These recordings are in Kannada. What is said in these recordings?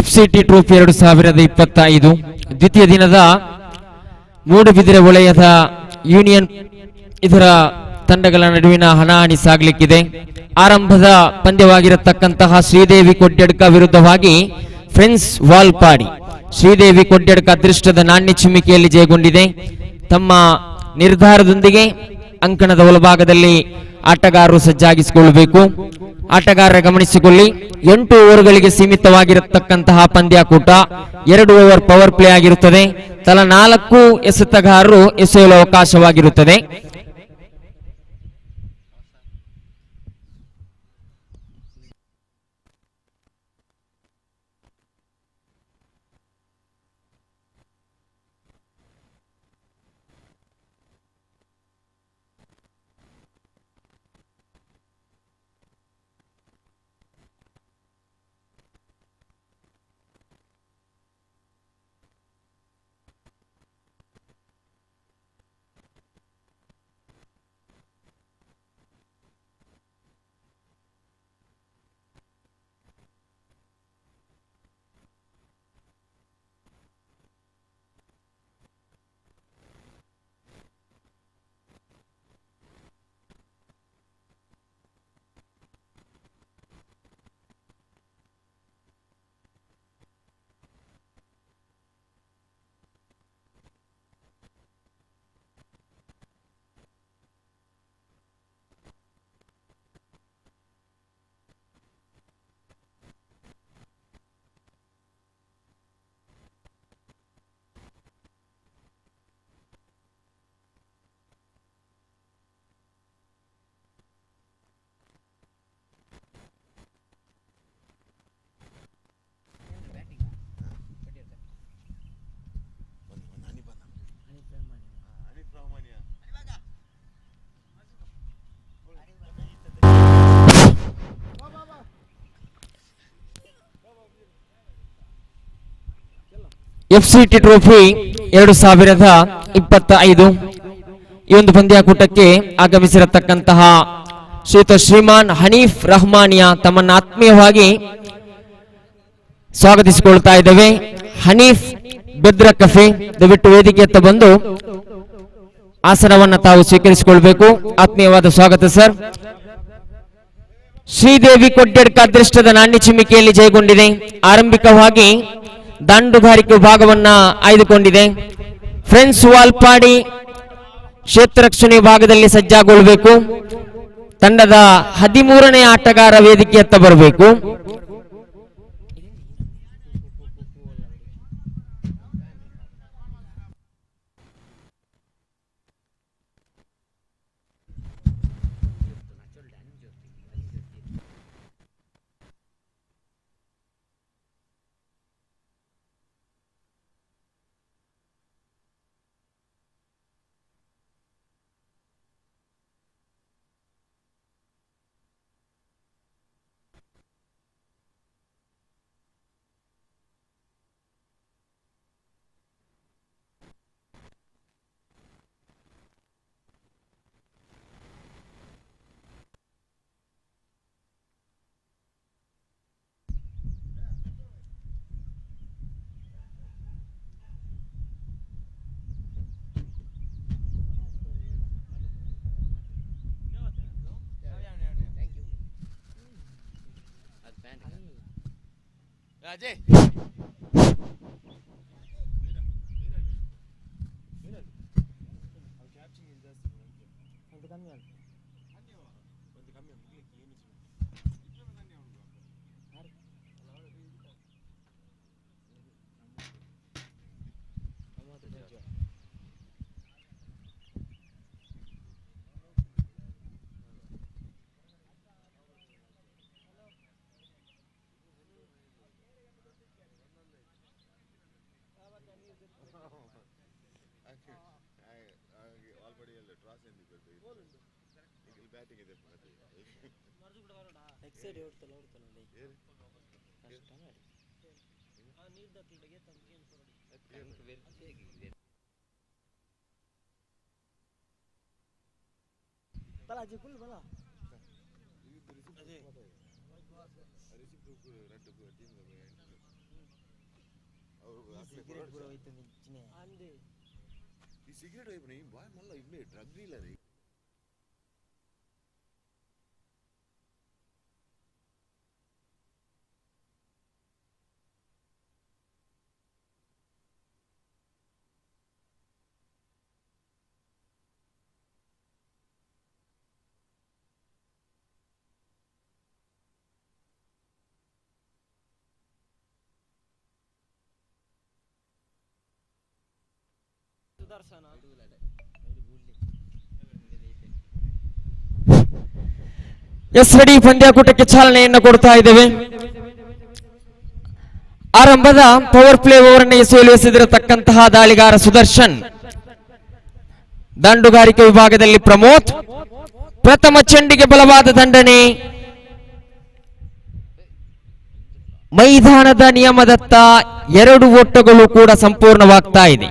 ಎಫ್ಸಿಟಿ ಟ್ರೋಫಿ 2025 ದ್ವಿತೀಯ ದಿನದ ಮೂಡುಬಿದಿರೆ ವಲಯದ ಯೂನಿಯನ್ ಇದರ ತಂಡಗಳ ನಡುವಿನ ಹಣಾಹಣಿ ಸಾಗಲಿಕ್ಕಿದೆ. ಆರಂಭದ ಪಂದ್ಯವಾಗಿರತಕ್ಕಂತಹ ಶ್ರೀದೇವಿ ಕೊಡ್ಯಡ್ಕ ವಿರುದ್ಧವಾಗಿ ಫ್ರೆಂಡ್ಸ್ ವಾಲ್ಪಾಡಿ. ಶ್ರೀದೇವಿ ಕೊಡ್ಯಡ್ಕ ಅದೃಷ್ಟದ ನಾಣ್ಯ ಚಿಮ್ಮಿಕೆಯಲ್ಲಿ ಜಯಗೊಂಡಿದೆ. ತಮ್ಮ ನಿರ್ಧಾರದೊಂದಿಗೆ ಅಂಕಣದ ಒಳಭಾಗದಲ್ಲಿ ಆಟಗಾರರು ಸಜ್ಜಾಗಿಸಿಕೊಳ್ಳಬೇಕು. ಆಟಗಾರರ ಗಮನಿಸಿಕೊಳ್ಳಿ, 8 ಓವರ್ಗಳಿಗೆ ಸೀಮಿತವಾಗಿರತಕ್ಕಂತಹ ಪಂದ್ಯಾಕೂಟ. 2 ಓವರ್ ಪವರ್ ಪ್ಲೇ ಆಗಿರುತ್ತದೆ. ತಲಾ 4 ಎಸೆತಗಾರರು ಎಸೆಯಲು ಅವಕಾಶವಾಗಿರುತ್ತದೆ. ಎಫ್ಸಿಟಿ ಟ್ರೋಫಿ 2025 ಈ ಒಂದು ಪಂದ್ಯಾಕೂಟಕ್ಕೆ ಆಗಮಿಸಿರತಕ್ಕಂತಹ ಶ್ರೀಯುತ ಶ್ರೀಮಾನ್ ಹನೀಫ್ ರಹಮಾನಿಯಾ ತಮ್ಮನ್ನು ಆತ್ಮೀಯವಾಗಿ ಸ್ವಾಗತಿಸಿಕೊಳ್ತಾ ಇದ್ದೇವೆ. ಹನೀಫ್ ಬೆದ್ರ ಕಫೆ, ದಯವಿಟ್ಟು ವೇದಿಕೆಯತ್ತ ಬಂದು ಆಸನವನ್ನು ತಾವು ಸ್ವೀಕರಿಸಿಕೊಳ್ಬೇಕು. ಆತ್ಮೀಯವಾದ ಸ್ವಾಗತ ಸರ್. ಶ್ರೀದೇವಿ ಕೊಡ್ಯಡ್ಕ ಅದೃಷ್ಟದ ನಾಣ್ಯ ಚಿಮ್ಮಿಕೆಯಲ್ಲಿ ಜಯಗೊಂಡಿದೆ. ಆರಂಭಿಕವಾಗಿ ದಾಂಡುಗಾರಿಕೆ ವಿಭಾಗವನ್ನ ಆಯ್ದುಕೊಂಡಿದೆ. ಫ್ರೆಂಡ್ಸ್ ವಾಲ್ಪಾಡಿ ಕ್ಷೇತ್ರ ರಕ್ಷಣೆ ವಿಭಾಗದಲ್ಲಿ ಸಜ್ಜಾಗೊಳ್ಳಬೇಕು. ತಂಡದ 13ನೇ ಆಟಗಾರ ವೇದಿಕೆಯತ್ತ ಬರಬೇಕು. Ajay. ಎಸ್ ರೆಡಿ ಪಂದ್ಯಾಕೂಟಕ್ಕೆ ಚಾಲನೆಯನ್ನು ಕೊಡ್ತಾ ಇದ್ದೇವೆ. ಆರಂಭದ ಪವರ್ ಪ್ಲೇ ಓವರನ್ನು ಎಸೆದಿರತಕ್ಕಂತಹ ದಾಳಿಗಾರ ಸುದರ್ಶನ್, ದಂಡುಗಾರಿಕೆ ವಿಭಾಗದಲ್ಲಿ ಪ್ರಮೋದ್. ಪ್ರಥಮ ಚೆಂಡಿಗೆ ಬಲವಾದ ದಂಡನೆ. ಮೈದಾನದ ನಿಯಮದತ್ತ 2 ಓಟಗಳು ಕೂಡ ಸಂಪೂರ್ಣವಾಗ್ತಾ ಇದೆ.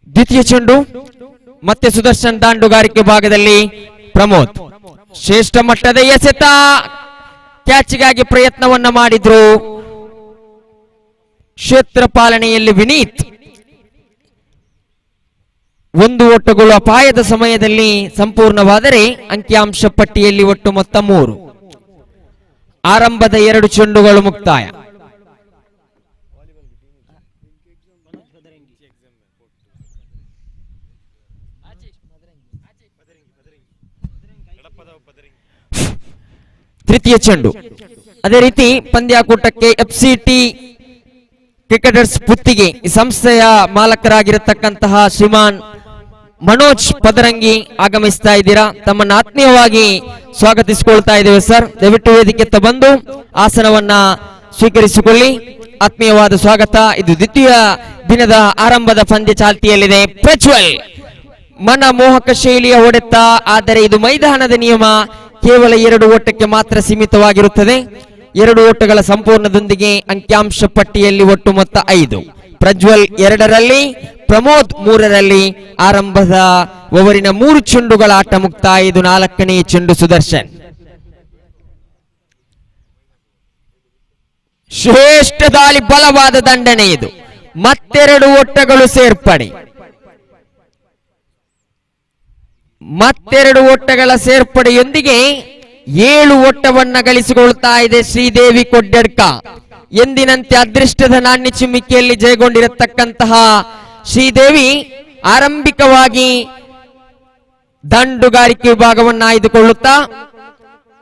ದ್ವಿತೀಯ ಚೆಂಡು ಮತ್ತೆ ಸುದರ್ಶನ್, ದಾಂಡುಗಾರಿಕೆ ಭಾಗದಲ್ಲಿ ಪ್ರಮೋದ್. ಶ್ರೇಷ್ಠ ಮಟ್ಟದ ಎಸೆತ, ಕ್ಯಾಚ್ಗಾಗಿ ಪ್ರಯತ್ನವನ್ನ ಮಾಡಿದ್ರು. ಕ್ಷೇತ್ರ ಪಾಲನೆಯಲ್ಲಿ ವಿನೀತ್. 1 ಓಟಗಳು ಅಪಾಯದ ಸಮಯದಲ್ಲಿ ಸಂಪೂರ್ಣವಾದರೆ ಅಂಕಿಅಂಶ ಪಟ್ಟಿಯಲ್ಲಿ ಒಟ್ಟು ಮೊತ್ತ 3. ಆರಂಭದ 2 ಚೆಂಡುಗಳು ಮುಕ್ತಾಯ. ತೃತೀಯ ಚೆಂಡು. ಅದೇ ರೀತಿ ಪಂದ್ಯಾಕೂಟಕ್ಕೆ FCT ಕ್ರಿಕೆಟರ್ಸ್ ಪುತ್ತಿಗೆ ಈ ಸಂಸ್ಥೆಯ ಮಾಲಕರಾಗಿರತಕ್ಕಂತಹ ಶ್ರೀಮಾನ್ ಮನೋಜ್ ಪದರಂಗಿ ಆಗಮಿಸ್ತಾ ಇದ್ದೀರಾ. ತಮ್ಮನ್ನು ಆತ್ಮೀಯವಾಗಿ ಸ್ವಾಗತಿಸಿಕೊಳ್ತಾ ಇದ್ದೇವೆ ಸರ್. ದಯವಿಟ್ಟು ವೇದಿಕೆ ಬಂದು ಆಸನವನ್ನ ಸ್ವೀಕರಿಸಿಕೊಳ್ಳಿ. ಆತ್ಮೀಯವಾದ ಸ್ವಾಗತ. ಇದು ದ್ವಿತೀಯ ದಿನದ ಆರಂಭದ ಪಂದ್ಯ ಚಾಲ್ತಿಯಲ್ಲಿದೆ. ಪ್ರಜ್ವಲ್ ಮನಮೋಹಕ ಶೈಲಿಯ ಹೊಡೆತ, ಆದರೆ ಇದು ಮೈದಾನದ ನಿಯಮ. ಕೇವಲ 2 ಓಟಕ್ಕೆ ಮಾತ್ರ ಸೀಮಿತವಾಗಿರುತ್ತದೆ. 2 ಓಟಗಳ ಸಂಪೂರ್ಣದೊಂದಿಗೆ ಅಂಕಿಅಂಶ ಪಟ್ಟಿಯಲ್ಲಿ ಒಟ್ಟು ಮೊತ್ತ 5. ಪ್ರಜ್ವಲ್ 2ರಲ್ಲಿ, ಪ್ರಮೋದ್ 3ರಲ್ಲಿ. ಆರಂಭದ ಓವರಿನ 3 ಚೆಂಡುಗಳ ಆಟ ಮುಕ್ತಾಯ. ಇದು 4ನೇ ಚೆಂಡು ಸುದರ್ಶನ್. ಶ್ರೇಷ್ಠ ದಾಳಿ, ಬಲವಾದ ದಂಡನೆ. ಇದು ಮತ್ತೆರಡು ಓಟಗಳು ಸೇರ್ಪಡೆ. ಮತ್ತೆರಡು ಓಟಗಳ ಸೇರ್ಪಡೆಯೊಂದಿಗೆ 7 ಓಟವನ್ನ ಗಳಿಸಿಕೊಳ್ತಾ ಇದೆ ಶ್ರೀದೇವಿ ಕೊಡ್ಯಡ್ಕ. ಎಂದಿನಂತೆ ಅದೃಷ್ಟದ ನಾಣ್ಯ ಚಿಮ್ಮಿಕೆಯಲ್ಲಿ ಜಯಗೊಂಡಿರತಕ್ಕಂತಹ ಶ್ರೀದೇವಿ ಆರಂಭಿಕವಾಗಿ ದಂಡುಗಾರಿಕೆ ವಿಭಾಗವನ್ನು ಆಯ್ದುಕೊಳ್ಳುತ್ತಾ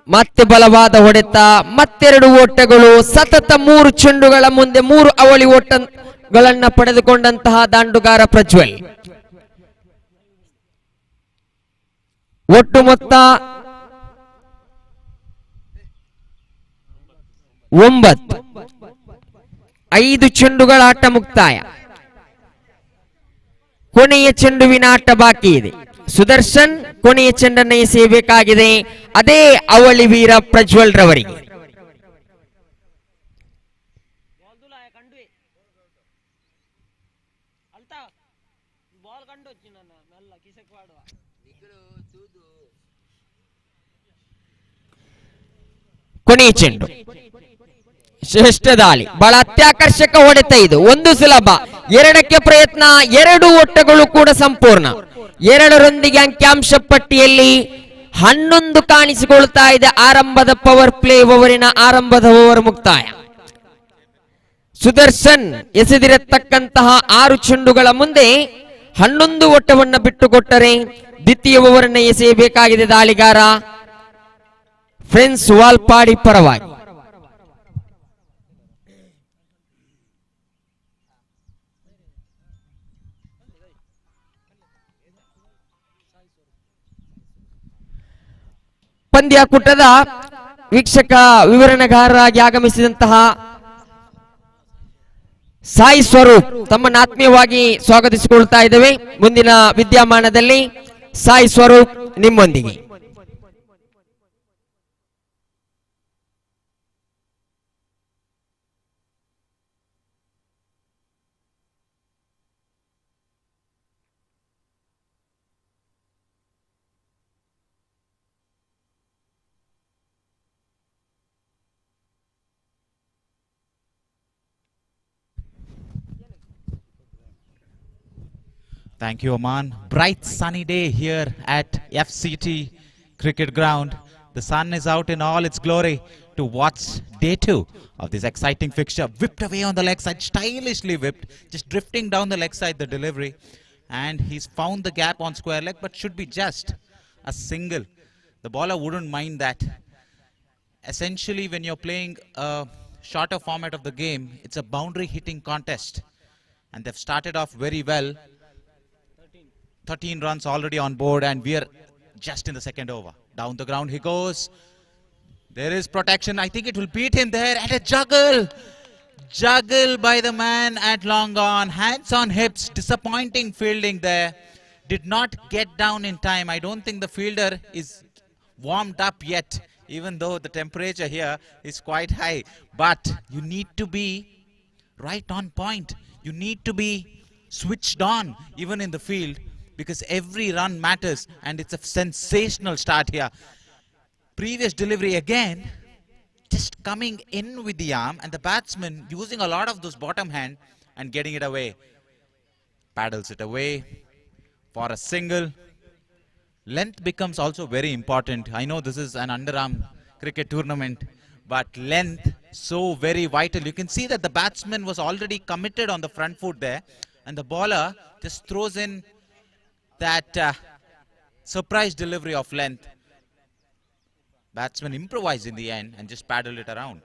ಮತ್ತೆ ಬಲವಾದ ಹೊಡೆತ, ಮತ್ತೆರಡು ಓಟಗಳು, ಸತತ 3 ಚೆಂಡುಗಳ ಮುಂದೆ 3 ಅವಳಿ ಓಟಗಳನ್ನ ಪಡೆದುಕೊಂಡಂತಹ ದಾಂಡುಗಾರ ಪ್ರಜ್ವಲ್. ಒಟ್ಟು ಮೊತ್ತ 9. 5 ಚೆಂಡುಗಳ ಆಟ ಮುಕ್ತಾಯ. ಕೊನೆಯ ಚೆಂಡುವಿನ ಆಟ ಬಾಕಿ ಇದೆ. ಸುದರ್ಶನ್ ಕೊನೆಯ ಚೆಂಡನ್ನು ಎಸೆಯಬೇಕಾಗಿದೆ. ಅದೇ ಅವಳಿ ವೀರ ಪ್ರಜ್ವಲ್ ರವರಿಗೆ. ಕೊನೆಯ ಚೆಂಡು, ಶ್ರೇಷ್ಠ ದಾಳಿ, ಬಹಳ ಅತ್ಯಾಕರ್ಷಕ ಹೊಡೆತ. ಇದು 1 ಸುಲಭ, 2ಕ್ಕೆ ಪ್ರಯತ್ನ, 2 ಓಟಗಳು ಕೂಡ ಸಂಪೂರ್ಣ. 2ರೊಂದಿಗೆ ಅಂಕಿಅಂಶ ಪಟ್ಟಿಯಲ್ಲಿ 11 ಕಾಣಿಸಿಕೊಳ್ತಾ ಇದೆ. ಆರಂಭದ ಪವರ್ ಪ್ಲೇ ಓವರಿನ ಆರಂಭದ ಓವರ್ ಮುಕ್ತಾಯ. ಸುದರ್ಶನ್ ಎಸೆದಿರತಕ್ಕಂತಹ 6 ಚೆಂಡುಗಳ ಮುಂದೆ 11 ಓಟವನ್ನು ಬಿಟ್ಟುಕೊಟ್ಟರೆ ದ್ವಿತೀಯ ಓವರನ್ನು ಎಸೆಯಬೇಕಾಗಿದೆ ದಾಳಿಗಾರ ಫ್ರೆಂಡ್ಸ್ ವಾಲ್ಪಾಡಿ ಪರವಾಗಿ. ಪಂದ್ಯಾಕೂಟದ ವೀಕ್ಷಕ ವಿವರಣೆಗಾರರಾಗಿ ಆಗಮಿಸಿದಂತಹ ಸಾಯಿ ಸ್ವರೂಪ್ ತಮ್ಮನ್ನು ಆತ್ಮೀಯವಾಗಿ ಸ್ವಾಗತಿಸಿಕೊಳ್ತಾ ಇದ್ದೇವೆ. ಮುಂದಿನ ವಿದ್ಯಮಾನದಲ್ಲಿ ಸಾಯಿ ಸ್ವರೂಪ್ ನಿಮ್ಮೊಂದಿಗೆ. Thank you, Aman. Bright sunny day here at FCT Cricket Ground. The sun is out in all its glory to watch day 2 of this exciting fixture. Whipped away on the leg side, stylishly whipped, just drifting down the leg side, the delivery. And he's found the gap on square leg, but should be just a single. The bowler wouldn't mind that. Essentially, when you're playing a shorter format of the game, it's a boundary hitting contest. And they've started off very well. 13 runs already on board, and we are just in the second over. Down the ground he goes. There is protection. I think it will beat him there. And a juggle. Juggle by the man at long on. Hands on hips. Disappointing fielding there. Did not get down in time. I don't think the fielder is warmed up yet, even though the temperature here is quite high. But you need to be right on point. You need to be switched on even in the field, because every run matters, and it's a sensational start here. Previous delivery again, just coming in with the arm, and the batsman using a lot of those bottom hand and getting it away. Paddles it away for a single. Length becomes also very important. I know this is an underarm cricket tournament, but length so very vital. You can see that the batsman was already committed on the front foot there, and the bowler just throws in that surprise delivery of length. Batsman improvised in the end and just paddled it around.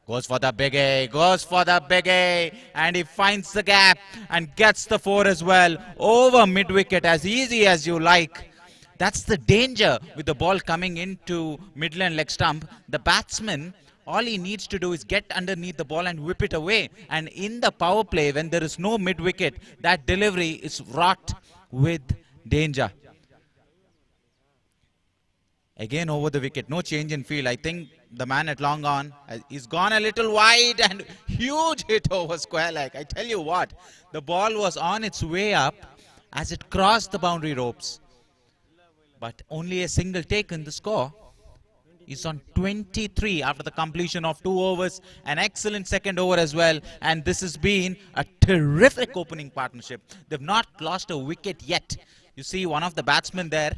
Goes for the big A, goes for the big A, and he finds the gap and gets the 4 as well. Over mid-wicket, as easy as you like. That's the danger with the ball coming into mid-lane leg stump. The batsman, all he needs to do is get underneath the ball and whip it away. And in the power play, when there is no mid-wicket, that delivery is wrought with danger. Again over the wicket, no change in field. I think the man at long on is gone a little wide, and huge hit over square leg. I tell you what, the ball was on its way up as it crossed the boundary ropes. But only a single taken. The score is on 23 after the completion of 2 overs. An excellent second over as well. And this has been a terrific opening partnership. They've not lost a wicket yet. You see one of the batsmen there.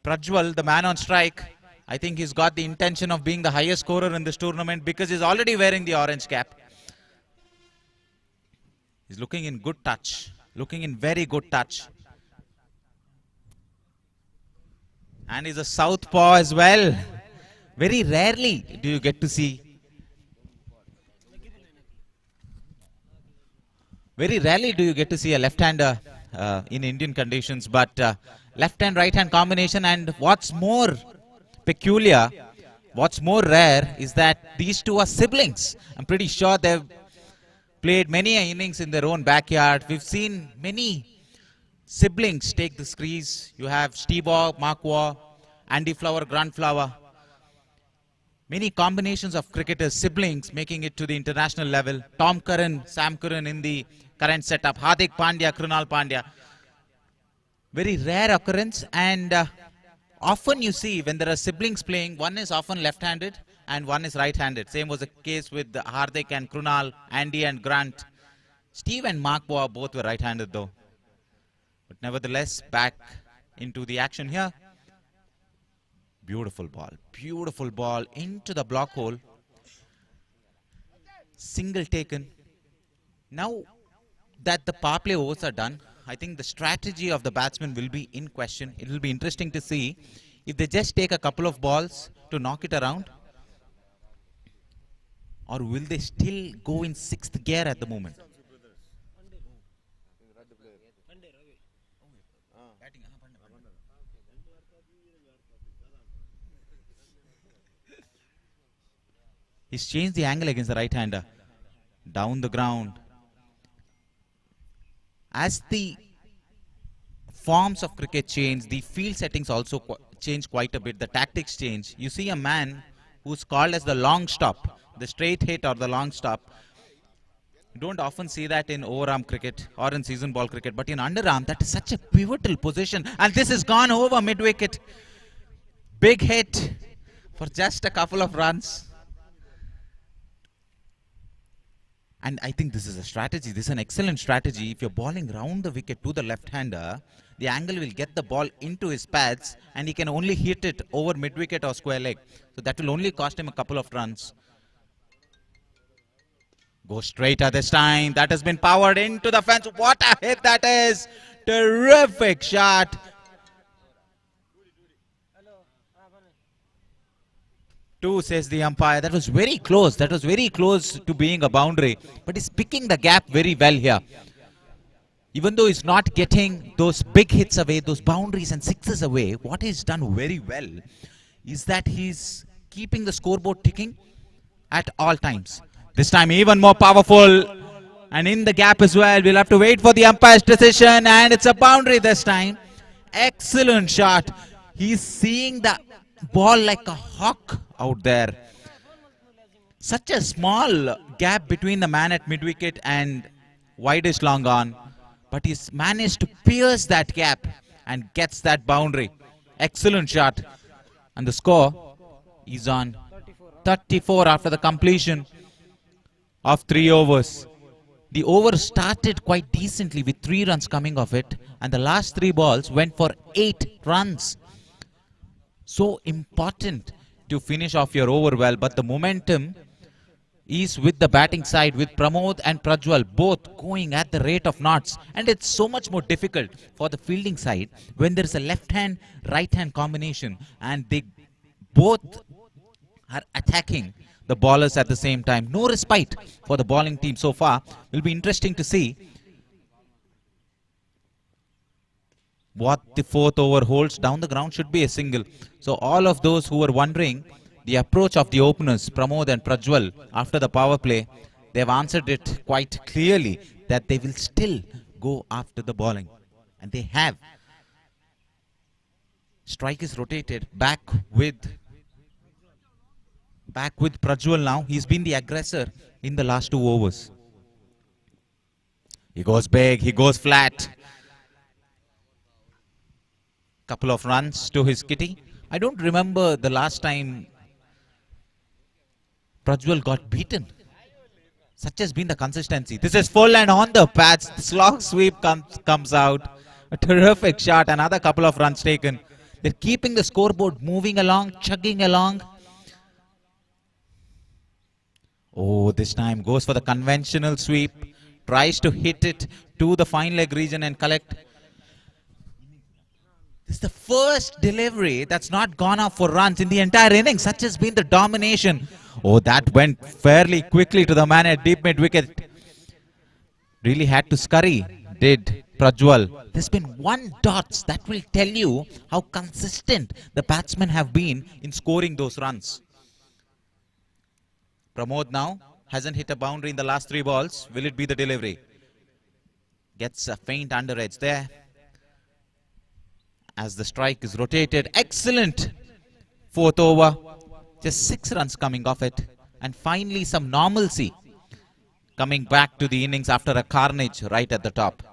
Prajwal, the man on strike. I think he's got the intention of being the highest scorer in this tournament, because he's already wearing the orange cap. He's looking in good touch. Looking in very good touch. And he's a southpaw as well. Very rarely do you get to see. Very rarely do you get to see a left-hander in Indian conditions. But left-hand, right-hand combination. And what's more peculiar, what's more rare, is that these two are siblings. I'm pretty sure they've played many innings in their own backyard. We've seen many siblings take the crease. You have Steve Waugh, Mark Waugh, Andy Flower, Grant Flower. Many combinations of cricketers, siblings, making it to the international level. Tom Curran, Sam Curran in the current setup. Hardik Pandya, Krunal Pandya. Very rare occurrence, and often you see when there are siblings playing, one is often left-handed and one is right-handed. Same was the case with Hardik and Krunal, Andy and Grant. Steve and Mark Waugh both were right-handed though. But nevertheless, back into the action here. Beautiful ball into the block hole. Single taken. Now that the power play overs are done, I think the strategy of the batsman will be in question. It will be interesting to see if they just take a couple of balls to knock it around, or will they still go in 6th gear at the moment. He's changed the angle against the right-hander. Down the ground. As the forms of cricket change, the field settings also change quite a bit. The tactics change. You see a man who's called as the long stop, the straight hit or the long stop. You don't often see that in overarm cricket or in season ball cricket, but in underarm, that is such a pivotal position. And this has gone over mid-wicket. Big hit for just a couple of runs. And I think this is a strategy. This is an excellent strategy. If you're bowling round the wicket to the left-hander, the angle will get the ball into his pads and he can only hit it over mid-wicket or square leg. So that will only cost him a couple of runs. Go straighter this time. That has been powered into the fence. What a hit that is. Terrific shot. Two, says the umpire. That was very close. That was very close to being a boundary. But he's picking the gap very well here. Even though he's not getting those big hits away, those boundaries and sixes away, what he's done very well is that he's keeping the scoreboard ticking at all times. This time even more powerful. And in the gap as well. We'll have to wait for the umpire's decision. And it's a boundary this time. Excellent shot. He's seeing the ball like a hawk out there. Such a small gap between the man at mid-wicket and widest long on. But he's managed to pierce that gap and gets that boundary. Excellent shot. And the score is on 34 after the completion of 3 overs. The over started quite decently with 3 runs coming off it. And the last 3 balls went for 8 runs. So important to finish off your over well. But the momentum is with the batting side, with Pramod and Prajwal both going at the rate of knots. And it's so much more difficult for the fielding side when there is a left-hand, right-hand combination and they both are attacking the bowlers at the same time. No respite for the bowling team so far. Will be interesting to see what the 4th over holds. Down the ground should be a single. So all of those who were wondering the approach of the openers, Pramod and Prajwal, after the power play, they have answered it quite clearly that they will still go after the bowling. And they have. Strike is rotated back with Prajwal now. He's been the aggressor in the last 2 overs. He goes big, he goes flat. Couple of runs to his kitty. I don't remember the last time Prajwal got beaten. Such has been the consistency. This is full and on the pads. The slog sweep comes out. A terrific shot. Another couple of runs taken. They're keeping the scoreboard moving along, chugging along. Oh, this time goes for the conventional sweep. Tries to hit it to the fine leg region and collect. This is the first delivery that's not gone off for runs in the entire innings. Such has been the domination. Oh, that went fairly quickly to the man at deep mid-wicket. Really had to scurry, did Prajwal. There's been 1 dot. That will tell you how consistent the batsmen have been in scoring those runs. Pramod now hasn't hit a boundary in the last 3 balls. Will it be the delivery? Gets a faint under edge there. As the strike is rotated. Excellent 4th over. Just 6 runs coming off it. And finally some normalcy coming back to the innings after a carnage right at the top.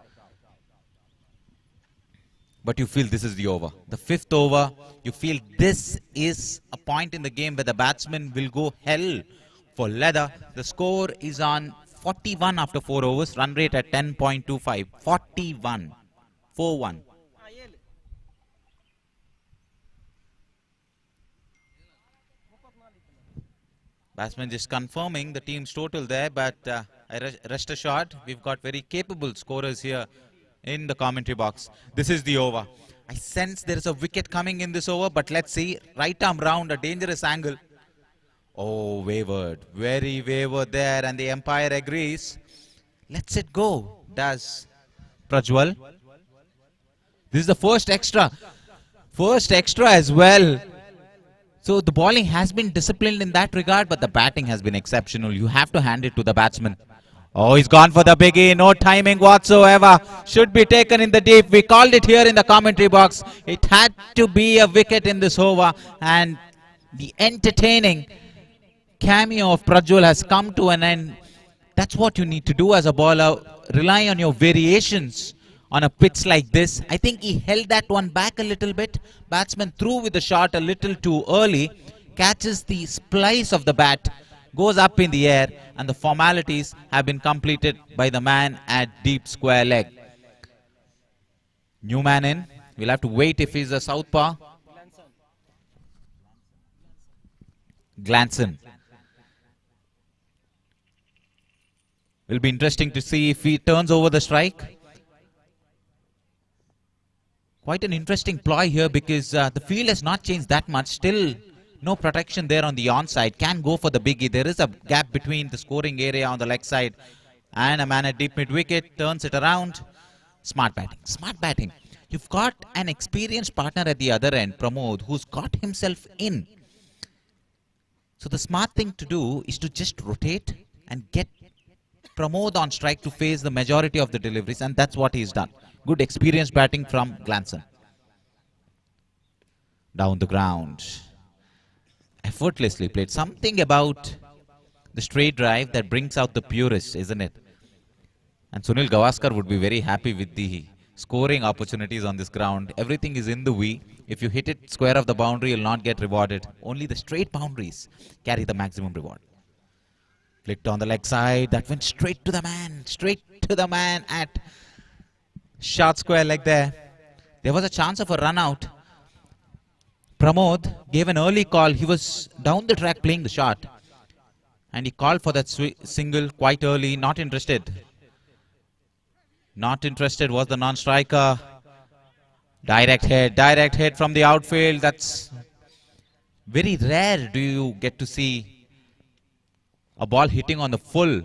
But you feel this is the over. The 5th over, you feel this is a point in the game where the batsman will go hell for leather. The score is on 41 after 4 overs. Run rate at 10.25. 41. 4-1. Batsman just confirming the team's total there, but rest assured, we've got very capable scorers here in the commentary box. This is the over. I sense there is a wicket coming in this over, but let's see. Right arm round, a dangerous angle. Oh, wavered. Very wavered there, and the umpire agrees. Lets it go, does Prajwal. This is the first extra. First extra as well. So the bowling has been disciplined in that regard, but the batting has been exceptional. You have to hand it to the batsman. Oh, he's gone for the biggie. No timing whatsoever. Should be taken in the deep. We called it here in the commentary box. It had to be a wicket in this over. And the entertaining cameo of Prajwal has come to an end. That's what you need to do as a bowler. Rely on your variations on a pitch like this. I think he held that one back a little bit. Batsman threw with the shot a little too early. Catches the splice of the bat goes up in the air, and the formalities have been completed by the man at deep square leg. New man in. We'll have to wait if he's a southpaw. Glanson. Will be interesting to see if he turns over the strike. Quite an interesting ploy here because the field has not changed that much. Still no protection there on the onside. Can go for the biggie. There is a gap between the scoring area on the leg side and a man at deep mid wicket. Turns it around. Smart batting. Smart batting. You've got an experienced partner at the other end, Pramod, who's got himself in. So the smart thing to do is to just rotate and get Pramod on strike to face the majority of the deliveries, and that's what he's done. Good experienced batting from Glanson. Down the ground. Effortlessly played. Something about the straight drive that brings out the purist, isn't it? And Sunil Gavaskar would be very happy with the scoring opportunities on this ground. Everything is in the V. If you hit it square of the boundary, you'll not get rewarded. Only the straight boundaries carry the maximum reward. Flicked on the leg side. That went straight to the man. Straight to the man at short square leg there. There was a chance of a run out. Pramod gave an early call. He was down the track playing the shot. And he called for that single quite early. Not interested. Not interested was the non-striker. Direct hit from the outfield. That's very rare. Do you get to see a ball hitting on the full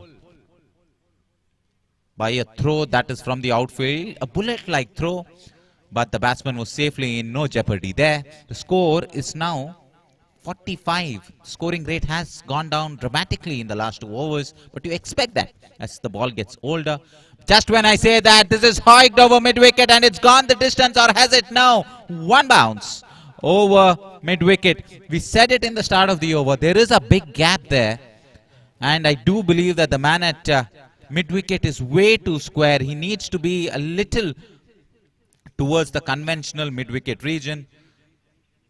by a throw that is from the outfield? A bullet-like throw, but the batsman was safely in no jeopardy there. The score is now 45. Scoring rate has gone down dramatically in the last 2 overs, but you expect that as the ball gets older. Just when I say that, this is hiked over mid-wicket and it's gone the distance, or has it now? One bounce over mid-wicket. We said it in the start of the over. There is a big gap there. And I do believe that the man at mid-wicket is way too square. He needs to be a little towards the conventional mid-wicket region.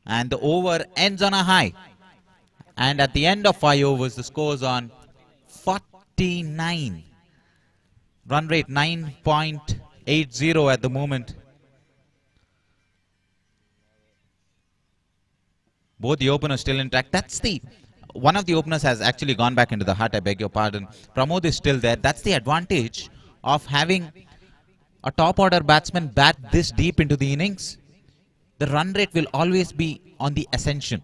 And the over ends on a high. And at the end of 5 overs, the score is on 49. Run rate 9.80 at the moment. Both the openers still intact. That's the... One of the openers has actually gone back into the hut, I beg your pardon. Pramod is still there. That's the advantage of having a top order batsman bat this deep into the innings. The run rate will always be on the ascension.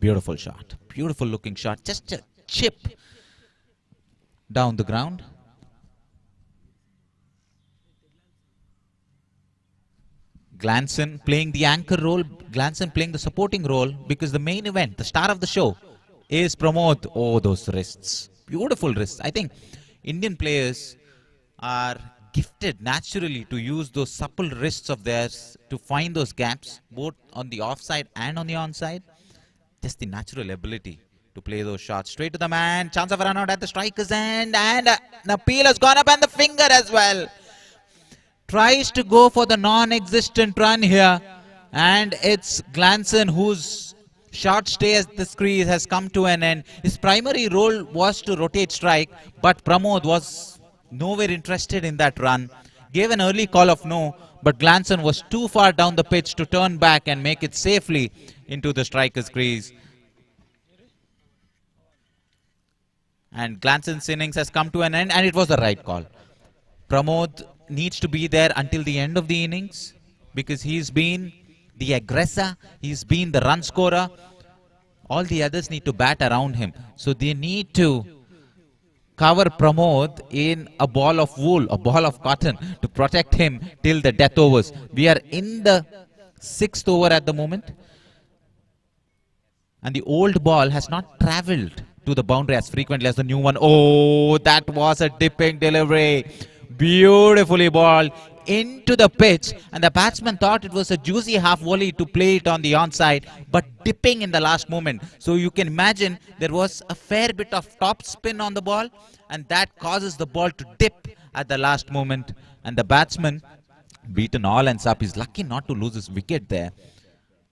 Beautiful shot. Beautiful looking shot. Just a chip down the ground. Glanson playing the anchor role, Glanson playing the supporting role, because the main event, the star of the show, is Pramod. Oh, those wrists. Beautiful wrists. I think Indian players are gifted naturally to use those supple wrists of theirs to find those gaps, both on the offside and on the onside. Just the natural ability to play those shots. Straight to the man. Chance of a run out at the striker's end. And an appeal has gone up, and the finger as well. Tries to go for the non-existent run here, and it's Glanson whose short stay at the crease has come to an end. His primary role was to rotate strike, but Pramod was nowhere interested in that run. Gave an early call of no, but Glanson was too far down the pitch to turn back and make it safely into the striker's crease. And Glanson's innings has come to an end, and it was the right call. Pramod needs to be there until the end of the innings, because he's been the aggressor, he's been the run scorer. All the others need to bat around him. So they need to cover Pramod in a ball of wool, a ball of cotton, to protect him till the death overs. We are in the 6th over at the moment, and the old ball has not travelled to the boundary as frequently as the new one. Oh, that was a dipping delivery. Beautifully balled into the pitch, and the batsman thought it was a juicy half volley to play it on the onside, but dipping in the last moment. So you can imagine there was a fair bit of top spin on the ball, and that causes the ball to dip at the last moment. And the batsman, beaten all ends up, is lucky not to lose his wicket there.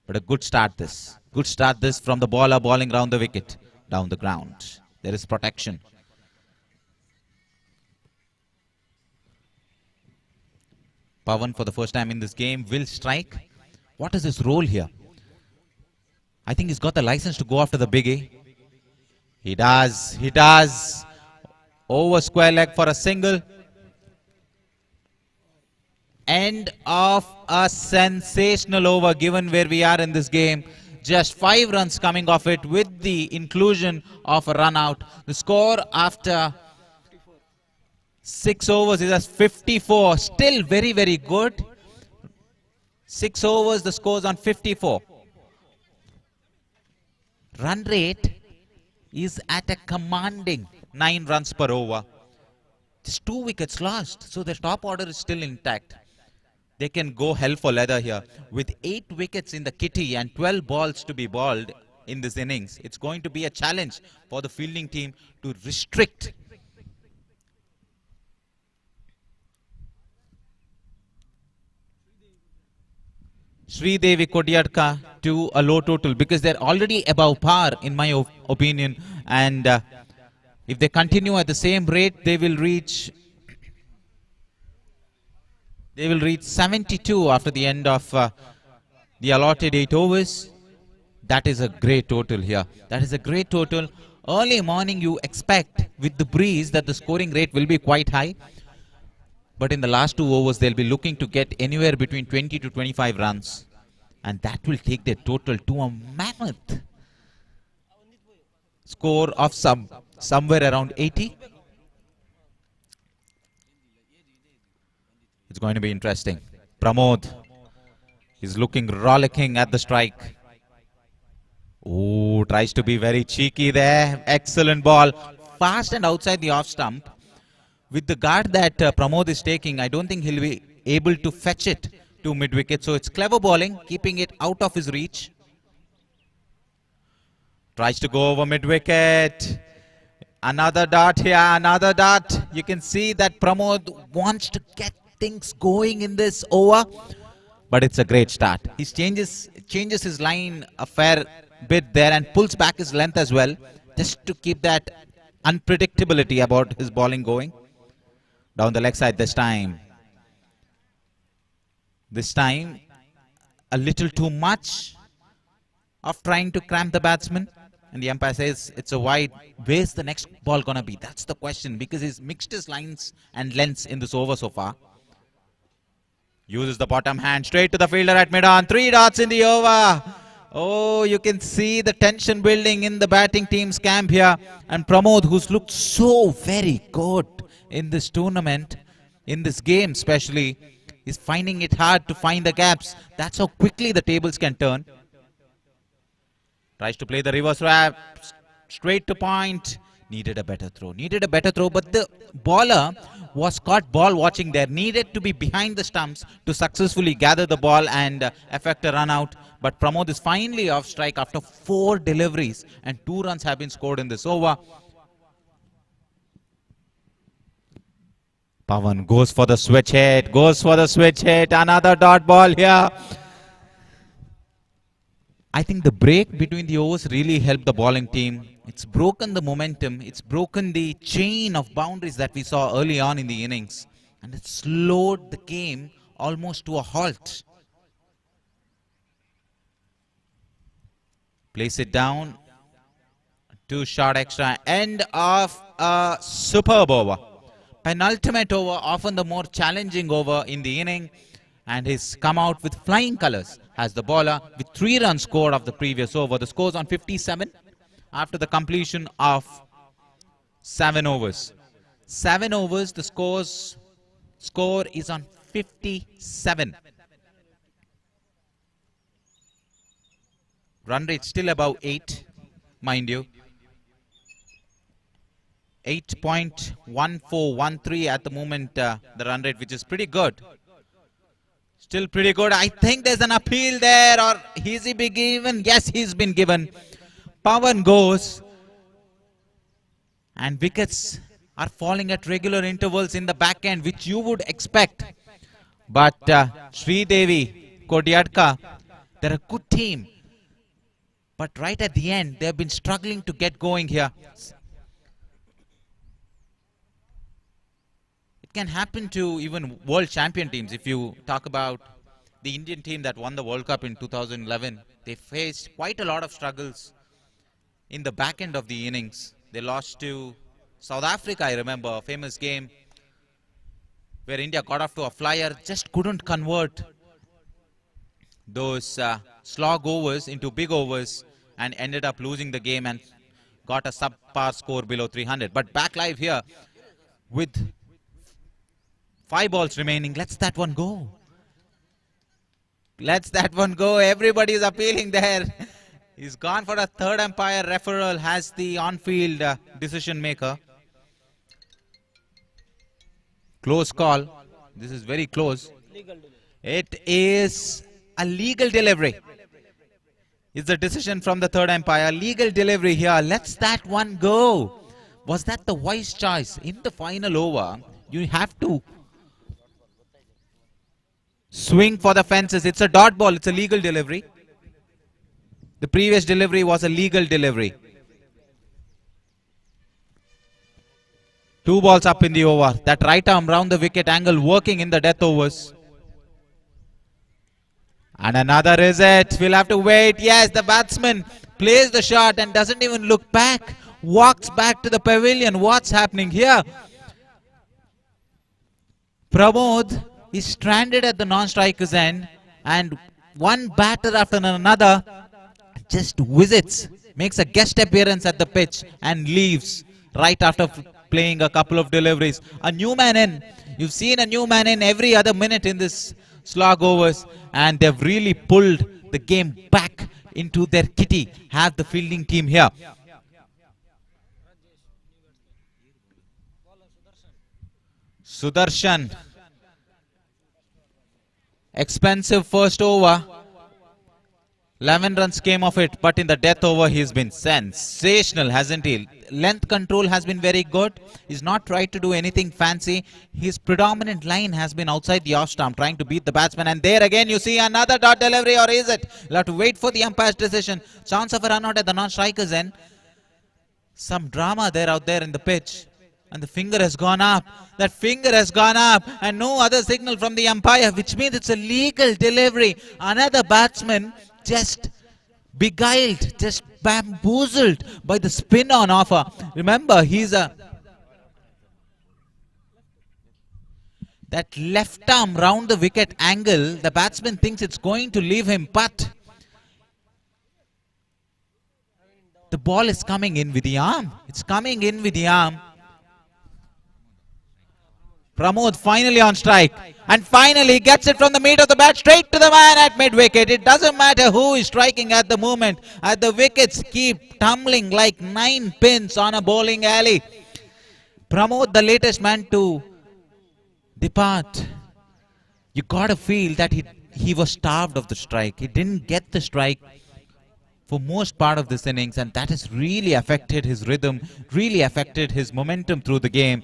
But a good start this. Good start this from the bowler bowling round the wicket. Down the ground. There is protection. Pawan for the first time in this game will strike. What is his role here? I think he's got the license to go after the big A. He does. He does. Over square leg for a single. End of a sensational over given where we are in this game. Just 5 runs coming off it with the inclusion of a run out. The score after 6 overs is as 54. Still very, very good. 6 overs, the score's on 54. Run rate is at a commanding 9 runs per over. Just 2 wickets lost, so the top order is still intact. They can go hell for leather here. With 8 wickets in the kitty and 12 balls to be bowled in this innings, it's going to be a challenge for the fielding team to restrict. Sridevi Kodiadka to a low total because they're already above par in my opinion, and if they continue at the same rate they will reach 72 after the end of the allotted 8 overs. That is a great total here. That is a great total. Early morning you expect with the breeze that the scoring rate will be quite high. But in the last 2 overs, they'll be looking to get anywhere between 20 to 25 runs. And that will take their total to a mammoth score of somewhere around 80. It's going to be interesting. Pramod is looking rollicking at the strike. Oh, tries to be very cheeky there. Excellent ball. Fast and outside the off stump. With the guard that Pramod is taking, I don't think he'll be able to fetch it to mid-wicket. So it's clever bowling, keeping it out of his reach. Tries to go over mid-wicket. Another dot here, another dot. You can see that Pramod wants to get things going in this over. But it's a great start. He changes his line a fair bit there and pulls back his length as well, just to keep that unpredictability about his bowling going. Down the leg side this time. This time, a little too much of trying to cramp the batsman. And the umpire says it's a wide. Where's the next ball gonna be? That's the question, because he's mixed his lines and lengths in this over so far. Uses the bottom hand straight to the fielder at mid-on. 3 dots in the over. Oh, you can see the tension building in the batting team's camp here. And Pramod, who's looked so very good in this tournament, in this game especially, is finding it hard to find the gaps. That's how quickly the tables can turn. Tries to play the reverse wrap, straight to point. Needed a better throw, but the bowler was caught ball watching there. Needed to be behind the stumps to successfully gather the ball and effect a run out. But Pramod is finally off strike after 4 deliveries and 2 runs have been scored in this over. Pawan goes for the switch hit, another dot ball here. I think the break between the overs really helped the bowling team. It's broken the momentum, it's broken the chain of boundaries that we saw early on in the innings. And it slowed the game almost to a halt. Place it down. 2 shot extra. End of a superb over. Penultimate over, often the more challenging over in the inning, and he's come out with flying colours as the bowler with 3 runs scored of the previous over. The score's on 57 after the completion of 7 overs. 7 overs, the score is on 57. Run rate still above 8, mind you. 8.1413 at the moment, the run rate, which is pretty good. Still pretty good. I think there's an appeal there, or is he been given? Yes, he's been given. Pawan goes. And wickets are falling at regular intervals in the back end, which you would expect. But Sridevi Kodiadka They're a good team. But right at the end, they've been struggling to get going here. It can happen to even world champion teams. If you talk about the Indian team that won the World Cup in 2011, they faced quite a lot of struggles in the back end of the innings. They lost to South Africa, I remember, a famous game where India got off to a flyer, just couldn't convert those slog overs into big overs and ended up losing the game and got a subpar score below 300. But back live here with 5 balls remaining. Let's that one go. Let's that one go. Everybody is appealing there. He's gone for a third umpire referral as the on-field decision maker. Close call. This is very close. It is a legal delivery. It's the decision from the third umpire. Legal delivery here. Let's that one go. Was that the wise choice? In the final over, you have to swing for the fences. It's a dot ball. It's a legal delivery. The previous delivery was a legal delivery. 2 balls up in the over. That right arm round the wicket angle working in the death overs. And another is it. We'll have to wait. Yes, the batsman plays the shot and doesn't even look back. Walks back to the pavilion. What's happening here? Pramod is stranded at the non-striker's end, and one batter after another just visits, makes a guest appearance at the pitch and leaves right after playing a couple of deliveries. A new man in. You've seen a new man in every other minute in this slog overs, and they've really pulled the game back into their kitty. Have the fielding team here. Sudarshan. Expensive first over. 11 runs came of it, but in the death over he's been sensational, hasn't he? Length control has been very good. He's not tried to do anything fancy. His predominant line has been outside the off stump, trying to beat the batsman. And there again you see another dot delivery, or is it? You'll have to wait for the umpire's decision. Chance of a run out at the non-striker's end. Some drama there out there in the pitch. And the finger has gone up. That finger has gone up. And no other signal from the umpire, which means it's a legal delivery. Another batsman just beguiled, just bamboozled by the spin on offer. Remember, he's that left arm round the wicket angle. The batsman thinks it's going to leave him, but the ball is coming in with the arm. It's coming in with the arm. Pramod finally on strike, and finally gets it from the meat of the bat straight to the man at mid-wicket. It doesn't matter who is striking at the moment, as the wickets keep tumbling like 9 pins on a bowling alley. Pramod, the latest man to depart. You gotta feel that he was starved of the strike. He didn't get the strike for most part of this innings, and that has really affected his rhythm, really affected his momentum through the game.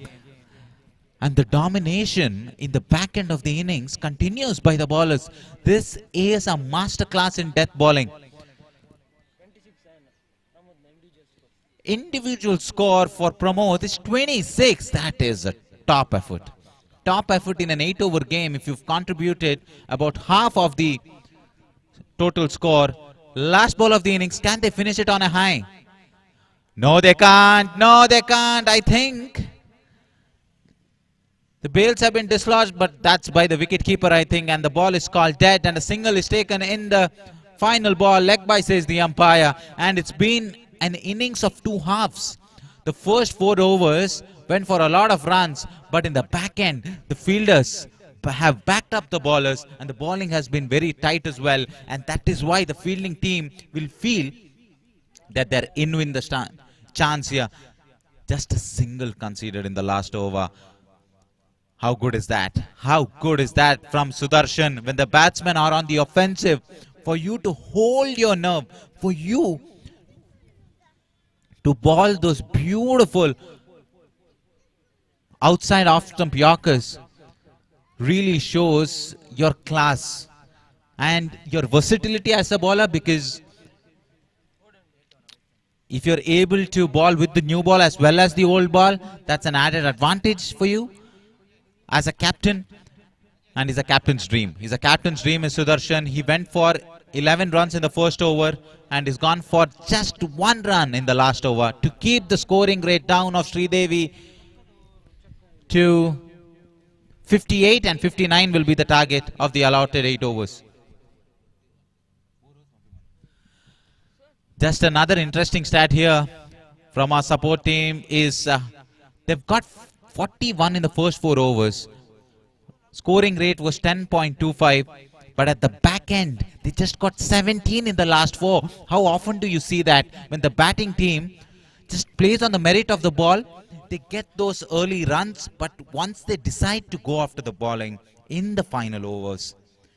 And the domination in the back end of the innings continues by the bowlers. This is a masterclass in death bowling. Individual score for Pramod is 26. That is a top effort. Top effort in an 8-over game. If you've contributed about half of the total score. Last ball of the innings. Can they finish it on a high? No, they can't. No, they can't. I think the bails have been dislodged, but that's by the wicketkeeper, I think, and the ball is called dead, and a single is taken in the final ball. Leg by, says the umpire, and it's been an innings of 2 halves. The first 4 overs went for a lot of runs, but in the back end, the fielders have backed up the bowlers, and the bowling has been very tight as well, and that is why the fielding team will feel that they're in the chance here. Just a single conceded in the last over. How good is that? How good is that from Sudarshan when the batsmen are on the offensive? For you to hold your nerve, for you to ball those beautiful outside off-stump Yorkers really shows your class. and your versatility as a bowler, because if you're able to bowl with the new ball as well as the old ball, that's an added advantage for you as a captain. And he's a captain's dream. He's a captain's dream is Sudarshan. He went for 11 runs in the first over and is gone for just 1 run in the last over to keep the scoring rate down of Sridevi to 58, and 59 will be the target of the allotted 8 overs. Just another interesting stat here from our support team is they've got 41 in the first 4 overs. Scoring rate was 10.25, but at the back end, they just got 17 in the last 4. How often do you see that when the batting team just plays on the merit of the ball, they get those early runs, but once they decide to go after the bowling in the final overs,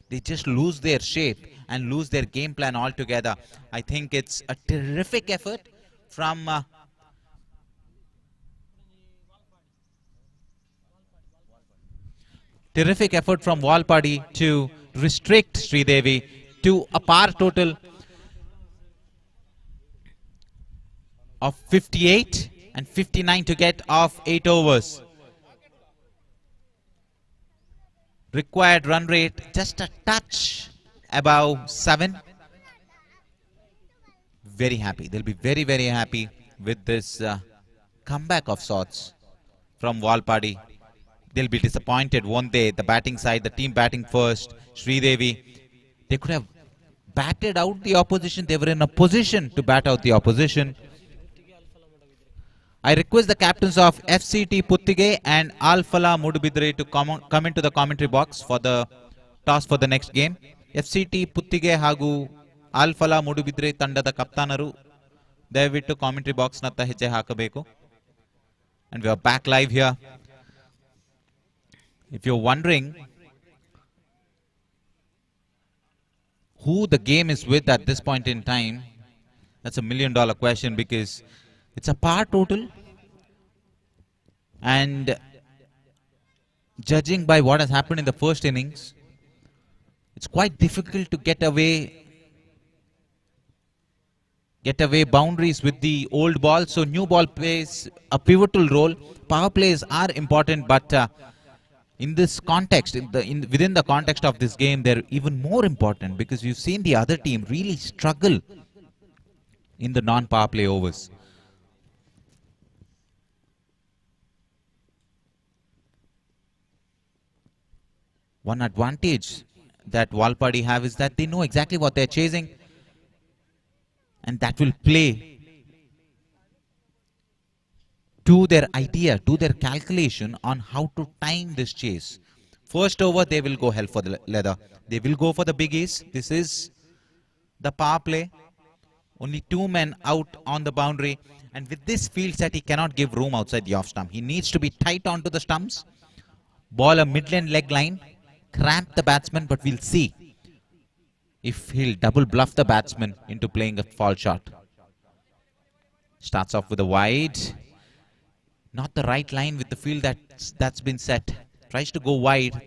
they just lose their shape and lose their game plan altogether. I think it's a terrific effort from Walpadi to restrict Sridevi to a par total of 58 and 59 to get off 8 overs. Required run rate just a touch above 7. Very happy. They'll be very, very happy with this comeback of sorts from Walpadi. They'll be disappointed, won't they? The batting side, the team batting first, Sridevi. They could have batted out the opposition. They were in a position to bat out the opposition. I request the captains of FCT Puthige and Alphala Mudubidre to come into the commentary box for the toss for the next game. FCT Puthige hagu Alphala Mudubidre ತಂಡದ ಕಪ್ತಾನರು ದಯವಿಟ್ಟು commentary box ನತ್ತ ಹೆಜ್ಜೆ ಹಾಕಬೇಕು. And we are back live here. If you're wondering who the game is with at this point in time, that's $1 million question, because it's a par total, and judging by what has happened in the first innings, it's quite difficult to get away boundaries with the old ball. So new ball plays a pivotal role. Power plays are important, but in this context, within the context of this game, they're even more important, because we've seen the other team really struggle in the non-power play overs. One advantage that Walpadi have is that they know exactly what they're chasing, and that will play to their idea, to their calculation on how to time this chase. First over, they will go hell for the leather. They will go for the big ace. This is the power play. Only 2 men out on the boundary. And with this field set, he cannot give room outside the off stump. He needs to be tight onto the stumps. Ball a mid-lane leg line. Cramp the batsman, but we'll see if he'll double bluff the batsman into playing a fall shot. Starts off with a wide. Not the right line with the field that's been set. Tries to go wide.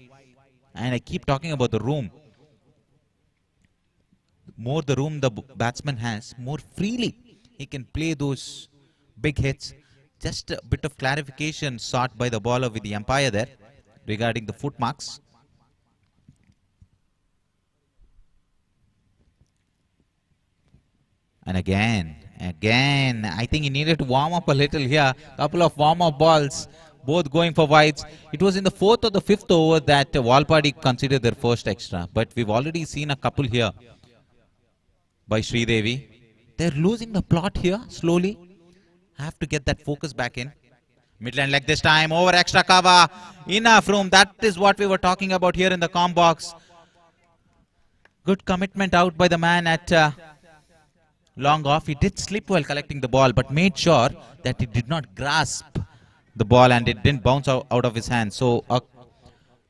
And I keep talking about the room. More the room the batsman has, more freely he can play those big hits. Just a bit of clarification sought by the bowler with the umpire there regarding the foot marks. And again, I think he needed to warm up a little here. Couple of warm-up balls, both going for wides. It was in the 4th or the 5th over that Walpadi considered their first extra. But we've already seen a couple here by Sridevi. They're losing the plot here slowly. Have to get that focus back in. Midland leg this time, over extra cover. Enough room. That is what we were talking about here in the com box. Good commitment out by the man at long off. He did slip while collecting the ball, but made sure that he did not grasp the ball and it didn't bounce out of his hand. So a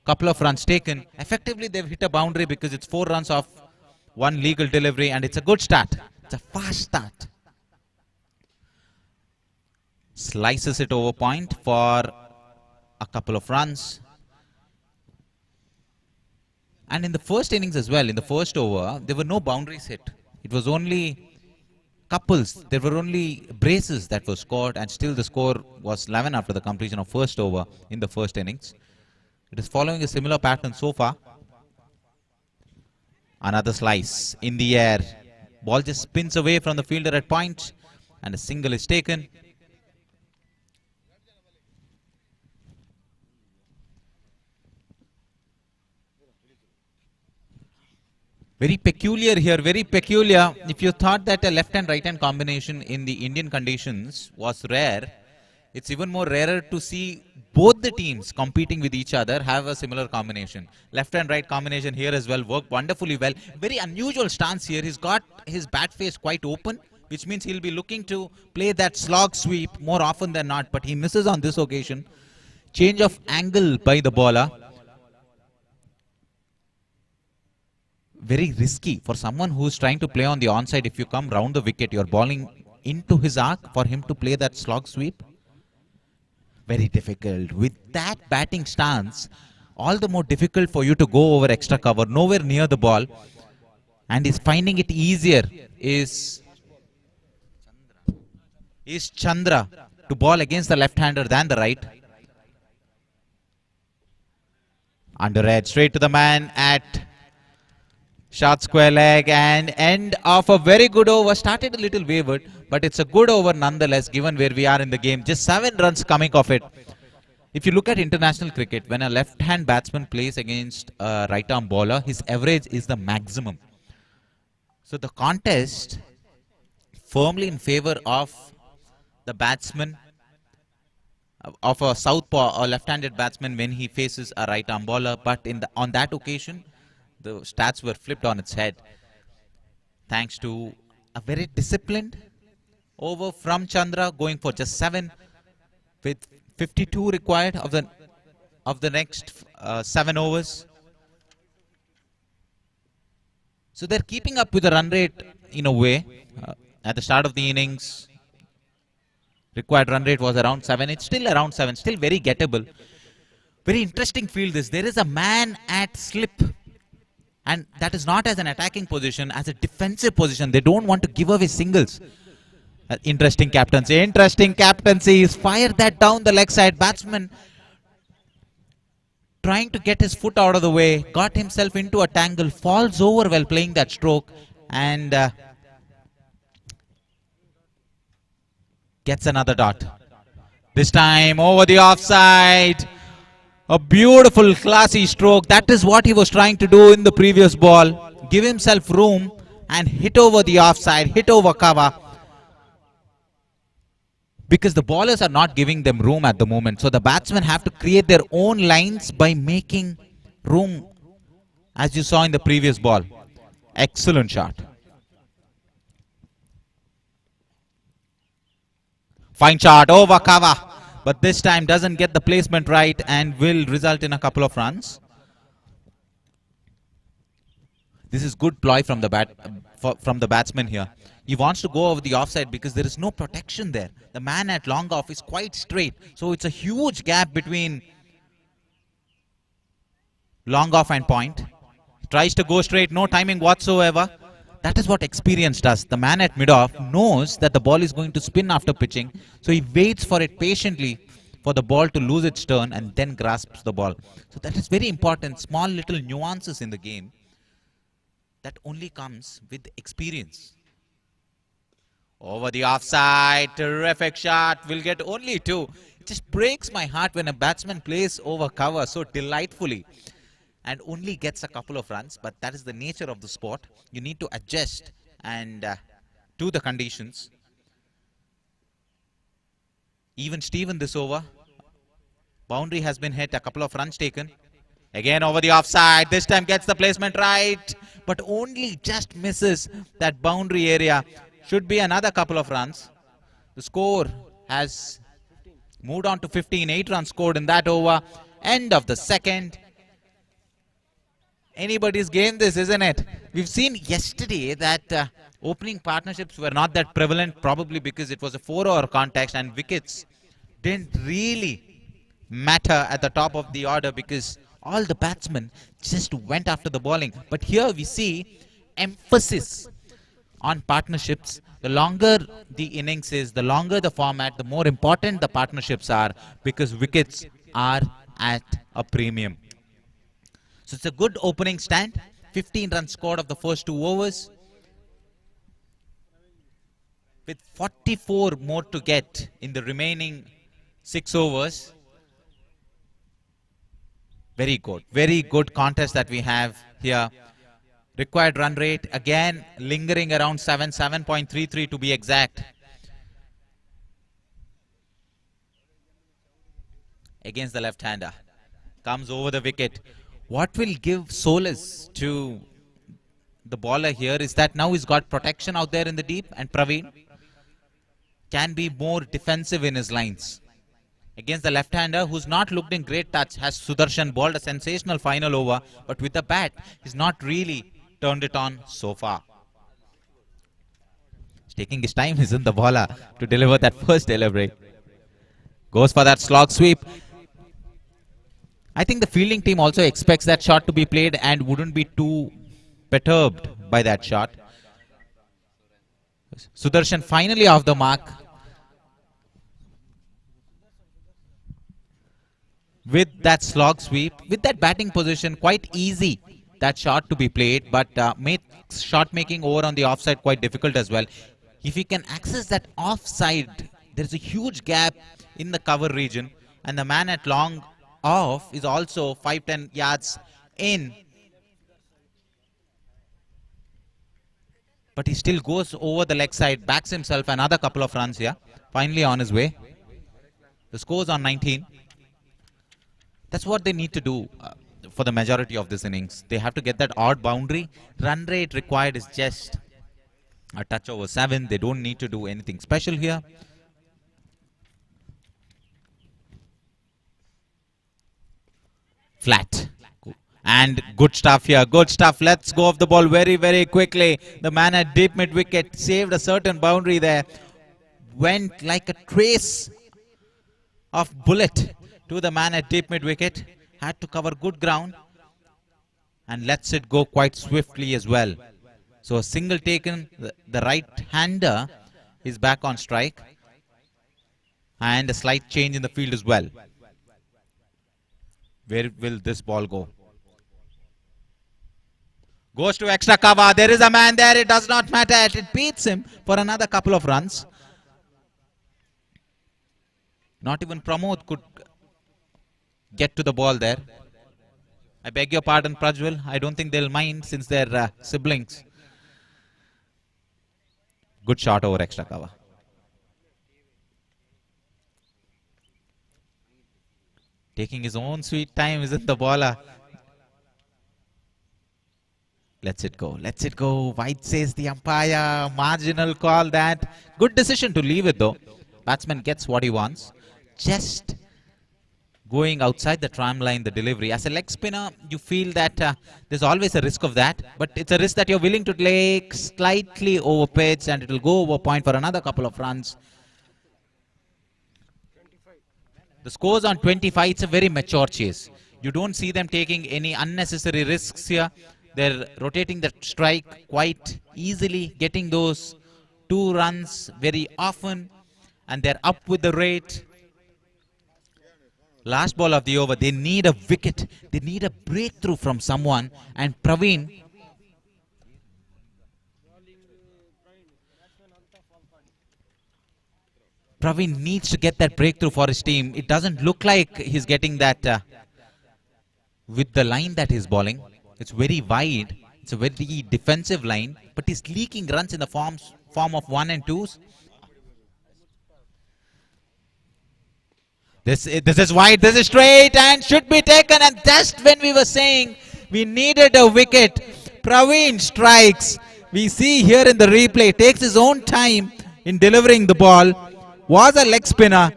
couple of runs taken. Effectively, they've hit a boundary because it's 4 runs off 1 legal delivery, and it's a good start. It's a fast start. Slices it over point for a couple of runs. And in the first innings as well, in the first over, there were no boundaries hit. It was only couples. There were only braces that were scored, and still the score was 11 after the completion of first over in the first innings. It is following a similar pattern so far. Another slice in the air. Ball just spins away from the fielder at point, and a single is taken. Very peculiar here, very peculiar. If you thought that a left and right hand combination in the Indian conditions was rare, it's even more rarer to see both the teams competing with each other have a similar combination. Left and right combination here as well worked wonderfully well. Very unusual stance here. He's got his bat face quite open, which means he'll be looking to play that slog sweep more often than not, but he misses on this occasion. Change of angle by the bowler. Very risky for someone who's trying to play on the onside. If you come round the wicket, you're bowling into his arc for him to play that slog sweep. Very difficult. With that batting stance, all the more difficult for you to go over extra cover, nowhere near the ball. And he's finding it easier is Chandra to bowl against the left-hander than the right. Under edge, straight to the man at short square leg, and end of a very good over. Started a little wavered, but it's a good over nonetheless given where we are in the game. Just 7 runs coming off it. If you look at international cricket, when a left-hand batsman plays against a right-arm bowler, his average is the maximum. So the contest firmly in favor of the batsman, of a southpaw or left-handed batsman when he faces a right-arm bowler. But on that occasion, the stats were flipped on its head, thanks to a very disciplined over from Chandra, going for just 7 with 52 required of the next 7 overs. So they're keeping up with the run rate in a way. At the start of the innings, required run rate was around 7. It's still around 7, still very gettable. Very interesting field this. There is a man at slip. And that is not as an attacking position, as a defensive position. They don't want to give away singles. Interesting captaincy. Interesting captaincy. He's fired that down the leg side. Batsman trying to get his foot out of the way. Got himself into a tangle. Falls over while playing that stroke. And gets another dot. This time over the offside. A beautiful, classy stroke. That is what he was trying to do in the previous ball. Give himself room and hit over the offside, hit over cover. Because the bowlers are not giving them room at the moment. So the batsmen have to create their own lines by making room, as you saw in the previous ball. Excellent shot. Fine shot over cover. But this time doesn't get the placement right and will result in a couple of runs. This is good ploy from the batsman here. He wants to go over the offside because there is no protection there. The man at long off is quite straight. So it's a huge gap between long off and point. Tries to go straight, no timing whatsoever. That is what experience does. The man at mid-off knows that the ball is going to spin after pitching. So he waits for it patiently for the ball to lose its turn and then grasps the ball. So that is very important. Small little nuances in the game that only comes with experience. Over the offside. Terrific shot. Will get only 2. It just breaks my heart when a batsman plays over cover so delightfully and only gets a couple of runs, but that is the nature of the sport. You need to adjust and to the conditions. Even Steven this over. Boundary has been hit, a couple of runs taken. Again over the offside. This time gets the placement right, but only just misses that boundary area. Should be another couple of runs. The score has moved on to 15. 8 runs scored in that over. End of the second. Anybody's game this, isn't it? We've seen yesterday that opening partnerships were not that prevalent, probably because it was a 4-over context and wickets didn't really matter at the top of the order because All the batsmen just went after the bowling. But here we see emphasis on partnerships. The longer the innings is, the longer the format, the more important the partnerships are, because wickets are at a premium. So it's a good opening stand. 15 runs scored of the first 2 overs. With 44 more to get in the remaining 6 overs. Very good contest that we have here. Required run rate again lingering around 7.33 to be exact. Against the left-hander. Comes over the wicket. What will give solace to the bowler here is that now he's got protection out there in the deep, and Praveen can be more defensive in his lines. Against the left-hander, who's not looked in great touch, has Sudarshan bowled a sensational final over, but with the bat, he's not really turned it on so far. He's taking his time, isn't the bowler, to deliver that first delivery. Goes for that slog sweep. I think the fielding team also expects that shot to be played and wouldn't be too perturbed by that shot. Sudarshan finally off the mark. With that slog sweep, with that batting position, quite easy that shot to be played, but makes shot making over on the offside quite difficult as well. If he can access that offside, there's a huge gap in the cover region, and the man at long off is also 5-10 yards in. But he still goes over the leg side, backs himself another couple of runs here. Finally on his way. The score's on 19. That's what they need to do for the majority of this innings. They have to get that odd boundary. Run rate required is just a touch over 7. They don't need to do anything special here. Flat. And good stuff here. Good stuff. Let's go off the ball very quickly. The man at deep mid wicket saved a certain boundary there. Went like a trace of bullet to the man at deep mid wicket. Had to cover good ground. And lets it go quite swiftly as well. So a single taken. The right-hander is back on strike. And a slight change in the field as well. Where will this ball go? Goes to extra cover. There is a man there. It does not matter. It beats him for another couple of runs. Not even Pramod could get to the ball there. I beg your pardon, Prajwal. I don't think they'll mind since they're siblings. Good shot over extra cover. Taking his own sweet time, isn't the bowler? Lets it go. Lets it go. White says the umpire. Marginal call that. Good decision to leave it though. Batsman gets what he wants. Just going outside the tram line, the delivery. As a leg spinner, you feel that there's always a risk of that. But it's a risk that you're willing to take slightly over pitch, and it will go over point for another couple of runs. The score's on 25. It's a very mature chase. You don't see them taking any unnecessary risks here. They're rotating the strike quite easily, getting those 2 runs very often, and they're up with the rate. Last ball of the over. They need a wicket. They need a breakthrough from someone, and Praveen needs to get that breakthrough for his team. It doesn't look like he's getting that with the line that he's bowling. It's very wide. It's a very defensive line, but he's leaking runs in the form of 1 and 2s. This is wide. This is straight and should be taken. And just when we were saying we needed a wicket, Praveen strikes. We see here in the replay, takes his own time in delivering the ball. Was a leg spinner.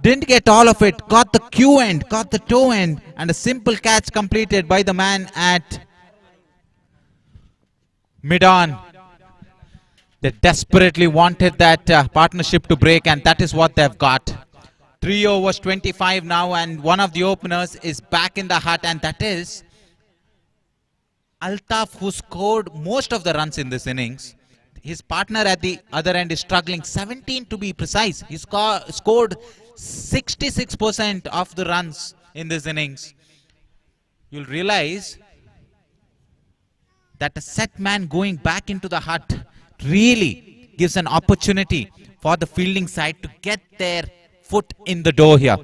Didn't get all of it. Got the cue end, got the toe end, and a simple catch completed by the man at mid-on. They desperately wanted that partnership to break, and that is what they've got. 3 overs 25 now, and one of the openers is back in the hut, and that is Altaf, who scored most of the runs in this innings. His partner at the other end is struggling, 17 to be precise. He scored 66% of the runs in this innings. You'll realize that a set man going back into the hut really gives an opportunity for the fielding side to get their foot in the door here.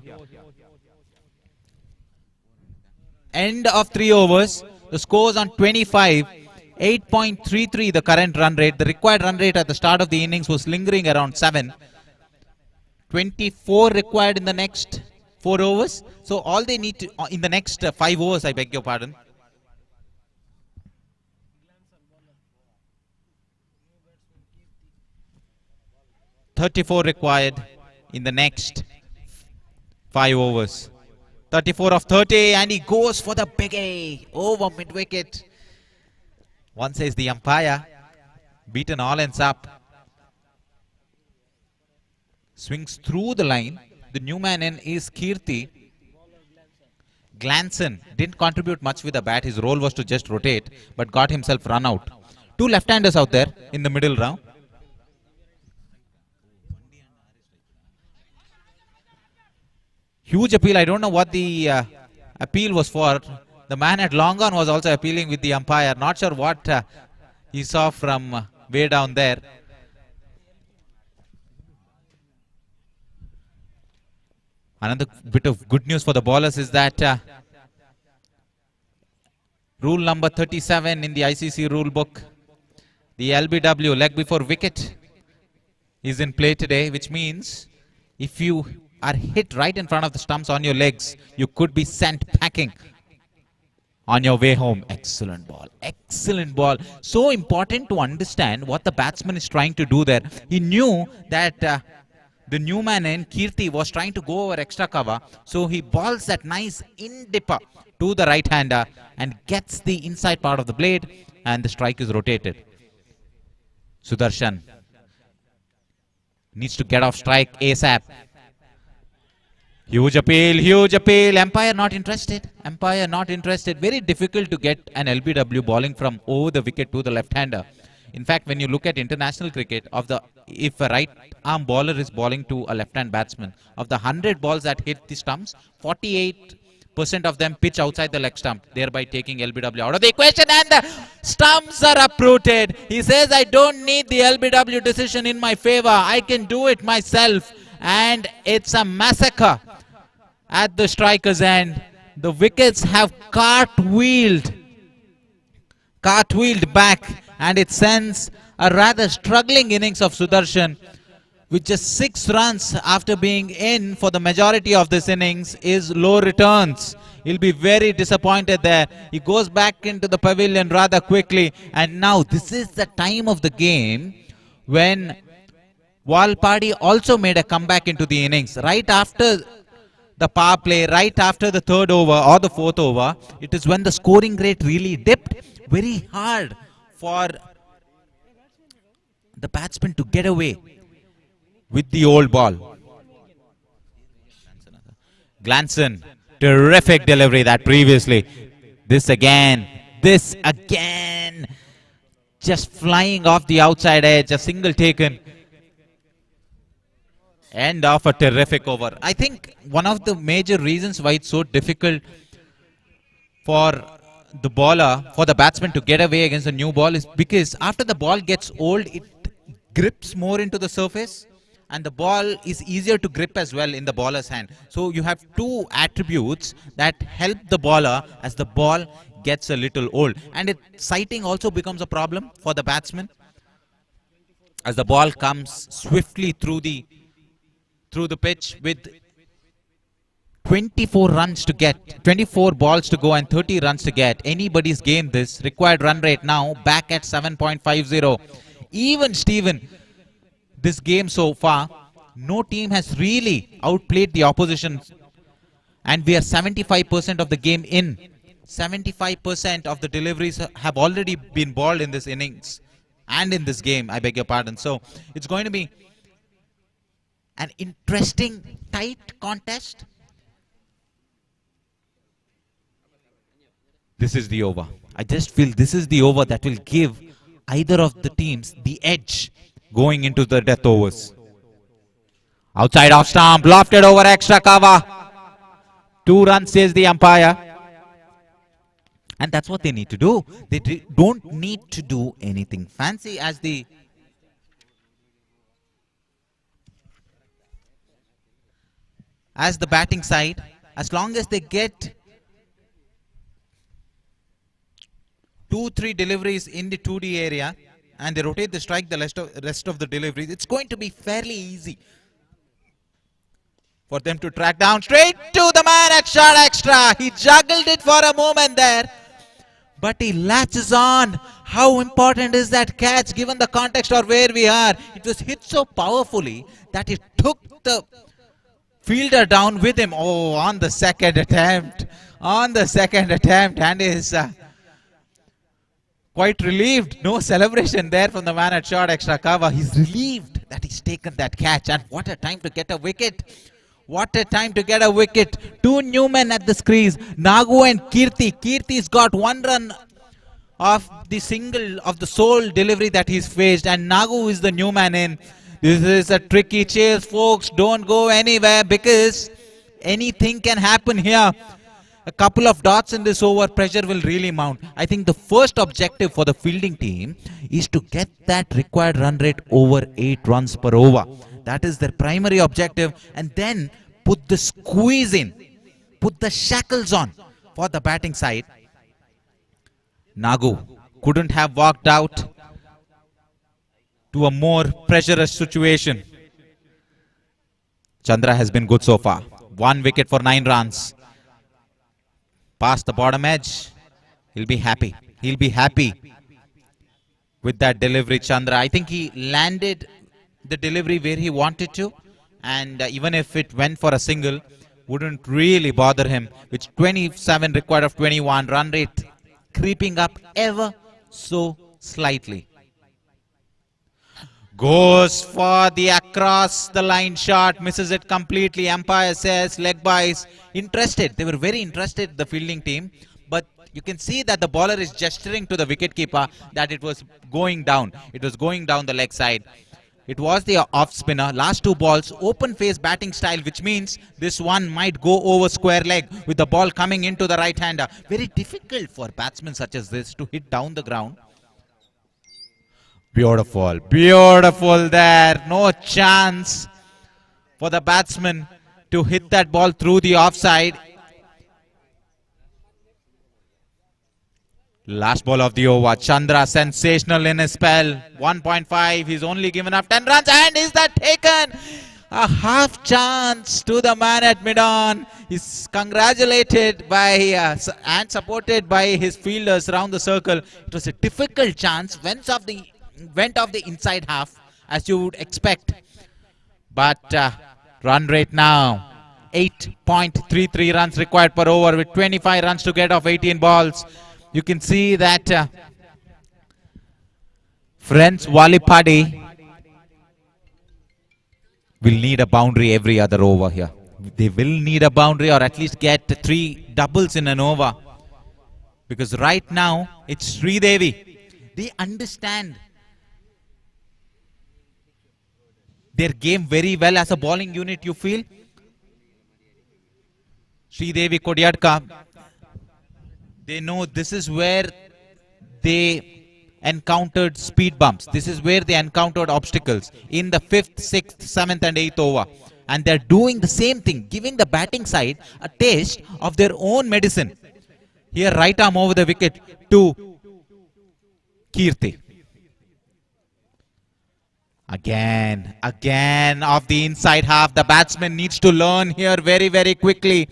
End of 3 overs. The scores on 25. 8.33 the current run rate. The required run rate at the start of the innings was lingering around 7. 24 required in the next 4 overs. So all they need to, in the next 5 overs, I beg your pardon. $34 required in the next 5 overs. 34 of 30, and he goes for the big A over mid-wicket. One says the umpire, beaten all ends up. Swings through the line. The new man in is Kirti. Glanson didn't contribute much with the bat. His role was to just rotate, but got himself run out. 2 left-handers out there in the middle round. Huge appeal. I don't know what the appeal was for. The man at long on was also appealing with the umpire. Not sure what he saw from way down there. Another bit of good news for the bowlers is that rule number 37 in the ICC rule book, the LBW, leg before wicket, is in play today, which means if you are hit right in front of the stumps on your legs, you could be sent packing on your way home. Excellent ball. Excellent ball. So important to understand what the batsman is trying to do there. He knew that the new man in Kirti was trying to go over extra cover. So he balls that nice in-dipper to the right-hander and gets the inside part of the blade, and the strike is rotated. Sudarshan needs to get off strike ASAP. Huge appeal, huge appeal. Umpire not interested. Umpire not interested. Very difficult to get an LBW bowling from over the wicket to the left-hander. In fact, when you look at international cricket, if a right-arm bowler is bowling to a left-hand batsman, of the 100 balls that hit the stumps, 48% of them pitch outside the leg stump, thereby taking LBW out of the equation, and the stumps are uprooted. He says, I don't need the LBW decision in my favor. I can do it myself. And it's a massacre at the striker's end. The wickets have cartwheeled back, and it sends a rather struggling innings of Sudarshan, with just 6 runs after being in for the majority of this innings, is low returns. He'll be very disappointed there. He goes back into the pavilion rather quickly, and now this is the time of the game when Walpadi also made a comeback into the innings. Right after the power play, right after the 3rd over or the 4th over, it is when the scoring rate really dipped. Very hard for the batsman to get away with the old ball. Glanson, terrific delivery that previously. This again. Just flying off the outside edge, a single taken. End of a terrific over. I think one of the major reasons why it's so difficult for the bowler, for the batsman to get away against a new ball, is because after the ball gets old, it grips more into the surface, and the ball is easier to grip as well in the bowler's hand. So you have 2 attributes that help the bowler as the ball gets a little old. And sighting also becomes a problem for the batsman as the ball comes swiftly through the pitch with 24 runs to get, 24 balls to go and 30 runs to get. Anybody's game this. Required run rate now back at 7.50. Even Steven, this game so far, no team has really outplayed the opposition, and we are 75% of the game in. 75% of the deliveries have already been bowled in this innings and in this game, I beg your pardon. So it's going to be an interesting, tight contest. This is the over. I just feel this is the over that will give either of the teams the edge going into the death overs. Outside off stump, lofted over extra cover. 2 runs says the umpire. And that's what they need to do. They don't need to do anything fancy as the batting side. As long as they get 2-3 deliveries in the 2D area and they rotate the strike the rest of the deliveries, it's going to be fairly easy for them to track down straight to the man at short extra. He juggled it for a moment there, but he latches on. How important is that catch given the context of where we are? It was hit so powerfully that it took the fielder down with him. Oh, on the second attempt. And is quite relieved. No celebration there from the man at short extra cover. He's relieved that he's taken that catch. And what a time to get a wicket. Two new men at the crease. Nagu and Kirti. Kirti's got 1 run of the single of the sole delivery that he's faced. And Nagu is the new man in. This is a tricky chase, folks. Don't go anywhere because anything can happen here. A couple of dots in this over, pressure will really mount. I think the first objective for the fielding team is to get that required run rate over 8 runs per over. That is their primary objective. And then put the squeeze in. Put the shackles on for the batting side. Nagu couldn't have walked out to a more pressurous situation. Chandra has been good so far. 1 wicket for 9 runs. Past the bottom edge. He'll be happy. With that delivery, Chandra. I think he landed the delivery where he wanted to. And even if it went for a single, wouldn't really bother him. With 27 required of 21. Run rate creeping up ever so slightly. Goes for the across the line shot, misses it completely. Umpire says leg byes. Interested, they were very interested, the fielding team, but you can see that the bowler is gesturing to the wicketkeeper that it was going down. It was going down the leg side. It was the off spinner. Last 2 balls, open face batting style, which means this one might go over square leg with the ball coming into the right hander. Very difficult for batsmen such as this to hit down the ground. Beautiful there. No chance for the batsman to hit that ball through the offside. Last ball of the over. Chandra sensational in his spell. 1.5. He's only given up 10 runs. And is that taken? A half chance to the man at mid-on. He's congratulated by and supported by his fielders around the circle. It was a difficult chance. Went off the inside half, as you would expect. But run rate now 8.33 runs required per over with 25 runs to get off 18 balls. You can see that friends Walipadi will need a boundary every other over here. They will need a boundary or at least get 3 doubles in an over. Because right now it's Sridevi. They understand their game very well as a bowling unit, you feel? Sridevi Kodiadka, they know this is where they encountered speed bumps. This is where they encountered obstacles in the 5th, 6th, 7th and 8th over. And they're doing the same thing, giving the batting side a taste of their own medicine. Here, right arm over the wicket to Kirti. Again off the inside half. The batsman needs to learn here very, very quickly.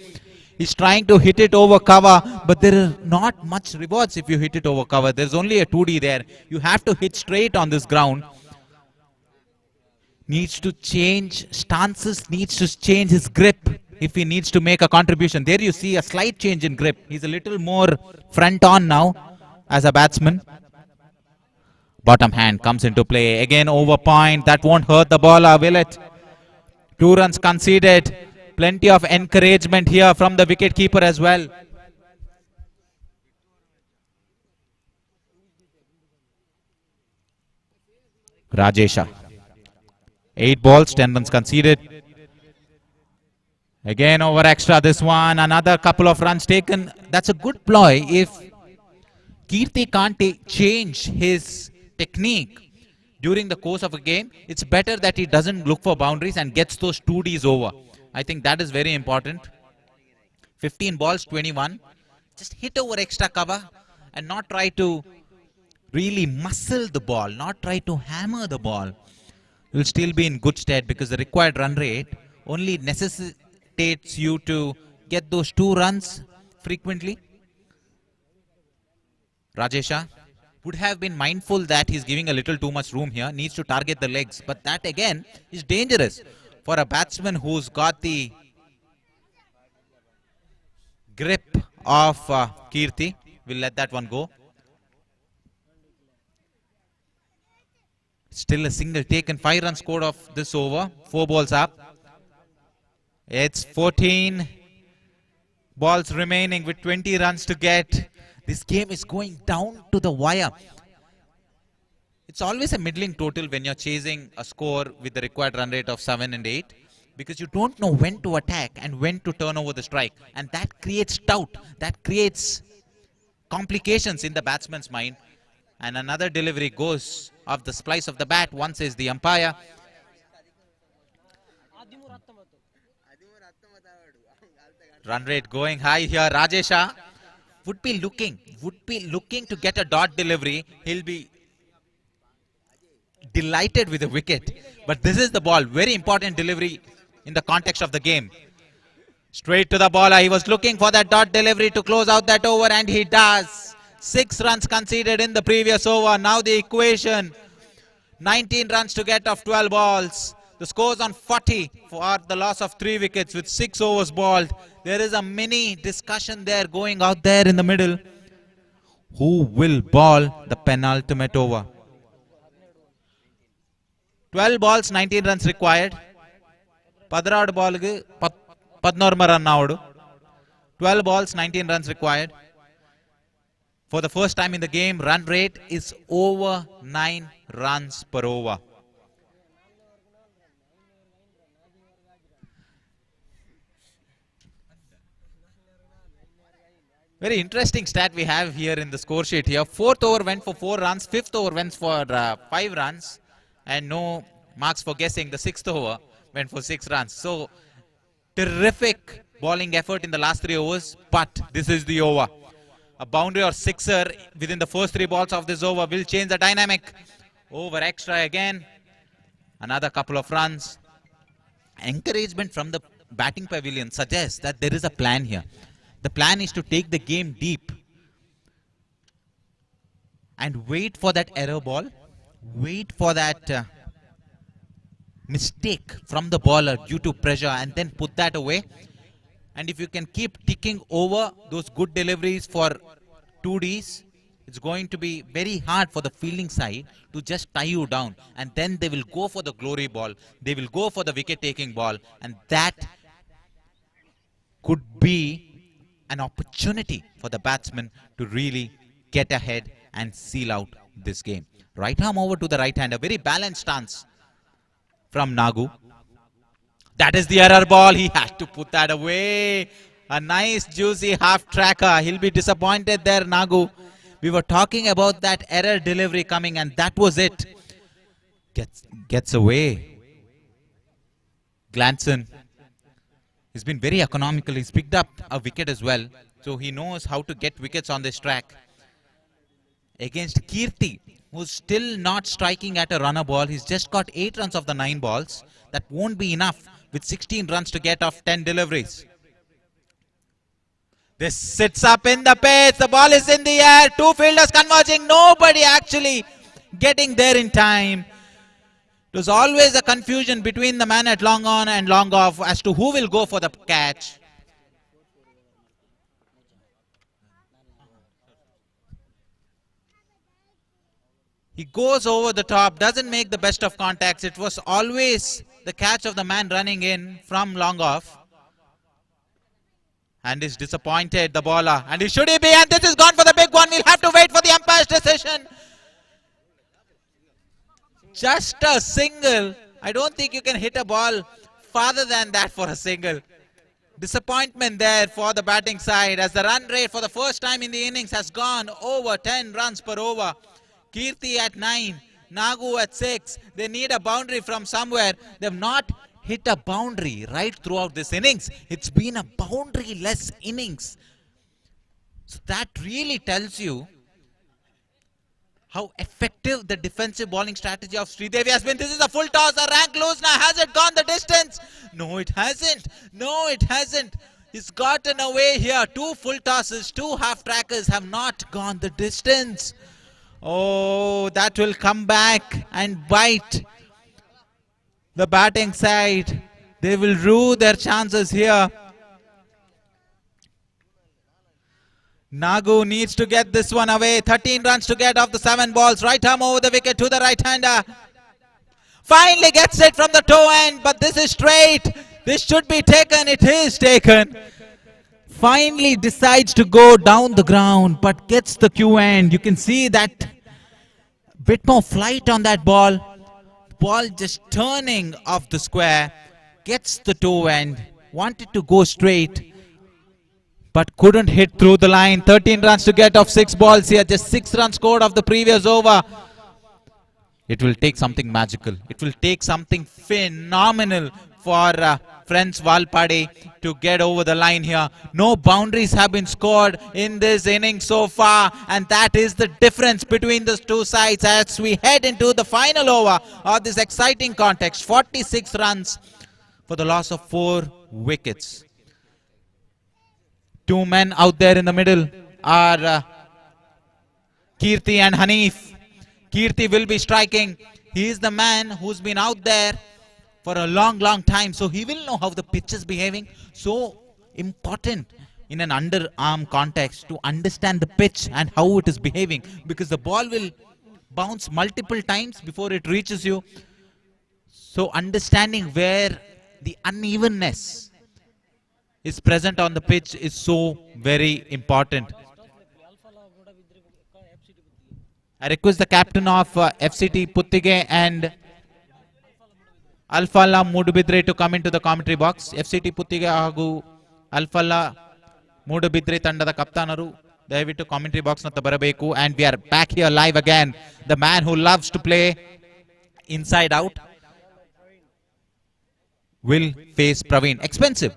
He's trying to hit it over cover, but there are not much rewards if you hit it over cover. There's only a 2D there. You have to hit straight on this ground. Needs to change stances, needs to change his grip if he needs to make a contribution. There you see a slight change in grip. He's a little more front on now as a batsman. Bottom hand comes into play. Again over point. That won't hurt the bowler, will it? 2 runs conceded. Plenty of encouragement here from the wicket keeper as well. Rajesha. 8 balls, 10 runs conceded. Again over extra this one. Another couple of runs taken. That's a good ploy. If Kirti can't change his technique during the course of a game, it's better that he doesn't look for boundaries and gets those 2Ds over. I think that is very important. 15 balls, 21. Just hit over extra cover and not try to really muscle the ball, not try to hammer the ball. You'll still be in good stead because the required run rate only necessitates you to get those 2 runs frequently. Rajesha would have been mindful that he's giving a little too much room here, needs to target the legs, but that again is dangerous for a batsman who's got the grip of Kirti. We'll let that one go. Still a single taken, 5 runs scored off this over, 4 balls up. It's 14 balls remaining with 20 runs to get. This game is going down to the wire. It's always a middling total when you're chasing a score with the required run rate of 7 and 8, because you don't know when to attack and when to turn over the strike, and that creates doubt, that creates complications in the batsman's mind. And another delivery goes off the splice of the bat. One says the umpire. Run rate going high here. Rajesha would be looking to get a dot delivery. He'll be delighted with the wicket. But this is the ball. Very important delivery in the context of the game. Straight to the bowler. He was looking for that dot delivery to close out that over, and he does. 6 runs conceded in the previous over. Now the equation. 19 runs to get off 12 balls. The score's on 40 for the loss of 3 wickets with 6 overs balled. There is a mini discussion there going out there in the middle. Who will ball the penultimate over? 12 balls, 19 runs required. Padrad ball 14 run out. 12 balls, 19 runs required. For the first time in the game, run rate is over 9 runs per over. Very interesting stat we have here in the score sheet here. 4th over went for 4 runs, 5th over went for 5 runs, and no marks for guessing. The 6th over went for 6 runs. So, terrific bowling effort in the last 3 overs, but this is the over. A boundary or sixer within the first 3 balls of this over will change the dynamic. Over extra again. Another couple of runs. Encouragement from the batting pavilion suggests that there is a plan here. The plan is to take the game deep and wait for that error ball. Wait for that mistake from the bowler due to pressure, and then put that away. And if you can keep ticking over those good deliveries for 2Ds, it's going to be very hard for the fielding side to just tie you down. And then they will go for the glory ball. They will go for the wicket-taking ball. And that could be an opportunity for the batsman to really get ahead and seal out this game. Right arm over to the right hand. A very balanced stance from Nagu. That is the error ball. He had to put that away. A nice juicy half tracker. He'll be disappointed there, Nagu. We were talking about that error delivery coming, and that was it. Gets away. Glanson. He's been very economical. He's picked up a wicket as well. So he knows how to get wickets on this track. Against Kirti, who's still not striking at a runner ball. He's just got 8 runs of the 9 balls. That won't be enough with 16 runs to get off 10 deliveries. This sits up in the pace. The ball is in the air. 2 fielders converging. Nobody actually getting there in time. It was always a confusion between the man at long on and long off as to who will go for the catch. He goes over the top, doesn't make the best of contacts. It was always the catch of the man running in from long off. And is disappointed, the bowler. And should he be? And this is gone for the big one. We'll have to wait for the umpire's decision. Just a single. I don't think you can hit a ball farther than that for a single. Disappointment there for the batting side as the run rate for the first time in the innings has gone over 10 runs per over. Kirti at 9, Nagu at 6. They need a boundary from somewhere. They've not hit a boundary right throughout this innings. It's been a boundary-less innings. So that really tells you how effective the defensive bowling strategy of Sridevi has been. This is a full toss, a rank loose. Now has it gone the distance? No, it hasn't. No, it hasn't. He's gotten away here. 2 full tosses, 2 half trackers have not gone the distance. Oh, that will come back and bite the batting side. They will rue their chances here. Nagu needs to get this one away. 13 runs to get off the 7 balls. Right arm over the wicket to the right-hander. Finally gets it from the toe end, but this is straight. This should be taken. It is taken. Finally decides to go down the ground, but gets the cue end. You can see that bit more flight on that ball. Ball just turning off the square. Gets the toe end. Wanted to go straight, but couldn't hit through the line. 13 runs to get off 6 balls here. Just 6 runs scored off the previous over. It will take something magical. It will take something phenomenal for friends Valpade to get over the line here. No boundaries have been scored in this inning so far, and that is the difference between the two sides as we head into the final over of this exciting contest. 46 runs for the loss of 4 wickets. 2 men out there in the middle are Kirti and Hanif. Kirti will be striking. He is the man who's been out there for a long time, so he will know how the pitch is behaving. So important in an underarm context to understand the pitch and how it is behaving, because the ball will bounce multiple times before it reaches you. So understanding where the unevenness is present on the pitch is so very important. I request the captain of FCT Puthige and Alfala Mudubidre to come into the commentary box. FCT Puthige ಹಾಗೂ Alfala Mudubidre ತಂಡದ ಕಪ್ತಾನರು ದಯವಿಟ್ಟು commentary box ನತ್ತ ಬರಬೇಕು. And we are back here live again. The man who loves to play inside out will face Praveen. Expensive.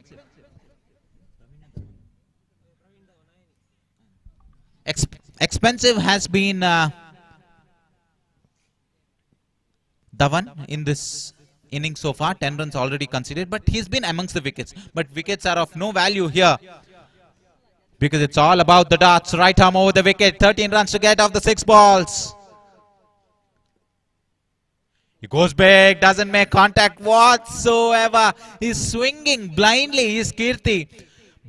Expensive has been Dhawan in this inning so far. 10 runs already conceded, but he's been amongst the wickets. But wickets are of no value here because it's all about the dots. Right arm over the wicket. 13 runs to get off the 6 balls. He goes big, doesn't make contact whatsoever. He's swinging blindly. He's Kirti.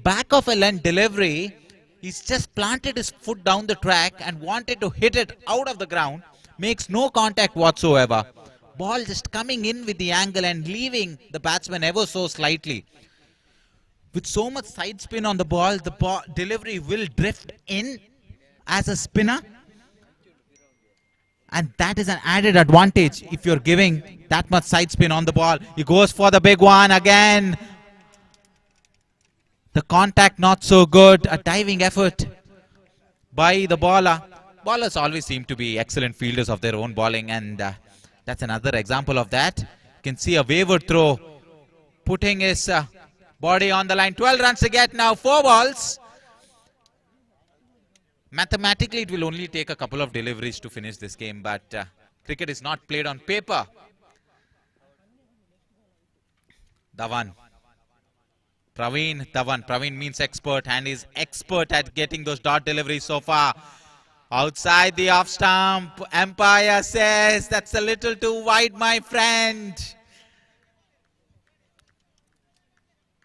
Back of a length delivery. He's just planted his foot down the track and wanted to hit it out of the ground. Makes no contact whatsoever. Ball just coming in with the angle and leaving the batsman ever so slightly. With so much side spin on the ball delivery will drift in as a spinner. And that is an added advantage if you're giving that much side spin on the ball. He goes for the big one again. The contact not so good. A diving effort by the bowler. Bowlers always seem to be excellent fielders of their own bowling, and that's another example of that. You can see a wayward throw, putting his body on the line. 12 runs to get now, 4 balls. Mathematically, it will only take a couple of deliveries to finish this game, but cricket is not played on paper. Dhawan. Dhawan. Praveen means expert, and is expert at getting those dot deliveries so far. Outside the off stump, umpire says that's a little too wide, my friend.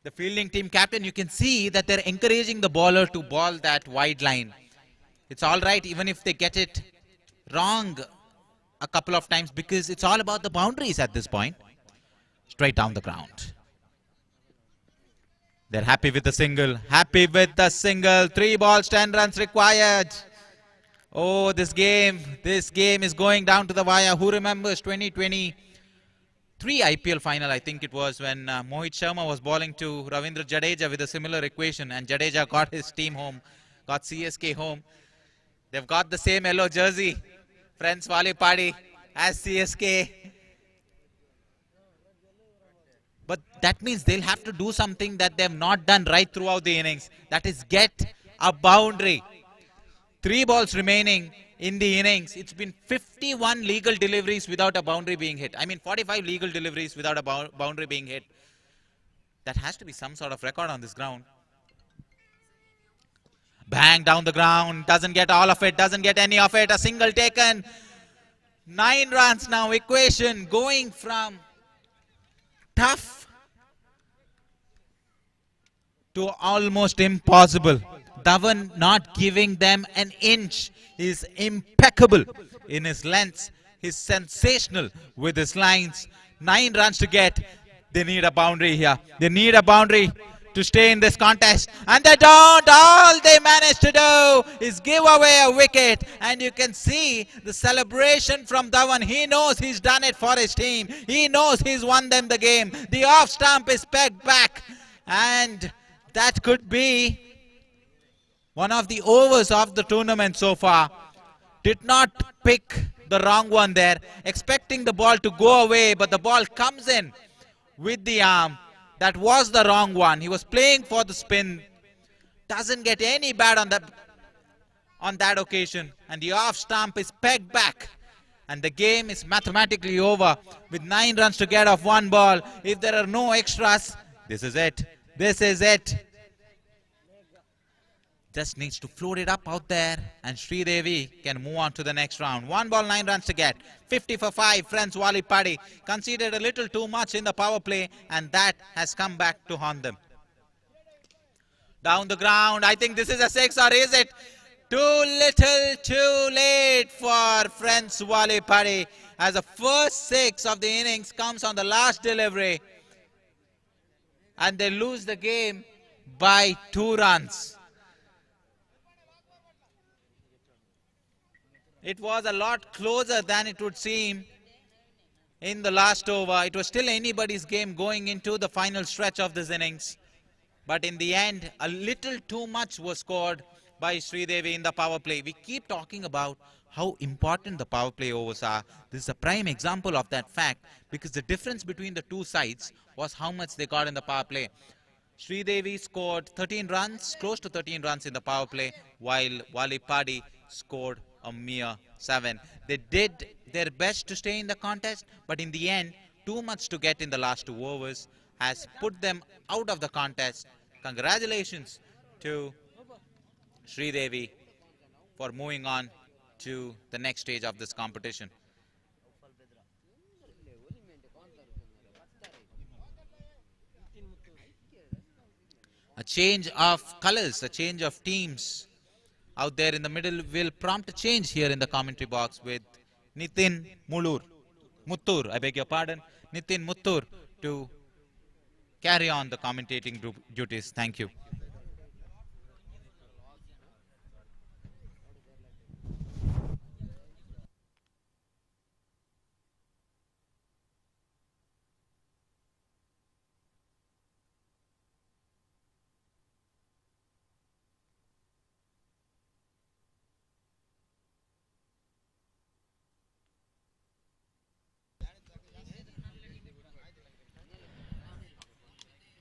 The fielding team captain, you can see that they're encouraging the bowler to bowl that wide line. It's all right even if they get it wrong a couple of times because it's all about the boundaries at this point. Straight down the ground. They're happy with the single. Happy with the single. 3 balls, 10 runs required. Oh, this game is going down to the wire. Who remembers 2023 IPL final? I think it was when Mohit Sharma was bowling to Ravindra Jadeja with a similar equation, and Jadeja got his team home, got CSK home. They've got the same yellow jersey, friends Wali Padi, as CSK. But that means they'll have to do something that they've not done right throughout the innings. That is get a boundary. 3 balls remaining in the innings. It's been 51 legal deliveries without a boundary being hit. I mean 45 legal deliveries without a boundary being hit. That has to be some sort of record on this ground. Bang down the ground. Doesn't get all of it. Doesn't get any of it. A single taken. 9 runs now. Equation going from tough to almost impossible. Dhawan not giving them an inch. He is impeccable in his lengths. He's sensational with his lines. 9 runs to get. They need a boundary here. They need a boundary to stay in this contest. And they don't. All they managed to do is give away a wicket. And you can see the celebration from Dhawan. He knows he's done it for his team. He knows he's won them the game. The off stump is pegged back. And that could be one of the overs of the tournament so far. Did not pick the wrong one there. Expecting the ball to go away, but the ball comes in with the arm. That was the wrong one. He was playing for the spin. Doesn't get any bad on that occasion. And the off stump is pegged back. And the game is mathematically over with 9 runs to get off 1 ball. If there are no extras, this is it. This is it. Just needs to float it up out there, and Sridevi can move on to the next round. 1 ball, 9 runs to get. 50 for 5. Friends Wali Padi conceded a little too much in the power play, and that has come back to haunt them. Down the ground. I think this is a 6, or is it? Too little, too late for friends Wali Padi, as the first 6 of the innings comes on the last delivery, and they lose the game by 2 runs. It was a lot closer than it would seem in the last over. It was still anybody's game going into the final stretch of this innings. But in the end, a little too much was scored by Sridevi in the power play. We keep talking about how important the power play overs are. This is a prime example of that fact, because the difference between the two sides was how much they got in the power play. Sridevi scored 13 runs, close to 13 runs in the power play, while Wali Padi scored a mere 7. They did their best to stay in the contest, but in the end, too much to get in the last 2 overs has put them out of the contest. Congratulations to Sridevi for moving on to the next stage of this competition. A change of colors, a change of teams out there in the middle will prompt a change here in the commentary box with Nitin Muttur, I beg your pardon, Nitin Muttur to carry on the commentating duties. Thank you.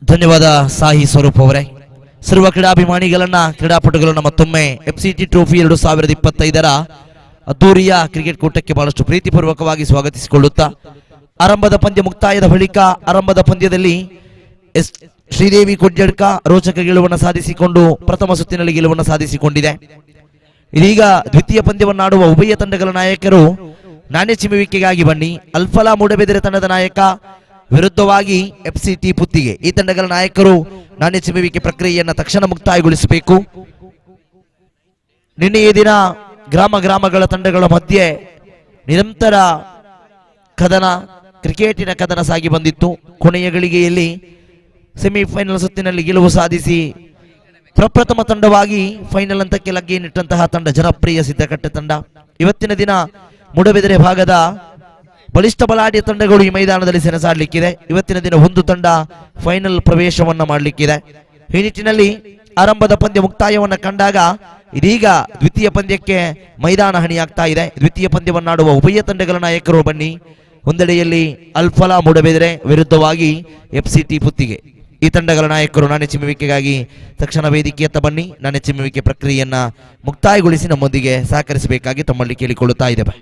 ಧನ್ಯವಾದ ಸಾಹಿ ಸ್ವರೂಪ್ ಅವರೇ. ಸರ್ವ ಕ್ರೀಡಾಭಿಮಾನಿಗಳನ್ನ, ಕ್ರೀಡಾಪಟುಗಳನ್ನ ಮತ್ತೊಮ್ಮೆ FCT ಟ್ರೋಫಿ 2025ರ ಅದ್ದೂರಿಯ ಕ್ರಿಕೆಟ್ ಕೂಟಕ್ಕೆ ಬಹಳಷ್ಟು ಪ್ರೀತಿಪೂರ್ವಕವಾಗಿ ಸ್ವಾಗತಿಸಿಕೊಳ್ಳುತ್ತಾ, ಆರಂಭದ ಪಂದ್ಯ ಮುಕ್ತಾಯದ ಬಳಿಕ ಆರಂಭದ ಪಂದ್ಯದಲ್ಲಿ ಶ್ರೀದೇವಿ ಕೊಡ್ಯಡ್ಕ ರೋಚಕ ಗೆಲುವನ್ನು ಸಾಧಿಸಿಕೊಂಡು ಪ್ರಥಮ ಸುತ್ತಿನಲ್ಲಿ ಗೆಲುವನ್ನು ಸಾಧಿಸಿಕೊಂಡಿದೆ. ಇದೀಗ ದ್ವಿತೀಯ ಪಂದ್ಯವನ್ನಾಡುವ ಉಭಯ ತಂಡಗಳ ನಾಯಕರು ನಾಣ್ಯ ಚಿಮ್ಮುವಿಕೆಗಾಗಿ ಬನ್ನಿ. ಅಲ್ಫಲಾ ಮೂಡಬೆದಿರೆ ತಂಡದ ನಾಯಕ ವಿರುದ್ಧವಾಗಿ FCT ಪುತ್ತಿಗೆ, ಈ ತಂಡಗಳ ನಾಯಕರು ನಾಣ್ಯ ಚಿಮ್ಮುವಿಕೆ ಪ್ರಕ್ರಿಯೆಯನ್ನು ತಕ್ಷಣ ಮುಕ್ತಾಯಗೊಳಿಸಬೇಕು. ನಿನ್ನೆಯ ದಿನ ಗ್ರಾಮಗಳ ತಂಡಗಳ ಮಧ್ಯೆ ನಿರಂತರ ಕದನ, ಕ್ರಿಕೆಟಿನ ಕದನ ಸಾಗಿ ಬಂದಿತ್ತು. ಕೊನೆಯ ಗಳಿಗೆಯಲ್ಲಿ ಸೆಮಿಫೈನಲ್ ಸುತ್ತಿನಲ್ಲಿ ಗೆಲುವು ಸಾಧಿಸಿ ಪ್ರಪ್ರಥಮ ತಂಡವಾಗಿ ಫೈನಲ್ ಹಂತಕ್ಕೆ ಲಗ್ಗೆಯನ್ನಿಟ್ಟಂತಹ ತಂಡ ಜನಪ್ರಿಯ ಸಿದ್ದಕಟ್ಟೆ ತಂಡ. ಇವತ್ತಿನ ದಿನ ಮೂಡಬಿದಿರೆ ಭಾಗದ ಬಲಿಷ್ಠ ಬಲಾಢ್ಯ ತಂಡಗಳು ಈ ಮೈದಾನದಲ್ಲಿ ಸೆಣಸಾಡಲಿಕ್ಕಿದೆ. ಇವತ್ತಿನ ದಿನ ಒಂದು ತಂಡ ಫೈನಲ್ ಪ್ರವೇಶವನ್ನ ಮಾಡಲಿಕ್ಕಿದೆ. ಈ ನಿಟ್ಟಿನಲ್ಲಿ ಆರಂಭದ ಪಂದ್ಯ ಮುಕ್ತಾಯವನ್ನ ಕಂಡಾಗ ಇದೀಗ ದ್ವಿತೀಯ ಪಂದ್ಯಕ್ಕೆ ಮೈದಾನ ಹಣಿಯಾಗ್ತಾ ಇದೆ. ದ್ವಿತೀಯ ಪಂದ್ಯವನ್ನಾಡುವ ಉಭಯ ತಂಡಗಳ ನಾಯಕರು ಬನ್ನಿ. ಒಂದೆಡೆಯಲ್ಲಿ ಅಲ್ಫಲಾ ಮೂಡಬಿದಿರೆ ವಿರುದ್ಧವಾಗಿ FCT ಪುತ್ತಿಗೆ. ಈ ತಂಡಗಳ ನಾಯಕರು ನಾಣ್ಯ ಚಿಮ್ಮುವಿಕೆಗಾಗಿ ತಕ್ಷಣ ವೇದಿಕೆಯತ್ತ ಬನ್ನಿ. ನಾಣ್ಯ ಚಿಮ್ಮುವಿಕೆ ಪ್ರಕ್ರಿಯೆಯನ್ನ ಮುಕ್ತಾಯಗೊಳಿಸಿ ನಮ್ಮೊಂದಿಗೆ ಸಹಕರಿಸಬೇಕಾಗಿ ತಮ್ಮಲ್ಲಿ ಕೇಳಿಕೊಳ್ಳುತ್ತಾ ಇದ್ದೇವೆ.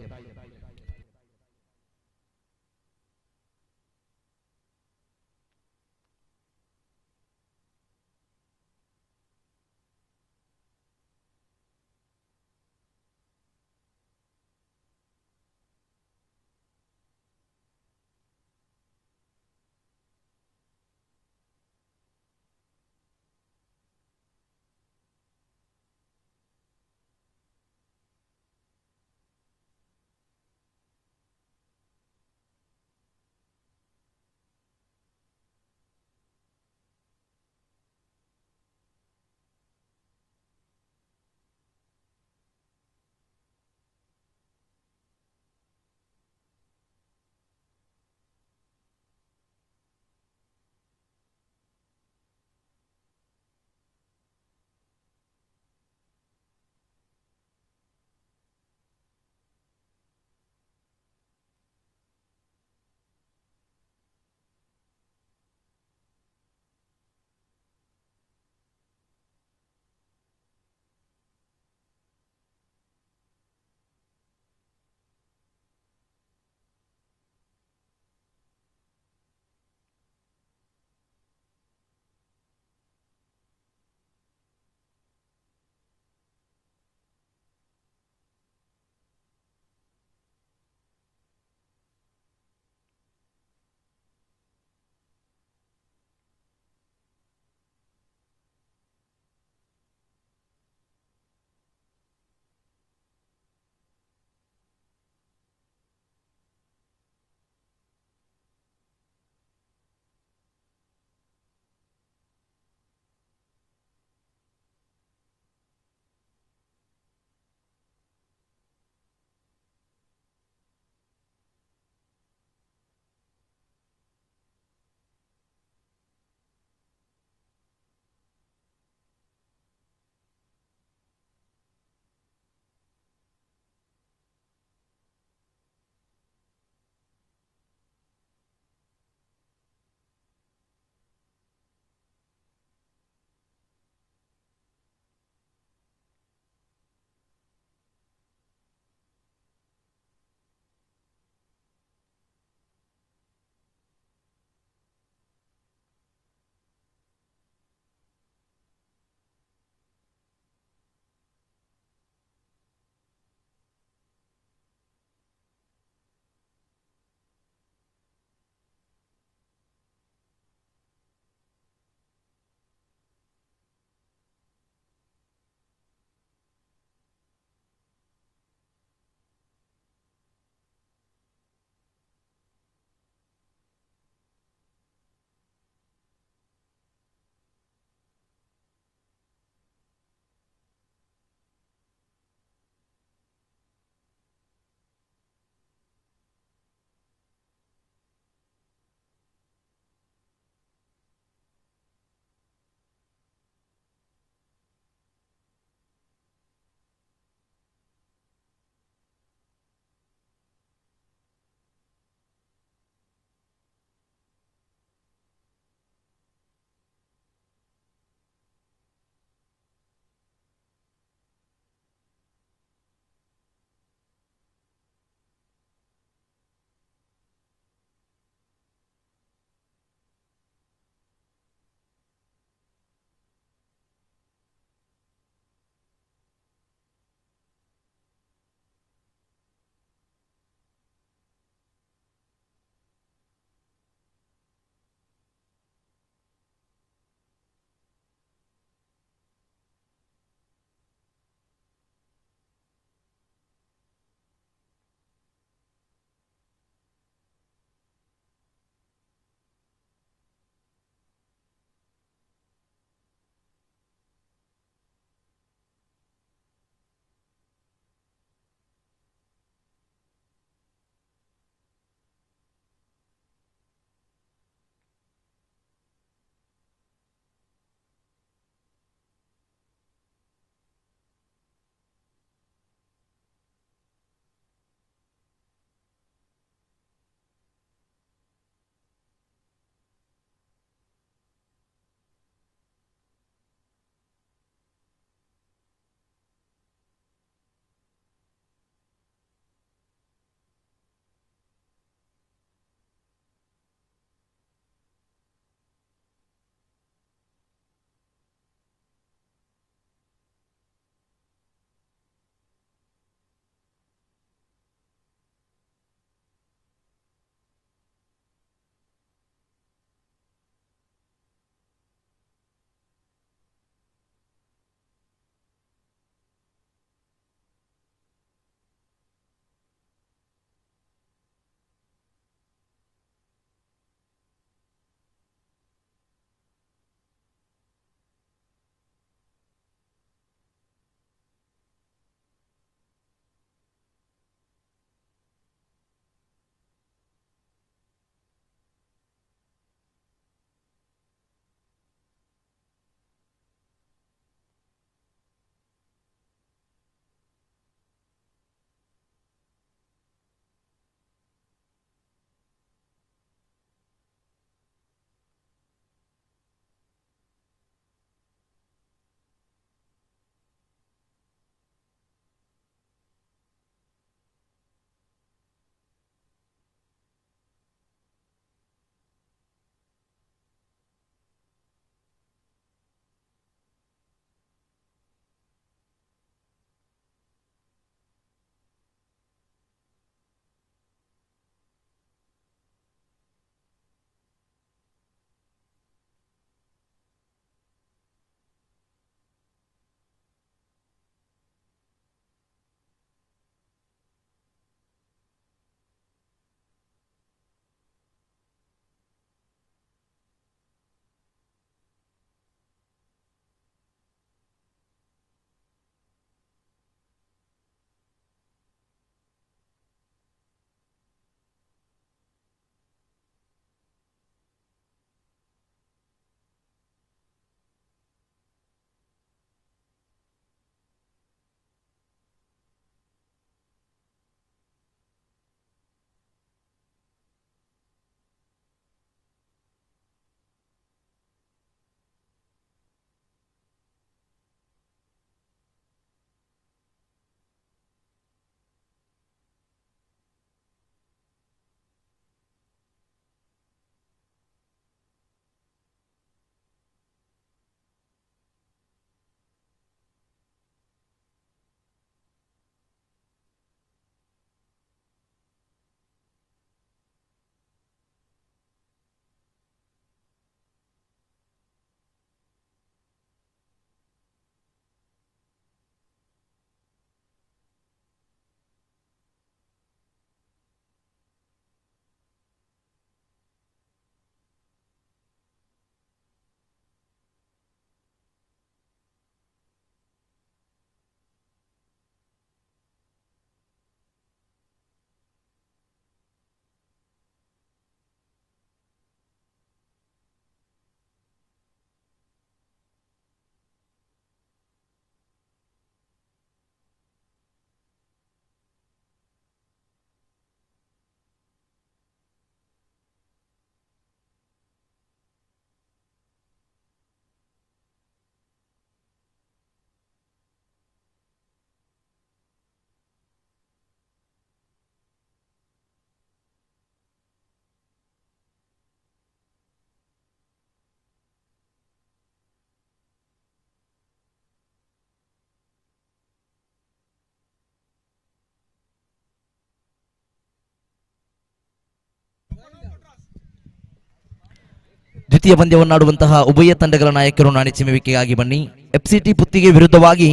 ದ್ವಿತೀಯ ಪಂದ್ಯವನ್ನಾಡುವಂತಹ ಉಭಯ ತಂಡಗಳ ನಾಯಕರು ನಾಣೆ ಚಿಮ್ಮುವಿಕೆಗಾಗಿ ಬನ್ನಿ. ಎಫ್ಸಿಟಿ ಪುತ್ತಿಗೆ ವಿರುದ್ಧವಾಗಿ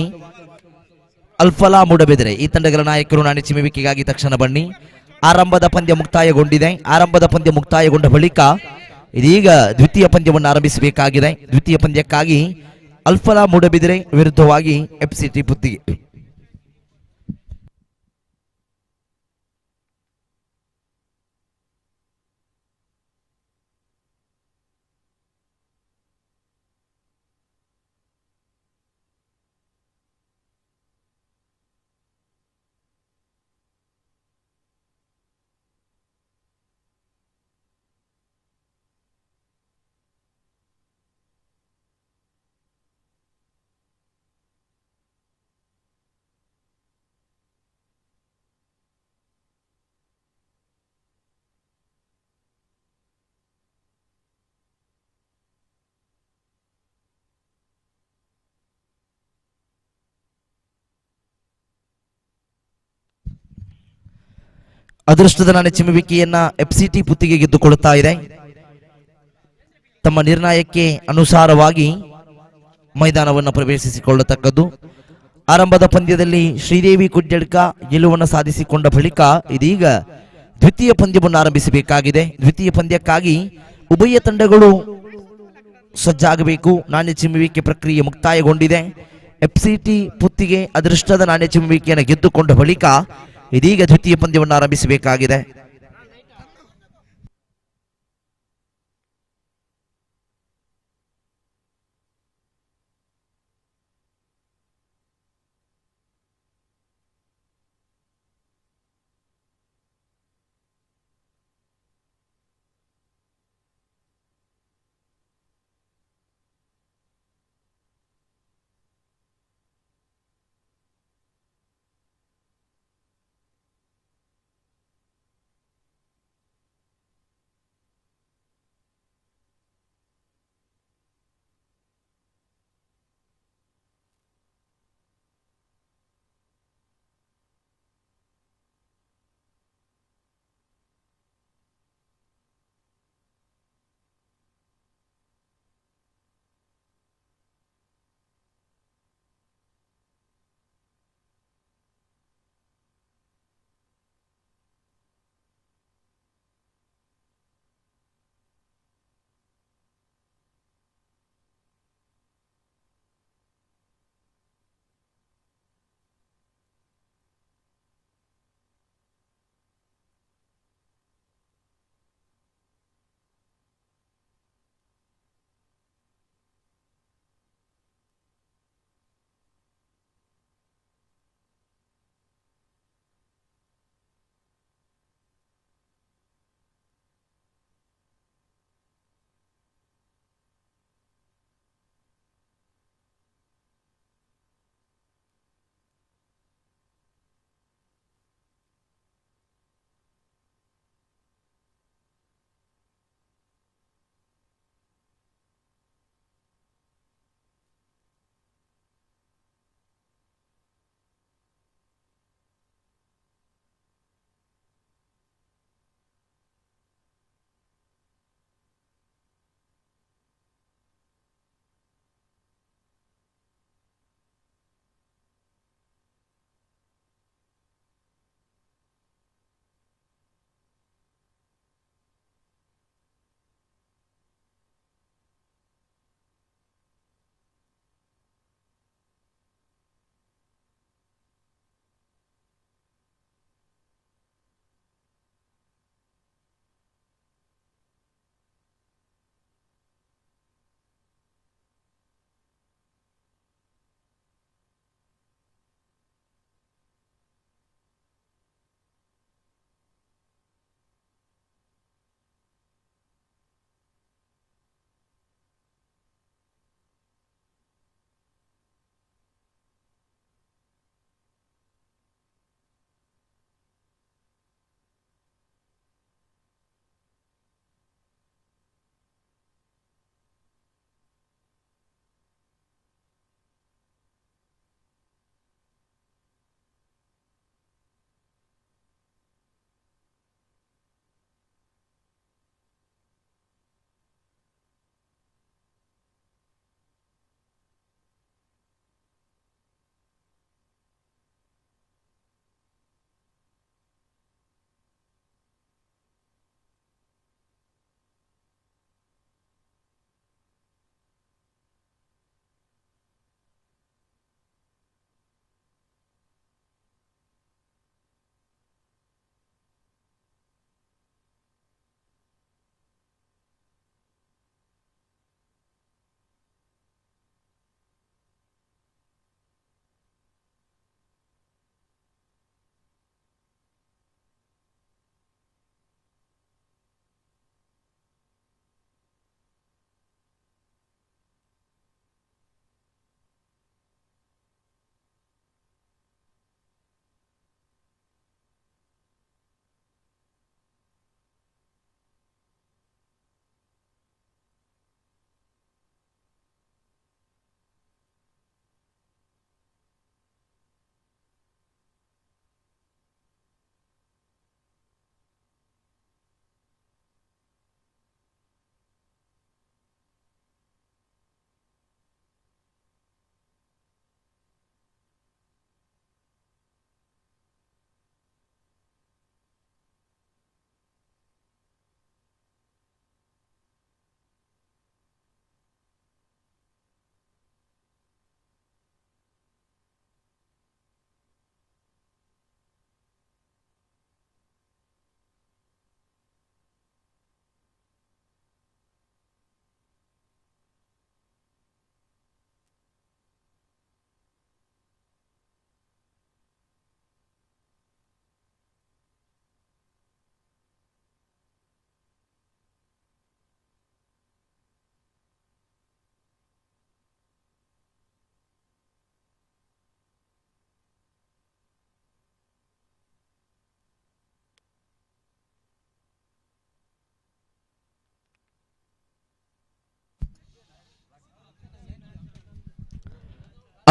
ಅಲ್ಫಲಾ ಮೂಡಬೆದರೆ ಈ ತಂಡಗಳ ನಾಯಕರು ನಾಣೆ ಚಿಮ್ಮುವಿಕೆಗಾಗಿ ತಕ್ಷಣ ಬನ್ನಿ. ಆರಂಭದ ಪಂದ್ಯ ಮುಕ್ತಾಯಗೊಂಡಿದೆ. ಆರಂಭದ ಪಂದ್ಯ ಮುಕ್ತಾಯಗೊಂಡ ಬಳಿಕ ಇದೀಗ ದ್ವಿತೀಯ ಪಂದ್ಯವನ್ನು ಆರಂಭಿಸಬೇಕಾಗಿದೆ. ದ್ವಿತೀಯ ಪಂದ್ಯಕ್ಕಾಗಿ ಅಲ್ಫಲಾ ಮೂಡಬಿದರೆ ವಿರುದ್ಧವಾಗಿ ಎಫ್ಸಿಟಿ ಪುತ್ತಿಗೆ. ಅದೃಷ್ಟದ ನಾಣೆ ಚಿಮ್ಮುವಿಕೆಯನ್ನ ಎಫ್ಸಿಟಿ ಪುತ್ತಿಗೆ ಗೆದ್ದುಕೊಳ್ಳುತ್ತಾ ಇದೆ. ತಮ್ಮ ನಿರ್ಣಯಕ್ಕೆ ಅನುಸಾರವಾಗಿ ಮೈದಾನವನ್ನು ಪ್ರವೇಶಿಸಿಕೊಳ್ಳತಕ್ಕದ್ದು. ಆರಂಭದ ಪಂದ್ಯದಲ್ಲಿ ಶ್ರೀದೇವಿ ಕುಡ್ಯಡ್ಕ ಗೆಲುವನ್ನು ಸಾಧಿಸಿಕೊಂಡ ಬಳಿಕ ಇದೀಗ ದ್ವಿತೀಯ ಪಂದ್ಯವನ್ನು ಆರಂಭಿಸಬೇಕಾಗಿದೆ. ದ್ವಿತೀಯ ಪಂದ್ಯಕ್ಕಾಗಿ ಉಭಯ ತಂಡಗಳು ಸಜ್ಜಾಗಬೇಕು. ನಾಣ್ಯ ಚಿಮ್ಮುವಿಕೆ ಪ್ರಕ್ರಿಯೆ ಮುಕ್ತಾಯಗೊಂಡಿದೆ. ಎಫ್ಸಿಟಿ ಪುತ್ತಿಗೆ ಅದೃಷ್ಟದ ನಾಣ್ಯ ಚಿಮ್ಮುವಿಕೆಯನ್ನು ಗೆದ್ದುಕೊಂಡ ಬಳಿಕ ಇದೀಗ ದ್ವಿತೀಯ ಪಂದ್ಯವನ್ನು ಆರಂಭಿಸಬೇಕಾಗಿದೆ.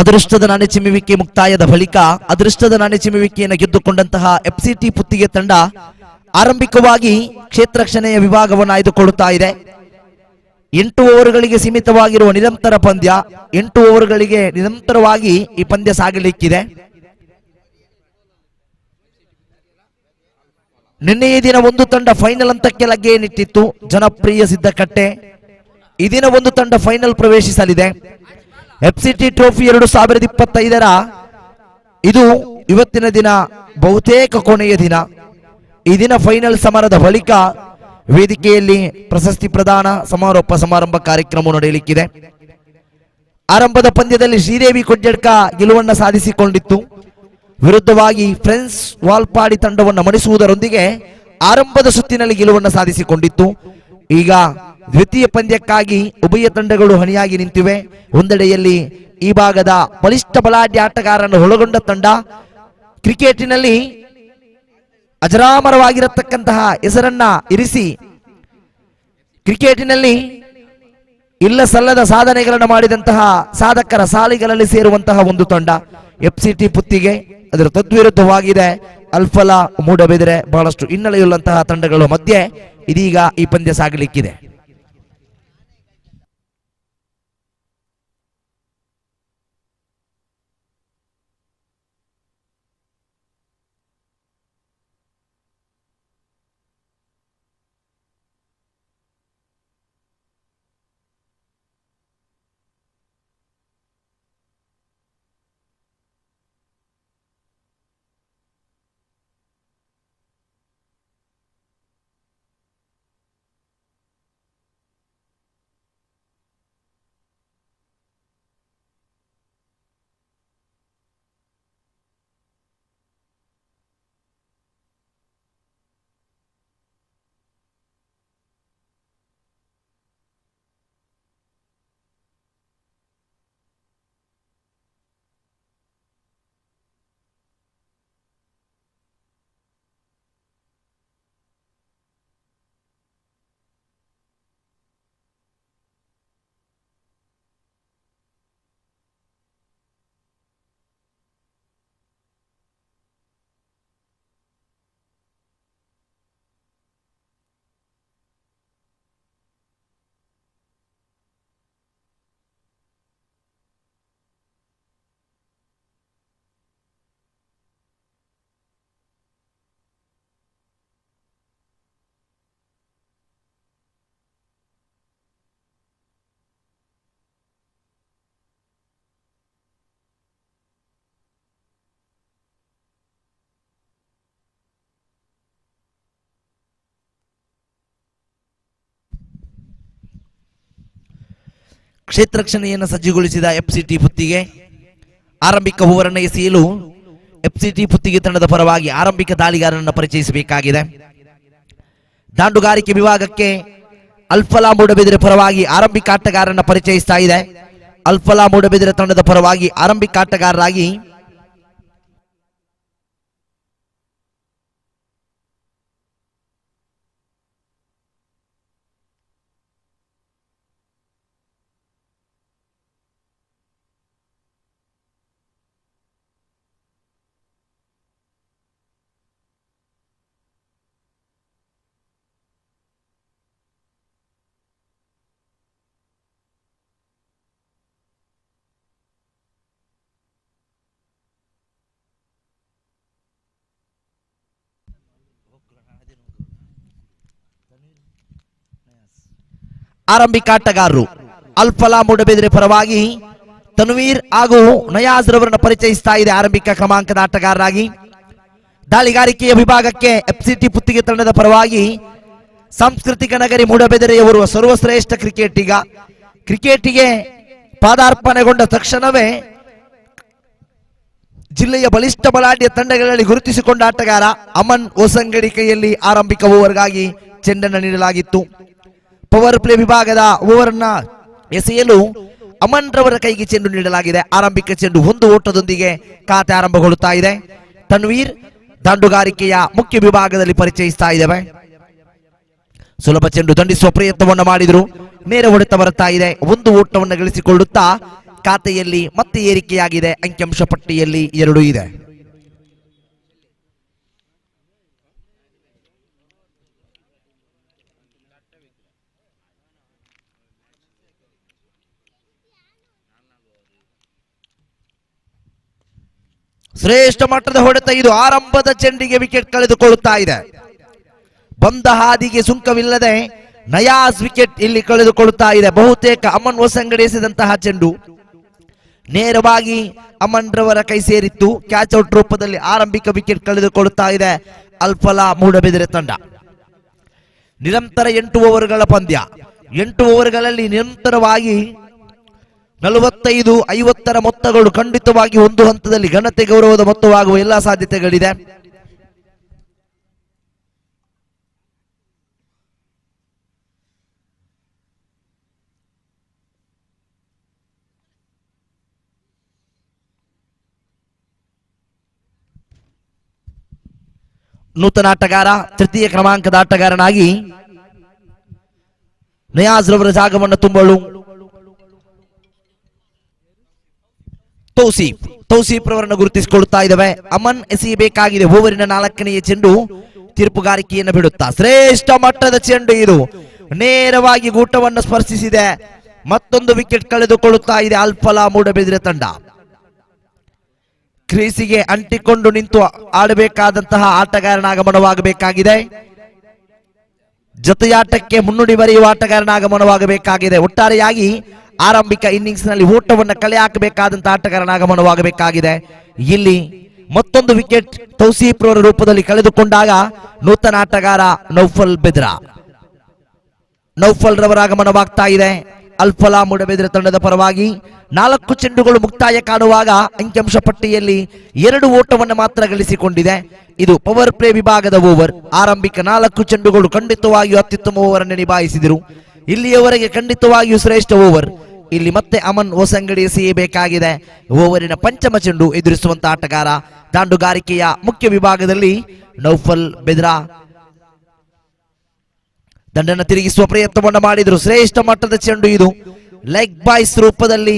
ಅದೃಷ್ಟದ ನಾಣ್ಯ ಚಿಮ್ಮುವಿಕೆ ಮುಕ್ತಾಯದ ಬಳಿಕ ಅದೃಷ್ಟದ ನಾಣ್ಯ ಚಿಮ್ಮುವಿಕೆಯನ್ನು ಗೆದ್ದುಕೊಂಡಂತಹ ಎಫ್ಸಿಟಿ ಪುತ್ತಿಗೆ ತಂಡ ಆರಂಭಿಕವಾಗಿ ಕ್ಷೇತ್ರ ರಕ್ಷಣೆಯ ವಿಭಾಗವನ್ನು ಆಯ್ದುಕೊಳ್ಳುತ್ತಾ ಇದೆ. 8 ಓವರ್ಗಳಿಗೆ ಸೀಮಿತವಾಗಿರುವ ನಿರಂತರ ಪಂದ್ಯ. 8 ಓವರ್ಗಳಿಗೆ ನಿರಂತರವಾಗಿ ಈ ಪಂದ್ಯ ಸಾಗಲಿಕ್ಕಿದೆ. ನಿನ್ನೆಯ ದಿನ ಒಂದು ತಂಡ ಫೈನಲ್ ಹಂತಕ್ಕೆ ಲಗ್ಗೆಯನ್ನಿಟ್ಟಿತ್ತು, ಜನಪ್ರಿಯ ಸಿದ್ದಕಟ್ಟೆ. ಈ ದಿನ ಒಂದು ತಂಡ ಫೈನಲ್ ಪ್ರವೇಶಿಸಲಿದೆ. ಎಫ್ಸಿಟಿ ಟ್ರೋಫಿ 2025 ಇದು ಇವತ್ತಿನ ದಿನ ಬಹುತೇಕ ಕೊನೆಯ ದಿನ. ಈ ದಿನ ಫೈನಲ್ ಸಮರದ ಬಳಿಕ ವೇದಿಕೆಯಲ್ಲಿ ಪ್ರಶಸ್ತಿ ಪ್ರದಾನ ಸಮಾರೋಪ ಸಮಾರಂಭ ಕಾರ್ಯಕ್ರಮ ನಡೆಯಲಿಕ್ಕಿದೆ. ಆರಂಭದ ಪಂದ್ಯದಲ್ಲಿ ಶ್ರೀದೇವಿ ಕೊಡ್ಯಡ್ಕ ಗೆಲುವನ್ನು ಸಾಧಿಸಿಕೊಂಡಿತ್ತು. ವಿರುದ್ಧವಾಗಿ ಫ್ರೆಂಡ್ಸ್ ವಾಲ್ಪಾಡಿ ತಂಡವನ್ನು ಮಣಿಸುವುದರೊಂದಿಗೆ ಆರಂಭದ ಸುತ್ತಿನಲ್ಲಿ ಗೆಲುವನ್ನು ಸಾಧಿಸಿಕೊಂಡಿತ್ತು. ಈಗ ದ್ವಿತೀಯ ಪಂದ್ಯಕ್ಕಾಗಿ ಉಭಯ ತಂಡಗಳು ಹಣಿಯಾಗಿ ನಿಂತಿವೆ. ಒಂದೆಡೆಯಲ್ಲಿ ಈ ಭಾಗದ ಬಲಿಷ್ಠ ಬಲಾಢ್ಯ ಆಟಗಾರರನ್ನು ಒಳಗೊಂಡ ತಂಡ, ಕ್ರಿಕೆಟಿನಲ್ಲಿ ಅಜರಾಮರವಾಗಿರತಕ್ಕಂತಹ ಹೆಸರನ್ನ ಇರಿಸಿ ಕ್ರಿಕೆಟಿನಲ್ಲಿ ಇಲ್ಲ ಸಲ್ಲದ ಸಾಧನೆಗಳನ್ನು ಮಾಡಿದಂತಹ ಸಾಧಕರ ಸಾಲಿಗಳಲ್ಲಿ ಸೇರುವಂತಹ ಒಂದು ತಂಡ ಎಫ್ಸಿಟಿ ಪುತ್ತಿಗೆ. ಅದರ ತದ್ವಿರುದ್ಧವಾಗಿದೆ ಅಲ್ಫಲಾ ಮೂಡಬಿದರೆ. ಬಹಳಷ್ಟು ಹಿನ್ನೆಲೆಯುಳ್ಳಂತಹ ತಂಡಗಳ ಮಧ್ಯೆ ಇದೀಗ ಈ ಪಂದ್ಯ ಸಾಗಲಿಕ್ಕಿದೆ. ಕ್ಷೇತ್ರ ರಕ್ಷಣೆಯನ್ನು ಸಜ್ಜುಗೊಳಿಸಿದ ಎಫ್ಸಿಟಿ ಪುತ್ತಿಗೆ ಆರಂಭಿಕ ಓವರನ್ನು ಎಸೆಯಲು ಎಫ್ಸಿಟಿ ಪುತ್ತಿಗೆ ತಂಡದ ಪರವಾಗಿ ಆರಂಭಿಕ ದಾಳಿಗಾರರನ್ನು ಪರಿಚಯಿಸಬೇಕಾಗಿದೆ. ದಾಂಡುಗಾರಿಕೆ ವಿಭಾಗಕ್ಕೆ ಅಲ್ಫಲಾ ಮೂಡಬಿದಿರೆ ಪರವಾಗಿ ಆರಂಭಿಕ ಆಟಗಾರರನ್ನು ಪರಿಚಯಿಸ್ತಾ ಇದೆ. ಅಲ್ಫಲಾ ಮೂಡಬಿದಿರೆ ತಂಡದ ಪರವಾಗಿ ಆರಂಭಿಕ ಆಟಗಾರರಾಗಿ ಆರಂಭಿಕ ಆಟಗಾರರು ಅಲ್ಫಲಾ ಮೂಡಬಿದಿರೆ ಪರವಾಗಿ ತನ್ವೀರ್ ಹಾಗೂ ನಯಾಜ್ ರವರನ್ನು ಪರಿಚಯಿಸ್ತಾ ಇದೆ ಆರಂಭಿಕ ಕ್ರಮಾಂಕದ ಆಟಗಾರರಾಗಿ. ದಾಳಿಗಾರಿಕೆಯ ವಿಭಾಗಕ್ಕೆ ಎಫ್ಸಿಟಿ ಪುತ್ತಿಗೆ ತಂಡದ ಪರವಾಗಿ ಸಾಂಸ್ಕೃತಿಕ ನಗರಿ ಮೂಡಬಿದಿರೆಯವರು ಸರ್ವಶ್ರೇಷ್ಠ ಕ್ರಿಕೆಟಿಗ. ಕ್ರಿಕೆಟಿಗೆ ಪಾದಾರ್ಪಣೆಗೊಂಡ ತಕ್ಷಣವೇ ಜಿಲ್ಲೆಯ ಬಲಿಷ್ಠ ಬಲಾಢ್ಯ ತಂಡಗಳಲ್ಲಿ ಗುರುತಿಸಿಕೊಂಡ ಆಟಗಾರ ಅಮನ್ ಓಸಂಗಡಿ ಕೈಯಲ್ಲಿ ಆರಂಭಿಕ ಓವರ್ಗಾಗಿ ಚೆಂಡನ್ನು ನೀಡಲಾಗಿತ್ತು. ಪವರ್ ಪ್ಲೇ ವಿಭಾಗದ ಓವರ್ನ ಎಸೆಯಲು ಅಮನ್ ರವರ ಕೈಗೆ ಚೆಂಡು ನೀಡಲಾಗಿದೆ. ಆರಂಭಿಕ ಚೆಂಡು ಒಂದು ಓಟದೊಂದಿಗೆ ಖಾತೆ ಆರಂಭಗೊಳ್ಳುತ್ತಾ ಇದೆ. ತನ್ವೀರ್ ದಾಂಡುಗಾರಿಕೆಯ ಮುಖ್ಯ ವಿಭಾಗದಲ್ಲಿ ಪರಿಚಯಿಸ್ತಾ ಇದ್ದೇವೆ. ಸುಲಭ ಚೆಂಡು ದಂಡಿಸುವ ಪ್ರಯತ್ನವನ್ನು ಮಾಡಿದ್ರು, ನೇರ ಹೊಡೆತ ಬರುತ್ತಾ ಇದೆ. ಒಂದು ಓಟವನ್ನು ಗಳಿಸಿಕೊಳ್ಳುತ್ತಾ ಖಾತೆಯಲ್ಲಿ ಮತ್ತೆ ಏರಿಕೆಯಾಗಿದೆ. ಅಂಕಿಅಂಶ ಪಟ್ಟಿಯಲ್ಲಿ 2 ಇದೆ. ಶ್ರೇಷ್ಠ ಮಟ್ಟದ ಹೊಡೆತ ಇದು. ಆರಂಭದ ಚೆಂಡಿಗೆ ವಿಕೆಟ್ ಕಳೆದುಕೊಳ್ಳುತ್ತಾ ಇದೆ. ಬಂದ ಹಾದಿಗೆ ಸುಂಕವಿಲ್ಲದೆ ನಯಾಜ್ ವಿಕೆಟ್ ಇಲ್ಲಿ ಕಳೆದುಕೊಳ್ಳುತ್ತಾ ಇದೆ. ಬಹುತೇಕ ಅಮನ್ ಹೊಸಂಗಡಿ ಎಸೆದಂತಹ ಚೆಂಡು ನೇರವಾಗಿ ಅಮನ್ ರವರ ಕೈ ಸೇರಿತ್ತು. ಕ್ಯಾಚ್ ಔಟ್ ರೂಪದಲ್ಲಿ ಆರಂಭಿಕ ವಿಕೆಟ್ ಕಳೆದುಕೊಳ್ಳುತ್ತಾ ಇದೆ ಅಲ್ಫಲಾ ಮೂಡಬಿದಿರೆ ತಂಡ. ನಿರಂತರ 8 ಓವರ್ಗಳ ಪಂದ್ಯ. 8 ಓವರ್ಗಳಲ್ಲಿ ನಿರಂತರವಾಗಿ 45-50 ಮೊತ್ತಗಳು ಖಂಡಿತವಾಗಿ ಒಂದು ಹಂತದಲ್ಲಿ ಘನತೆ ಗೌರವದ ಮೊತ್ತವಾಗುವ ಎಲ್ಲಾ ಸಾಧ್ಯತೆಗಳಿದೆ. ನೂತನ ಆಟಗಾರ ತೃತೀಯ ಕ್ರಮಾಂಕದ ಆಟಗಾರನಾಗಿ ನಯಾಜ್ ರವರ ಜಾಗವನ್ನು ತುಂಬಲು ತೌಸೀಫ್ ರವರನ್ನು ಗುರುತಿಸಿಕೊಳ್ಳುತ್ತಾ ಇದ್ದಾವೆ. ಅಮನ್ ಎಸೆಯಬೇಕಾಗಿದೆ ಓವರಿನ 4ನೇ ಚೆಂಡು. ತೀರ್ಪುಗಾರಿಕೆಯನ್ನು ಬಿಡುತ್ತಾ ಶ್ರೇಷ್ಠ ಮಟ್ಟದ ಚೆಂಡು ಇದು ನೇರವಾಗಿ ಗೂಟವನ್ನು ಸ್ಪರ್ಶಿಸಿದೆ. ಮತ್ತೊಂದು ವಿಕೆಟ್ ಕಳೆದುಕೊಳ್ಳುತ್ತಾ ಇದೆ ಅಲ್ಫಲಾ ಮೂಡಬಿದಿರೆ ತಂಡ. ಕ್ರೀಸಿಗೆ ಅಂಟಿಕೊಂಡು ನಿಂತು ಆಡಬೇಕಾದಂತಹ ಆಟಗಾರನಾಗಮನವಾಗಬೇಕಾಗಿದೆ. ಜೊತೆಯಾಟಕ್ಕೆ ಮುನ್ನುಡಿ ಬರೆಯುವ ಆಟಗಾರನಾಗಮನವಾಗಬೇಕಾಗಿದೆ. ಒಟ್ಟಾರೆಯಾಗಿ ಆರಂಭಿಕ ಇನ್ನಿಂಗ್ಸ್ ನಲ್ಲಿ ಓಟವನ್ನು ಕಲೆ ಹಾಕಬೇಕಾದಂತಹ ಆಟಗಾರನಾಗಮನವಾಗಬೇಕಾಗಿದೆ. ಇಲ್ಲಿ ಮತ್ತೊಂದು ವಿಕೆಟ್ ತೌಸೀಫ್ ರವರ ರೂಪದಲ್ಲಿ ಕಳೆದುಕೊಂಡಾಗ ನೂತನ ಆಟಗಾರ ನೌಫಲ್ ರವರ ಆಗಮನವಾಗ್ತಾ ಇದೆ ಅಲ್ಫಲಾ ಮೂಡಬಿದಿರೆ ತಂಡದ ಪರವಾಗಿ. 4 ಚೆಂಡುಗಳು ಮುಕ್ತಾಯ ಕಾಣುವಾಗ ಅಂಕಿಅಂಶ ಪಟ್ಟಿಯಲ್ಲಿ 2 ಓಟವನ್ನು ಮಾತ್ರ ಗಳಿಸಿಕೊಂಡಿದೆ. ಇದು ಪವರ್ ಪ್ಲೇ ವಿಭಾಗದ ಓವರ್. ಆರಂಭಿಕ 4 ಚೆಂಡುಗಳು ಖಂಡಿತವಾಗಿಯೂ ಅತ್ಯುತ್ತಮ ಓವರ್ ಅನ್ನು ನಿಭಾಯಿಸಿದರು. ಇಲ್ಲಿಯವರೆಗೆ ಖಂಡಿತವಾಗಿಯೂ ಶ್ರೇಷ್ಠ ಓವರ್. ಇಲ್ಲಿ ಮತ್ತೆ ಅಮನ್ ಹೊಸಂಗಡಿ ಎಸೆಯಬೇಕಾಗಿದೆ. ಓವರಿನ ಪಂಚಮ ಚೆಂಡು ಎದುರಿಸುವಂತಹ ಆಟಗಾರ ದಾಂಡುಗಾರಿಕೆಯ ಮುಖ್ಯ ವಿಭಾಗದಲ್ಲಿ ನೌಫಲ್ ಬೆದ್ರಾ ದಂಡನ್ನು ತಿರುಗಿಸುವ ಪ್ರಯತ್ನವನ್ನು ಮಾಡಿದರು. ಶ್ರೇಷ್ಠ ಮಟ್ಟದ ಚೆಂಡು ಇದು. ಲೆಗ್ ಬಾಯ್ಸ್ ರೂಪದಲ್ಲಿ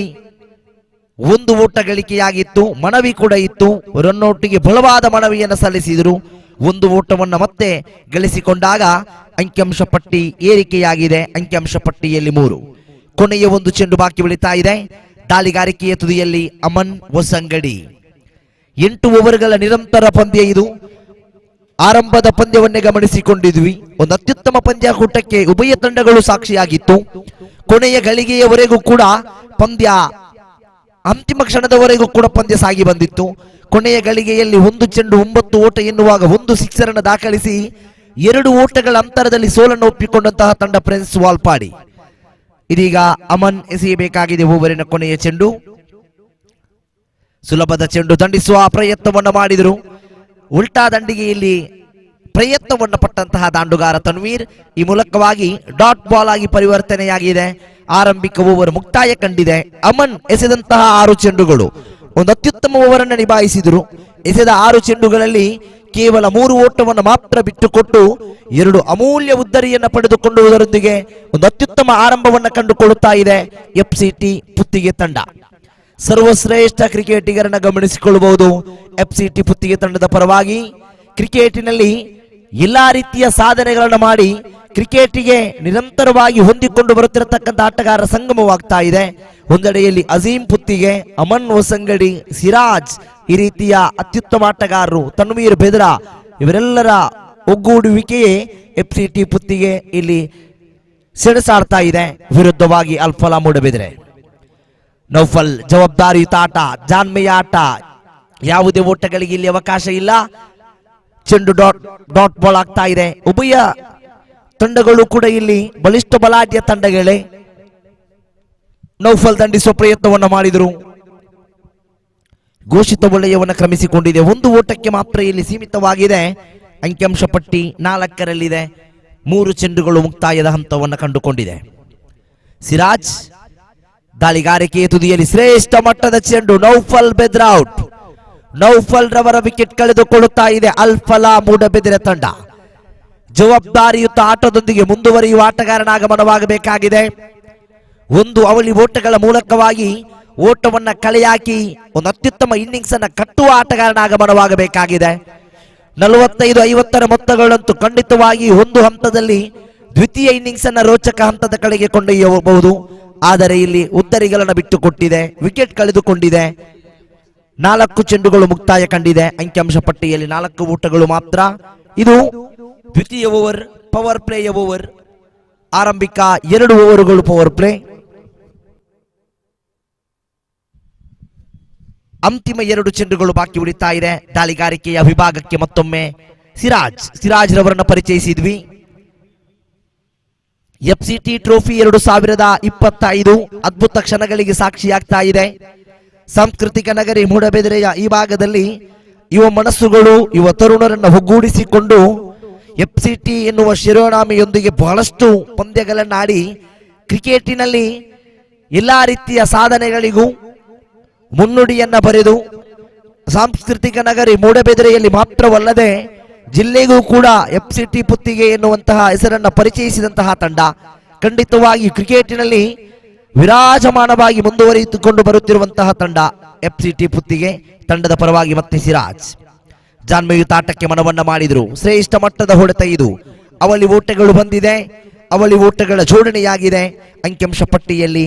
1 ಓಟ ಗಳಿಕೆಯಾಗಿತ್ತು. ಮನವಿ ಕೂಡ ಇತ್ತು. ರನ್ನೌಟ್ಗೆ ಬಲವಾದ ಮನವಿಯನ್ನು ಸಲ್ಲಿಸಿದರು. 1 ಓಟವನ್ನು ಮತ್ತೆ ಗಳಿಸಿಕೊಂಡಾಗ ಅಂಕಿಅಂಶ ಪಟ್ಟಿ ಏರಿಕೆಯಾಗಿದೆ. ಅಂಕಿಅಂಶ ಪಟ್ಟಿಯಲ್ಲಿ 3. ಕೊನೆಯ 1 ಚೆಂಡು ಬಾಕಿ ಉಳಿತಾ ಇದೆ. ದಾಳಿಗಾರಿಕೆಯ ತುದಿಯಲ್ಲಿ ಅಮನ್ ಹೊಸಂಗಡಿ. 8 ಓವರ್ಗಳ ನಿರಂತರ ಪಂದ್ಯ ಇದು. ಆರಂಭದ ಪಂದ್ಯವನ್ನೇ ಗಮನಿಸಿಕೊಂಡಿದ್ವಿ. ಒಂದು ಅತ್ಯುತ್ತಮ ಪಂದ್ಯಾಕೂಟಕ್ಕೆ ಉಭಯ ತಂಡಗಳು ಸಾಕ್ಷಿಯಾಗಿತ್ತು. ಕೊನೆಯ ಗಳಿಗೆಯವರೆಗೂ ಕೂಡ ಪಂದ್ಯ, ಅಂತಿಮ ಕ್ಷಣದವರೆಗೂ ಕೂಡ ಪಂದ್ಯ ಸಾಗಿ ಬಂದಿತ್ತು. ಕೊನೆಯ ಗಳಿಗೆಯಲ್ಲಿ 1 ಚೆಂಡು 9 ಓಟ ಎನ್ನುವಾಗ 1 ಸಿಕ್ಸರ್ ಅನ್ನು ದಾಖಲಿಸಿ 2 ಓಟಗಳ ಅಂತರದಲ್ಲಿ ಸೋಲನ್ನು ಒಪ್ಪಿಕೊಂಡಂತಹ ತಂಡ ಪ್ರಿನ್ಸ್ ವಾಲ್ಪಾಡಿ. ಇದೀಗ ಅಮನ್ ಎಸೆಯಬೇಕಾಗಿದೆ ಓವರಿನ ಕೊನೆಯ ಚೆಂಡು. ಸುಲಭದ ಚೆಂಡು ದಂಡಿಸುವ ಪ್ರಯತ್ನವನ್ನು ಮಾಡಿದರು. ಉಲ್ಟಾ ದಂಡಿಗೆಯಲ್ಲಿ ಪ್ರಯತ್ನವನ್ನು ಪಟ್ಟಂತಹ ದಾಂಡುಗಾರ ತನ್ವೀರ್ ಈ ಮೂಲಕವಾಗಿ ಡಾಟ್ ಬಾಲ್ ಆಗಿ ಪರಿವರ್ತನೆಯಾಗಿದೆ. ಆರಂಭಿಕ ಓವರ್ ಮುಕ್ತಾಯ ಕಂಡಿದೆ. ಅಮನ್ ಎಸೆದಂತಹ 6 ಚೆಂಡುಗಳು ಒಂದು ಅತ್ಯುತ್ತಮ ಓವರ್ ಅನ್ನು ನಿಭಾಯಿಸಿದರು. ಎಸೆದ 6 ಚೆಂಡುಗಳಲ್ಲಿ ಕೇವಲ 3 ಓಟವನ್ನು ಮಾತ್ರ ಬಿಟ್ಟುಕೊಟ್ಟು 2 ಅಮೂಲ್ಯ ಉದ್ದರಿಯನ್ನು ಪಡೆದುಕೊಳ್ಳುವುದರೊಂದಿಗೆ ಒಂದು ಅತ್ಯುತ್ತಮ ಆರಂಭವನ್ನು ಕಂಡುಕೊಳ್ಳುತ್ತಾ ಇದೆ ಎಫ್ಸಿಟಿ ಪುತ್ತಿಗೆ ತಂಡ. ಸರ್ವಶ್ರೇಷ್ಠ ಕ್ರಿಕೆಟಿಗರನ್ನು ಗಮನಿಸಿಕೊಳ್ಳಬಹುದು ಎಫ್ಸಿಟಿ ಪುತ್ತಿಗೆ ತಂಡದ ಪರವಾಗಿ. ಕ್ರಿಕೆಟಿನಲ್ಲಿ ಎಲ್ಲಾ ರೀತಿಯ ಸಾಧನೆಗಳನ್ನು ಮಾಡಿ ಕ್ರಿಕೆಟಿಗೆ ನಿರಂತರವಾಗಿ ಹೊಂದಿಕೊಂಡು ಬರುತ್ತಿರತಕ್ಕಂಥ ಆಟಗಾರರ ಸಂಗಮವಾಗ್ತಾ ಇದೆ. ಒಂದೆಡೆಯಲ್ಲಿ ಅಜೀಂ ಪುತ್ತಿಗೆ, ಅಮನ್ ಹೊಸಂಗಡಿ, ಸಿರಾಜ್ ಈ ರೀತಿಯ ಅತ್ಯುತ್ತಮ ಆಟಗಾರರು, ತನ್ವೀರ್ ಬೆದ್ರಾ ಇವರೆಲ್ಲರ ಒಗ್ಗೂಡುವಿಕೆಯೇ ಎಫ್ಸಿಟಿ ಪುತ್ತಿಗೆ ಇಲ್ಲಿ ಸೆಣಸಾಡ್ತಾ ಇದೆ. ವಿರುದ್ಧವಾಗಿ ಅಲ್ಫಲಾ ಮೂಡಬಿದಿರೆ. ನೌಫಲ್ ಜವಾಬ್ದಾರಿಯುತ ಆಟ, ಜಾನ್ಮೆಯ ಆಟ, ಯಾವುದೇ ಓಟಗಳಿಗೆ ಇಲ್ಲಿ ಅವಕಾಶ ಇಲ್ಲ. ಚೆಂಡು ಡಾಟ್ ಬಾಲ್ ಆಗ್ತಾ ಇದೆ. ಉಭಯ ತಂಡಗಳು ಕೂಡ ಇಲ್ಲಿ ಬಲಿಷ್ಠ ಬಲಾಢ್ಯ ತಂಡಗಳೇ. ನೌಫಲ್ ದಂಡಿಸುವ ಪ್ರಯತ್ನವನ್ನು ಮಾಡಿದರು. ಘೋಷಿತ ವಲಯವನ್ನು ಕ್ರಮಿಸಿಕೊಂಡಿದೆ. 1 ಓಟಕ್ಕೆ ಮಾತ್ರ ಇಲ್ಲಿ ಸೀಮಿತವಾಗಿದೆ. ಅಂಕಿಅಂಶ ಪಟ್ಟಿ 4ರಲ್ಲಿದೆ. 3 ಚೆಂಡುಗಳು ಮುಕ್ತಾಯದ ಹಂತವನ್ನು ಕಂಡುಕೊಂಡಿದೆ. ಸಿರಾಜ್ ದಾಳಿಗಾರಿಕೆಯ ತುದಿಯಲ್ಲಿ ಶ್ರೇಷ್ಠ ಮಟ್ಟದ ಚೆಂಡು. ನೌಫಲ್ ಬೆದ್ರಾ ಔಟ್. ನೌಫಲ್ ರವರ ವಿಕೆಟ್ ಕಳೆದುಕೊಳ್ಳುತ್ತಾ ಇದೆ ಅಲ್ಫಲಾ ಮೂಡಬಿದಿರೆ ತಂಡ. ಜವಾಬ್ದಾರಿಯುತ ಆಟದೊಂದಿಗೆ ಮುಂದುವರಿಯುವ ಆಟಗಾರನಾಗಮನವಾಗಬೇಕಾಗಿದೆ. 1 ಅವಳಿ ಓಟಗಳ ಮೂಲಕವಾಗಿ ಓಟವನ್ನ ಕಳೆಯಾಕಿ ಒಂದು ಅತ್ಯುತ್ತಮ ಇನ್ನಿಂಗ್ಸ್ ಅನ್ನ ಕಟ್ಟುವ ಆಟಗಾರನ ಆಗಮನವಾಗಬೇಕಾಗಿದೆ. 45-50ರ ಮೊತ್ತಗಳಂತೂ ಖಂಡಿತವಾಗಿ ಒಂದು ಹಂತದಲ್ಲಿ ದ್ವಿತೀಯ ಇನ್ನಿಂಗ್ಸ್ ಅನ್ನ ರೋಚಕ ಹಂತದ ಕಡೆಗೆ ಕೊಂಡೊಯ್ಯಬಹುದು. ಆದರೆ ಇಲ್ಲಿ ಉದ್ದರಿಗಳನ್ನು ಬಿಟ್ಟುಕೊಟ್ಟಿದೆ, ವಿಕೆಟ್ ಕಳೆದುಕೊಂಡಿದೆ. 4 ಚೆಂಡುಗಳು ಮುಕ್ತಾಯ ಕಂಡಿದೆ. ಅಂಕಿಅಂಶ ಪಟ್ಟಿಯಲ್ಲಿ 4 ಓಟಗಳು ಮಾತ್ರ. ಇದು ದ್ವಿತೀಯ ಓವರ್, ಪವರ್ ಪ್ಲೇಯ ಓವರ್. ಆರಂಭಿಕ 2 ಓವರ್ಗಳು ಪವರ್ ಪ್ಲೇ. ಅಂತಿಮ 2 ಚೆಂಡುಗಳು ಬಾಕಿ ಉಳಿತಾ ಇದೆ. ದಾಳಿಗಾರಿಕೆಯ ವಿಭಾಗಕ್ಕೆ ಮತ್ತೊಮ್ಮೆ ಸಿರಾಜ್ ರವರನ್ನ ಪರಿಚಯಿಸಿದ್ವಿ. FCT ಟ್ರೋಫಿ 2025 ಅದ್ಭುತ ಕ್ಷಣಗಳಿಗೆ ಸಾಕ್ಷಿಯಾಗ್ತಾ ಇದೆ. ಸಾಂಸ್ಕೃತಿಕ ನಗರಿ ಮೂಡಬಿದಿರೆಯ ಈ ಭಾಗದಲ್ಲಿ ಯುವ ಮನಸ್ಸುಗಳು, ಯುವ ತರುಣರನ್ನು ಒಗ್ಗೂಡಿಸಿಕೊಂಡು FCT ಎನ್ನುವ ಶಿರೋನಾಮೆಯೊಂದಿಗೆ ಬಹಳಷ್ಟು ಪಂದ್ಯಗಳನ್ನಾಡಿ ಕ್ರಿಕೆಟಿನಲ್ಲಿ ಎಲ್ಲಾ ರೀತಿಯ ಸಾಧನೆಗಳಿಗೂ ಮುನ್ನುಡಿಯನ್ನ ಬರೆದು ಸಾಂಸ್ಕೃತಿಕ ನಗರಿ ಮೂಡಬಿದಿರೆಯಲ್ಲಿ ಮಾತ್ರವಲ್ಲದೆ ಜಿಲ್ಲೆಗೂ ಕೂಡ FCT ಪುತ್ತಿಗೆ ಎನ್ನುವಂತಹ ಹೆಸರನ್ನು ಪರಿಚಯಿಸಿದಂತಹ ತಂಡ. ಖಂಡಿತವಾಗಿ ಕ್ರಿಕೆಟಿನಲ್ಲಿ ವಿರಾಜಮಾನವಾಗಿ ಮುಂದುವರಿದುಕೊಂಡು ಬರುತ್ತಿರುವಂತಹ ತಂಡ FCT ಪುತ್ತಿಗೆ. ತಂಡದ ಪರವಾಗಿ ಮತ್ತೆ ಸಿರಾಜ್ ಜಾನ್ಮಯುತ ಆಟಕ್ಕೆ ಮನವನ್ನ ಮಾಡಿದ್ರು. ಶ್ರೇಷ್ಠ ಮಟ್ಟದ ಹೊಡೆತ ಇದು. ಅವಳಿ ಓಟಗಳು ಬಂದಿದೆ, ಅವಳಿ ಓಟಗಳ ಜೋಡಣೆಯಾಗಿದೆ. ಅಂಕಿಅಂಶ ಪಟ್ಟಿಯಲ್ಲಿ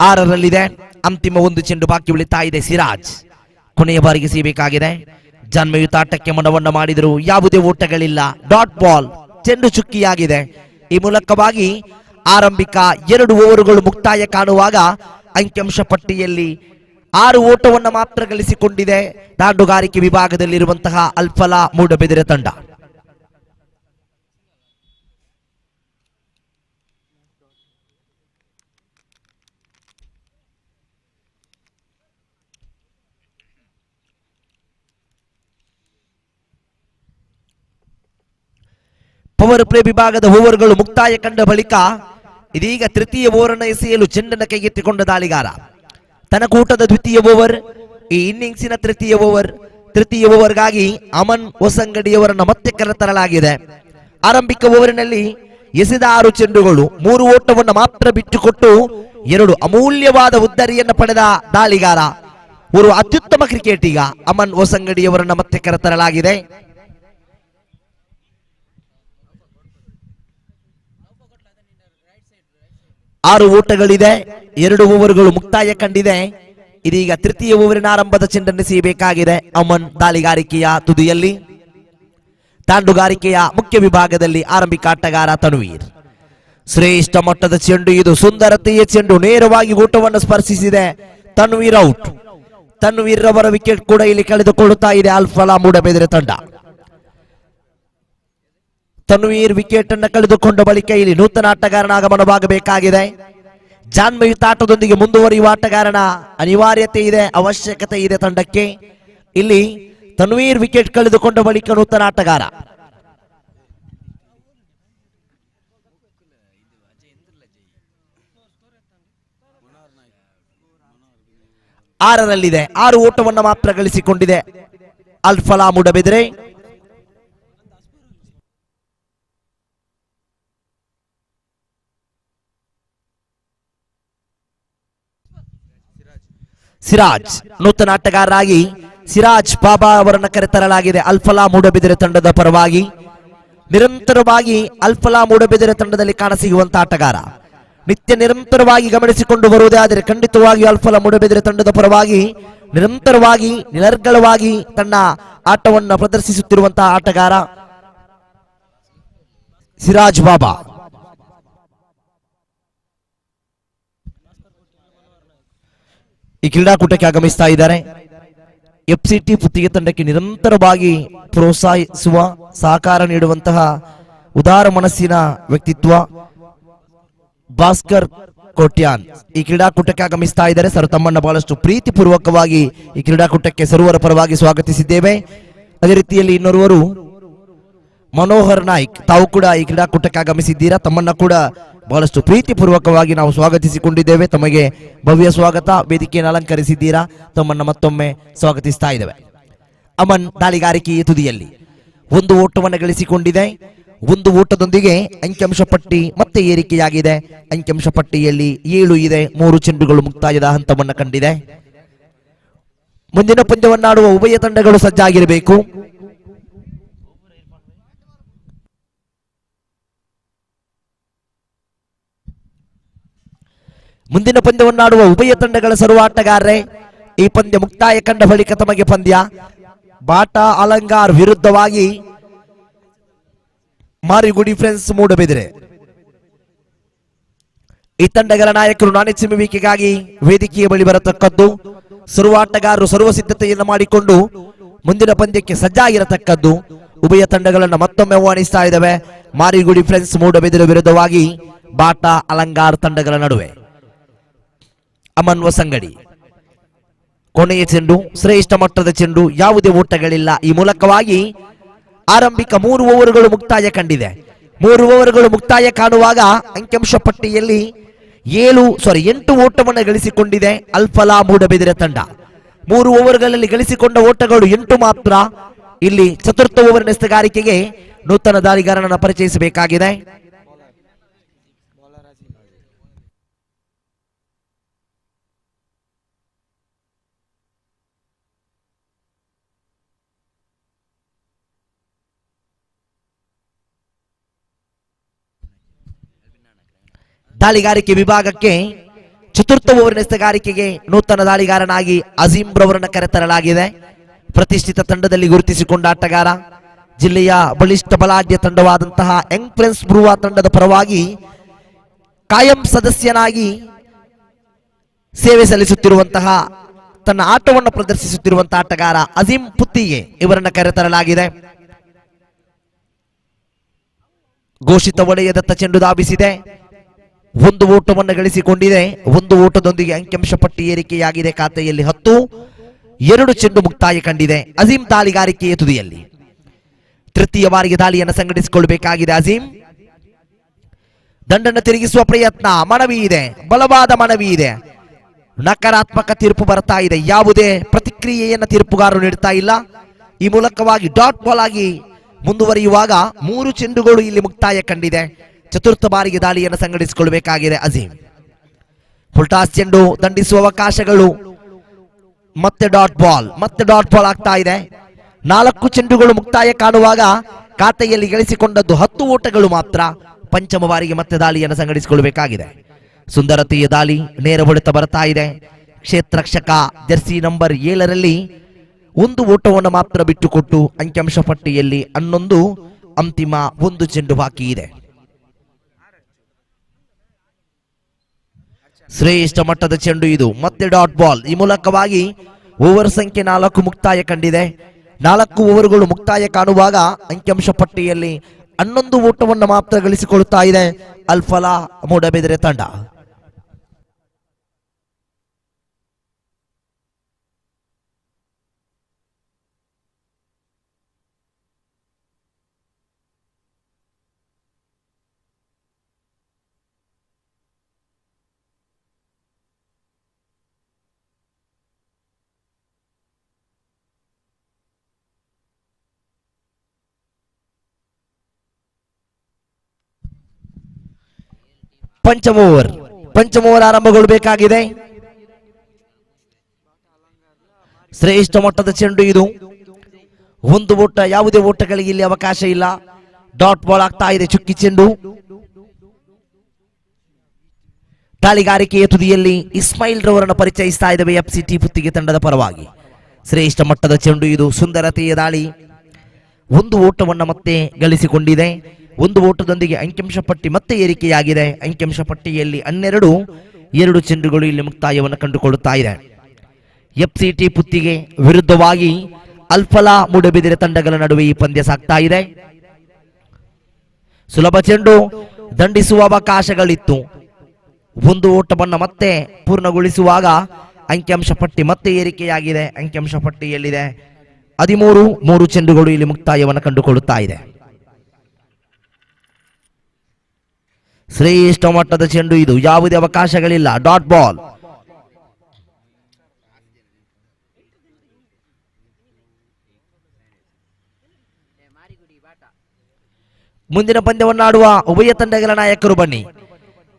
6ರಲ್ಲಿದೆ. ಅಂತಿಮ 1 ಚೆಂಡು ಬಾಕಿ ಉಳಿತಾ ಇದೆ. ಸಿರಾಜ್ ಕೊನೆಯ ಬಾರಿಗೆ ಸಿಗಬೇಕಾಗಿದೆ. ಜಾನ್ಮಯುತ ಆಟಕ್ಕೆ ಮನವನ್ನ ಮಾಡಿದ್ರು. ಯಾವುದೇ ಓಟಗಳಿಲ್ಲ, ಡಾಟ್ ಬಾಲ್, ಚೆಂಡು ಚುಕ್ಕಿಯಾಗಿದೆ. ಈ ಮೂಲಕವಾಗಿ ಆರಂಭಿಕ 2 ಓವರ್ಗಳು ಮುಕ್ತಾಯ ಕಾಣುವಾಗ ಅಂಕಿಅಂಶ ಪಟ್ಟಿಯಲ್ಲಿ 6 ಓಟವನ್ನು ಮಾತ್ರ ಗಳಿಸಿಕೊಂಡಿದೆ ದಾಂಡುಗಾರಿಕೆ ವಿಭಾಗದಲ್ಲಿರುವಂತಹ ಅಲ್ಫಲಾ ಮೂಡಬಿದಿರೆ ತಂಡ. ಪವರ್ ಪ್ಲೇ ವಿಭಾಗದ ಓವರ್ಗಳು ಮುಕ್ತಾಯ ಕಂಡ ಬಳಿಕ ಇದೀಗ ತೃತೀಯ ಓವರನ್ನು ಎಸೆಯಲು ಚೆಂಡನ್ನು ಕೈಗೆತ್ತಿಕೊಂಡ ದಾಳಿಗಾರ. ತನಕೂಟದ ದ್ವಿತೀಯ ಓವರ್, ಈ ಇನ್ನಿಂಗ್ಸಿನ ತೃತೀಯ ಓವರ್ಗಾಗಿ ಅಮನ್ ಹೊಸಂಗಡಿಯವರನ್ನು ಮತ್ತೆ ಕರೆತರಲಾಗಿದೆ. ಆರಂಭಿಕ ಓವರಿನಲ್ಲಿ ಎಸೆದ 6 ಚೆಂಡುಗಳು 3 ಓಟವನ್ನು ಮಾತ್ರ ಬಿಟ್ಟುಕೊಟ್ಟು 2 ಅಮೂಲ್ಯವಾದ ಉದ್ದರಿಯನ್ನು ಪಡೆದ ದಾಳಿಗಾರ, ಓರ್ವ ಅತ್ಯುತ್ತಮ ಕ್ರಿಕೆಟಿಗ ಅಮನ್ ಹೊಸಂಗಡಿಯವರನ್ನು ಮತ್ತೆ ಕರೆತರಲಾಗಿದೆ. ಆರು ಓಟಗಳಿದೆ, 2 ಓವರ್ಗಳು ಮುಕ್ತಾಯ ಕಂಡಿದೆ. ಇದೀಗ ತೃತೀಯ ಓವರಿನ ಆರಂಭದ ಚೆಂಡನ್ನು ಸಿಗಬೇಕಾಗಿದೆ. ಅಮನ್ ದಾಳಿಗಾರಿಕೆಯ ತುದಿಯಲ್ಲಿ, ತಾಂಡುಗಾರಿಕೆಯ ಮುಖ್ಯ ವಿಭಾಗದಲ್ಲಿ ಆರಂಭಿಕ ಆಟಗಾರ ತನ್ವೀರ್. ಶ್ರೇಷ್ಠ ಮಟ್ಟದ ಚೆಂಡು ಇದು, ಸುಂದರತೆಯ ಚೆಂಡು, ನೇರವಾಗಿ ಊಟವನ್ನು ಸ್ಪರ್ಶಿಸಿದೆ. ತನ್ವೀರ್ ಔಟ್. ತನ್ವೀರ್ ಅವರ ವಿಕೆಟ್ ಕೂಡ ಇಲ್ಲಿ ಕಳೆದುಕೊಳ್ಳುತ್ತಾ ಇದೆ ಅಲ್ಫಲಾ ಮೂಡಬಿದಿರೆ ತಂಡ. ತನ್ವೀರ್ ವಿಕೆಟ್ ಅನ್ನು ಕಳೆದುಕೊಂಡ ಬಳಿಕ ಇಲ್ಲಿ ನೂತನ ಆಟಗಾರನ ಆಗಮನವಾಗಬೇಕಾಗಿದೆ. ಜಾನ್ಮಯುತ ಆಟದೊಂದಿಗೆ ಮುಂದುವರಿಯುವ ಆಟಗಾರನ ಅನಿವಾರ್ಯತೆ ಇದೆ, ಅವಶ್ಯಕತೆ ಇದೆ ತಂಡಕ್ಕೆ. ಇಲ್ಲಿ ತನ್ವೀರ್ ವಿಕೆಟ್ ಕಳೆದುಕೊಂಡ ಬಳಿಕ ನೂತನ ಆಟಗಾರ. ಆರರಲ್ಲಿದೆ, 6 ಓಟವನ್ನು ಮಾತ್ರ ಗಳಿಸಿಕೊಂಡಿದೆ ಅಲ್ಫಲಾ ಮೂಡಬಿದಿರೆ. ಸಿರಾಜ್ ನೂತನ ಆಟಗಾರರಾಗಿ ಸಿರಾಜ್ ಬಾಬಾ ಅವರನ್ನು ಕರೆತರಲಾಗಿದೆ ಅಲ್ಫಲಾ ಮೂಡಬಿದಿರೆ ತಂಡದ ಪರವಾಗಿ. ನಿರಂತರವಾಗಿ ಅಲ್ಫಲಾ ಮೂಡಬಿದಿರೆ ತಂಡದಲ್ಲಿ ಕಾಣಸಿಗುವಂತಹ ಆಟಗಾರ, ನಿತ್ಯ ನಿರಂತರವಾಗಿ ಗಮನಿಸಿಕೊಂಡು ಬರುವುದೇ ಆದರೆ ಖಂಡಿತವಾಗಿ ಅಲ್ಫಲಾ ಮೂಡಬಿದಿರೆ ತಂಡದ ಪರವಾಗಿ ನಿರಂತರವಾಗಿ ನಿರರ್ಗಳವಾಗಿ ತನ್ನ ಆಟವನ್ನು ಪ್ರದರ್ಶಿಸುತ್ತಿರುವಂತಹ ಆಟಗಾರ ಸಿರಾಜ್ ಬಾಬಾ. ಈ ಕ್ರೀಡಾಕೂಟಕ್ಕೆ ಆಗಮಿಸ್ತಾ ಇದ್ದಾರೆ. FCT ಪುತ್ತಿಗೆ ತಂಡಕ್ಕೆ ನಿರಂತರವಾಗಿ ಪ್ರೋತ್ಸಾಹಿಸುವ, ಸಹಕಾರ ನೀಡುವಂತಹ ಉದಾರ ಮನಸ್ಸಿನ ವ್ಯಕ್ತಿತ್ವ ಭಾಸ್ಕರ್ ಕೋಟ್ಯಾನ್ ಈ ಕ್ರೀಡಾಕೂಟಕ್ಕೆ ಆಗಮಿಸ್ತಾ ಇದ್ದಾರೆ. ಸರ್, ತಮ್ಮನ್ನ ಬಹಳಷ್ಟು ಪ್ರೀತಿ ಪೂರ್ವಕವಾಗಿ ಈ ಕ್ರೀಡಾಕೂಟಕ್ಕೆ ಸರ್ವರ ಪರವಾಗಿ ಸ್ವಾಗತಿಸಿದ್ದೇವೆ. ಅದೇ ರೀತಿಯಲ್ಲಿ ಇನ್ನೋರ್ವರು ಮನೋಹರ್ ನಾಯ್ಕ್, ತಾವು ಕೂಡ ಈ ಕ್ರೀಡಾಕೂಟಕ್ಕೆ ಆಗಮಿಸಿದ್ದೀರಾ. ತಮ್ಮನ್ನ ಕೂಡ ಬಹಳಷ್ಟು ಪ್ರೀತಿ ಪೂರ್ವಕವಾಗಿ ನಾವು ಸ್ವಾಗತಿಸಿಕೊಂಡಿದ್ದೇವೆ. ತಮಗೆ ಭವ್ಯ ಸ್ವಾಗತ. ವೇದಿಕೆಯನ್ನು ಅಲಂಕರಿಸಿದ್ದೀರಾ, ತಮ್ಮನ್ನ ಮತ್ತೊಮ್ಮೆ ಸ್ವಾಗತಿಸ್ತಾ ಇದ್ದೇವೆ. ಅಮನ್ ದಾಳಿಗಾರಿಕೆಯ ತುದಿಯಲ್ಲಿ 1 ಓಟವನ್ನು ಗಳಿಸಿಕೊಂಡಿದೆ. ಒಂದು ಓಟದೊಂದಿಗೆ ಅಂಕಿಅಂಶ ಪಟ್ಟಿ ಮತ್ತೆ ಏರಿಕೆಯಾಗಿದೆ. ಅಂಕಿಅಂಶ ಪಟ್ಟಿಯಲ್ಲಿ 7 ಇದೆ. 3 ಚೆಂಡುಗಳು ಮುಕ್ತಾಯದ ಹಂತವನ್ನು ಕಂಡಿದೆ. ಮುಂದಿನ ಪಂದ್ಯವನ್ನಾಡುವ ಉಭಯ ತಂಡಗಳು ಸಜ್ಜಾಗಿರಬೇಕು. ಮುಂದಿನ ಪಂದ್ಯವನ್ನಾಡುವ ಉಭಯ ತಂಡಗಳ ಸರ್ವಾಟಗಾರರೇ, ಈ ಪಂದ್ಯ ಮುಕ್ತಾಯ ಕಂಡ ಬಳಿಕ ತಮಗೆ ಪಂದ್ಯ ಬಾಟಾ ಅಲಂಗಾರ್ ವಿರುದ್ಧವಾಗಿ ಮಾರಿಗುಡಿ ಫ್ರೆಂಡ್ಸ್ ಮೂಡಬಿದಿರೆ. ಈ ತಂಡಗಳ ನಾಯಕರು ನಾಣಿಸಿಮುವಿಕೆಗಾಗಿ ವೇದಿಕೆಯ ಬಳಿ ಬರತಕ್ಕದ್ದು. ಸರ್ವಾಟಗಾರರು ಸರ್ವ ಸಿದ್ಧತೆಯನ್ನು ಮಾಡಿಕೊಂಡು ಮುಂದಿನ ಪಂದ್ಯಕ್ಕೆ ಸಜ್ಜಾಗಿರತಕ್ಕದ್ದು. ಉಭಯ ತಂಡಗಳನ್ನು ಮತ್ತೊಮ್ಮೆ ಆಹ್ವಾನಿಸ್ತಾ ಇದ್ದಾವೆ. ಮಾರಿಗುಡಿ ಫ್ರೆಂಡ್ಸ್ ಮೂಡಬಿದಿರೆ ವಿರುದ್ಧವಾಗಿ ಬಾಟಾ ಅಲಂಗಾರ್ ತಂಡಗಳ ನಡುವೆ ಅಮನ್ವ ಸಂಗಡಿ. ಕೊನೆಯ ಚೆಂಡು, ಶ್ರೇಷ್ಠ ಮಟ್ಟದ ಚೆಂಡು, ಯಾವುದೇ ಓಟಗಳಿಲ್ಲ. ಈ ಮೂಲಕವಾಗಿ ಆರಂಭಿಕ 3 ಓವರ್ಗಳು ಮುಕ್ತಾಯ ಕಂಡಿದೆ. 3 ಓವರ್ಗಳು ಮುಕ್ತಾಯ ಕಾಣುವಾಗ ಅಂಕಿಅಂಶ ಪಟ್ಟಿಯಲ್ಲಿ 8 ಓಟವನ್ನು ಗಳಿಸಿಕೊಂಡಿದೆ ಅಲ್ಫಲಾ ಮೂಡಬಿದಿರೆ ತಂಡ. 3 ಓವರ್ಗಳಲ್ಲಿ ಗಳಿಸಿಕೊಂಡ ಓಟಗಳು 8 ಮಾತ್ರ. ಇಲ್ಲಿ ಚತುರ್ಥ ಓವರ್ ನೆಸ್ತಗಾರಿಕೆಗೆ ನೂತನ ದಾಳಿಗಾರನನ್ನು ಪರಿಚಯಿಸಬೇಕಾಗಿದೆ. ದಾಳಿಗಾರಿಕೆ ವಿಭಾಗಕ್ಕೆ ಚತುರ್ಥ ಓವರ್ ನೆಸ್ತಗಾರಿಕೆಗೆ ನೂತನ ದಾಳಿಗಾರನಾಗಿ ಅಜೀಂ ರವರನ್ನು ಕರೆತರಲಾಗಿದೆ. ಪ್ರತಿಷ್ಠಿತ ತಂಡದಲ್ಲಿ ಗುರುತಿಸಿಕೊಂಡ ಆಟಗಾರ, ಜಿಲ್ಲೆಯ ಬಲಿಷ್ಠ ಬಲಾಢ್ಯ ತಂಡವಾದಂತಹ ಯಂಗ್ ಫ್ರೆಂಡ್ಸ್ ಬ್ರೂವಾ ತಂಡದ ಪರವಾಗಿ ಕಾಯಂ ಸದಸ್ಯನಾಗಿ ಸೇವೆ ಸಲ್ಲಿಸುತ್ತಿರುವಂತಹ, ತನ್ನ ಆಟವನ್ನು ಪ್ರದರ್ಶಿಸುತ್ತಿರುವಂತಹ ಆಟಗಾರ ಅಜೀಂ ಪುತ್ತಿಗೆ ಇವರನ್ನು ಕರೆತರಲಾಗಿದೆ. ಘೋಷಿತ ವಲಯದತ್ತ ಚೆಂಡು ಧಾವಿಸಿದೆ. 1 ಓಟವನ್ನು ಗಳಿಸಿಕೊಂಡಿದೆ. 1 ಓಟದೊಂದಿಗೆ ಅಂಕಿಅಂಶ ಪಟ್ಟಿ ಏರಿಕೆಯಾಗಿದೆ. ಖಾತೆಯಲ್ಲಿ 10. 2 ಚೆಂಡು ಮುಕ್ತಾಯ ಕಂಡಿದೆ. ಅಜೀಂ ದಾಳಿಗಾರಿಕೆಯ ತುದಿಯಲ್ಲಿ ತೃತೀಯ ಬಾರಿಗೆ ದಾಳಿಯನ್ನು ಸಂಘಟಿಸಿಕೊಳ್ಳಬೇಕಾಗಿದೆ. ಅಜೀಂ ದಂಡನ್ನು ತಿರುಗಿಸುವ ಪ್ರಯತ್ನ, ಮನವಿ ಇದೆ, ಬಲವಾದ ಮನವಿ ಇದೆ. ನಕಾರಾತ್ಮಕ ತೀರ್ಪು ಬರ್ತಾ ಇದೆ. ಯಾವುದೇ ಪ್ರತಿಕ್ರಿಯೆಯನ್ನು ತೀರ್ಪುಗಾರರು ನೀಡ್ತಾ ಇಲ್ಲ. ಈ ಮೂಲಕವಾಗಿ ಡಾಟ್ ಬಾಲ್ ಆಗಿ ಮುಂದುವರಿಯುವಾಗ 3 ಚೆಂಡುಗಳು ಇಲ್ಲಿ ಮುಕ್ತಾಯ ಕಂಡಿದೆ. ಚತುರ್ಥ ಬಾರಿಗೆ ದಾಳಿಯನ್ನು ಸಂಘಟಿಸಿಕೊಳ್ಳಬೇಕಾಗಿದೆ ಅಜೀಂ. ಫುಲ್ಟಾಸ್ ಚೆಂಡು, ದಂಡಿಸುವ ಅವಕಾಶಗಳು, ಮತ್ತೆ ಡಾಟ್ ಬಾಲ್ ಆಗ್ತಾ ಇದೆ. 4 ಚೆಂಡುಗಳು ಮುಕ್ತಾಯ ಕಾಣುವಾಗ ಖಾತೆಯಲ್ಲಿ ಗಳಿಸಿಕೊಂಡದ್ದು 10 ಓಟಗಳು ಮಾತ್ರ. ಪಂಚಮ ಬಾರಿಗೆ ಮತ್ತೆ ದಾಳಿಯನ್ನು ಸಂಘಟಿಸಿಕೊಳ್ಳಬೇಕಾಗಿದೆ. ಸುಂದರತೆಯ ದಾಳಿ, ನೇರ ಹೊಡೆತ ಬರ್ತಾ ಇದೆ. ಕ್ಷೇತ್ರರಕ್ಷಕ ಜರ್ಸಿ ನಂಬರ್ 7ರಲ್ಲಿ 1 ಓಟವನ್ನು ಮಾತ್ರ ಬಿಟ್ಟುಕೊಟ್ಟು ಅಂಕಿಅಂಶ ಪಟ್ಟಿಯಲ್ಲಿ 11. ಅಂತಿಮ 1 ಚೆಂಡು ಬಾಕಿ ಇದೆ. ಶ್ರೇಷ್ಠ ಮಟ್ಟದ ಚೆಂಡು ಇದು, ಮತ್ತೆ ಡಾಟ್ ಬಾಲ್. ಈ ಮೂಲಕವಾಗಿ ಓವರ್ ಸಂಖ್ಯೆ 4 ಮುಕ್ತಾಯ ಕಂಡಿದೆ. 4 ಓವರ್ಗಳು ಮುಕ್ತಾಯ ಕಾಣುವಾಗ ಅಂಕಿಅಂಶ ಪಟ್ಟಿಯಲ್ಲಿ 11 ಓಟವನ್ನು ಮಾತ್ರ ಗಳಿಸಿಕೊಳ್ಳುತ್ತಾ ಇದೆ ಅಲ್ಫಲಾ ಮೂಡಬಿದಿರೆ ತಂಡ. ಪಂಚಮ ಓವರ್ ಆರಂಭಗೊಳ್ಳಬೇಕಾಗಿದೆ. ಶ್ರೇಷ್ಠ ಮಟ್ಟದ ಚೆಂಡು ಇದು. 1 ಓಟ, ಯಾವುದೇ ಓಟಗಳಿಗೆ ಇಲ್ಲಿ ಅವಕಾಶ ಇಲ್ಲ. ಡಾಟ್ ಬಾಲ್ ಆಗ್ತಾ ಇದೆ. ಚುಕ್ಕಿ ಚೆಂಡು. ದಾಳಿಗಾರಿಕೆಯ ತುದಿಯಲ್ಲಿ ಇಸ್ಮಾಯಿಲ್ ರವರನ್ನು ಪರಿಚಯಿಸ್ತಾ ಇದ್ದೇವೆ ಎಫ್ಸಿಟಿ ಪುತ್ತಿಗೆ ತಂಡದ ಪರವಾಗಿ. ಶ್ರೇಷ್ಠ ಮಟ್ಟದ ಚೆಂಡು ಇದು, ಸುಂದರತೆಯ ದಾಳಿ. 1 ಓಟವನ್ನು ಮತ್ತೆ ಗಳಿಸಿಕೊಂಡಿದೆ. 1 ಓಟದೊಂದಿಗೆ ಅಂಕಿಅಂಶ ಪಟ್ಟಿ ಮತ್ತೆ ಏರಿಕೆಯಾಗಿದೆ. ಅಂಕಿಅಂಶ ಪಟ್ಟಿಯಲ್ಲಿ 12. 2 ಚೆಂಡುಗಳು ಇಲ್ಲಿ ಮುಕ್ತಾಯವನ್ನು ಕಂಡುಕೊಳ್ಳುತ್ತಾ ಇದೆ. ಎಫ್ಸಿಟಿ ಪುತ್ತಿಗೆ ವಿರುದ್ಧವಾಗಿ ಅಲ್ಫಲಾ ಮೂಡಬಿದಿರೆ ತಂಡಗಳ ನಡುವೆ ಈ ಪಂದ್ಯ ಸಾಗ್ತಾ ಇದೆ. ಸುಲಭ ಚೆಂಡು, ದಂಡಿಸುವ ಅವಕಾಶಗಳಿತ್ತು. 1 ಓಟವನ್ನು ಮತ್ತೆ ಪೂರ್ಣಗೊಳಿಸುವಾಗ ಅಂಕಿಅಂಶ ಪಟ್ಟಿ ಮತ್ತೆ ಏರಿಕೆಯಾಗಿದೆ. ಅಂಕಿಅಂಶ ಪಟ್ಟಿಯಲ್ಲಿದೆ 13. 3 ಚೆಂಡುಗಳು ಇಲ್ಲಿ ಮುಕ್ತಾಯವನ್ನು ಕಂಡುಕೊಳ್ಳುತ್ತಾ ಇದೆ. ಶ್ರೇಷ್ಠ ಮಟ್ಟದ ಚೆಂಡು ಇದು, ಯಾವುದೇ ಅವಕಾಶಗಳಿಲ್ಲ. Dot ball. ಮುಂದಿನ ಪಂದ್ಯವನ್ನಾಡುವ ಉಭಯ ತಂಡಗಳ ನಾಯಕರು ಬನ್ನಿ.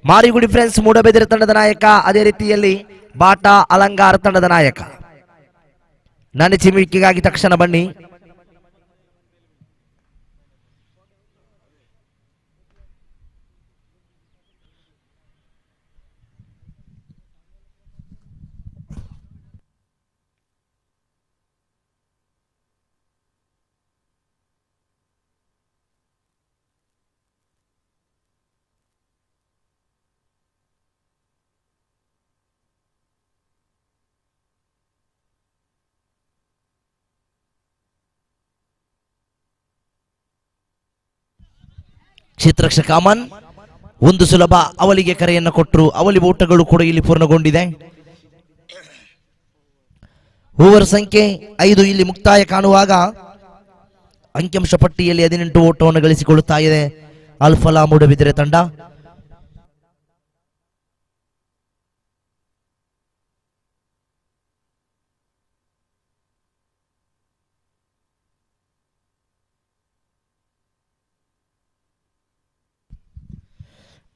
ಮಾರಿಗುಡಿ ಫ್ರೆಂಡ್ಸ್ ಮೂಡಬೆದಿರೆ ತಂಡದ ನಾಯಕ, ಅದೇ ರೀತಿಯಲ್ಲಿ ಬಾಟಾ ಅಲಂಗಾರ ತಂಡದ ನಾಯಕ. ನನ್ನ ಚಿಮಿಕಿಗಾಗಿ ತಕ್ಷಣ ಬನ್ನಿ. ಕ್ಷೇತ್ರರಕ್ಷಕ ಅಮನ್ ಒಂದು ಸುಲಭ ಅವಲಿಗೆ ಕರೆಯನ್ನು ಕೊಟ್ಟರು. ಅವಲಿ ಓಟಗಳು ಕೂಡ ಇಲ್ಲಿ ಪೂರ್ಣಗೊಂಡಿದೆ. ಓವರ್ ಸಂಖ್ಯೆ 5 ಇಲ್ಲಿ ಮುಕ್ತಾಯ ಕಾಣುವಾಗ ಅಂಕಿಅಂಶ ಪಟ್ಟಿಯಲ್ಲಿ 18 ಓಟವನ್ನು ಗಳಿಸಿಕೊಳ್ಳುತ್ತಾ ಇದೆ ಅಲ್ಫಲಾ ಮೂಡಬಿದಿರೆ ತಂಡ.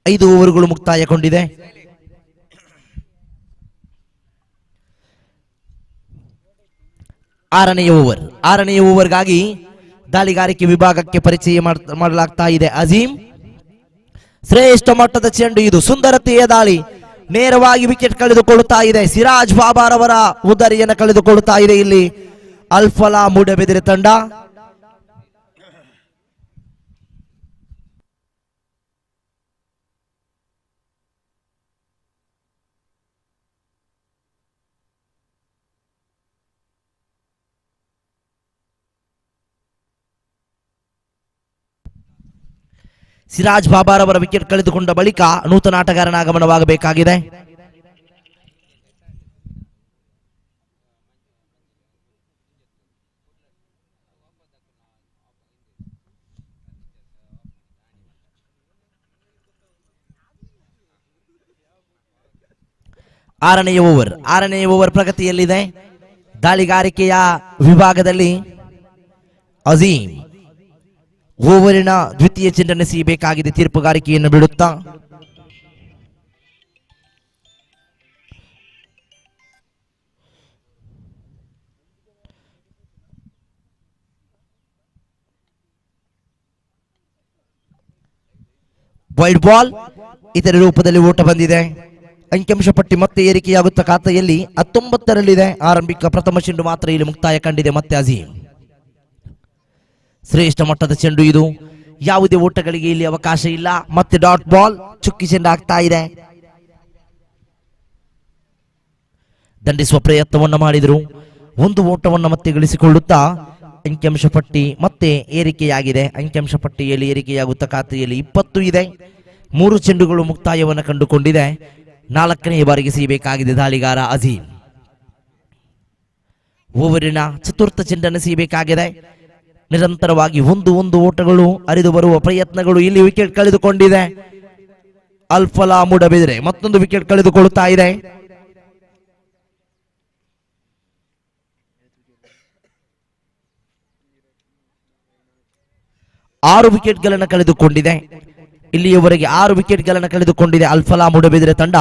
ಐದು ಓವರ್ಗಳು ಮುಕ್ತಾಯಗೊಂಡಿದೆ. ಆರನೆಯ ಓವರ್ಗಾಗಿ ದಾಳಿಗಾರಿಕೆ ವಿಭಾಗಕ್ಕೆ ಪರಿಚಯ ಮಾಡಲಾಗ್ತಾ ಇದೆ ಅಜೀಂ. ಶ್ರೇಷ್ಠ ಮಟ್ಟದ ಚೆಂಡು, ಇದು ಸುಂದರತೆಯ ದಾಳಿ, ನೇರವಾಗಿ ವಿಕೆಟ್ ಕಳೆದುಕೊಳ್ಳುತ್ತಾ ಇದೆ. ಸಿರಾಜ್ ಬಾಬಾರವರ ಉದರಿಯನ್ನು ಕಳೆದುಕೊಳ್ಳುತ್ತಾ ಇದೆ ಇಲ್ಲಿ ಅಲ್ಫಲಾ ಮೂಡಬಿದಿರೆ ತಂಡ. ಸಿರಾಜ್ ಬಾಬಾರವರ ವಿಕೆಟ್ ಕಳೆದುಕೊಂಡ ಬಳಿಕ ನೂತನ ಆಟಗಾರನ ಆಗಮನವಾಗಬೇಕಾಗಿದೆ. ಆರನೆಯ ಓವರ್ ಪ್ರಗತಿಯಲ್ಲಿದೆ. ದಾಳಿಗಾರಿಕೆಯ ವಿಭಾಗದಲ್ಲಿ ಅಜೀಂ ಓವರಿನ ದ್ವಿತೀಯ ಚೆಂಡನ್ನು ಎಸೆಯಬೇಕಾಗಿದೆ. ತೀರ್ಪುಗಾರಿಕೆಯನ್ನು ಬಿಡುತ್ತಾ ವೈಡ್ ಬಾಲ್, ಇತರ ರೂಪದಲ್ಲಿ ಓಟ ಬಂದಿದೆ. ಅಂಕಿಅಂಶ ಪಟ್ಟಿ ಮತ್ತೆ ಏರಿಕೆಯಾಗುತ್ತಾ ಖಾತೆಯಲ್ಲಿ 19ರಲ್ಲಿದೆ. ಆರಂಭಿಕ ಪ್ರಥಮ ಚೆಂಡು ಮಾತ್ರ ಇಲ್ಲಿ ಮುಕ್ತಾಯ ಕಂಡಿದೆ. ಮತ್ತೆ ಅಜೀಂ ಶ್ರೇಷ್ಠ ಮಟ್ಟದ ಚೆಂಡು, ಇದು ಯಾವುದೇ ಓಟಗಳಿಗೆ ಇಲ್ಲಿ ಅವಕಾಶ ಇಲ್ಲ. ಮತ್ತೆ ಡಾಟ್ ಬಾಲ್, ಚುಕ್ಕಿ ಚೆಂಡು ಆಗ್ತಾ ಇದೆ. ದಂಡಿಸುವ ಪ್ರಯತ್ನವನ್ನು ಮಾಡಿದ್ರು, ಒಂದು ಓಟವನ್ನು ಮತ್ತೆ ಗಳಿಸಿಕೊಳ್ಳುತ್ತಾ ಅಂಕಿಅಂಶ ಪಟ್ಟಿ ಮತ್ತೆ ಏರಿಕೆಯಾಗಿದೆ. ಅಂಕಿಅಂಶ ಪಟ್ಟಿಯಲ್ಲಿ ಏರಿಕೆಯಾಗುತ್ತಾ ಖಾತೆಯಲ್ಲಿ 20 ಇದೆ. 3 ಚೆಂಡುಗಳು ಮುಕ್ತಾಯವನ್ನು ಕಂಡುಕೊಂಡಿದೆ. 4ನೇ ಬಾರಿಗೆ ಸಿಗಬೇಕಾಗಿದೆ ದಾಳಿಗಾರ ಅಜೀಂ. ಓವರಿನ ಚತುರ್ಥ ಚೆಂಡನ್ನು ಸಿಗಬೇಕಾಗಿದೆ. ನಿರಂತರವಾಗಿ ಒಂದು ಓಟಗಳು ಹರಿದು ಬರುವ ಪ್ರಯತ್ನಗಳು, ಇಲ್ಲಿ ವಿಕೆಟ್ ಕಳೆದುಕೊಂಡಿದೆ ಅಲ್ಫಲಾ ಮೂಡಬಿದಿರೆ. ಮತ್ತೊಂದು ವಿಕೆಟ್ ಕಳೆದುಕೊಳ್ಳುತ್ತಾ ಇದೆ. 6 ವಿಕೆಟ್ಗಳನ್ನು ಕಳೆದುಕೊಂಡಿದೆ. ಇಲ್ಲಿಯವರೆಗೆ 6 ವಿಕೆಟ್ಗಳನ್ನು ಕಳೆದುಕೊಂಡಿದೆ ಅಲ್ಫಲಾ ಮೂಡಬಿದಿರೆ ತಂಡ.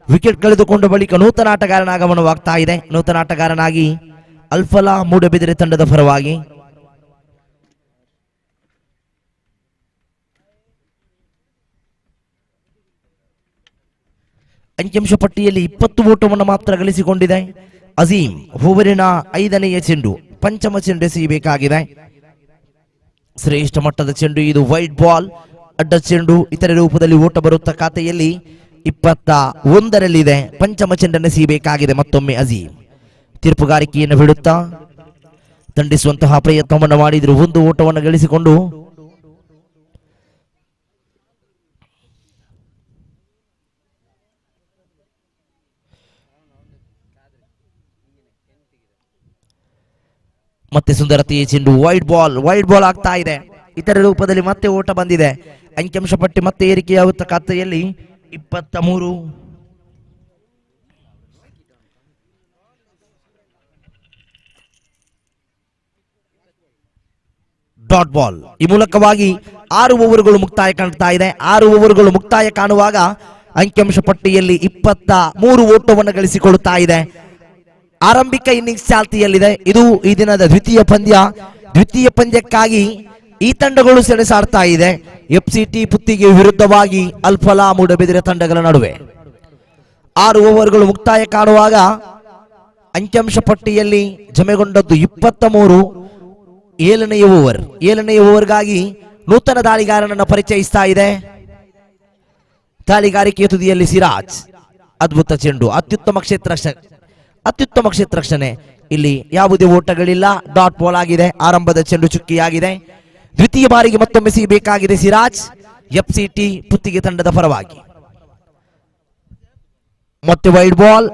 ವಿಕೆಟ್ ಕಳೆದುಕೊಂಡ ಬಳಿಕ ನೂತನ ಆಟಗಾರನ ಆಗಮನವಾಗ್ತಾ ಇದೆ. ನೂತನ ಆಟಗಾರನಾಗಿ ಅಲ್ಫಲಾ ಮೂಡಬಿದಿರೆ ತಂಡದ ಪರವಾಗಿ ಅಂಕಿಅಂಶ ಪಟ್ಟಿಯಲ್ಲಿ 20 ಓಟವನ್ನು ಮಾತ್ರ ಗಳಿಸಿಕೊಂಡಿದೆ ಅಜೀಂ. ಓವರಿನ 5ನೆಯ ಚೆಂಡು, ಪಂಚಮ ಚೆಂಡು ಎಸೆಯಬೇಕಾಗಿದೆ. ಶ್ರೇಷ್ಠ ಮಟ್ಟದ ಚೆಂಡು, ಇದು ವೈಡ್ ಬಾಲ್, ಅಡ್ಡ ಚೆಂಡು, ಇತರೆ ರೂಪದಲ್ಲಿ ಓಟ ಬರುತ್ತಾ ಖಾತೆಯಲ್ಲಿ 21ರಲ್ಲಿದೆ. ಪಂಚಮ ಚೆಂಡನ್ನು ಎಸೆಯಬೇಕಾಗಿದೆ ಮತ್ತೊಮ್ಮೆ ಅಜೀಂ. ತೀರ್ಪುಗಾರಿಕೆಯನ್ನು ಬಿಡುತ್ತಾ ದಂಡಿಸುವಂತಹ ಪ್ರಯತ್ನವನ್ನು ಮಾಡಿದ್ರು. ಒಂದು ಓಟವನ್ನು ಗಳಿಸಿಕೊಂಡು ಮತ್ತೆ ಸುಂದರತೆಯ ಚೆಂಡು, ವೈಡ್ ಬಾಲ್ ಆಗ್ತಾ ಇದೆ. ಇತರ ರೂಪದಲ್ಲಿ ಮತ್ತೆ ಓಟ ಬಂದಿದೆ. ಅಂಕಿಅಂಶ ಪಟ್ಟಿ ಮತ್ತೆ ಏರಿಕೆಯಾಗುತ್ತಾ ಖಾತೆಯಲ್ಲಿ 23. ಡಾಟ್ ಬಾಲ್, ಈ ಮೂಲಕವಾಗಿ 6 ಓವರ್ಗಳು ಮುಕ್ತಾಯ ಕಾಣ್ತಾ ಇದೆ. 6 ಓವರ್ಗಳು ಮುಕ್ತಾಯ ಕಾಣುವಾಗ ಅಂಕಿಅಂಶ ಪಟ್ಟಿಯಲ್ಲಿ 23 ಓಟವನ್ನು ಗಳಿಸಿಕೊಳ್ಳುತ್ತಾ ಇದೆ. ಆರಂಭಿಕ ಇನ್ನಿಂಗ್ಸ್ ಚಾಲ್ತಿಯಲ್ಲಿದೆ. ಇದು ಈ ದಿನದ ದ್ವಿತೀಯ ಪಂದ್ಯ. ದ್ವಿತೀಯ ಪಂದ್ಯಕ್ಕಾಗಿ ಈ ತಂಡಗಳು ಸೆಣಸಾಡ್ತಾ ಇದೆ. ಎಫ್ಸಿಟಿ ಪುತ್ತಿಗೆ ವಿರುದ್ಧವಾಗಿ ಅಲ್ಫಲಾ ಮೂಡಬಿದಿರೆ ತಂಡಗಳ ನಡುವೆ 6 ಓವರ್ಗಳು ಮುಕ್ತಾಯ ಕಾಣುವಾಗ ಅಂಕಿಅಂಶ ಪಟ್ಟಿಯಲ್ಲಿ ಜಮೆಗೊಂಡದ್ದು 23. 7ನೇ ಓವರ್. 7ನೇ ಓವರ್ಗಾಗಿ ನೂತನ ದಾಳಿಗಾರನನ್ನು ಪರಿಚಯಿಸ್ತಾ ಇದೆ. ದಾಳಿಗಾರಿಕೆಯ ತುದಿಯಲ್ಲಿ ಸಿರಾಜ್. ಅದ್ಭುತ ಚೆಂಡು, ಅತ್ಯುತ್ತಮ ಕ್ಷೇತ್ರರಕ್ಷಣೆ. ಇಲ್ಲಿ ಯಾವುದೇ ಓಟಗಳಿಲ್ಲ, ಡಾಟ್ ಬಾಲ್ ಆಗಿದೆ. ಆರಂಭದ ಚೆಂಡು ಚುಕ್ಕಿಯಾಗಿದೆ. ದ್ವಿತೀಯ ಬಾರಿಗೆ ಮತ್ತೊಮ್ಮೆ ಸಿಗಬೇಕಾಗಿದೆ ಸಿರಾಜ್ ಎಫ್ಸಿಟಿ ಪುತ್ತಿಗೆ ತಂಡದ ಪರವಾಗಿ. ಮತ್ತೆ ವೈಡ್ ಬಾಲ್,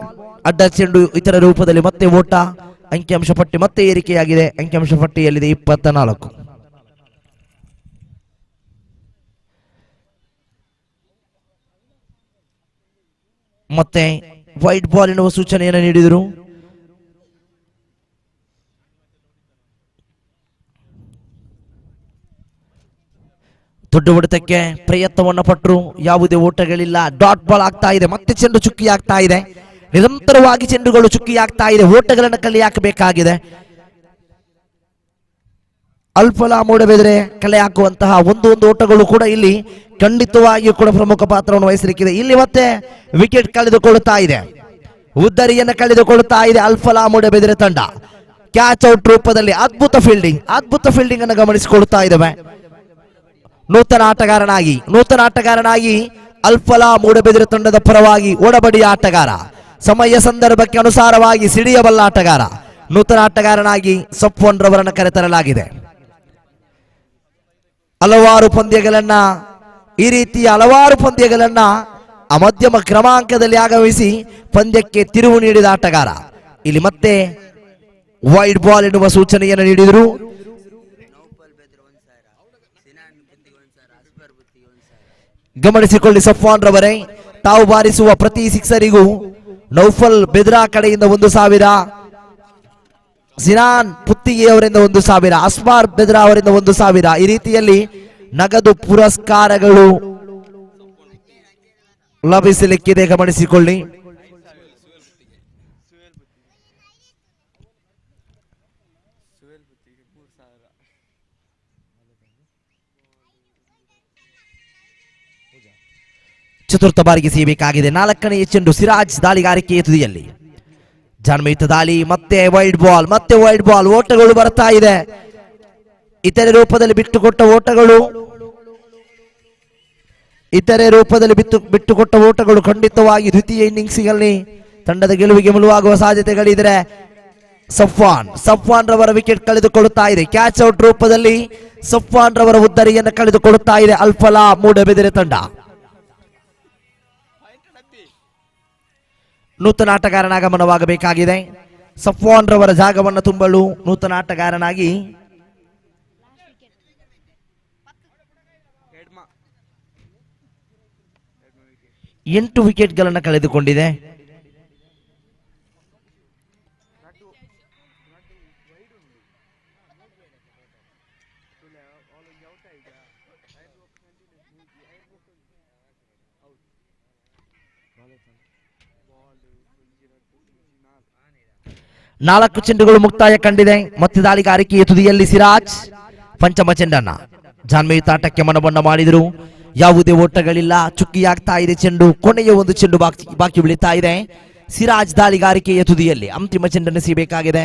ಅಡ್ಡ ಚೆಂಡು ಇತರ ರೂಪದಲ್ಲಿ ಮತ್ತೆ ಓಟ. ಅಂಕಿಅಂಶ ಪಟ್ಟಿ ಮತ್ತೆ ಏರಿಕೆಯಾಗಿದೆ. ಅಂಕಿಅಂಶ ಪಟ್ಟಿಯಲ್ಲಿದೆ 24. ಮತ್ತೆ ವೈಡ್ ಬಾಲ್ ಎನ್ನುವ ಸೂಚನೆಯನ್ನು ನೀಡಿದರು. ದೊಡ್ಡ ಹೊಡೆತಕ್ಕೆ ಪ್ರಯತ್ನವನ್ನು ಪಟ್ಟರು, ಯಾವುದೇ ಓಟಗಳಿಲ್ಲ. ಡಾಟ್ ಬಾಲ್ ಆಗ್ತಾ ಇದೆ. ಮತ್ತೆ ಚೆಂಡು ಚುಕ್ಕಿ ಆಗ್ತಾ ಇದೆ. ನಿರಂತರವಾಗಿ ಚೆಂಡುಗಳು ಚುಕ್ಕಿ ಆಗ್ತಾ ಇದೆ. ಓಟಗಳನ್ನು ಕಲೆ ಹಾಕಬೇಕಾಗಿದೆ. ಅಲ್ಫಲಾ ಮೂಡಬಿದಿರೆ ಕಲೆ ಹಾಕುವಂತಹ ಒಂದು ಓಟಗಳು ಕೂಡ ಇಲ್ಲಿ ಖಂಡಿತವಾಗಿಯೂ ಕೂಡ ಪ್ರಮುಖ ಪಾತ್ರವನ್ನು ವಹಿಸಲಿಕ್ಕಿದೆ. ಇಲ್ಲಿ ಮತ್ತೆ ವಿಕೆಟ್ ಕಳೆದುಕೊಳ್ಳುತ್ತಾ ಇದೆ. ಉದ್ದರಿಯನ್ನು ಕಳೆದುಕೊಳ್ಳುತ್ತಾ ಇದೆ ಅಲ್ಫಲಾ ಮೂಡಬಿದಿರೆ ತಂಡ. ಕ್ಯಾಚ್ ಔಟ್ ರೂಪದಲ್ಲಿ ಅದ್ಭುತ ಫೀಲ್ಡಿಂಗ್ ಅನ್ನು ಗಮನಿಸಿಕೊಳ್ಳುತ್ತಾ ಇದ್ದಾವೆ. ನೂತನ ಆಟಗಾರನಾಗಿ ಅಲ್ಫಲಾ ಮೂಡಬಿದಿರೆ ತಂಡದ ಪರವಾಗಿ ಒಡಬಡಿಯ ಆಟಗಾರ, ಸಮಯ ಸಂದರ್ಭಕ್ಕೆ ಅನುಸಾರವಾಗಿ ಸಿಡಿಯಬಲ್ಲ ಆಟಗಾರ, ನೂತನ ಆಟಗಾರನಾಗಿ ಸಫ್ವಾನ್ ರವರನ್ನು ಕರೆತರಲಾಗಿದೆ. ಈ ರೀತಿಯ ಹಲವಾರು ಪಂದ್ಯಗಳನ್ನ ಮಧ್ಯಮ ಕ್ರಮಾಂಕದಲ್ಲಿ ಆಗಮಿಸಿ ಪಂದ್ಯಕ್ಕೆ ತಿರುವು ನೀಡಿದ ಆಟಗಾರ. ಇಲ್ಲಿ ಮತ್ತೆ ವೈಡ್ ಬಾಲ್ ಎನ್ನುವ ಸೂಚನೆಯನ್ನು ನೀಡಿದರು. ಗಮನಿಸಿಕೊಳ್ಳಿ ಸಫ್ವಾನ್ ರವರೇ, ತಾವು ಬಾರಿಸುವ ಪ್ರತಿ ಸಿಕ್ಸರಿಗೂ ನೌಫಲ್ ಬೆದ್ರಾ ಕಡೆಯಿಂದ 1,000, ಸಿನಾನ್ ಪುತ್ತಿಗೆ ಅವರಿಂದ 1,000, ಅಸ್ಮಾರ್ ಬೆದ್ರಾ ಅವರಿಂದ 1,000, ಈ ರೀತಿಯಲ್ಲಿ ನಗದು ಪುರಸ್ಕಾರಗಳು ಲಭಿಸಲಿಕ್ಕಿದೆ. ಗಮನಿಸಿಕೊಳ್ಳಿ. ಚತುರ್ಥ ಬಾರಿಗೆ ಸಿಗಬೇಕಾಗಿದೆ. 4ನೇ ಚೆಂಡು ಸಿರಾಜ್ ದಾಳಿಗಾರಿಕೆಯ ತುದಿಯಲ್ಲಿ. ಜಾನ್ಮಯುತ ದಾಳಿ, ಮತ್ತೆ ವೈಡ್ ಬಾಲ್, ಓಟಗಳು ಬರ್ತಾ ಇದೆ. ಇತರೆ ರೂಪದಲ್ಲಿ ಬಿಟ್ಟುಕೊಟ್ಟ ಓಟಗಳು ಖಂಡಿತವಾಗಿ ದ್ವಿತೀಯ ಇನ್ನಿಂಗ್ಸ್ನಲ್ಲಿ ತಂಡದ ಗೆಲುವಿಗೆ ಮುಳುವಾಗುವ ಸಾಧ್ಯತೆಗಳಿದ್ರೆ. ಸಫ್ವಾನ್ ರವರ ವಿಕೆಟ್ ಕಳೆದುಕೊಳ್ಳುತ್ತಾ ಇದೆ. ಕ್ಯಾಚ್ ಔಟ್ ರೂಪದಲ್ಲಿ ಸಫ್ವಾನ್ ರವರ ಉದ್ದರಿಯನ್ನು ಕಳೆದುಕೊಳ್ಳುತ್ತಾ ಇದೆ ಅಲ್ಫಲಾ ಮೂಡಬಿದಿರೆ ತಂಡ. ನೂತನ ಆಟಗಾರನ ಆಗಮನವಾಗಬೇಕಾಗಿದೆ. ಸಫ್ವಾನ್ ರವರ ಜಾಗವನ್ನು ತುಂಬಲು ನೂತನ ಆಟಗಾರನಾಗಿ 8 ವಿಕೆಟ್ಗಳನ್ನು ಕಳೆದುಕೊಂಡಿದೆ. ನಾಲ್ಕು ಚೆಂಡುಗಳು ಮುಕ್ತಾಯ ಕಂಡಿದೆ. ಮತ್ತೆ ದಾಳಿಗಾರಿಕೆಯ ತುದಿಯಲ್ಲಿ ಸಿರಾಜ್ ಪಂಚಮ ಚೆಂಡನ್ನ ಜಾನ್ಮಯುತ ಆಟಕ್ಕೆ ಮನವನ್ನ ಮಾಡಿದರು. ಯಾವುದೇ ಓಟಗಳಿಲ್ಲ, ಚುಕ್ಕಿಯಾಗ್ತಾ ಇದೆ ಚೆಂಡು. ಕೊನೆಯ ಒಂದು ಚೆಂಡು ಬಾಕಿ ಬೀಳುತ್ತಾ ಇದೆ. ಸಿರಾಜ್ ದಾಳಿಗಾರಿಕೆಯ ತುದಿಯಲ್ಲಿ ಅಂತಿಮ ಚೆಂಡನ್ನು ಸಿಗಬೇಕಾಗಿದೆ.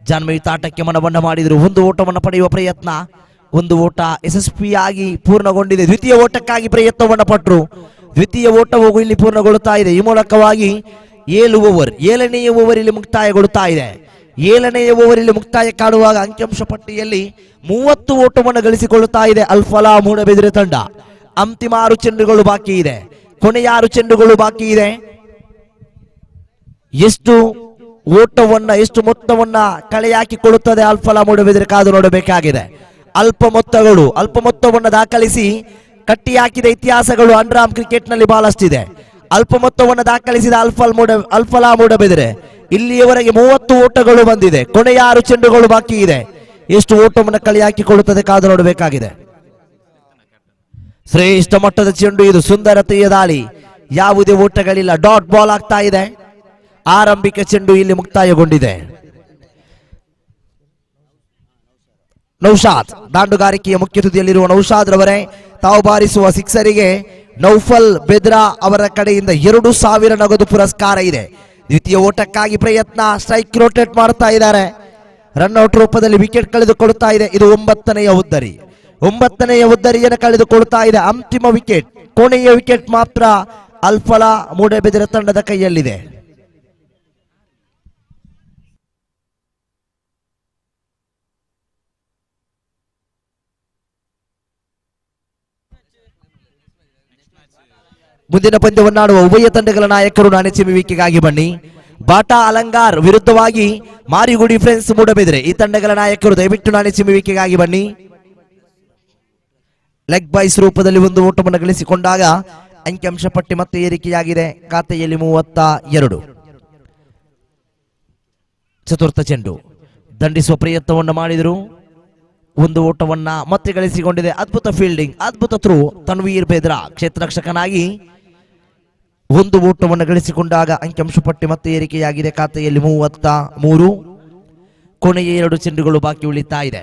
ಜಾನ್ಮಯುತ ಆಟಕ್ಕೆ ಮನವನ್ನ ಮಾಡಿದರು. ಒಂದು ಓಟವನ್ನು ಪಡೆಯುವ ಪ್ರಯತ್ನ, ಒಂದು ಓಟ ಯಶಸ್ವಿಯಾಗಿ ಪೂರ್ಣಗೊಂಡಿದೆ. ದ್ವಿತೀಯ ಓಟಕ್ಕಾಗಿ ಪ್ರಯತ್ನವನ್ನು ಪಟ್ಟರು. ದ್ವಿತೀಯ ಓಟವು ಇಲ್ಲಿ ಪೂರ್ಣಗೊಳ್ಳುತ್ತಾ ಇದೆ. ಈ ಮೂಲಕವಾಗಿ 7 ಓವರ್, 7ನೇ ಓವರ್ ಇಲ್ಲಿ ಮುಕ್ತಾಯಗೊಳ್ಳುತ್ತಾ ಇದೆ. 7ನೇ ಓವರ್ ಇಲ್ಲಿ ಮುಕ್ತಾಯ ಕಾಣುವಾಗ ಅಂಕಿಅಂಶ ಪಟ್ಟಿಯಲ್ಲಿ 30 ಓಟವನ್ನು ಗಳಿಸಿಕೊಳ್ಳುತ್ತಾ ಇದೆ ಅಲ್ಫಲಾ ಮೂಡಬಿದಿರೆ ತಂಡ. ಅಂತಿಮ 6 ಚೆಂಡುಗಳು ಬಾಕಿ ಇದೆ. ಕೊನೆಯ 6 ಚೆಂಡುಗಳು ಬಾಕಿ ಇದೆ. ಎಷ್ಟು ಮೊತ್ತವನ್ನ ಕಳೆ ಹಾಕಿಕೊಳ್ಳುತ್ತದೆ ಅಲ್ಫಲಾ ಮೂಡಬಿದಿರೆ ಕಾದು ನೋಡಬೇಕಾಗಿದೆ. ಅಲ್ಪ ಮೊತ್ತವನ್ನು ದಾಖಲಿಸಿ ಕಟ್ಟಿ ಹಾಕಿದ ಇತಿಹಾಸಗಳು ಅಂಡರ್ಆರ್ಮ್ ಕ್ರಿಕೆಟ್ ನಲ್ಲಿ ಬಹಳಷ್ಟಿದೆ. ಅಲ್ಪ ಮೊತ್ತವನ್ನು ದಾಖಲಿಸಿದ ಅಲ್ಫಲಾ ಮೂಡಬಿದಿರೆ ಇಲ್ಲಿಯವರೆಗೆ 30 ಓಟಗಳು ಬಂದಿದೆ. ಕೊನೆಯ 6 ಚೆಂಡುಗಳು ಬಾಕಿ ಇದೆ. ಎಷ್ಟು ಓಟವನ್ನು ಕಳೆ ಹಾಕಿಕೊಳ್ಳುತ್ತದೆ ಕಾದು ನೋಡಬೇಕಾಗಿದೆ. ಶ್ರೇಷ್ಠ ಮಟ್ಟದ ಚೆಂಡು ಇದು, ಸುಂದರತೆಯ ದಾಳಿ, ಯಾವುದೇ ಓಟಗಳಿಲ್ಲ, ಡಾಟ್ ಬಾಲ್ ಆಗ್ತಾ ಇದೆ. ಆರಂಭಿಕ ಚೆಂಡು ಇಲ್ಲಿ ಮುಕ್ತಾಯಗೊಂಡಿದೆ. ನೌಶಾದ್ ದಾಂಡುಗಾರಿಕೆಯ ಮುಖ್ಯ ತುದಿಯಲ್ಲಿರುವ ನೌಶಾದ್ ರವರೇ ತಾವು ಬಾರಿಸುವ ಸಿಕ್ಸರಿಗೆ ನೌಫಲ್ ಬೆದ್ರಾ ಅವರ ಕಡೆಯಿಂದ 2,000 ನಗದು ಪುರಸ್ಕಾರ ಇದೆ. ದ್ವಿತೀಯ ಓಟಕ್ಕಾಗಿ ಪ್ರಯತ್ನ, ಸ್ಟ್ರೈಕ್ ರೋಟೇಟ್ ಮಾಡ್ತಾ ಇದ್ದಾರೆ. ರನ್ಔಟ್ ರೂಪದಲ್ಲಿ ವಿಕೆಟ್ ಕಳೆದುಕೊಳ್ತಾ ಇದೆ. ಇದು 9ನೆಯ ಉದ್ದರಿ, 9ನೆಯ ಉದ್ದರಿಯನ್ನು ಕಳೆದುಕೊಳ್ತಾ ಇದೆ. ಅಂತಿಮ ವಿಕೆಟ್, ಕೊನೆಯ ವಿಕೆಟ್ ಮಾತ್ರ ಅಲ್ಫಲಾ ಮೂಡಬಿದಿರೆ ತಂಡದ ಕೈಯಲ್ಲಿದೆ. ಮುಂದಿನ ಪಂದ್ಯವನ್ನಾಡುವ ಉಭಯ ತಂಡಗಳ ನಾಯಕರು ನಾಣೆಚಿಮ್ಮುವಿಕೆಗಾಗಿ ಬನ್ನಿ. ಬಾಟಾ ಅಲಂಗಾರ್ ವಿರುದ್ಧವಾಗಿ ಮಾರಿಗುಡಿ ಫ್ರೆಂಡ್ಸ್ ಮೂಡಬಿದ್ರೆ ಈ ತಂಡಗಳ ನಾಯಕರು ದಯವಿಟ್ಟು ನಾಣೆಚಿಮ್ಮುವಿಕೆಗಾಗಿ ಬನ್ನಿ. ಲೆಗ್ ಬೈಸ್ ರೂಪದಲ್ಲಿ ಒಂದು ಓಟವನ್ನು ಗಳಿಸಿಕೊಂಡಾಗ ಅಂಕಿಅಂಶ ಪಟ್ಟಿ ಮತ್ತೆ ಏರಿಕೆಯಾಗಿದೆ. ಖಾತೆಯಲ್ಲಿ 32. ಚತುರ್ಥ ಚೆಂಡು ದಂಡಿಸುವ ಪ್ರಯತ್ನವನ್ನು ಮಾಡಿದರು, ಒಂದು ಓಟವನ್ನ ಮತ್ತೆ ಗಳಿಸಿಕೊಂಡಿದೆ. ಅದ್ಭುತ ಫೀಲ್ಡಿಂಗ್, ಅದ್ಭುತ ಥ್ರೂ. ತನ್ವೀರ್ ಬೇದ್ರಾ ಕ್ಷೇತ್ರರಕ್ಷಕನಾಗಿ ಒಂದು ಓಟವನ್ನು ಗಳಿಸಿಕೊಂಡಾಗ ಅಂಕಿಅಂಶ ಪಟ್ಟಿ ಮತ್ತೆ ಏರಿಕೆಯಾಗಿದೆ. ಖಾತೆಯಲ್ಲಿ 33. ಕೊನೆಯ 2 ಚೆಂಡುಗಳು ಬಾಕಿ ಉಳಿತಾ ಇದೆ.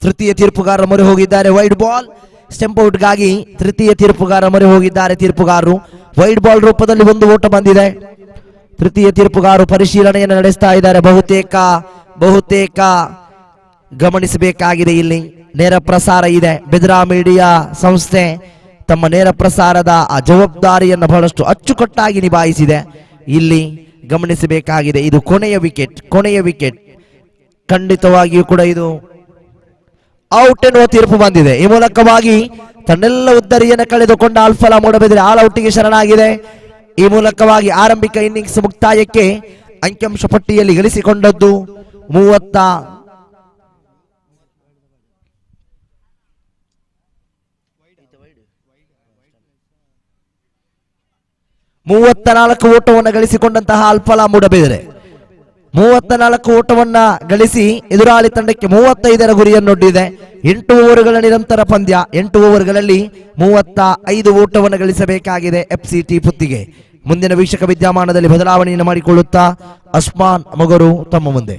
ತೃತೀಯ ತೀರ್ಪುಗಾರರ ಮೊರೆ ಹೋಗಿದ್ದಾರೆ. ವೈಡ್ ಬಾಲ್, ಸ್ಟೆಂಪ್ ಔಟ್ಗಾಗಿ ತೃತೀಯ ತೀರ್ಪುಗಾರರ ಮೊರೆ ಹೋಗಿದ್ದಾರೆ ತೀರ್ಪುಗಾರರು. ವೈಡ್ ಬಾಲ್ ರೂಪದಲ್ಲಿ ಒಂದು ಓಟ ಬಂದಿದೆ. ತೃತೀಯ ತೀರ್ಪುಗಾರರು ಪರಿಶೀಲನೆಯನ್ನು ನಡೆಸ್ತಾ ಇದ್ದಾರೆ. ಬಹುತೇಕ ಗಮನಿಸಬೇಕಾಗಿದೆ. ಇಲ್ಲಿ ನೇರ ಪ್ರಸಾರ ಇದೆ. ಬೆದ್ರಾ ಮೀಡಿಯಾ ಸಂಸ್ಥೆ ತಮ್ಮ ನೇರ ಪ್ರಸಾರದ ಆ ಜವಾಬ್ದಾರಿಯನ್ನು ಬಹಳಷ್ಟು ಅಚ್ಚುಕಟ್ಟಾಗಿ ನಿಭಾಯಿಸಿದೆ. ಇಲ್ಲಿ ಗಮನಿಸಬೇಕಾಗಿದೆ, ಇದು ಕೊನೆಯ ವಿಕೆಟ್. ಖಂಡಿತವಾಗಿಯೂ ಕೂಡ ಇದು ಔಟ್ ಎನ್ನುವ ತೀರ್ಪು ಬಂದಿದೆ. ಈ ಮೂಲಕವಾಗಿ ತನ್ನೆಲ್ಲ ಉದ್ದರಿಯನ್ನು ಕಳೆದುಕೊಂಡ ಅಲ್ಫಲಾ ಮೂಡಬಿದ್ರೆ ಆಲ್ ಔಟ್ಗೆ ಶರಣಾಗಿದೆ. ಈ ಮೂಲಕವಾಗಿ ಆರಂಭಿಕ ಇನ್ನಿಂಗ್ಸ್ ಮುಕ್ತಾಯಕ್ಕೆ ಅಂಕಿಅಂಶ ಪಟ್ಟಿಯಲ್ಲಿ ಗಳಿಸಿಕೊಂಡದ್ದು 34 ಓಟವನ್ನು ಗಳಿಸಿಕೊಂಡಂತಹ ಅಲ್ಫಲಾ ಮೂಡಬಿದ್ರೆ 34 ಓಟವನ್ನ ಗಳಿಸಿ ಎದುರಾಳಿ ತಂಡಕ್ಕೆ 35ರ ಗುರಿಯನ್ನೊಡ್ಡಿದೆ. 8 ಓವರ್ಗಳ ನಿರಂತರ ಪಂದ್ಯ. 8 ಓವರ್ಗಳಲ್ಲಿ 35 ಓಟವನ್ನು ಗಳಿಸಬೇಕಾಗಿದೆ ಎಫ್ಸಿಟಿ ಪುತ್ತಿಗೆ. ಮುಂದಿನ ವೀಕ್ಷಕ ವಿದ್ಯಮಾನದಲ್ಲಿ ಬದಲಾವಣೆಯನ್ನು ಮಾಡಿಕೊಳ್ಳುತ್ತಾ ಅಸ್ಮಾನ್ ಮಗರು ತಮ್ಮ ಮುಂದೆ.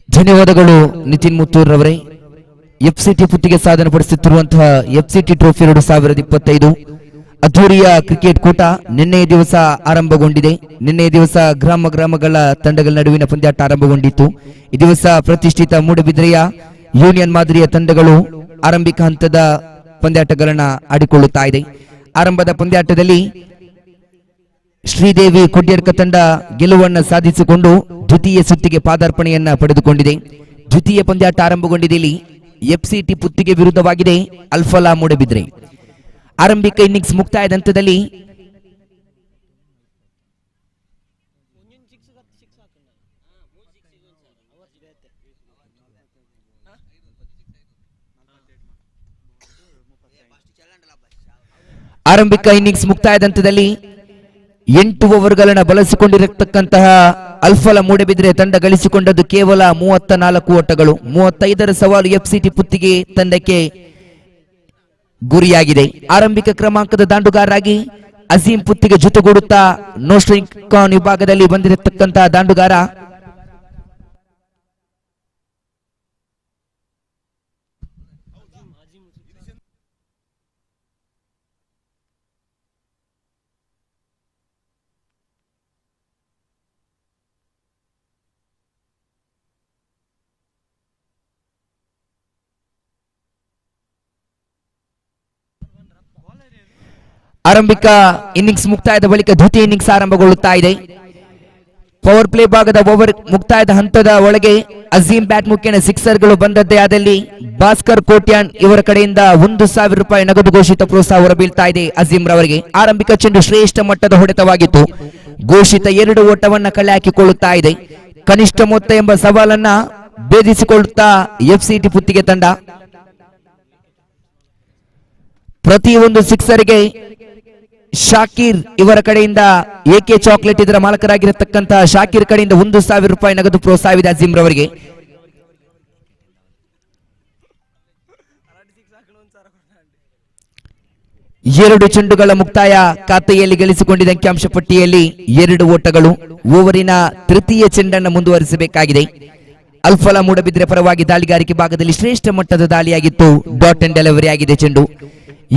ಧನ್ಯವಾದಗಳು ನಿತಿನ್ ಮುತ್ತೂರ್ ರವರೇ. ಎಫ್ಸಿಟಿ ಪುತ್ತಿಗೆ ಸಾಧನೆ ಪಡಿಸುತ್ತಿರುವಂತಹ ಎಫ್ಸಿಟಿ ಟ್ರೋಫಿ 2025 ಅದ್ದೂರಿಯ ಕ್ರಿಕೆಟ್ ಕೂಟ ನಿನ್ನೆಯ ದಿವಸ ಆರಂಭಗೊಂಡಿದೆ. ನಿನ್ನೆಯ ದಿವಸ ಗ್ರಾಮಗಳ ತಂಡಗಳ ನಡುವಿನ ಪಂದ್ಯಾಟ ಆರಂಭಗೊಂಡಿತ್ತು. ಈ ದಿವಸ ಪ್ರತಿಷ್ಠಿತ ಮೂಡಬಿದ್ರೆಯ ಯೂನಿಯನ್ ಮಾದರಿಯ ತಂಡಗಳು ಆರಂಭಿಕ ಹಂತದ ಪಂದ್ಯಾಟಗಳನ್ನ ಆಡಿಕೊಳ್ಳುತ್ತಾ ಇದೆ. ಆರಂಭದ ಪಂದ್ಯಾಟದಲ್ಲಿ ಶ್ರೀದೇವಿ ಕೊಡ್ಯರ್ಕ ತಂಡ ಗೆಲುವನ್ನು ಸಾಧಿಸಿಕೊಂಡು ದ್ವಿತೀಯ ಸುತ್ತಿಗೆ ಪಾದಾರ್ಪಣೆಯನ್ನ ಪಡೆದುಕೊಂಡಿದೆ. ದ್ವಿತೀಯ ಪಂದ್ಯಾಟ ಆರಂಭಗೊಂಡಿದೆ. ಇಲ್ಲಿ ಎಫ್ಸಿಟಿ ಪುತ್ತಿಗೆ ವಿರುದ್ಧವಾಗಿದೆ ಅಲ್ಫಲಾ ಮೂಡಬಿದ್ರೆ. ಆರಂಭಿಕ ಇನ್ನಿಂಗ್ಸ್ ಮುಕ್ತಾಯದ ಹಂತದಲ್ಲಿ ಆರಂಭಿಕ ಇನ್ನಿಂಗ್ಸ್ ಮುಕ್ತಾಯದ ಹಂತದಲ್ಲಿ 8 ಓವರ್ಗಳನ್ನು ಬಳಸಿಕೊಂಡಿರತಕ್ಕಂತಹ ಅಲ್ಫಲಾ ಮೂಡಬಿದ್ರೆ ತಂಡ ಗಳಿಸಿಕೊಂಡದ್ದು ಕೇವಲ 34 ಓಟಗಳು. 35ರ ಸವಾಲು ಎಫ್ಸಿಟಿ ಪುತ್ತಿಗೆ ತಂಡಕ್ಕೆ ಗುರಿಯಾಗಿದೆ. ಆರಂಭಿಕ ಕ್ರಮಾಂಕದ ದಾಂಡುಗಾರರಾಗಿ ಅಜೀಂ ಪುತ್ತಿಗೆ ಜೊತೆಗೂಡುತ್ತಾ ನೋ ಸ್ಟ್ರೈಕ್ ವಿಭಾಗದಲ್ಲಿ ಬಂದಿರತಕ್ಕಂತಹ ದಾಂಡುಗಾರ ಆರಂಭಿಕ ಇನ್ನಿಂಗ್ಸ್ ಮುಕ್ತಾಯದ ಬಳಿಕ ದ್ವಿತೀಯ ಇನ್ನಿಂಗ್ಸ್ ಆರಂಭಗೊಳ್ಳುತ್ತಾ ಇದೆ. ಪವರ್ ಪ್ಲೇ ಭಾಗದ ಓವರ್ ಮುಕ್ತಾಯದ ಹಂತದ ಒಳಗೆ ಅಜೀಂ ಬ್ಯಾಟ್ ಮುಖೇನ ಸಿಕ್ಸರ್ಗಳು ಬಂದದ್ದೇ ಆದಲ್ಲಿ ಭಾಸ್ಕರ್ ಕೋಟ್ಯಾನ್ ಇವರ ಕಡೆಯಿಂದ 1,000 ರೂಪಾಯಿ ನಗದು ಘೋಷಿತ ಪ್ರೋತ್ಸಾಹ ಹೊರಬೀಳ್ತಾ ಇದೆ ಅಜೀಂ ರವರಿಗೆ. ಆರಂಭಿಕ ಚೆಂಡು ಶ್ರೇಷ್ಠ ಮಟ್ಟದ ಹೊಡೆತವಾಗಿತ್ತು. ಘೋಷಿತ 2 ಓಟವನ್ನ ಕಲೆ ಹಾಕಿಕೊಳ್ಳುತ್ತಾ ಇದೆ. ಕನಿಷ್ಠ ಮೊತ್ತ ಎಂಬ ಸವಾಲನ್ನ ಭೇದಿಸಿಕೊಳ್ಳುತ್ತಾ ಎಫ್ಸಿಟಿ ಪುತ್ತಿಗೆ ತಂಡ. ಪ್ರತಿಯೊಂದು ಸಿಕ್ಸರ್ಗೆ ಶಾಕೀರ್ ಇವರ ಕಡೆಯಿಂದ ಎಕೆ ಚಾಕ್ಲೇಟ್ ಇದರ ಮಾಲಕರಾಗಿರತಕ್ಕಂತಹ ಶಾಕೀರ್ ಕಡೆಯಿಂದ 1,000 ರೂಪಾಯಿ ನಗದು ಪ್ರೋತ್ಸಾಹವಿದೆ ಅಜೀಂ ರವರಿಗೆ. ಎರಡು ಚೆಂಡುಗಳ ಮುಕ್ತಾಯ ಖಾತೆಯಲ್ಲಿ ಗಳಿಸಿಕೊಂಡಿದ್ದ ಅಂಕಿಅಂಶ ಪಟ್ಟಿಯಲ್ಲಿ 2 ಓಟಗಳು. ಓವರಿನ ತೃತೀಯ ಚೆಂಡನ್ನು ಮುಂದುವರಿಸಬೇಕಾಗಿದೆ. ಅಲ್ಫಲಾ ಮೂಡಬಿದ್ರೆ ಪರವಾಗಿ ದಾಳಿಗಾರಿಕೆ ಭಾಗದಲ್ಲಿ ಶ್ರೇಷ್ಠ ಮಟ್ಟದ ದಾಳಿಯಾಗಿತ್ತು. ಡಾಟ್ ಅಂಡ್ ಡೆಲಿವರಿ ಆಗಿದೆ ಚೆಂಡು.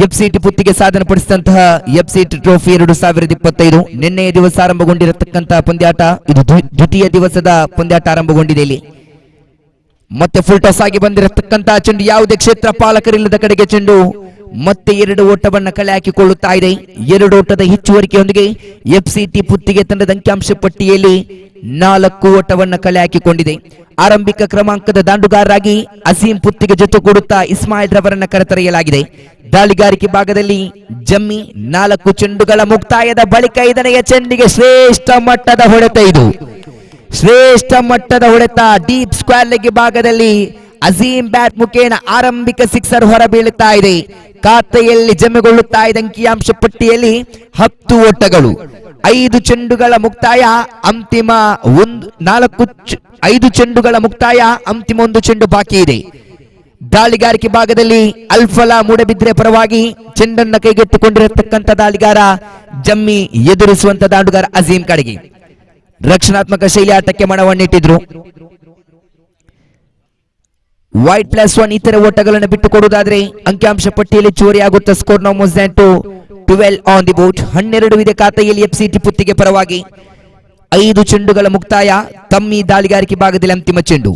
ಎಫ್ಸಿಟಿ ಪುತ್ತಿಗೆ ಸಾಧನೆ ಪಡಿಸಿದಂತಹ ಎಫ್ಸಿಟಿ ಟ್ರೋಫಿ 2025 ನಿನ್ನೆಯ ದಿವಸ ಆರಂಭಗೊಂಡಿರತಕ್ಕಂತಹ ಪಂದ್ಯಾಟ ಇದು ದ್ವಿತೀಯ ದಿವಸದ ಪಂದ್ಯಾಟ ಆರಂಭಗೊಂಡಿದೆ. ಇಲ್ಲಿ ಮತ್ತೆ ಫುಲ್ ಟಾಸ್ ಆಗಿ ಬಂದಿರತಕ್ಕಂತಹ ಚೆಂಡು ಯಾವುದೇ ಕ್ಷೇತ್ರ ಪಾಲಕರಿಲ್ಲದ ಕಡೆಗೆ ಚೆಂಡು ಮತ್ತೆ 2 ಓಟವನ್ನ ಕಲೆ ಹಾಕಿಕೊಳ್ಳುತ್ತಾ ಇದೆ. 2 ಓಟದ ಹೆಚ್ಚುವರಿಕೆಯೊಂದಿಗೆ ಎಫ್ಸಿಟಿ ಪುತ್ತಿಗೆ ತಂಡದ ಅಂಕಿಅಂಶ ಪಟ್ಟಿಯಲ್ಲಿ 4 ಓಟವನ್ನ ಕಲೆ ಹಾಕಿಕೊಂಡಿದೆ. ಆರಂಭಿಕ ಕ್ರಮಾಂಕದ ದಾಂಡುಗಾರರಾಗಿ ಅಸೀಂ ಪುತ್ತಿಗೆ ಜೊತೆಗೂಡುತ್ತಾ ಇಸ್ಮಾಯಿಲ್ ರವರನ್ನ ಕರೆತರೆಯಲಾಗಿದೆ. ದಾಳಿಗಾರಿಕೆ ಭಾಗದಲ್ಲಿ ಜಮ್ಮಿ 4 ಚೆಂಡುಗಳ ಮುಕ್ತಾಯದ ಬಳಿಕ 5ನೇ ಚೆಂಡಿಗೆ ಶ್ರೇಷ್ಠ ಮಟ್ಟದ ಹೊಡೆತ. ಇದು ಶ್ರೇಷ್ಠ ಮಟ್ಟದ ಹೊಡೆತ. ಡೀಪ್ ಸ್ಕ್ವೇರ್ ಲೆಗ್ ಭಾಗದಲ್ಲಿ ಅಜೀಂ ಬ್ಯಾಟ್ ಮುಖೇನ ಆರಂಭಿಕ ಸಿಕ್ಸರ್ ಹೊರಬೀಳುತ್ತಾ ಇದೆ. ಖಾತೆಯಲ್ಲಿ ಜಮೆಗೊಳ್ಳುತ್ತಾ ಇದೆ ಅಂಕಿಅಂಶ ಪಟ್ಟಿಯಲ್ಲಿ 10 ಓಟಗಳು. 5 ಚೆಂಡುಗಳ ಮುಕ್ತಾಯ ಅಂತಿಮ 5 ಚೆಂಡುಗಳ ಮುಕ್ತಾಯ ಅಂತಿಮ 1 ಚೆಂಡು ಬಾಕಿ ಇದೆ. ದಾಳಿಗಾರಿಕೆ ಭಾಗದಲ್ಲಿ ಅಲ್ಫಲಾ ಮೂಡಬಿದ್ರೆ ಪರವಾಗಿ ಚೆಂಡನ್ನ ಕೈಗೆತ್ತಿಕೊಂಡಿರತಕ್ಕಂಥ ದಾಳಿಗಾರ ಜಮ್ಮಿ ಎದುರಿಸುವಂತ ದಾಂಡುಗಾರ ಅಜೀಂ ಕಡೆಗೆ ರಕ್ಷಣಾತ್ಮಕ ಶೈಲಿ ಆಟಕ್ಕೆ ಮಣವನ್ನಿಟ್ಟಿದ್ರು. ವೈಟ್ +1 ಇತರ ಓಟಗಳನ್ನು ಬಿಟ್ಟುಕೊಡುವುದಾದ್ರೆ ಅಂಕಿಅಂಶ ಪಟ್ಟಿಯಲ್ಲಿ ಚೋರಿಯಾಗುತ್ತಾ. Score now more than 12 on the board. 12 ಇದೆ ಖಾತೆಯಲ್ಲಿ ಎಫ್ಸಿಟಿ ಪುತ್ತಿಗೆ ಪರವಾಗಿ. 5 ಚೆಂಡುಗಳ ಮುಕ್ತಾಯ. ತಮ್ಮಿ ದಾಳಿಗಾರಿಕೆ ಭಾಗದಲ್ಲಿ ಅಂತಿಮ ಚೆಂಡು.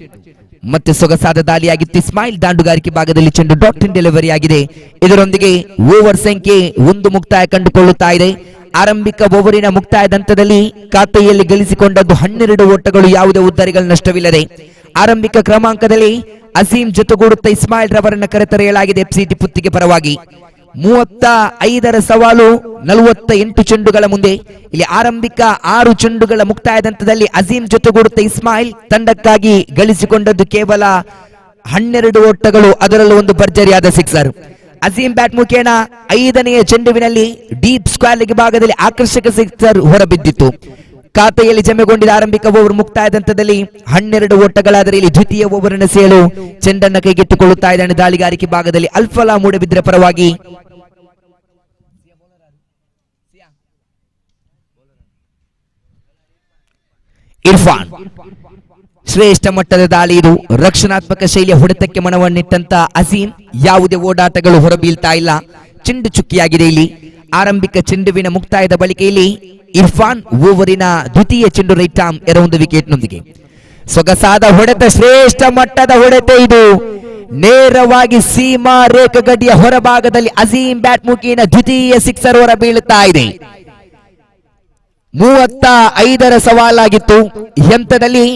ಮತ್ತೆ ಸೊಗಸಾದ ದಾಳಿಯಾಗಿತ್ತು. ಇಸ್ಮಾಯಿಲ್ ದಾಂಡುಗಾರಿಕೆ ಭಾಗದಲ್ಲಿ ಚೆಂಡು ಡಾಟ್ ಇನ್ ಡೆಲಿವರಿ ಆಗಿದೆ. ಇದರೊಂದಿಗೆ ಓವರ್ ಸಂಖ್ಯೆ 1 ಮುಕ್ತಾಯ ಕಂಡುಕೊಳ್ಳುತ್ತಾ ಇದೆ. ಆರಂಭಿಕ ಓವರಿನ ಮುಕ್ತಾಯದ ಹಂತದಲ್ಲಿ ಖಾತೆಯಲ್ಲಿ ಗಳಿಸಿಕೊಂಡದ್ದು 12 ಓಟಗಳು. ಯಾವುದೇ ಉದ್ದರಿಗಳ ನಷ್ಟವಿಲ್ಲದೆ ಆರಂಭಿಕ ಕ್ರಮಾಂಕದಲ್ಲಿ ಅಸೀಂ ಜೊತೆಗೂಡುತ್ತಾ ಇಸ್ಮಾಯಿಲ್ ರವರನ್ನ ಕರೆತರೆಯಲಾಗಿದೆ ಎಫ್ಸಿಟಿ ಪುತ್ತಿಗೆ ಪರವಾಗಿ. 35ರ ಸವಾಲು 48 ಚೆಂಡುಗಳ ಮುಂದೆ. ಇಲ್ಲಿ ಆರಂಭಿಕ 6 ಚೆಂಡುಗಳ ಮುಕ್ತಾಯದ ಹಂತದಲ್ಲಿ ಅಜೀಂ ಜೊತೆಗೂಡುತ್ತಾ ಇಸ್ಮಾಯಿಲ್ ತಂಡಕ್ಕಾಗಿ ಗಳಿಸಿಕೊಂಡದ್ದು ಕೇವಲ 12 ಓಟಗಳು. ಅದರಲ್ಲೂ ಒಂದು ಭರ್ಜರಿಯಾದ ಸಿಕ್ಸರ್. ಅಜೀಂ ಬ್ಯಾಟ್ ಮುಖೇನ 5ನೇ ಚೆಂಡುವಿನಲ್ಲಿ ಡೀಪ್ ಸ್ಕ್ವೇರ್ ಲೆಗ್ ಭಾಗದಲ್ಲಿ ಆಕರ್ಷಕ ಸಿಕ್ಸರ್ ಹೊರಬಿದ್ದಿತ್ತು. ಖಾತೆಯಲ್ಲಿ ಜಮೆಗೊಂಡಿದ್ದ ಆರಂಭಿಕ ಓವರ್ ಮುಕ್ತಾಯದ ಹಂತದಲ್ಲಿ 12 ಓಟಗಳಾದರೆ ಇಲ್ಲಿ ದ್ವಿತೀಯ ಓವರಿನ ಸೇಳು ಚೆಂಡನ್ನು ಕೈಗೆತ್ತಿಕೊಳ್ಳುತ್ತಾ ಇದ್ದಾನೆ ದಾಳಿಗಾರಿಕೆ ಭಾಗದಲ್ಲಿ ಅಲ್ಫಲಾ ಮೂಡಬಿದ್ರೆ ಪರವಾಗಿ. ಇರ್ಫಾನ್ ಶ್ರೇಷ್ಠ ಮಟ್ಟದ ದಾಳಿ. ಇದು ರಕ್ಷಣಾತ್ಮಕ ಶೈಲಿಯ ಹೊಡೆತಕ್ಕೆ ಮಣವನ್ನಿಟ್ಟಂತ ಅಸೀಂ ಯಾವುದೇ ಓಡಾಟಗಳು ಹೊರಬೀಳ್ತಾ ಇಲ್ಲ. ಚೆಂಡು ಚುಕ್ಕಿಯಾಗಿದೆ. ಇಲ್ಲಿ ಆರಂಭಿಕ ಚೆಂಡುವಿನ ಮುಕ್ತಾಯದ ಬಳಿಕ ಇಲ್ಲಿ ಇರ್ಫಾನ್ ಓವರಿನ ದ್ವಿತೀಯ ಚೆಂಡು ರೈಟ್ ಆರ್ಮ್ ಎರವೊಂದು ವಿಕೆಟ್ ನೊಂದಿಗೆ ಸೊಗಸಾದ ಹೊಡೆತ. ಶ್ರೇಷ್ಠ ಮಟ್ಟದ ಹೊಡೆತ. ಇದು ನೇರವಾಗಿ ಸೀಮಾ ರೇಖಾ ಗಡಿಯ ಹೊರಭಾಗದಲ್ಲಿ ಅಜೀಂ ಬ್ಯಾಟ್ ಮುಖೇನ ದ್ವಿತೀಯ ಸಿಕ್ಸರ್ ಹೊರ ಬೀಳುತ್ತಾ ಇದೆ. 35ರ ಸವಾಲಾಗಿತ್ತು. ಹಂತದಲ್ಲಿ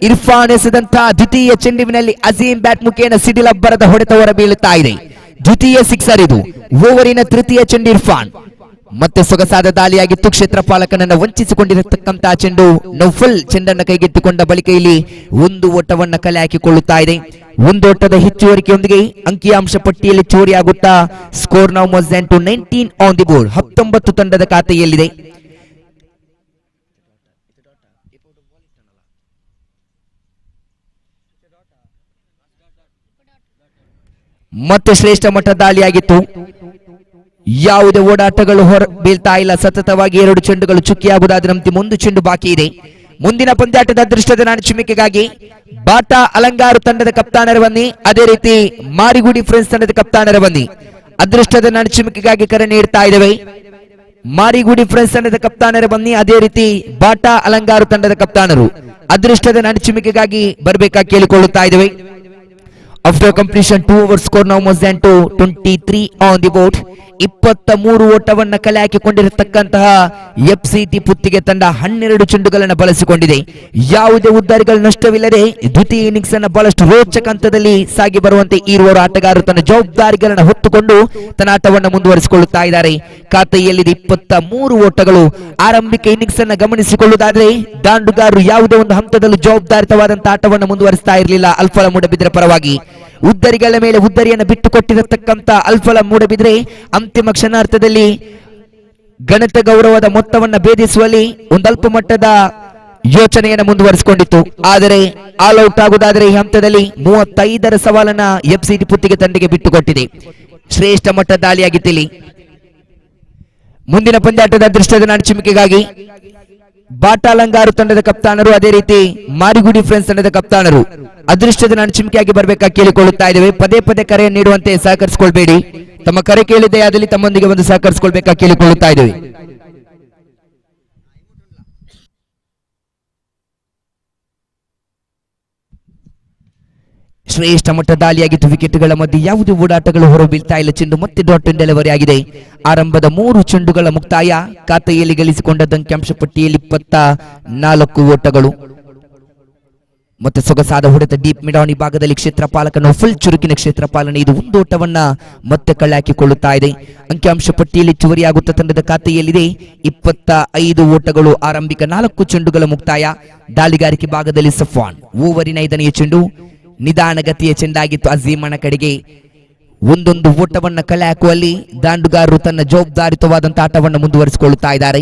ಇರ್ಫಾನ್ ಎಸೆದಂತಹ ದ್ವಿತೀಯ ಚೆಂಡುವಿನಲ್ಲಿ ಅಜೀಂ ಬ್ಯಾಟ್ ಮುಖೇನ ಸಿಡಿಲಬ್ಬರದ ಹೊಡೆತ ಹೊರ ಬೀಳುತ್ತಾ ಇದೆ. ದ್ವಿತೀಯ ಸಿಕ್ಸರ್. ಇದು ಓವರಿನ ತೃತೀಯ ಚೆಂಡು. ಇರ್ಫಾನ್ ಮತ್ತೆ ಸೊಗಸಾದ ದಾಳಿಯಾಗಿತ್ತು. ಕ್ಷೇತ್ರ ಪಾಲಕನನ್ನು ವಂಚಿಸಿಕೊಂಡಿರತಕ್ಕಂತಹ ಚೆಂಡು ನೌಫಲ್ ಚೆಂಡನ್ನು ಕೈಗೆತ್ತಿಕೊಂಡ ಬಳಿಕ ಇಲ್ಲಿ 1 ಓಟವನ್ನ ಕಲೆ ಹಾಕಿಕೊಳ್ಳುತ್ತಾ ಇದೆ. 1 ಓಟದ ಹೆಚ್ಚುವರಿಕೆಯೊಂದಿಗೆ ಅಂಕಿಅಂಶ ಪಟ್ಟಿಯಲ್ಲಿ ಚೋರಿಯಾಗುತ್ತಾ. Score now more than 19 on the board. 19 ತಂಡದ ಖಾತೆಯಲ್ಲಿದೆ. ಮತ್ತೆ ಶ್ರೇಷ್ಠ ಮಟ್ಟದ ದಾಳಿಯಾಗಿತ್ತು. ಯಾವುದೇ ಓಡಾಟಗಳು ಹೊರ ಬೀಳ್ತಾ ಇಲ್ಲ. ಸತತವಾಗಿ 2 ಚೆಂಡುಗಳು ಚುಕ್ಕಿಯಾಗುವುದಾದ್ರೆ ಅಂತಿಮ 1 ಚೆಂಡು ಬಾಕಿ ಇದೆ. ಮುಂದಿನ ಪಂದ್ಯಾಟದ ಅದೃಷ್ಟದ ನಾಣಚಿಮಿಕೆಗಾಗಿ ಬಾಟಾ ಅಲಂಗಾರು ತಂಡದ ಕಪ್ತಾನರ ಬನ್ನಿ. ಅದೇ ರೀತಿ ಮಾರಿಗುಡಿ ಫ್ರೆಂಡ್ಸ್ ತಂಡದ ಕಪ್ತಾನರ ಬನ್ನಿ. ಅದೃಷ್ಟದ ನಾಣಚಿಮಿಕೆಗಾಗಿ ಕರೆ ನೀಡ್ತಾ ಇದ್ದೇವೆ. ಮಾರಿಗುಡಿ ಫ್ರೆಂಡ್ಸ್ ತಂಡದ ಕಪ್ತಾನರ ಬನ್ನಿ. ಅದೇ ರೀತಿ ಬಾಟಾ ಅಲಂಗಾರು ತಂಡದ ಕಪ್ತಾನರು ಅದೃಷ್ಟದ ನಾಣಚಿಮಿಕೆಗಾಗಿ ಬರಬೇಕಾಗಿ ಕೇಳಿಕೊಳ್ಳುತ್ತಾ ಇದ್ದೇವೆ. After completion 2 overs, score now more than 23 on the board. 23 ಓಟವನ್ನ ಕಲೆ ಹಾಕಿಕೊಂಡಿರತಕ್ಕಂತಹ ಎಫ್ಸಿಟಿ ಪುತ್ತಿಗೆ ತಂಡ 12 ಚೆಂಡುಗಳನ್ನು ಬಳಸಿಕೊಂಡಿದೆ. ಯಾವುದೇ ಉದ್ದಾರಿಗಳ ನಷ್ಟವಿಲ್ಲದೆ ದ್ವಿತೀಯ ಇನ್ನಿಂಗ್ಸ್ ಅನ್ನು ಬಹಳಷ್ಟು ರೋಚಕ ಹಂತದಲ್ಲಿ ಸಾಗಿ ಬರುವಂತೆ ಇರುವವರು ಆಟಗಾರರು ತನ್ನ ಜವಾಬ್ದಾರಿಗಳನ್ನು ಹೊತ್ತುಕೊಂಡು ತನ್ನ ಆಟವನ್ನು ಮುಂದುವರಿಸಿಕೊಳ್ಳುತ್ತಾ ಇದ್ದಾರೆ. ಖಾತೆಯಲ್ಲಿದೆ 23 ಓಟಗಳು. ಆರಂಭಿಕ ಇನ್ನಿಂಗ್ಸ್ ಅನ್ನು ಗಮನಿಸಿಕೊಳ್ಳುವುದಾದರೆ ದಾಂಡುಗಾರರು ಯಾವುದೇ ಒಂದು ಹಂತದಲ್ಲೂ ಜವಾಬ್ದಾರಿತವಾದಂತಹ ಆಟವನ್ನು ಮುಂದುವರಿಸ್ತಾ ಇರಲಿಲ್ಲ. ಅಲ್ಫಲ ಮೂಡಬಿದ್ರೆ ಪರವಾಗಿ ಉದ್ದರಿಗಳ ಮೇಲೆ ಉದ್ದರಿಯನ್ನು ಬಿಟ್ಟು ಕೊಟ್ಟಿರತಕ್ಕಂತ ಅಲ್ಫಲ ಮೂಡಬಿದ್ರೆ ಅಂತಿಮ ಕ್ಷಣಾರ್ಥದಲ್ಲಿ ಗಣಿತ ಗೌರವದ ಮೊತ್ತವನ್ನು ಭೇದಿಸುವಲ್ಲಿ ಒಂದಲ್ಪ ಮಟ್ಟದ ಯೋಚನೆಯನ್ನು ಮುಂದುವರಿಸಿಕೊಂಡಿತ್ತು. ಆದರೆ ಆಲ್ ಔಟ್ ಆಗುವುದಾದರೆ ಈ ಹಂತದಲ್ಲಿ 35ರ ಸವಾಲನ್ನ ಎಫ್ಸಿಟಿ ಪುತ್ತಿಗೆ ತಂಡಕ್ಕೆ ಬಿಟ್ಟುಕೊಟ್ಟಿದೆ. ಶ್ರೇಷ್ಠ ಮಟ್ಟದ ದಾಳಿಯಾಗಿತ್ತಿಲ್ಲಿ. ಮುಂದಿನ ಪಂದ್ಯಾಟದ ಅದೃಷ್ಟದ ನಾಣ್ಚಿಮಿಕೆಗಾಗಿ ಬಾಟಾಲಂಗಾರು ತಂಡದ ಕಪ್ತಾನರು, ಅದೇ ರೀತಿ ಮಾರಿಗುಡಿ ಫ್ರೆಂಡ್ಸ್ ತಂಡದ ಕಪ್ತಾನರು ಅದೃಷ್ಟದ ನಾಣ್ಚಿಮಿಕೆಯಾಗಿ ಬರಬೇಕಾಗಿ ಕೇಳಿಕೊಳ್ಳುತ್ತಾ ಇದ್ದೇವೆ. ಪದೇ ಪದೇ ಕರೆ ನೀಡುವಂತೆ ಸಹಕರಿಸಿಕೊಳ್ಬೇಡಿ. ತಮ್ಮ ಕರೆ ಕೇಳಿದೆ ಆದಲ್ಲಿ ತಮ್ಮೊಂದಿಗೆ ಒಂದು ಸಹಕರಿಸಿಕೊಳ್ಬೇಕಾಗಿ ಕೇಳಿಕೊಳ್ಳುತ್ತಾ ಇದ್ದೇವೆ. ಶ್ರೇಷ್ಠ ಮಟ್ಟದ ದಾಳಿಯಾಗಿತ್ತು. ವಿಕೆಟ್ಗಳ ಮಧ್ಯೆ ಯಾವುದೇ ಓಡಾಟಗಳು ಹೊರಬೀಳ್ತಾ ಇಲ್ಲ. ಚೆಂಡು ಮತ್ತೆ ಡಾಟ್ ಅಂಡ್ ಡೆಲಿವರಿ ಆಗಿದೆ. ಆರಂಭದ 3 ಚೆಂಡುಗಳ ಮುಕ್ತಾಯ. ಖಾತೆಯಲ್ಲಿ ಗಳಿಸಿಕೊಂಡ ಅಂಕಿಅಂಶ ಪಟ್ಟಿಯಲ್ಲಿ 24 ಓಟಗಳು. ಮತ್ತೆ ಸೊಗಸಾದ ಹೊಡೆತ ಡೀಪ್ ಮಿಡಾಣಿ ಭಾಗದಲ್ಲಿ ಕ್ಷೇತ್ರ ಪಾಲಕನು ಫುಲ್ ಚುರುಕಿನ ಕ್ಷೇತ್ರ ಪಾಲನೆ. ಇದು 1 ಓಟವನ್ನ ಮತ್ತೆ ಕಳ್ಳ ಹಾಕಿಕೊಳ್ಳುತ್ತಾ ಇದೆ. ಅಂಕಿಅಂಶ ಪಟ್ಟಿಯಲ್ಲಿ ಹೆಚ್ಚುವರಿಯಾಗುತ್ತಾ ತಂಡದ ಖಾತೆಯಲ್ಲಿದೆ 25 ಓಟಗಳು. ಆರಂಭಿಕ 4 ಚೆಂಡುಗಳ ಮುಕ್ತಾಯ. ದಾಳಿಗಾರಿಕೆ ಭಾಗದಲ್ಲಿ ಸಫ್ವಾನ್. ಓವರಿನ 5ನೇ ಚೆಂಡು ನಿಧಾನಗತಿಯ ಚೆಂಡಾಗಿತ್ತು. ಅಜೀಮನ ಕಡೆಗೆ ಒಂದೊಂದು ಓಟವನ್ನ ಕಲೆ ಹಾಕುವಲ್ಲಿ ದಾಂಡುಗಾರರು ತನ್ನ ಜವಾಬ್ದಾರಿತವಾದಂತಹ ಆಟವನ್ನು ಮುಂದುವರಿಸಿಕೊಳ್ಳುತ್ತಾ ಇದ್ದಾರೆ.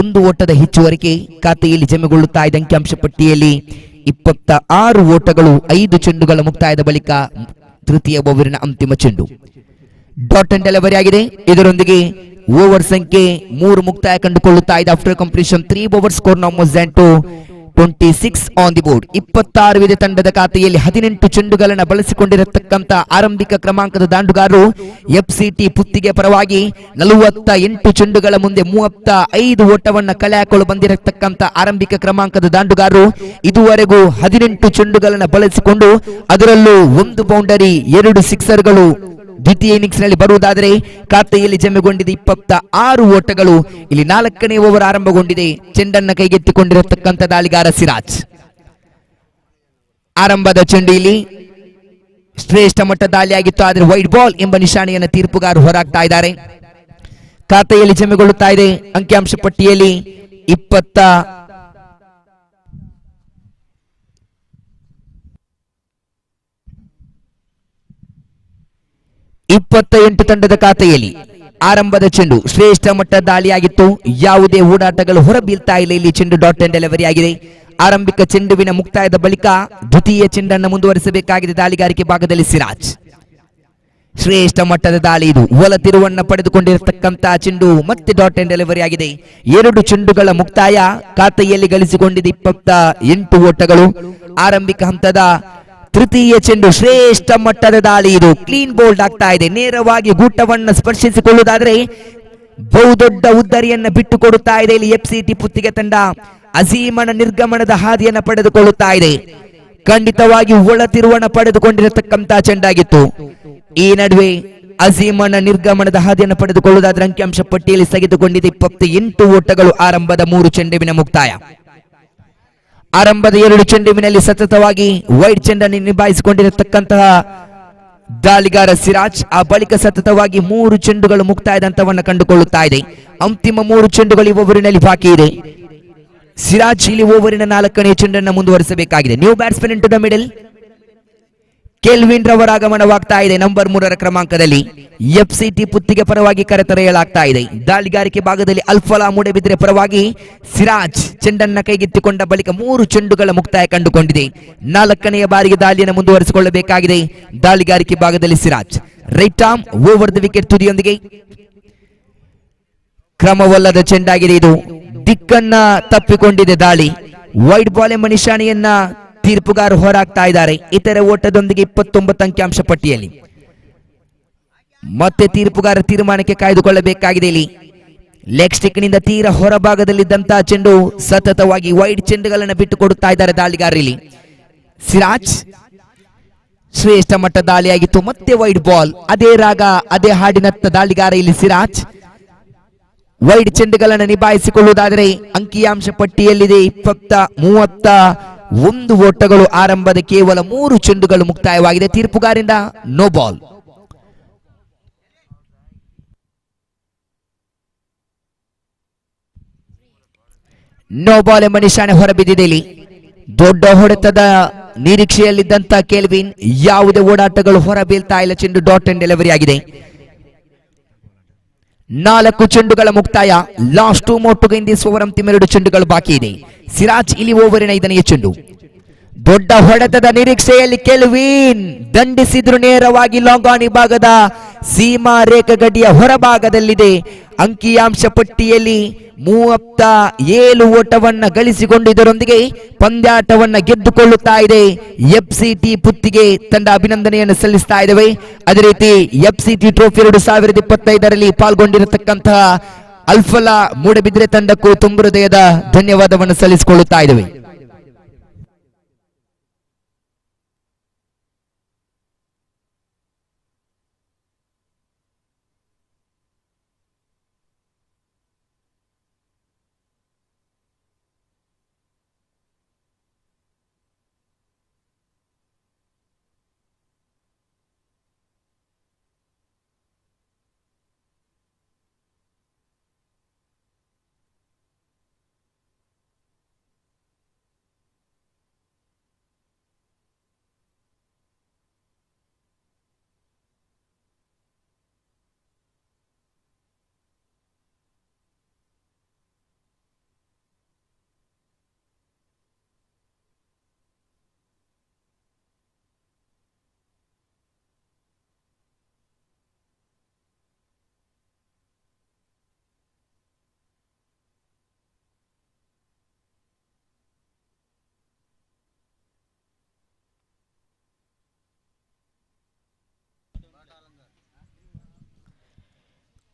1 ಓಟದ ಹೆಚ್ಚುವರಿಕೆ ಖಾತೆಯಲ್ಲಿ ಜಮೆಗೊಳ್ಳುತ್ತಾ ಇದೆ. ಅಂಕಿಅಂಶ ಪಟ್ಟಿಯಲ್ಲಿ 26 ಓಟಗಳು. 5 ಚೆಂಡುಗಳ ಮುಕ್ತಾಯದ ಬಳಿಕ ತೃತೀಯ ಓವರಿನ ಅಂತಿಮ ಚೆಂಡು ಡಾಟ್ ಅಂಡ್ ಡೆಲಿವರಿ ಆಗಿದೆ. ಇದರೊಂದಿಗೆ ಓವರ್ ಸಂಖ್ಯೆ 3 ಮುಕ್ತಾಯ ಕಂಡುಕೊಳ್ಳುತ್ತಾ ಇದೆ. After completion 3 over score now more than 26 on the board. 26 ಇದೆ ತಂಡದ ಖಾತೆಯಲ್ಲಿ. 18 ಚೆಂಡುಗಳನ್ನು ಬಳಸಿಕೊಂಡಿರತಕ್ಕಂತ ಆರಂಭಿಕ ಕ್ರಮಾಂಕದ ದಾಂಡುಗಾರರು ಎಫ್ಸಿಟಿ ಪುತ್ತಿಗೆ ಪರವಾಗಿ 48 ಚೆಂಡುಗಳ ಮುಂದೆ 35 ಓಟವನ್ನ ಕಲೆ ಹಾಕಲು ಬಂದಿರತಕ್ಕಂತ ಆರಂಭಿಕ ಕ್ರಮಾಂಕದ ದಾಂಡುಗಾರರು ಇದುವರೆಗೂ 18 ಚೆಂಡುಗಳನ್ನು ಬಳಸಿಕೊಂಡು ಅದರಲ್ಲೂ 1 ಬೌಂಡರಿ 2 ಸಿಕ್ಸರ್ಗಳು ದ್ವಿತೀಯ ಇನ್ನಿಂಗ್ಸ್ ನಲ್ಲಿ ಬರುವುದಾದರೆ ಖಾತೆಯಲ್ಲಿ ಜಮೆಗೊಂಡಿದೆ 26 ಓಟಗಳು. ಇಲ್ಲಿ 4ನೇ ಓವರ್ ಆರಂಭಗೊಂಡಿದೆ. ಚೆಂಡನ್ನ ಕೈಗೆತ್ತಿಕೊಂಡಿರತಕ್ಕಂತ ದಾಳಿಗಾರ ಸಿರಾಜ್. ಆರಂಭದ ಚೆಂಡು ಇಲ್ಲಿ ಶ್ರೇಷ್ಠ ಮಟ್ಟ ದಾಳಿಯಾಗಿತ್ತು. ಆದರೆ ವೈಡ್ ಬಾಲ್ ಎಂಬ ನಿಶಾನೆಯನ್ನು ತೀರ್ಪುಗಾರರು ಹೊರಹಾಕ್ತಾ ಇದ್ದಾರೆ. ಖಾತೆಯಲ್ಲಿ ಜಮೆಗೊಳ್ಳುತ್ತಾ ಇದೆ. ಅಂಕಿಅಂಶ ಪಟ್ಟಿಯಲ್ಲಿ 28 ತಂಡದ ಖಾತೆಯಲ್ಲಿ ಆರಂಭದ ಚೆಂಡು ಶ್ರೇಷ್ಠ ಮಟ್ಟದ ದಾಳಿಯಾಗಿತ್ತು. ಯಾವುದೇ ಓಡಾಟಗಳು ಹೊರಬೀಳ್ತಾ ಇಲ್ಲ. ಇಲ್ಲಿ ಚೆಂಡು ಡಾಟ್ ಅಂಡ್ ಡೆಲಿವರಿ ಆಗಿದೆ. ಆರಂಭಿಕ ಚೆಂಡುವಿನ ಮುಕ್ತಾಯದ ಬಳಿಕ ದ್ವಿತೀಯ ಚೆಂಡನ್ನು ಮುಂದುವರಿಸಬೇಕಾಗಿದೆ ದಾಳಿಗಾರಿಕೆ ಭಾಗದಲ್ಲಿ ಸಿರಾಜ್. ಶ್ರೇಷ್ಠ ಮಟ್ಟದ ದಾಳಿ ಇದು. ಒಲ ತಿರುವನ್ನ ಪಡೆದುಕೊಂಡಿರತಕ್ಕಂತಹ ಚೆಂಡು ಮತ್ತೆ ಡಾಟ್ ಅಂಡ್ ಡೆಲಿವರಿ ಆಗಿದೆ. 2 ಚೆಂಡುಗಳ ಮುಕ್ತಾಯ. ಖಾತೆಯಲ್ಲಿ ಗಳಿಸಿಕೊಂಡಿದೆ 28 ಓಟಗಳು. ಆರಂಭಿಕ ಹಂತದ ತೃತೀಯ ಚೆಂಡು ಶ್ರೇಷ್ಠ ಮಟ್ಟದ ದಾಳಿ ಇದು. ಕ್ಲೀನ್ ಬೋಲ್ಡ್ ಆಗ್ತಾ ಇದೆ. ನೇರವಾಗಿ ಗೂಟವನ್ನು ಸ್ಪರ್ಶಿಸಿಕೊಳ್ಳುವುದಾದರೆ ಬಹುದೊಡ್ಡ ಉದ್ದರಿಯನ್ನ ಬಿಟ್ಟು ಕೊಡುತ್ತಾ ಇದೆ. ಇಲ್ಲಿ ಎಫ್ಸಿಟಿ ಪುತ್ತಿಗೆ ತಂಡ ಅಜೀಮನ ನಿರ್ಗಮನದ ಹಾದಿಯನ್ನು ಪಡೆದುಕೊಳ್ಳುತ್ತಾ ಇದೆ. ಖಂಡಿತವಾಗಿ ಒಳ ತಿರುವನ್ನ ಪಡೆದುಕೊಂಡಿರತಕ್ಕಂತಹ ಚೆಂಡಾಗಿತ್ತು. ಈ ನಡುವೆ ಅಜೀಮನ ನಿರ್ಗಮನದ ಹಾದಿಯನ್ನು ಪಡೆದುಕೊಳ್ಳುವುದಾದ್ರೆ ಅಂಕಿಅಂಶ ಪಟ್ಟಿಯಲ್ಲಿ ಸ್ಥಗಿತಗೊಂಡಿದೆ 28 ಓಟಗಳು. ಆರಂಭದ 3 ಚೆಂಡುವಿನ ಮುಕ್ತಾಯ. ಆರಂಭದ 2 ಚೆಂಡುವಿನಲ್ಲಿ ಸತತವಾಗಿ ವೈಡ್ ಚೆಂಡನ್ನು ನಿಭಾಯಿಸಿಕೊಂಡಿರತಕ್ಕಂತಹ ದಾಳಿಗಾರ ಸಿರಾಜ್. ಆ ಬಳಿಕ ಸತತವಾಗಿ 3 ಚೆಂಡುಗಳು ಮುಕ್ತಾಯದ ಹಂತವನ್ನು ಕಂಡುಕೊಳ್ಳುತ್ತಾ ಇದೆ. ಅಂತಿಮ 3 ಚೆಂಡುಗಳು ಈ ಓವರಿನಲ್ಲಿ ಬಾಕಿ ಇದೆ. ಸಿರಾಜ್ ಇಲ್ಲಿ ಓವರಿನ 4ನೇ ಚೆಂಡನ್ನು ಮುಂದುವರಿಸಬೇಕಾಗಿದೆ. New batsman in to the middle. Kelvin ರವರ ಆಗಮನವಾಗ್ತಾ ಇದೆ ನಂಬರ್ 3ರ ಕ್ರಮಾಂಕದಲ್ಲಿ. ಎಫ್ಸಿಟಿ ಪುತ್ತಿಗೆ ಪರವಾಗಿ ಕರೆತರೆಯಲಾಗ್ತಾ ಇದೆ. ದಾಳಿಗಾರಿಕೆ ಭಾಗದಲ್ಲಿ ಅಲ್ಫಲಾ ಮೂಡಬಿದ್ರೆ ಪರವಾಗಿ ಸಿರಾಜ್ ಚೆಂಡನ್ನ ಕೈಗೆತ್ತಿಕೊಂಡ ಬಳಿಕ 3 ಚೆಂಡುಗಳ ಮುಕ್ತಾಯ ಕಂಡುಕೊಂಡಿದೆ. 4ನೇ ಬಾರಿಗೆ ದಾಳಿಯನ್ನು ಮುಂದುವರಿಸಿಕೊಳ್ಳಬೇಕಾಗಿದೆ ದಾಳಿಗಾರಿಕೆ ಭಾಗದಲ್ಲಿ Siraj. Right arm over the wicket ತುದಿಯೊಂದಿಗೆ ಕ್ರಮವಲ್ಲದ ಚೆಂಡಾಗಿದೆ ಇದು. ದಿಕ್ಕನ್ನ ತಪ್ಪಿಕೊಂಡಿದೆ ದಾಳಿ. ವೈಡ್ ಬಾಲ್ ಎಂಬ ನಿಶಾನೆಯನ್ನ ತೀರ್ಪುಗಾರರು ಹೊರಹಾಕ್ತಾ ಇದ್ದಾರೆ. ಇತರ ಓಟದೊಂದಿಗೆ 29 ಅಂಕಿಅಂಶ ಪಟ್ಟಿಯಲ್ಲಿ ಮತ್ತೆ ತೀರ್ಪುಗಾರ ತೀರ್ಮಾನಕ್ಕೆ ಕಾಯ್ದುಕೊಳ್ಳಬೇಕಾಗಿದೆ. ಇಲ್ಲಿ ಲೆಗ್ ಸ್ಟಿಕ್ ನಿಂದ ತೀರ ಹೊರಭಾಗದಲ್ಲಿದ್ದಂತಹ ಚೆಂಡು ಸತತವಾಗಿ ವೈಡ್ ಚೆಂಡುಗಳನ್ನು ಬಿಟ್ಟು ಕೊಡುತ್ತಾ ಇದ್ದಾರೆ ದಾಳಿಗಾರರಲ್ಲಿ. ಸಿರಾಜ್ ಶ್ರೇಷ್ಠ ಮಟ್ಟ ದಾಳಿಯಾಗಿತ್ತು. ಮತ್ತೆ ವೈಡ್ ಬಾಲ್, ಅದೇ ರಾಗ ಅದೇ ಹಾಡಿನತ್ತ ದಾಳಿಗಾರ ಇಲ್ಲಿ ಸಿರಾಜ್. ವೈಡ್ ಚೆಂಡುಗಳನ್ನು ನಿಭಾಯಿಸಿಕೊಳ್ಳುವುದಾದರೆ ಅಂಕಿಯಾಂಶ ಪಟ್ಟಿಯಲ್ಲಿದೆ 31 ಓಟಗಳು. ಆರಂಭದ ಕೇವಲ 3 ಚೆಂಡುಗಳು ಮುಕ್ತಾಯವಾಗಿದೆ. ತೀರ್ಪುಗಾರಿಂದ ನೋ ಬಾಲ್. ನೋ ಬಾಲ್ ಎಂಬ ನಿಶಾನೆ ಹೊರಬಿದ್ದಿದೆ. ಇಲ್ಲಿ ದೊಡ್ಡ ಹೊಡೆತದ ನಿರೀಕ್ಷೆಯಲ್ಲಿದ್ದಂತ ಕೆಲ್ವಿನ್, ಯಾವುದೇ ಓಡಾಟಗಳು ಹೊರ ಬೀಳ್ತಾ ಇಲ್ಲ. ಚೆಂಡು ಡಾಟ್ ಅಂಡ್ ಡೆಲಿವರಿ ಆಗಿದೆ. 4 ಚೆಂಡುಗಳ ಮುಕ್ತಾಯ. ಲಾಸ್ಟ್ 2 ಮೊಟ್ಟುಗೆ ಇಂದಿಸುವವರ ಅಂತಿಮ 2 ಚೆಂಡುಗಳು ಬಾಕಿ ಇದೆ. ಸಿರಾಜ್ ಇಲ್ಲಿ ಓವರಿನ 5ನೇ ಚೆಂಡು. ದೊಡ್ಡ ಹೊಡೆತದ ನಿರೀಕ್ಷೆಯಲ್ಲಿ ಕೆಲ್ವಿನ್ ದಂಡಿಸಿದ್ರು. ನೇರವಾಗಿ ಲಾಂಗ್ ಆನ್ ವಿಭಾಗದ ಸೀಮಾ ರೇಖಾ ಗಡಿಯ ಹೊರಭಾಗದಲ್ಲಿದೆ. ಅಂಕಿಯಾಂಶ ಪಟ್ಟಿಯಲ್ಲಿ 37 ಓಟವನ್ನ ಗಳಿಸಿಕೊಂಡಿದ್ದರೊಂದಿಗೆ ಪಂದ್ಯಾಟವನ್ನ ಗೆದ್ದುಕೊಳ್ಳುತ್ತಾ ಇದೆ ಎಫ್ಸಿಟಿ ಪುತ್ತಿಗೆ ತಂಡ. ಅಭಿನಂದನೆಯನ್ನು ಸಲ್ಲಿಸ್ತಾ ಇದ್ದೇವೆ. ಅದೇ ರೀತಿ ಎಫ್ಸಿಟಿ ಟ್ರೋಫಿ 2025ರಲ್ಲಿ ಪಾಲ್ಗೊಂಡಿರತಕ್ಕಂತಹ ಅಲ್ಫಲಾ ಮೂಡಬಿದ್ರೆ ತಂಡಕ್ಕೂ ತುಂಬ ಹೃದಯದ ಧನ್ಯವಾದವನ್ನು ಸಲ್ಲಿಸಿಕೊಳ್ಳುತ್ತಾ ಇದ್ದೇವೆ.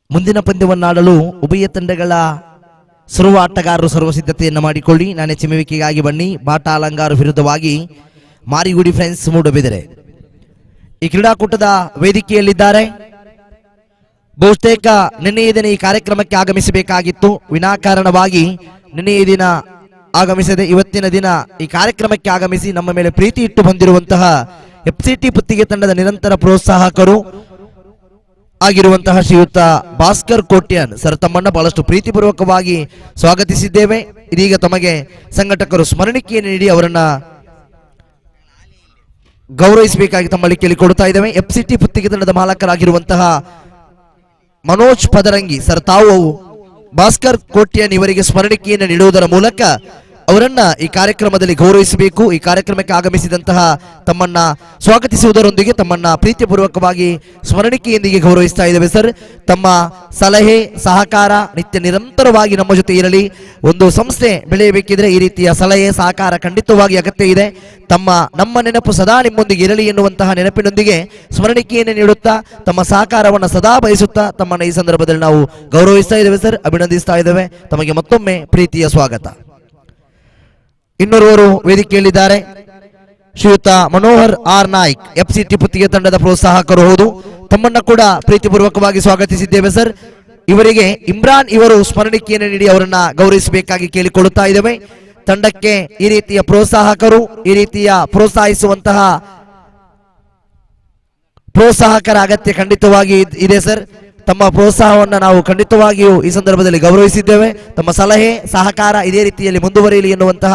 ಮುಂದಿನ ಪಂದ್ಯವನ್ನಾಡಲು ಉಭಯ ತಂಡಗಳ ಸರ್ವ ಆಟಗಾರರು ಸರ್ವ ಸಿದ್ಧತೆಯನ್ನು ಮಾಡಿಕೊಳ್ಳಿ. ನಾನೇ ಚಿಮ್ಮವಿಕೆಗಾಗಿ ಬನ್ನಿ. ಬಾಟಾ ಅಲಂಗಾರ ವಿರುದ್ಧವಾಗಿ ಮಾರಿಗುಡಿ ಫ್ರೆಂಡ್ಸ್ ಮೂಡಬಿದರೆ ಈ ಕ್ರೀಡಾಕೂಟದ ವೇದಿಕೆಯಲ್ಲಿದ್ದಾರೆ. ಬಹುತೇಕ ನಿನ್ನೆಯ ದಿನ ಈ ಕಾರ್ಯಕ್ರಮಕ್ಕೆ ಆಗಮಿಸಬೇಕಾಗಿತ್ತು. ವಿನಾಕಾರಣವಾಗಿ ನಿನ್ನೆಯ ದಿನ ಆಗಮಿಸದೆ ಇವತ್ತಿನ ದಿನ ಈ ಕಾರ್ಯಕ್ರಮಕ್ಕೆ ಆಗಮಿಸಿ ನಮ್ಮ ಮೇಲೆ ಪ್ರೀತಿ ಇಟ್ಟು ಬಂದಿರುವಂತಹ ಎಫ್ಸಿಟಿ ಪುತ್ತಿಗೆ ತಂಡದ ನಿರಂತರ ಪ್ರೋತ್ಸಾಹಕರು ಆಗಿರುವಂತಹ ಶ್ರೀಯುತ ಭಾಸ್ಕರ್ ಕೋಟ್ಯಾನ್ ಸರ್, ತಮ್ಮನ್ನ ಬಹಳಷ್ಟು ಪ್ರೀತಿಪೂರ್ವಕವಾಗಿ ಸ್ವಾಗತಿಸಿದ್ದೇವೆ. ಇದೀಗ ತಮಗೆ ಸಂಘಟಕರು ಸ್ಮರಣಿಕೆಯನ್ನು ನೀಡಿ ಅವರನ್ನ ಗೌರವಿಸಬೇಕಾಗಿ ತಮ್ಮಲ್ಲಿ ಕೇಳಿಕೊಡ್ತಾ ಇದ್ದೇವೆ. ಎಫ್ಸಿಟಿ ಪುತ್ತಿಗೆ ತಂಡದ ಮಾಲಕರಾಗಿರುವಂತಹ ಮನೋಜ್ ಪದರಂಗಿ ಸರ್, ತಾವು ಭಾಸ್ಕರ್ ಕೋಟ್ಯಾನ್ ಇವರಿಗೆ ಸ್ಮರಣಿಕೆಯನ್ನು ನೀಡುವುದರ ಮೂಲಕ ಅವರನ್ನ ಈ ಕಾರ್ಯಕ್ರಮದಲ್ಲಿ ಗೌರವಿಸಬೇಕು. ಈ ಕಾರ್ಯಕ್ರಮಕ್ಕೆ ಆಗಮಿಸಿದಂತಹ ತಮ್ಮನ್ನ ಸ್ವಾಗತಿಸುವುದರೊಂದಿಗೆ ತಮ್ಮನ್ನ ಪ್ರೀತಿಪೂರ್ವಕವಾಗಿ ಸ್ಮರಣಿಕೆಯೊಂದಿಗೆ ಗೌರವಿಸ್ತಾ ಇದ್ದೇವೆ ಸರ್. ತಮ್ಮ ಸಲಹೆ ಸಹಕಾರ ನಿತ್ಯ ನಿರಂತರವಾಗಿ ನಮ್ಮ ಜೊತೆ ಇರಲಿ. ಒಂದು ಸಂಸ್ಥೆ ಬೆಳೆಯಬೇಕಿದ್ರೆ ಈ ರೀತಿಯ ಸಲಹೆ ಸಹಕಾರ ಖಂಡಿತವಾಗಿ ಅಗತ್ಯ ಇದೆ. ನಮ್ಮ ನೆನಪು ಸದಾ ನಿಮ್ಮೊಂದಿಗೆ ಇರಲಿ ಎನ್ನುವಂತಹ ನೆನಪಿನೊಂದಿಗೆ ಸ್ಮರಣಿಕೆಯನ್ನು ನೀಡುತ್ತಾ ತಮ್ಮ ಸಹಕಾರವನ್ನು ಸದಾ ಬಯಸುತ್ತಾ ತಮ್ಮನ್ನ ಈ ಸಂದರ್ಭದಲ್ಲಿ ನಾವು ಗೌರವಿಸ್ತಾ ಇದ್ದೇವೆ ಸರ್, ಅಭಿನಂದಿಸ್ತಾ ಇದ್ದೇವೆ. ತಮಗೆ ಮತ್ತೊಮ್ಮೆ ಪ್ರೀತಿಯ ಸ್ವಾಗತ. ಇನ್ನೋರ್ವರು ವೇದಿಕೆಯಲ್ಲಿದ್ದಾರೆ. ಶ್ರೀಯುತ ಮನೋಹರ್ ಆರ್ ನಾಯ್ಕ್, ಎಫ್ಸಿಟಿ ಪುತ್ತಿಗೆ ತಂಡದ ಪ್ರೋತ್ಸಾಹಕರು ಹೌದು. ತಮ್ಮನ್ನ ಕೂಡ ಪ್ರೀತಿಪೂರ್ವಕವಾಗಿ ಸ್ವಾಗತಿಸಿದ್ದೇವೆ ಸರ್. ಇವರಿಗೆ ಇಮ್ರಾನ್ ಇವರು ಸ್ಮರಣಿಕೆಯನ್ನು ನೀಡಿ ಅವರನ್ನ ಗೌರವಿಸಬೇಕಾಗಿ ಕೇಳಿಕೊಳ್ಳುತ್ತಾ ಇದ್ದೇವೆ. ತಂಡಕ್ಕೆ ಈ ರೀತಿಯ ಪ್ರೋತ್ಸಾಹಕರು, ಈ ರೀತಿಯ ಪ್ರೋತ್ಸಾಹಿಸುವಂತಹ ಪ್ರೋತ್ಸಾಹಕರ ಅಗತ್ಯ ಖಂಡಿತವಾಗಿ ಇದೆ ಸರ್. ತಮ್ಮ ಪ್ರೋತ್ಸಾಹವನ್ನು ನಾವು ಖಂಡಿತವಾಗಿಯೂ ಈ ಸಂದರ್ಭದಲ್ಲಿ ಗೌರವಿಸಿದ್ದೇವೆ. ತಮ್ಮ ಸಲಹೆ ಸಹಕಾರ ಇದೇ ರೀತಿಯಲ್ಲಿ ಮುಂದುವರಿಯಲಿ ಎನ್ನುವಂತಹ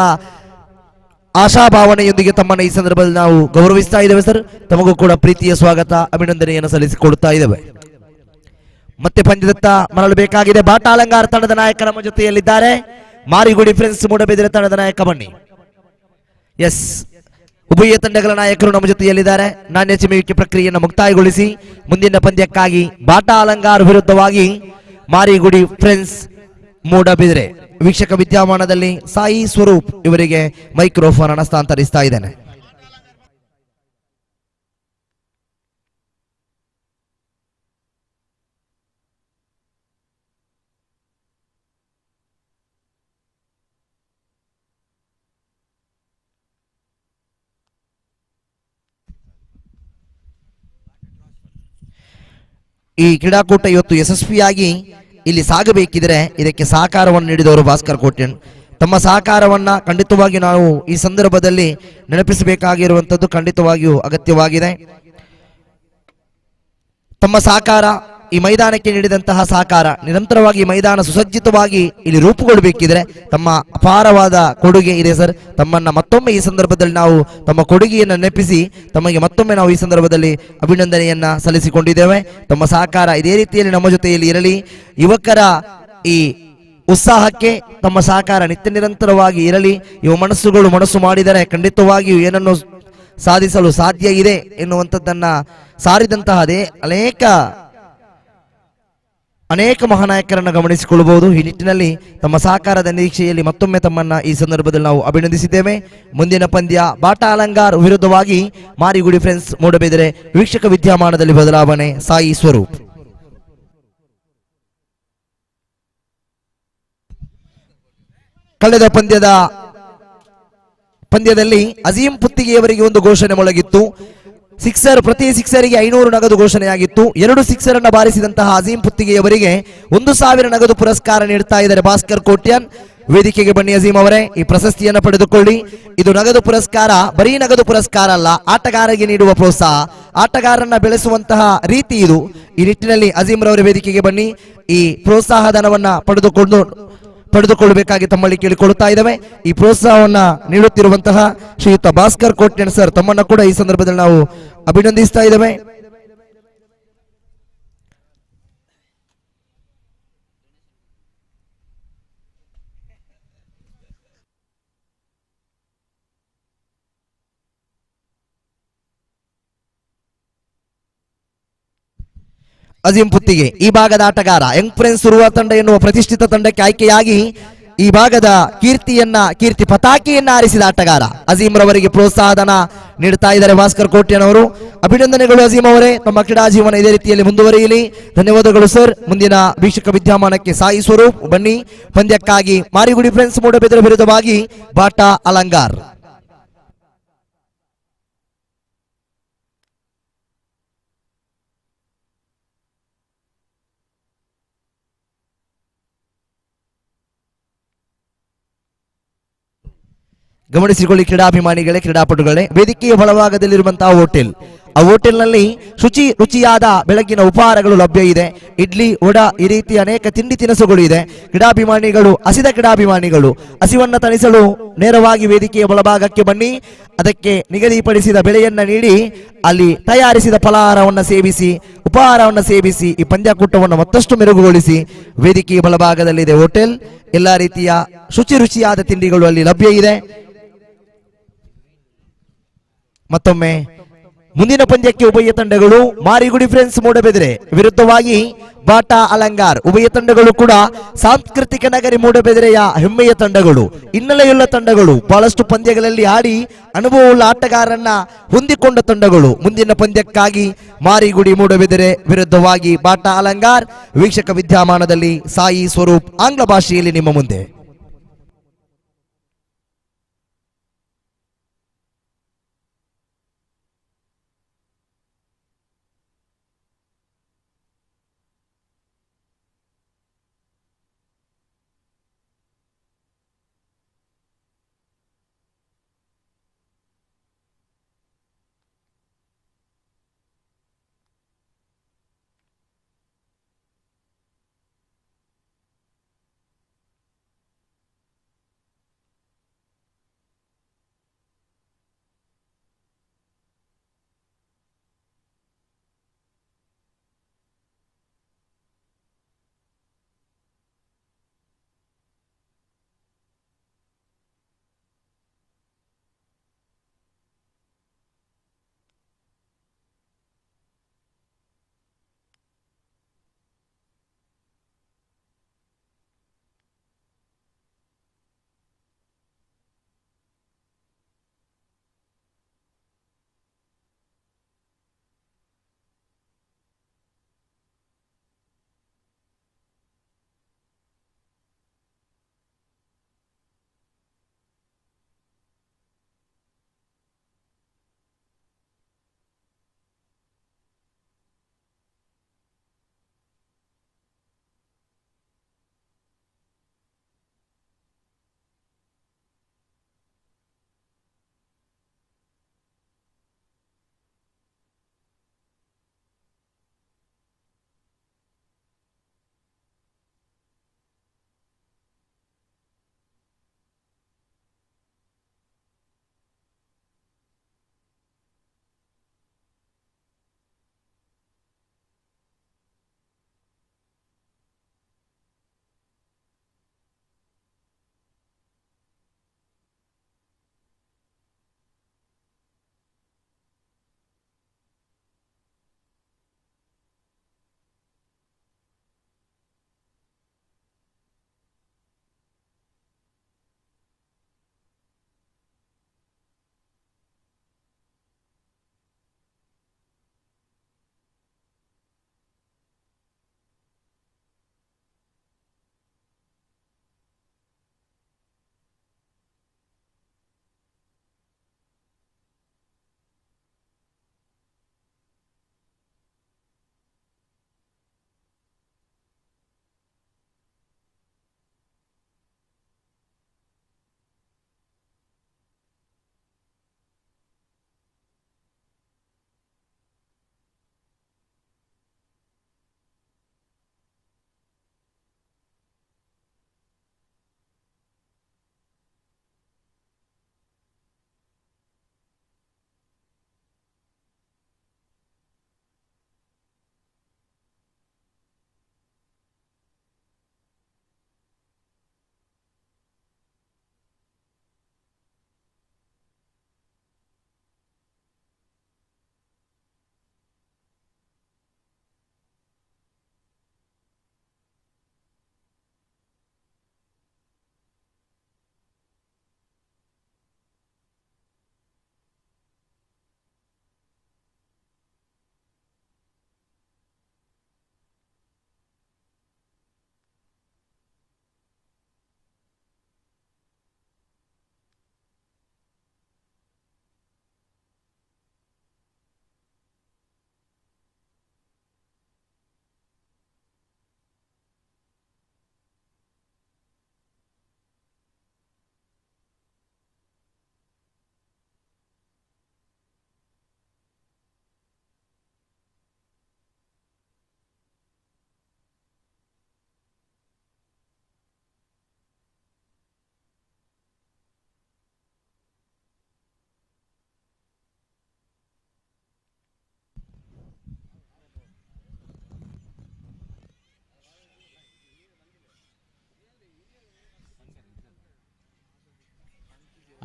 ಆಶಾಭಾವನೆಯೊಂದಿಗೆ ತಮ್ಮನ್ನು ಈ ಸಂದರ್ಭದಲ್ಲಿ ನಾವು ಗೌರವಿಸ್ತಾ ಇದ್ದೇವೆ ಸರ್. ತಮಗೂ ಕೂಡ ಪ್ರೀತಿಯ ಸ್ವಾಗತ, ಅಭಿನಂದನೆಯನ್ನು ಸಲ್ಲಿಸಿಕೊಡುತ್ತಾ ಇದ್ದೇವೆ. ಮತ್ತೆ ಪಂದ್ಯದತ್ತ ಮರಳಬೇಕಾಗಿದೆ. ಬಾಟಾ ಅಲಂಗಾರ ತಂಡದ ನಾಯಕ ನಮ್ಮ ಜೊತೆಯಲ್ಲಿದ್ದಾರೆ. ಮಾರಿಗುಡಿ ಫ್ರೆಂಡ್ಸ್ ಮೂಡಬಿದಿರೆ ತಂಡದ ನಾಯಕ ಬನ್ನಿ. ಎಸ್, ಉಭಯ ತಂಡಗಳ ನಾಯಕರು ನಮ್ಮ ಜೊತೆಯಲ್ಲಿದ್ದಾರೆ. ನಾಣ್ಯ ಚಿಮ್ಮುವಿಕೆ ಪ್ರಕ್ರಿಯೆಯನ್ನು ಮುಕ್ತಾಯಗೊಳಿಸಿ ಮುಂದಿನ ಪಂದ್ಯಕ್ಕಾಗಿ ಬಾಟಾ ಅಲಂಗಾರ ವಿರುದ್ಧವಾಗಿ ಮಾರಿಗುಡಿ ಫ್ರೆಂಡ್ಸ್ ಮೂಡಬಿದಿರೆ ವೀಕ್ಷಕ ವಿದ್ಯಮಾನದಲ್ಲಿ ಸಾಯಿ ಸ್ವರೂಪ್ ಇವರಿಗೆ ಮೈಕ್ರೋಫೋನ್ ಅನ್ನು ಹಸ್ತಾಂತರಿಸ್ತಾ ಇದ್ದೇನೆ. ಈ ಕ್ರೀಡಾಕೂಟ ಇವತ್ತು ಯಶಸ್ವಿಯಾಗಿ ಇಲ್ಲಿ ಸಾಗಬೇಕಿದ್ರೆ ಇದಕ್ಕೆ ಸಹಕಾರವನ್ನು ನೀಡಿದವರು ಭಾಸ್ಕರ್ ಕೋಟ್ಯನ್. ತಮ್ಮ ಸಹಕಾರವನ್ನ ಖಂಡಿತವಾಗಿ ನಾವು ಈ ಸಂದರ್ಭದಲ್ಲಿ ನೆನಪಿಸಬೇಕಾಗಿರುವಂತದ್ದು ಖಂಡಿತವಾಗಿಯೂ ಅಗತ್ಯವಾಗಿದೆ. ತಮ್ಮ ಸಹಕಾರ, ಈ ಮೈದಾನಕ್ಕೆ ನೀಡಿದಂತಹ ಸಹಕಾರ, ನಿರಂತರವಾಗಿ ಈ ಮೈದಾನ ಸುಸಜ್ಜಿತವಾಗಿ ಇಲ್ಲಿ ರೂಪುಗೊಳ್ಳಬೇಕಿದ್ರೆ ತಮ್ಮ ಅಪಾರವಾದ ಕೊಡುಗೆ ಇದೆ ಸರ್. ತಮ್ಮನ್ನ ಮತ್ತೊಮ್ಮೆ ಈ ಸಂದರ್ಭದಲ್ಲಿ ನಾವು ತಮ್ಮ ಕೊಡುಗೆಯನ್ನು ನೆನಪಿಸಿ ತಮಗೆ ಮತ್ತೊಮ್ಮೆ ನಾವು ಈ ಸಂದರ್ಭದಲ್ಲಿ ಅಭಿನಂದನೆಯನ್ನ ಸಲ್ಲಿಸಿಕೊಂಡಿದ್ದೇವೆ. ತಮ್ಮ ಸಹಕಾರ ಇದೇ ರೀತಿಯಲ್ಲಿ ನಮ್ಮ ಜೊತೆಯಲ್ಲಿ ಇರಲಿ. ಯುವಕರ ಈ ಉತ್ಸಾಹಕ್ಕೆ ತಮ್ಮ ಸಹಕಾರ ನಿತ್ಯ ನಿರಂತರವಾಗಿ ಇರಲಿ. ಇವ ಮನಸ್ಸು ಮಾಡಿದರೆ ಖಂಡಿತವಾಗಿಯೂ ಏನನ್ನು ಸಾಧಿಸಲು ಸಾಧ್ಯ ಇದೆ ಎನ್ನುವಂಥದ್ದನ್ನ ಸಾರಿದಂತಹದೇ ಅನೇಕ ಮಹಾನಾಯಕರನ್ನು ಗಮನಿಸಿಕೊಳ್ಳಬಹುದು. ಈ ನಿಟ್ಟಿನಲ್ಲಿ ತಮ್ಮ ಸಹಕಾರದ ನಿರೀಕ್ಷೆಯಲ್ಲಿ ಮತ್ತೊಮ್ಮೆ ತಮ್ಮನ್ನ ಈ ಸಂದರ್ಭದಲ್ಲಿ ನಾವು ಅಭಿನಂದಿಸಿದ್ದೇವೆ. ಮುಂದಿನ ಪಂದ್ಯ ಬಾಟಾ ಅಲಂಗಾರ್ ವಿರುದ್ಧವಾಗಿ ಮಾರಿಗುಡಿ ಫ್ರೆಂಡ್ಸ್ ಮೂಡಬಿದರೆ. ವೀಕ್ಷಕ ವಿದ್ಯಮಾನದಲ್ಲಿ ಬದಲಾವಣೆ ಸಾಯಿ ಸ್ವರೂಪ್. ಕಳೆದ ಪಂದ್ಯದಲ್ಲಿ ಅಜೀಂ ಪುತ್ತಿಗೆಯವರಿಗೆ ಒಂದು ಘೋಷಣೆ ಮೊಳಗಿತ್ತು. ಸಿಕ್ಸರ್, ಪ್ರತಿ ಸಿಕ್ಸರಿಗೆ 500 ನಗದು ಘೋಷಣೆಯಾಗಿತ್ತು. 2 ಸಿಕ್ಸರ್ ಅನ್ನು ಬಾರಿಸಿದಂತಹ ಅಜೀಂ ಪುತ್ತಿಗೆಯವರಿಗೆ 1000 ನಗದು ಪುರಸ್ಕಾರ ನೀಡ್ತಾ ಇದ್ದಾರೆ ಭಾಸ್ಕರ್ ಕೋಟ್ಯನ್. ವೇದಿಕೆಗೆ ಬನ್ನಿ ಅಜೀಂ ಅವರೇ, ಈ ಪ್ರಶಸ್ತಿಯನ್ನು ಪಡೆದುಕೊಳ್ಳಿ. ಇದು ನಗದು ಪುರಸ್ಕಾರ, ಬರೀ ನಗದು ಪುರಸ್ಕಾರ ಅಲ್ಲ, ಆಟಗಾರರಿಗೆ ನೀಡುವ ಪ್ರೋತ್ಸಾಹ, ಆಟಗಾರರನ್ನ ಬೆಳೆಸುವಂತಹ ರೀತಿ ಇದು. ಈ ನಿಟ್ಟಿನಲ್ಲಿ ಅಜೀಂ ರವರ ವೇದಿಕೆಗೆ ಬನ್ನಿ. ಈ ಪ್ರೋತ್ಸಾಹ ಧನವನ್ನ ಪಡೆದುಕೊಳ್ಳಬೇಕಾಗಿ ತಮ್ಮಲ್ಲಿ ಕೇಳಿಕೊಳ್ಳುತ್ತಾ ಇದ್ದಾವೆ. ಈ ಪ್ರೋತ್ಸಾಹವನ್ನ ನೀಡುತ್ತಿರುವಂತಹ ಶ್ರೀಯುತ ಭಾಸ್ಕರ್ ಕೋಟ್ಯನ್ ಸರ್, ತಮ್ಮನ್ನ ಕೂಡ ಈ ಸಂದರ್ಭದಲ್ಲಿ ನಾವು ಅಭಿನಂದಿಸ್ತಾ ಇದ್ದೇವೆ. ಅಜೀಂ ಪುತ್ತಿಗೆ ಈ ಭಾಗದ ಆಟಗಾರ. ಯಂಗ್ ಫ್ರೆಂಡ್ಸ್ ಸುರುವ ತಂಡ ಎನ್ನುವ ಪ್ರತಿಷ್ಠಿತ ತಂಡಕ್ಕೆ ಆಯ್ಕೆಯಾಗಿ ಈ ಭಾಗದ ಕೀರ್ತಿ ಪತಾಕೆಯನ್ನ ಆರಿಸಿದ ಆಟಗಾರ ಅಜೀಂ ರವರಿಗೆ ಪ್ರೋತ್ಸಾಹಧನ ನೀಡುತ್ತಾ ಇದ್ದಾರೆ ಭಾಸ್ಕರ್ ಕೋಟ್ಯನ್ ಅವರು. ಅಭಿನಂದನೆಗಳು ಅಜೀಂ ಅವರೇ, ತಮ್ಮ ಕ್ರೀಡಾ ಜೀವನ ಇದೇ ರೀತಿಯಲ್ಲಿ ಮುಂದುವರಿಯಲಿ. ಧನ್ಯವಾದಗಳು ಸರ್. ಮುಂದಿನ ವೀಕ್ಷಕ ವಿದ್ಯಮಾನಕ್ಕೆ ಸಾಯಿ ಸ್ವರೂಪ್ ಬನ್ನಿ. ಪಂದ್ಯಕ್ಕಾಗಿ ಮಾರಿಗುಡಿ ಫ್ರೆಂಡ್ಸ್ ಮೂಡಬಿದರೆ ವಿರುದ್ಧವಾಗಿ ಬಾಟಾ ಅಲಂಗಾರ್. ಗಮನಿಸಿಕೊಳ್ಳಿ ಕ್ರೀಡಾಭಿಮಾನಿಗಳೇ, ಕ್ರೀಡಾಪಟುಗಳೇ, ವೇದಿಕೆಯ ಒಳಭಾಗದಲ್ಲಿರುವಂತಹ ಹೋಟೆಲ್, ಆ ಹೋಟೆಲ್ನಲ್ಲಿ ರುಚಿಯಾದ ಬೆಳಗಿನ ಉಪಹಾರಗಳು ಲಭ್ಯ ಇದೆ. ಇಡ್ಲಿ, ವಡ, ಈ ರೀತಿ ಅನೇಕ ತಿಂಡಿ ತಿನಿಸುಗಳು ಇದೆ. ಹಸಿದ ಕ್ರೀಡಾಭಿಮಾನಿಗಳು ಹಸಿವನ್ನ ತಣಿಸಲು ನೇರವಾಗಿ ವೇದಿಕೆಯ ಒಳಭಾಗಕ್ಕೆ ಬನ್ನಿ. ಅದಕ್ಕೆ ನಿಗದಿಪಡಿಸಿದ ಬೆಲೆಯನ್ನ ನೀಡಿ ಅಲ್ಲಿ ತಯಾರಿಸಿದ ಉಪಹಾರವನ್ನು ಸೇವಿಸಿ ಈ ಪಂದ್ಯಕೂಟವನ್ನು ಮತ್ತಷ್ಟು ಮೆರುಗುಗೊಳಿಸಿ. ವೇದಿಕೆಯ ಬಲಭಾಗದಲ್ಲಿದೆ ಹೋಟೆಲ್. ಎಲ್ಲಾ ರೀತಿಯ ರುಚಿಯಾದ ತಿಂಡಿಗಳು ಅಲ್ಲಿ ಲಭ್ಯ ಇದೆ. ಮತ್ತೊಮ್ಮೆ ಮುಂದಿನ ಪಂದ್ಯಕ್ಕೆ ಉಭಯ ತಂಡಗಳು ಮಾರಿಗುಡಿ ಫ್ರೆಂಡ್ಸ್ ಮೂಡಬಿದರೆ ವಿರುದ್ಧವಾಗಿ ಬಾಟಾ ಅಲಂಗಾರ್. ಉಭಯ ತಂಡಗಳು ಕೂಡ ಸಾಂಸ್ಕೃತಿಕ ನಗರಿ ಮೂಡಬಿದರೆಯ ಹೆಮ್ಮೆಯ ತಂಡಗಳು, ಹಿನ್ನೆಲೆಯುಳ್ಳ ತಂಡಗಳು, ಬಹಳಷ್ಟು ಪಂದ್ಯಗಳಲ್ಲಿ ಆಡಿ ಅನುಭವವುಳ್ಳ ಆಟಗಾರರನ್ನ ಹೊಂದಿಕೊಂಡ ತಂಡಗಳು. ಮುಂದಿನ ಪಂದ್ಯಕ್ಕಾಗಿ ಮಾರಿಗುಡಿ ಮೂಡಬಿದರೆ ವಿರುದ್ಧವಾಗಿ ಬಾಟಾ ಅಲಂಗಾರ್. ವೀಕ್ಷಕ ವಿದ್ಯಮಾನದಲ್ಲಿ ಸಾಯಿ ಸ್ವರೂಪ್ ಆಂಗ್ಲ ಭಾಷೆಯಲ್ಲಿ ನಿಮ್ಮ ಮುಂದೆ.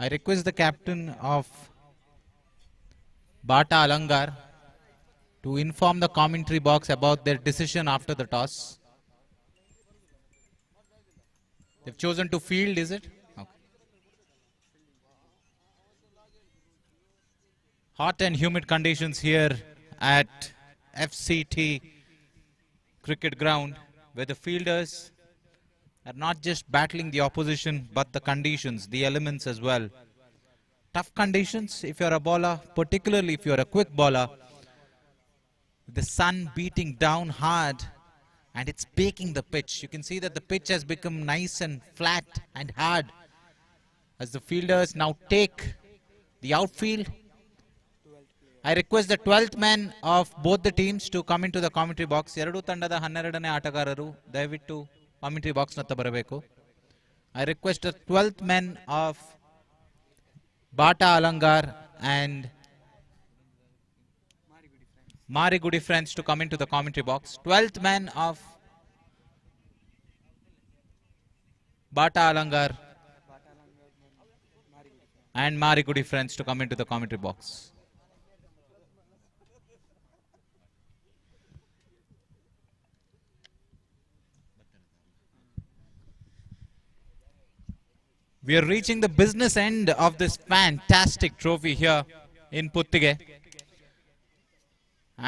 I request the captain of Bata Alangar to inform the commentary box about their decision after the toss. They've chosen to field, is it? Okay. Hot and humid conditions here at FCT cricket ground, where the fielders are not just battling the opposition but the conditions, the elements as well. Tough conditions if you're a bowler, particularly if you're a quick bowler. The sun beating down hard and it's baking the pitch. You can see that the pitch has become nice and flat and hard as the fielders now take the outfield. I request the 12th man of both the teams to come into the commentary box. ಎರಡು ತಂಡದ 12ನೇ ಆಟಗಾರರು ದಯವಿಟ್ಟು commentary box ನತ್ತ ಬರಬೇಕು. I request the 12th man of Bata Alangar and Marigudi friends to come into the commentary box. 12th man of Bata Alangar and Marigudi friends to come into the commentary box. We are reaching the business end of this fantastic trophy here in Puthige.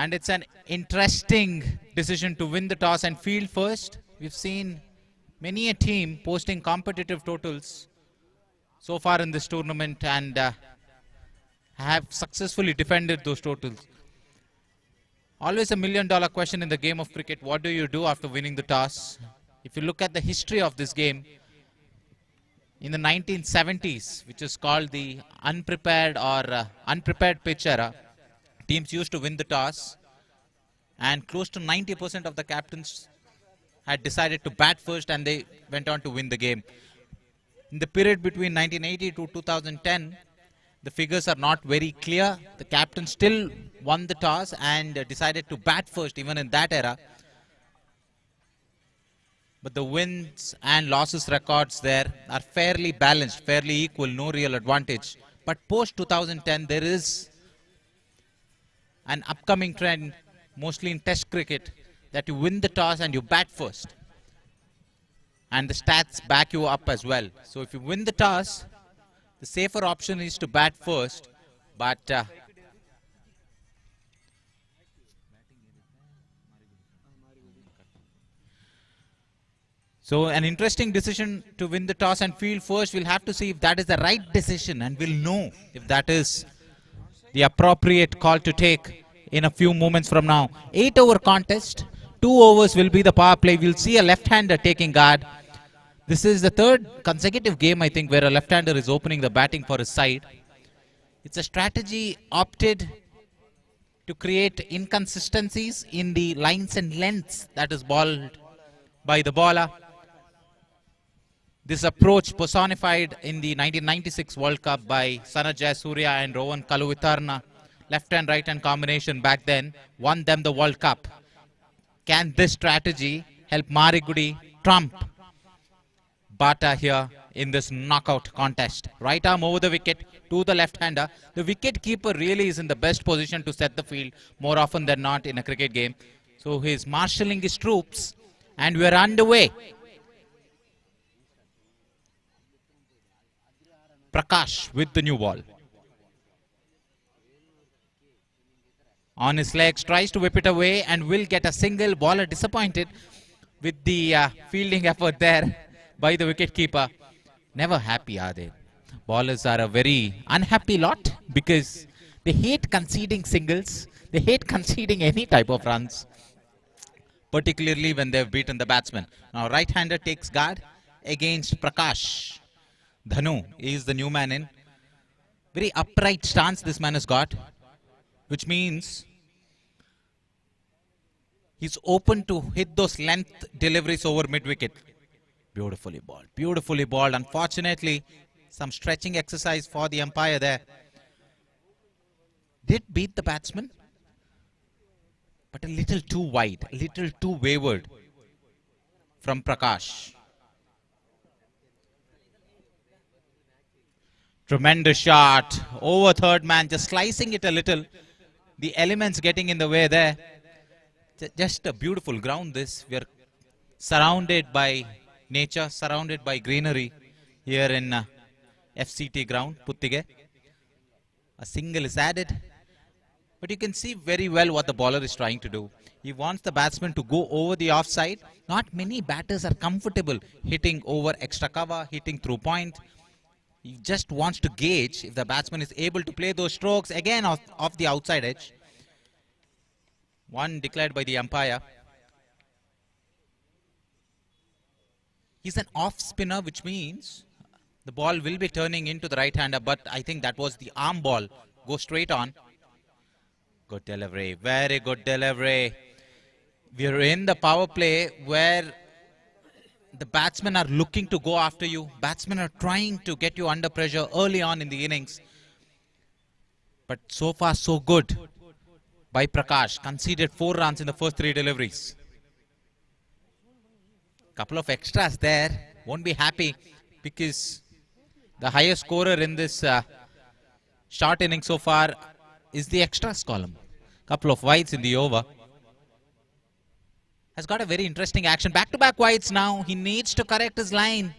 And it's an interesting decision to win the toss and field first. We've seen many a team posting competitive totals so far in this tournament and have successfully defended those totals. Always a $1,000,000 question in the game of cricket. What do you do after winning the toss? If you look at the history of this game, in the 1970s, which is called the unprepared or unprepared pitch era, teams used to win the toss and close to 90% of the captains had decided to bat first and they went on to win the game. In the period between 1980 to 2010, the figures are not very clear. The captain still won the toss and decided to bat first even in that era. But the wins and losses records there are fairly balanced, fairly equal, no real advantage. But post 2010, there is an upcoming trend, mostly in test cricket, that you win the toss and you bat first. And the stats back you up as well. So if you win the toss, the safer option is to bat first. But so an interesting decision to win the toss and field first. We'll have to see if that is the right decision and we'll know if that is the appropriate call to take in a few moments from now. 8-over contest. 2 overs will be the power play. We'll see a left-hander taking guard. This is the third consecutive game, I think, where a left-hander is opening the batting for his side. It's a strategy opted to create inconsistencies in the lines and lengths that is bowled by the bowler. This approach personified in the 1996 World Cup by Sanat Jayasuriya and Rowan Kaluvitarna. Left and right hand combination back then won them the World Cup. Can this strategy help Marigudi trump Bata here in this knockout contest? Right arm over the wicket to the left-hander. The wicket keeper really is in the best position to set the field more often than not in a cricket game. So he's marshalling his troops and we're underway. Prakash with the new ball. On his legs, tries to whip it away and will get a single. Bowler disappointed with the fielding effort there by the wicketkeeper. Never happy, are they? Bowlers are a very unhappy lot because they hate conceding singles. They hate conceding any type of runs, particularly when they've beaten the batsman. Now right-hander takes guard against Prakash. Dhanu is the new man in. Very upright stance this man has got, which means he's open to hit those length deliveries over mid-wicket. Beautifully bowled. Beautifully bowled. Unfortunately, some stretching exercise for the umpire there. Did beat the batsman, but a little too wide, a little too wayward from Prakash. Tremendous shot. Over third man, just slicing it a little. The elements getting in the way there. Just a beautiful ground this. We are surrounded by nature, surrounded by greenery here in FCT ground, Puthige. A single is added. But you can see very well what the bowler is trying to do. He wants the batsman to go over the offside. Not many batters are comfortable hitting over extra cover, hitting through point. He just wants to gauge if the batsman is able to play those strokes again off the outside edge. One declared by the umpire. He's an off spinner, which means the ball will be turning into the right hander, but I think that was the arm ball. Go straight on. Good delivery, very good delivery. We're in the power play where the batsmen are looking to go after you. Batsmen are trying to get you under pressure early on in the innings. But so far so good by Prakash. Conceded 4 runs in the first 3 deliveries. Couple of extras there. Won't be happy because the highest scorer in this short inning so far is the extras column. Couple of wides in the over. Has got a very interesting action. Back-to-back wides now. He needs to correct his line.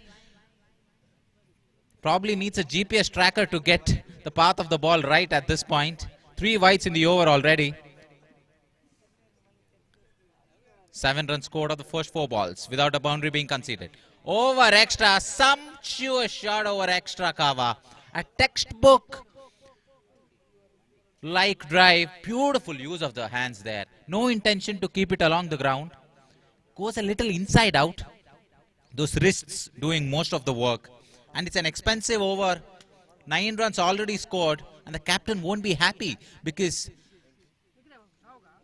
Probably needs a GPS tracker to get the path of the ball right at this point. 3 wides in the over already. 7 runs scored of the first 4 balls without a boundary being conceded. Over extra. Sumptuous shot over extra cover. A textbook like drive. Beautiful use of the hands there. No intention to keep it along the ground. Goes a little inside out. Those wrists doing most of the work. And it's an expensive over. 9 runs already scored. And the captain won't be happy because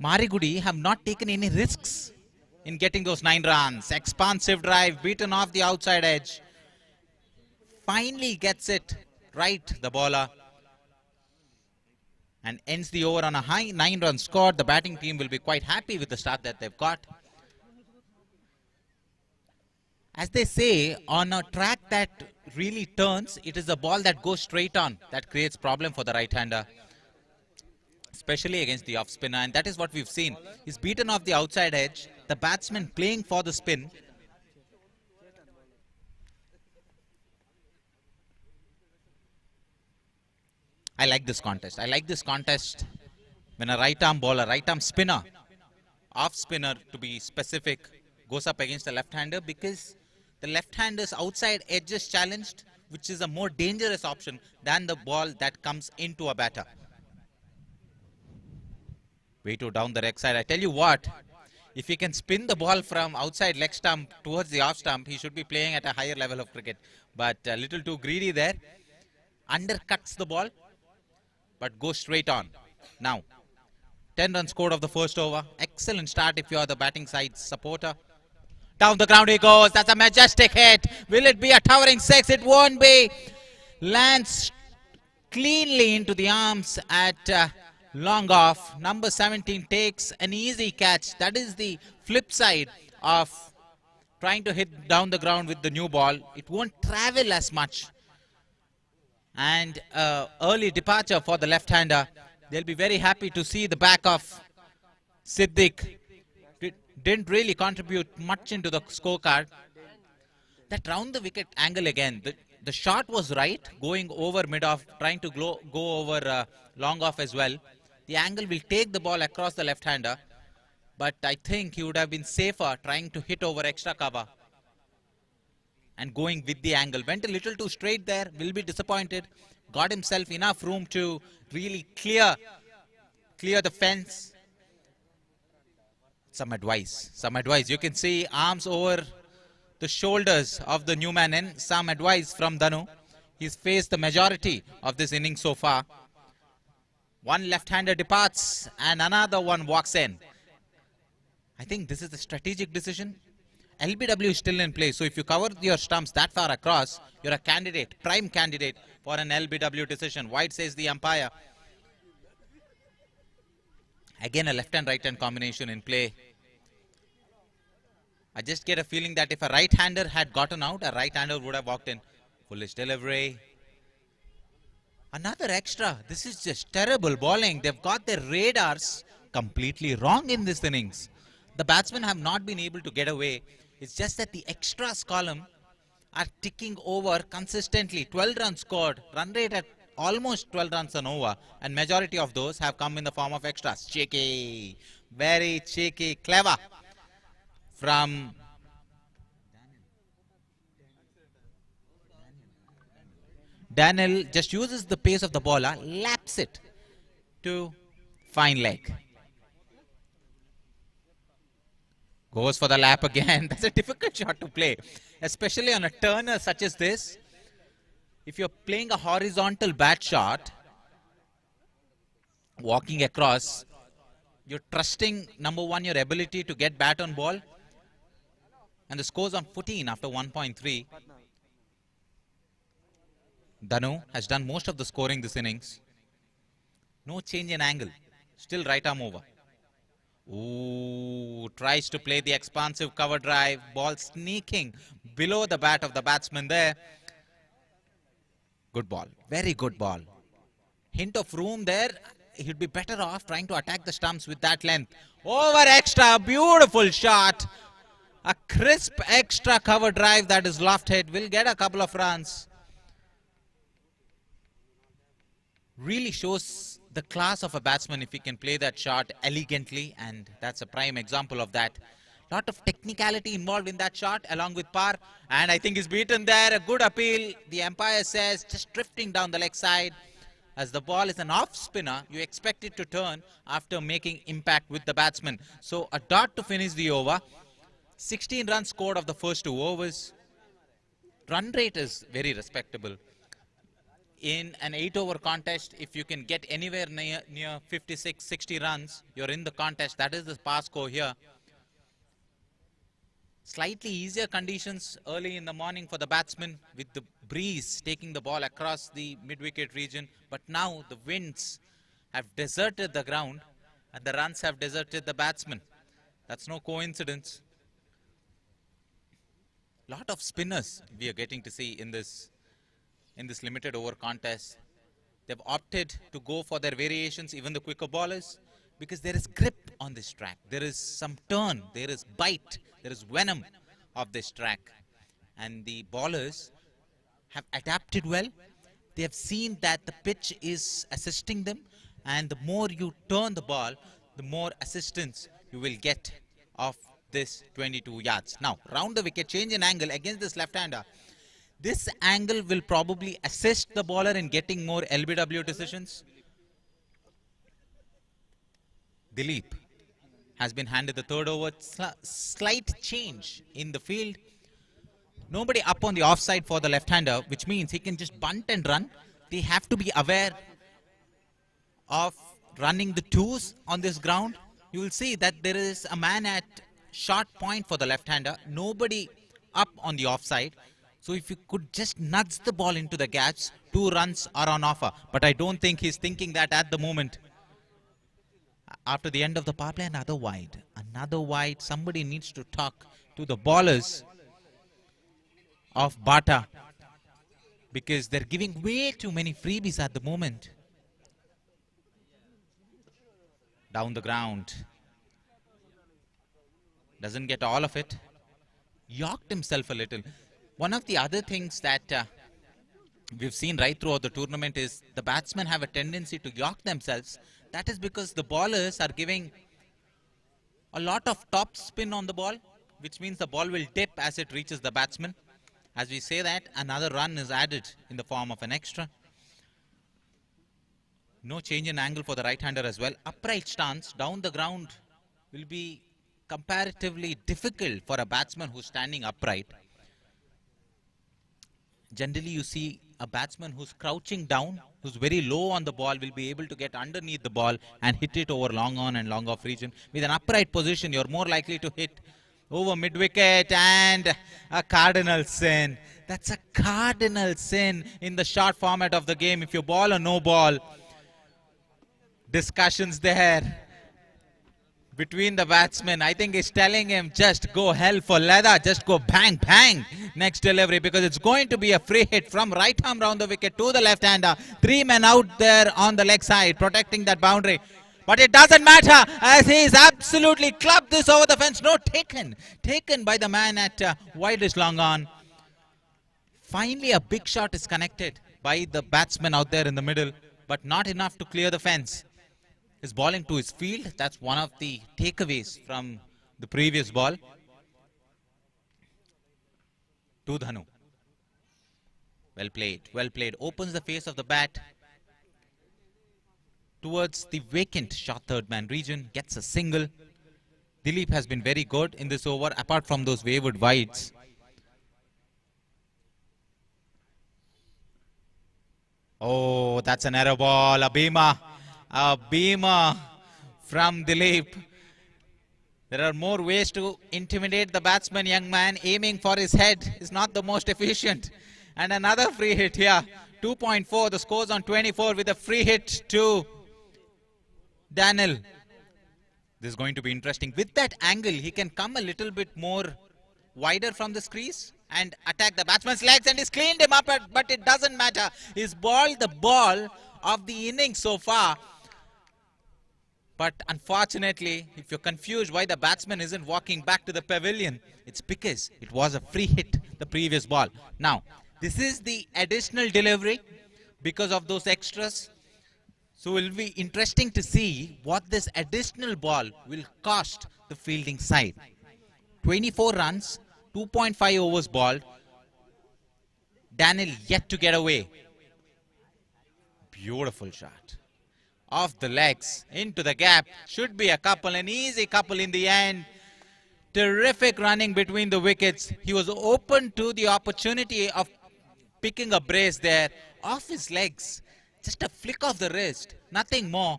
Marigudi have not taken any risks in getting those 9 runs. Expansive drive, beaten off the outside edge. Finally gets it right, the bowler. And ends the over on a high 9 runs scored. The batting team will be quite happy with the start that they've got. As they say, on a track that really turns, it is a ball that goes straight on that creates problem for the right-hander, especially against the off-spinner, and that is what we've seen. He's beaten off the outside edge, the batsman playing for the spin. I like this contest. I like this contest when a right-arm bowler, right-arm spinner, off-spinner to be specific, goes up against the left-hander, because the left-hander's outside edge is challenged, which is a more dangerous option than the ball that comes into a batter. Way too down the leg side. I tell you what, if he can spin the ball from outside leg stump towards the off stump, he should be playing at a higher level of cricket. But a little too greedy there. Undercuts the ball, but goes straight on. Now, 10 runs scored of the first over. Excellent start if you are the batting side supporter. Down the ground he goes. That's a majestic hit. Will it be a towering 6? It won't be. Lands cleanly into the arms at long off. Number 17 takes an easy catch. That is the flip side of trying to hit down the ground with the new ball. It won't travel as much. And early departure for the left-hander. They'll be very happy to see the back of Siddiq. Didn't really contribute much into the scorecard. That round the wicket angle again. The shot was right, going over mid-off, trying to go over long off as well. The angle will take the ball across the left-hander. But I think he would have been safer trying to hit over extra cover and going with the angle. Went a little too straight there, will be disappointed. Got himself enough room to really clear the fence. Some advice. You can see arms over the shoulders of the new man in. Some advice from Danu. He's faced the majority of this inning so far. One left-hander departs and another one walks in. I think this is the strategic decision. LBW is still in play, so if you cover your stumps that far across, you're a candidate, prime candidate for an LBW decision. Wide says the umpire. Again, a left and right hand combination in play. I just get a feeling that if a right-hander had gotten out, a right-hander would have walked in. Foolish delivery. Another extra. This is just terrible bowling. They've got their radars completely wrong in this innings. The batsmen have not been able to get away. It's just that the extras column are ticking over consistently. 12 runs scored, run rate at almost 12 runs an over, and majority of those have come in the form of extras. Cheeky, very cheeky, clever from Daniel. Just uses the pace of the bowler, laps it to fine leg. Goes for the lap again. That's a difficult shot to play, especially on a turner such as this. If you're playing a horizontal bat shot, walking across, you're trusting, number one, your ability to get bat on ball. And the score's on 14 after 1.3. Danu has done most of the scoring this innings. No change in angle. Still right arm over. Ooh, tries to play the expansive cover drive. Ball sneaking below the bat of the batsman there. Good ball. Very good ball. Hint of room there. He'd be better off trying to attack the stumps with that length. Over extra. Beautiful shot. A crisp extra cover drive that is lofted. Will get a couple of runs. Really shows the class of a batsman if he can play that shot elegantly, and that's a prime example of that. Lot of technicality involved in that shot along with power, and I think he's beaten there. A good appeal. The umpire says just drifting down the leg side. As the ball is an off spinner, you expect it to turn after making impact with the batsman. So a dot to finish the over. 16 runs scored of the first 2 overs. Run rate is very respectable. In an 8-over contest, if you can get anywhere near 56, 60 runs, you're in the contest. That is the pass score here. Slightly easier conditions early in the morning for the batsman with the breeze taking the ball across the mid-wicket region. But now the winds have deserted the ground and the runs have deserted the batsman. That's no coincidence. Lot of spinners we are getting to see in this limited over contest. They've opted to go for their variations, even the quicker bowlers, because there is grip on this track. There is some turn, there is bite, there is venom of this track. And the bowlers have adapted well. They have seen that the pitch is assisting them, and the more you turn the ball, the more assistance you will get of this 22 yards. Now, round the wicket, change in angle against this left-hander. This angle will probably assist the bowler in getting more LBW decisions. Dilip has been handed the third over. Slight change in the field. Nobody up on the offside for the left-hander, which means he can just bunt and run. They have to be aware of running the twos on this ground. You will see that there is a man at short point for the left-hander. Nobody up on the offside. So if you could just nudge the ball into the gaps, 2 runs are on offer. But I don't think he's thinking that at the moment. After the end of the power play, another wide. Another wide. Somebody needs to talk to the bowlers of Bata, because they're giving way too many freebies at the moment. Down the ground. Doesn't get all of it. Yorked himself a little. One of the other things that we've seen right throughout the tournament is the batsmen have a tendency to york themselves. That is because the bowlers are giving a lot of top spin on the ball, which means the ball will dip as it reaches the batsman. As we say that, another run is added in the form of an extra. No change in angle for the right-hander as well. Upright stance down the ground will be comparatively difficult for a batsman who's standing upright. Generally, you see a batsman who's crouching down, who's very low on the ball, will be able to get underneath the ball and hit it over long on and long off region. With an upright position, you're more likely to hit over mid-wicket, and a cardinal sin. That's a cardinal sin in the short format of the game. If you ball or no ball, discussions there. between the batsmen. I think he's telling him just go hell for leather, just go bang bang next delivery, because it's going to be a free hit from right arm round the wicket to the left hander. 3 men out there on the leg side protecting that boundary. But it doesn't matter, as he's absolutely clubbed this over the fence. No, taken by the man at widest long on. Finally a big shot is connected by the batsman out there in the middle, but not enough to clear the fence. His bowling to his field, that's one of the takeaways from the previous ball. To Dhanu. Well played. Opens the face of the bat towards the vacant short third man region, gets a single. Dilip has been very good in this over, apart from those wayward wides. Oh, that's an error ball, a beamer from Dilip. There are more ways to intimidate the batsman, young man. Aiming for his head is not the most efficient. And another free hit here. 2.4, the score's on 24 with a free hit to Daniel. This is going to be interesting. With that angle, he can come a little bit more wider from the crease and attack the batsman's legs, and he's cleaned him up, but it doesn't matter. He's bowled the ball of the innings so far. But unfortunately, if you're confused why the batsman isn't walking back to the pavilion, it's because it was a free hit, the previous ball. Now, this is the additional delivery because of those extras. So it will be interesting to see what this additional ball will cost the fielding side. 24 runs, 2.5 overs balled. Daniel yet to get away. Beautiful shot. Off the legs, into the gap. Should be a couple, an easy couple in the end. Terrific running between the wickets. He was open to the opportunity of picking a brace there. Off his legs. Just a flick of the wrist, nothing more.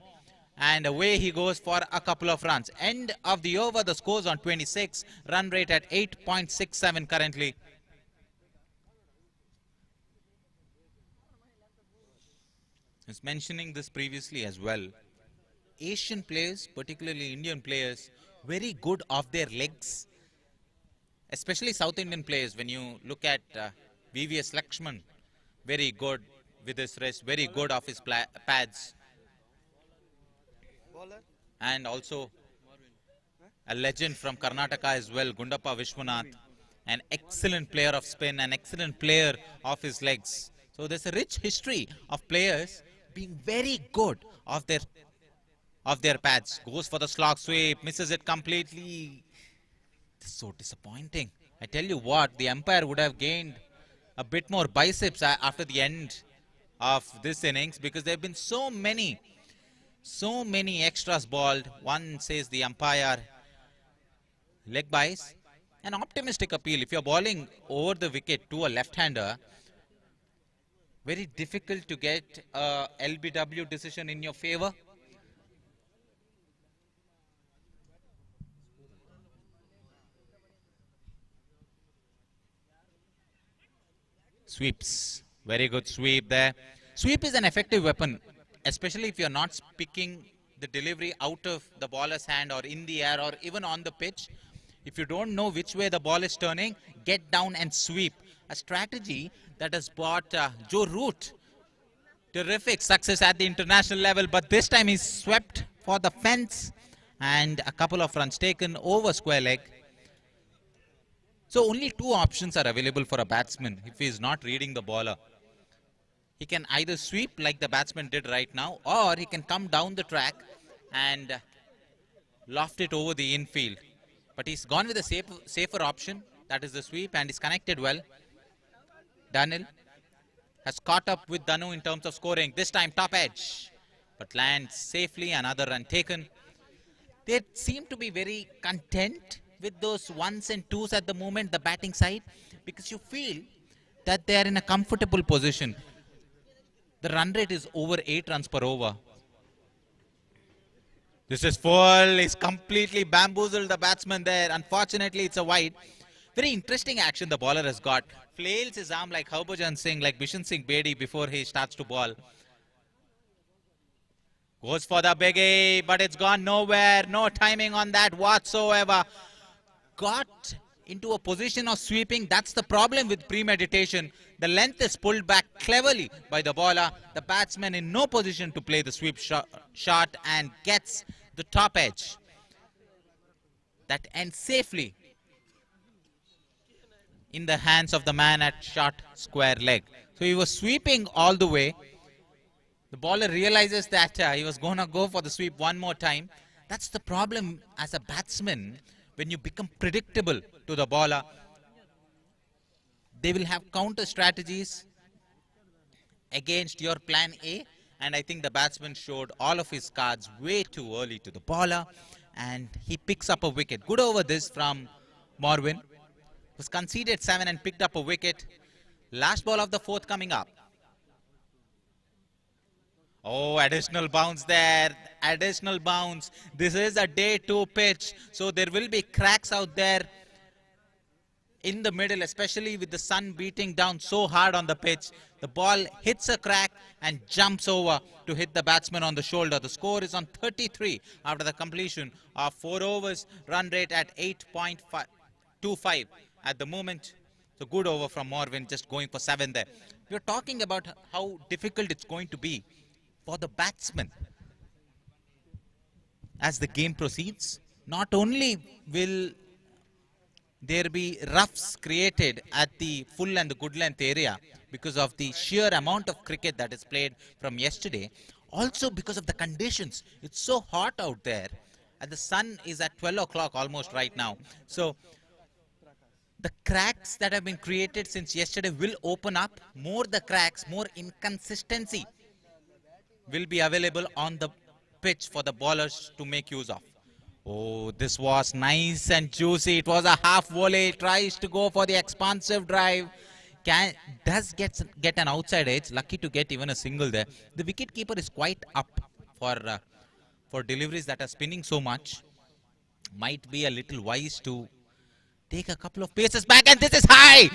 And away he goes for a couple of runs. End of the over, the score's on 26. Run rate at 8.67 currently. I was mentioning this previously as well. Asian players, particularly Indian players, very good off their legs. Especially South Indian players. When you look at VVS Lakshman, very good with his wrist, very good off his pads. And also a legend from Karnataka as well, Gundappa Vishwanath, an excellent player of spin, an excellent player off his legs. So there's a rich history of players being very good off their pads. Goes for the slog sweep, misses it completely. This is so disappointing. I tell you what, the umpire would have gained a bit more biceps after the end of this innings, because there have been so many extras balled. One says the umpire leg bias. An optimistic appeal. If you're bowling over the wicket to a left-hander, very difficult to get a LBW decision in your favor. Sweeps. Very good sweep there. Sweep is an effective weapon, especially if you're not picking the delivery out of the bowler's hand or in the air or even on the pitch. If you don't know which way the ball is turning, get down and sweep. A strategy that has brought Joe Root terrific success at the international level, but this time he's swept for the fence and a couple of runs taken over square leg. So only two options are available for a batsman if he is not reading the bowler. He can either sweep like the batsman did right now, or he can come down the track and loft it over the infield. But he's gone with a safer option, that is the sweep, and he's connected well. Daniel has caught up with Dhanu in terms of scoring. This time top edge, but lands safely, another run taken. They seem to be very content with those ones and twos at the moment, the batting side, because you feel that they are in a comfortable position. The run rate is over 8 runs per over. This is full. He's completely bamboozled the batsman there. Unfortunately, it's a wide. Very interesting action the bowler has got. Flails his arm like Harbhajan Singh, like Bishan Singh Bedi before he starts to bowl. Goes for the biggie, but it's gone nowhere. No timing on that whatsoever. Got into a position of sweeping. That's the problem with premeditation. The length is pulled back cleverly by the bowler. The batsman in no position to play the sweep shot and gets the top edge. That ends safely in the hands of the man at short square leg. So he was sweeping all the way. The bowler realizes that he was going to go for the sweep one more time. That's the problem as a batsman. When you become predictable to the bowler, they will have counter strategies against your plan A. And I think the batsman showed all of his cards way too early to the bowler. And he picks up a wicket. Good over this from Morwin. Was conceded 7 and picked up a wicket. Last ball of the fourth coming up. Oh, additional bounce there. Additional bounce. This is a day 2 pitch. So there will be cracks out there in the middle, especially with the sun beating down so hard on the pitch. The ball hits a crack and jumps over to hit the batsman on the shoulder. The score is on 33 after the completion of 4 overs. Run rate at 8.25 at the moment. So good over from Morwin, just going for 7 there. We're talking about how difficult it's going to be for the batsman as the game proceeds. Not only will there be roughs created at the full and the good length area because of the sheer amount of cricket that is played from yesterday, also because of the conditions. It's so hot out there and the sun is at 12 o'clock almost right now. So the cracks that have been created since yesterday will open up. More the cracks, more inconsistency will be available on the pitch for the bowlers to make use of. Oh, this was nice and juicy. It was a half volley. Tries to go for the expansive drive. Does get an outside edge. Lucky to get even a single there. The wicket keeper is quite up for deliveries that are spinning so much. Might be a little wise to take a couple of paces back, and this is high.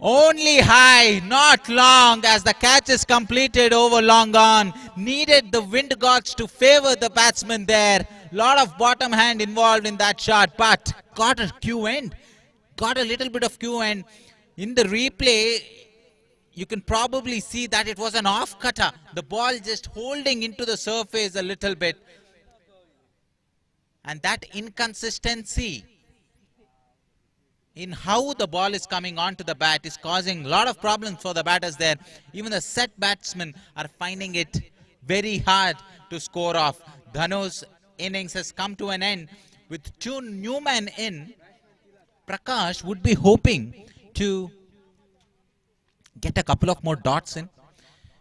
Only high, not long, as the catch is completed over long on. Needed the wind gods to favor the batsman there. Lot of bottom hand involved in that shot, but got a Q end. Got a little bit of Q end. In the replay, you can probably see that it was an off cutter. The ball just holding into the surface a little bit. And that inconsistency in how the ball is coming onto the bat is causing a lot of problems for the batters there. Even the set batsmen are finding it very hard to score off. Dhanu's innings has come to an end with 2 new men in. Prakash would be hoping to get a couple of more dots in.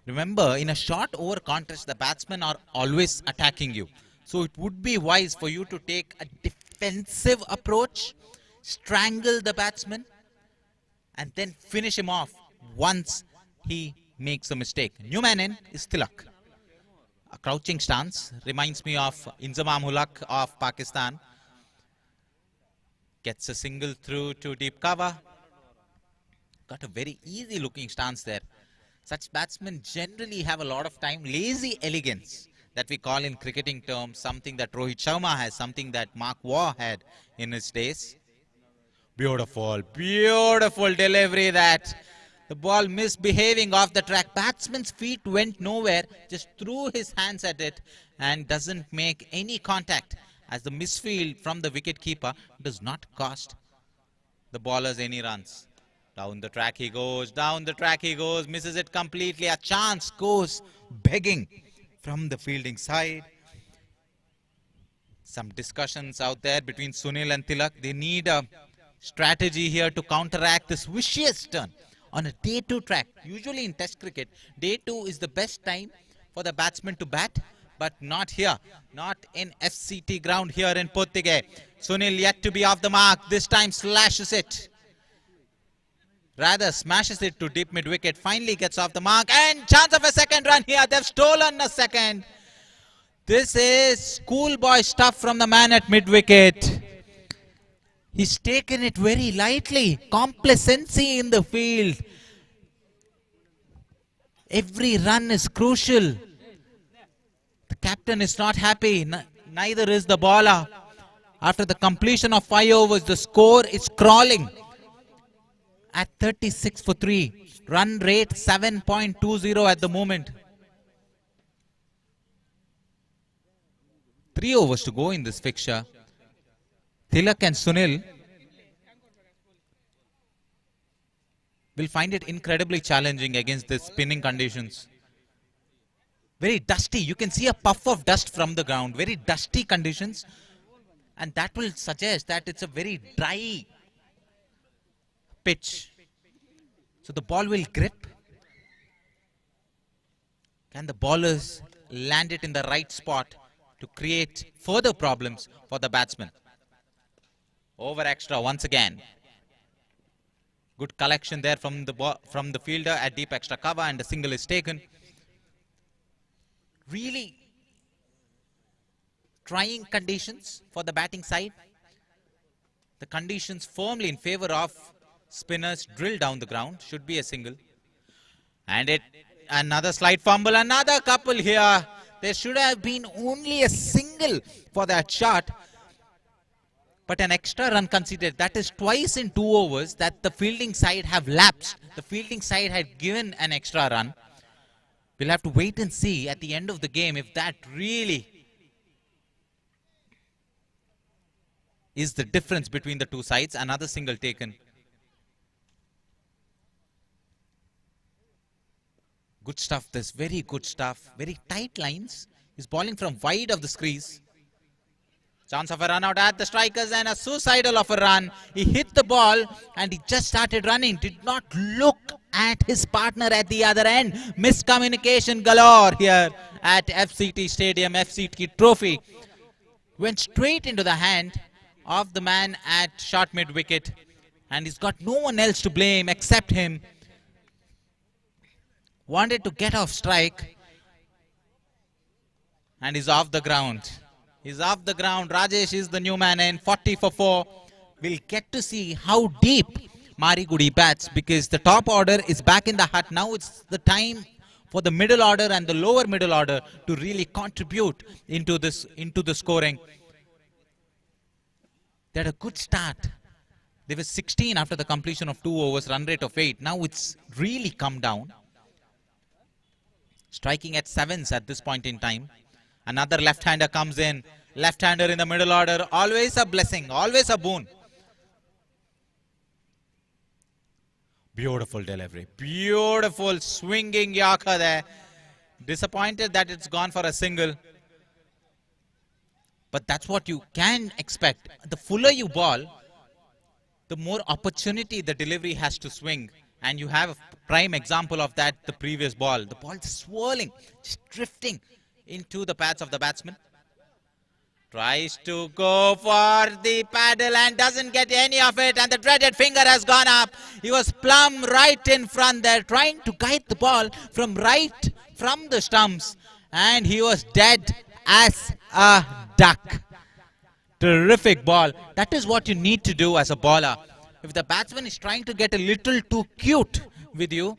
Remember, in a short over contest, the batsmen are always attacking you. So it would be wise for you to take a defensive approach, strangle the batsman, and then finish him off once he makes a mistake. New man in is Tilak. A crouching stance reminds me of Inzamam Ulak of Pakistan. Gets a single through to deep cover. Got a very easy looking stance there. Such batsmen generally have a lot of time. Lazy elegance that we call in cricketing terms. Something that Rohit Sharma has. Something that Mark Waugh had in his days. Beautiful, beautiful delivery that. The ball misbehaving off the track. Batsman's feet went nowhere. Just threw his hands at it and doesn't make any contact. As the misfield from the wicket keeper does not cost the bowlers any runs. Down the track he goes, down the track he goes, misses it completely. A chance goes begging from the fielding side. Some discussions out there between Sunil and Tilak. They need a strategy here to counteract this vicious turn on a day 2 track. Usually in test cricket, day 2 is the best time for the batsman to bat, but not here. Not in FCT ground here in Puthige. Sunil yet to be off the mark. This time slashes it. Rather smashes it to deep mid wicket. Finally gets off the mark and chance of a second run here. They've stolen a second. This is schoolboy stuff from the man at mid wicket. He's taken it very lightly. Complacency in the field. Every run is crucial. The captain is not happy. Neither is the bowler. After the completion of 5 overs, the score is crawling at 36 for 3. Run rate 7.20 at the moment. 3 overs to go in this fixture. Tilak and Sunil will find it incredibly challenging against the spinning conditions. Very dusty. You can see a puff of dust from the ground. Very dusty conditions. And that will suggest that it's a very dry pitch. So the ball will grip. Can the bowlers land it in the right spot to create further problems for the batsman? Over extra once again. Good collection there from the fielder at deep extra cover, and the single is taken. Really trying conditions for the batting side. The conditions firmly in favor of spinners drill down the ground. Should be a single. And another slight fumble, another couple here. There should have been only a single for that shot. But an extra run considered. That is twice in 2 overs that the fielding side have lapsed. The fielding side had given an extra run. We'll have to wait and see at the end of the game if that really is the difference between the two sides. Another single taken. Good stuff, this very good stuff. Very tight lines. He's bowling from wide of the crease. Chance of a run out at the strikers and a suicidal of a run. He hit the ball and he just started running. Did not look at his partner at the other end. Miscommunication galore here at FCT Stadium, FCT Trophy. Went straight into the hand of the man at short mid wicket. And he's got no one else to blame except him. Wanted to get off strike. And he's off the ground. He's off the ground. Rajesh is the new man in 40 for 4. We'll get to see how deep Marigudi bats, because the top order is back in the hut. Now it's the time for the middle order and the lower middle order to really contribute into the scoring. They had a good start. They were 16 after the completion of 2 overs, run rate of 8. Now it's really come down. Striking at 7s at this point in time. Another left-hander comes in. Left-hander in the middle order. Always a blessing. Always a boon. Beautiful delivery. Beautiful swinging Yorker there. Disappointed that it's gone for a single. But that's what you can expect. The fuller you ball, the more opportunity the delivery has to swing. And you have a prime example of that, the previous ball. The ball swirling, just drifting into the pads of the batsman. Tries to go for the paddle and doesn't get any of it, and the dreaded finger has gone up. He was plumb right in front there, trying to guide the ball from the stumps, and he was dead as a duck. Terrific ball. That is what you need to do as a bowler. If the batsman is trying to get a little too cute with you,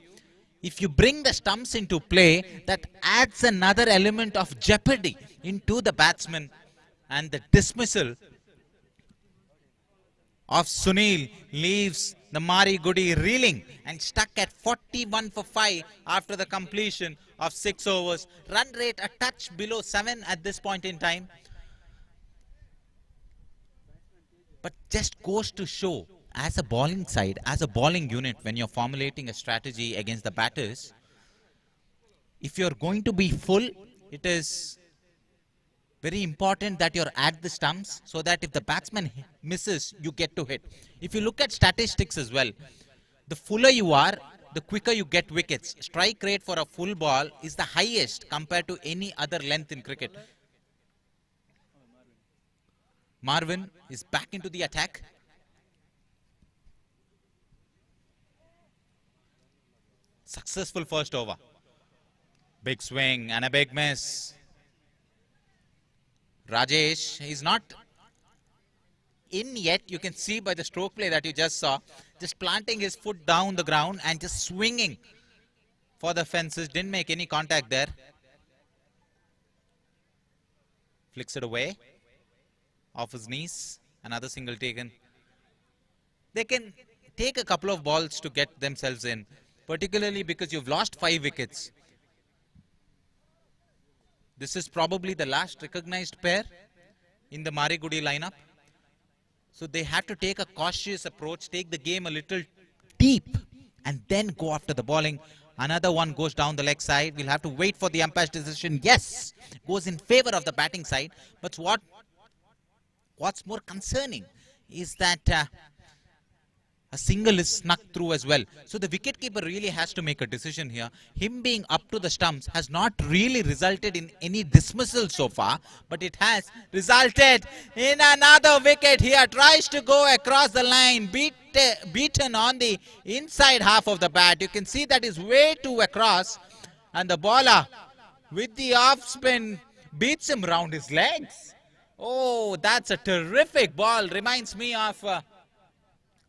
if you bring the stumps into play, that adds another element of jeopardy into the batsman. And the dismissal of Sunil leaves the Marigudi reeling and stuck at 41 for 5 after the completion of 6 overs. Run rate a touch below 7 at this point in time. But just goes to show, as a bowling side, as a bowling unit, when you're formulating a strategy against the batters, if you're going to be full, it is very important that you're at the stumps, so that if the batsman misses, you get to hit. If you look at statistics as well, the fuller you are, the quicker you get wickets. Strike rate for a full ball is the highest compared to any other length in cricket. Marvin is back into the attack. Successful first over. Big swing and a big miss. Rajesh is not in yet. You can see by the stroke play that you just saw. Just planting his foot down the ground and just swinging for the fences. Didn't make any contact there. Flicks it away. Off his knees. Another single taken. They can take a couple of balls to get themselves in, particularly because you've lost 5 wickets. This is probably the last recognized pair in the Marigudi lineup. So they have to take a cautious approach, take the game a little deep, and then go after the bowling. Another one goes down the leg side. We'll have to wait for the umpire's decision. Yes, goes in favor of the batting side. But what's more concerning is that a single is snuck through as well. So the wicketkeeper really has to make a decision here. Him being up to the stumps has not really resulted in any dismissal so far, but it has resulted in another wicket here. Tries to go across the line, beaten on the inside half of the bat. You can see that is way too across, and the bowler with the off spin beats him round his legs. Oh, that's a terrific ball. Reminds me of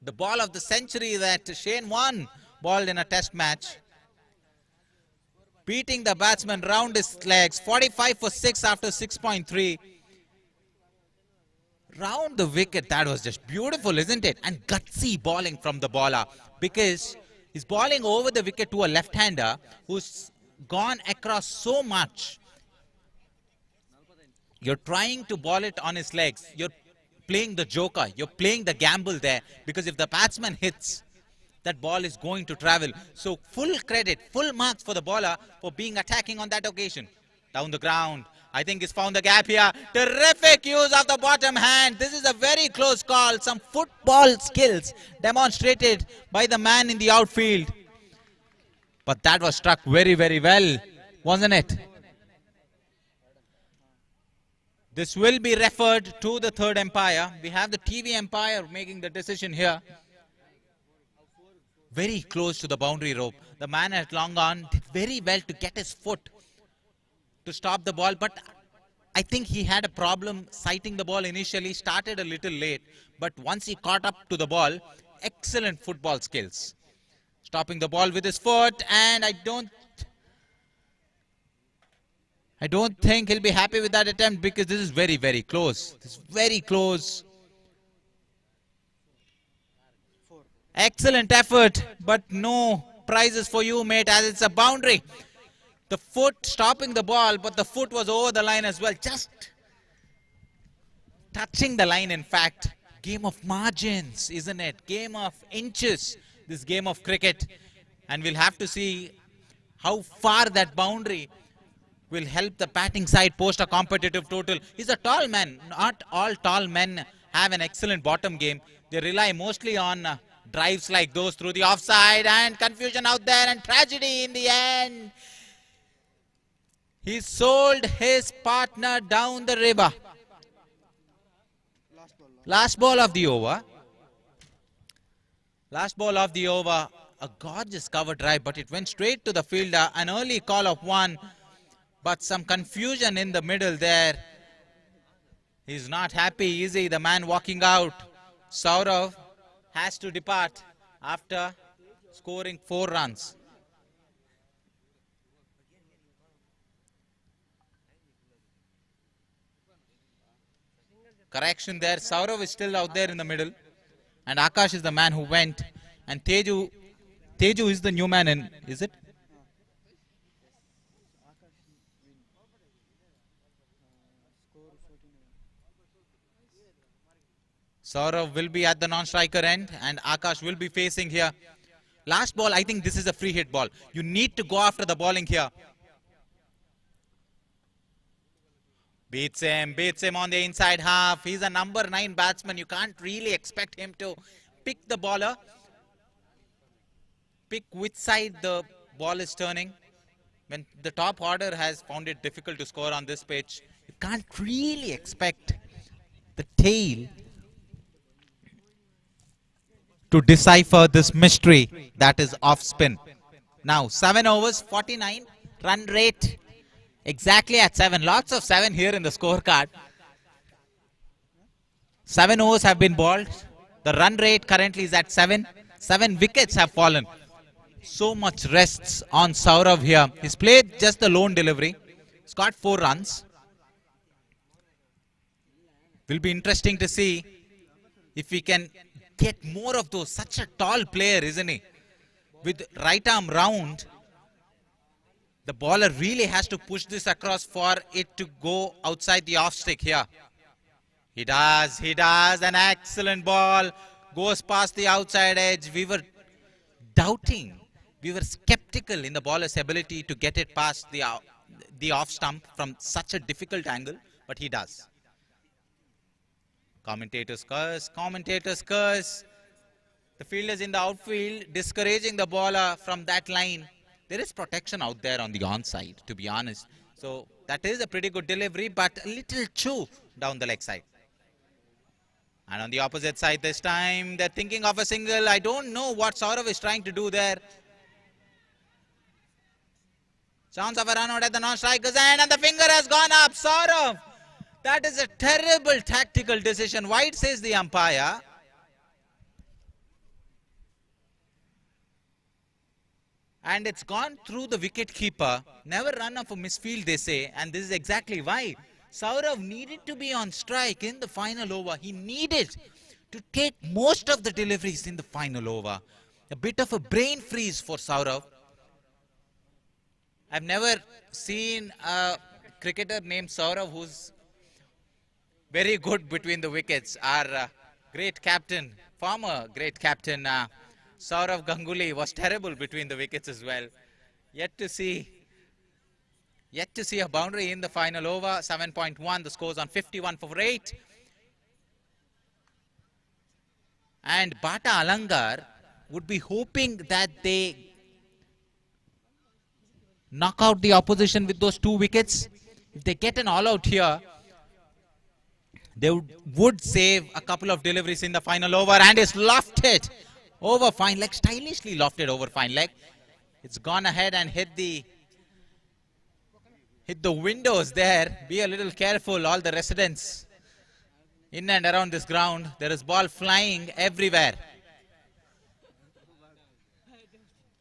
the ball of the century that Shane Warne bowled in a test match. Beating the batsman round his legs. 45 for 6 after 6.3. Round the wicket. That was just beautiful, isn't it? And gutsy bowling from the bowler, because he's bowling over the wicket to a left-hander who's gone across so much. You're trying to bowl it on his legs. You're playing the joker, you're playing the gamble there, because if the batsman hits, that ball is going to travel. So full credit, full marks for the bowler for being attacking on that occasion. Down the ground, I think he's found the gap here. Terrific use of the bottom hand. This is a very close call. Some football skills demonstrated by the man in the outfield. But that was struck very, very well, wasn't it? This will be referred to the third umpire. We have the TV umpire making the decision here. Very close to the boundary rope. The man at long on did very well to get his foot to stop the ball. But I think he had a problem sighting the ball initially. Started a little late. But once he caught up to the ball, excellent football skills. Stopping the ball with his foot. And I don't think he'll be happy with that attempt, because this is very, very close. This is very close. Excellent effort, but no prizes for you, mate, as it's a boundary. The foot stopping the ball, but the foot was over the line as well. Just touching the line, in fact. Game of margins, isn't it? Game of inches, this game of cricket. And we'll have to see how far that boundary will help the batting side post a competitive total. He's a tall man. Not all tall men have an excellent bottom game. They rely mostly on drives like those through the offside, and confusion out there, and tragedy in the end. He sold his partner down the river. Last ball of the over. Last ball of the over. A gorgeous cover drive, but it went straight to the fielder. An early call of 1. But some confusion in the middle there. He's not happy, is he? The man walking out. Saurav has to depart after scoring 4 runs. Correction there. Saurav is still out there in the middle. And Akash is the man who went. And Teju is the new man in, is it? Saurav will be at the non-striker end, and Akash will be facing here. Last ball, I think this is a free hit ball. You need to go after the bowling here. Beats him on the inside half. He's a number 9 batsman. You can't really expect him to pick the bowler. Pick which side the ball is turning. When the top order has found it difficult to score on this pitch, you can't really expect the tail to decipher this mystery that is off spin. Now 7 overs, 49 run rate, exactly at 7. Lots of 7 here in the scorecard. 7 overs have been bowled. The run rate currently is at 7. 7 wickets have fallen. So much rests on Saurav here. He's played just the lone delivery. He's got 4 runs. Will be interesting to see if we can get more of those. Such a tall player, isn't he? With right arm round, the bowler really has to push this across for it to go outside the off stick here. He does, an excellent ball, goes past the outside edge. We were doubting, we were skeptical in the bowler's ability to get it past the off stump from such a difficult angle, but he does. Commentators curse. The fielders in the outfield discouraging the bowler from that line. There is protection out there on the onside, to be honest. So that is a pretty good delivery, but a little chew down the leg side. And on the opposite side this time, they're thinking of a single. I don't know what Saurav is trying to do there. Chance of a run out at the non-striker's end, and the finger has gone up. Saurav, that is a terrible tactical decision. Wide, says the umpire. And it's gone through the wicket keeper. Never run off a misfield, they say, and this is exactly why. Saurav needed to be on strike in the final over. He needed to take most of the deliveries in the final over. A bit of a brain freeze for Saurav. I've never seen a cricketer named Saurav who's very good between the wickets. Our great captain, former great captain, Saurav Ganguly was terrible between the wickets as well. Yet to see a boundary in the final over. 7.1, the score's on 51 for 8. And Bata Alangar would be hoping that they knock out the opposition with those 2 wickets. If they get an all-out here, they would save a couple of deliveries in the final over, and it's lofted over fine leg, stylishly lofted over fine leg. It's gone ahead and hit the windows there. Be a little careful, all the residents in and around this ground. There is ball flying everywhere.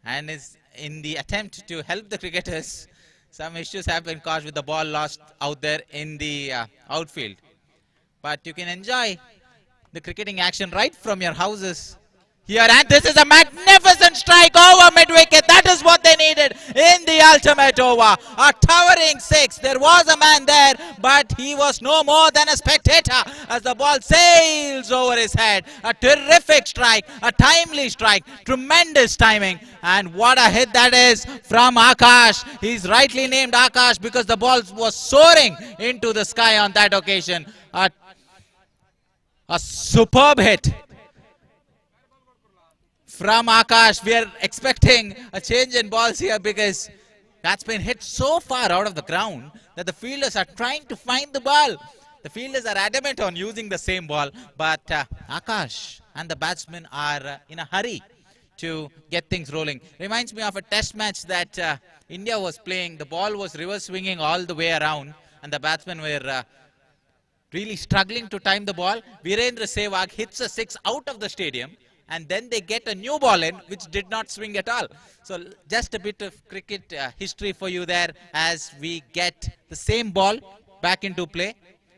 And is in the attempt to help the cricketers, some issues have been caused with the ball lost out there in the outfield. But you can enjoy the cricketing action right from your houses here, and this is a magnificent strike over mid-wicket. That is what they needed in the ultimate over. A towering 6. There was a man there, but he was no more than a spectator as the ball sails over his head. A terrific strike, a timely strike, tremendous timing, and what a hit that is from Akash. He's rightly named Akash because the ball was soaring into the sky on that occasion. A superb hit from Akash. We are expecting a change in balls here because that's been hit so far out of the ground that the fielders are trying to find the ball. The fielders are adamant on using the same ball, but Akash and the batsmen are in a hurry to get things rolling. Reminds me of a test match that India was playing. The ball was reverse swinging all the way around and the batsmen were really struggling to time the ball. Virendra Sehwag hits a 6 out of the stadium, and then they get a new ball in which did not swing at all. So just a bit of cricket history for you there as we get the same ball back into play,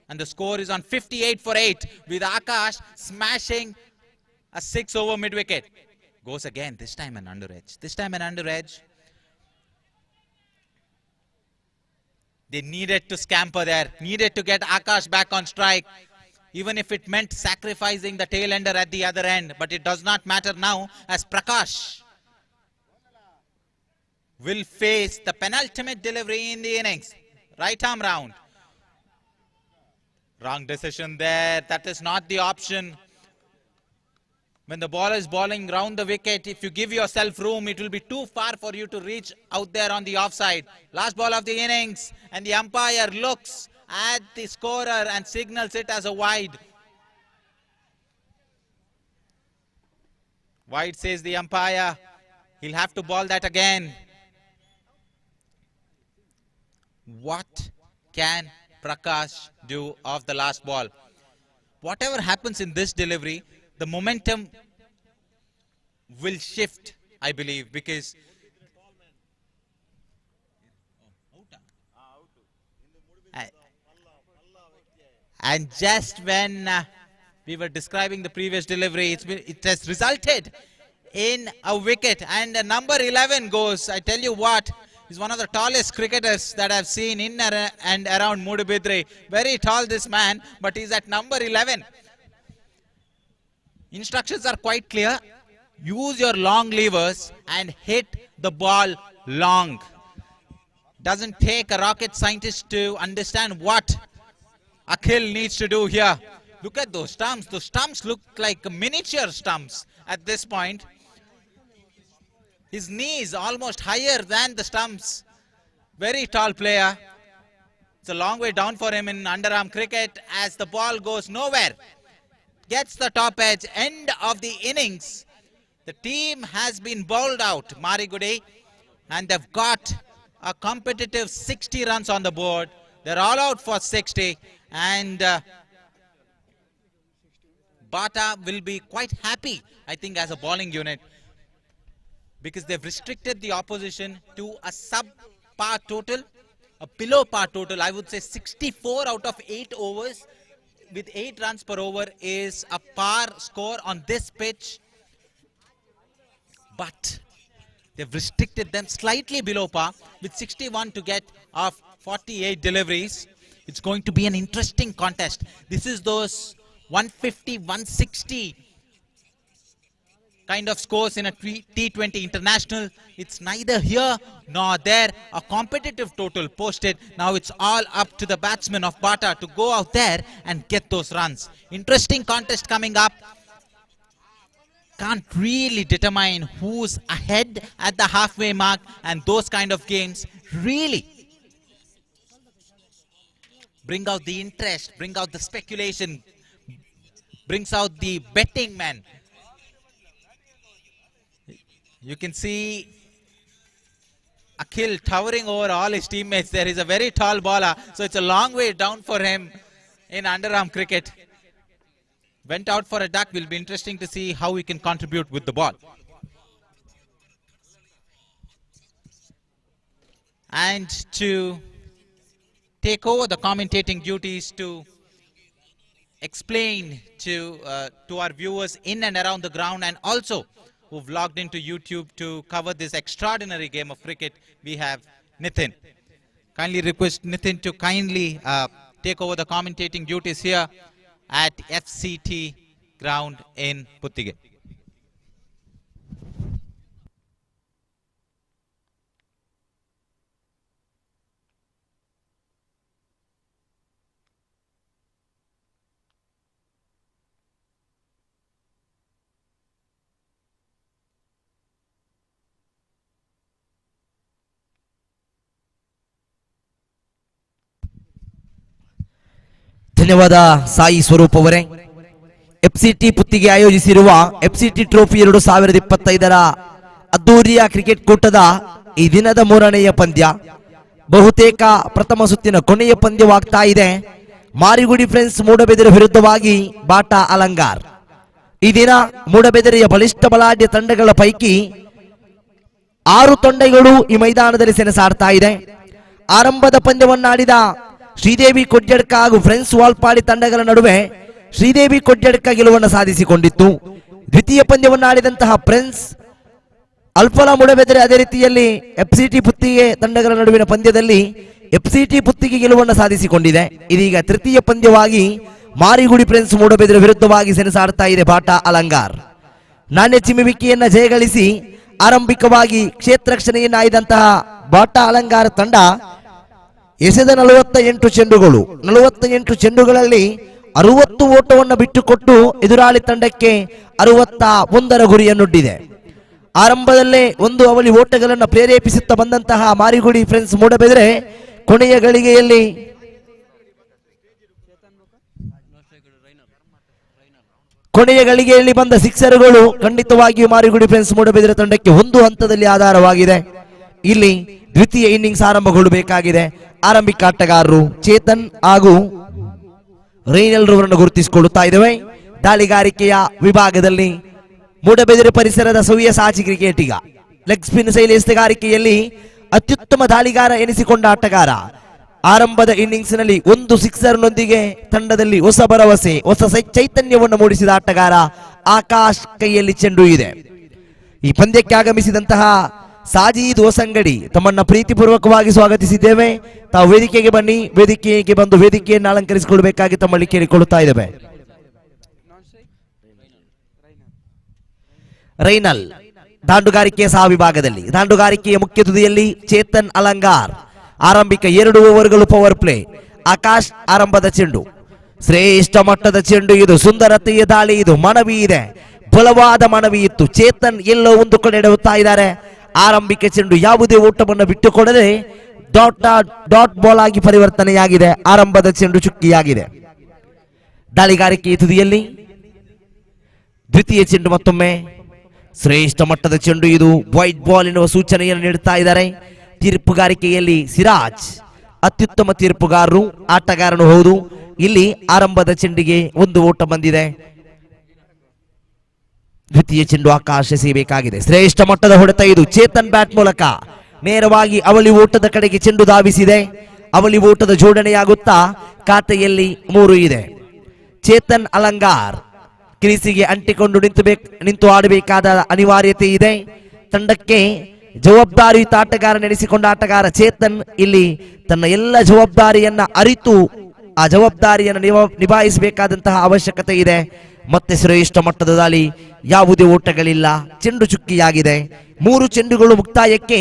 and the score is on 58 for 8 with Akash smashing a 6 over mid-wicket. Goes again, this time an under edge. They needed to scamper there, needed to get Akash back on strike, even if it meant sacrificing the tail ender at the other end. But it does not matter now as Prakash will face the penultimate delivery in the innings. Right arm round. Wrong decision there. That is not the option. When the ball is bowling round the wicket, if you give yourself room, it will be too far for you to reach out there on the offside. Last ball of the innings, and the umpire looks at the scorer and signals it as a wide. Wide, says the umpire. He'll have to ball that again. What can Prakash do off the last ball? Whatever happens in this delivery, the momentum will shift, I believe, because And just when we were describing the previous delivery, it has resulted in a wicket. And number 11 goes, I tell you what, he's one of the tallest cricketers that I've seen in and around Mudabidri. Very tall, this man, but he's at number 11. Instructions are quite clear. Use your long levers and hit the ball long. Doesn't take a rocket scientist to understand what Akhil needs to do here. Look at those stumps. Those stumps look like miniature stumps at this point. His knee is almost higher than the stumps. Very tall player. It's a long way down for him in underarm cricket as the ball goes nowhere. Gets the top edge. End of the innings. The team has been bowled out, Marigudi, and they've got a competitive 60 runs on the board. They're all out for 60, and Bata will be quite happy, I think, as a bowling unit, because they've restricted the opposition to a sub-par total, a below-par total. I would say 64 out of 8 overs with 8 runs per over is a par score on this pitch. But they've restricted them slightly below par with 61 to get off 48 deliveries. It's going to be an interesting contest. This is those 150, 160 kind of scores in a T20 international. It's neither here nor there. A competitive total posted. Now it's all up to the batsmen of Bata to go out there and get those runs. Interesting contest coming up. Can't really determine who's ahead at the halfway mark, and those kind of games really bring out the interest, bring out the speculation, brings out the betting man. You can see Akhil towering over all his teammates. There is a very tall bowler, so it's a long way down for him in underarm cricket. Went out for a duck. Will be interesting to see how he can contribute with the ball. And to take over the commentating duties to explain to our viewers in and around the ground, and also who've logged into YouTube to cover this extraordinary game of cricket, we have Nitin. Kindly request Nitin to kindly take over the commentating duties here at FCT ground in Puthige. ಧನ್ಯವಾದ ಸಾಯಿ ಸ್ವರೂಪ್ ಅವರೇ. ಎಫ್ಸಿಟಿ ಪುತ್ತಿಗೆ ಆಯೋಜಿಸಿರುವ ಎಫ್ಸಿಟಿ ಟ್ರೋಫಿ 2025ರ ಅದ್ದೂರಿಯ ಕ್ರಿಕೆಟ್ ಕೂಟದ ಈ ದಿನದ 3ನೆಯ ಪಂದ್ಯ ಬಹುತೇಕ ಪ್ರಥಮ ಸುತ್ತಿನ ಕೊನೆಯ ಪಂದ್ಯವಾಗ್ತಾ ಇದೆ. ಮಾರಿಗುಡಿ ಫ್ರೆಂಡ್ಸ್ ಮೂಡಬೆದರಿ ವಿರುದ್ಧವಾಗಿ ಬಾಟಾ ಅಲಂಗಾರ್. ಈ ದಿನ ಮೂಡಬೆದರಿಯ ಬಲಿಷ್ಠ ಬಲಾಢ್ಯ ತಂಡಗಳ ಪೈಕಿ 6 ತಂಡಗಳು ಈ ಮೈದಾನದಲ್ಲಿ ಸೆಣಸಾಡ್ತಾ ಇದೆ. ಆರಂಭದ ಪಂದ್ಯವನ್ನಾಡಿದ ಶ್ರೀದೇವಿ ಕೊಡ್ಯಡ್ಕ ಹಾಗೂ ಫ್ರೆಂಡ್ಸ್ ವಾಲ್ಪಾಡಿ ತಂಡಗಳ ನಡುವೆ ಶ್ರೀದೇವಿ ಕೊಡ್ಯಡ್ಕ ಗೆಲುವನ್ನು ಸಾಧಿಸಿಕೊಂಡಿತ್ತು. ದ್ವಿತೀಯ ಪಂದ್ಯವನ್ನಾಡಿದಂತಹ ಫ್ರೆಂಡ್ಸ್ ಅಲ್ಫಲಾ ಮೂಡಬೆದರಿ, ಅದೇ ರೀತಿಯಲ್ಲಿ ಎಫ್ಸಿಟಿ ಪುತ್ತಿಗೆ ತಂಡಗಳ ನಡುವಿನ ಪಂದ್ಯದಲ್ಲಿ ಎಫ್ಸಿಟಿ ಪುತ್ತಿಗೆ ಗೆಲುವನ್ನು ಸಾಧಿಸಿಕೊಂಡಿದೆ. ಇದೀಗ ತೃತೀಯ ಪಂದ್ಯವಾಗಿ ಮಾರಿಗುಡಿ ಫ್ರೆಂಡ್ಸ್ ಮೂಡಬೆದರಿ ವಿರುದ್ಧವಾಗಿ ಸೆಣಸಾಡ್ತಾ ಇದೆ ಬಾಟಾ ಅಲಂಗಾರ್. ನಾಣ್ಯ ಚಿಮ್ಮುವಿಕೆಯನ್ನ ಜಯಗಳಿಸಿ ಆರಂಭಿಕವಾಗಿ ಕ್ಷೇತ್ರ ರಕ್ಷಣೆಯನ್ನಾಯಿದಂತಹ ಬಾಟಾ ಅಲಂಗಾರ ತಂಡ ಎಸೆದ 48 ಚೆಂಡುಗಳು, 48 ಚೆಂಡುಗಳಲ್ಲಿ 60 ಓಟವನ್ನು ಬಿಟ್ಟುಕೊಟ್ಟು ಎದುರಾಳಿ ತಂಡಕ್ಕೆ 61 ಗುರಿಯನ್ನೊಡ್ಡಿದೆ. ಆರಂಭದಲ್ಲೇ ಒಂದು ಅವಳಿ ಓಟಗಳನ್ನು ಪ್ರೇರೇಪಿಸುತ್ತಾ ಬಂದಂತಹ ಮಾರಿಗುಡಿ ಫ್ರೆಂಡ್ಸ್ ಮೂಡಬೆದರಿ ಕೊನೆಯ ಗಳಿಗೆಯಲ್ಲಿ ಬಂದ ಸಿಕ್ಸರ್ಗಳು ಖಂಡಿತವಾಗಿಯೂ ಮಾರಿಗುಡಿ ಫ್ರೆಂಡ್ಸ್ ಮೂಡಬೆದರಿ ತಂಡಕ್ಕೆ ಒಂದು ಹಂತದಲ್ಲಿ ಆಧಾರವಾಗಿದೆ. ಇಲ್ಲಿ ದ್ವಿತೀಯ ಇನ್ನಿಂಗ್ಸ್ ಆರಂಭಗೊಳ್ಳಬೇಕಾಗಿದೆ. ಆರಂಭಿಕ ಆಟಗಾರರು ಚೇತನ್ ಹಾಗೂ ರೈನಲ್ ರವರನ್ನು ಗುರುತಿಸಿಕೊಳ್ಳುತ್ತಾ ಇದ್ದೇವೆ. ದಾಳಿಗಾರಿಕೆಯ ವಿಭಾಗದಲ್ಲಿ ಮೂಡಬೆದರಿ ಪರಿಸರದ ಸವ್ಯಸಾಚಿ ಕ್ರಿಕೆಟಿಗ, ಲೆಗ್ ಸ್ಪಿನ್ ಶೈಲಿ ಎಸೆಗಾರಿಕೆಯಲ್ಲಿ ಅತ್ಯುತ್ತಮ ದಾಳಿಗಾರ ಎನಿಸಿಕೊಂಡ ಆಟಗಾರ ಆರಂಭದ ಇನ್ನಿಂಗ್ಸ್ ನಲ್ಲಿ ಒಂದು ಸಿಕ್ಸರ್ನೊಂದಿಗೆ ತಂಡದಲ್ಲಿ ಹೊಸ ಭರವಸೆ, ಹೊಸ ಚೈತನ್ಯವನ್ನು ಮೂಡಿಸಿದ ಆಟಗಾರ ಆಕಾಶ್ ಕೈಯಲ್ಲಿ ಚೆಂಡು ಇದೆ. ಈ ಪಂದ್ಯಕ್ಕೆ ಆಗಮಿಸಿದಂತಹ ಸಾಜೀದ್ ಹೊಸಂಗಡಿ ತಮ್ಮನ್ನ ಪ್ರೀತಿಪೂರ್ವಕವಾಗಿ ಸ್ವಾಗತಿಸಿದ್ದೇವೆ. ತಾವು ವೇದಿಕೆಗೆ ಬನ್ನಿ, ವೇದಿಕೆಗೆ ಬಂದು ವೇದಿಕೆಯನ್ನು ಅಲಂಕರಿಸಿಕೊಳ್ಬೇಕಾಗಿ ತಮ್ಮಲ್ಲಿ ಕೇಳಿಕೊಳ್ಳುತ್ತಾ ಇದ್ದೇವೆ. ರೈನಲ್ ದಾಂಡುಗಾರಿಕೆಯ ಸಹ ವಿಭಾಗದಲ್ಲಿ, ದಾಂಡುಗಾರಿಕೆಯ ಮುಖ್ಯ ತುದಿಯಲ್ಲಿ ಚೇತನ್ ಅಲಂಗಾರ್. ಆರಂಭಿಕ 2 ಓವರ್ಗಳು ಪವರ್ ಪ್ಲೇ. ಆಕಾಶ್ ಆರಂಭದ ಚೆಂಡು, ಶ್ರೇಷ್ಠ ಮಟ್ಟದ ಚೆಂಡು ಇದು, ಸುಂದರತೆಯ ದಾಳಿ ಇದು, ಮನವಿ ಇದೆ, ಬಲವಾದ ಮನವಿ ಇತ್ತು. ಚೇತನ್ ಎಲ್ಲೋ ಒಂದು ಕಡೆ ಎಡವುತ್ತಾ ಇದ್ದಾರೆ. ಆರಂಭಿಕ ಚೆಂಡು ಯಾವುದೇ ಓಟವನ್ನು ಬಿಟ್ಟುಕೊಡದೆ ಡಾಟ್ ಬಾಲ್ ಆಗಿ ಪರಿವರ್ತನೆಯಾಗಿದೆ. ಆರಂಭದ ಚೆಂಡು ಚುಕ್ಕಿಯಾಗಿದೆ. ದಾಳಿಗಾರಿಕೆಯ ತುದಿಯಲ್ಲಿ ದ್ವಿತೀಯ ಚೆಂಡು, ಮತ್ತೊಮ್ಮೆ ಶ್ರೇಷ್ಠ ಮಟ್ಟದ ಚೆಂಡು ಇದು, ವೈಟ್ ಬಾಲ್ ಎನ್ನುವ ಸೂಚನೆಯನ್ನು ನೀಡುತ್ತಾ ಇದ್ದಾರೆ. ತೀರ್ಪುಗಾರಿಕೆಯಲ್ಲಿ ಸಿರಾಜ್ ಅತ್ಯುತ್ತಮ ತೀರ್ಪುಗಾರರು, ಆಟಗಾರನು ಹೌದು. ಇಲ್ಲಿ ಆರಂಭದ ಚೆಂಡಿಗೆ 1 ಓಟ ಬಂದಿದೆ. ದ್ವಿತೀಯ ಚೆಂಡು ಆಕಾಶ ಎಸೆಯಬೇಕಾಗಿದೆ. ಶ್ರೇಷ್ಠ ಮಟ್ಟದ ಹೊಡೆತ ಇದು, ಚೇತನ್ ಬ್ಯಾಟ್ ಮೂಲಕ ನೇರವಾಗಿ ಅವಳಿ ಓಟದ ಕಡೆಗೆ ಚೆಂಡು ಧಾವಿಸಿದೆ. ಅವಳಿ ಓಟದ ಜೋಡಣೆಯಾಗುತ್ತಾ ಖಾತೆಯಲ್ಲಿ 3 ಇದೆ. ಚೇತನ್ ಅಲಂಗಾರ್ ಕ್ರೀಸಿಗೆ ಅಂಟಿಕೊಂಡು ನಿಂತು ಆಡಬೇಕಾದ ಅನಿವಾರ್ಯತೆ ಇದೆ. ತಂಡಕ್ಕೆ ಜವಾಬ್ದಾರಿಯುತ ಆಟಗಾರ ನೆನೆಸಿಕೊಂಡ ಆಟಗಾರ ಚೇತನ್ ಇಲ್ಲಿ ತನ್ನ ಎಲ್ಲ ಜವಾಬ್ದಾರಿಯನ್ನ ಅರಿತು ಆ ಜವಾಬ್ದಾರಿಯನ್ನು ನಿಭಾಯಿಸಬೇಕಾದಂತಹ ಅವಶ್ಯಕತೆ ಇದೆ. ಮತ್ತೆ ಶ್ರೇಷ್ಠ ಮಟ್ಟದ ದಾಳಿ, ಯಾವುದೇ ಓಟಗಳಿಲ್ಲ, ಚೆಂಡು ಚುಕ್ಕಿಯಾಗಿದೆ. 3 ಚೆಂಡುಗಳು ಮುಕ್ತಾಯಕ್ಕೆ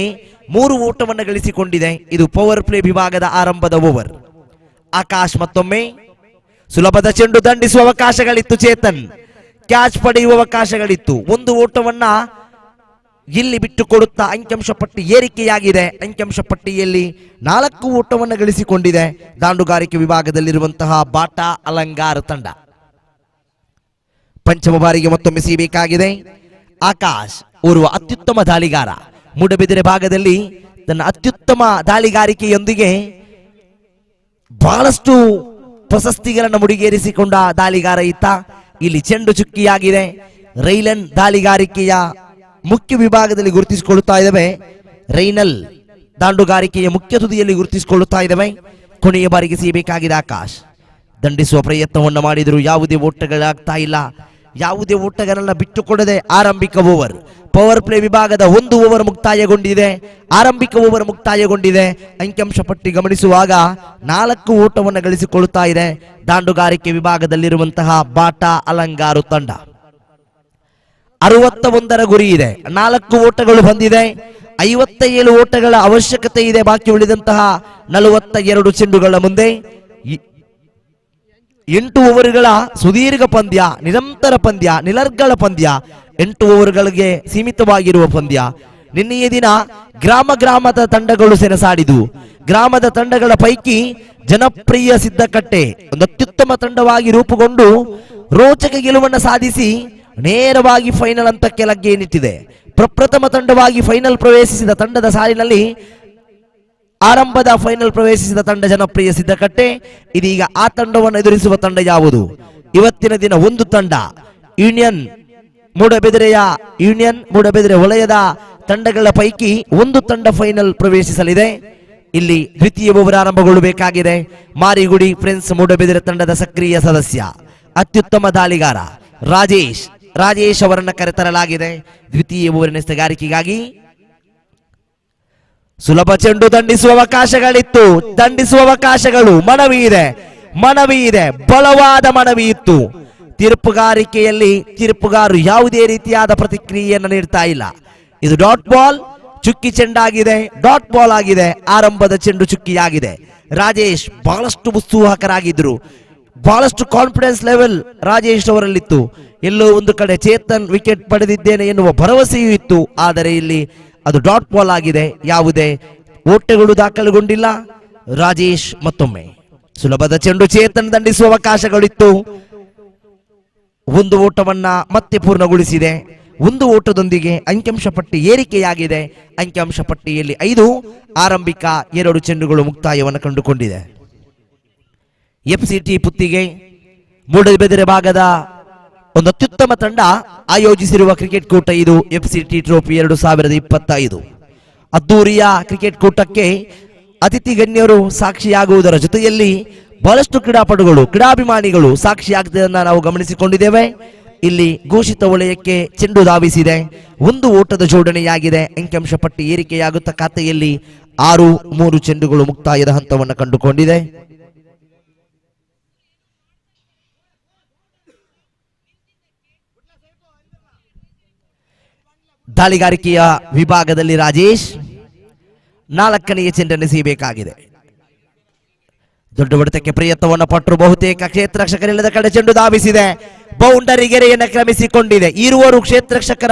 3 ಓಟವನ್ನು ಗಳಿಸಿಕೊಂಡಿದೆ. ಇದು ಪವರ್ ಪ್ಲೇ ವಿಭಾಗದ ಆರಂಭದ ಓವರ್. ಆಕಾಶ್ ಮತ್ತೊಮ್ಮೆ ಸುಲಭದ ಚೆಂಡು, ದಂಡಿಸುವ ಅವಕಾಶಗಳಿತ್ತು. ಚೇತನ್ ಕ್ಯಾಚ್ ಪಡೆಯುವ ಅವಕಾಶಗಳಿತ್ತು. 1 ಓಟವನ್ನ ಇಲ್ಲಿ ಬಿಟ್ಟು ಕೊಡುತ್ತಾ ಅಂಕಿಅಂಶ ಪಟ್ಟಿ ಏರಿಕೆಯಾಗಿದೆ. ಅಂಕಿಅಂಶ ಪಟ್ಟಿಯಲ್ಲಿ 4 ಓಟವನ್ನು ಗಳಿಸಿಕೊಂಡಿದೆ ದಾಂಡುಗಾರಿಕೆ ವಿಭಾಗದಲ್ಲಿರುವಂತಹ ಬಾಟಾ ಅಲಂಗಾರ್ ತಂಡ. ಪಂಚಮ ಬಾರಿಗೆ ಮತ್ತೊಮ್ಮೆ ಸಿಗಬೇಕಾಗಿದೆ. ಆಕಾಶ್ ಓರ್ವ ಅತ್ಯುತ್ತಮ ದಾಳಿಗಾರ. ಮೂಡಬಿದಿರೆ ಭಾಗದಲ್ಲಿ ತನ್ನ ಅತ್ಯುತ್ತಮ ದಾಳಿಗಾರಿಕೆಯೊಂದಿಗೆ ಬಹಳಷ್ಟು ಪ್ರಶಸ್ತಿಗಳನ್ನು ಮುಡಿಗೇರಿಸಿಕೊಂಡ ದಾಳಿಗಾರ ಈತ. ಇಲ್ಲಿ ಚೆಂಡು ಚುಕ್ಕಿಯಾಗಿದೆ. ರೈಲನ್ ದಾಳಿಗಾರಿಕೆಯ ಮುಖ್ಯ ವಿಭಾಗದಲ್ಲಿ ಗುರುತಿಸಿಕೊಳ್ಳುತ್ತಾ ಇದ್ದಾವೆ. ರೈನಲ್ ದಾಂಡುಗಾರಿಕೆಯ ಮುಖ್ಯ ತುದಿಯಲ್ಲಿ ಗುರುತಿಸಿಕೊಳ್ಳುತ್ತಾ ಇದ್ದಾವೆ. ಕೊನೆಯ ಬಾರಿಗೆ ಸಿಗಬೇಕಾಗಿದೆ. ಆಕಾಶ್ ದಂಡಿಸುವ ಪ್ರಯತ್ನವನ್ನು ಮಾಡಿದರೂ ಯಾವುದೇ ಓಟಗಳಾಗ್ತಾ ಇಲ್ಲ. ಯಾವುದೇ ಓಟಗಳನ್ನ ಬಿಟ್ಟುಕೊಡದೆ ಆರಂಭಿಕ ಓವರ್ ಪವರ್ ಪ್ಲೇ ವಿಭಾಗದ 1 ಓವರ್ ಮುಕ್ತಾಯಗೊಂಡಿದೆ. ಆರಂಭಿಕ ಓವರ್ ಮುಕ್ತಾಯಗೊಂಡಿದೆ. ಅಂಕಿಅಂಶ ಪಟ್ಟಿ ಗಮನಿಸುವಾಗ 4 ಓಟವನ್ನು ಗಳಿಸಿಕೊಳ್ಳುತ್ತಾ ಇದೆ ದಾಂಡುಗಾರಿಕೆ ವಿಭಾಗದಲ್ಲಿರುವಂತಹ ಬಾಟಾ ಅಲಂಗಾರು ತಂಡ. 61ರ ಗುರಿ ಇದೆ. 4 ಓಟಗಳು ಬಂದಿದೆ. 57 ಓಟಗಳ ಅವಶ್ಯಕತೆ ಇದೆ ಬಾಕಿ ಉಳಿದಂತಹ 42 ಚೆಂಡುಗಳ ಮುಂದೆ. 8 ಓವರ್ಗಳ ಸುದೀರ್ಘ ಪಂದ್ಯ, ನಿರಂತರ ಪಂದ್ಯ, ನಿಲರ್ಗಳ ಪಂದ್ಯ, 8 ಓವರ್ಗಳಿಗೆ ಸೀಮಿತವಾಗಿರುವ ಪಂದ್ಯ. ನಿನ್ನೆಯ ದಿನ ಗ್ರಾಮದ ತಂಡಗಳು ಸೆಣಸಾಡಿದು. ಗ್ರಾಮದ ತಂಡಗಳ ಪೈಕಿ ಜನಪ್ರಿಯ ಸಿದ್ದಕಟ್ಟೆ ಒಂದು ಅತ್ಯುತ್ತಮ ತಂಡವಾಗಿ ರೂಪುಗೊಂಡು ರೋಚಕ ಗೆಲುವನ್ನು ಸಾಧಿಸಿ ನೇರವಾಗಿ ಫೈನಲ್ ಹಂತಕ್ಕೆ ಲಗ್ಗೆಯನ್ನಿಟ್ಟಿದೆ. ಪ್ರಪ್ರಥಮ ತಂಡವಾಗಿ ಫೈನಲ್ ಪ್ರವೇಶಿಸಿದ ತಂಡದ ಸಾಲಿನಲ್ಲಿ ಆರಂಭದ ಫೈನಲ್ ಪ್ರವೇಶಿಸಿದ ತಂಡ ಜನಪ್ರಿಯ ಸಿದ್ದಕಟ್ಟೆ. ಇದೀಗ ಆ ತಂಡವನ್ನು ಎದುರಿಸುವ ತಂಡ ಯಾವುದು? ಇವತ್ತಿನ ದಿನ ಒಂದು ತಂಡ ಯೂನಿಯನ್ ಮೂಡಬಿದಿರೆ ವಲಯದ ತಂಡಗಳ ಪೈಕಿ ಒಂದು ತಂಡ ಫೈನಲ್ ಪ್ರವೇಶಿಸಲಿದೆ. ಇಲ್ಲಿ ದ್ವಿತೀಯ ಓವರ್ ಆರಂಭಗೊಳ್ಳಬೇಕಾಗಿದೆ. ಮಾರಿಗುಡಿ ಫ್ರೆಂಡ್ಸ್ ಮೂಡಬಿದಿರೆ ತಂಡದ ಸಕ್ರಿಯ ಸದಸ್ಯ ಅತ್ಯುತ್ತಮ ದಾಳಿಗಾರ ರಾಜೇಶ್ ಅವರನ್ನು ಕರೆತರಲಾಗಿದೆ ದ್ವಿತೀಯ ಓವರಿನ ಎಸೆಗಾರಿಕೆಗಾಗಿ. ಸುಲಭ ಚೆಂಡು, ದಂಡಿಸುವ ಅವಕಾಶಗಳಿತ್ತು, ದಂಡಿಸುವ ಅವಕಾಶಗಳು, ಮನವಿ ಇದೆ, ಬಲವಾದ ಮನವಿ ಇತ್ತು. ತೀರ್ಪುಗಾರಿಕೆಯಲ್ಲಿ ತೀರ್ಪುಗಾರರು ಯಾವುದೇ ರೀತಿಯಾದ ಪ್ರತಿಕ್ರಿಯೆಯನ್ನು ನೀಡ್ತಾ ಇಲ್ಲ. ಇದು ಡಾಟ್ ಬಾಲ್, ಚುಕ್ಕಿ ಚೆಂಡಾಗಿದೆ, ಡಾಟ್ ಬಾಲ್ ಆಗಿದೆ. ಆರಂಭದ ಚೆಂಡು ಚುಕ್ಕಿಯಾಗಿದೆ. ರಾಜೇಶ್ ಬಹಳಷ್ಟು ಉತ್ಸುಕರಾಗಿದ್ರು, ಬಹಳಷ್ಟು ಕಾನ್ಫಿಡೆನ್ಸ್ ಲೆವೆಲ್ ರಾಜೇಶ್ ಅವರಲ್ಲಿತ್ತು. ಎಲ್ಲೋ ಒಂದು ಕಡೆ ಚೇತನ್ ವಿಕೆಟ್ ಪಡೆದಿದ್ದೇನೆ ಎನ್ನುವ ಭರವಸೆಯೂ ಇತ್ತು. ಆದರೆ ಇಲ್ಲಿ ಅದು ಡಾಟ್ ಬಾಲ್ ಆಗಿದೆ. ಯಾವುದೇ ಓಟಗಳು ದಾಖಲುಗೊಂಡಿಲ್ಲ. ರಾಜೇಶ್ ಮತ್ತೊಮ್ಮೆ ಸುಲಭದ ಚೆಂಡು, ಚೇತನ್ ದಂಡಿಸುವ ಅವಕಾಶಗಳಿತ್ತು. ಒಂದು ಓಟವನ್ನ ಮತ್ತೆ ಪೂರ್ಣಗೊಳಿಸಿದೆ. ಒಂದು ಓಟದೊಂದಿಗೆ ಅಂಕಿಅಂಶ ಪಟ್ಟಿ ಏರಿಕೆಯಾಗಿದೆ. ಅಂಕಿಅಂಶ ಪಟ್ಟಿಯಲ್ಲಿ 5, ಆರಂಭಿಕ 2 ಚೆಂಡುಗಳು ಮುಕ್ತಾಯವನ್ನು ಕಂಡುಕೊಂಡಿದೆ. ಎಫ್ಸಿಟಿ ಪುತ್ತಿಗೆ ಮೂಡಬಿದಿರೆ ಭಾಗದ ಒಂದು ಅತ್ಯುತ್ತಮ ತಂಡ ಆಯೋಜಿಸಿರುವ ಕ್ರಿಕೆಟ್ ಕೂಟ ಇದು. ಎಫ್ಸಿಟಿ ಟ್ರೋಫಿ 2025 ಅದ್ದೂರಿಯ ಕ್ರಿಕೆಟ್ ಕೂಟಕ್ಕೆ ಅತಿಥಿ ಗಣ್ಯರು ಸಾಕ್ಷಿಯಾಗುವುದರ ಜೊತೆಯಲ್ಲಿ ಬಹಳಷ್ಟು ಕ್ರೀಡಾಪಟುಗಳು ಕ್ರೀಡಾಭಿಮಾನಿಗಳು ಸಾಕ್ಷಿಯಾಗುವುದನ್ನು ನಾವು ಗಮನಿಸಿಕೊಂಡಿದ್ದೇವೆ. ಇಲ್ಲಿ ಘೋಷಿತ ವಲಯಕ್ಕೆ ಚೆಂಡು ಧಾವಿಸಿದೆ. ಒಂದು ಓಟದ ಜೋಡಣೆಯಾಗಿದೆ. ಅಂಕಿಅಂಶ ಪಟ್ಟಿ ಏರಿಕೆಯಾಗುತ್ತಾ ಖಾತೆಯಲ್ಲಿ 6-3 ಚೆಂಡುಗಳು ಮುಕ್ತಾಯದ ಹಂತವನ್ನು ಕಂಡುಕೊಂಡಿದೆ. ದಾಳಿಗಾರಿಕೆಯ ವಿಭಾಗದಲ್ಲಿ ರಾಜೇಶ್ 4ನೇ ಚೆಂಡನ್ನು ಎಸೆಯಬೇಕಾಗಿದೆ. ದೊಡ್ಡ ಹೊಡೆತಕ್ಕೆ ಪ್ರಯತ್ನವನ್ನು ಪಟ್ಟರು. ಬಹುತೇಕ ಕ್ಷೇತ್ರ ರಕ್ಷಕರಿಲ್ಲದ ಕಡೆ ಚೆಂಡು ಧಾವಿಸಿದೆ. ಬೌಂಡರಿ ಗೆರೆಯನ್ನು ಕ್ರಮಿಸಿಕೊಂಡಿದೆ. ಇರುವರು ಕ್ಷೇತ್ರ ರಕ್ಷಕರ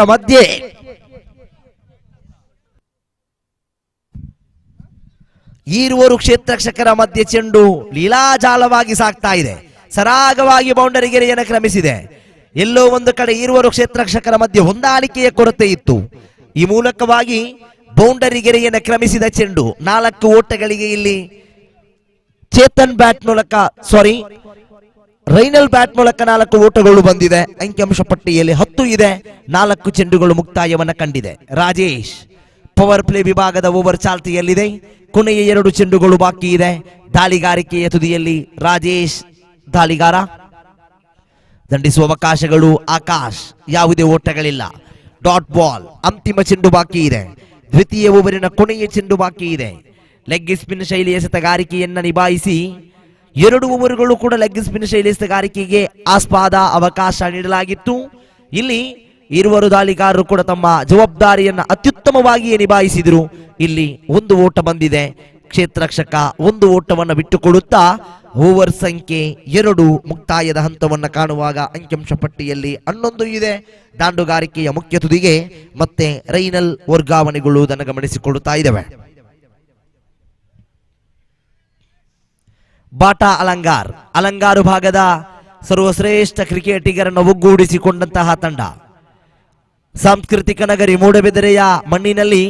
ಮಧ್ಯೆ ಚೆಂಡು ಲೀಲಾಜಾಲವಾಗಿ ಸಾಗ್ತಾ ಇದೆ. ಸರಾಗವಾಗಿ ಬೌಂಡರಿ ಗೆರೆಯನ್ನು ಕ್ರಮಿಸಿದೆ. ಎಲ್ಲೋ ಒಂದು ಕಡೆ ಇರುವರು ಕ್ಷೇತ್ರ ರಕ್ಷಕರ ಮಧ್ಯೆ ಹೊಂದಾಣಿಕೆಯ ಕೊರತೆ ಇತ್ತು. ಈ ಮೂಲಕವಾಗಿ ಬೌಂಡರಿ ಗೆರೆಯನ್ನು ಕ್ರಮಿಸಿದ ಚೆಂಡು 4 ಓಟಗಳಿಗೆ ಇಲ್ಲಿ ಚೇತನ್ ಬ್ಯಾಟ್ ಮೂಲಕ ರೈನಲ್ ಬ್ಯಾಟ್ ಮೂಲಕ 4 ಓಟಗಳು ಬಂದಿದೆ. ಅಂಕಿಅಂಶ ಪಟ್ಟಿಯಲ್ಲಿ 10 ಇದೆ. 4 ಚೆಂಡುಗಳು ಮುಕ್ತಾಯವನ್ನು ಕಂಡಿದೆ. ರಾಜೇಶ್ ಪವರ್ ಪ್ಲೇ ವಿಭಾಗದ ಓವರ್ ಚಾಲ್ತಿಯಲ್ಲಿದೆ. ಕೊನೆಯ 2 ಚೆಂಡುಗಳು ಬಾಕಿ ಇದೆ. ದಾಳಿಗಾರಿಕೆಯ ತುದಿಯಲ್ಲಿ ರಾಜೇಶ್ ದಾಳಿಗಾರ. ದಂಡಿಸುವ ಅವಕಾಶಗಳು ಆಕಾಶ್. ಯಾವುದೇ ಓಟಗಳಿಲ್ಲ. Dot ball. ಅಂತಿಮ ಚೆಂಡು ಬಾಕಿ ಇದೆ. ದ್ವಿತೀಯ ಓವರಿನ ಕೊನೆಯ ಚೆಂಡು ಬಾಕಿ ಇದೆ. ಲೆಗ್ ಸ್ಪಿನ್ ಶೈಲಿಯ ಎಸೆತಗಾರಿಕೆಯನ್ನ ನಿಭಾಯಿಸಿ 2 ಓವರ್ಗಳು ಕೂಡ ಲೆಗ್ ಸ್ಪಿನ್ ಶೈಲಿಯ ಎಸೆತಗಾರಿಕೆಗೆ ಆಸ್ಪಾದ ಅವಕಾಶ ನೀಡಲಾಗಿತ್ತು. ಇಲ್ಲಿ ಇರುವರು ದಾಳಿಗಾರರು ಕೂಡ ತಮ್ಮ ಜವಾಬ್ದಾರಿಯನ್ನ ಅತ್ಯುತ್ತಮವಾಗಿಯೇ ನಿಭಾಯಿಸಿದರು. ಇಲ್ಲಿ 1 ಓಟ ಬಂದಿದೆ. ಕ್ಷೇತ್ರ ರಕ್ಷಕ 1 ಓಟವನ್ನು ಬಿಟ್ಟುಕೊಡುತ್ತಾ ಓವರ್ ಸಂಖ್ಯೆ 2 ಮುಕ್ತಾಯದ ಹಂತವನ್ನು ಕಾಣುವಾಗ ಅಂಕಿಅಂಶ ಪಟ್ಟಿಯಲ್ಲಿ 11 ಇದೆ. ದಾಂಡುಗಾರಿಕೆಯ ಮುಖ್ಯ ತುದಿಗೆ ಮತ್ತೆ ರೈನಲ್ ವರ್ಗಾವಣೆಗೊಳ್ಳುವುದನ್ನು ಗಮನಿಸಿಕೊಳ್ಳುತ್ತಾ ಇದ್ದೇವೆ. ಬಾಟಾ ಅಲಂಗಾರು ಭಾಗದ ಸರ್ವಶ್ರೇಷ್ಠ ಕ್ರಿಕೆಟಿಗರನ್ನು ಒಗ್ಗೂಡಿಸಿಕೊಂಡಂತಹ ತಂಡ. ಸಾಂಸ್ಕೃತಿಕ ನಗರಿ ಮೂಡಬಿದರೆಯ ಮಣ್ಣಿನಲ್ಲಿ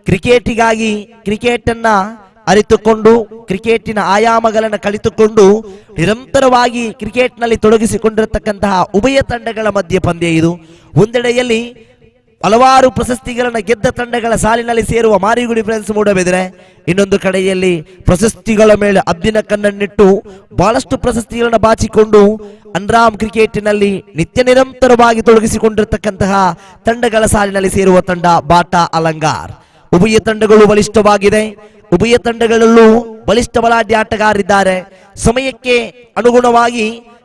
ಕ್ರಿಕೆಟಿಗಾಗಿ ಕ್ರಿಕೆಟ್ ಅನ್ನ ಅರಿತುಕೊಂಡು ಕ್ರಿಕೆಟಿನ ಆಯಾಮಗಳನ್ನು ಕಲಿತುಕೊಂಡು ನಿರಂತರವಾಗಿ ಕ್ರಿಕೆಟ್ನಲ್ಲಿ ತೊಡಗಿಸಿಕೊಂಡಿರತಕ್ಕಂತಹ ಉಭಯ ತಂಡಗಳ ಮಧ್ಯೆ ಪಂದ್ಯ ಇದು. ಒಂದೆಡೆಯಲ್ಲಿ ಹಲವಾರು ಪ್ರಶಸ್ತಿಗಳನ್ನು ಗೆದ್ದ ತಂಡಗಳ ಸಾಲಿನಲ್ಲಿ ಸೇರುವ ಮಾರಿಗುಡಿ ಫ್ರೆಂಡ್ಸ್ ಮೂಡಬಿದರೆ, ಇನ್ನೊಂದು ಕಡೆಯಲ್ಲಿ ಪ್ರಶಸ್ತಿಗಳ ಮೇಲೆ ಅಬ್ಬಿನ ಕಣ್ಣನ್ನಿಟ್ಟು ಬಹಳಷ್ಟು ಪ್ರಶಸ್ತಿಗಳನ್ನು ಬಾಚಿಕೊಂಡು ಅಂಡರ್ಆರ್ಮ್ ಕ್ರಿಕೆಟಿನಲ್ಲಿ ನಿತ್ಯ ನಿರಂತರವಾಗಿ ತೊಡಗಿಸಿಕೊಂಡಿರತಕ್ಕಂತಹ ತಂಡಗಳ ಸಾಲಿನಲ್ಲಿ ಸೇರುವ ತಂಡ ಬಾಟಾ ಅಲಂಗಾರ್. ಉಭಯ ತಂಡಗಳು ಬಲಿಷ್ಠವಾಗಿದೆ. ಉಭಯ ತಂಡಗಳಲ್ಲೂ ಬಲಿಷ್ಠ ಬಲಾಢ್ಯ ಆಟಗಾರರಿದ್ದಾರೆ. ಸಮಯಕ್ಕೆ ಅನುಗುಣವಾಗಿ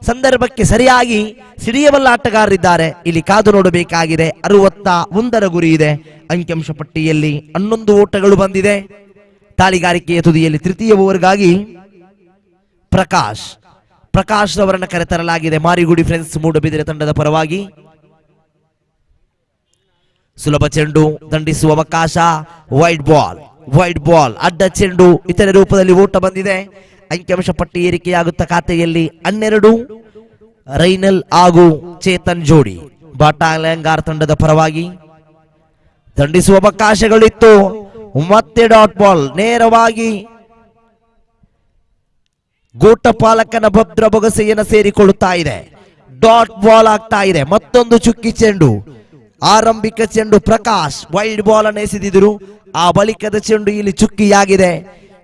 ಸಂದರ್ಭಕ್ಕೆ ಸರಿಯಾಗಿ ಸಿಡಿಯಬಲ್ಲ ಆಟಗಾರರಿದ್ದಾರೆ. ಇಲ್ಲಿ ಕಾದು ನೋಡಬೇಕಾಗಿದೆ. 61 ಗುರಿ ಇದೆ. ಅಂಕಿಅಂಶ ಪಟ್ಟಿಯಲ್ಲಿ 11 ಓಟಗಳು ಬಂದಿದೆ. ದಾಳಿಗಾರಿಕೆಯ ತುದಿಯಲ್ಲಿ ತೃತೀಯ ಓವರ್ಗಾಗಿ ಪ್ರಕಾಶ್ ಅವರನ್ನು ಕರೆತರಲಾಗಿದೆ. ಮಾರಿಗುಡಿ ಫ್ರೆಂಡ್ಸ್ ಮೂಡಬಿದಿರೆ ತಂಡದ ಪರವಾಗಿ. ಸುಲಭ ಚೆಂಡು, ದಂಡಿಸುವ ಅವಕಾಶ, ವೈಡ್ ಬಾಲ್ ಅಡ್ಡ ಚೆಂಡು, ಇತರೆ ರೂಪದಲ್ಲಿ ಓಟ ಬಂದಿದೆ. ಅಂಕಿಅಂಶ ಪಟ್ಟಿ ಏರಿಕೆಯಾಗುತ್ತಾ ಖಾತೆಯಲ್ಲಿ 12. ರೈನಲ್ ಹಾಗೂ ಚೇತನ್ ಜೋಡಿ ಬಾಟಾ ಅಲಂಗಾರ್ ತಂಡದ ಪರವಾಗಿ. ದಂಡಿಸುವ ಅವಕಾಶಗಳಿತ್ತು. ಮತ್ತೆ ಡಾಟ್ ಬಾಲ್ ನೇರವಾಗಿ ಗೋಟಪಾಲಕನ ಭದ್ರ ಬೊಗಸೆಯನ್ನು ಸೇರಿಕೊಳ್ಳುತ್ತಾ ಇದೆ. ಡಾಟ್ ಬಾಲ್ ಆಗ್ತಾ ಇದೆ. ಮತ್ತೊಂದು ಚುಕ್ಕಿ ಚೆಂಡು, ಆರಂಭಿಕ ಚೆಂಡು. ಪ್ರಕಾಶ್ ವೈಡ್ ಬಾಲ್ ಅನ್ನು ಎಸೆದಿದ್ರು. ಆ ಬಳಿಕದ ಚೆಂಡು ಇಲ್ಲಿ ಚುಕ್ಕಿಯಾಗಿದೆ.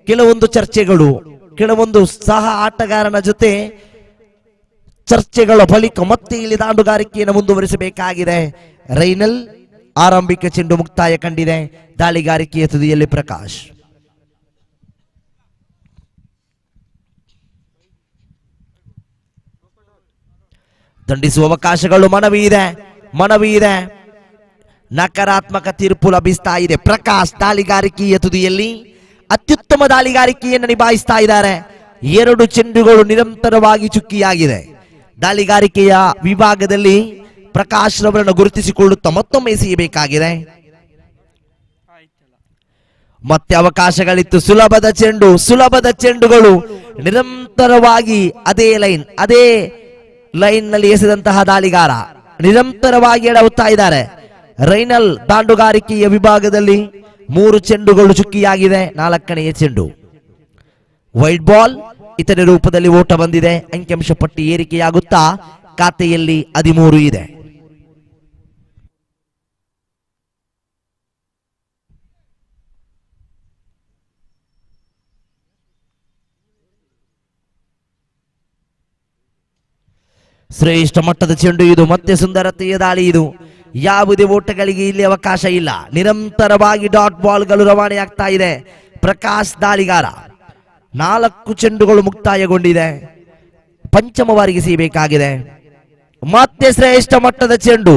ಕೆಲವೊಂದು ಚರ್ಚೆಗಳು, ಕೆಲವೊಂದು ಸಹ ಆಟಗಾರನ ಜೊತೆ ಚರ್ಚೆಗಳ ಬಳಿಕ ಮತ್ತೆ ಇಲ್ಲಿ ದಾಂಡುಗಾರಿಕೆಯನ್ನು ಮುಂದುವರಿಸಬೇಕಾಗಿದೆ. ರೈನಲ್ ಆರಂಭಿಕ ಚೆಂಡು ಮುಕ್ತಾಯ ಕಂಡಿದೆ. ದಾಳಿಗಾರಿಕೆಯ ತುದಿಯಲ್ಲಿ ಪ್ರಕಾಶ್. ದಂಡಿಸುವ ಅವಕಾಶಗಳು ಮನವಿ ಇದೆ. ನಕಾರಾತ್ಮಕ ತೀರ್ಪು ಲಭಿಸ್ತಾ ಇದೆ. ಪ್ರಕಾಶ್ ದಾಳಿಗಾರಿಕೆಯ ತುದಿಯಲ್ಲಿ ಅತ್ಯುತ್ತಮ ದಾಳಿಗಾರಿಕೆಯನ್ನು ನಿಭಾಯಿಸ್ತಾ ಇದ್ದಾರೆ. 2 ಚೆಂಡುಗಳು ನಿರಂತರವಾಗಿ ಚುಕ್ಕಿಯಾಗಿದೆ. ದಾಳಿಗಾರಿಕೆಯ ವಿಭಾಗದಲ್ಲಿ ಪ್ರಕಾಶ್ ರವರನ್ನು ಗುರುತಿಸಿಕೊಳ್ಳುತ್ತಾ ಮತ್ತೊಮ್ಮೆ ಎಸೆಯಬೇಕಾಗಿದೆ. ಮತ್ತೆ ಅವಕಾಶಗಳಿತ್ತು. ಸುಲಭದ ಚೆಂಡುಗಳು ನಿರಂತರವಾಗಿ ಅದೇ ಲೈನ್ ನಲ್ಲಿ ಎಸೆದಂತಹ ದಾಳಿಗಾರ ನಿರಂತರವಾಗಿ ಎಡವುತ್ತಾ ಇದ್ದಾರೆ. ರೈನಲ್ ದಾಂಡುಗಾರಿಕೆಯ ವಿಭಾಗದಲ್ಲಿ 3 ಚೆಂಡುಗಳು ಚುಕ್ಕಿಯಾಗಿದೆ. 4ನೇ ಚೆಂಡು ವೈಡ್ ಬಾಲ್, ಇತರೆ ರೂಪದಲ್ಲಿ ಓಟ ಬಂದಿದೆ. ಅಂಕಿಅಂಶ ಪಟ್ಟಿ ಏರಿಕೆಯಾಗುತ್ತಾ ಖಾತೆಯಲ್ಲಿ 13 ಇದೆ. ಶ್ರೇಷ್ಠ ಮಟ್ಟದ ಚೆಂಡು ಇದು, ಮತ್ತೆ ಸುಂದರತೆಯ ದಾಳಿ ಇದು. ಯಾವುದೇ ಓಟಗಳಿಗೆ ಇಲ್ಲಿ ಅವಕಾಶ ಇಲ್ಲ. ನಿರಂತರವಾಗಿ ಡಾಟ್ ಬಾಲ್ಗಳು ರವಾನೆಯಾಗ್ತಾ ಇದೆ. ಪ್ರಕಾಶ್ ದಾಳಿಗಾರ 4 ಚೆಂಡುಗಳು ಮುಕ್ತಾಯಗೊಂಡಿದೆ. ಪಂಚಮ ಬಾರಿಗೆ ಸಿಗಬೇಕಾಗಿದೆ. ಮತ್ತೆ ಶ್ರೇಷ್ಠ ಮಟ್ಟದ ಚೆಂಡು.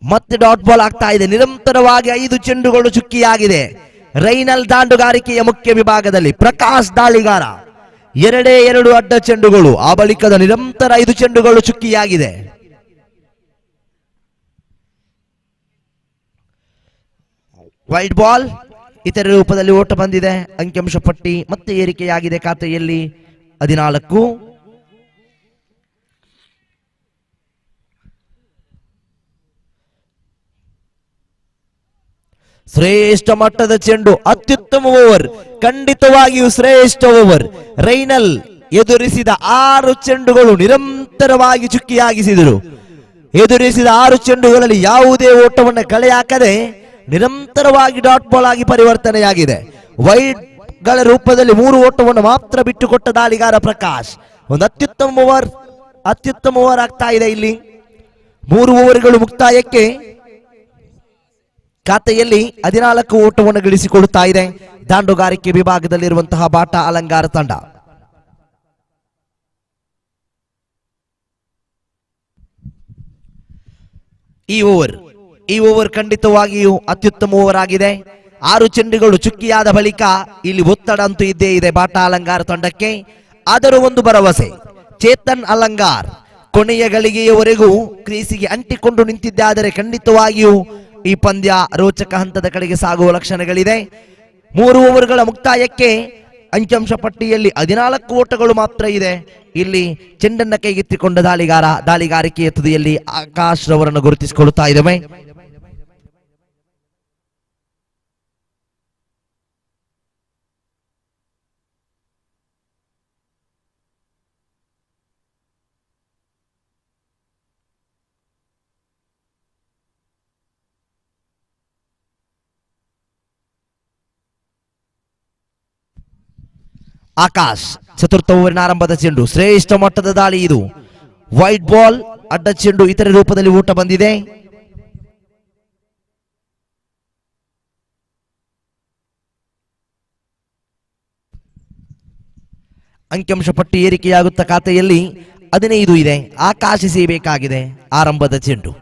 ಮತ್ತೆ ಡಾಟ್ ಬಾಲ್ ಆಗ್ತಾ ಇದೆ. ನಿರಂತರವಾಗಿ 5 ಚೆಂಡುಗಳು ಚುಕ್ಕಿಯಾಗಿದೆ. ರೈನಲ್ ದಾಂಡುಗಾರಿಕೆಯ ಮುಖ್ಯ ವಿಭಾಗದಲ್ಲಿ ಪ್ರಕಾಶ್ ದಾಳಿಗಾರ 2 ಅಡ್ಡ ಚೆಂಡುಗಳು. ಆ ಬಳಿಕದ ನಿರಂತರ 5 ಚೆಂಡುಗಳು ಚುಕ್ಕಿಯಾಗಿದೆ. ವೈಡ್ ಬಾಲ್ ಇತರ ರೂಪದಲ್ಲಿ ಓಟ ಬಂದಿದೆ. ಅಂಕಿಅಂಶ ಪಟ್ಟಿ ಮತ್ತೆ ಏರಿಕೆಯಾಗಿದೆ. ಖಾತೆಯಲ್ಲಿ 14. ಶ್ರೇಷ್ಠ ಮಟ್ಟದ ಚೆಂಡು, ಅತ್ಯುತ್ತಮ ಓವರ್, ಖಂಡಿತವಾಗಿಯೂ ಶ್ರೇಷ್ಠ ಓವರ್. ರೈನಲ್ ಎದುರಿಸಿದ 6 ಚೆಂಡುಗಳು ನಿರಂತರವಾಗಿ ಚುಕ್ಕಿಯಾಗಿಸಿದರು. ಎದುರಿಸಿದ 6 ಚೆಂಡುಗಳಲ್ಲಿ ಯಾವುದೇ ಓಟವನ್ನು ಕಳೆ ಹಾಕದೆ ನಿರಂತರವಾಗಿ ಡಾಟ್ ಬಾಲ್ ಆಗಿ ಪರಿವರ್ತನೆಯಾಗಿದೆ. ವೈಡ್ ಗಳ ರೂಪದಲ್ಲಿ 3 ಓಟವನ್ನು ಮಾತ್ರ ಬಿಟ್ಟುಕೊಟ್ಟ ದಾಳಿಗಾರ ಪ್ರಕಾಶ್. ಒಂದು ಅತ್ಯುತ್ತಮ ಓವರ್ ಆಗ್ತಾ ಇದೆ. ಇಲ್ಲಿ 3 ಓವರ್ಗಳು ಮುಕ್ತಾಯಕ್ಕೆ ಖಾತೆಯಲ್ಲಿ 14 ಓಟವನ್ನು ಗಳಿಸಿಕೊಳ್ಳುತ್ತಾ ಇದೆ ದಾಂಡುಗಾರಿಕೆ ವಿಭಾಗದಲ್ಲಿರುವಂತಹ ಬಾಟಾ ಅಲಂಗಾರ ತಂಡ. ಈ ಓವರ್ ಖಂಡಿತವಾಗಿಯೂ ಅತ್ಯುತ್ತಮ ಓವರ್ ಆಗಿದೆ. 6 ಚೆಂಡುಗಳು ಚುಕ್ಕಿಯಾದ ಬಳಿಕ ಇಲ್ಲಿ ಒತ್ತಡ ಅಂತೂ ಇದ್ದೇ ಇದೆ ಬಾಟಾ ಅಲಂಗಾರ ತಂಡಕ್ಕೆ. ಆದರೂ ಒಂದು ಭರವಸೆ, ಚೇತನ್ ಅಲಂಗಾರ್ ಕೊನೆಯ ಗಳಿಗೆಯವರೆಗೂ ಕ್ರೀಸಿಗೆ ಅಂಟಿಕೊಂಡು ನಿಂತಿದ್ದಾದರೆ ಖಂಡಿತವಾಗಿಯೂ ಈ ಪಂದ್ಯ ರೋಚಕ ಹಂತದ ಕಡೆಗೆ ಸಾಗುವ ಲಕ್ಷಣಗಳಿದೆ. 3 ಓವರ್ಗಳ ಮುಕ್ತಾಯಕ್ಕೆ ಅಂಕಿಅಂಶ ಪಟ್ಟಿಯಲ್ಲಿ 14 ಓಟಗಳು ಮಾತ್ರ ಇದೆ. ಇಲ್ಲಿ ಚೆಂಡನ್ನ ಕೈಗೆತ್ತಿಕೊಂಡ ದಾಳಿಗಾರಿಕೆಯ ತುದಿಯಲ್ಲಿ ಆಕಾಶ್ ರವರನ್ನು ಗುರುತಿಸಿಕೊಳ್ಳುತ್ತಾ ಇದ್ದಾವೆ. ಆಕಾಶ್ ಚತುರ್ಥ ಓವರಿನ ಆರಂಭದ ಚೆಂಡು, ಶ್ರೇಷ್ಠ ಮಟ್ಟದ ದಾಳಿ ಇದು. ವೈಟ್ ಬಾಲ್, ಅಡ್ಡ ಚೆಂಡು ಇತರೆ ರೂಪದಲ್ಲಿ ಓಟ ಬಂದಿದೆ. ಅಂಕಿಅಂಶ ಪಟ್ಟಿ ಏರಿಕೆಯಾಗುತ್ತ ಖಾತೆಯಲ್ಲಿ 15 ಇದೆ. ಆಕಾಶ್ ಎಸೆಯಬೇಕಾಗಿದೆ ಆರಂಭದ ಚೆಂಡು.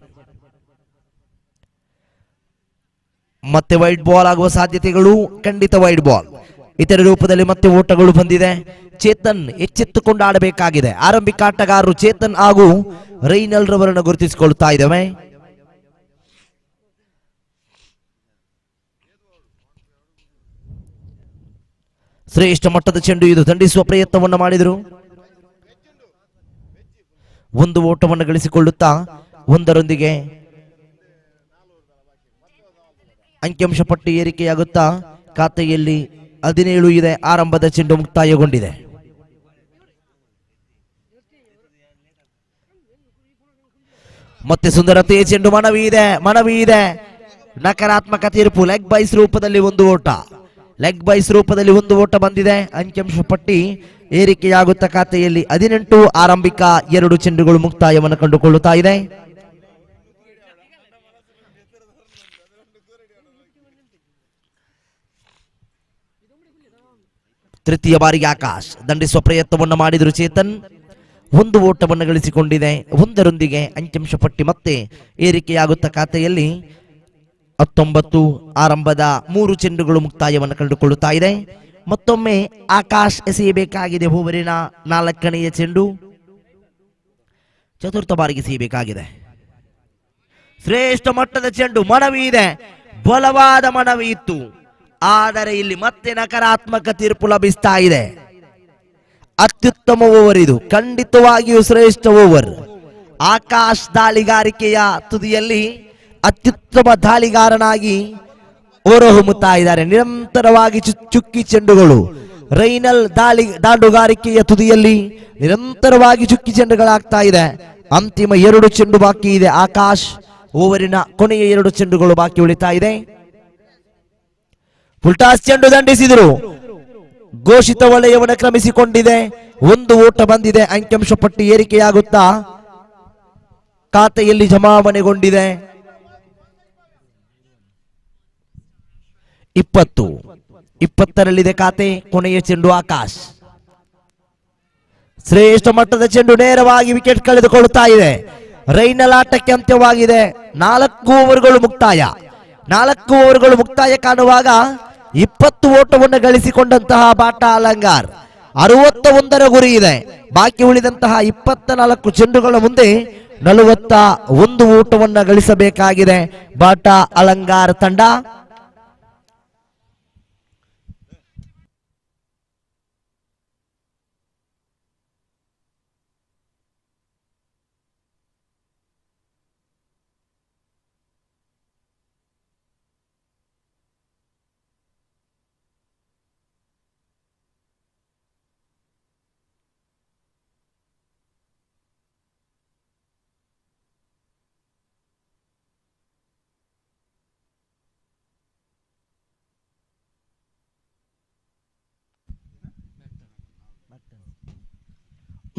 ಮತ್ತೆ ವೈಟ್ ಬಾಲ್ ಆಗುವ ಸಾಧ್ಯತೆಗಳು ಖಂಡಿತ. ವೈಟ್ ಬಾಲ್ ಇತರ ರೂಪದಲ್ಲಿ ಮತ್ತೆ ಓಟಗಳು ಬಂದಿದೆ. ಚೇತನ್ ಎಚ್ಚೆತ್ತುಕೊಂಡು ಆಡಬೇಕಾಗಿದೆ. ಆರಂಭಿಕ ಆಟಗಾರರು ಚೇತನ್ ಹಾಗೂ ರೈನಲ್ ರವರನ್ನು ಗುರುತಿಸಿಕೊಳ್ಳುತ್ತಾ ಇದ್ದಾವೆ. ಶ್ರೇಷ್ಠ ಮಟ್ಟದ ಚೆಂಡು ಇದು. ದಂಡಿಸುವ ಪ್ರಯತ್ನವನ್ನು ಮಾಡಿದರು. 1 ಓಟವನ್ನು ಗಳಿಸಿಕೊಳ್ಳುತ್ತಾ 1ರೊಂದಿಗೆ ಅಂಕಿಅಂಶ ಪಟ್ಟಿ ಏರಿಕೆಯಾಗುತ್ತಾ ಖಾತೆಯಲ್ಲಿ 17 ಇದೆ. ಆರಂಭದ ಚೆಂಡು ಮುಕ್ತಾಯಗೊಂಡಿದೆ. ಮತ್ತೆ ಸುಂದರತೆಯ ಚೆಂಡು. ಮನವಿ ಇದೆ. ನಕಾರಾತ್ಮಕ ತೀರ್ಪು. ಲೆಗ್ ಬೈಸ್ ರೂಪದಲ್ಲಿ 1 ಓಟ. ಬಂದಿದೆ. ಅಂಕಿಅಂಶ ಪಟ್ಟಿ ಏರಿಕೆಯಾಗುತ್ತ ಖಾತೆಯಲ್ಲಿ 18. ಆರಂಭಿಕ 2 ಚೆಂಡುಗಳು ಮುಕ್ತಾಯವನ್ನು ಕಂಡುಕೊಳ್ಳುತ್ತಾ ಇದೆ. ತೃತೀಯ ಬಾರಿಗೆ ಆಕಾಶ್ ದಂಡಿಸುವ ಪ್ರಯತ್ನವನ್ನು ಮಾಡಿದರು. ಚೇತನ್ 1 ಓಟವನ್ನು ಗಳಿಸಿಕೊಂಡಿದೆ. 1ರೊಂದಿಗೆ ಅಂಕಿಅಂಶ ಪಟ್ಟಿ ಮತ್ತೆ ಏರಿಕೆಯಾಗುತ್ತ ಖಾತೆಯಲ್ಲಿ 19. ಆರಂಭದ 3 ಚೆಂಡುಗಳು ಮುಕ್ತಾಯವನ್ನು ಕಂಡುಕೊಳ್ಳುತ್ತಾ ಇದೆ. ಮತ್ತೊಮ್ಮೆ ಆಕಾಶ್ ಎಸೆಯಬೇಕಾಗಿದೆ ಓವರಿನ 4ನೆಯ ಚೆಂಡು. ಚತುರ್ಥ ಬಾರಿಗೆ ಎಸೆಯಬೇಕಾಗಿದೆ. ಶ್ರೇಷ್ಠ ಮಟ್ಟದ ಚೆಂಡು. ಮನವಿ ಇದೆ. ಬಲವಾದ ಮನವಿ ಇತ್ತು. ಆದರೆ ಇಲ್ಲಿ ಮತ್ತೆ ನಕಾರಾತ್ಮಕ ತೀರ್ಪು ಲಭಿಸ್ತಾ ಇದೆ. ಅತ್ಯುತ್ತಮ ಓವರ್ ಇದು. ಖಂಡಿತವಾಗಿಯೂ ಶ್ರೇಷ್ಠ ಓವರ್. ಆಕಾಶ್ ದಾಳಿಗಾರಿಕೆಯ ತುದಿಯಲ್ಲಿ ಅತ್ಯುತ್ತಮ ದಾಳಿಗಾರನಾಗಿ ಹೊರಹೊಮ್ಮುತ್ತಾ ಇದ್ದಾರೆ. ನಿರಂತರವಾಗಿ ಚುಕ್ಕಿ ಚೆಂಡುಗಳು ರೈನಲ್ ದಾಂಡುಗಾರಿಕೆಯ ತುದಿಯಲ್ಲಿ ನಿರಂತರವಾಗಿ ಚುಕ್ಕಿ ಚೆಂಡುಗಳಾಗ್ತಾ ಇದೆ. ಅಂತಿಮ 2 ಚೆಂಡು ಬಾಕಿ ಇದೆ. ಆಕಾಶ್ ಓವರಿನ ಕೊನೆಯ 2 ಚೆಂಡುಗಳು ಬಾಕಿ ಉಳಿತಾ ಇದೆ. ಫುಲ್ಟಾಸ್ ಚೆಂಡು ದಂಡಿಸಿದರು. ಘೋಷಿತ ವಲಯವನ್ನು ಕ್ರಮಿಸಿಕೊಂಡಿದೆ. 1 ಓಟ ಬಂದಿದೆ. ಅಂಕಿಅಂಶ ಪಟ್ಟಿ ಏರಿಕೆಯಾಗುತ್ತಾ ಖಾತೆಯಲ್ಲಿ ಜಮಾವಣೆಗೊಂಡಿದೆ. 20ರಲ್ಲಿದೆ ಖಾತೆ. ಕೊನೆಯ ಚೆಂಡು ಆಕಾಶ್. ಶ್ರೇಷ್ಠ ಮಟ್ಟದ ಚೆಂಡು ನೇರವಾಗಿ ವಿಕೆಟ್ ಕಳೆದುಕೊಳ್ಳುತ್ತಾ ಇದೆ. ರೈನಲ್ ಆಟಕ್ಕೆ ಅಂತ್ಯವಾಗಿದೆ. 4 ಓವರ್ಗಳು ಮುಕ್ತಾಯ. 4 ಓವರ್ಗಳು ಮುಕ್ತಾಯ ಕಾಣುವಾಗ 20 ಓಟವನ್ನು ಗಳಿಸಿಕೊಂಡಂತಹ ಬಾಟಾ ಅಲಂಗಾರ್ 61ರ ಗುರಿ ಇದೆ. ಬಾಕಿ ಉಳಿದಂತಹ 24 ಚೆಂಡುಗಳ ಮುಂದೆ 41 ಓಟವನ್ನು ಗಳಿಸಬೇಕಾಗಿದೆ ಬಾಟಾ ಅಲಂಗಾರ್ ತಂಡ.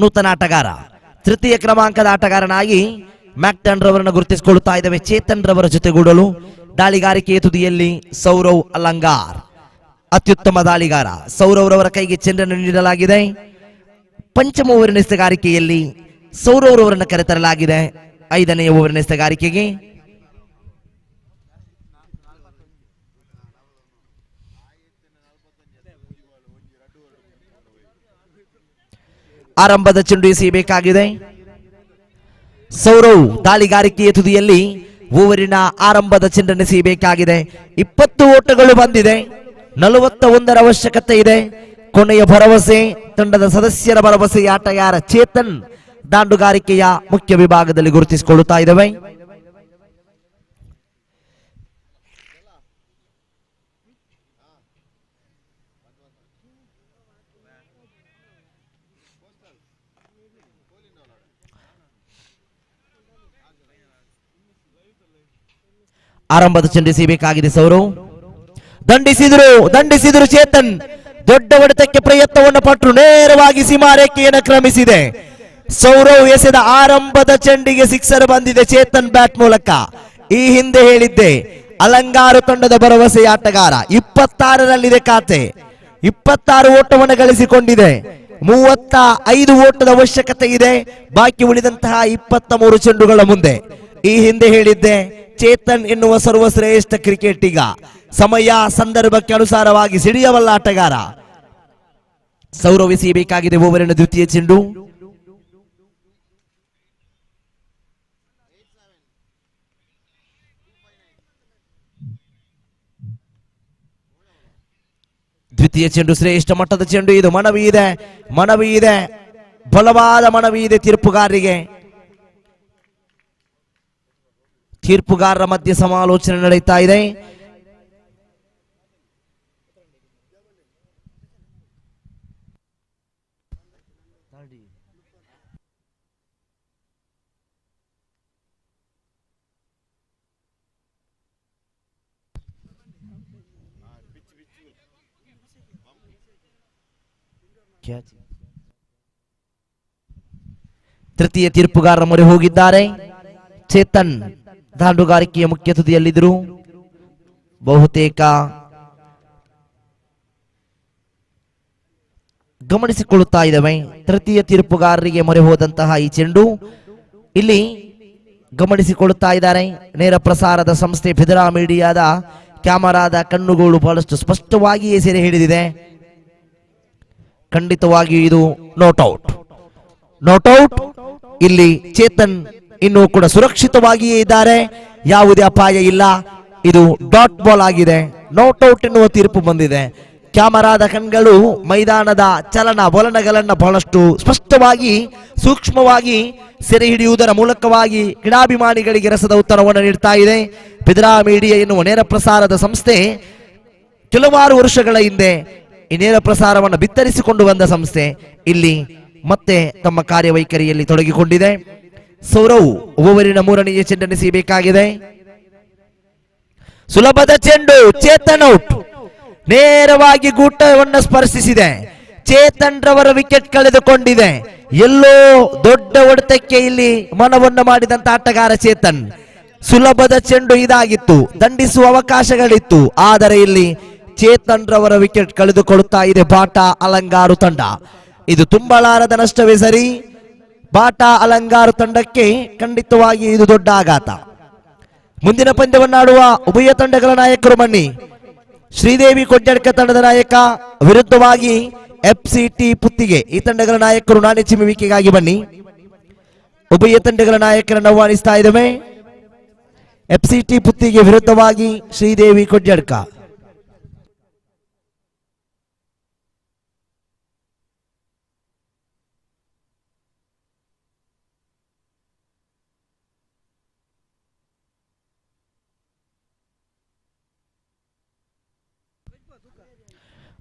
ನೂತನ ಆಟಗಾರ ತೃತೀಯ ಕ್ರಮಾಂಕದ ಆಟಗಾರನಾಗಿ ಮ್ಯಾಕ್ಟನ್ ರವರನ್ನು ಗುರುತಿಸಿಕೊಳ್ಳುತ್ತಾ ಇದ್ದಾವೆ. ಚೇತನ್ ರವರ ಜೊತೆಗೂಡಲು ದಾಳಿಗಾರಿಕೆಯ ತುದಿಯಲ್ಲಿ ಸೌರವ್ ಅಲಂಗಾರ್ ಅತ್ಯುತ್ತಮ ದಾಳಿಗಾರ. ಸೌರವ್ ರವರ ಕೈಗೆ ಚೆಂಡನ್ನು ನೀಡಲಾಗಿದೆ. ಪಂಚಮ ಓವರಿನ ಎಸೆಗಾರಿಕೆಯಲ್ಲಿ ಸೌರವ್ ರವರನ್ನು ಕರೆತರಲಾಗಿದೆ. 5ನೇ ಓವರಿನ ಎಸೆಗಾರಿಕೆಗೆ ಆರಂಭದ ಚೆಂಡು ಎಸೆಯಬೇಕಾಗಿದೆ. ಸೌರವ್ ದಾಳಿಗಾರಿಕೆಯ ತುದಿಯಲ್ಲಿ ಓವರಿನ ಆರಂಭದ ಚೆಂಡನ್ನು ಎಸೆಯಬೇಕಾಗಿದೆ. 20 ಓಟಗಳು ಬಂದಿದೆ. 41ರ ಅವಶ್ಯಕತೆ ಇದೆ. ಕೊನೆಯ ಭರವಸೆ ತಂಡದ ಸದಸ್ಯರ ಭರವಸೆ ಆಟಗಾರ ಚೇತನ್ ದಾಂಡುಗಾರಿಕೆಯ ಮುಖ್ಯ ವಿಭಾಗದಲ್ಲಿ ಗುರುತಿಸಿಕೊಳ್ಳುತ್ತಾ ಇದ್ದಾವೆ. ಆರಂಭದ ಚೆಂಡು ಎಸೆಯಬೇಕಾಗಿದೆ. ಸೌರವ್ ದಂಡಿಸಿದ್ರು ಚೇತನ್ ದೊಡ್ಡ ಹೊಡೆತಕ್ಕೆ ಪ್ರಯತ್ನವನ್ನು ಪಟ್ಟರು. ನೇರವಾಗಿ ಸೀಮಾರೇಖೆಯನ್ನು ಕ್ರಮಿಸಿದೆ. ಸೌರವ್ ಎಸೆದ ಆರಂಭದ ಚೆಂಡಿಗೆ ಸಿಕ್ಸರ್ ಬಂದಿದೆ ಚೇತನ್ ಬ್ಯಾಟ್ ಮೂಲಕ. ಈ ಹಿಂದೆ ಹೇಳಿದ್ದೆ ಅಲಂಗಾರು ತಂಡದ ಭರವಸೆ ಆಟಗಾರ. 26ರಲ್ಲಿದೆ ಖಾತೆ. 26 ಓಟವನ್ನು ಗಳಿಸಿಕೊಂಡಿದೆ. 35 ಓಟದ ಅವಶ್ಯಕತೆ ಇದೆ ಬಾಕಿ ಉಳಿದಂತಹ 23 ಚೆಂಡುಗಳ ಮುಂದೆ. ಈ ಹಿಂದೆ ಹೇಳಿದ್ದೆ ಚೇತನ್ ಎನ್ನುವ ಸರ್ವಶ್ರೇಷ್ಠ ಕ್ರಿಕೆಟಿಗ. ಸಮಯ ಸಂದರ್ಭಕ್ಕೆ ಅನುಸಾರವಾಗಿ ಸಿಡಿಯಬಲ್ಲ ಆಟಗಾರ. ಸೌರವ್ ಎಸೆಯಬೇಕಾಗಿದೆ ಓವರಿನ ದ್ವಿತೀಯ ಚೆಂಡು. ದ್ವಿತೀಯ ಚೆಂಡು ಶ್ರೇಷ್ಠ ಮಟ್ಟದ ಚೆಂಡು. ಇದು ಮನವಿ ಇದೆ ಬಲವಾದ ಮನವಿ ಇದೆ ತೀರ್ಪುಗಾರರಿಗೆ. ತೀರ್ಪುಗಾರರ ಮಧ್ಯೆ ಸಮಾಲೋಚನೆ ನಡೆಯುತ್ತಾ ಇದೆ. ತೃತೀಯ ತೀರ್ಪುಗಾರರ ಮೊರೆ ಹೋಗಿದ್ದಾರೆ. ಚೇತನ್ ದಾಂಡುಗಾರಿಕೆಯ ಮುಖ್ಯ ತುದಿಯಲ್ಲಿದ್ದರು. ಬಹುತೇಕ ಗಮನಿಸಿಕೊಳ್ಳುತ್ತಾ ಇದ್ದಾವೆ. ತೃತೀಯ ತೀರ್ಪುಗಾರರಿಗೆ ಮೊರೆ ಹೋದಂತಹ ಈ ಚೆಂಡು ಇಲ್ಲಿ ಗಮನಿಸಿಕೊಳ್ಳುತ್ತಾ ಇದ್ದಾರೆ. ನೇರ ಪ್ರಸಾರದ ಸಂಸ್ಥೆ ಬೆದರಾ ಮೀಡಿಯಾದ ಕ್ಯಾಮರಾದ ಕಣ್ಣುಗಳು ಬಹಳಷ್ಟು ಸ್ಪಷ್ಟವಾಗಿಯೇ ಸೆರೆ ಹಿಡಿದಿದೆ. ಖಂಡಿತವಾಗಿಯೂ ಇದು ನಾಟ್ಔಟ್. ಇಲ್ಲಿ ಚೇತನ್ ಇನ್ನೂ ಕೂಡ ಸುರಕ್ಷಿತವಾಗಿಯೇ ಇದ್ದಾರೆ. ಯಾವುದೇ ಅಪಾಯ ಇಲ್ಲ. ಇದು ಡಾಟ್ ಬಾಲ್ ಆಗಿದೆ. ನಾಟ್ಔಟ್ ಎನ್ನುವ ತೀರ್ಪು ಬಂದಿದೆ. ಕ್ಯಾಮರಾದ ಕಣ್ಗಳು ಮೈದಾನದ ಚಲನವಲನಗಳನ್ನು ಬಹಳಷ್ಟು ಸ್ಪಷ್ಟವಾಗಿ ಸೂಕ್ಷ್ಮವಾಗಿ ಸೆರೆ ಹಿಡಿಯುವುದರ ಮೂಲಕವಾಗಿ ಕ್ರೀಡಾಭಿಮಾನಿಗಳಿಗೆ ರಸದ ಉತ್ತರವನ್ನು ನೀಡ್ತಾ ಇದೆ. ಬೆದರಾ ಮೀಡಿಯಾ ಎನ್ನುವ ನೇರ ಪ್ರಸಾರದ ಸಂಸ್ಥೆ ಕೆಲವಾರು ವರ್ಷಗಳ ಹಿಂದೆ ಈ ನೇರ ಪ್ರಸಾರವನ್ನು ಬಿತ್ತರಿಸಿಕೊಂಡು ಬಂದ ಸಂಸ್ಥೆ ಇಲ್ಲಿ ಮತ್ತೆ ತಮ್ಮ ಕಾರ್ಯವೈಖರಿಯಲ್ಲಿ ತೊಡಗಿಕೊಂಡಿದೆ. ಸೌರವ್ ಓವರಿನ ಮೂರನೆಯ ಚೆಂಡನ್ನು ಎಸೆಯಬೇಕಾಗಿದೆ. ಸುಲಭದ ಚೆಂಡು, ಚೇತನ್ ಔಟ್. ನೇರವಾಗಿ ಗೂಟವನ್ನು ಸ್ಪರ್ಶಿಸಿದೆ. ಚೇತನ್ ರವರ ವಿಕೆಟ್ ಕಳೆದುಕೊಂಡಿದೆ. ಎಲ್ಲೋ ದೊಡ್ಡ ಹೊಡೆತಕ್ಕೆ ಇಲ್ಲಿ ಮನವನ್ನು ಮಾಡಿದಂತ ಆಟಗಾರ ಚೇತನ್. ಸುಲಭದ ಚೆಂಡು ಇದಾಗಿತ್ತು, ದಂಡಿಸುವ ಅವಕಾಶಗಳಿತ್ತು, ಆದರೆ ಇಲ್ಲಿ ಚೇತನ್ ರವರ ವಿಕೆಟ್ ಕಳೆದುಕೊಳ್ಳುತ್ತಾ ಇದೆ ಬಾಟಾ ಅಲಂಗಾರು ತಂಡ. ಇದು ತುಂಬಲಾರದ ನಷ್ಟವೇ ಸರಿ. ಬಾಟಾ ಅಲಂಗಾರು ತಂಡಕ್ಕೆ ಖಂಡಿತವಾಗಿ ಇದು ದೊಡ್ಡ ಆಘಾತ. ಮುಂದಿನ ಪಂದ್ಯವನ್ನಾಡುವ ಉಭಯ ತಂಡಗಳ ನಾಯಕರು ಬನ್ನಿ. ಶ್ರೀದೇವಿ ಕೊಡ್ಯಡ್ಕ ತಂಡದ ನಾಯಕ ವಿರುದ್ಧವಾಗಿ ಎಫ್ಸಿಟಿ ಪುತ್ತಿಗೆ, ಈ ತಂಡಗಳ ನಾಯಕರು ನಾಣ್ಯಚಿಮ್ಮುವಿಕೆಗಾಗಿ ಬನ್ನಿ. ಉಭಯ ತಂಡಗಳ ನಾಯಕರನ್ನು ಆಹ್ವಾನಿಸ್ತಾ ಇದ್ದೇವೆ. ಎಫ್ಸಿಟಿ ಪುತ್ತಿಗೆ ವಿರುದ್ಧವಾಗಿ ಶ್ರೀದೇವಿ ಕೊಡ್ಯಡ್ಕ.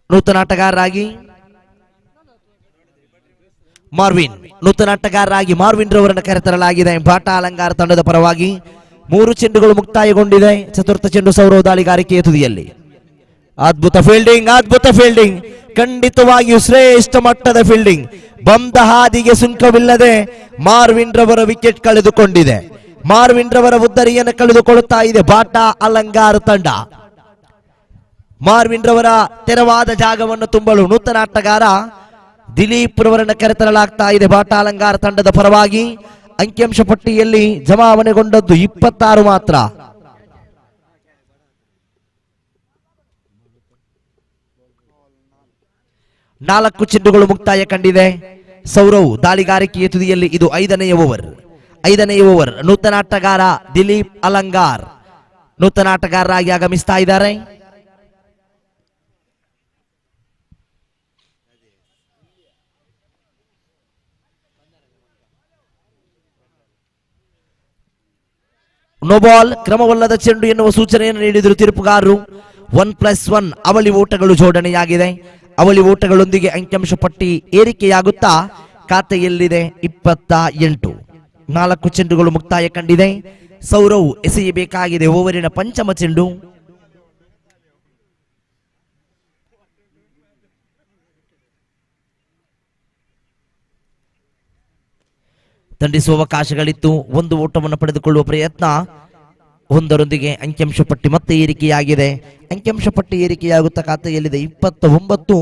ನೂತನ ಆಟಗಾರರಾಗಿ ಮಾರ್ವಿನ್, ನೂತನ ಆಟಗಾರರಾಗಿ ಮಾರ್ವಿನ್ ರವರನ್ನು ಕರೆತರಲಾಗಿದೆ ಬಾಟಾ ಅಲಂಗಾರ ತಂಡದ ಪರವಾಗಿ. 3 ಚೆಂಡುಗಳು ಮುಕ್ತಾಯಗೊಂಡಿದೆ. ಚತುರ್ಥ ಚೆಂಡು ಸೌರವ್ ದಾಳಿಗಾರಿಕೆಯ ತುದಿಯಲ್ಲಿ. ಅದ್ಭುತ ಫೀಲ್ಡಿಂಗ್, ಅದ್ಭುತ ಫೀಲ್ಡಿಂಗ್, ಖಂಡಿತವಾಗಿಯೂ ಶ್ರೇಷ್ಠ ಮಟ್ಟದ ಫೀಲ್ಡಿಂಗ್. ಬಂದ ಹಾದಿಗೆ ಸುಂಕವಿಲ್ಲದೆ ಮಾರ್ವಿನ್ ರವರ ವಿಕೆಟ್ ಕಳೆದುಕೊಂಡಿದೆ. ಮಾರ್ವಿನ್ ರವರ ಉದ್ದರಿಯನ್ನು ಕಳೆದುಕೊಳ್ಳುತ್ತಾ ಇದೆ ಬಾಟಾ ಅಲಂಗಾರ ತಂಡ. ಮಾರ್ವಿನ್ ರವರ ತೆರವಾದ ಜಾಗವನ್ನು ತುಂಬಲು ನೂತನ ಆಟಗಾರ ದಿಲೀಪ್ ರವರನ್ನು ಕರೆತರಲಾಗ್ತಾ ಇದೆ ಬಾಟಾ ಅಲಂಗಾರ ತಂಡದ ಪರವಾಗಿ. ಅಂಕಿಅಂಶ ಪಟ್ಟಿಯಲ್ಲಿ ಜಮಾವಣೆಗೊಂಡದ್ದು 26 ಮಾತ್ರ. ನಾಲ್ಕು ಚೆಂಡುಗಳು ಮುಕ್ತಾಯ ಕಂಡಿದೆ. ಸೌರವ್ ದಾಳಿಗಾರಿಕೆಯ ತುದಿಯಲ್ಲಿ. ಇದು 5ನೇ ಓವರ್. 5ನೇ ಓವರ್. ನೂತನ ಆಟಗಾರ ದಿಲೀಪ್ ಅಲಂಗಾರ್ ನೂತನ ಆಟಗಾರರಾಗಿ ಆಗಮಿಸ್ತಾ ಇದ್ದಾರೆ. ನೋ ಬಾಲ್, ಕ್ರಮವಲ್ಲದ ಚೆಂಡು ಎನ್ನುವ ಸೂಚನೆಯನ್ನು ನೀಡಿದರು ತೀರ್ಪುಗಾರರು. 1+1 ಅವಳಿ ಓಟಗಳು ಜೋಡಣೆಯಾಗಿದೆ. ಅವಳಿ ಓಟಗಳೊಂದಿಗೆ ಅಂಕಿಅಂಶ ಪಟ್ಟಿ ಏರಿಕೆಯಾಗುತ್ತಾ ಖಾತೆಯಲ್ಲಿದೆ 28. 4 ಚೆಂಡುಗಳು ಮುಕ್ತಾಯ ಕಂಡಿದೆ. ಸೌರವ್ ಎಸೆಯಬೇಕಾಗಿದೆ ಓವರಿನ ಪಂಚಮ ಚೆಂಡು. ದಂಡಿಸುವ ಅವಕಾಶಗಳಿತ್ತು. 1 ಓಟವನ್ನು ಪಡೆದುಕೊಳ್ಳುವ ಪ್ರಯತ್ನ. 1ರೊಂದಿಗೆ ಅಂಕಿಅಂಶ ಪಟ್ಟಿ ಮತ್ತೆ ಏರಿಕೆಯಾಗಿದೆ. ಅಂಕಿಅಂಶ ಪಟ್ಟಿ ಏರಿಕೆಯಾಗುತ್ತಾ ಖಾತೆಯಲ್ಲಿದೆ 29.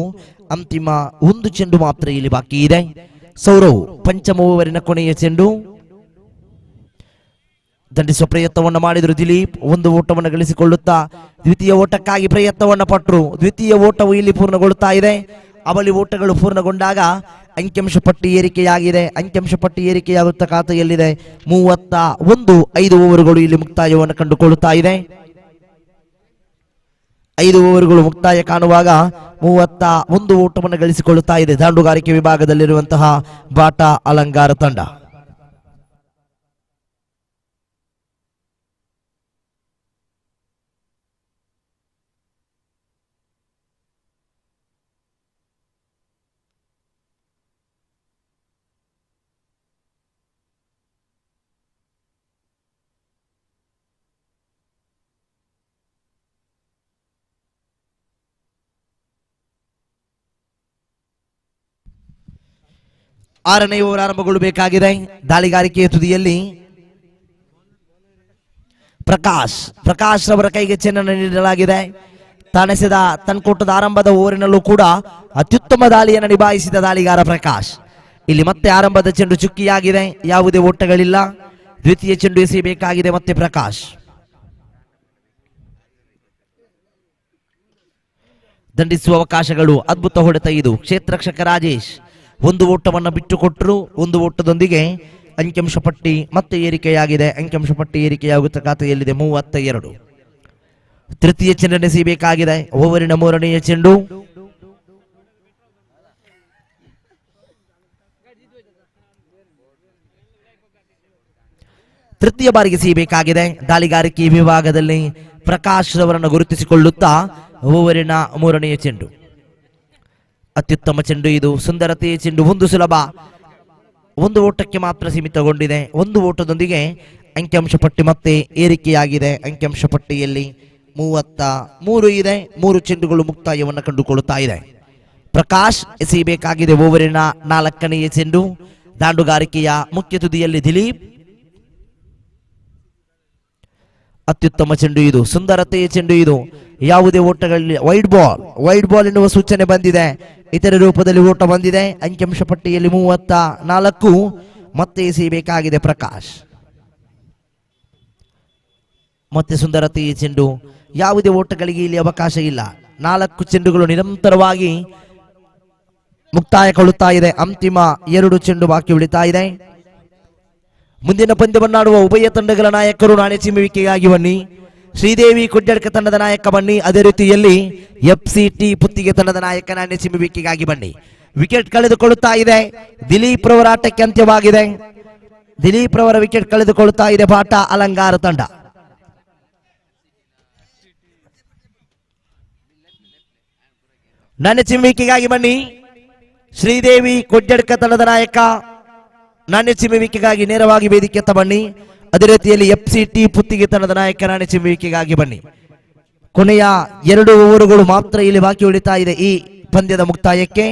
ಅಂತಿಮ 1 ಚೆಂಡು ಮಾತ್ರ ಇಲ್ಲಿ ಬಾಕಿ ಇದೆ. ಸೌರವ್ ಪಂಚಮ ಓವರಿನ ಕೊನೆಯ ಚೆಂಡು. ದಂಡಿಸುವ ಪ್ರಯತ್ನವನ್ನು ಮಾಡಿದ್ರು ದಿಲೀಪ್. 1 ಓಟವನ್ನು ಗಳಿಸಿಕೊಳ್ಳುತ್ತಾ ದ್ವಿತೀಯ ಓಟಕ್ಕಾಗಿ ಪ್ರಯತ್ನವನ್ನು ಪಟ್ಟರು. ದ್ವಿತೀಯ ಓಟವು ಇಲ್ಲಿ ಪೂರ್ಣಗೊಳ್ಳುತ್ತಾ ಇದೆ. ಅವಳಿ ಓಟಗಳು ಪೂರ್ಣಗೊಂಡಾಗ ಅಂಕಿಅಂಶ ಪಟ್ಟಿ ಏರಿಕೆಯಾಗಿದೆ. ಅಂಕಿಅಂಶ ಪಟ್ಟಿ ಏರಿಕೆಯಾಗುತ್ತಾ ಖಾತೆಯಲ್ಲಿದೆ 31. 5 ಓವರ್ಗಳು ಇಲ್ಲಿ ಮುಕ್ತಾಯವನ್ನು ಕಂಡುಕೊಳ್ಳುತ್ತಾ ಇದೆ. 5 ಓವರ್ಗಳು ಮುಕ್ತಾಯ ಕಾಣುವಾಗ 31 ಓಟವನ್ನು ಗಳಿಸಿಕೊಳ್ಳುತ್ತಾ ಇದೆ ದಾಂಡುಗಾರಿಕೆ ವಿಭಾಗದಲ್ಲಿರುವಂತಹ ಬಾಟಾ ಅಲಂಗಾರ ತಂಡ. ಆರನೇ ಓವರ್ ಆರಂಭಗೊಳ್ಳಬೇಕಾಗಿದೆ. ದಾಳಿಗಾರಿಕೆಯ ತುದಿಯಲ್ಲಿ ಪ್ರಕಾಶ್ ರವರ ಕೈಗೆ ಚೆನ್ನನ್ನು ನೀಡಲಾಗಿದೆ. ತಾನೆಸೆದ ತನ್ಕೊಟ್ಟದ ಆರಂಭದ ಓವರಿನಲ್ಲೂ ಕೂಡ ಅತ್ಯುತ್ತಮ ದಾಳಿಯನ್ನು ನಿಭಾಯಿಸಿದ ದಾಳಿಗಾರ ಪ್ರಕಾಶ್. ಇಲ್ಲಿ ಮತ್ತೆ ಆರಂಭದ ಚೆಂಡು ಚುಕ್ಕಿಯಾಗಿದೆ. ಯಾವುದೇ ಓಟಗಳಿಲ್ಲ. ದ್ವಿತೀಯ ಚೆಂಡು ಎಸೆಯಬೇಕಾಗಿದೆ ಮತ್ತೆ ಪ್ರಕಾಶ್. ದಂಡಿಸುವ ಅವಕಾಶಗಳು. ಅದ್ಭುತ ಹೊಡೆತ ಇದು. ಕ್ಷೇತ್ರರಕ್ಷಕ ರಾಜೇಶ್ 1 ಓಟವನ್ನು ಬಿಟ್ಟುಕೊಟ್ಟರು. 1 ಓಟದೊಂದಿಗೆ ಅಂಕಿಅಂಶ ಪಟ್ಟಿ ಮತ್ತೆ ಏರಿಕೆಯಾಗಿದೆ. ಅಂಕಿಅಂಶ ಪಟ್ಟಿ ಏರಿಕೆಯಾಗುತ್ತ ಖಾತೆಯಲ್ಲಿದೆ 32. ತೃತೀಯ ಚೆಂಡನ್ನು ಎಸೆಯಬೇಕಾಗಿದೆ. ಓವರಿನ 3ನೇ ಚೆಂಡು. ತೃತೀಯ ಬಾರಿಗೆ ಎಸೆಯಬೇಕಾಗಿದೆ. ದಾಳಿಗಾರಿಕೆ ವಿಭಾಗದಲ್ಲಿ ಪ್ರಕಾಶ್ ರವರನ್ನು ಗುರುತಿಸಿಕೊಳ್ಳುತ್ತಾ ಓವರಿನ 3ನೇ ಚೆಂಡು. ಅತ್ಯುತ್ತಮ ಚೆಂಡು ಇದು, ಸುಂದರತೆಯ ಚೆಂಡು, ಒಂದು ಸುಲಭ, ಒಂದು ಓಟಕ್ಕೆ ಮಾತ್ರ ಸೀಮಿತಗೊಂಡಿದೆ. ಒಂದು ಓಟದೊಂದಿಗೆ ಅಂಕಿಅಂಶ ಪಟ್ಟಿ ಮತ್ತೆ ಏರಿಕೆಯಾಗಿದೆ. ಅಂಕಿಅಂಶ ಪಟ್ಟಿಯಲ್ಲಿ 33 ಇದೆ. 3 ಚೆಂಡುಗಳು ಮುಕ್ತಾಯವನ್ನು ಕಂಡುಕೊಳ್ಳುತ್ತಾ ಇದೆ. ಪ್ರಕಾಶ್ ಎಸೆಯಬೇಕಾಗಿದೆ ಓವರಿನ 4ನೇ ಚೆಂಡು. ದಾಂಡುಗಾರಿಕೆಯ ಮುಖ್ಯ ತುದಿಯಲ್ಲಿ ದಿಲೀಪ್. ಅತ್ಯುತ್ತಮ ಚೆಂಡು ಇದು, ಸುಂದರತೆಯ ಚೆಂಡು ಇದು, ಯಾವುದೇ ಓಟಗಳಲ್ಲಿ ವೈಡ್ ಬಾಲ್ ಎನ್ನುವ ಸೂಚನೆ ಬಂದಿದೆ. ಇತರ ರೂಪದಲ್ಲಿ ಓಟ ಬಂದಿದೆ. ಅಂಕಿಅಂಶ ಪಟ್ಟಿಯಲ್ಲಿ 34. ಮತ್ತೆ ಎಸೆಯಬೇಕಾಗಿದೆ ಪ್ರಕಾಶ್. ಮತ್ತೆ ಸುಂದರತೆಯ ಚೆಂಡು, ಯಾವುದೇ ಓಟಗಳಿಗೆ ಇಲ್ಲಿ ಅವಕಾಶ ಇಲ್ಲ. 4 ಚೆಂಡುಗಳು ನಿರಂತರವಾಗಿ ಮುಕ್ತಾಯಗೊಳ್ಳುತ್ತಾ ಇದೆ. ಅಂತಿಮ 2 ಚೆಂಡು ಬಾಕಿ ಉಳಿತಾ ಇದೆ. ಮುಂದಿನ ಪಂದ್ಯವನ್ನಾಡುವ ಉಭಯ ತಂಡಗಳ ನಾಯಕರು ನಾಣೆ ಚಿಮ್ಮುವಿಕೆಗಾಗಿ ಬನ್ನಿ. ಶ್ರೀದೇವಿ ಕೊಡ್ಯಡ್ಕ ತಂಡದ ನಾಯಕ ಬನ್ನಿ. ಅದೇ ರೀತಿಯಲ್ಲಿ FCT ಪುತ್ತಿಗೆ ತಂಡದ ನಾಯಕ ನಾಣೆ ಚಿಮ್ಮುವಿಕೆಗಾಗಿ ಬನ್ನಿ. ವಿಕೆಟ್ ಕಳೆದುಕೊಳ್ಳುತ್ತಾ ಇದೆ. ದಿಲೀಪ್ ರವರ ಆಟಕ್ಕೆ ಅಂತ್ಯವಾಗಿದೆ. ದಿಲೀಪ್ ರವರ ವಿಕೆಟ್ ಕಳೆದುಕೊಳ್ಳುತ್ತಾ ಇದೆ ಬಾಟ ಅಲಂಗಾರ ತಂಡ. ನಾಣ್ಯ ಚಿಮ್ಮುವಿಕೆಗಾಗಿ ಬನ್ನಿ. ಶ್ರೀದೇವಿ ಕೊಡ್ಯಡ್ಕ ತಂಡದ ನಾಯಕ ನಾಣ್ಯ ಚಿಮ್ಮುವಿಕೆಗಾಗಿ ನೇರವಾಗಿ ವೇದಿಕೆಯತ್ತ ಬನ್ನಿ. ಅದೇ ರೀತಿಯಲ್ಲಿ FCT ಪುತ್ತಿಗೆ ತಂಡದ ನಾಯಕ ನಾಣ್ಯ ಚಿಮ್ಮುವಿಕೆಗಾಗಿ ಬನ್ನಿ. ಕೊನೆಯ 2 ಓವರುಗಳು ಮಾತ್ರ ಇಲ್ಲಿ ಬಾಕಿ ಉಳಿತಾ ಇದೆ ಈ ಪಂದ್ಯದ ಮುಕ್ತಾಯಕ್ಕೆ.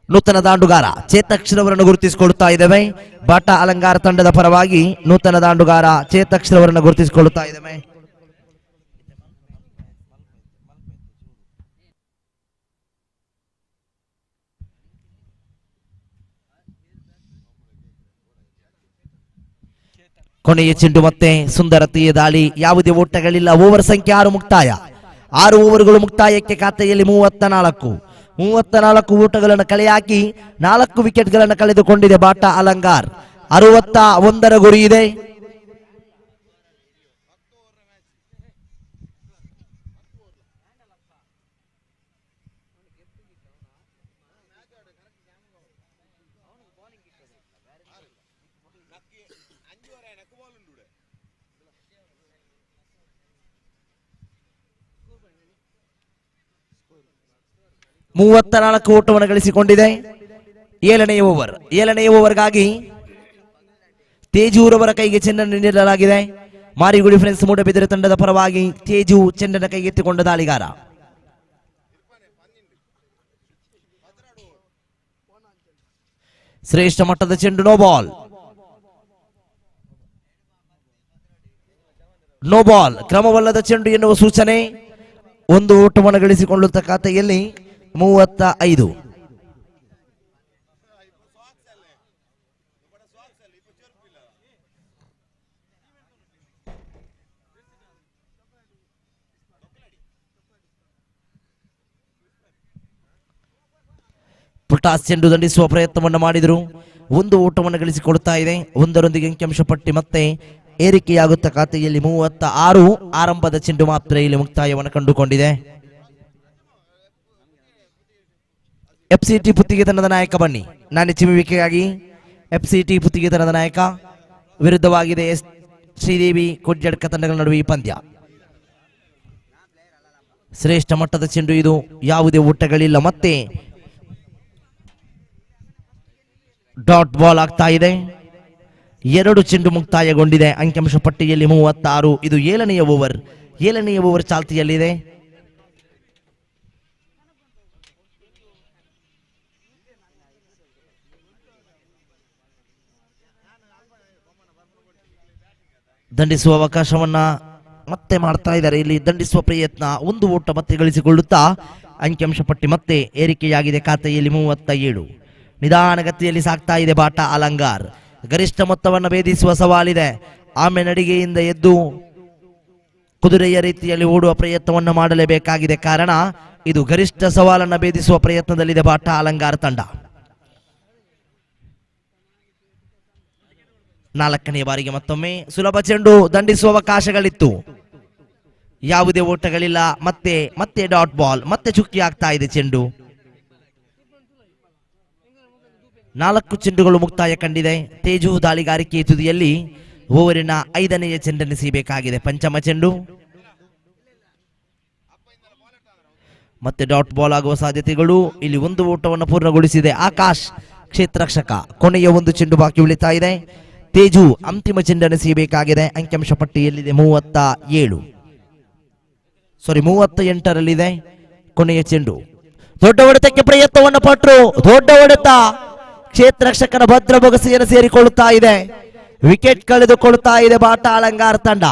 ನೂತನ ದಾಂಡುಗಾರ ಚೇತಕ್ಷರವರನ್ನು ಗುರುತಿಸಿಕೊಳ್ಳುತ್ತಾ ಇದ್ದೇವೆ. ಬಾಟ ಅಲಂಗಾರ ತಂಡದ ಪರವಾಗಿ ನೂತನ ದಾಂಡುಗಾರ ಚೇತಕ್ಷರವರನ್ನು ಗುರುತಿಸಿಕೊಳ್ಳುತ್ತಾ ಇದ್ದೇವೆ. ಕೊನೆಯ ಚೆಂಡು ಮತ್ತೆ ಸುಂದರತೆಯ ದಾಳಿ, ಯಾವುದೇ ಓಟಗಳಿಲ್ಲ. ಓವರ್ ಸಂಖ್ಯೆ 6 ಮುಕ್ತಾಯ. 6 ಓವರ್ಗಳು ಮುಕ್ತಾಯಕ್ಕೆ. ಖಾತೆಯಲ್ಲಿ 34 ಓಟಗಳನ್ನು ಕಲೆ ಹಾಕಿ 4 ವಿಕೆಟ್ಗಳನ್ನು ಕಳೆದುಕೊಂಡಿದೆ ಬಾಟ ಅಲಂಗಾರ್. 61 ಗುರಿ ಇದೆ. ಮೂವತ್ತ ಓಟವನ್ನು ಗಳಿಸಿಕೊಂಡಿದೆ. 7ನೇ ಓವರ್ಗಾಗಿ ತೇಜೂರವರ ಕೈಗೆ ಚೆಂಡನ್ನು ನೀಡಲಾಗಿದೆ. ಮಾರಿಗುಡಿ ಫ್ರೆಂಡ್ಸ್ ಮೂಡಬಿದಿರೆ ತಂಡದ ಪರವಾಗಿ ತೇಜು ಚೆಂಡನ್ನು ಕೈಗೆತ್ತಿಕೊಂಡ ದಾಳಿಗಾರ. ಶ್ರೇಷ್ಠ ಮಟ್ಟದ ಚೆಂಡು, ನೋ ಬಾಲ್, ಕ್ರಮವಲ್ಲದ ಚೆಂಡು ಎನ್ನುವ ಸೂಚನೆ. 1 ಓಟವನ್ನು ಗಳಿಸಿಕೊಳ್ಳುತ್ತ ಖಾತೆಯಲ್ಲಿ 35. ಪುಟಾಸ್ ಚೆಂಡು ದಂಡಿಸುವ ಪ್ರಯತ್ನವನ್ನು ಮಾಡಿದರು. 1 ಓಟವನ್ನು ಗಳಿಸಿಕೊಳ್ತಾ ಇದೆ. 1ರೊಂದಿಗೆ ಅಂಕಿಅಂಶ ಪಟ್ಟಿ ಮತ್ತೆ ಏರಿಕೆಯಾಗುತ್ತ ಖಾತೆಯಲ್ಲಿ 36. ಆರಂಭದ ಚೆಂಡು ಮಾತ್ರ ಇಲ್ಲಿ ಮುಕ್ತಾಯವನ್ನು ಕಂಡುಕೊಂಡಿದೆ. FCT ಪುತ್ತಿಗೆ ತಂಡದ ನಾಯಕ ಬನ್ನಿ. ನಾಣ್ಯ ಚಿಮ್ಮುವಿಕೆಗಾಗಿ FCT ಪುತ್ತಿಗೆ ತಂಡದ ನಾಯಕ ವಿರುದ್ಧವಾಗಿದೆ ಶ್ರೀದೇವಿ ಕೊಡ್ಯಡ್ಕ ತಂಡಗಳ ನಡುವೆ ಈ ಪಂದ್ಯ. ಶ್ರೇಷ್ಠ ಮಟ್ಟದ ಚೆಂಡು ಇದು, ಯಾವುದೇ ಓಟಗಳಿಲ್ಲ. ಮತ್ತೆ ಡಾಟ್ ಬಾಲ್ ಆಗ್ತಾ ಇದೆ. 2 ಚೆಂಡು ಮುಕ್ತಾಯಗೊಂಡಿದೆ. ಅಂಕಿಅಂಶ ಪಟ್ಟಿಯಲ್ಲಿ 36. ಇದು 7ನೇ ಓವರ್ ಚಾಲ್ತಿಯಲ್ಲಿದೆ. ದಂಡಿಸುವ ಅವಕಾಶವನ್ನ ಮತ್ತೆ ಮಾಡ್ತಾ ಇದ್ದಾರೆ. ಇಲ್ಲಿ ದಂಡಿಸುವ ಪ್ರಯತ್ನ, 1 ಓಟ ಮತ್ತೆ ಗಳಿಸಿಕೊಳ್ಳುತ್ತಾ ಅಂಕಿಅಂಶ ಪಟ್ಟಿ ಮತ್ತೆ ಏರಿಕೆಯಾಗಿದೆ. ಖಾತೆಯಲ್ಲಿ 37. ನಿಧಾನಗತಿಯಲ್ಲಿ ಸಾಗ್ತಾ ಇದೆ ಬಾಟ ಅಲಂಗಾರ್. ಗರಿಷ್ಠ ಮೊತ್ತವನ್ನು ಭೇದಿಸುವ ಸವಾಲಿದೆ. ಆಮೆ ನಡಿಗೆಯಿಂದ ಎದ್ದು ಕುದುರೆಯ ರೀತಿಯಲ್ಲಿ ಓಡುವ ಪ್ರಯತ್ನವನ್ನು ಮಾಡಲೇಬೇಕಾಗಿದೆ. ಕಾರಣ ಇದು ಗರಿಷ್ಠ ಸವಾಲನ್ನು ಭೇದಿಸುವ ಪ್ರಯತ್ನದಲ್ಲಿದೆ ಬಾಟ ಅಲಂಗಾರ ತಂಡ. 4ನೇ ಬಾರಿಗೆ ಮತ್ತೊಮ್ಮೆ ಸುಲಭ ಚೆಂಡು, ದಂಡಿಸುವ ಅವಕಾಶಗಳಿತ್ತು. ಯಾವುದೇ ಓಟಗಳಿಲ್ಲ. ಮತ್ತೆ ಡಾಟ್ ಬಾಲ್, ಮತ್ತೆ ಚುಕ್ಕಿ ಆಗ್ತಾ ಇದೆ ಚೆಂಡು. 4 ಚೆಂಡುಗಳು ಮುಕ್ತಾಯ ಕಂಡಿದೆ. ತೇಜು ದಾಳಿಗಾರಿಕೆ ತುದಿಯಲ್ಲಿ ಓವರಿನ 5ನೇ ಚೆಂಡನ್ನು ಎಸೆಯಬೇಕಾಗಿದೆ. ಪಂಚಮ ಚೆಂಡು ಮತ್ತೆ ಡಾಟ್ ಬಾಲ್ ಆಗುವ ಸಾಧ್ಯತೆಗಳು. ಇಲ್ಲಿ ಒಂದು ಓಟವನ್ನು ಪೂರ್ಣಗೊಳಿಸಿದೆ ಆಕಾಶ್ ಕ್ಷೇತ್ರರಕ್ಷಕ. ಕೊನೆಯ ಒಂದು ಚೆಂಡು ಬಾಕಿ ಉಳಿತಾ ಇದೆ. ತೇಜು ಅಂತಿಮ ಚೆಂಡನ್ನು ಎಸೆಯಬೇಕಾಗಿದೆ. ಅಂಕಿಅಂಶ ಪಟ್ಟಿಯಲ್ಲಿದೆ 38ರಲ್ಲಿದೆ. ಕೊನೆಯ ಚೆಂಡು ದೊಡ್ಡ ಹೊಡೆತಕ್ಕೆ ಪ್ರಯತ್ನವನ್ನು ಪಟ್ಟರು. ದೊಡ್ಡ ಹೊಡೆತ ಕ್ಷೇತ್ರರಕ್ಷಕನ ಭದ್ರ ಬೊಗಸೆಯನ್ನು ಸೇರಿಕೊಳ್ಳುತ್ತಾ ಇದೆ. ವಿಕೆಟ್ ಕಳೆದುಕೊಳ್ಳುತ್ತಾ ಇದೆ ಬಾಟಾ ಅಲಂಗಾರ್ ತಂಡ.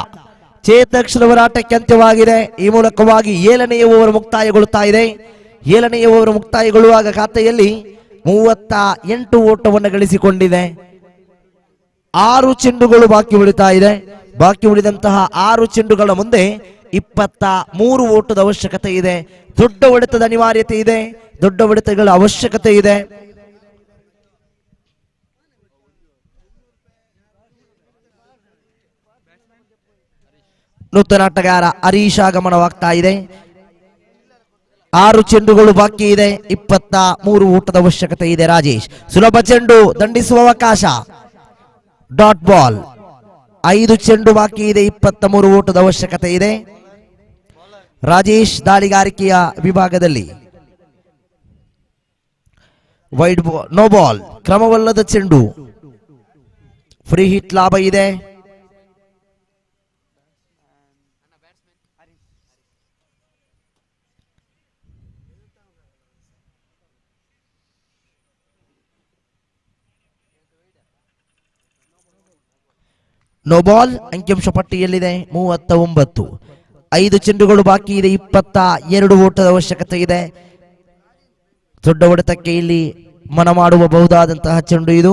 ಚೇತಕ್ಷರ ಹೋರಾಟಕ್ಕೆ ಅಂತ್ಯವಾಗಿದೆ. ಈ ಮೂಲಕವಾಗಿ 7ನೇ ಓವರ್ ಮುಕ್ತಾಯಗೊಳ್ಳುತ್ತಾ ಇದೆ. 7ನೇ ಓವರ್ ಮುಕ್ತಾಯಗೊಳ್ಳುವಾಗ ಖಾತೆಯಲ್ಲಿ 38 ಓಟವನ್ನು ಗಳಿಸಿಕೊಂಡಿದೆ. 6 ಚೆಂಡುಗಳು ಬಾಕಿ ಉಳಿತಾ ಇದೆ. ಬಾಕಿ ಉಳಿದಂತಹ 6 ಚೆಂಡುಗಳ ಮುಂದೆ 23 ಓಟದ ಅವಶ್ಯಕತೆ ಇದೆ. ದೊಡ್ಡ ಹೊಡೆತದ ಅನಿವಾರ್ಯತೆ ಇದೆ. ದೊಡ್ಡ ಹೊಡೆತಗಳ ಅವಶ್ಯಕತೆ ಇದೆ. ನೂತನ ಆಟಗಾರ ಹರೀಶ್ ಆಗಮನವಾಗ್ತಾ ಇದೆ. 6 ಚೆಂಡುಗಳು ಬಾಕಿ ಇದೆ. 23 ಓಟದ ಅವಶ್ಯಕತೆ ಇದೆ. ರಾಜೇಶ್ ಸುಲಭ ಚೆಂಡು ದಂಡಿಸುವ ಅವಕಾಶ. Dot ball. 5 ಚೆಂಡು ಬಾಕಿ ಇದೆ. 23 ಓಟದ ಅವಶ್ಯಕತೆ ಇದೆ. ರಾಜೇಶ್ ದಾಳಿಗಾರಿಕೆಯ ವಿಭಾಗದಲ್ಲಿ ವೈಡ್ ಬಾಲ್, ನೋ ಬಾಲ್, ಕ್ರಮವಲ್ಲದ ಚೆಂಡು. ಫ್ರೀ ಹಿಟ್ ಲಾಭ ಇದೆ. No ball. ಅಂಕಿಅಂಶ ಪಟ್ಟಿಯಲ್ಲಿದೆ 39. 5 ಚೆಂಡುಗಳು ಬಾಕಿ ಇದೆ. 22 ಓಟದ ಅವಶ್ಯಕತೆ ಇದೆ. ದೊಡ್ಡ ಹೊಡೆತಕ್ಕೆ ಇಲ್ಲಿ ಮನ ಮಾಡಬಹುದಾದಂತಹ ಚೆಂಡು ಇದು.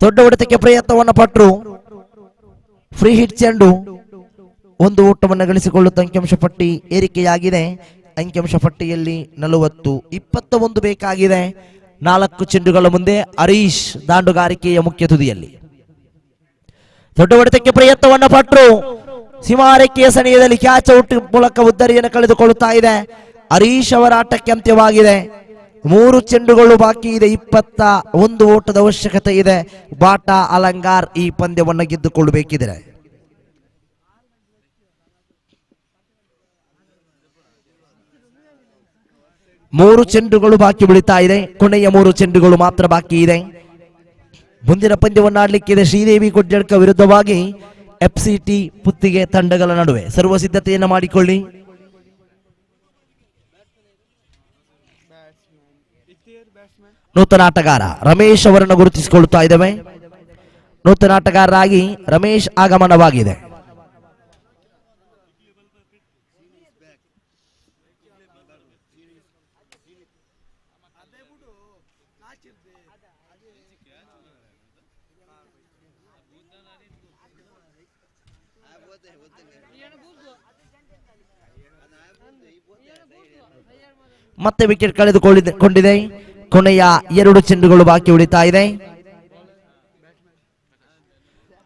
ದೊಡ್ಡ ಹೊಡೆತಕ್ಕೆ ಪ್ರಯತ್ನವನ್ನು ಪಟ್ಟರು. ಫ್ರೀ ಹಿಟ್ ಚೆಂಡು. 1 ಓಟವನ್ನು ಗಳಿಸಿಕೊಳ್ಳುತ್ತ ಅಂಕಿಅಂಶ ಪಟ್ಟಿ ಏರಿಕೆಯಾಗಿದೆ. ಅಂಕಿಅಂಶ ಪಟ್ಟಿಯಲ್ಲಿ 40. 21 ಬೇಕಾಗಿದೆ. 4 ಚೆಂಡುಗಳ ಮುಂದೆ ಹರೀಶ್ ದಾಂಡುಗಾರಿಕೆಯ ಮುಖ್ಯ ತುದಿಯಲ್ಲಿ. ದೊಡ್ಡ ಹೊಡೆತಕ್ಕೆ ಪ್ರಯತ್ನವನ್ನು ಪಟ್ಟರು. ಸೀಮಾರೇಖೆಯ ಸನಿಹದಲ್ಲಿ ಕ್ಯಾಚ್ ಔಟ್ ಮೂಲಕ ಉದ್ದರಿಯನ್ನು ಕಳೆದುಕೊಳ್ಳುತ್ತಾ ಇದೆ. ಹರೀಶ್ ಅವರ ಆಟಕ್ಕೆ ಅಂತ್ಯವಾಗಿದೆ. 3 ಚೆಂಡುಗಳು ಬಾಕಿ ಇದೆ. 21 ಓಟದ ಅವಶ್ಯಕತೆ ಇದೆ. ಬಾಟಾ ಅಲಂಗಾರ್ ಈ ಪಂದ್ಯವನ್ನು ಗೆದ್ದುಕೊಳ್ಳಬೇಕಿದೆ. ಮೂರು ಚೆಂಡುಗಳು ಬಾಕಿ ಉಳಿತಾ ಇದೆ. ಕೊನೆಯ 3 ಚೆಂಡುಗಳು ಮಾತ್ರ ಬಾಕಿ ಇದೆ. ಮುಂದಿನ ಪಂದ್ಯವನ್ನು ಆಡಲಿಕ್ಕಿದೆ ಶ್ರೀದೇವಿ ಕೊಡ್ಜಡ್ಕ ವಿರುದ್ಧವಾಗಿ ಎಫ್ಸಿಟಿ ಪುತ್ತಿಗೆ ತಂಡಗಳ ನಡುವೆ. ಸರ್ವ ಸಿದ್ಧತೆಯನ್ನು ಮಾಡಿಕೊಳ್ಳಿ. ನೂತನ ಆಟಗಾರ ರಮೇಶ್ ಅವರನ್ನು ಗುರುತಿಸಿಕೊಳ್ಳುತ್ತಾ ಇದ್ದೇವೆ. ನೂತನ ಆಟಗಾರರಾಗಿ ರಮೇಶ್ ಆಗಮನವಾಗಿದೆ. ಮತ್ತೆ ವಿಕೆಟ್ ಕಳೆದುಕೊಂಡಿದೆ. ಕೊನೆಯ 2 ಚೆಂಡುಗಳು ಬಾಕಿ ಉಳಿತಾ ಇದೆ.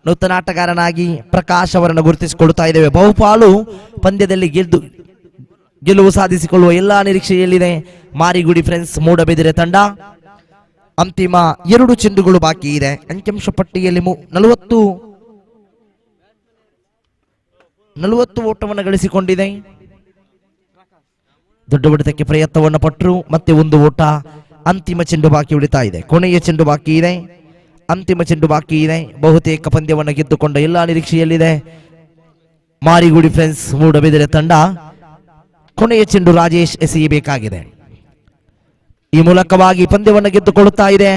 ನೂತನ ಆಟಗಾರನಾಗಿ ಪ್ರಕಾಶ್ ಅವರನ್ನು ಗುರುತಿಸಿಕೊಳ್ಳುತ್ತಾ ಇದ್ದೇವೆ. ಬಹುಪಾಲು ಪಂದ್ಯದಲ್ಲಿ ಗೆಲುವು ಸಾಧಿಸಿಕೊಳ್ಳುವ ಎಲ್ಲಾ ನಿರೀಕ್ಷೆಯಲ್ಲಿದೆ ಮಾರಿಗುಡಿ ಫ್ರೆಂಡ್ಸ್ ಮೂಡಬಿದಿರೆ ತಂಡ. ಅಂತಿಮ 2 ಚೆಂಡುಗಳು ಬಾಕಿ ಇದೆ. ಅಂಕಿಅಂಶ ಪಟ್ಟಿಯಲ್ಲಿ 40 ಓಟವನ್ನು ಗಳಿಸಿಕೊಂಡಿದೆ. ದೊಡ್ಡ ಹೊಡೆತಕ್ಕೆ ಪ್ರಯತ್ನವನ್ನು ಪಟ್ಟರು. ಮತ್ತೆ 1 ಓಟ. ಅಂತಿಮ ಚೆಂಡು ಬಾಕಿ ಉಳಿತಾ ಇದೆ. ಕೊನೆಯ ಚೆಂಡು ಬಾಕಿ ಇದೆ. ಅಂತಿಮ ಚೆಂಡು ಬಾಕಿ ಇದೆ. ಬಹುತೇಕ ಪಂದ್ಯವನ್ನು ಗೆದ್ದುಕೊಂಡ ಎಲ್ಲಾ ನಿರೀಕ್ಷೆಯಲ್ಲಿದೆ ಮಾರಿಗುಡಿ ಫ್ರೆಂಡ್ಸ್ ಮೂಡಬಿದಿರೆ ತಂಡ. ಕೊನೆಯ ಚೆಂಡು ರಾಜೇಶ್ ಎಸೆಯಬೇಕಾಗಿದೆ. ಈ ಮೂಲಕವಾಗಿ ಪಂದ್ಯವನ್ನು ಗೆದ್ದುಕೊಳ್ಳುತ್ತಾ ಇದೆ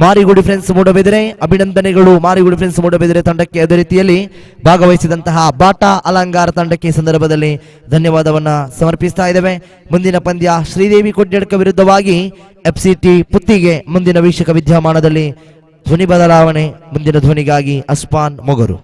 ಮಾರಿಗುಡಿ ಫ್ರೆಂಡ್ಸ್ ಮೂಡಬಿದಿರೆ. ಅಭಿನಂದನೆಗಳು ಮಾರಿಗುಡಿ ಫ್ರೆಂಡ್ಸ್ ಮೂಡಬಿದಿರೆ ತಂಡಕ್ಕೆ. ಅದೇ ರೀತಿಯಲ್ಲಿ ಭಾಗವಹಿಸಿದಂತಹ ಬಾಟಾ ಅಲಂಗಾರ ತಂಡಕ್ಕೆ ಈ ಸಂದರ್ಭದಲ್ಲಿ ಧನ್ಯವಾದವನ್ನ ಸಮರ್ಪಿಸ್ತಾ ಇದ್ದೇವೆ. ಮುಂದಿನ ಪಂದ್ಯ ಶ್ರೀದೇವಿ ಕೊಡ್ಯಡ್ಕ ವಿರುದ್ಧವಾಗಿ ಎಫ್ಸಿಟಿ ಪುತ್ತಿಗೆ. ಮುಂದಿನ ವೀಕ್ಷಕ ವಿದ್ಯಮಾನದಲ್ಲಿ ಧ್ವನಿ ಬದಲಾವಣೆ. ಮುಂದಿನ ಧ್ವನಿಗಾಗಿ ಅಸ್ಪಾನ್ ಮೊಗರು.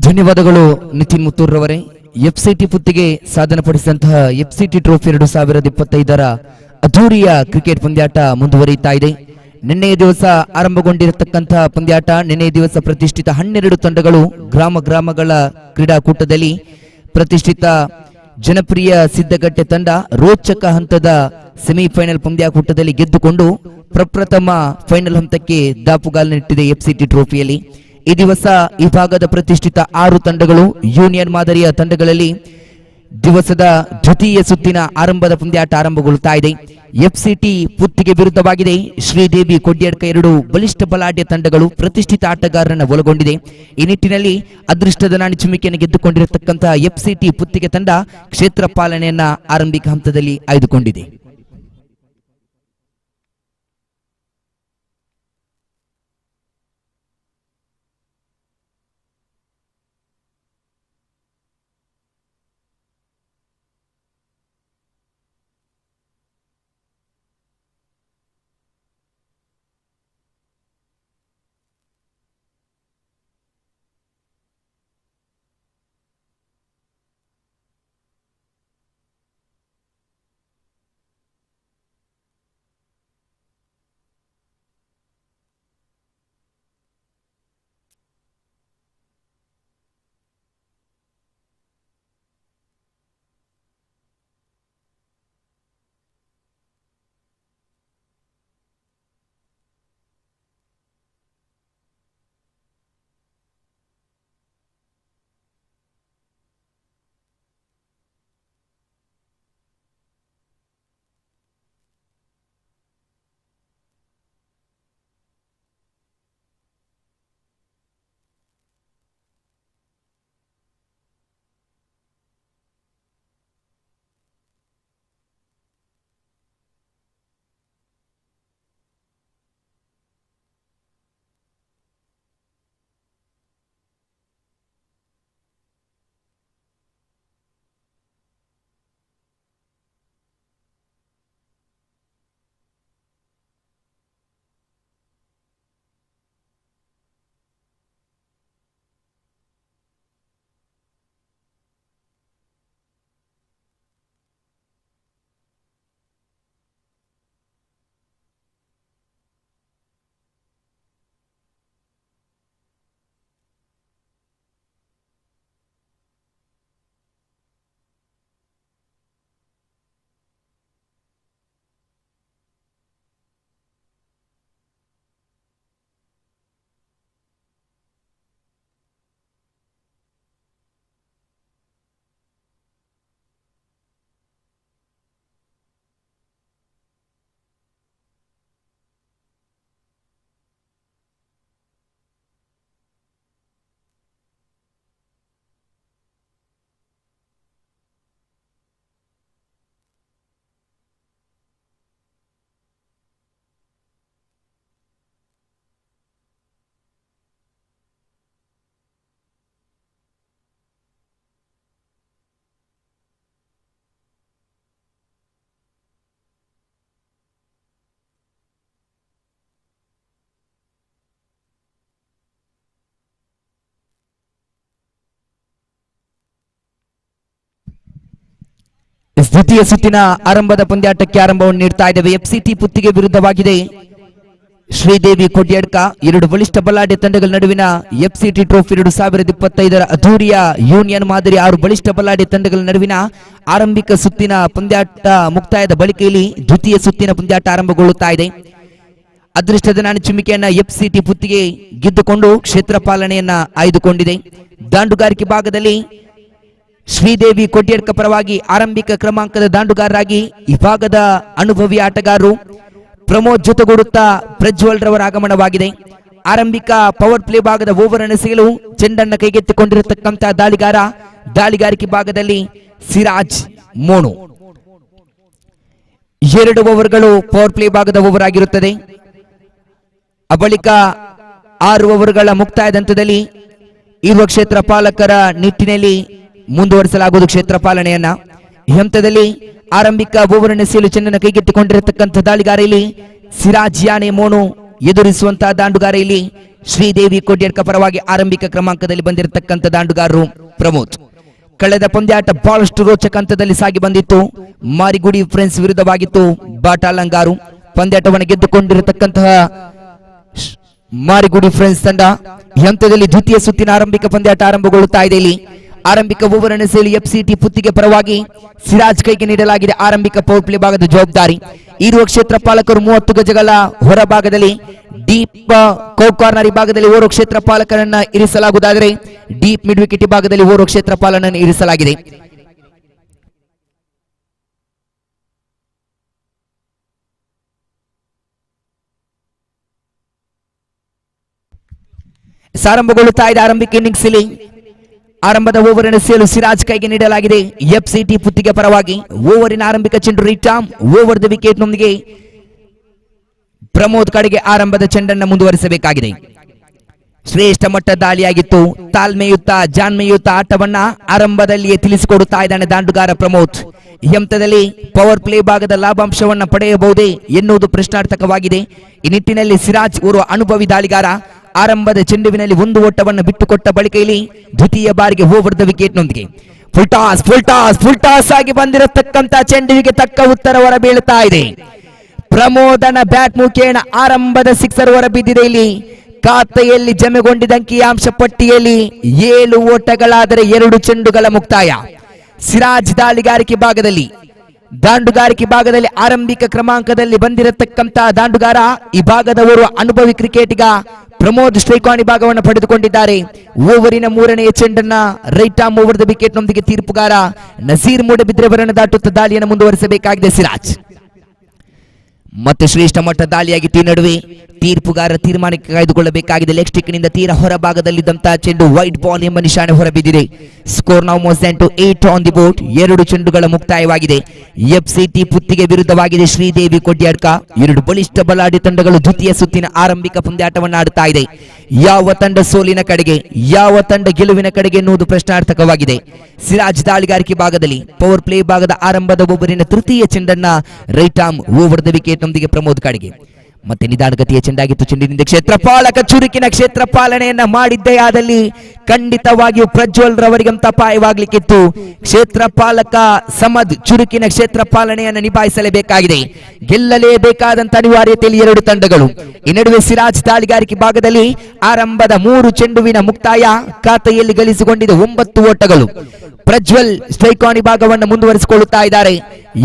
ಧನ್ಯವಾದಗಳು ನಿತಿನ್ ಮುತ್ತೂರ್ರವರೇ. ಎಫ್ಸಿಟಿ ಪುತ್ತಿಗೆ ಸಾಧನೆಪಡಿಸಿದಂತಹ ಎಫ್ಸಿಟಿ ಟ್ರೋಫಿ 2025ರ ಅದ್ದೂರಿಯ ಕ್ರಿಕೆಟ್ ಪಂದ್ಯಾಟ ಮುಂದುವರಿಯುತ್ತಾ ಇದೆ. ನಿನ್ನೆಯ ದಿವಸ ಆರಂಭಗೊಂಡಿರತಕ್ಕಂತಹ ಪಂದ್ಯಾಟ, ನಿನ್ನೆಯ ದಿವಸ ಪ್ರತಿಷ್ಠಿತ 12 ತಂಡಗಳು ಗ್ರಾಮಗಳ ಕ್ರೀಡಾಕೂಟದಲ್ಲಿ ಪ್ರತಿಷ್ಠಿತ ಜನಪ್ರಿಯ ಸಿದ್ದಗಟ್ಟೆ ತಂಡ ರೋಚಕ ಹಂತದ ಸೆಮಿಫೈನಲ್ ಪಂದ್ಯಾಕೂಟದಲ್ಲಿ ಗೆದ್ದುಕೊಂಡು ಪ್ರಪ್ರಥಮ ಫೈನಲ್ ಹಂತಕ್ಕೆ ದಾಪುಗಾಲಿನಿಟ್ಟಿದೆ ಎಫ್ಸಿಟಿ ಟ್ರೋಫಿಯಲ್ಲಿ. ಈ ದಿವಸ ಈ ಭಾಗದ ಪ್ರತಿಷ್ಠಿತ 6 ತಂಡಗಳು ಯೂನಿಯನ್ ಮಾದರಿಯ ತಂಡಗಳಲ್ಲಿ ದಿವಸದ ದ್ವಿತೀಯ ಸುತ್ತಿನ ಆರಂಭದ ಪಂದ್ಯಾಟ ಆರಂಭಗೊಳ್ಳುತ್ತಾ ಇದೆ. ಎಫ್ಸಿಟಿ ಪುತ್ತಿಗೆ ವಿರುದ್ಧವಾಗಿದೆ. ಶ್ರೀದೇವಿ ಕೊಡ್ಯಡ್ಕ 2 ಬಲಿಷ್ಠ ಬಲಾಢ್ಯ ತಂಡಗಳು ಪ್ರತಿಷ್ಠಿತ ಆಟಗಾರರನ್ನು ಒಳಗೊಂಡಿದೆ. ಈ ನಿಟ್ಟಿನಲ್ಲಿ ಅದೃಷ್ಟದ ನಾಣಿ ಚಿಮ್ಮಿಕೆಯನ್ನು ಗೆದ್ದುಕೊಂಡಿರತಕ್ಕಂತಹ ಎಫ್ಸಿಟಿ ಪುತ್ತಿಗೆ ತಂಡ ಕ್ಷೇತ್ರ ಪಾಲನೆಯನ್ನ ಆರಂಭಿಕ ಹಂತದಲ್ಲಿ ಆಯ್ದುಕೊಂಡಿದೆ. ದ್ವಿತೀಯ ಸುತ್ತಿನ ಆರಂಭದ ಪಂದ್ಯಾಟಕ್ಕೆ ಆರಂಭವನ್ನು ನೀಡ್ತಾ ಇದ್ದೇವೆ. ಎಫ್ಸಿಟಿ ಪುತ್ತಿಗೆ ವಿರುದ್ಧವಾಗಿದೆ ಶ್ರೀದೇವಿ ಕೊಡ್ಯಡ್ಕ. 2 ಬಲಿಷ್ಠ ಬಲಾಢ್ಯ ತಂಡಗಳ ನಡುವಿನ ಎಫ್ಸಿಟಿ ಟ್ರೋಫಿ 2025ರ ಅದ್ದೂರಿಯ ಯೂನಿಯನ್ ಮಾದರಿ 6 ಬಲಿಷ್ಠ ಬಲಾಢ್ಯ ತಂಡಗಳ ನಡುವಿನ ಆರಂಭಿಕ ಸುತ್ತಿನ ಪಂದ್ಯಾಟ ಮುಕ್ತಾಯದ ಬಳಿಕ ಇಲ್ಲಿ ದ್ವಿತೀಯ ಸುತ್ತಿನ ಪಂದ್ಯಾಟ ಆರಂಭಗೊಳ್ಳುತ್ತಾ ಇದೆ. ಅದೃಷ್ಟದ ನಾಣ್ಯ ಚಿಮ್ಮಿಕೆಯನ್ನ ಎಫ್ಸಿಟಿ ಪುತ್ತಿಗೆ ಗೆದ್ದುಕೊಂಡು ಕ್ಷೇತ್ರ ಪಾಲನೆಯನ್ನ ಆಯ್ದುಕೊಂಡಿದೆ. ದಾಂಡುಗಾರಿಕೆ ಭಾಗದಲ್ಲಿ ಶ್ರೀದೇವಿ ಕೊಡ್ಯಡ್ಕ ಪರವಾಗಿ ಆರಂಭಿಕ ಕ್ರಮಾಂಕದ ದಾಂಡುಗಾರರಾಗಿ ಈ ಭಾಗದ ಅನುಭವಿ ಆಟಗಾರರು ಪ್ರಮೋದ್ ಜೊತೆಗೂಡುತ್ತಾ ಪ್ರಜ್ವಲ್ ರವರ ಆಗಮನವಾಗಿದೆ. ಆರಂಭಿಕ ಪವರ್ ಪ್ಲೇ ಭಾಗದ ಓವರ್ ಎಸೆಯಲು ಚೆಂಡನ್ನು ಕೈಗೆತ್ತಿಕೊಂಡಿರತಕ್ಕಂತಹ ದಾಳಿಗಾರಿಕೆ ಭಾಗದಲ್ಲಿ ಸಿರಾಜ್ ಮೋನು. 2 ಓವರ್ಗಳು ಪವರ್ ಪ್ಲೇ ಭಾಗದ ಓವರ್ ಆಗಿರುತ್ತದೆ. ಬಳಿಕ 6 ಓವರ್ಗಳ ಮುಕ್ತಾಯದ ಹಂತದಲ್ಲಿ ಇರುವ ಕ್ಷೇತ್ರ ಪಾಲಕರ ನಿಟ್ಟಿನಲ್ಲಿ ಮುಂದುವರಿಸಲಾಗುವುದು ಕ್ಷೇತ್ರ ಪಾಲನೆಯನ್ನ. ಈ ಹಂತದಲ್ಲಿ ಆರಂಭಿಕ ಓವರ್ ಎಸೆಯಲು ಚೆಂಡನ್ನು ಕೈಗೆತ್ತಿಕೊಂಡಿರತಕ್ಕಂಥ ದಾಳಿಗಾರ ಇಲ್ಲಿ ಸಿರಾಜ್ ಯಾನೆ ಮೋನು ಎದುರಿಸುವಂತಹ ದಾಂಡುಗಾರ ಇಲ್ಲಿ ಶ್ರೀದೇವಿ ಕೊಡ್ಯಡ್ಕ ಪರವಾಗಿ ಆರಂಭಿಕ ಕ್ರಮಾಂಕದಲ್ಲಿ ಬಂದಿರತಕ್ಕಂಥ ದಾಂಡುಗಾರರು ಪ್ರಮೋದ್. ಕಳೆದ ಪಂದ್ಯಾಟ ಬಹಳಷ್ಟು ರೋಚಕ ಹಂತದಲ್ಲಿ ಸಾಗಿ ಬಂದಿತ್ತು. ಮಾರಿಗುಡಿ ಫ್ರೆಂಡ್ಸ್ ವಿರುದ್ಧವಾಗಿತ್ತು. ಬಾಟಾಲಂಗಾರು ಪಂದ್ಯಾಟವನ್ನು ಗೆದ್ದುಕೊಂಡಿರತಕ್ಕಂತಹ ಮಾರಿಗುಡಿ ಫ್ರೆಂಡ್ಸ್ ತಂಡ ಈ ಹಂತದಲ್ಲಿ ದ್ವಿತೀಯ ಸುತ್ತಿನ ಆರಂಭಿಕ ಪಂದ್ಯಾಟ ಆರಂಭಗೊಳ್ಳುತ್ತಾ ಇದೆ. ಇಲ್ಲಿ ಆರಂಭಿಕ ಓವರ್ ಎಸೆಯಲು ಎಫ್ಸಿಟಿ ಪುತ್ತಿಗೆ ಪರವಾಗಿ ಸಿರಾಜ್ ಕೈಗೆ ನೀಡಲಾಗಿದೆ ಆರಂಭಿಕ ಪವರ್ ಪ್ಲೇ ಭಾಗದ ಜವಾಬ್ದಾರಿ. ಇರುವ ಕ್ಷೇತ್ರ ಪಾಲಕರು 30 ಗಜಗಳ ಹೊರಭಾಗದಲ್ಲಿ ಡೀಪ್ ಕಾರ್ನರ್ ಭಾಗದಲ್ಲಿ ಓರ್ವ ಕ್ಷೇತ್ರ ಪಾಲಕರನ್ನ ಇರಿಸಲಾಗುವುದಾದರೆ ಡೀಪ್ ಮಿಡ್ ವಿಕೆಟ್ ಭಾಗದಲ್ಲಿ ಓರ್ವ ಕ್ಷೇತ್ರ ಪಾಲನನ್ನು ಇರಿಸಲಾಗಿದೆ. ಆರಂಭಗೊಳ್ಳುತ್ತಾ ಇದೆ ಆರಂಭಿಕ ಇನ್ನಿಂಗ್ಸ್ ಇಲ್ಲಿ. ಆರಂಭದ ಓವರ್ ಎಸೆಯಲು ಸಿರಾಜ್ ಕೈಗೆ ನೀಡಲಾಗಿದೆ ಎಫ್ಸಿಟಿ ಪುತ್ತಿಗೆ ಪರವಾಗಿ. ಓವರಿನ ಆರಂಭಿಕ ಚೆಂಡು ರಿಟಾಮ್ ಓವರ್ ದ ವಿಕೆಟ್ ನೊಂದಿಗೆ ಪ್ರಮೋದ್ ಕಡೆಗೆ ಆರಂಭದ ಚೆಂಡನ್ನು ಮುಂದುವರಿಸಬೇಕಾಗಿದೆ. ಶ್ರೇಷ್ಠ ಮಟ್ಟದ ದಾಳಿಯಾಗಿತ್ತು. ತಾಳ್ಮೆಯುತ ಜಾಣ್ಮೆಯುತ ಆಟವನ್ನ ಆರಂಭದಲ್ಲಿಯೇ ತಿಳಿಸಿಕೊಡುತ್ತಾ ಇದ್ದಾನೆ ದಾಂಡುಗಾರ ಪ್ರಮೋದ್. ಈ ಹಂತದಲ್ಲಿ ಪವರ್ ಪ್ಲೇ ಭಾಗದ ಲಾಭಾಂಶವನ್ನ ಪಡೆಯಬಹುದೇ ಎನ್ನುವುದು ಪ್ರಶ್ನಾರ್ಥಕವಾಗಿದೆ. ಈ ನಿಟ್ಟಿನಲ್ಲಿ ಸಿರಾಜ್ ಓರ್ವ ಅನುಭವಿ ದಾಳಿಗಾರ. ಆರಂಭದ ಚೆಂಡುವಿನಲ್ಲಿ ಒಂದು ಓಟವನ್ನು ಬಿಟ್ಟುಕೊಟ್ಟ ಬಳಿಕ ಇಲ್ಲಿ ದ್ವಿತೀಯ ಬಾರಿಗೆ ಓವರ್ ದ ವಿಕೆಟ್ ನೊಂದಿಗೆ ಫುಲ್ ಟಾಸ್ ಆಗಿ ಬಂದಿರತಕ್ಕಂತ ಚೆಂಡುವಿಗೆ ತಕ್ಕ ಉತ್ತರ ಹೊರಬೀಳುತ್ತಾ ಇದೆ. ಪ್ರಮೋದನ ಬ್ಯಾಟ್ ಮುಖೇನ ಆರಂಭದ ಸಿಕ್ಸರ್ ಹೊರಬಿದ್ದಿದೆ. ಇಲ್ಲಿ ಖಾತೆಯಲ್ಲಿ ಜಮೆಗೊಂಡಿದ್ದ ಅಂಕಿಅಂಶ ಪಟ್ಟಿಯಲ್ಲಿ 7 ಓಟಗಳಾದರೆ 2 ಚೆಂಡುಗಳ ಮುಕ್ತಾಯ. ಸಿರಾಜ್ ದಾಂಡುಗಾರಿಕೆ ಭಾಗದಲ್ಲಿ ಆರಂಭಿಕ ಕ್ರಮಾಂಕದಲ್ಲಿ ಬಂದಿರತಕ್ಕಂತ ದಾಂಡುಗಾರ ಈ ಭಾಗದ ಓರ್ವ ಅನುಭವಿ ಕ್ರಿಕೆಟಿಗ ಪ್ರಮೋದ್ ಸ್ಟ್ರೈಕಾಣಿ ಭಾಗವನ್ನು ಪಡೆದುಕೊಂಡಿದ್ದಾರೆ. ಓವರಿನ 3ನೇ ಚೆಂಡನ್ನ right arm over the wicket ನೊಂದಿಗೆ ತೀರ್ಪುಗಾರ ನಸೀರ್ ಮೂಡಬಿದ್ರೆವರನ್ನು ದಾಟುತ್ತಾ ದಾಳಿಯನ್ನು ಮುಂದುವರಿಸಬೇಕಾಗಿದೆ ಸಿರಾಜ್. ಮತ್ತೆ ಶ್ರೇಷ್ಠ ಮಟ್ಟ ದಾಳಿಯಾಗಿತ್ತು. ಈ ನಡುವೆ ತೀರ್ಪುಗಾರ ತೀರ್ಮಾನಕ್ಕೆ ಕಾಯ್ದುಕೊಳ್ಳಬೇಕಾಗಿದೆ. ಲೆಗ್ ಸ್ಟಿಕ್ ನಿಂದ ತೀರ ಹೊರಭಾಗದಲ್ಲಿದ್ದಂತಹ ಚೆಂಡು ವೈಟ್ ಬಾಲ್ ಎಂಬ ನಿಶಾನೆ ಹೊರಬಿದ್ದಿದೆ. Score now more than 8 on the board. 2 ಚೆಂಡುಗಳ ಮುಕ್ತಾಯವಾಗಿದೆ. ಎಫ್ಸಿಟಿ ಪುತ್ತಿಗೆ ವಿರುದ್ಧವಾಗಿದೆ ಶ್ರೀದೇವಿ ಕೊಡ್ಯಾಡ್ಕ. 2 ಬಲಿಷ್ಠ ಬಲಾಢ್ಯ ತಂಡಗಳು ದ್ವಿತೀಯ ಸುತ್ತಿನ ಆರಂಭಿಕ ಪಂದ್ಯಾಟವನ್ನು ಆಡುತ್ತಾ ಇದೆ. ಯಾವ ತಂಡ ಸೋಲಿನ ಕಡೆಗೆ, ಯಾವ ತಂಡ ಗೆಲುವಿನ ಕಡೆಗೆ ಎನ್ನುವುದು ಪ್ರಶ್ನಾರ್ಥಕವಾಗಿದೆ. ಸಿರಾಜ್ ದಾಳಿಗಾರಿಕೆ ಭಾಗದಲ್ಲಿ ಪವರ್ ಪ್ಲೇ ಭಾಗದ ಆರಂಭದ ಓವರಿನ ತೃತೀಯ ಚೆಂಡನ್ನ right arm over the wicket ನೊಂದಿಗೆ ಪ್ರಮೋದ್ ಕಡೆಗೆ. ಮತ್ತೆ ನಿಧಾನಗತಿಯ ಚೆಂಡಾಗಿತ್ತು. ಚೆಂಡಿನಿಂದ ಕ್ಷೇತ್ರ ಪಾಲಕ ಚುರುಕಿನ ಕ್ಷೇತ್ರ ಪಾಲನೆಯನ್ನ ಮಾಡಿದ್ದೇ ಆದಲ್ಲಿ ಖಂಡಿತವಾಗಿಯೂ ಪ್ರಜ್ವಲ್ ರವರಿಗಂತ ಅಪಾಯವಾಗಲಿಕ್ಕಿತ್ತು. ಕ್ಷೇತ್ರ ಪಾಲಕ ಸಮದ್ ಚುರುಕಿನ ಕ್ಷೇತ್ರ ಪಾಲನೆಯನ್ನು ನಿಭಾಯಿಸಲೇಬೇಕಾಗಿದೆ. ಗೆಲ್ಲಲೇಬೇಕಾದಂತ ಅನಿವಾರ್ಯತೆಯಲ್ಲಿ 2 ತಂಡಗಳು. ಈ ನಡುವೆ ಸಿರಾಜ್ ದಾಳಿಗಾರಿಕೆ ಭಾಗದಲ್ಲಿ ಆರಂಭದ 3 ಚೆಂಡುವಿನ ಮುಕ್ತಾಯ ಖಾತೆಯಲ್ಲಿ ಗಳಿಸಿಕೊಂಡಿದೆ 9 ಓಟಗಳು. ಪ್ರಜ್ವಲ್ ಸ್ಟ್ರೈಕಾಣಿ ಭಾಗವನ್ನು ಮುಂದುವರಿಸಿಕೊಳ್ಳುತ್ತಾ ಇದ್ದಾರೆ.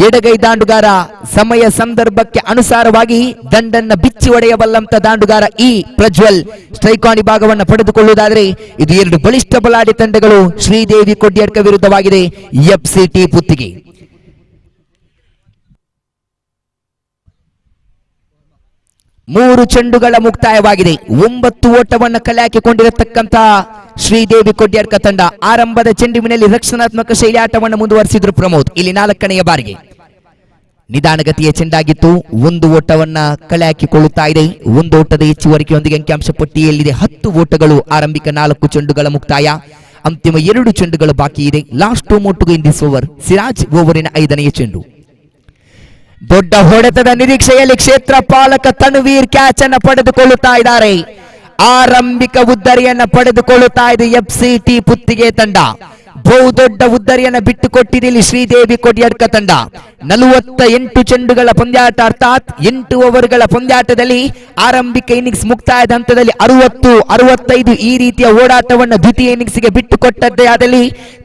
ಎಡಗೈ ದಾಂಡುಗಾರ ಸಮಯ ಸಂದರ್ಭಕ್ಕೆ ಅನುಸಾರವಾಗಿ ದಂಡನ್ನ ಬಿಚ್ಚಿ ಹೊಡೆಯಬಲ್ಲಂತ ದಾಂಡುಗಾರ ಈ ಪ್ರಜ್ವಲ್ ಸ್ಟ್ರೈಕಾಣಿ ಭಾಗವನ್ನು ಪಡೆದುಕೊಳ್ಳುವುದಾದರೆ ಇದು 2 ಬಲಿಷ್ಠ ಬಲಾಢ್ಯ ತಂಡಗಳು. ಶ್ರೀದೇವಿ ಕೊಡ್ಯಾಡ್ಕ ವಿರುದ್ಧವಾಗಿದೆ ಎಫ್ಸಿಟಿ ಪುತ್ತಿಗೆ. ಮೂರು ಚೆಂಡುಗಳ ಮುಕ್ತಾಯವಾಗಿದೆ. 9 ಓಟವನ್ನು ಕಲೆ ಹಾಕಿಕೊಂಡಿರತಕ್ಕಂತ ಶ್ರೀದೇವಿ ಕೊಡ್ಯಾಡ್ಕ ತಂಡ ಆರಂಭದ ಚೆಂಡುವಿನಲ್ಲಿ ರಕ್ಷಣಾತ್ಮಕ ಶೈಲಿ ಆಟವನ್ನು ಮುಂದುವರಿಸಿದ್ರು ಪ್ರಮೋದ್. ಇಲ್ಲಿ 4ನೇ ಬಾರಿಗೆ ನಿಧಾನಗತಿಯ ಚೆಂಡಾಗಿತ್ತು. 1 ಓಟವನ್ನ ಕಲೆ ಹಾಕಿಕೊಳ್ಳುತ್ತಾ ಇದೆ. 1 ಓಟದ ಹೆಚ್ಚುವರಿಕೆಯೊಂದಿಗೆ ಅಂಕಿಅಂಶ ಪಟ್ಟಿಯಲ್ಲಿದೆ 10 ಓಟಗಳು. ಆರಂಭಿಕ 4 ಚೆಂಡುಗಳ ಮುಕ್ತಾಯ. ಅಂತಿಮ 2 ಚೆಂಡುಗಳು ಬಾಕಿ ಇದೆ. ಲಾಸ್ಟ್ 2 ಮೊಟ್ಟುಗೆ ಇನ್ ದಿಸ್ ಓವರ್. ಸಿರಾಜ್ ಓವರಿನ 5ನೇ ಚೆಂಡು. ದೊಡ್ಡ ಹೊಡೆತದ ನಿರೀಕ್ಷೆಯಲ್ಲಿ ಕ್ಷೇತ್ರ ಪಾಲಕ ತನ್ವೀರ್ ಕ್ಯಾಚ್ ಅನ್ನು ಪಡೆದುಕೊಳ್ಳುತ್ತಾ ಇದ್ದಾರೆ. ಆರಂಭಿಕ ಉದ್ದರಿಯನ್ನ ಪಡೆದುಕೊಳ್ಳುತ್ತಾ ಇದೆ ಎಫ್ಸಿಟಿ ಪುತ್ತಿಗೆ ತಂಡ. ಬಹುದೊಡ್ಡ ಉದ್ದರಿಯನ್ನ ಬಿಟ್ಟುಕೊಟ್ಟಿದೆ ಇಲ್ಲಿ ಶ್ರೀದೇವಿ ಕೊಡ್ಯಾಡ್ಕ ತಂಡ. 48 ಚೆಂಡುಗಳ ಪಂದ್ಯಾಟ ಅರ್ಥಾತ್ 8 ಓವರ್ಗಳ ಪಂದ್ಯಾಟದಲ್ಲಿ ಆರಂಭಿಕ ಇನ್ನಿಂಗ್ಸ್ ಮುಕ್ತಾಯದ ಹಂತದಲ್ಲಿ 60-65 ಈ ರೀತಿಯ ಓಡಾಟವನ್ನು ದ್ವಿತೀಯ ಇನ್ನಿಂಗ್ಸ್ಗೆ ಬಿಟ್ಟುಕೊಟ್ಟದ್ದೇ ಆದಲ್ಲಿ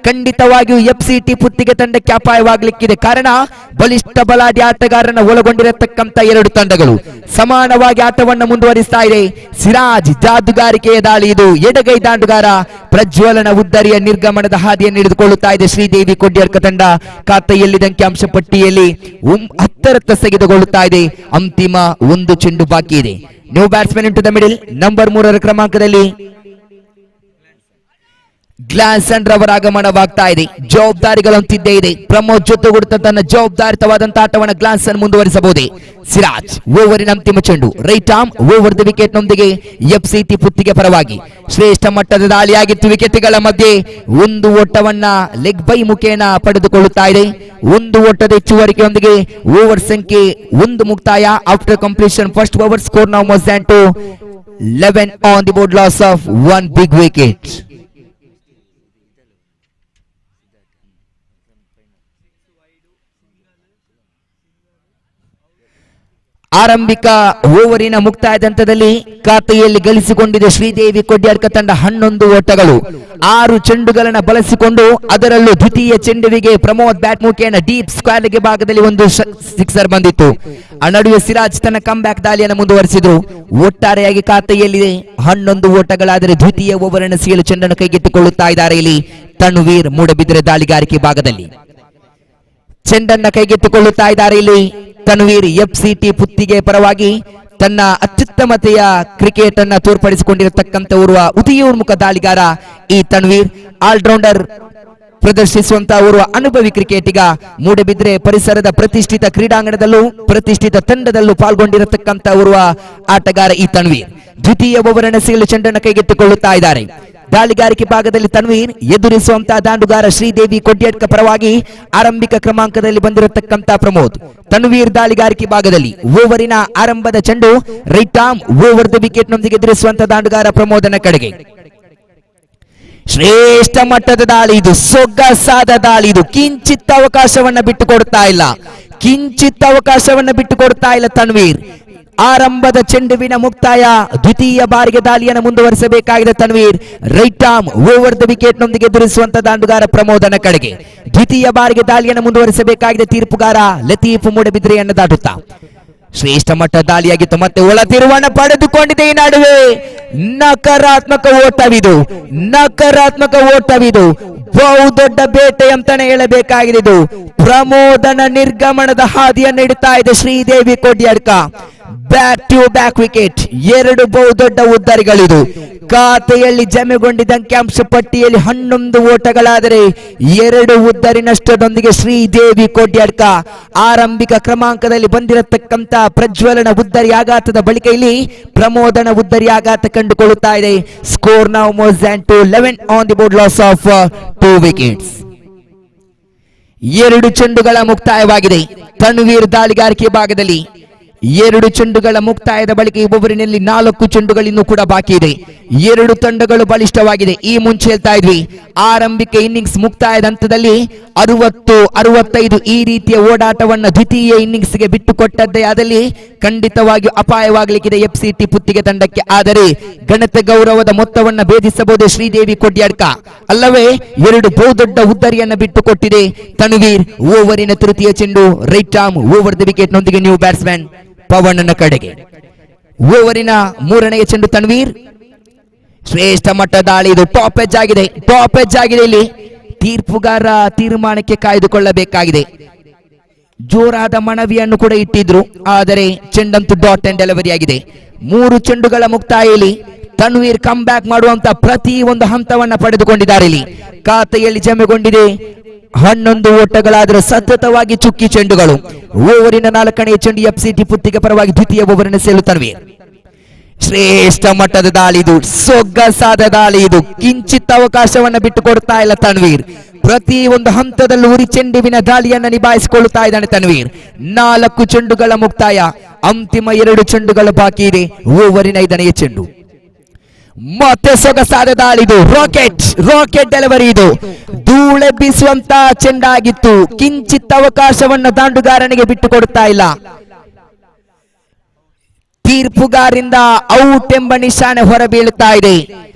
ಖಂಡಿತವಾಗಿಯೂ ಎಫ್ಸಿಟಿ ಪುತ್ತಿಗೆ ತಂಡಕ್ಕೆ ಅಪಾಯವಾಗಲಿಕ್ಕಿದೆ. ಕಾರಣ ಬಲಿಷ್ಠ ಬಲಾಢ್ಯ ಆಟಗಾರರನ್ನು ಒಳಗೊಂಡಿರತಕ್ಕಂತ 2 ತಂಡಗಳು ಸಮಾನವಾಗಿ ಆಟವನ್ನು ಮುಂದುವರಿಸ್ತಾ ಇದೆ. ಸಿರಾಜ್ ಜಾದುಗಾರಿಕೆಯ ದಾಳಿ ಇದು. ಎಡಗೈ ದಾಂಡುಗಾರ ಪ್ರಜ್ವಲನ ಉದ್ದರಿಯ ನಿರ್ಗಮನದ ಹಾದಿಯನ್ನು ಹಿಡಿದುಕೊಳ್ಳುತ್ತಾ ಇದೆ ಶ್ರೀದೇವಿ ಕೊಡ್ಯಾಡ್ಕ ತಂಡ. ಖಾತೆಯಲ್ಲಿದ್ದ ಅಂಕಿಅಂಶ ಪಟ್ಟಿಯಲ್ಲಿ 10 ತೆಗೆದುಕೊಳ್ಳುತ್ತಾ ಇದೆ. ಅಂತಿಮ 1 ಚೆಂಡು ಬಾಕಿ ಇದೆ. New batsman into the middle. Number 3ರ ಕ್ರಮಾಂಕದಲ್ಲಿ ಗ್ಲಾನ್ಸನ್ ರವರ ಆಗಮನವಾಗ್ತಾ ಇದೆ. ಜವಾಬ್ದಾರಿಗಳಂತಿದ್ದೇ ಇದೆ. ಪ್ರಮೋದ್ ಜೊತೆಗೂಡುತ್ತ ತನ್ನ ಜವಾಬ್ದಾರಿತವಾದಂತಹ ಆಟವನ್ನು ಗ್ಲಾನ್ಸನ್ ಮುಂದುವರಿಸಬಹುದೇ? ಸಿರಾಜ್ ಓವರಿನ ಅಂತಿಮ ಚೆಂಡು right arm over the wicket ನೊಂದಿಗೆ ಎಫ್ಸಿಟಿ ಪುತ್ತಿಗೆ ಪರವಾಗಿ ಶ್ರೇಷ್ಠ ಮಟ್ಟದ ದಾಳಿಯಾಗಿತ್ತು. ವಿಕೆಟ್ಗಳ ಮಧ್ಯೆ 1 ಓಟವನ್ನ ಲೆಗ್ ಬೈ ಮುಖೇನ ಪಡೆದುಕೊಳ್ಳುತ್ತಾ ಇದೆ. ಒಂದು ಓಟದ ಹೆಚ್ಚುವರಿಕೆಯೊಂದಿಗೆ ಓವರ್ ಸಂಖ್ಯೆ 1 ಮುಕ್ತಾಯ. After completion first over score now more than 11 on the board, loss of 1 big wicket. ಆರಂಭಿಕ ಓವರಿನ ಮುಕ್ತಾಯದ ಹಂತದಲ್ಲಿ ಖಾತೆಯಲ್ಲಿ ಗಳಿಸಿಕೊಂಡಿದೆ ಶ್ರೀದೇವಿ ಕೊಡ್ಯಾಡ್ಕ ತಂಡ 11 ಓಟಗಳು. 6 ಚೆಂಡುಗಳನ್ನು ಬಳಸಿಕೊಂಡು ಅದರಲ್ಲೂ ದ್ವಿತೀಯ ಚೆಂಡುವಿಗೆ ಪ್ರಮೋದ್ ಬ್ಯಾಟ್ ಮುಖೇನ ಡೀಪ್ ಸ್ಕ್ವೇರ್ಗೆ ಭಾಗದಲ್ಲಿ ಒಂದು ಸಿಕ್ಸರ್ ಬಂದಿತ್ತು. ಆ ನಡುವೆ ಸಿರಾಜ್ ತನ್ನ ಕಮ್ ಬ್ಯಾಕ್ ದಾಳಿಯನ್ನು ಮುಂದುವರಿಸಿದ್ರು. ಒಟ್ಟಾರೆಯಾಗಿ ಖಾತೆಯಲ್ಲಿ 11 ಓಟಗಳಾದರೆ ದ್ವಿತೀಯ ಓವರ್ ಎಸೆಯಲು ಚೆಂಡನ್ನು ಕೈಗೆತ್ತಿಕೊಳ್ಳುತ್ತಾ ಇದ್ದಾರೆ ಇಲ್ಲಿ ತನ್ವೀರ್ ಮೂಡಬಿದ್ರೆ ದಾಳಿಗಾರಿಕೆ ಭಾಗದಲ್ಲಿ. ಚೆಂಡನ್ನ ಕೈಗೆತ್ತಿಕೊಳ್ಳುತ್ತಾ ಇದ್ದಾರೆ ಇಲ್ಲಿ ತನ್ವೀರ್. FCT ಪುತ್ತಿಗೆ ಪರವಾಗಿ ತನ್ನ ಅತ್ಯುತ್ತಮತೆಯ ಕ್ರಿಕೆಟ್ ಅನ್ನ ತೋರ್ಪಡಿಸಿಕೊಂಡಿರತಕ್ಕಂಥ ಓರ್ವ ಉದಯೋನ್ಮುಖ ದಾಳಿಗಾರ ಈ ತನ್ವೀರ್. ಆಲ್ರೌಂಡರ್ ಪ್ರದರ್ಶಿಸುವಂತಹ ಓರ್ವ ಅನುಭವಿ ಕ್ರಿಕೆಟಿಗ. ಮೂಡಬಿದ್ರೆ ಪರಿಸರದ ಪ್ರತಿಷ್ಠಿತ ಕ್ರೀಡಾಂಗಣದಲ್ಲೂ ಪ್ರತಿಷ್ಠಿತ ತಂಡದಲ್ಲೂ ಪಾಲ್ಗೊಂಡಿರತಕ್ಕಂಥ ಓರ್ವ ಆಟಗಾರ ಈ ತನ್ವೀರ್. ದ್ವಿತೀಯ ಓವರ್ ಎಸೆಯಲು ಚೆಂಡನ್ನು ಕೈಗೆತ್ತಿಕೊಳ್ಳುತ್ತಾ ಇದ್ದಾರೆ. ದಾಳಿಗಾರಿಕೆ ಭಾಗದಲ್ಲಿ ತನ್ವೀರ್ ಎದುರಿಸುವಂತಹ ದಾಂಡುಗಾರ ಶ್ರೀದೇವಿ ಕೊಡ್ಯಾಡ್ಕ ಪರವಾಗಿ ಆರಂಭಿಕ ಕ್ರಮಾಂಕದಲ್ಲಿ ಬಂದಿರತಕ್ಕಂತ ಪ್ರಮೋದ್. ತನ್ವೀರ್ ದಾಳಿಗಾರಿಕೆ ಭಾಗದಲ್ಲಿ ಓವರಿನ ಆರಂಭದ ಚೆಂಡು right arm over the wicket ನೊಂದಿಗೆ ಎದುರಿಸುವಂತಹ ದಾಂಡುಗಾರ ಪ್ರಮೋದನ ಕಡೆಗೆ. ಶ್ರೇಷ್ಠ ಮಟ್ಟದ ದಾಳಿ ಇದು, ಸೊಗಸಾದ ದಾಳಿ ಇದು. ಕಿಂಚಿತ್ ಅವಕಾಶವನ್ನ ಬಿಟ್ಟುಕೊಡ್ತಾ ಇಲ್ಲ ತನ್ವೀರ್. ಆರಂಭದ ಚೆಂಡುವಿನ ಮುಕ್ತಾಯ. ದ್ವಿತೀಯ ಬಾರಿಗೆ ದಾಳಿಯನ್ನು ಮುಂದುವರಿಸಬೇಕಾಗಿದೆ Tanveer. Right arm over the wicket ನೊಂದಿಗೆ ಎದುರಿಸುವಂತ ದಾಂಡುಗಾರ ಪ್ರಮೋದನ ಕಡೆಗೆ. ದ್ವಿತೀಯ ಬಾರಿಗೆ ದಾಳಿಯನ್ನು ಮುಂದುವರಿಸಬೇಕಾಗಿದೆ ತೀರ್ಪುಗಾರ ಲತೀಫ್ ಮೂಡಬಿದ್ರೆಯನ್ನು ದಾಟುತ್ತಾ. ಶ್ರೇಷ್ಠ ಮಟ್ಟ ದಾಳಿಯಾಗಿತ್ತು, ಮತ್ತೆ ಒಳ ತಿರುವನ್ನ ಪಡೆದುಕೊಂಡಿದೆ. ಈ ನಡುವೆ ನಕಾರಾತ್ಮಕ ಓಟವಿದು. ಬಹುದೊಡ್ಡ ಬೇಟೆ ಅಂತಾನೆ ಹೇಳಬೇಕಾಗಿದೆ ಇದು. ಪ್ರಮೋದನ ನಿರ್ಗಮನದ ಹಾದಿಯನ್ನು ಇಡುತ್ತಾ ಇದೆ Sridevi Kodyadka. Back to back wicket. 2 ಬಹುದೊಡ್ಡ ಉದ್ದರಿಗಳಿದು. ಖಾತೆಯಲ್ಲಿ ಜಮೆಗೊಂಡಿದ್ದ ಅಂಕಿಅಂಶ ಪಟ್ಟಿಯಲ್ಲಿ 11 ಓಟಗಳಾದರೆ 2 ಉದ್ದರಿನಷ್ಟದೊಂದಿಗೆ ಶ್ರೀದೇವಿ ಕೊಡ್ಯಾಡ್ಕ ಆರಂಭಿಕ ಕ್ರಮಾಂಕದಲ್ಲಿ ಬಂದಿರತಕ್ಕಂತ ಪ್ರಜ್ವಲನ ಉದ್ದರಿ ಆಘಾತದ ಬಳಿಕ ಇಲ್ಲಿ ಪ್ರಮೋದನ ಉದ್ದರಿ ಆಘಾತ ಕಂಡುಕೊಳ್ಳುತ್ತಾ ಇದೆ. Score now more than 11 on the board, loss of 2 wickets. 2 ಚೆಂಡುಗಳ ಮುಕ್ತಾಯವಾಗಿದೆ ತನ್ವೀರ್ ದಾಳಿಗಾರಿಕೆ ಭಾಗದಲ್ಲಿ. 2 ಚೆಂಡುಗಳ ಮುಕ್ತಾಯದ ಬಳಿಕ ಈ ಓವರಿನಲ್ಲಿ 4 ಚೆಂಡುಗಳಿನ್ನೂ ಕೂಡ ಬಾಕಿ ಇದೆ. 2 ತಂಡಗಳು ಬಲಿಷ್ಠವಾಗಿದೆ. ಈ ಮುಂಚೆ ಹೇಳ್ತಾ ಇದ್ವಿ, ಆರಂಭಿಕ ಇನ್ನಿಂಗ್ಸ್ ಮುಕ್ತಾಯದ ಹಂತದಲ್ಲಿ 60-65 ಈ ರೀತಿಯ ಓಡಾಟವನ್ನು ದ್ವಿತೀಯ ಇನ್ನಿಂಗ್ಸ್ಗೆ ಬಿಟ್ಟುಕೊಟ್ಟದ್ದೇ ಆದಲ್ಲಿ ಖಂಡಿತವಾಗಿಯೂ ಅಪಾಯವಾಗಲಿಕ್ಕಿದೆ FCT ಪುತ್ತಿಗೆ ತಂಡಕ್ಕೆ. ಆದರೆ ಗಣತ ಗೌರವದ ಮೊತ್ತವನ್ನ ಭೇದಿಸಬಹುದೇ ಶ್ರೀದೇವಿ ಕೊಡ್ಯಾಡ್ಕ, ಅಲ್ಲವೇ 2 ಬಹುದೊಡ್ಡ ಉದ್ದರಿಯನ್ನ ಬಿಟ್ಟುಕೊಟ್ಟಿದೆ ತನ್ವೀರ್. ಓವರಿನ ತೃತೀಯ ಚೆಂಡು right arm over the wicket ನೊಂದಿಗೆ ನ್ಯೂ ಬ್ಯಾಟ್ಸ್ಮನ್ ಪವನ್ ಕಡೆಗೆ. ಓವರಿನ 3ನೇ ಚೆಂಡು ತನ್ವೀರ್. ಶ್ರೇಷ್ಠ ಮಟ್ಟ ದಾಳಿ ಇದು. ಟಾಪ್ ಎಜ್ ಆಗಿದೆ ಇಲ್ಲಿ ತೀರ್ಪುಗಾರ ತೀರ್ಮಾನಕ್ಕೆ ಕಾಯ್ದುಕೊಳ್ಳಬೇಕಾಗಿದೆ. ಜೋರಾದ ಮನವಿಯನ್ನು ಕೂಡ ಇಟ್ಟಿದ್ರು, ಆದರೆ ಚೆಂಡಂತೂ ಡಾಟ್ ಅಂಡ್ ಡೆಲಿವರಿ ಆಗಿದೆ. 3 ಚೆಂಡುಗಳ ಮುಕ್ತಾಯಲ್ಲಿ ತನ್ವೀರ್ ಕಮ್ ಬ್ಯಾಕ್ ಮಾಡುವಂತ ಪ್ರತಿ ಒಂದು ಹಂತವನ್ನ ಪಡೆದುಕೊಂಡಿದ್ದಾರೆ. ಇಲ್ಲಿ ಖಾತೆಯಲ್ಲಿ ಜಮೆಗೊಂಡಿದೆ 11 ಓಟಗಳಾದರೆ ಸತತವಾಗಿ ಚುಕ್ಕಿ ಚೆಂಡುಗಳು. ಓವರಿನ 4ನೇ ಚೆಂಡು FCT ಪುತ್ತಿಗೆ ಪರವಾಗಿ ದ್ವಿತೀಯ ಓವರಿನ ಸೇಲು ತನ್ವೀರ್. ಶ್ರೇಷ್ಠ ಮಟ್ಟದ ದಾಳಿ ಇದು, ಸೊಗಸಾದ ದಾಳಿ ಇದು. ಕಿಂಚಿತ್ ಅವಕಾಶವನ್ನ ಬಿಟ್ಟುಕೊಡ್ತಾ ಇಲ್ಲ ತನ್ವೀರ್. ಪ್ರತಿ ಒಂದು ಹಂತದಲ್ಲೂ ಉರಿ ಚೆಂಡುವಿನ ದಾಳಿಯನ್ನ ನಿಭಾಯಿಸಿಕೊಳ್ಳುತ್ತಾ ಇದ್ದಾನೆ ತನ್ವೀರ್. 4 ಚೆಂಡುಗಳ ಮುಕ್ತಾಯ, ಅಂತಿಮ 2 ಚೆಂಡುಗಳು ಬಾಕಿ ಇದೆ. ಓವರಿನ 5ನೇ ಚೆಂಡು ಮತ್ತೆ ಸೊಗಸಾದ ದಾಳಿದು. ರಾಕೆಟ್ ಡೆಲಿವರಿ ಇದು. ಧೂಳೆಬ್ಬಿಸುವಂತ ಚೆಂಡಾಗಿತ್ತು. ಕಿಂಚಿತ್ ಅವಕಾಶವನ್ನ ದಾಂಡುಗಾರನಿಗೆ ಬಿಟ್ಟುಕೊಡುತ್ತಾ ಇಲ್ಲ. ತೀರ್ಪುಗಾರಿಂದ ಔಟ್ ಎಂಬ ನಿಶಾನೆ ಹೊರಬೀಳುತ್ತಾ ಇದೆ.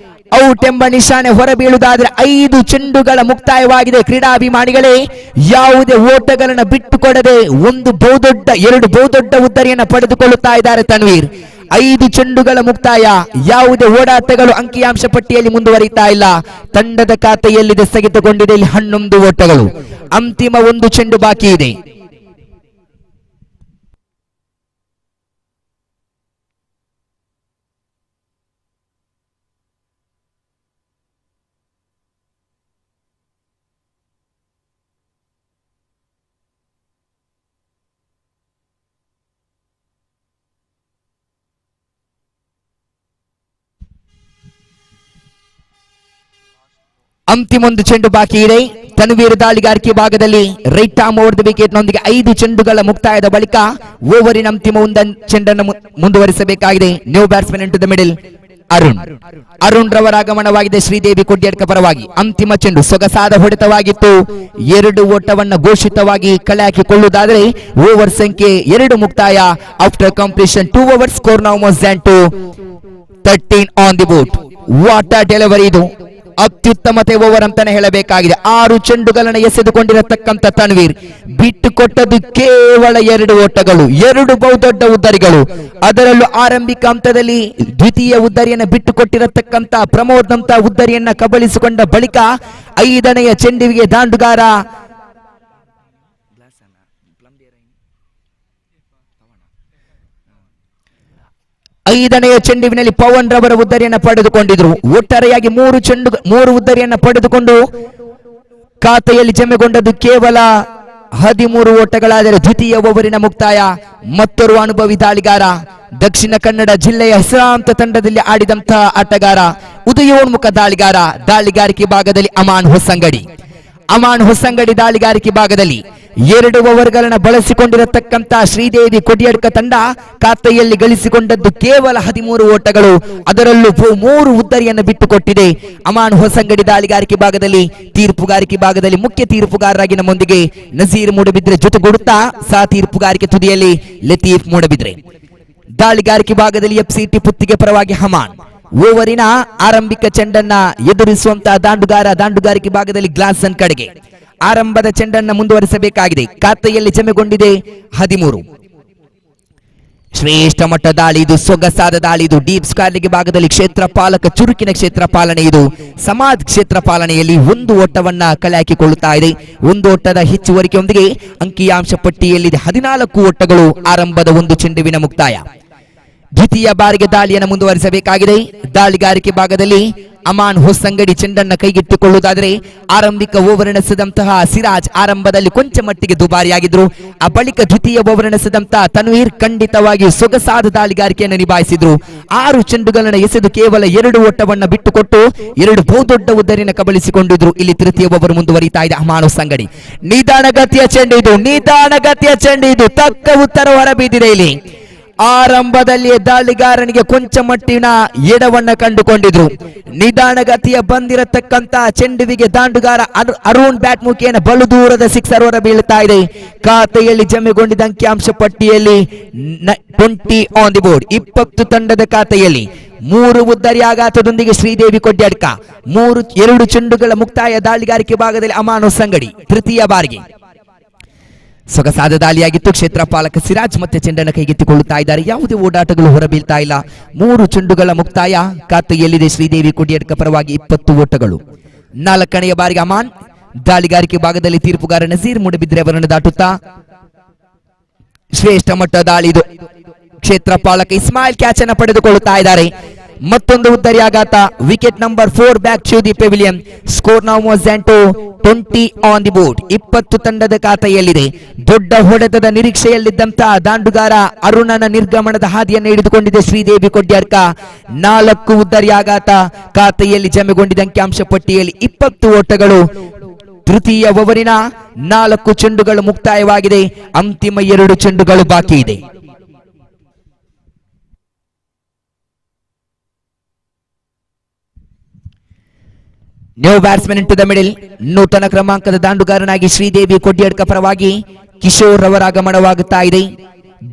ಔಟ್ ಎಂಬ ನಿಶಾನೆ ಹೊರಬೀಳುವುದಾದ್ರೆ 5 ಚೆಂಡುಗಳ ಮುಕ್ತಾಯವಾಗಿದೆ. ಕ್ರೀಡಾಭಿಮಾನಿಗಳೇ, ಯಾವುದೇ ಓಟಗಳನ್ನು ಬಿಟ್ಟುಕೊಡದೆ 2 ಬಹುದೊಡ್ಡ ಉದ್ದರಿಯನ್ನು ಪಡೆದುಕೊಳ್ಳುತ್ತಾ ಇದ್ದಾರೆ ತನ್ವೀರ್. 5 ಚೆಂಡುಗಳ ಮುಕ್ತಾಯ, ಯಾವುದೇ ಓಡಾಟಗಳು ಅಂಕಿಅಂಶ ಪಟ್ಟಿಯಲ್ಲಿ ಮುಂದುವರಿತಾ ಇಲ್ಲ. ತಂಡದ ಖಾತೆಯಲ್ಲಿದೆ ಸ್ಥಗಿತಗೊಂಡಿದೆ ಇಲ್ಲಿ 11 ಓಟಗಳು. ಅಂತಿಮ 1 ಚೆಂಡು ಬಾಕಿ ಇದೆ. ಅಂತಿಮ 1 ಚೆಂಡು ಬಾಕಿ ಇದೆ. ತನ್ವೀರ್ ದಾಳಿಗಾರಿಕೆ ಭಾಗದಲ್ಲಿ right arm over the wicket ನೊಂದಿಗೆ 5 ಚೆಂಡುಗಳ ಮುಕ್ತಾಯದ ಬಳಿಕ ಓವರಿನ ಅಂತಿಮ ಚೆಂಡನ್ನು ಮುಂದುವರಿಸಬೇಕಾಗಿದೆ. New batsman into the middle Arun ರವರ ಆಗಮನವಾಗಿದೆ ಶ್ರೀದೇವಿ ಕೊಡ್ಯಡ್ಕ ಪರವಾಗಿ. ಅಂತಿಮ ಚೆಂಡು ಸೊಗಸಾದ ಹೊಡೆತವಾಗಿತ್ತು. 2 ಓಟವನ್ನ ಘೋಷಿತವಾಗಿ ಕಳೆ ಹಾಕಿಕೊಳ್ಳುವುದಾದರೆ ಓವರ್ ಸಂಖ್ಯೆ 2 ಮುಕ್ತಾಯ. After completion 2 overs score now more than 13 on the board. What a delivery! ಇದು ಅತ್ಯುತ್ತಮತೆ ಓವರ್ ಅಂತಾನೆ ಹೇಳಬೇಕಾಗಿದೆ. 6 ಚೆಂಡುಗಳನ್ನು ಎಸೆದುಕೊಂಡಿರತಕ್ಕಂಥ ತನ್ವೀರ್ ಬಿಟ್ಟುಕೊಟ್ಟದ್ದು ಕೇವಲ 2 ಓಟಗಳು, 2 ಬಹುದೊಡ್ಡ ಉದ್ದರಿಗಳು. ಅದರಲ್ಲೂ ಆರಂಭಿಕ ಹಂತದಲ್ಲಿ ದ್ವಿತೀಯ ಉದ್ದರಿಯನ್ನು ಬಿಟ್ಟುಕೊಟ್ಟಿರತಕ್ಕಂಥ ಪ್ರಮೋದ್ ನಂತ ಉದ್ದರಿಯನ್ನ ಕಬಳಿಸಿಕೊಂಡ ಬಳಿಕ 5ನೆಯ ಚೆಂಡುವಿಗೆ ದಾಂಡುಗಾರ ಚೆಂಡುವಿನಲ್ಲಿ ಪವನ್ ರವರ ಉದ್ದರಿಯನ್ನು ಪಡೆದುಕೊಂಡಿದ್ರು. ಒಟ್ಟಾರೆಯಾಗಿ 3 ಉದ್ದರಿಯನ್ನು ಪಡೆದುಕೊಂಡು ಖಾತೆಯಲ್ಲಿ ಜಮೆಗೊಂಡದ್ದು ಕೇವಲ 13 ಓಟಗಳಾದರೆ ದ್ವಿತೀಯ ಓವರಿನ ಮುಕ್ತಾಯ. ಮತ್ತೋರ್ವ ಅನುಭವಿ ದಾಳಿಗಾರ, ದಕ್ಷಿಣ ಕನ್ನಡ ಜಿಲ್ಲೆಯ ಹೆಸರಾಂತ ತಂಡದಲ್ಲಿ ಆಡಿದಂತಹ ಆಟಗಾರ, ಉದಯೋನ್ಮುಖ ದಾಳಿಗಾರಿಕೆ ಭಾಗದಲ್ಲಿ ಅಮಾನ್ ಹೊಸಂಗಡಿ ದಾಳಿಗಾರಿಕೆ ಭಾಗದಲ್ಲಿ 2 ಓವರ್ಗಳನ್ನು ಬಳಸಿಕೊಂಡಿರತಕ್ಕಂತ ಶ್ರೀದೇವಿ ಕೊಡಿಯಡ್ಕ ತಂಡ ಖಾತೆಯಲ್ಲಿ ಗಳಿಸಿಕೊಂಡದ್ದು ಕೇವಲ 13 ಓಟಗಳು. ಅದರಲ್ಲೂ 3 ಉದ್ದರಿಯನ್ನು ಬಿಟ್ಟುಕೊಟ್ಟಿದೆ. ಅಮಾನ್ ಹೊಸಂಗಡಿ ದಾಳಿಗಾರಿಕೆ ಭಾಗದಲ್ಲಿ ತೀರ್ಪುಗಾರಿಕೆ ಭಾಗದಲ್ಲಿ ಮುಖ್ಯ ತೀರ್ಪುಗಾರರಾಗಿ ನಮ್ಮೊಂದಿಗೆ ನಜೀರ್ ಮೂಡಬಿದ್ರೆ ಜೊತೆಗೂಡುತ್ತಾ ಸಹ ತೀರ್ಪುಗಾರಿಕೆ ತುದಿಯಲ್ಲಿ ಲತೀಫ್ ಮೂಡಬಿದ್ರೆ. ದಾಳಿಗಾರಿಕೆ ಭಾಗದಲ್ಲಿ FCT ಪುತ್ತಿಗೆ ಪರವಾಗಿ ಹಮಾನ್. ಓವರಿನ ಆರಂಭಿಕ ಚೆಂಡನ್ನ ಎದುರಿಸುವಂತಹ ದಾಂಡುಗಾರಿಕೆ ಭಾಗದಲ್ಲಿ ಗ್ಲಾಸನ್ ಕಡೆಗೆ ಆರಂಭದ ಚೆಂಡನ್ನು ಮುಂದುವರಿಸಬೇಕಾಗಿದೆ. ಖಾತೆಯಲ್ಲಿ ಜಮೆಗೊಂಡಿದೆ 13. ಶ್ರೇಷ್ಠ ಮಟ್ಟ ದಾಳಿ ಇದು, ಸೊಗಸಾದ ದಾಳಿ ಇದು. ಡೀಪ್ ಸ್ಕ್ವೇರ್ಗೆ ಭಾಗದಲ್ಲಿ ಕ್ಷೇತ್ರ ಪಾಲಕ ಚುರುಕಿನ ಕ್ಷೇತ್ರ ಪಾಲನೆ ಇದು. ಸಮಾಜ್ ಕ್ಷೇತ್ರ ಪಾಲನೆಯಲ್ಲಿ 1 ಓಟವನ್ನ ಕಲೆ ಹಾಕಿಕೊಳ್ಳುತ್ತಾ ಇದೆ. 1 ಓಟದ ಹೆಚ್ಚುವರಿಕೆಯೊಂದಿಗೆ ಅಂಕಿಯಾಂಶ ಪಟ್ಟಿಯಲ್ಲಿದೆ 14 ಓಟಗಳು. ಆರಂಭದ 1 ಚೆಂಡುವಿನ ಮುಕ್ತಾಯ. ದ್ವಿತೀಯ ಬಾರಿಗೆ ದಾಳಿಯನ್ನು ಮುಂದುವರಿಸಬೇಕಾಗಿದೆ. ದಾಳಿಗಾರಿಕೆ ಭಾಗದಲ್ಲಿ ಅಮಾನ್ ಹೊಸಂಗಡಿ ಚೆಂಡನ್ನು ಕೈಗೆತ್ತಿಕೊಳ್ಳುವುದಾದರೆ ಆರಂಭಿಕ ಓವರ್ ಎಸೆದಂತಹ ಸಿರಾಜ್ ಆರಂಭದಲ್ಲಿ ಕೊಂಚ ಮಟ್ಟಿಗೆ ದುಬಾರಿಯಾಗಿದ್ರು. ಆ ಬಳಿಕ ದ್ವಿತೀಯ ಓವರ್ ಎಸೆದಂತಹ ತನ್ವೀರ್ ಖಂಡಿತವಾಗಿ ಸೊಗಸಾದ ದಾಳಿಗಾರಿಕೆಯನ್ನು ನಿಭಾಯಿಸಿದ್ರು. 6 ಚೆಂಡುಗಳನ್ನು ಎಸೆದು ಕೇವಲ 2 ಓಟವನ್ನು ಬಿಟ್ಟುಕೊಟ್ಟು 2 ಬಹುದೊಡ್ಡ ಉದ್ದರಿಯನ್ನು ಕಬಳಿಸಿಕೊಂಡಿದ್ರು. ಇಲ್ಲಿ ತೃತೀಯ ಓವರ್ ಮುಂದುವರಿತಾ ಇದೆ. ಅಮಾನ್ ಹೊಸಂಗಡಿ ನಿಧಾನಗತಿಯ ಚೆಂಡು ಇದು ತಕ್ಕ ಉತ್ತರ ಹೊರಬಿದ್ದಿದೆ. ಇಲ್ಲಿ ಆರಂಭದಲ್ಲಿ ದಾಳಿಗಾರನಿಗೆ ಕೊಂಚ ಮಟ್ಟಿನ ಎಡವನ್ನ ಕಂಡುಕೊಂಡಿದ್ರು. ನಿಧಾನಗತಿಯ ಬಂದಿರತಕ್ಕಂತ ಚೆಂಡುವಿಗೆ ದಾಂಡುಗಾರ ಅರುಣ್ ಬ್ಯಾಟ್ ಮುಖೇನ ಬಲು ದೂರದ 6 ಹೊರ ಬೀಳುತ್ತಾ ಇದೆ. ಖಾತೆಯಲ್ಲಿ ಜಮೆಗೊಂಡಿದ್ದ ಅಂಕಿಅಂಶ ಪಟ್ಟಿಯಲ್ಲಿ 20 ಆನ್ ದಿ ಬೋರ್ಡ್. 20 ತಂಡದ ಖಾತೆಯಲ್ಲಿ 3 ಉದ್ದರಿ ಆಘಾತದೊಂದಿಗೆ ಶ್ರೀದೇವಿ ಕೊಡ್ಯಡ್ಕ 2 ಚೆಂಡುಗಳ ಮುಕ್ತಾಯ. ದಾಳಿಗಾರಿಕೆ ಭಾಗದಲ್ಲಿ ಅಮಾನ್ ಹೊಸಂಗಡಿ ತೃತೀಯ ಬಾರಿಗೆ ಸೊಗಸಾದ ದಾಳಿಯಾಗಿತ್ತು. ಕ್ಷೇತ್ರ ಪಾಲಕ ಸಿರಾಜ್ ಮತ್ತೆ ಚೆಂಡನ್ನು ಕೈಗೆತ್ತಿಕೊಳ್ಳುತ್ತಾ ಇದ್ದಾರೆ. ಯಾವುದೇ ಓಡಾಟಗಳು ಹೊರಬೀಳ್ತಾ ಇಲ್ಲ. 3 ಚೆಂಡುಗಳ ಮುಕ್ತಾಯ. ಖಾತೆಯಲ್ಲಿದೆ ಶ್ರೀದೇವಿ ಕೊಡಿಯಡ್ಕ ಪರವಾಗಿ 20 ಓಟಗಳು. 4ನೆಯ ಬಾರಿಗೆ ಅಮಾನ್. ದಾಳಿಗಾರಿಕೆ ಭಾಗದಲ್ಲಿ ತೀರ್ಪುಗಾರ ನಜೀರ್ ಮೂಡಬಿದ್ರೆ ಅವರನ್ನು ದಾಟುತ್ತಾ ಶ್ರೇಷ್ಠ ಮಟ್ಟ ದಾಳಿ ಇದು. ಕ್ಷೇತ್ರ ಪಾಲಕ ಇಸ್ಮಾಯಿಲ್ ಕ್ಯಾಚ್ ಅನ್ನು ಪಡೆದುಕೊಳ್ಳುತ್ತಾ ಇದ್ದಾರೆ. ಮತ್ತೊಂದು ಉದ್ದರಿ ಆಘಾತ. Wicket number 4 back to the pavilion. Score now more than 20 on the board. 20 ತಂಡದ ಖಾತೆಯಲ್ಲಿದೆ. ದೊಡ್ಡ ಹೊಡೆತದ ನಿರೀಕ್ಷೆಯಲ್ಲಿದ್ದಂತಹ ದಾಂಡುಗಾರ ಅರುಣನ ನಿರ್ಗಮನದ ಹಾದಿಯನ್ನು ಹಿಡಿದುಕೊಂಡಿದೆ ಶ್ರೀದೇವಿ ಕೊಡ್ಯಡ್ಕ. 4 ಉದ್ದರಿ ಆಘಾತ. ಖಾತೆಯಲ್ಲಿ ಜಮೆಗೊಂಡಿದ್ದ ಅಂಕಿಅಂಶ ಪಟ್ಟಿಯಲ್ಲಿ 20 ಓಟಗಳು. ತೃತೀಯ ಓವರಿನ 4 ಚೆಂಡುಗಳು ಮುಕ್ತಾಯವಾಗಿದೆ. ಅಂತಿಮ 2 ಚೆಂಡುಗಳು ಬಾಕಿ ಇದೆ. New batsman into the middle. ನೂತನ ಕ್ರಮಾಂಕದ ದಾಂಡುಗಾರನಾಗಿ ಶ್ರೀದೇವಿ ಕೊಡ್ಯಡ್ಕ ಪರವಾಗಿ ಕಿಶೋರ್ ಅವರ ಆಗಮನವಾಗುತ್ತಾ ಇದೆ.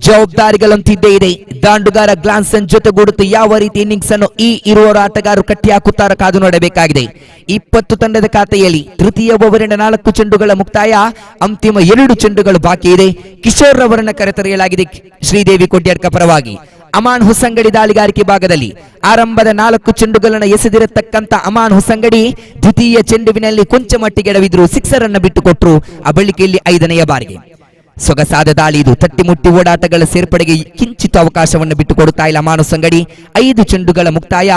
ಜವಾಬ್ದಾರಿಗಳಂತಿದ್ದೇ ಇದೆ. ದಾಂಡುಗಾರ ಗ್ಲಾನ್ಸನ್ ಜೊತೆಗೂಡುತ್ತಾ ಯಾವ ರೀತಿ ಇನ್ನಿಂಗ್ಸ್ ಅನ್ನು ಇರುವ ಆಟಗಾರರು ಕಟ್ಟಿ ಹಾಕುತ್ತಾರೆ ಕಾದು ನೋಡಬೇಕಾಗಿದೆ. 20 ತಂಡದ ಖಾತೆಯಲ್ಲಿ ತೃತೀಯ ಓವರಿನ 4 ಚೆಂಡುಗಳ ಮುಕ್ತಾಯ. ಅಂತಿಮ 2 ಚೆಂಡುಗಳು ಬಾಕಿ ಇದೆ. ಕಿಶೋರ್ ಅವರನ್ನು ಕರೆತರೆಯಲಾಗಿದೆ ಶ್ರೀದೇವಿ ಕೊಡ್ಯಡ್ಕ ಪರವಾಗಿ. ಅಮಾನ್ ಹೊಸಂಗಡಿ ದಾಳಿಗಾರಿಕೆ ಭಾಗದಲ್ಲಿ ಆರಂಭದ 4 ಚೆಂಡುಗಳನ್ನು ಎಸೆದಿರತಕ್ಕಂತ ಅಮಾನ್ ಹೊಸಂಗಡಿ ದ್ವಿತೀಯ ಚೆಂಡುವಿನಲ್ಲಿ ಕೊಂಚ ಮಟ್ಟಿಗೆ ಎಡವಿದ್ರು. 6 ಅನ್ನು ಬಿಟ್ಟುಕೊಟ್ರು. ಆ ಬಳಿಕೆಯಲ್ಲಿ 5ನೆಯ ಬಾರಿಗೆ ಸೊಗಸಾದ ದಾಳಿ ಇದು. ತಟ್ಟಿಮುಟ್ಟಿ ಓಡಾಟಗಳ ಸೇರ್ಪಡೆಗೆ ಕಿಂಚಿತ್ ಅವಕಾಶವನ್ನು ಬಿಟ್ಟುಕೊಡುತ್ತಾ ಇಲ್ಲ ಅಮಾನ್ ಹೊಸಂಗಡಿ. 5 ಚೆಂಡುಗಳ ಮುಕ್ತಾಯ.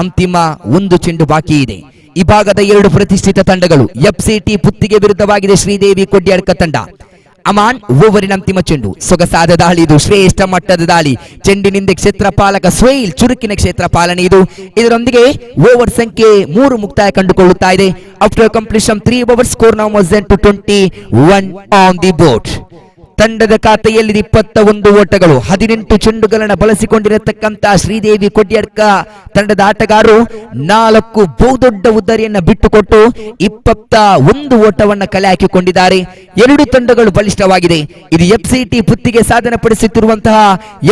ಅಂತಿಮ 1 ಚೆಂಡು ಬಾಕಿ ಇದೆ. ಈ ಭಾಗದ 2 ಪ್ರತಿಷ್ಠಿತ ತಂಡಗಳು. FCT ಪುತ್ತಿಗೆ ವಿರುದ್ಧವಾಗಿದೆ ಶ್ರೀದೇವಿ ಕೊಡ್ಯಡ್ಕ ತಂಡ. ಅಮಾನ್ ಓವರಿನ ಅಂತಿಮ ಚೆಂಡು. ಸೊಗಸಾದ ದಾಳಿ ಇದು, ಶ್ರೇಷ್ಠ ಮಟ್ಟದ ದಾಳಿ. ಚೆಂಡಿನಿಂದ ಕ್ಷೇತ್ರಪಾಲಕ ಸ್ವೇಲ್ ಚುರುಕಿನ ಕ್ಷೇತ್ರ ಪಾಲನೆ ಇದು. ಇದರೊಂದಿಗೆ ಓವರ್ ಸಂಖ್ಯೆ 3 ಮುಕ್ತಾಯ ಕಂಡುಕೊಳ್ಳುತ್ತಾ ಇದೆ. After completion 3 overs score now was 21 on the board. ತಂಡದ ಖಾತೆಯಲ್ಲಿ 21 ಓಟಗಳು, 18 ಚೆಂಡುಗಳನ್ನು ಬಳಸಿಕೊಂಡಿರತಕ್ಕಂತ ಶ್ರೀದೇವಿ ಕೊಡ್ಯಡ್ಕ ತಂಡದ ಆಟಗಾರರು 4 ಬಹುದೊಡ್ಡ ಉದ್ದರಿಯನ್ನ ಬಿಟ್ಟುಕೊಟ್ಟು 21 ಓಟವನ್ನ ಕಲೆ ಹಾಕಿಕೊಂಡಿದ್ದಾರೆ. 2 ತಂಡಗಳು ಬಲಿಷ್ಠವಾಗಿದೆ. ಇದು ಎಫ್ಸಿಟಿ ಪುತ್ತಿಗೆ ಸಾಧನೆ ಪಡಿಸುತ್ತಿರುವಂತಹ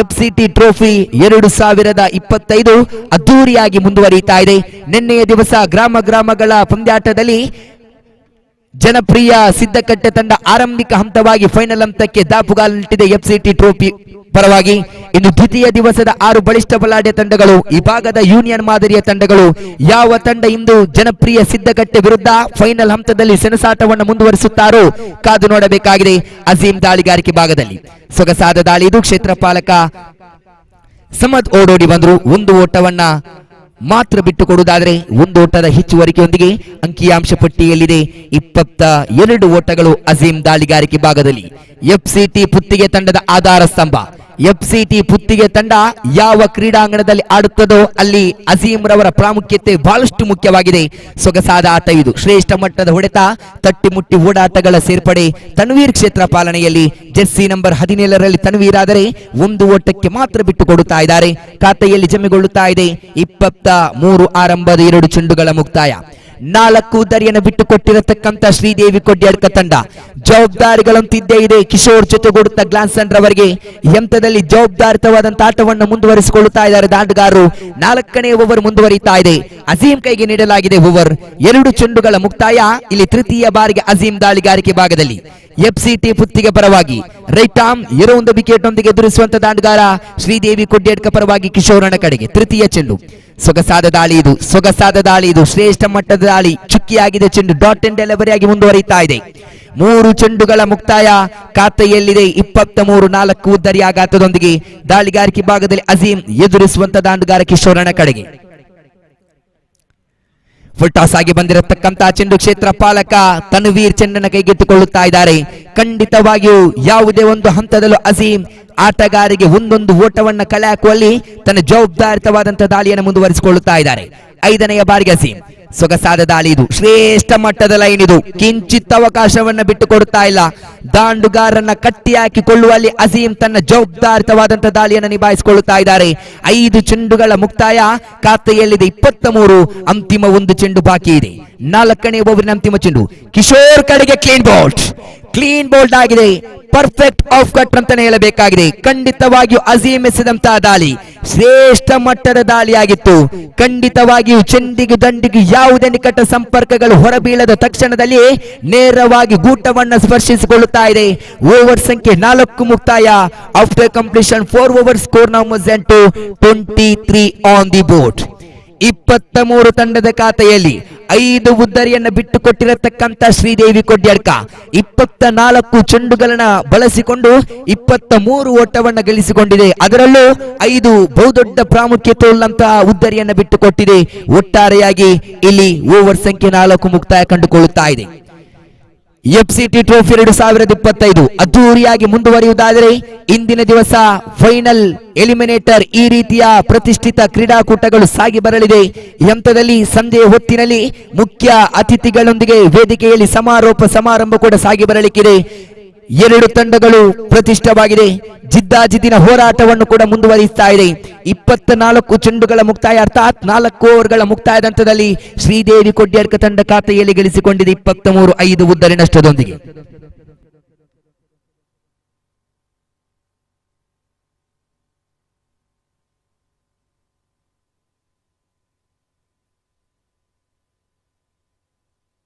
ಎಫ್ಸಿಟಿ ಟ್ರೋಫಿ 2025 ಅದ್ದೂರಿಯಾಗಿ ಮುಂದುವರಿಯುತ್ತಾ ಇದೆ. ನಿನ್ನೆಯ ದಿವಸ ಗ್ರಾಮಗಳ ಪಂದ್ಯಾಟದಲ್ಲಿ ಜನಪ್ರಿಯ ಸಿದ್ದಕಟ್ಟೆ ತಂಡ ಆರಂಭಿಕ ಹಂತವಾಗಿ ಫೈನಲ್ ಹಂತಕ್ಕೆ ದಾಪುಗಾಲಿಟ್ಟಿದೆ ಎಫ್ಸಿಟಿ ಟ್ರೋಫಿ ಪರವಾಗಿ. ಇನ್ನು ದ್ವಿತೀಯ ದಿವಸದ 6 ಬಲಿಷ್ಠ ಬಲಾಢ್ಯ ತಂಡಗಳು, ಈ ಭಾಗದ ಯೂನಿಯನ್ ಮಾದರಿಯ ತಂಡಗಳು, ಯಾವ ತಂಡ ಇಂದು ಜನಪ್ರಿಯ ಸಿದ್ದಕಟ್ಟೆ ವಿರುದ್ಧ ಫೈನಲ್ ಹಂತದಲ್ಲಿ ಸೆಣಸಾಟವನ್ನು ಮುಂದುವರಿಸುತ್ತಾರೋ ಕಾದು ನೋಡಬೇಕಾಗಿದೆ. ಅಜೀಂ ದಾಳಿಗಾರಿಕೆ ಭಾಗದಲ್ಲಿ ಸೊಗಸಾದ ದಾಳಿ ಇದು. ಕ್ಷೇತ್ರಪಾಲಕ ಸಮದ್ ಓಡೋಡಿ ಬಂದ್ರು. 1 ಓಟವನ್ನ ಮಾತ್ರ ಬಿಟ್ಟು ಕೊಡುವುದಾದರೆ 1 ಓಟದ ಹೆಚ್ಚುವರಿಕೆಯೊಂದಿಗೆ ಅಂಕಿಯಾಂಶ ಪಟ್ಟಿಯಲ್ಲಿದೆ 22 ಓಟಗಳು ಅಜೀಂ ದಾಳಿಗಾರಿಕೆ ಭಾಗದಲ್ಲಿ. ಎಫ್ಸಿಟಿ ಪುತ್ತಿಗೆ ತಂಡದ ಆಧಾರ ಸ್ತಂಭ. ಎಫ್ಸಿಟಿ ಪುತ್ತಿಗೆ ತಂಡ ಯಾವ ಕ್ರೀಡಾಂಗಣದಲ್ಲಿ ಆಡುತ್ತದೋ ಅಲ್ಲಿ ಅಜೀಂ ರವರ ಪ್ರಾಮುಖ್ಯತೆ ಬಹಳಷ್ಟು ಮುಖ್ಯವಾಗಿದೆ. ಸೊಗಸಾದ ಆಟ ಇದು, ಶ್ರೇಷ್ಠ ಮಟ್ಟದ ಹೊಡೆತ, ತಟ್ಟಿಮುಟ್ಟಿ ಓಡಾಟಗಳ ಸೇರ್ಪಡೆ. ತನ್ವೀರ್ ಕ್ಷೇತ್ರ ಪಾಲನೆಯಲ್ಲಿ ಜೆರ್ಸಿ ನಂಬರ್ 17ರಲ್ಲಿ ತನ್ವೀರ್ ಆದರೆ 1 ಓಟಕ್ಕೆ ಮಾತ್ರ ಬಿಟ್ಟು ಕೊಡುತ್ತಾ ಇದ್ದಾರೆ. ಖಾತೆಯಲ್ಲಿ ಜಮೆಗೊಳ್ಳುತ್ತಾ ಇದೆ 23 ಆರಂಭದ 2 ಚೆಂಡುಗಳ ಮುಕ್ತಾಯ. 4 ಉದ್ದರಿಯನ್ನು ಬಿಟ್ಟು ಕೊಟ್ಟಿರತಕ್ಕಂತ ಶ್ರೀದೇವಿ ಕೊಡ್ಯಡ್ಕ ತಂಡ ಜವಾಬ್ದಾರಿಗಳಂತಿದ್ದೇ ಇದೆ. ಕಿಶೋರ್ ಜೊತೆಗೂಡುತ್ತಾ ಗ್ಲಾನ್ಸನ್ ರವರಿಗೆ ಹಂತದಲ್ಲಿ ಜವಾಬ್ದಾರಿತವಾದಂತಹ ಆಟವನ್ನು ಮುಂದುವರಿಸಿಕೊಳ್ಳುತ್ತಾ ಇದ್ದಾರೆ ದಾಂಡುಗಾರರು. 4ನೇ ಓವರ್ ಮುಂದುವರಿಯುತ್ತಾ ಇದೆ. ಅಜೀಂ ಕೈಗೆ ನೀಡಲಾಗಿದೆ ಓವರ್. 2 ಚೆಂಡುಗಳ ಮುಕ್ತಾಯ. ಇಲ್ಲಿ ತೃತೀಯ ಬಾರಿಗೆ ಅಜೀಂ ದಾಳಿಗಾರಿಕೆ ಭಾಗದಲ್ಲಿ ಎಫ್ಸಿಟಿ ಪುತ್ತಿಗೆ ಪರವಾಗಿ ರೈಟ್ ಆರ್ಮ್ ಒಂದು ವಿಕೆಟ್ ಒಂದಿಗೆ ಎದುರಿಸುವಂತ ದಾಂಡುಗಾರ ಶ್ರೀದೇವಿ ಕೊಡ್ಯಡ್ಕ ಪರವಾಗಿ ಕಿಶೋರನ ಕಡೆಗೆ ತೃತೀಯ ಚೆಂಡು. ಸೊಗಸಾದ ದಾಳಿ ಇದು, ಸೊಗಸಾದ ದಾಳಿ ಇದು, ಶ್ರೇಷ್ಠ ಮಟ್ಟದ ದಾಳಿ. ಚುಕ್ಕಿಯಾಗಿದೆ ಚೆಂಡು, ಡಾಟ್ ಅಂಡ್ ಡೆಲಿವರಿಯಾಗಿ ಮುಂದುವರಿಯುತ್ತಾ ಇದೆ. 3 ಚೆಂಡುಗಳ ಮುಕ್ತಾಯ. ಖಾತೆಯಲ್ಲಿದೆ 23. 4 ಉದ್ದರಿ ಆಘಾತದೊಂದಿಗೆ ದಾಳಿಗಾರಿಕೆ ಭಾಗದಲ್ಲಿ ಅಜೀಂ ಎದುರಿಸುವಂತ ದಾಂಡುಗಾರ ಕಿಶೋರನ ಕಡೆಗೆ. ಫುಲ್ ಟಾಸ್ ಆಗಿ ಬಂದಿರತಕ್ಕಂತಹ ಚೆಂಡು ಕ್ಷೇತ್ರ ಪಾಲಕ ತನ್ವೀರ್ ಚೆಂಡನ್ನು ಕೈಗೆತ್ತಿಕೊಳ್ಳುತ್ತಾ ಇದ್ದಾರೆ. ಖಂಡಿತವಾಗಿಯೂ ಯಾವುದೇ ಒಂದು ಹಂತದಲ್ಲೂ ಅಜೀಂ ಆಟಗಾರಿಗೆ ಒಂದೊಂದು ಓಟವನ್ನ ಕಲೆ ಹಾಕುವಲ್ಲಿ ತನ್ನ ಜವಾಬ್ದಾರಿತವಾದಂತಹ ದಾಳಿಯನ್ನು ಮುಂದುವರಿಸಿಕೊಳ್ಳುತ್ತಾ ಇದ್ದಾರೆ. 5ನೇ ಬಾರಿಗೆ ಅಜೀಂ. ಸೊಗಸಾದ ದಾಳಿ ಇದು, ಶ್ರೇಷ್ಠ ಮಟ್ಟದ ಲೈನ್ ಇದು. ಕಿಂಚಿತ್ ಅವಕಾಶವನ್ನ ಬಿಟ್ಟು ಕೊಡುತ್ತಾ ಇಲ್ಲ. ದಾಂಡುಗಾರನ್ನ ಕಟ್ಟಿ ಹಾಕಿಕೊಳ್ಳುವಲ್ಲಿ ಅಜೀಂ ತನ್ನ ಜವಾಬ್ದಾರಿತವಾದಂತಹ ದಾಳಿಯನ್ನು ನಿಭಾಯಿಸಿಕೊಳ್ಳುತ್ತಾ ಇದ್ದಾರೆ. 5 ಚೆಂಡುಗಳ ಮುಕ್ತಾಯ. ಖಾತೆಯಲ್ಲಿದೆ 23. ಅಂತಿಮ 1 ಚೆಂಡು ಬಾಕಿ ಇದೆ. 4ನೇ ಓವರಿನ ಅಂತಿಮ ಚೆಂಡು. ಕಿಶೋರ್ ಕಡೆಗೆ ಕ್ಲೀನ್ ಬೋಲ್ಡ್ ಆಗಿದೆ. ಪರ್ಫೆಕ್ಟ್ ಆಫ್ ಕಟ್ ಅಂತಾನೆ ಹೇಳಬೇಕಾಗಿದೆ. ಖಂಡಿತವಾಗಿಯೂ ಅಜೀಂ ಎಸೆದಂತಹ ದಾಳಿ ಶ್ರೇಷ್ಠ ಮಟ್ಟದ ದಾಳಿಯಾಗಿತ್ತು. ಖಂಡಿತವಾಗಿಯೂ ಚೆಂಡಿಗೆ ದಂಡಿಗೆ ಯಾವುದೇ ನಿಕಟ ಸಂಪರ್ಕಗಳು ಹೊರಬೀಳದ ತಕ್ಷಣದಲ್ಲಿ ನೇರವಾಗಿ ಗೂಟವನ್ನ ಸ್ಪರ್ಶಿಸಿಕೊಳ್ಳುತ್ತಾ ಇದೆ. ಓವರ್ ಸಂಖ್ಯೆ 4 ಮುಕ್ತಾಯ. After completion 4 overs score now was 23 on the board. 23 ತಂಡದ ಖಾತೆಯಲ್ಲಿ 5 ಉದ್ದರಿಯನ್ನು ಬಿಟ್ಟು ಕೊಟ್ಟಿರತಕ್ಕಂತ ಶ್ರೀದೇವಿ ಕೊಡ್ಯಡ್ಕ 24 ಚೆಂಡುಗಳನ್ನ ಬಳಸಿಕೊಂಡು 23 ಓಟವನ್ನ ಗಳಿಸಿಕೊಂಡಿದೆ. ಅದರಲ್ಲೂ 5 ಬಹುದೊಡ್ಡ ಪ್ರಾಮುಖ್ಯತೆ ಉಳ್ಳಂತಹ ಉದ್ದರಿಯನ್ನು ಬಿಟ್ಟು ಕೊಟ್ಟಿದೆ. ಒಟ್ಟಾರೆಯಾಗಿ ಇಲ್ಲಿ ಓವರ್ ಸಂಖ್ಯೆ 4 ಮುಕ್ತಾಯ ಕಂಡುಕೊಳ್ಳುತ್ತಾ ಇದೆ. ಎಫ್ಸಿಟಿ ಟ್ರೋಫಿ 2025 ಅದ್ದೂರಿಯಾಗಿ ಮುಂದುವರಿಯುವುದಾದರೆ ಇಂದಿನ ದಿವಸ ಫೈನಲ್ ಎಲಿಮಿನೇಟರ್ ಈ ರೀತಿಯ ಪ್ರತಿಷ್ಠಿತ ಕ್ರೀಡಾಕೂಟಗಳು ಸಾಗಿ ಬರಲಿದೆ. ಈ ಹಂತದಲ್ಲಿ ಸಂಜೆಯ ಹೊತ್ತಿನಲ್ಲಿ ಮುಖ್ಯ ಅತಿಥಿಗಳೊಂದಿಗೆ ವೇದಿಕೆಯಲ್ಲಿ ಸಮಾರಂಭ ಕೂಡ ಸಾಗಿ ಬರಲಿಕ್ಕಿದೆ. 2 ತಂಡಗಳು ಪ್ರತಿಷ್ಠವಾಗಿದೆ. ಜಿದ್ದಾಜಿದ್ದಿನ ಹೋರಾಟವನ್ನು ಕೂಡ ಮುಂದುವರಿಸ್ತಾ ಇದೆ. 24 ಚೆಂಡುಗಳ ಮುಕ್ತಾಯ ಅರ್ಥಾತ್ 4 ಓವರ್ಗಳ ಮುಕ್ತಾಯದ ಹಂತದಲ್ಲಿ ಶ್ರೀದೇವಿ ಕೊಡ್ಯಡ್ಕ ತಂಡ ಖಾತೆಯಲ್ಲಿ ಗಳಿಸಿಕೊಂಡಿದೆ 23 5 ಉದ್ದರಿ ನಷ್ಟದೊಂದಿಗೆ.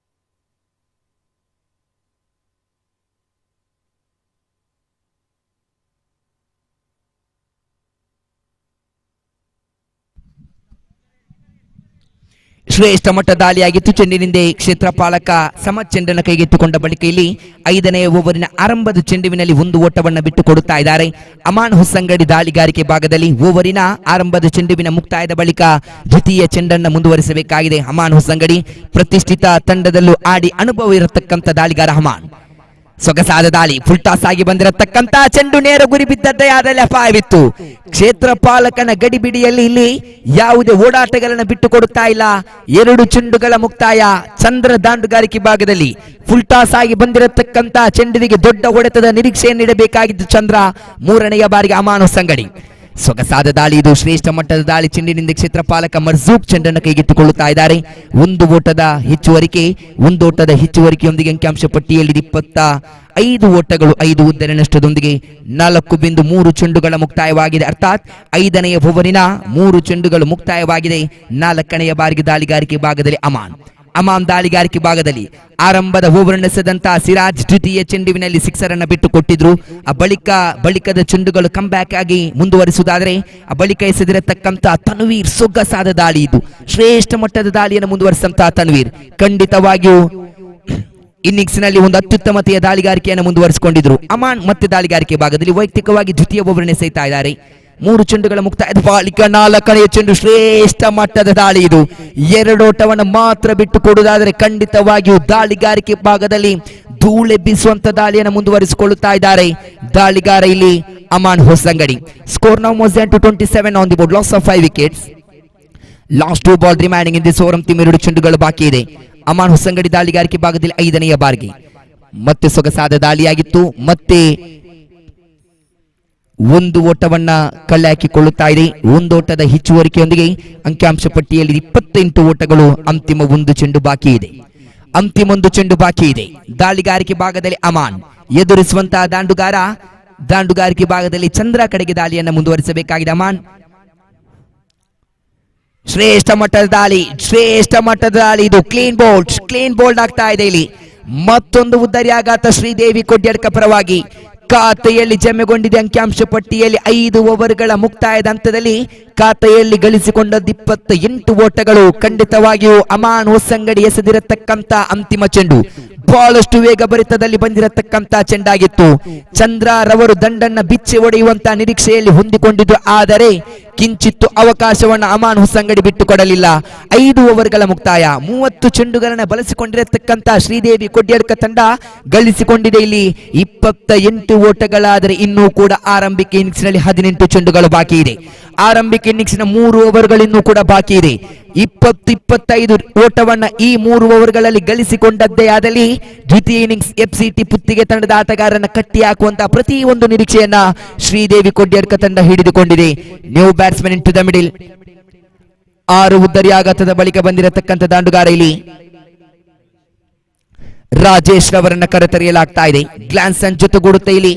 ಶ್ರೇಷ್ಠ ಮಟ್ಟ ದಾಳಿಯಾಗಿತ್ತು. ಚೆಂಡಿನಿಂದ ಕ್ಷೇತ್ರಪಾಲಕ ಸಮತ್ ಚೆಂಡನ್ನು ಕೈಗೆತ್ತಿಕೊಂಡ ಬಳಿಕ ಇಲ್ಲಿ 5ನೇ ಓವರಿನ ಆರಂಭದ ಚೆಂಡುವಿನಲ್ಲಿ 1 ಓಟವನ್ನು ಬಿಟ್ಟು ಕೊಡುತ್ತಾ ಇದ್ದಾರೆ. ಅಮಾನ್ ಹುಸಂಗಡಿ ದಾಳಿಗಾರಿಕೆ ಭಾಗದಲ್ಲಿ ಓವರಿನ ಆರಂಭದ ಚೆಂಡುವಿನ ಮುಕ್ತಾಯದ ಬಳಿಕ ದ್ವಿತೀಯ ಚೆಂಡನ್ನು ಮುಂದುವರಿಸಬೇಕಾಗಿದೆ. ಅಮಾನ್ ಹುಸಂಗಡಿ ಪ್ರತಿಷ್ಠಿತ ತಂಡದಲ್ಲೂ ಆಡಿ ಅನುಭವ ಇರತಕ್ಕಂಥ ದಾಳಿಗಾರ ಅಮಾನ್. ಸೊಗಸಾದ ದಾಳಿ, ಫುಲ್ ಟಾಸ್ ಆಗಿ ಬಂದಿರತಕ್ಕಂತ ಚೆಂಡು ನೇರ ಗುರಿ ಬಿದ್ದದ್ದೇ ಆದಲ್ಲಿ ಅಪಾಯವಿತ್ತು. ಕ್ಷೇತ್ರ ಪಾಲಕನ ಗಡಿಬಿಡಿಯಲ್ಲಿ ಇಲ್ಲಿ ಯಾವುದೇ ಓಡಾಟಗಳನ್ನು ಬಿಟ್ಟು ಕೊಡುತ್ತಾ ಇಲ್ಲ. 2 ಚೆಂಡುಗಳ ಮುಕ್ತಾಯ. ಚಂದ್ರ ದಾಂಡುಗಾರಿಕೆ ಭಾಗದಲ್ಲಿ ಫುಲ್ ಟಾಸ್ ಆಗಿ ಬಂದಿರತಕ್ಕಂತ ಚೆಂಡುವಿಗೆ ದೊಡ್ಡ ಹೊಡೆತದ ನಿರೀಕ್ಷೆಯನ್ನಿಡಬೇಕಾಗಿದ್ದು ಚಂದ್ರ. 3ನೇ ಬಾರಿಗೆ ಅಮಾನು ಸಂಗಡಿ. ಸೊಗಸಾದ ದಾಳಿ, ಇದು ಶ್ರೇಷ್ಠ ಮಟ್ಟದ ದಾಳಿ. ಚೆಂಡಿನಿಂದ ಕ್ಷೇತ್ರ ಪಾಲಕ ಮರ್ಜೂಕ್ ಚೆಂಡನ್ನು ಕೈಗೆತ್ತಿಕೊಳ್ಳುತ್ತಾ ಇದ್ದಾರೆ. 1 ಓಟದ ಹೆಚ್ಚುವರಿಕೆ, 1 ಓಟದ ಹೆಚ್ಚುವರಿಕೆಯೊಂದಿಗೆ ಅಂಕಿಅಂಶ ಪಟ್ಟಿಯಲ್ಲಿ 25 ಓಟಗಳು, 5 ಉದ್ದರೆ ನಷ್ಟದೊಂದಿಗೆ 4.3 ಚೆಂಡುಗಳ ಮುಕ್ತಾಯವಾಗಿದೆ. ಅರ್ಥಾತ್ 5ನೇ ಓವರಿನ 3 ಚೆಂಡುಗಳು ಮುಕ್ತಾಯವಾಗಿದೆ. 4ನೇ ಬಾರಿಗೆ ದಾಳಿಗಾರಿಕೆ ಭಾಗದಲ್ಲಿ ಅಮಾನ್ ದಾಳಿಗಾರಿಕೆ ಭಾಗದಲ್ಲಿ ಆರಂಭದ ಓವರ್ ನಡೆಸಿದಂತಹ ಸಿರಾಜ್ ದ್ವಿತೀಯ ಚೆಂಡುವಿನಲ್ಲಿ ಸಿಕ್ಸರ್ ಅನ್ನು ಬಿಟ್ಟು ಕೊಟ್ಟಿದ್ರು. ಬಳಿಕದ ಚೆಂಡುಗಳು ಕಮ್ ಬ್ಯಾಕ್ ಆಗಿ ಮುಂದುವರಿಸುವುದಾದರೆ ಬಳಿಕ ಎಸೆದಿರತಕ್ಕಂತ ತನ್ವೀರ್ ಸೊಗಸಾದ ದಾಳಿ, ಇದು ಶ್ರೇಷ್ಠ ಮಟ್ಟದ ದಾಳಿಯನ್ನು ಮುಂದುವರಿಸಿದಂತಹ ತನ್ವೀರ್ ಖಂಡಿತವಾಗಿಯೂ ಇನ್ನಿಂಗ್ಸ್ ನಲ್ಲಿ ಒಂದು ಅತ್ಯುತ್ತಮತೆಯ ದಾಳಿಗಾರಿಕೆಯನ್ನು ಮುಂದುವರಿಸಿಕೊಂಡಿದ್ರು. ಅಮಾನ್ ಮತ್ತೆ ದಾಳಿಗಾರಿಕೆ ಭಾಗದಲ್ಲಿ ವೈಯಕ್ತಿಕವಾಗಿ ದ್ವಿತೀಯ ಓವರ್ ಎಸೆಯುತ್ತಾ ಇದ್ದಾರೆ. 3 ಚೆಂಡುಗಳ ಮುಕ್ತಾಯದ ಬಳಿಕ 4ನೇ ಚೆಂಡು ಶ್ರೇಷ್ಠ ಮಟ್ಟದ ದಾಳಿ, ಇದು 2 ಓಟವನ್ನು ಮಾತ್ರ ಬಿಟ್ಟು ಕೊಡುವುದಾದರೆ ಖಂಡಿತವಾಗಿಯೂ ದಾಳಿಗಾರಿಕೆ ಭಾಗದಲ್ಲಿ ಧೂಳೆಬ್ಬಿಸುವಂತ ದಾಳಿಯನ್ನು ಮುಂದುವರಿಸಿಕೊಳ್ಳುತ್ತಾ ಇದ್ದಾರೆ ದಾಳಿಗಾರ ಇಲ್ಲಿ Aman Hosangadi. Score now more Dhan 27 on the board, loss of 5 wickets. Last 2 ball remaining in this over. ಅಂತಿಮ 2 ಚೆಂಡುಗಳು ಬಾಕಿ ಇದೆ. ಅಮಾನ್ ಹೊಸಂಗಡಿ ದಾಳಿಗಾರಿಕೆ ಭಾಗದಲ್ಲಿ 5ನೇ ಬಾರ್ಗೆ ಮತ್ತೆ ಸೊಗಸಾದ ದಾಳಿಯಾಗಿತ್ತು. ಮತ್ತೆ 1 ಓಟವನ್ನ ಕಳ್ಳೆ ಹಾಕಿಕೊಳ್ಳುತ್ತಾ ಇದೆ. 1 ಓಟದ ಹೆಚ್ಚುವರಿಕೆಯೊಂದಿಗೆ ಅಂಕಿಅಂಶ ಪಟ್ಟಿಯಲ್ಲಿ 28 ಓಟಗಳು. ಅಂತಿಮ 1 ಚೆಂಡು ಬಾಕಿ ಇದೆ. ಅಂತಿಮ 1 ಚೆಂಡು ಬಾಕಿ ಇದೆ. ದಾಳಿಗಾರಿಕೆ ಭಾಗದಲ್ಲಿ ಅಮಾನ್ ಎದುರಿಸುವಂತಹ ದಾಂಡುಗಾರಿಕೆ ಭಾಗದಲ್ಲಿ ಚಂದ್ರ ಕಡೆಗೆ ದಾಳಿಯನ್ನು ಮುಂದುವರಿಸಬೇಕಾಗಿದೆ. ಅಮಾನ್ ಶ್ರೇಷ್ಠ ಮಟ್ಟದ ದಾಳಿ, ಇದು ಕ್ಲೀನ್ ಬೋಲ್ಡ್ ಆಗ್ತಾ ಇದೆ. ಇಲ್ಲಿ ಮತ್ತೊಂದು ಉದ್ದರಿ ಆಘಾತ ಶ್ರೀದೇವಿ ಕೊಡ್ಯಡ್ಕ ಪರವಾಗಿ ಖಾತೆಯಲ್ಲಿ ಜಮೆಗೊಂಡಿದೆ. ಅಂಕಿಅಂಶ ಪಟ್ಟಿಯಲ್ಲಿ 5 ಓವರ್ಗಳ ಮುಕ್ತಾಯದ ಹಂತದಲ್ಲಿ ಖಾತೆಯಲ್ಲಿ ಗಳಿಸಿಕೊಂಡದ್ದು 28 ಓಟಗಳು. ಖಂಡಿತವಾಗಿಯೂ ಅಮಾನ್ ಹೊಸಂಗಡಿ ಎಸೆದಿರತಕ್ಕಂತ ಅಂತಿಮ ಚೆಂಡು ಬಹಳಷ್ಟು ವೇಗ ಭರಿತದಲ್ಲಿ ಬಂದಿರತಕ್ಕಂತ ಚೆಂಡಾಗಿತ್ತು. ಚಂದ್ರ ರವರು ದಂಡನ್ನ ಬಿಚ್ಚಿ ಹೊಡೆಯುವಂತ ನಿರೀಕ್ಷೆಯಲ್ಲಿ ಹೊಂದಿಕೊಂಡಿದ್ದು, ಆದರೆ ಕಿಂಚಿತ್ತು ಅವಕಾಶವನ್ನು ಅಮಾನ್ ಹೊಸಂಗಡಿ ಬಿಟ್ಟು ಕೊಡಲಿಲ್ಲ. 5 ಓವರ್ಗಳ ಮುಕ್ತಾಯ, 30 ಚೆಂಡುಗಳನ್ನು ಬಳಸಿಕೊಂಡಿರತಕ್ಕಂತ ಶ್ರೀದೇವಿ ಕೊಡ್ಯಡ್ಕ ತಂಡ ಗಳಿಸಿಕೊಂಡಿದೆ ಇಲ್ಲಿ 28 ಓಟಗಳಾದರೆ ಇನ್ನೂ ಕೂಡ ಆರಂಭಿಕ ಇನ್ನಿಂಗ್ಸ್ ನಲ್ಲಿ 18 ಚೆಂಡುಗಳು ಬಾಕಿ ಇದೆ. ಆರಂಭಿಕ ಇನ್ನಿಂಗ್ಸ್ ನ 3 ಓವರ್ಗಳು ಇನ್ನೂ ಕೂಡ ಬಾಕಿ ಇದೆ. 20-25 ಓಟವನ್ನ ಈ 3 ಓವರ್ಗಳಲ್ಲಿ ಗಳಿಸಿಕೊಂಡದ್ದೇ ಆದಲ್ಲಿ ದ್ವಿತೀಯ ಇನ್ನಿಂಗ್ಸ್ ಎಫ್ಸಿಟಿ ಪುತ್ತಿಗೆ ತಂಡದ ಆಟಗಾರರನ್ನ ಕಟ್ಟಿ ಹಾಕುವಂತಹ ಪ್ರತಿಯೊಂದು ನಿರೀಕ್ಷೆಯನ್ನ ಶ್ರೀದೇವಿ ಕೊಡ್ಯಡ್ಕ ತಂಡ ಹಿಡಿದುಕೊಂಡಿದೆ. New batsman in to the middle. 6 ಉದ್ದರಿ ಆಘಾತದ ಬಳಿಕ ಬಂದಿರತಕ್ಕಂಥ ದಾಂಡುಗಾರ ಇಲ್ಲಿ ರಾಜೇಶ್ ರವರನ್ನ ಕರೆತರೆಯಲಾಗ್ತಾ ಇದೆ. ಗ್ಲಾನ್ಸನ್ ಜೊತೆಗೂಡುತ್ತೆ. ಇಲ್ಲಿ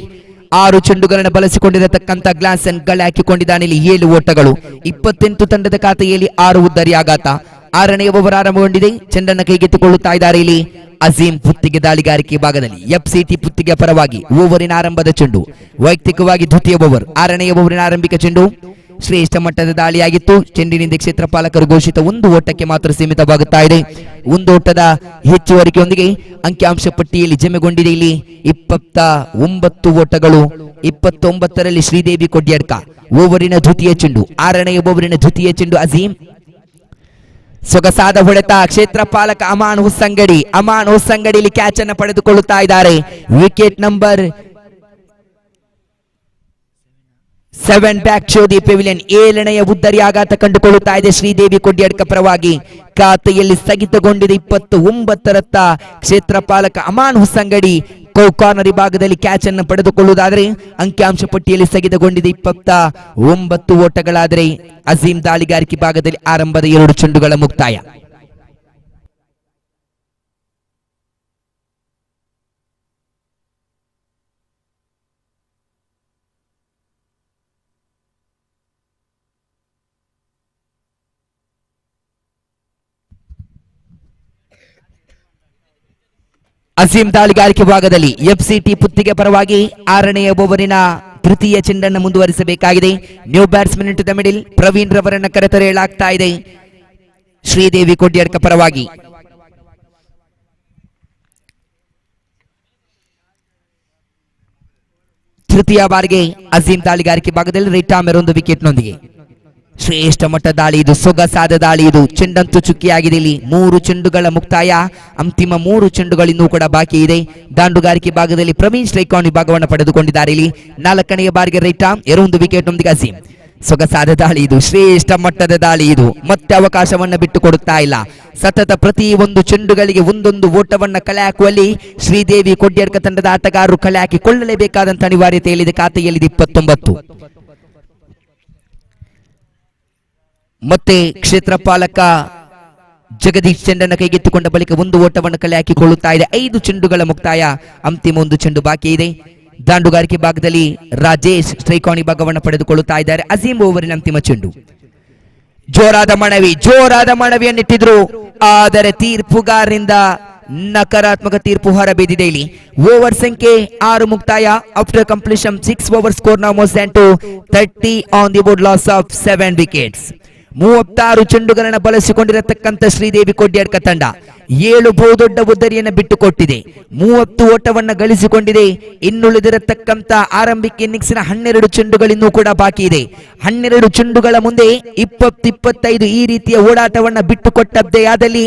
6 ಚೆಂಡುಗಳನ್ನು ಬಳಸಿಕೊಂಡಿರತಕ್ಕಂಥ ಗ್ಲಾನ್ಸನ್ ಗಳ ಹಾಕಿಕೊಂಡಿದ್ದಾನೆ. ಇಲ್ಲಿ 7 ಓಟಗಳು. 28 ತಂಡದ ಖಾತೆಯಲ್ಲಿ 6 ಉದ್ದರಿ ಆಘಾತ. 6ನೇ ಓವರ್ ಆರಂಭಗೊಂಡಿದೆ. ಚೆಂಡನ್ನು ಕೈಗೆತ್ತಿಕೊಳ್ಳುತ್ತಾ ಇದ್ದಾರೆ ಇಲ್ಲಿ ಅಜೀಂ ಪುತ್ತಿಗೆ ದಾಳಿಗಾರಿಕೆ ಭಾಗದಲ್ಲಿ ಎಫ್ಸಿಟಿ ಪುತ್ತಿಗೆ ಪರವಾಗಿ ಓವರಿನ ಆರಂಭದ ಚೆಂಡು, ವೈಯಕ್ತಿಕವಾಗಿ ದ್ವಿತೀಯ ಓವರ್. 6ನೇ ಓವರಿನ ಆರಂಭಿಕ ಚೆಂಡು ಶ್ರೇಷ್ಠ ಮಟ್ಟದ ದಾಳಿಯಾಗಿತ್ತು. ಚೆಂಡಿನಿಂದ ಕ್ಷೇತ್ರ ಪಾಲಕರು ಘೋಷಿತ 1 ಓಟಕ್ಕೆ ಮಾತ್ರ ಸೀಮಿತವಾಗುತ್ತಾ ಇದೆ. 1 ಓಟದ ಹೆಚ್ಚುವರಿಕೆಯೊಂದಿಗೆ ಅಂಕಿಅಂಶ ಪಟ್ಟಿಯಲ್ಲಿ ಜಮೆಗೊಂಡಿದೆ ಇಲ್ಲಿ 29 ಓಟಗಳು. 29ರಲ್ಲಿ ಶ್ರೀದೇವಿ ಕೊಡ್ಯಡ್ಕ ಓವರಿನ ದ್ವಿತೀಯ ಚೆಂಡು. 6ನೇ ಓವರಿನ ದ್ವಿತೀಯ ಚೆಂಡು ಅಜೀಂ ಸೊಗಸಾದ ಹೊಡೆತ. ಕ್ಷೇತ್ರ ಪಾಲಕ ಅಮಾನ್ ಹೊಸಂಗಡಿ ಕ್ಯಾಚ್ ಅನ್ನು ಪಡೆದುಕೊಳ್ಳುತ್ತಾ ಇದ್ದಾರೆ. Wicket number 7 back to the pavilion. 7ನೆಯ ಉದ್ದರಿ ಆಘಾತ ಕಂಡುಕೊಳ್ಳುತ್ತಾ ಇದೆ ಶ್ರೀದೇವಿ ಕೊಡ್ಯಡ್ಕ ಪರವಾಗಿ. ಖಾತೆಯಲ್ಲಿ ಸ್ಥಗಿತಗೊಂಡಿದೆ 29ರತ್ತ ಕ್ಷೇತ್ರ ಪಾಲಕ ಅಮಾನ್ ಹೊಸಂಗಡಿ ಕಾರ್ನರ್ ಭಾಗದಲ್ಲಿ ಕ್ಯಾಚ್ ಅನ್ನು ಪಡೆದುಕೊಳ್ಳುವುದಾದರೆ ಅಂಕಿಅಂಶ ಪಟ್ಟಿಯಲ್ಲಿ ಸ್ಥಗಿತಗೊಂಡಿದೆ 29 ಓಟಗಳಾದರೆ ಅಜೀಂ ದಾಳಿಗಾರಿಕೆ ಭಾಗದಲ್ಲಿ ಆರಂಭದ 2 ಚೆಂಡುಗಳ ಮುಕ್ತಾಯ. ಅಜೀಂ ದಾಳಿಗಾರಿಕೆ ಭಾಗದಲ್ಲಿ ಎಫ್ಸಿಟಿ ಪುತ್ತಿಗೆ ಪರವಾಗಿ 6ನೇ ಓವರಿನ ತೃತೀಯ ಚೆಂಡನ್ನು ಮುಂದುವರಿಸಬೇಕಾಗಿದೆ. New batsman in to the middle Praveen ರವರನ್ನ ಕರೆತರೆಯಲಾಗ್ತಾ ಇದೆ ಶ್ರೀದೇವಿ ಕೊಡ್ಯಡ್ಕ ಪರವಾಗಿ. ತೃತೀಯ ಬಾರಿಗೆ ಅಜೀಂ ದಾಳಿಗಾರಿಕೆ ಭಾಗದಲ್ಲಿ ರಿಟಾ ಮೇರ್ 1 ವಿಕೆಟ್ನೊಂದಿಗೆ ಶ್ರೇಷ್ಠ ಮಟ್ಟ ದಾಳಿ ಇದು, ಸೊಗಸಾದ ದಾಳಿ ಇದು. ಚೆಂಡಂತೂ ಚುಕ್ಕಿಯಾಗಿದೆ. ಇಲ್ಲಿ 3 ಚೆಂಡುಗಳ ಮುಕ್ತಾಯ. ಅಂತಿಮ 3 ಚೆಂಡುಗಳು ಇನ್ನೂ ಕೂಡ ಬಾಕಿ ಇದೆ. ದಾಂಡುಗಾರಿಕೆ ಭಾಗದಲ್ಲಿ ಪ್ರವೀಣ್ ಸ್ಟ್ರೈಕ್ ವಿಭಾಗವನ್ನು ಪಡೆದುಕೊಂಡಿದ್ದಾರೆ. ಇಲ್ಲಿ 4ನೇ ಬಾರಿಗೆ ರೈಟ್ ಆರ್ಮ್, 2 ವಿಕೆಟ್ ನೊಂದಿಗೆ ಅಸೀಂ. ಸೊಗಸಾದ ದಾಳಿ ಇದು, ಶ್ರೇಷ್ಠ ಮಟ್ಟದ ದಾಳಿ ಇದು. ಮತ್ತೆ ಅವಕಾಶವನ್ನ ಬಿಟ್ಟು ಕೊಡುತ್ತಾ ಇಲ್ಲ. ಸತತ ಪ್ರತಿ ಒಂದು ಚೆಂಡುಗಳಿಗೆ ಒಂದೊಂದು ಓಟವನ್ನ ಕಲೆ ಹಾಕುವಲ್ಲಿ ಶ್ರೀದೇವಿ ಕೊಡ್ಯಡ್ಕ ತಂಡದ ಆಟಗಾರರು ಕಲೆ ಹಾಕಿಕೊಳ್ಳಲೇಬೇಕಾದಂತ ಅನಿವಾರ್ಯತೆ ಇಲ್ಲಿದೆ. ಖಾತೆಯಲ್ಲಿದೆ 29. ಮತ್ತೆ ಕ್ಷೇತ್ರಪಾಲಕ ಜಗದೀಶ್ ಚೆಂಡನ್ನು ಕೈಗೆತ್ತಿಕೊಂಡ ಬಳಿಕ 1 ಓಟವನ್ನು ಕಲೆ ಹಾಕಿಕೊಳ್ಳುತ್ತಾ ಇದೆ. 5 ಚೆಂಡುಗಳ ಮುಕ್ತಾಯ. ಅಂತಿಮ 1 ಚೆಂಡು ಬಾಕಿ ಇದೆ. ದಾಂಡುಗಾರಿಕೆ ಭಾಗದಲ್ಲಿ ರಾಜೇಶ್ ಸ್ಟ್ರೈಕ್ ವಿಭಾಗವನ್ನು ಪಡೆದುಕೊಳ್ಳುತ್ತಾ ಇದ್ದಾರೆ. ಅಸೀಂ ಓವರಿನ ಅಂತಿಮ ಚೆಂಡು. ಜೋರಾದ ಮನವಿಯನ್ನಿಟ್ಟಿದ್ರು, ಆದರೆ ತೀರ್ಪುಗಾರರಿಂದ ನಕಾರಾತ್ಮಕ ತೀರ್ಪು ಹೊರಬಿದ್ದಿದೆ. ಇಲ್ಲಿ ಓವರ್ ಸಂಖ್ಯೆ 6 ಮುಕ್ತಾಯ. After completion 6 over score now more than 30 on the board, loss of 7 wickets. 36 ಚೆಂಡುಗಳನ್ನು ಬಳಸಿಕೊಂಡಿರತಕ್ಕಂಥ ಶ್ರೀದೇವಿ ಕೊಡ್ಯಡ್ಕ ತಂಡ 7 ಬಹುದೊಡ್ಡ ಉದ್ದರಿಯನ್ನು ಬಿಟ್ಟುಕೊಟ್ಟಿದೆ. 30 ಓಟವನ್ನು ಗಳಿಸಿಕೊಂಡಿದೆ. ಇನ್ನುಳಿದಿರತಕ್ಕಂಥ ಆರಂಭಿಕ ಇನ್ನಿಂಗ್ಸ್ನ 12 ಚೆಂಡುಗಳಿನ್ನೂ ಕೂಡ ಬಾಕಿ ಇದೆ. 12 ಚೆಂಡುಗಳ ಮುಂದೆ 20-25 ಈ ರೀತಿಯ ಓಡಾಟವನ್ನು ಬಿಟ್ಟುಕೊಟ್ಟದ್ದೇ ಆದಲ್ಲಿ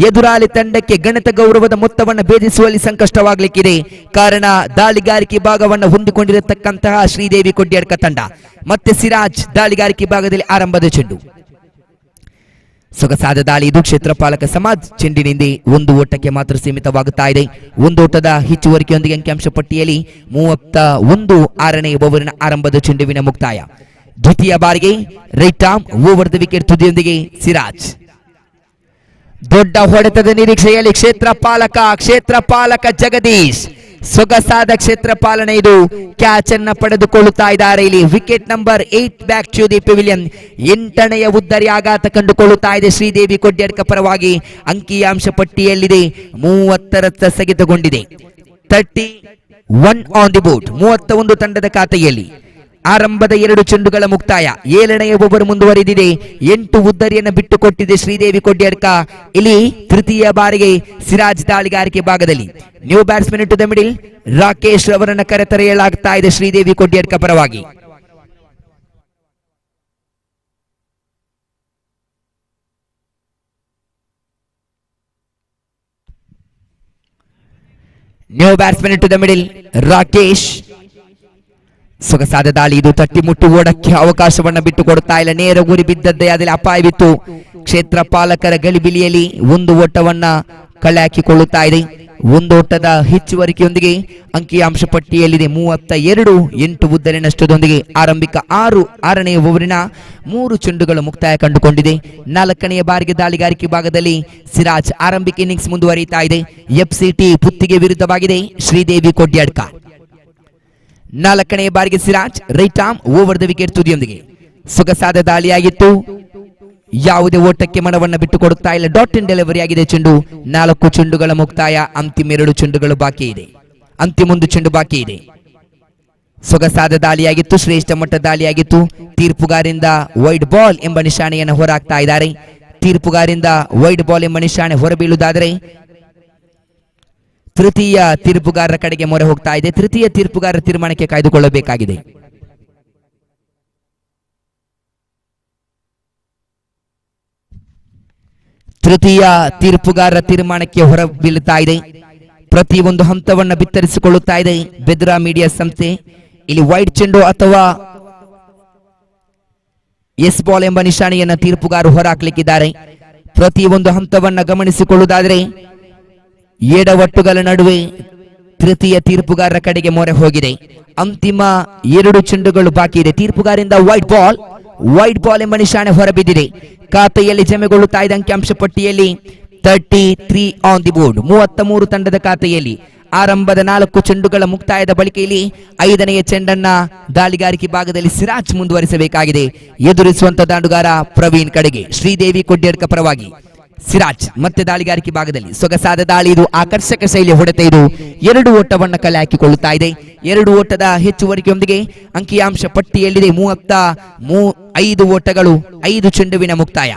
ಎದುರಾಳಿ ತಂಡಕ್ಕೆ ಗಣಿತ ಗೌರವದ ಮೊತ್ತವನ್ನು ಭೇದಿಸುವಲ್ಲಿ ಸಂಕಷ್ಟವಾಗಲಿಕ್ಕಿದೆ. ಕಾರಣ ದಾಳಿಗಾರಿಕೆ ಭಾಗವನ್ನು ಹೊಂದಿಕೊಂಡಿರತಕ್ಕಂತಹ ಶ್ರೀದೇವಿ ಕೊಡ್ಯಡ್ಕ ತಂಡ. ಮತ್ತೆ ಸಿರಾಜ್ ದಾಳಿಗಾರಿಕೆ ಭಾಗದಲ್ಲಿ ಆರಂಭದ ಚೆಂಡು. ಸೊಗಸಾದ ದಾಳಿ ಇದು. ಕ್ಷೇತ್ರಪಾಲಕ ಸಮಾಜ್ ಚೆಂಡಿನಿಂದ 1 ಓಟಕ್ಕೆ ಮಾತ್ರ ಸೀಮಿತವಾಗುತ್ತಾ ಇದೆ. 1 ಓಟದ ಹೆಚ್ಚುವರಿಕೆಯೊಂದಿಗೆ ಅಂಕಿಅಂಶ ಪಟ್ಟಿಯಲ್ಲಿ 31 6ನೇ ಓವರಿನ ಆರಂಭದ ಚೆಂಡುವಿನ ಮುಕ್ತಾಯ. ದ್ವಿತೀಯ ಬಾರಿಗೆ right arm over the wicket ತುದಿಯೊಂದಿಗೆ ಸಿರಾಜ್. ದೊಡ್ಡ ಹೊಡೆತದ ನಿರೀಕ್ಷೆಯಲ್ಲಿ ಕ್ಷೇತ್ರಪಾಲಕ ಜಗದೀಶ್. ಸೊಗಸಾದ ಕ್ಷೇತ್ರ ಪಾಲನೆ ಇದು. ಕ್ಯಾಚ್ ಅನ್ನ ಪಡೆದುಕೊಳ್ಳುತ್ತಾ ಇದ್ದಾರೆ. ಇಲ್ಲಿ wicket number 8 back to the pavilion. 8ನೆಯ ಉದ್ದರಿ ಆಘಾತ ಕಂಡುಕೊಳ್ಳುತ್ತಾ ಇದೆ ಶ್ರೀದೇವಿ ಕೊಡ್ಯಡ್ಕ ಪರವಾಗಿ. ಅಂಕಿಅಂಶ ಪಟ್ಟಿಯಲ್ಲಿದೆ 30ರತ್ತ ಸ್ಥಗಿತಗೊಂಡಿದೆ. 31 ಆನ್ ದಿ ಬೋರ್ಡ್. 31 ತಂಡದ ಖಾತೆಯಲ್ಲಿ. ಆರಂಭದ 2 ಚೆಂಡುಗಳ ಮುಕ್ತಾಯ. 7ನೇ ಓವರ್ ಮುಂದುವರಿದಿದೆ. 8 ಉದ್ದರಿಯನ್ನು ಬಿಟ್ಟುಕೊಟ್ಟಿದೆ ಶ್ರೀದೇವಿ ಕೊಡ್ಯಡ್ಕ. ಇಲ್ಲಿ ತೃತೀಯ ಬಾರಿಗೆ ಸಿರಾಜ್ ದಾಳಿಗಾರಿಕೆ ಭಾಗದಲ್ಲಿ. New batsman to the middle, Rakesh ಅವರನ್ನು ಕರೆತರೆಯಲಾಗ್ತಾ ಇದೆ ಶ್ರೀದೇವಿ ಕೊಡ್ಯಡ್ಕ ಪರವಾಗಿ. New batsman to the middle, Rakesh. ಸೊಗಸಾದ ದಾಳಿ ಇದು. ತಟ್ಟಿಮುಟ್ಟು ಓಡಕ್ಕೆ ಅವಕಾಶವನ್ನ ಬಿಟ್ಟು ಕೊಡುತ್ತಾ ಇಲ್ಲ. ನೇರ ಗುರಿ ಬಿದ್ದದ್ದೇ ಅದರಲ್ಲಿ ಅಪಾಯವಿತ್ತು. ಕ್ಷೇತ್ರಪಾಲಕರ ಗಲಿಬಿಲಿಯಲ್ಲಿ 1 ಓಟವನ್ನ ಕಳೆ ಹಾಕಿಕೊಳ್ಳುತ್ತಾ ಇದೆ. 1 ಓಟದ ಹೆಚ್ಚುವರಿಕೆಯೊಂದಿಗೆ ಅಂಕಿಅಂಶ ಪಟ್ಟಿಯಲ್ಲಿದೆ 32. 8 ಉದ್ದರಿ ನಷ್ಟದೊಂದಿಗೆ ಆರಂಭಿಕ 6ನೇ ಓವರಿನ 3 ಚೆಂಡುಗಳು ಮುಕ್ತಾಯ ಕಂಡುಕೊಂಡಿದೆ. 4ನೇ ಬಾರಿಗೆ ದಾಳಿಗಾರಿಕೆ ಭಾಗದಲ್ಲಿ ಸಿರಾಜ್ ಆರಂಭಿಕ ಇನ್ನಿಂಗ್ಸ್ ಮುಂದುವರಿಯುತ್ತಾ ಇದೆ. ಎಫ್ಸಿಟಿ ಪುತ್ತಿಗೆ ವಿರುದ್ಧವಾಗಿದೆ ಶ್ರೀದೇವಿ ಕೊಡ್ಯಡ್ಕ. 4ನೇ ಬಾರಿಗೆ Siraj right arm over the wicket ತುದಿಯೊಂದಿಗೆ. ಸೊಗಸಾದ ದಾಳಿಯಾಗಿತ್ತು. ಯಾವುದೇ ಓಟಕ್ಕೆ ಮನವನ್ನು ಬಿಟ್ಟು ಕೊಡುತ್ತಾ ಇಲ್ಲ. ಡಾಟ್ ಇನ್ ಡೆಲಿವರಿ ಆಗಿದೆ ಚೆಂಡು. 4 ಚೆಂಡುಗಳ ಮುಕ್ತಾಯ. ಅಂತಿಮ 2 ಚೆಂಡುಗಳು ಬಾಕಿ ಇದೆ. ಅಂತಿಮ 1 ಚೆಂಡು ಬಾಕಿ ಇದೆ. ಸೊಗಸಾದ ದಾಳಿಯಾಗಿತ್ತು. ಶ್ರೇಷ್ಠ ಮಟ್ಟ ದಾಳಿಯಾಗಿತ್ತು. ತೀರ್ಪುಗಾರಿಂದ ವೈಡ್ ಬಾಲ್ ಎಂಬ ನಿಶಾನೆಯನ್ನು ಹೊರಹಾಕ್ತಾ ಇದ್ದಾರೆ. ತೀರ್ಪುಗಾರಿಂದ ವೈಡ್ ಬಾಲ್ ಎಂಬ ನಿಶಾನೆ ಹೊರಬೀಳುವುದಾದರೆ ತೃತೀಯ ತೀರ್ಪುಗಾರರ ಕಡೆಗೆ ಮೊರೆ ಹೋಗ್ತಾ ಇದೆ. ತೃತೀಯ ತೀರ್ಪುಗಾರರ ತೀರ್ಮಾನಕ್ಕೆ ಕಾಯ್ದುಕೊಳ್ಳಬೇಕಾಗಿದೆ. ತೃತೀಯ ತೀರ್ಪುಗಾರರ ತೀರ್ಮಾನಕ್ಕೆ ಹೊರ ಬೀಳುತ್ತಾ ಇದೆ. ಪ್ರತಿಯೊಂದು ಹಂತವನ್ನ ಬಿತ್ತರಿಸಿಕೊಳ್ಳುತ್ತಾ ಇದೆ ಬೆದ್ರಾ ಮೀಡಿಯಾ ಸಂಸ್ಥೆ. ಇಲ್ಲಿ ವೈಡ್ ಚೆಂಡು ಅಥವಾ ಎಸ್ ಬಾಲ್ ಎಂಬ ನಿಶಾನೆಯನ್ನ ತೀರ್ಪುಗಾರರು ಹೊರಹಾಕಲಿಕ್ಕಿದ್ದಾರೆ. ಪ್ರತಿಯೊಂದು ಹಂತವನ್ನ ಗಮನಿಸಿಕೊಳ್ಳುವುದಾದರೆ ಎಡವಟ್ಟುಗಳ ನಡುವೆ ತೃತೀಯ ತೀರ್ಪುಗಾರರ ಕಡೆಗೆ ಮೊರೆ ಹೋಗಿದೆ. ಅಂತಿಮ 2 ಚೆಂಡುಗಳು ಬಾಕಿ ಇದೆ. ತೀರ್ಪುಗಾರಿಂದ ವೈಡ್ ಬಾಲ್ ಎಂಬ ನಿಶಾನೆ ಹೊರಬಿದ್ದಿದೆ. ಖಾತೆಯಲ್ಲಿ ಜಮೆಗೊಳ್ಳುತ್ತಾ ಇದೆ ಅಂಕಿಅಂಶ ಪಟ್ಟಿಯಲ್ಲಿ 33 ಆನ್ ದಿ ಬೋರ್ಡ್. 33 ತಂಡದ ಖಾತೆಯಲ್ಲಿ. ಆರಂಭದ 4 ಚೆಂಡುಗಳ ಮುಕ್ತಾಯದ ಬಳಿಕ ಇಲ್ಲಿ 5ನೆಯ ಚೆಂಡನ್ನ ದಾಳಿಗಾರಿಕೆ ಭಾಗದಲ್ಲಿ ಸಿರಾಜ್ ಮುಂದುವರಿಸಬೇಕಾಗಿದೆ. ಎದುರಿಸುವಂತ ದಾಂಡುಗಾರ ಪ್ರವೀಣ್ ಕಡೆಗೆ ಶ್ರೀದೇವಿ ಕೊಡ್ಯಡ್ಕ ಪರವಾಗಿ ಸಿರಾಜ್ ಮತ್ತೆ ದಾಳಿಗಾರಿಕೆ ಭಾಗದಲ್ಲಿ. ಸೊಗಸಾದ ದಾಳಿ ಇದು. ಆಕರ್ಷಕ ಶೈಲಿಯ ಹೊಡೆತ ಇದು. 2 ಓಟವನ್ನ ಕಲೆ ಹಾಕಿಕೊಳ್ಳುತ್ತಾ ಇದೆ. 2 ಓಟದ ಹೆಚ್ಚುವರಿಕೆಯೊಂದಿಗೆ ಅಂಕಿಅಂಶ ಪಟ್ಟಿಯಲ್ಲಿದೆ 35 ಓಟಗಳು. 5 ಚೆಂಡುವಿನ ಮುಕ್ತಾಯ.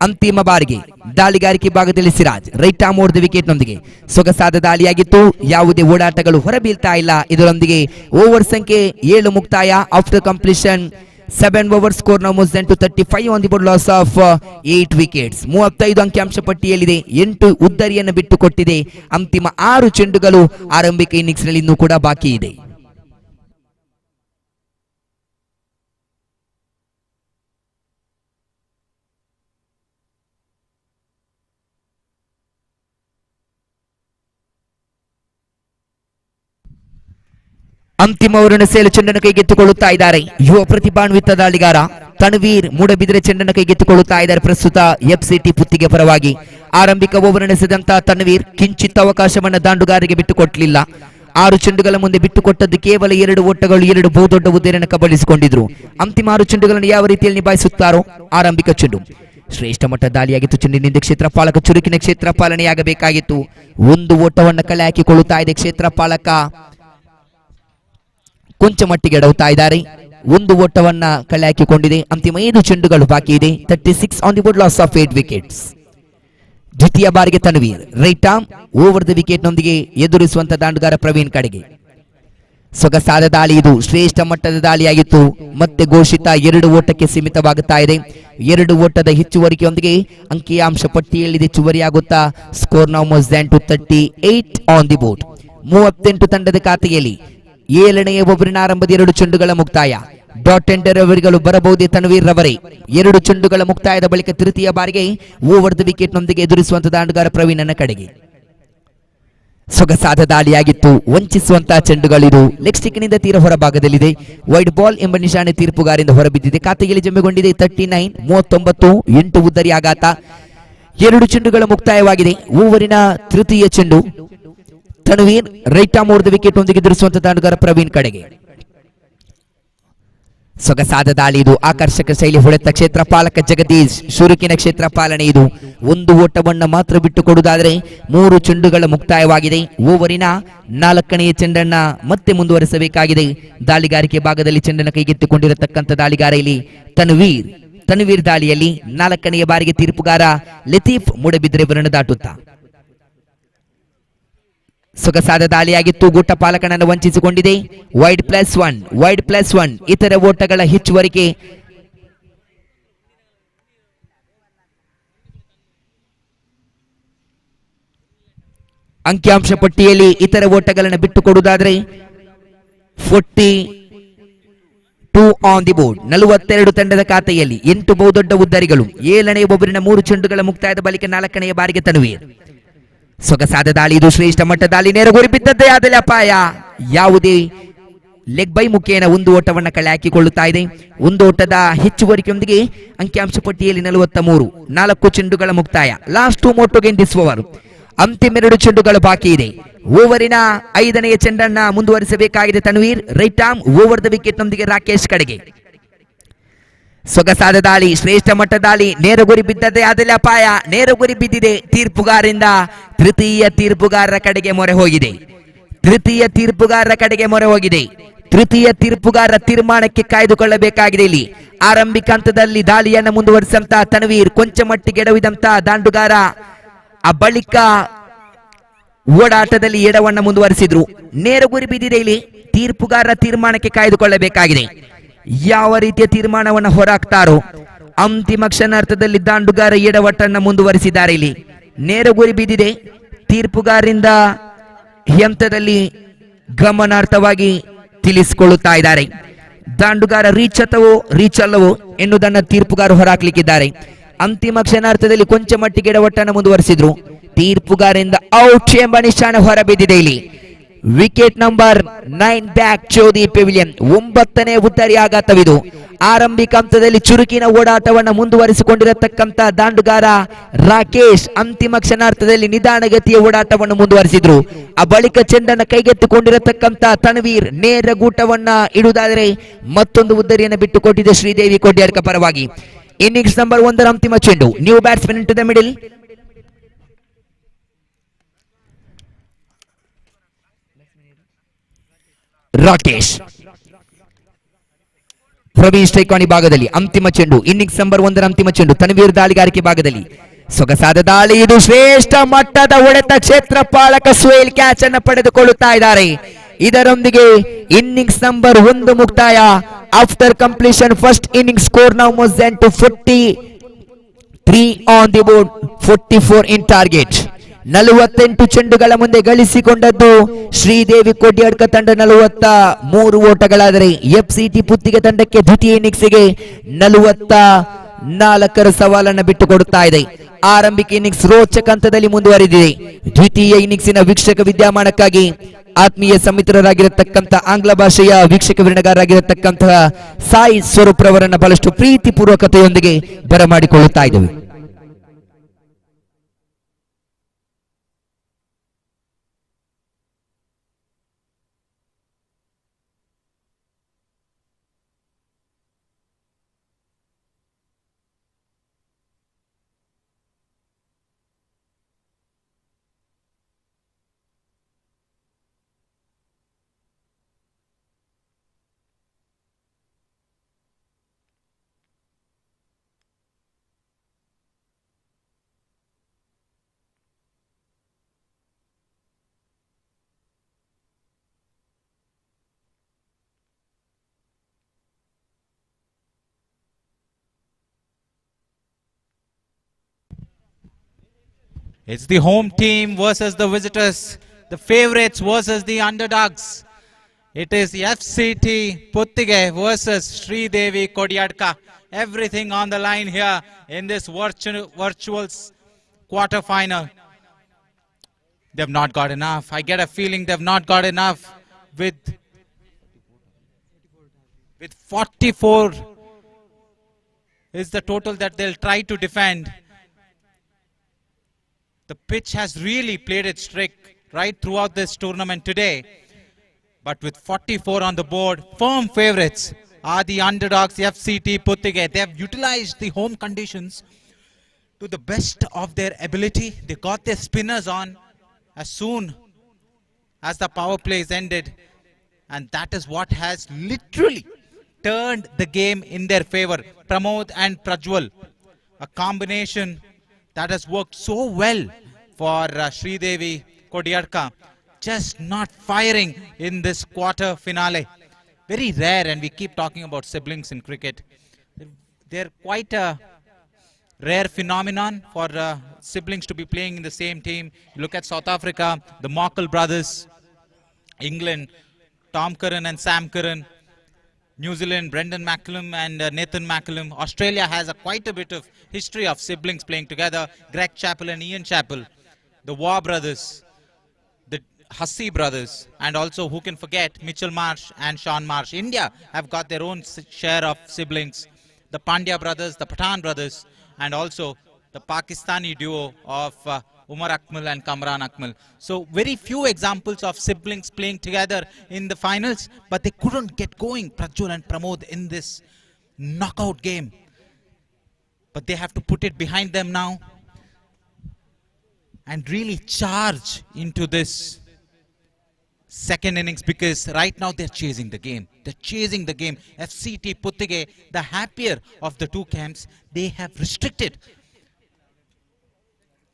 ಅಂತಿಮ ಬಾರಿಗೆ ದಾಳಿಗಾರಿಕೆ ಭಾಗದಲ್ಲಿ Siraj right arm over the wicket ನೊಂದಿಗೆ. ಸೊಗಸಾದ ದಾಳಿಯಾಗಿತ್ತು. ಯಾವುದೇ ಓಡಾಟಗಳು ಹೊರಬೀಳ್ತಾ ಇಲ್ಲ. ಇದರೊಂದಿಗೆ ಓವರ್ ಸಂಖ್ಯೆ 7 ಮುಕ್ತಾಯ. After completion 7 overs score now moves down to 35 on the board, loss of 8 wickets. 35 ಅಂಕಿಅಂಶ ಪಟ್ಟಿಯಲ್ಲಿದೆ, 8 ಉದ್ದರಿಯನ್ನು ಬಿಟ್ಟು ಕೊಟ್ಟಿದೆ. ಅಂತಿಮ 6 ಚೆಂಡುಗಳು ಆರಂಭಿಕ ಇನ್ನಿಂಗ್ಸ್ ನಲ್ಲಿ ಇನ್ನೂ ಕೂಡ ಬಾಕಿ ಇದೆ. ಅಂತಿಮ ಓವರಿನ ಸೇಲು ಚೆಂಡನ್ನು ಕೈಗೆತ್ತಿಕೊಳ್ಳುತ್ತಾ ಇದ್ದಾರೆ ಯುವ ಪ್ರತಿಭಾನ್ವಿತ ದಾಳಿಗಾರ ತನ್ವೀರ್ ಮೂಡಬಿದ್ರೆ ಚೆಂಡನ್ನು ಕೈಗೆತ್ತಿಕೊಳ್ಳುತ್ತಾ ಇದ್ದಾರೆ. ಪ್ರಸ್ತುತ ಎಫ್ಸಿಟಿ ಪುತ್ತಿಗೆ ಪರವಾಗಿ ಆರಂಭಿಕ ಓವರ್ ನಡೆಸಿದಂತ ತನ್ವೀರ್ ಕಿಂಚಿತ್ ಅವಕಾಶವನ್ನು ದಾಂಡುಗಾರಿಗೆ ಬಿಟ್ಟುಕೊಟ್ಟಲಿಲ್ಲ. 6 ಚೆಂಡುಗಳ ಮುಂದೆ ಬಿಟ್ಟುಕೊಟ್ಟದ್ದು ಕೇವಲ 2 ಓಟಗಳು, 2 ಬಹುದೊಡ್ಡ ಉದ್ದೇರನ್ನು ಕಬಳಿಸಿಕೊಂಡಿದ್ರು. ಅಂತಿಮ 6 ಚೆಂಡುಗಳನ್ನು ಯಾವ ರೀತಿಯಲ್ಲಿ ನಿಭಾಯಿಸುತ್ತಾರೋ ಆರಂಭಿಕ ಚೆಂಡು ಶ್ರೇಷ್ಠ ಮಟ್ಟ ದಾಳಿಯಾಗಿತ್ತು. ಚೆಂಡಿನಿಂದ ಕ್ಷೇತ್ರಪಾಲಕ ಚುರುಕಿನ ಕ್ಷೇತ್ರ ಪಾಲನೆಯಾಗಬೇಕಾಗಿತ್ತು. 1 ಓಟವನ್ನು ಕಲೆ ಹಾಕಿಕೊಳ್ಳುತ್ತಾ ಇದೆ ಕ್ಷೇತ್ರಪಾಲಕ, ಕೊಂಚ ಮಟ್ಟಿಗೆ ಎಡವುತ್ತಾ ಇದ್ದಾರೆ. 1 ಓಟವನ್ನ ಕಲೆ ಹಾಕಿಕೊಂಡಿದೆ. ಅಂತಿಮ 5 ಚೆಂಡುಗಳು ಬಾಕಿ ಇದೆ. 36 on the board, loss of 8 wickets. ದ್ವಿತೀಯ ಬಾರಿಗೆ Tanveer right arm over the wicket ನೊಂದಿಗೆ ಎದುರಿಸುವಂತ ದಾಂಡುಗಾರ ಪ್ರವೀಣ್ ಕಡೆಗೆ. ಸೊಗಸಾದ ದಾಳಿ, ಇದು ಶ್ರೇಷ್ಠ ಮಟ್ಟದ ದಾಳಿಯಾಗಿತ್ತು. ಮತ್ತೆ ಘೋಷಿತ 2 ಓಟಕ್ಕೆ ಸೀಮಿತವಾಗುತ್ತಾ ಇದೆ. 2 ಓಟದ ಹೆಚ್ಚುವರಿಕೆಯೊಂದಿಗೆ ಅಂಕಿಅಂಶ ಪಟ್ಟಿಯಲ್ಲಿದೆ ಹೆಚ್ಚುವರಿಯಾಗುತ್ತಾ. Score now more than to 38 on the board. 38 ತಂಡದ ಖಾತೆಯಲ್ಲಿ 7ನೇ ಓವರಿನ ಆರಂಭದ 2 ಚೆಂಡುಗಳ ಮುಕ್ತಾಯ. ಡಾಟ್ ಎಂಡರ್ ಓವರ್ಗಳು ಬರಬಹುದೇ ತನ್ವೀರ್ ರವರೇ. 2 ಚೆಂಡುಗಳ ಮುಕ್ತಾಯದ ಬಳಿಕ ತೃತೀಯ ಬಾರಿಗೆ ಓವರ್ ದ ವಿಕೆಟ್ ನೊಂದಿಗೆ ಎದುರಿಸುವಂತ ದಾಂಡುಗಾರ ಪ್ರವೀಣನ ಕಡೆಗೆ. ಸೊಗಸಾದ ದಾಳಿಯಾಗಿತ್ತು, ವಂಚಿಸುವಂತಹ ಚೆಂಡುಗಳಿದು. ಲೆಗ್ ಸ್ಟಿಕ್ನಿಂದ ತೀರ ಹೊರಭಾಗದಲ್ಲಿದೆ. ವೈಡ್ ಬಾಲ್ ಎಂಬ ನಿಶಾನೆ ತೀರ್ಪುಗಾರಿಂದ ಹೊರಬಿದ್ದಿದೆ. ಖಾತೆಯಲ್ಲಿ ಜಮೆಗೊಂಡಿದೆ 39. 39 8 ಉದ್ದರಿ ಆಘಾತ. 2 ಚೆಂಡುಗಳ ಮುಕ್ತಾಯವಾಗಿದೆ. ಓವರಿನ ತೃತೀಯ ಚೆಂಡು Tanveer right arm over the wicket ನೊಂದಿಗೆ ಎದುರಿಸುವಂತ ದಾಂಡುಗಾರ ಪ್ರವೀಣ್ ಕಡೆಗೆ. ಸೊಗಸಾದ ದಾಳಿ, ಇದು ಆಕರ್ಷಕ ಶೈಲಿ ಹೊಳೆತ ಕ್ಷೇತ್ರಪಾಲಕ ಜಗದೀಶ್ ಶುರುಕಿನ ಕ್ಷೇತ್ರ ಪಾಲನೆ. ಇದು 1 ಓಟವನ್ನ ಮಾತ್ರ ಬಿಟ್ಟು ಕೊಡುವುದಾದರೆ 3 ಚೆಂಡುಗಳ ಮುಕ್ತಾಯವಾಗಿದೆ. ಓವರಿನ 4ನೇ ಚೆಂಡನ್ನ ಮತ್ತೆ ಮುಂದುವರಿಸಬೇಕಾಗಿದೆ. ದಾಳಿಗಾರಿಕೆ ಭಾಗದಲ್ಲಿ ಚೆಂಡನ್ನು ಕೈಗೆತ್ತಿಕೊಂಡಿರತಕ್ಕಂಥ ದಾಳಿಗಾರ ಇಲ್ಲಿ ತನ್ವೀರ್ ದಾಳಿಯಲ್ಲಿ 4ನೇ ಬಾರಿಗೆ ತೀರ್ಪುಗಾರ ಲತೀಫ್ ಮೂಡಬಿದ್ರೆ ಬರನ್ನು ದಾಟುತ್ತಾ. ಸೊಗಸಾದ ದಾಳಿಯಾಗಿತ್ತು, ಗೂಟ ಪಾಲಕನನ್ನು ವಂಚಿಸಿಕೊಂಡಿದೆ. ವೈಡ್ ಪ್ಲಸ್ 1 ಇತರ ಓಟಗಳ ಹೆಚ್ಚುವರಿಕೆ. ಅಂಕಿಅಂಶ ಪಟ್ಟಿಯಲ್ಲಿ ಇತರ ಓಟಗಳನ್ನು ಬಿಟ್ಟುಕೊಡುವುದಾದರೆ 42 ಆನ್ ದಿ ಬೋರ್ಡ್. 42 ತಂಡದ ಖಾತೆಯಲ್ಲಿ 8 ಬಹುದೊಡ್ಡ ಉದ್ದರಿಗಳು. 7ನೇ ಓವರಿನ 3 ಚೆಂಡುಗಳ ಮುಕ್ತಾಯದ ಬಳಿಕ 4ನೇ ಬಾರಿಗೆ ತನ್ವೀರ್. ಸೊಗಸಾದ ದಾಳಿ, ಇದು ಶ್ರೇಷ್ಠ ಮಟ್ಟ ದಾಳಿ. ನೇರ ಗುರಿ ಬಿದ್ದದ್ದೇ ಆದಲ್ಲಿ ಅಪಾಯ. ಯಾವುದೇ ಲೆಗ್ ಬೈ ಮುಖೇನ 1 ಓಟವನ್ನು ಕಳೆ ಹಾಕಿಕೊಳ್ಳುತ್ತಾ ಇದೆ. 1 ಓಟದ ಹೆಚ್ಚುವರಿಕೆಯೊಂದಿಗೆ ಅಂಕಿಅಂಶ ಪಟ್ಟಿಯಲ್ಲಿ 43. 4 ಚೆಂಡುಗಳ ಮುಕ್ತಾಯ. Last 2 more to gain this over. ಅಂತಿಮ 2 ಚೆಂಡುಗಳು ಬಾಕಿ ಇದೆ. ಓವರಿನ 5ನೇ ಚೆಂಡನ್ನ ಮುಂದುವರಿಸಬೇಕಾಗಿದೆ Tanveer. Right arm over the wicket ನೊಂದಿಗೆ ರಾಕೇಶ್ ಕಡೆಗೆ. ಸೊಗಸಾದ ದಾಳಿ, ಶ್ರೇಷ್ಠ ಮಟ್ಟ ದಾಳಿ. ನೇರ ಗುರಿ ಬಿದ್ದದ್ದೇ ಆದಲ್ಲಿ ಅಪಾಯ. ನೇರ ಗುರಿ ಬಿದ್ದಿದೆ. ತೀರ್ಪುಗಾರರಿಂದ ತೃತೀಯ ತೀರ್ಪುಗಾರರ ಕಡೆಗೆ ಮೊರೆ ಹೋಗಿದೆ. ತೃತೀಯ ತೀರ್ಪುಗಾರರ ತೀರ್ಮಾನಕ್ಕೆ ಕಾಯ್ದುಕೊಳ್ಳಬೇಕಾಗಿದೆ. ಇಲ್ಲಿ ಆರಂಭಿಕ ಹಂತದಲ್ಲಿ ದಾಳಿಯನ್ನು ಮುಂದುವರಿಸಂತ ತನ್ವೀರ್ ಕೊಂಚ ಮಟ್ಟಿಗೆ ಎಡವಿದಂತ ದಾಂಡುಗಾರ ಆ ಬಳಿಕ ಓಡಾಟದಲ್ಲಿ ಎಡವನ್ನ ಮುಂದುವರಿಸಿದ್ರು. ನೇರ ಗುರಿ ಬಿದ್ದಿದೆ. ಇಲ್ಲಿ ತೀರ್ಪುಗಾರರ ತೀರ್ಮಾನಕ್ಕೆ ಕಾಯ್ದುಕೊಳ್ಳಬೇಕಾಗಿದೆ. ಯಾವ ರೀತಿಯ ತೀರ್ಮಾನವನ್ನು ಹೊರಹಾಕ್ತಾರೋ. ಅಂತಿಮ ಕ್ಷಣಾರ್ಥದಲ್ಲಿ ದಾಂಡುಗಾರ ಎಡವಟ್ಟನ್ನು ಮುಂದುವರಿಸಿದ್ದಾರೆ. ಇಲ್ಲಿ ನೇರ ಗುರಿ ಬಿದ್ದಿದೆ. ತೀರ್ಪುಗಾರರಿಂದ ಹಂತದಲ್ಲಿ ಗಮನಾರ್ಥವಾಗಿ ತಿಳಿಸಿಕೊಳ್ಳುತ್ತಾ ಇದ್ದಾರೆ. ದಾಂಡುಗಾರ ರೀಚ್ ಅಲ್ಲವೋ ಎನ್ನುವುದನ್ನು ತೀರ್ಪುಗಾರ ಹೊರಹಾಕ್ಲಿಕ್ಕಿದ್ದಾರೆ. ಅಂತಿಮ ಕ್ಷಣಾರ್ಥದಲ್ಲಿ ಕೊಂಚ ಮಟ್ಟಿಗೆ ಎಡವಟ್ಟನ್ನು ಮುಂದುವರಿಸಿದ್ರು. ತೀರ್ಪುಗಾರರಿಂದ ಔಟ್ ಎಂಬ ನಿಶಾನೆ ಹೊರಬಿದ್ದಿದೆ. ಇಲ್ಲಿ ವಿಕೆಟ್ ನಂಬರ್ 9 ಬ್ಯಾಕ್ ಚೌಧರಿ ಪೆವಿಲಿಯನ್. 9ನೇ ಉತ್ತರಿ ಆಘಾತವಿದು. ಆರಂಭಿಕ ಹಂತದಲ್ಲಿ ಚುರುಕಿನ ಓಡಾಟವನ್ನು ಮುಂದುವರಿಸಿಕೊಂಡಿರತಕ್ಕಂತ ದಾಂಡುಗಾರ ರಾಕೇಶ್ ಅಂತಿಮ ಕ್ಷಣಾರ್ಥದಲ್ಲಿ ನಿಧಾನಗತಿಯ ಓಡಾಟವನ್ನು ಮುಂದುವರಿಸಿದ್ರು. ಆ ಬಳಿಕ ಚೆಂಡನ್ನು ಕೈಗೆತ್ತಿಕೊಂಡಿರತಕ್ಕಂತ ತನ್ವೀರ್ ನೇರ ಗೂಟವನ್ನ ಇಡುವುದಾದರೆ ಮತ್ತೊಂದು ಉದ್ದರಿಯನ್ನು ಬಿಟ್ಟುಕೊಟ್ಟಿದೆ ಶ್ರೀದೇವಿ ಕೊಡ್ಯಾಡ್ಕ ಪರವಾಗಿ. ಇನ್ನಿಂಗ್ಸ್ ನಂಬರ್ 1ರ ಅಂತಿಮ ಚೆಂಡು. New batsman in to the middle. Rakesh Praveen ಸ್ಟ್ರೈಕಾನಿ ಭಾಗದಲ್ಲಿ ಅಂತಿಮ ಚೆಂಡು. ಇನ್ನಿಂಗ್ಸ್ ನಂಬರ್ 1ರ ಅಂತಿಮ ಚೆಂಡು. ತನ್ವೀರ್ ದಾಳಿಗಾರಿಕೆ ಭಾಗದಲ್ಲಿ ಸೊಗಸಾದ ದಾಳಿ, ಇದು ಶ್ರೇಷ್ಠ ಮಟ್ಟದ ಹೊಡೆತ. ಕ್ಷೇತ್ರಪಾಲಕ ಸ್ವೇಲ್ ಕ್ಯಾಚ್ ಅನ್ನು ಪಡೆದುಕೊಳ್ಳುತ್ತಾ ಇದ್ದಾರೆ. ಇದರೊಂದಿಗೆ ಇನ್ನಿಂಗ್ಸ್ ನಂಬರ್ 1 ಮುಕ್ತಾಯ. After completion, first inning score now moves down to 43 on the board, 44 in target. 48 ಚೆಂಡುಗಳ ಮುಂದೆ ಗಳಿಸಿಕೊಂಡದ್ದು ಶ್ರೀದೇವಿ ಕೊಡ್ಯಾಡ್ಕ ತಂಡ 43 ಓಟಗಳಾದರೆ ಎಫ್ಸಿಟಿ ಪುತ್ತಿಗೆ ತಂಡಕ್ಕೆ ದ್ವಿತೀಯ ಇನ್ನಿಂಗ್ಸ್ಗೆ 44ರ ಸವಾಲನ್ನು ಬಿಟ್ಟುಕೊಡುತ್ತಾ ಇದೆ. ಆರಂಭಿಕ ಇನ್ನಿಂಗ್ಸ್ ರೋಚಕ ಹಂತದಲ್ಲಿ ಮುಂದುವರೆದಿದೆ. ದ್ವಿತೀಯ ಇನ್ನಿಂಗ್ಸಿನ ವೀಕ್ಷಕ ವಿದ್ಯಮಾನಕ್ಕಾಗಿ ಆತ್ಮೀಯ ಸಮಿತ್ರರಾಗಿರತಕ್ಕಂಥ ಆಂಗ್ಲ ಭಾಷೆಯ ವೀಕ್ಷಕ ವಿರಣಗಾರರಾಗಿರತಕ್ಕಂತಹ ಸಾಯಿ ಸ್ವರೂಪ್ ರವರನ್ನ ಬಹಳಷ್ಟು ಪ್ರೀತಿಪೂರ್ವಕತೆಯೊಂದಿಗೆ ಬರಮಾಡಿಕೊಳ್ಳುತ್ತಾ ಇದ್ದೇವೆ. It's the home team versus the visitors, the favorites versus the underdogs. It is the FCT Puthige versus Sridevi Kodyadka. Everything on the line here in this virtual quarter final. They've not got enough. I get a feeling they've not got enough with 44 is the total that they'll try to defend. The pitch has really played its trick right throughout this tournament today. But with 44 on the board, firm favorites are the underdogs, the FCT Puthige. They have utilized the home conditions to the best of their ability. They got their spinners on as soon as the power plays ended. And that is what has literally turned the game in their favor. Pramod and Prajwal, a combination that has worked so well for Sridevi Kodyadka, just not firing in this quarter finale. Very rare, and we keep talking about siblings in cricket. They're quite a rare phenomenon for siblings to be playing in the same team. You look at South Africa, the Markle brothers, England, Tom Curran and Sam Curran, New Zealand, Brendan McCallum and Nathan McCallum. Australia has quite a bit of history of siblings playing together. Greg Chappell and Ian Chappell. The Waugh brothers, the Hussey brothers, and also who can forget Mitchell Marsh and Sean Marsh. India have got their own share of siblings. The Pandya brothers, the Pathan brothers, and also the Pakistani duo of Umar Akmal and Kamran Akmal. So very few examples of siblings playing together in the finals, but they couldn't get going, Prajwal and Pramod, in this knockout game. But they have to put it behind them now and really charge into this second innings, because right now they're chasing the game. They're chasing the game. FCT Puthige, the happier of the two camps, they have restricted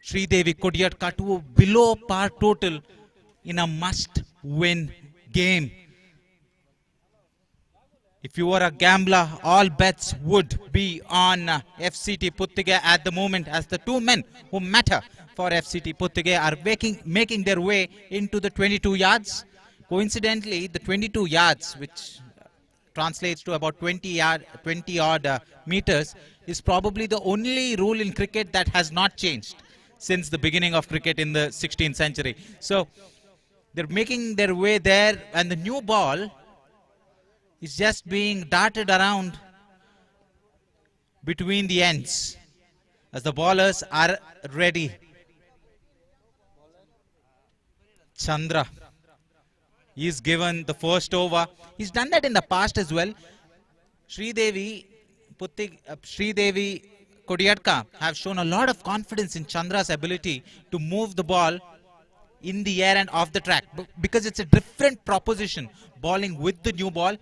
Sridevi Kodyadka to a below par total in a must-win game. If you were a gambler, all bets would be on FCT Puthige at the moment, as the two men who matter for FCT Puthige are making their way into the 22 yards. Coincidentally, the 22 yards, which translates to about 20 odd meters, is probably the only rule in cricket that has not changed since the beginning of cricket in the 16th century. So they're making their way there, and the new ball is just being darted around between the ends as the ballers are ready. Chandra is given the first over. He's done that in the past as well. Sridevi Kodyadka have shown a lot of confidence in Chandra's ability to move the ball in the air and off the track, because it's a different proposition bowling with the new ball.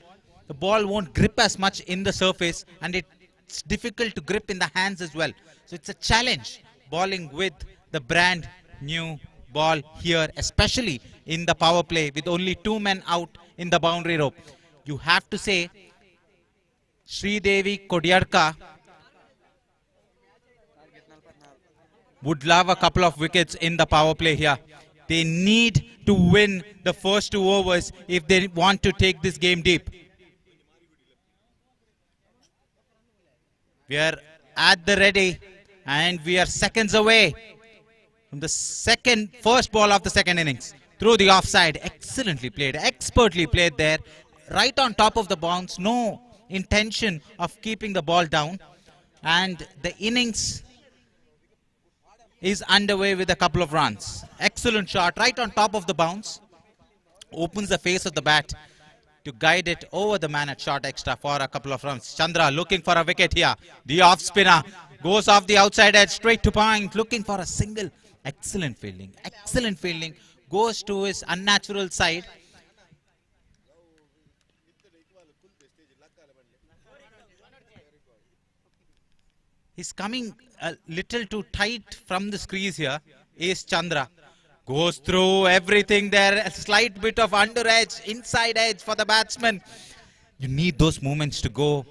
The ball won't grip as much in the surface, and it's difficult to grip in the hands as well. So it's a challenge bowling with the brand new ball here, especially in the power play with only two men out in the boundary rope. You have to say Sridevi Kodyarka would love a couple of wickets in the power play here. They need to win the first 2 overs if they want to take this game deep. We are at the ready and we are seconds away from the first ball of the second innings. Through the offside, excellently played, expertly played there, right on top of the bounce, no intention of keeping the ball down, and the innings is underway with a couple of runs. Excellent shot, right on top of the bounce, opens the face of the bat to guide it over the man at short extra for a couple of runs. Chandra looking for a wicket here. The off spinner goes off the outside edge straight to point, looking for a single. Excellent fielding, excellent fielding. Goes to his unnatural side. He's coming a little too tight from the crease here. Is Chandra. Goes through everything there. A slight bit of under edge, inside edge for the batsman. You need those movements to go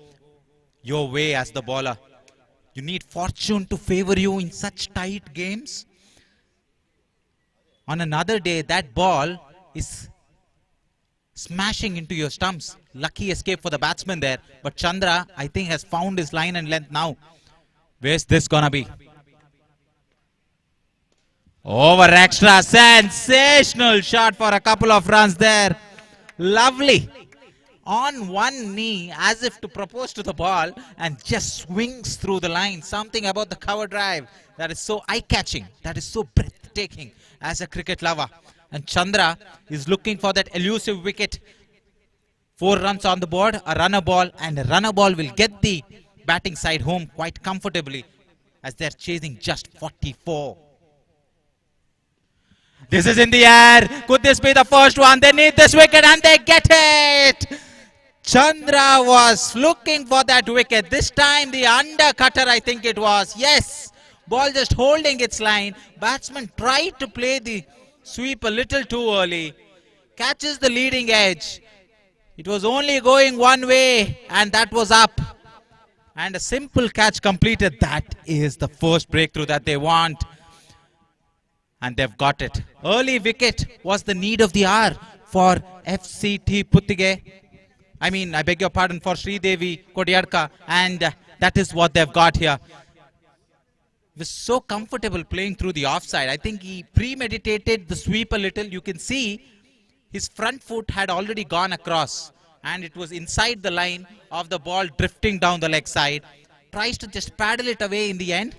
your way as the bowler. You need fortune to favor you in such tight games. On another day, that ball is smashing into your stumps. Lucky escape for the batsman there. But Chandra, I think, has found his line and length now. Where's this gonna be? Over extra, sensational shot for a couple of runs there. Lovely. On one knee, as if to propose to the ball, and just swings through the line. Something about the cover drive that is so eye-catching, that is so breathtaking as a cricket lover. And Chandra is looking for that elusive wicket. 4 runs on the board, a runner ball, and a runner ball will get the batting side home quite comfortably as they're chasing just 44. This is in the air. Could this be the first one? They need this wicket and they get it. Chandra was looking for that wicket. This time the undercutter, I think it was. Yes. Ball just holding its line. Batsman tried to play the sweep a little too early. Catches the leading edge. It was only going one way and that was up. And a simple catch completed. That is the first breakthrough that they want. And they've got it. Early wicket was the need of the hour for FCT Puthige. I beg your pardon, for Sridevi Kodyarka. And that is what they've got here. He was so comfortable playing through the offside. I think he premeditated the sweep a little. You can see his front foot had already gone across. And it was inside the line of the ball drifting down the leg side. Tries to just paddle it away in the end.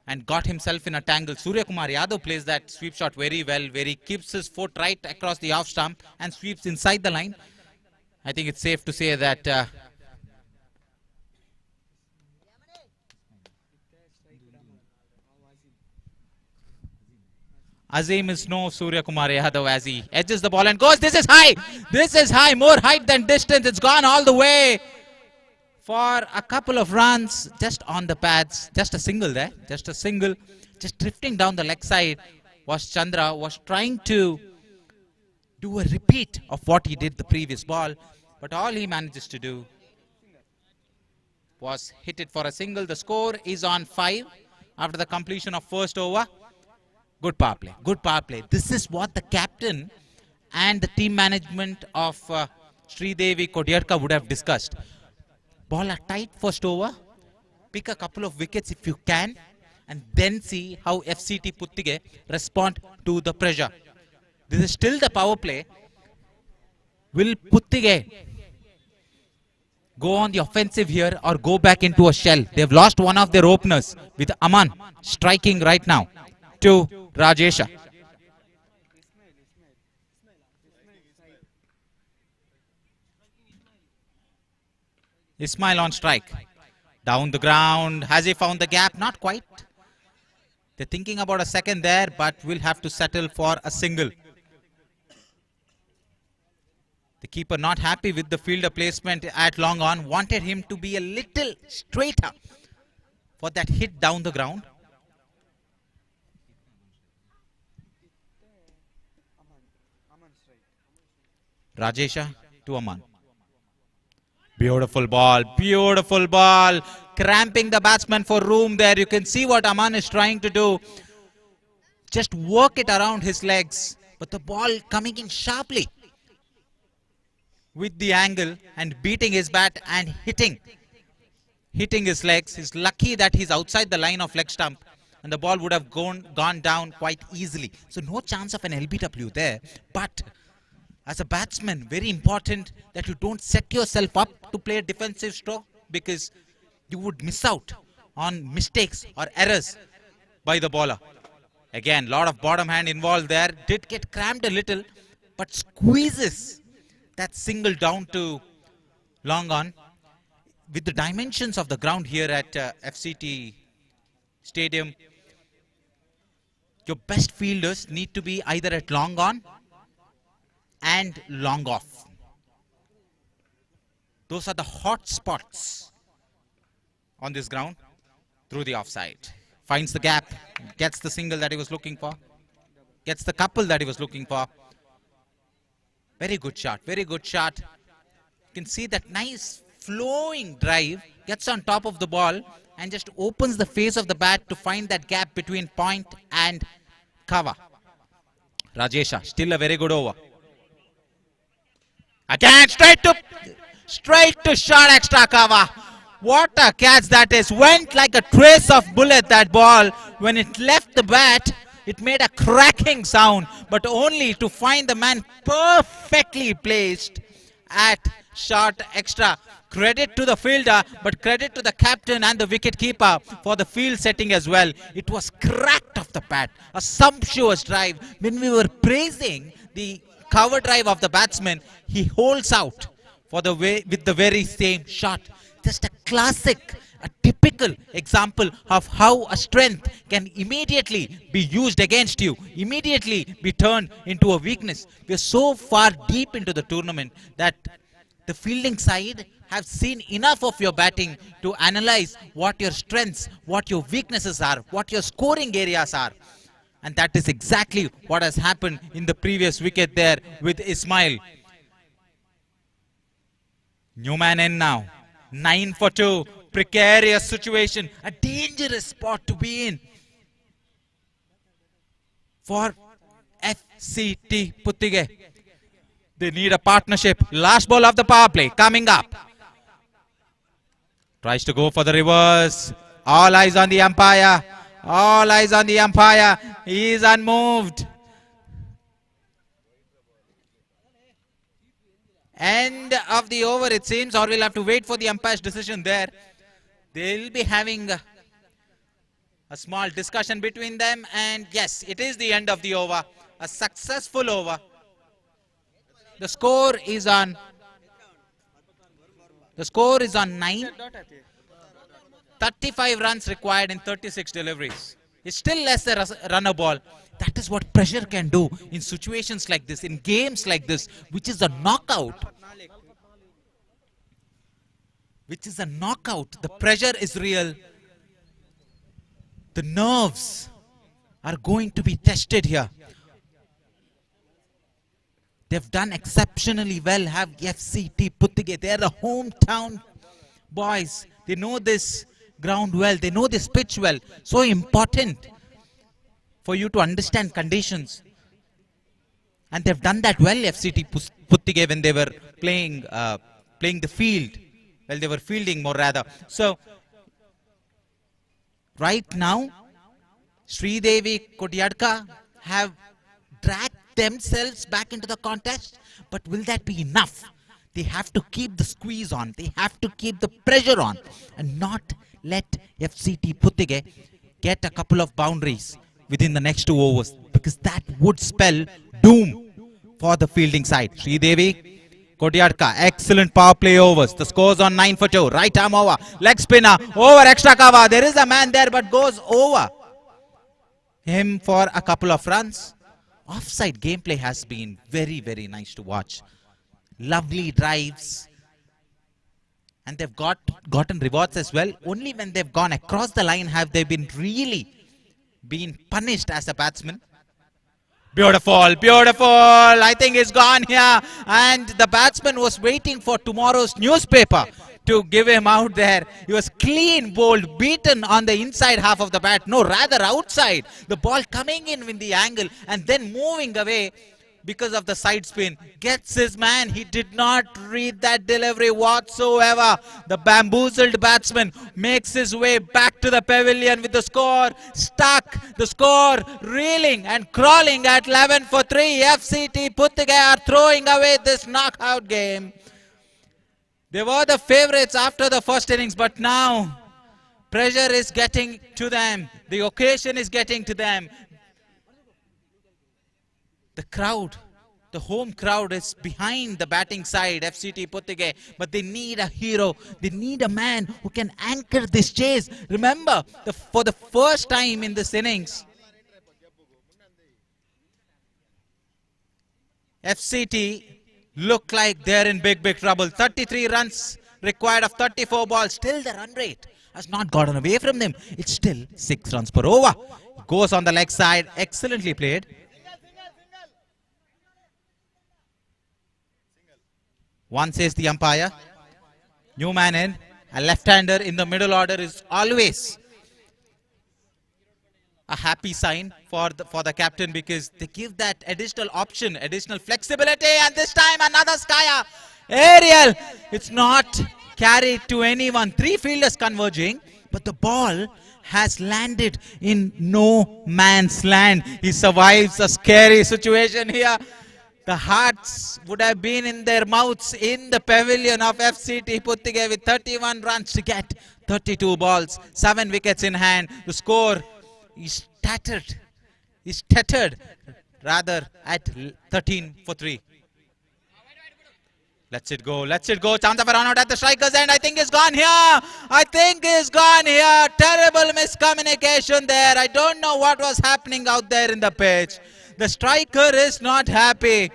And got himself in a tangle. Surya Kumar Yadav plays that sweep shot very well, where he keeps his foot right across the off stump and sweeps inside the line. I think it's safe to say that Azim is no Surya Kumar Yadav as he edges the ball and goes. This is high. This is high. More height than distance. It's gone all the way for a couple of runs. Just on the pads. Just a single there. Just a single. Just drifting down the leg side was Chandra. Was trying to do a repeat of what he did the previous ball. But all he manages to do was hit it for a single. The score is on 5 after the completion of first over. Good power play. Good power play. This is what the captain and the team management of Sridevi Kodyarka would have discussed. Ball a tight first over. Pick a couple of wickets if you can. And then see how FCT Puthige respond to the pressure. This is still the power play. Will Puthige go on the offensive here or go back into a shell? They've lost one of their openers with Aman striking right now to Rajesha. Ismail on strike. Down the ground. Has he found the gap? Not quite. They're thinking about a second there, but will have to settle for a single. The keeper not happy with the fielder placement at long on. Wanted him to be a little straighter for that hit down the ground. Rajesha to Aman. Beautiful ball, beautiful ball. Cramping the batsman for room there. You can see what Aman is trying to do. Just work it around his legs. But the ball coming in sharply with the angle and beating his bat and hitting his legs. He's lucky that he's outside the line of leg stump and the ball would have gone down quite easily. So no chance of an LBW there. But as a batsman, very important that you don't set yourself up to play a defensive stroke, because you would miss out on mistakes or errors by the bowler. Again, lot of bottom hand involved there. Did get cramped a little, but squeezes that single down to long on. With the dimensions of the ground here at FCT Stadium, your best fielders need to be either at long on and long off. Those are the hot spots on this ground. Through the offside. Finds the gap, gets the single that he was looking for, gets the couple that he was looking for. Very good shot, very good shot. You can see that nice flowing drive, gets on top of the ball and just opens the face of the bat to find that gap between point and cover. Rajesha, still a very good over. Again, straight to short extra cover. What a catch that is. Went like a trace of bullet, that ball. When it left the bat, it made a cracking sound, but only to find the man perfectly placed at short extra. Credit to the fielder, but credit to the captain and the wicket keeper for the field setting as well. It was cracked off the bat. A sumptuous drive. When we were praising the cover drive of the batsman, he holds out for the way with the very same shot. Just a classic, a typical example of how a strength can immediately be used against you, immediately be turned into a weakness. We are so far deep into the tournament that the fielding side have seen enough of your batting to analyze what your strengths, what your weaknesses are, what your scoring areas are. And that is exactly what has happened in the previous wicket there with Ismail. New man in now. 9 for 2. Precarious situation. A dangerous spot to be in for FCT Puthige. They need a partnership. Last ball of the power play coming up. Tries to go for the reverse. All eyes on the umpire. All eyes on the umpire. He is unmoved. End of the over, it seems, or we'll have to wait for the umpire's decision there. They'll be having a small discussion between them, and yes, it is the end of the over. A successful over. The score is on 9. 35 runs required in 36 deliveries. It's still less than a runner ball. That is what pressure can do in situations like this, in games like this, which is a knockout. The pressure is real. The nerves are going to be tested here. They've done exceptionally well, have FCT Puthige. They're the hometown boys. They know this ground well. They know this pitch well. So important for you to understand conditions. And they've done that well, FCT Puthige, when they were playing the field. Well, they were fielding more rather. So, right now, Sridevi Kodyadka have dragged themselves back into the contest. But will that be enough? They have to keep the squeeze on. They have to keep the pressure on. And not let FCT Puthige get a couple of boundaries within the next 2 overs, because that would spell doom for the fielding side. Sridevi Kodyadka, excellent power play overs. The score's on 9 for 2. Right arm over, leg spinner, over extra cover. There is a man there, but goes over him for a couple of runs. Offside gameplay has been very, very nice to watch. Lovely drives. And they've gotten rewards as well. Only when they've gone across the line have they been really been punished as a batsman. Beautiful, beautiful. I think he's gone here. And the batsman was waiting for tomorrow's newspaper to give him out there. He was clean bowled, beaten on the inside half of the bat. No, rather outside. The ball coming in the angle and then moving away because of the side spin. Gets his man. He did not read that delivery whatsoever. The bamboozled batsman makes his way back to the pavilion with the score stuck. The score reeling and crawling at 11 for 3. FCT Puthige are throwing away this knockout game. They were the favourites after the first innings, but now pressure is getting to them. The occasion is getting to them. The crowd, the home crowd is behind the batting side, FCT Puthige, but they need a hero. They need a man who can anchor this chase. Remember, for the first time in this innings, FCT look like they're in big trouble. 33 runs required of 34 balls. Still the run rate has not gotten away from them. It's still 6 runs per over. Goes on the leg side. Excellently played. One says the umpire. New man in. A left-hander in the middle order is always a happy sign for the captain, because they give that additional option, additional flexibility, and this time another skyer. Aerial. It's not carried to anyone. 3 fielders converging, but the ball has landed in no man's land. He survives a scary situation here. The hearts would have been in their mouths in the pavilion of FCT Puthige with 31 runs to get 32 balls, 7 wickets in hand. The score is tattered rather at 13 for 3. Let's it go. Chance of a run out at the striker's end. I think he's gone here. Terrible miscommunication there. I don't know what was happening out there in the pitch. The striker is not happy.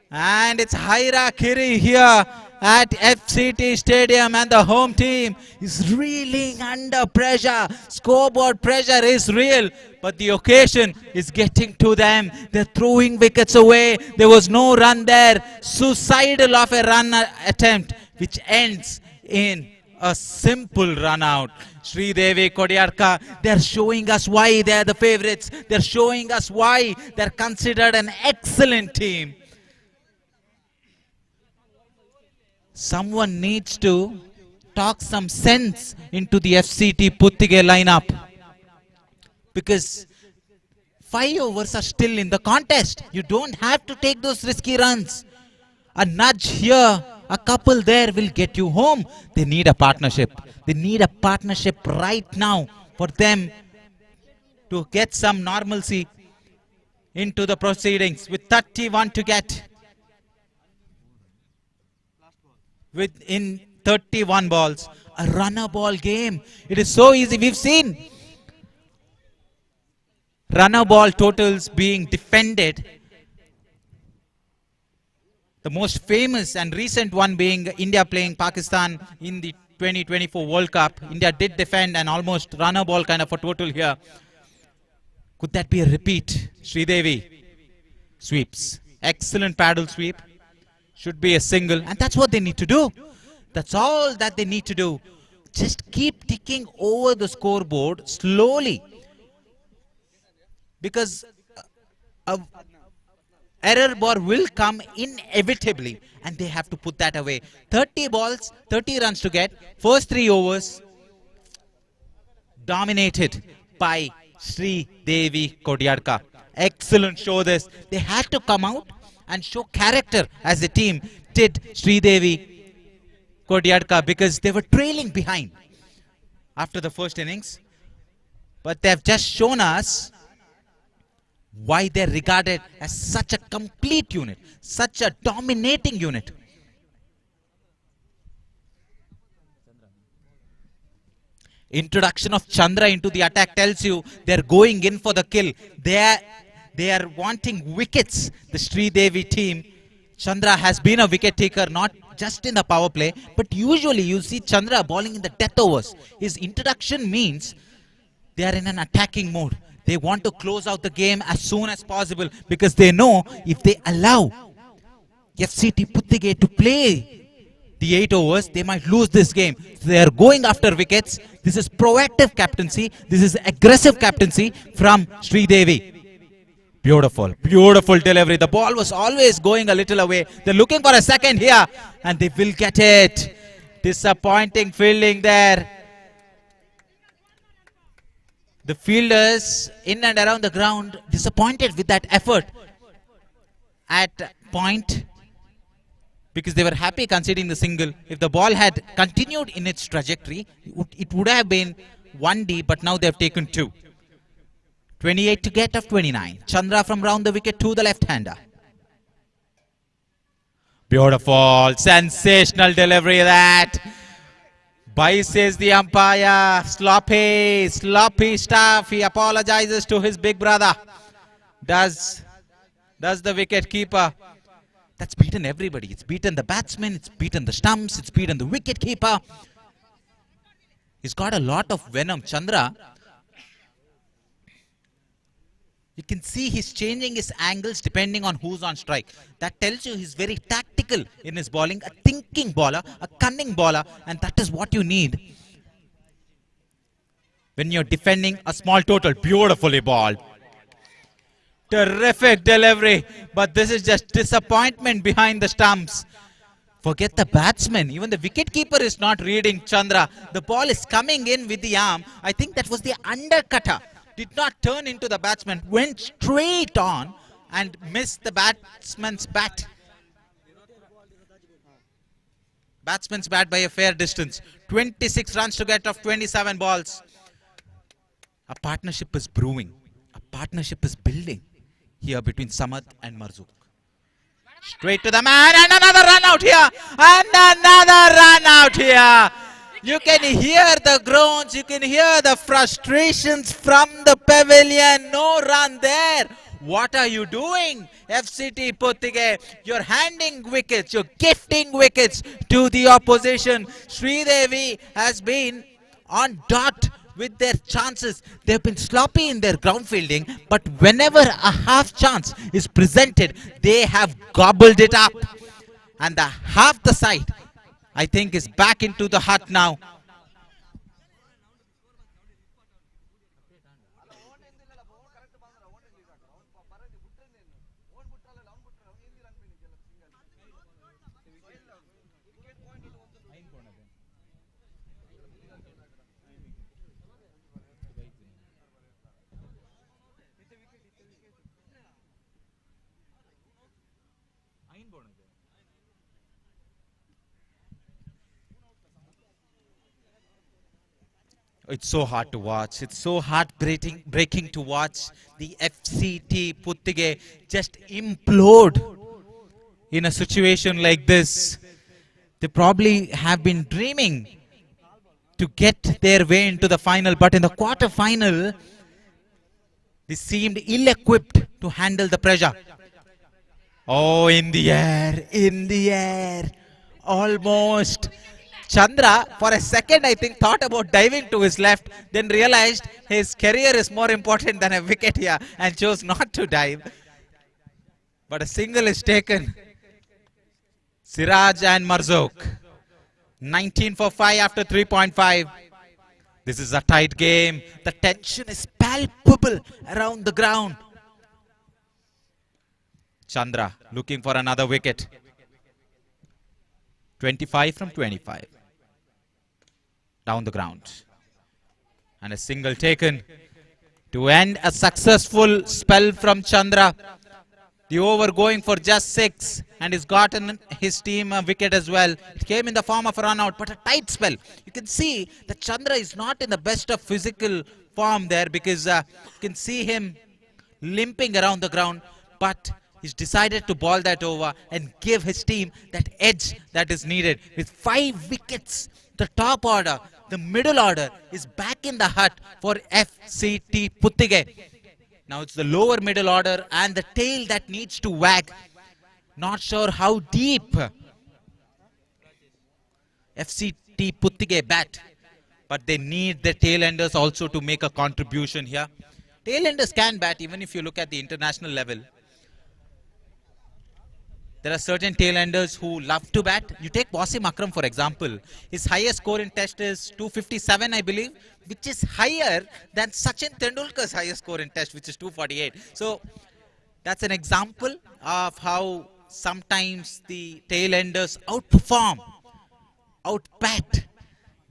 And it's Hairakiri here at FCT Stadium, and the home team is reeling under pressure. Scoreboard pressure is real, but the occasion is getting to them. They're throwing wickets away. There was no run there. Suicidal of a run attempt, which ends in a simple run out. Sridevi Kodiarka, they're showing us why they're the favorites. They're showing us why they're considered an excellent team. Someone needs to talk some sense into the FCT Puthige lineup, because 5 overs are still in the contest. You don't have to take those risky runs. A nudge here, a couple there will get you home. They need a partnership. They need a partnership right now for them to get some normalcy into the proceedings. With 31 to get, within 31 balls, a runner ball game. It is so easy. We've seen runner ball totals being defended. The most famous and recent one being India playing Pakistan in the 2024 World Cup. India did defend an almost runner ball kind of a total here. Could that be a repeat? Sridevi sweeps. Excellent paddle sweep. Should be a single, and that's what they need to do. That's all that they need to do. Just keep ticking over the scoreboard slowly, because a error bar will come inevitably, and they have to put that away. 30 balls, 30 runs to get. First 3 overs dominated by Sridevi Kodiarka. Excellent show this. They had to come out and show character as the team did Sridevi Kodiarka, because they were trailing behind after the first innings. But they have just shown us why they're regarded as such a complete unit, such a dominating unit. Introduction of Chandra into the attack tells you they're going in for the kill. They are wanting wickets, the Sridevi team. Chandra has been a wicket taker, not just in the power play, but usually you see Chandra bowling in the death overs. His introduction means they are in an attacking mode. They want to close out the game as soon as possible because they know if they allow FCT Puthige to play the 8 overs, they might lose this game. So they are going after wickets. This is proactive captaincy. This is aggressive captaincy from Sridevi. Beautiful, beautiful delivery. The ball was always going a little away. They're looking for a second here and they will get it. Disappointing fielding there. The fielders in and around the ground disappointed with that effort at point because they were happy conceding the single. If the ball had continued in its trajectory, it would have been 1D, but now they have taken 2. 28 to get of 29. Chandra from round the wicket to the left-hander. Beautiful, sensational delivery that. Bhai says the umpire, sloppy stuff. He apologizes to his big brother. Does the wicket keeper. That's beaten everybody. It's beaten the batsman, it's beaten the stumps, it's beaten the wicket keeper. He's got a lot of venom. Chandra, you can see he's changing his angles depending on who's on strike. That tells you he's very tactical in his bowling, a thinking bowler, a cunning bowler, and that is what you need when you're defending a small total. Beautifully bowled. Terrific delivery, but this is just disappointment behind the stumps. Forget the batsman, even the wicketkeeper is not reading Chandra. The ball is coming in with the arm. I think that was the undercutter. Did not turn into the batsman, went straight on and missed the batsman's bat. Batsman's bat by a fair distance. 26 runs to get off 27 balls. A partnership is brewing. A partnership is building here between Samad and Marzook. Straight to the man and another run out here. And another run out here. You can hear the groans, you can hear the frustrations from the pavilion. No run there. What are you doing, FCT Puthige? You're handing wickets, you're gifting wickets to the opposition. Sridevi has been on dot with their chances. They've been sloppy in their ground fielding, but whenever a half chance is presented, they have gobbled it up. And the half the side, I think, is back into the hut now. It's so hard to watch. It's so heartbreaking to watch the FCT Puthige just implode in a situation like this. They probably have been dreaming to get their way into the final, but in the quarter-final, they seemed ill-equipped to handle the pressure. Oh, in the air, almost. Chandra, for a second, I think, thought about diving to his left, then realized his career is more important than a wicket here and chose not to dive. But a single is taken. Siraj and Marzook. 19 for 5 after 3.5. This is a tight game. The tension is palpable around the ground. Chandra looking for another wicket. 25 from 25. Down the ground. And a single taken to end a successful spell from Chandra. The over going for just 6, and he's gotten his team a wicket as well. It came in the form of a run out, but a tight spell. You can see that Chandra is not in the best of physical form there because you can see him limping around the ground, but he's decided to ball that over and give his team that edge that is needed. With 5 wickets, the top order, the middle order is back in the hut for FCT Puthige. Now it's the lower middle order and the tail that needs to wag. Not sure how deep FCT Puthige bat, but they need the tail enders also to make a contribution here. Tailenders can bat even if you look at the international level. There are certain tailenders who love to bat. You take Wasim Akram for example. His highest score in test is 257 I believe, which is higher than Sachin Tendulkar's highest score in test, which is 248. So that's an example of how sometimes the tailenders outperform, outbat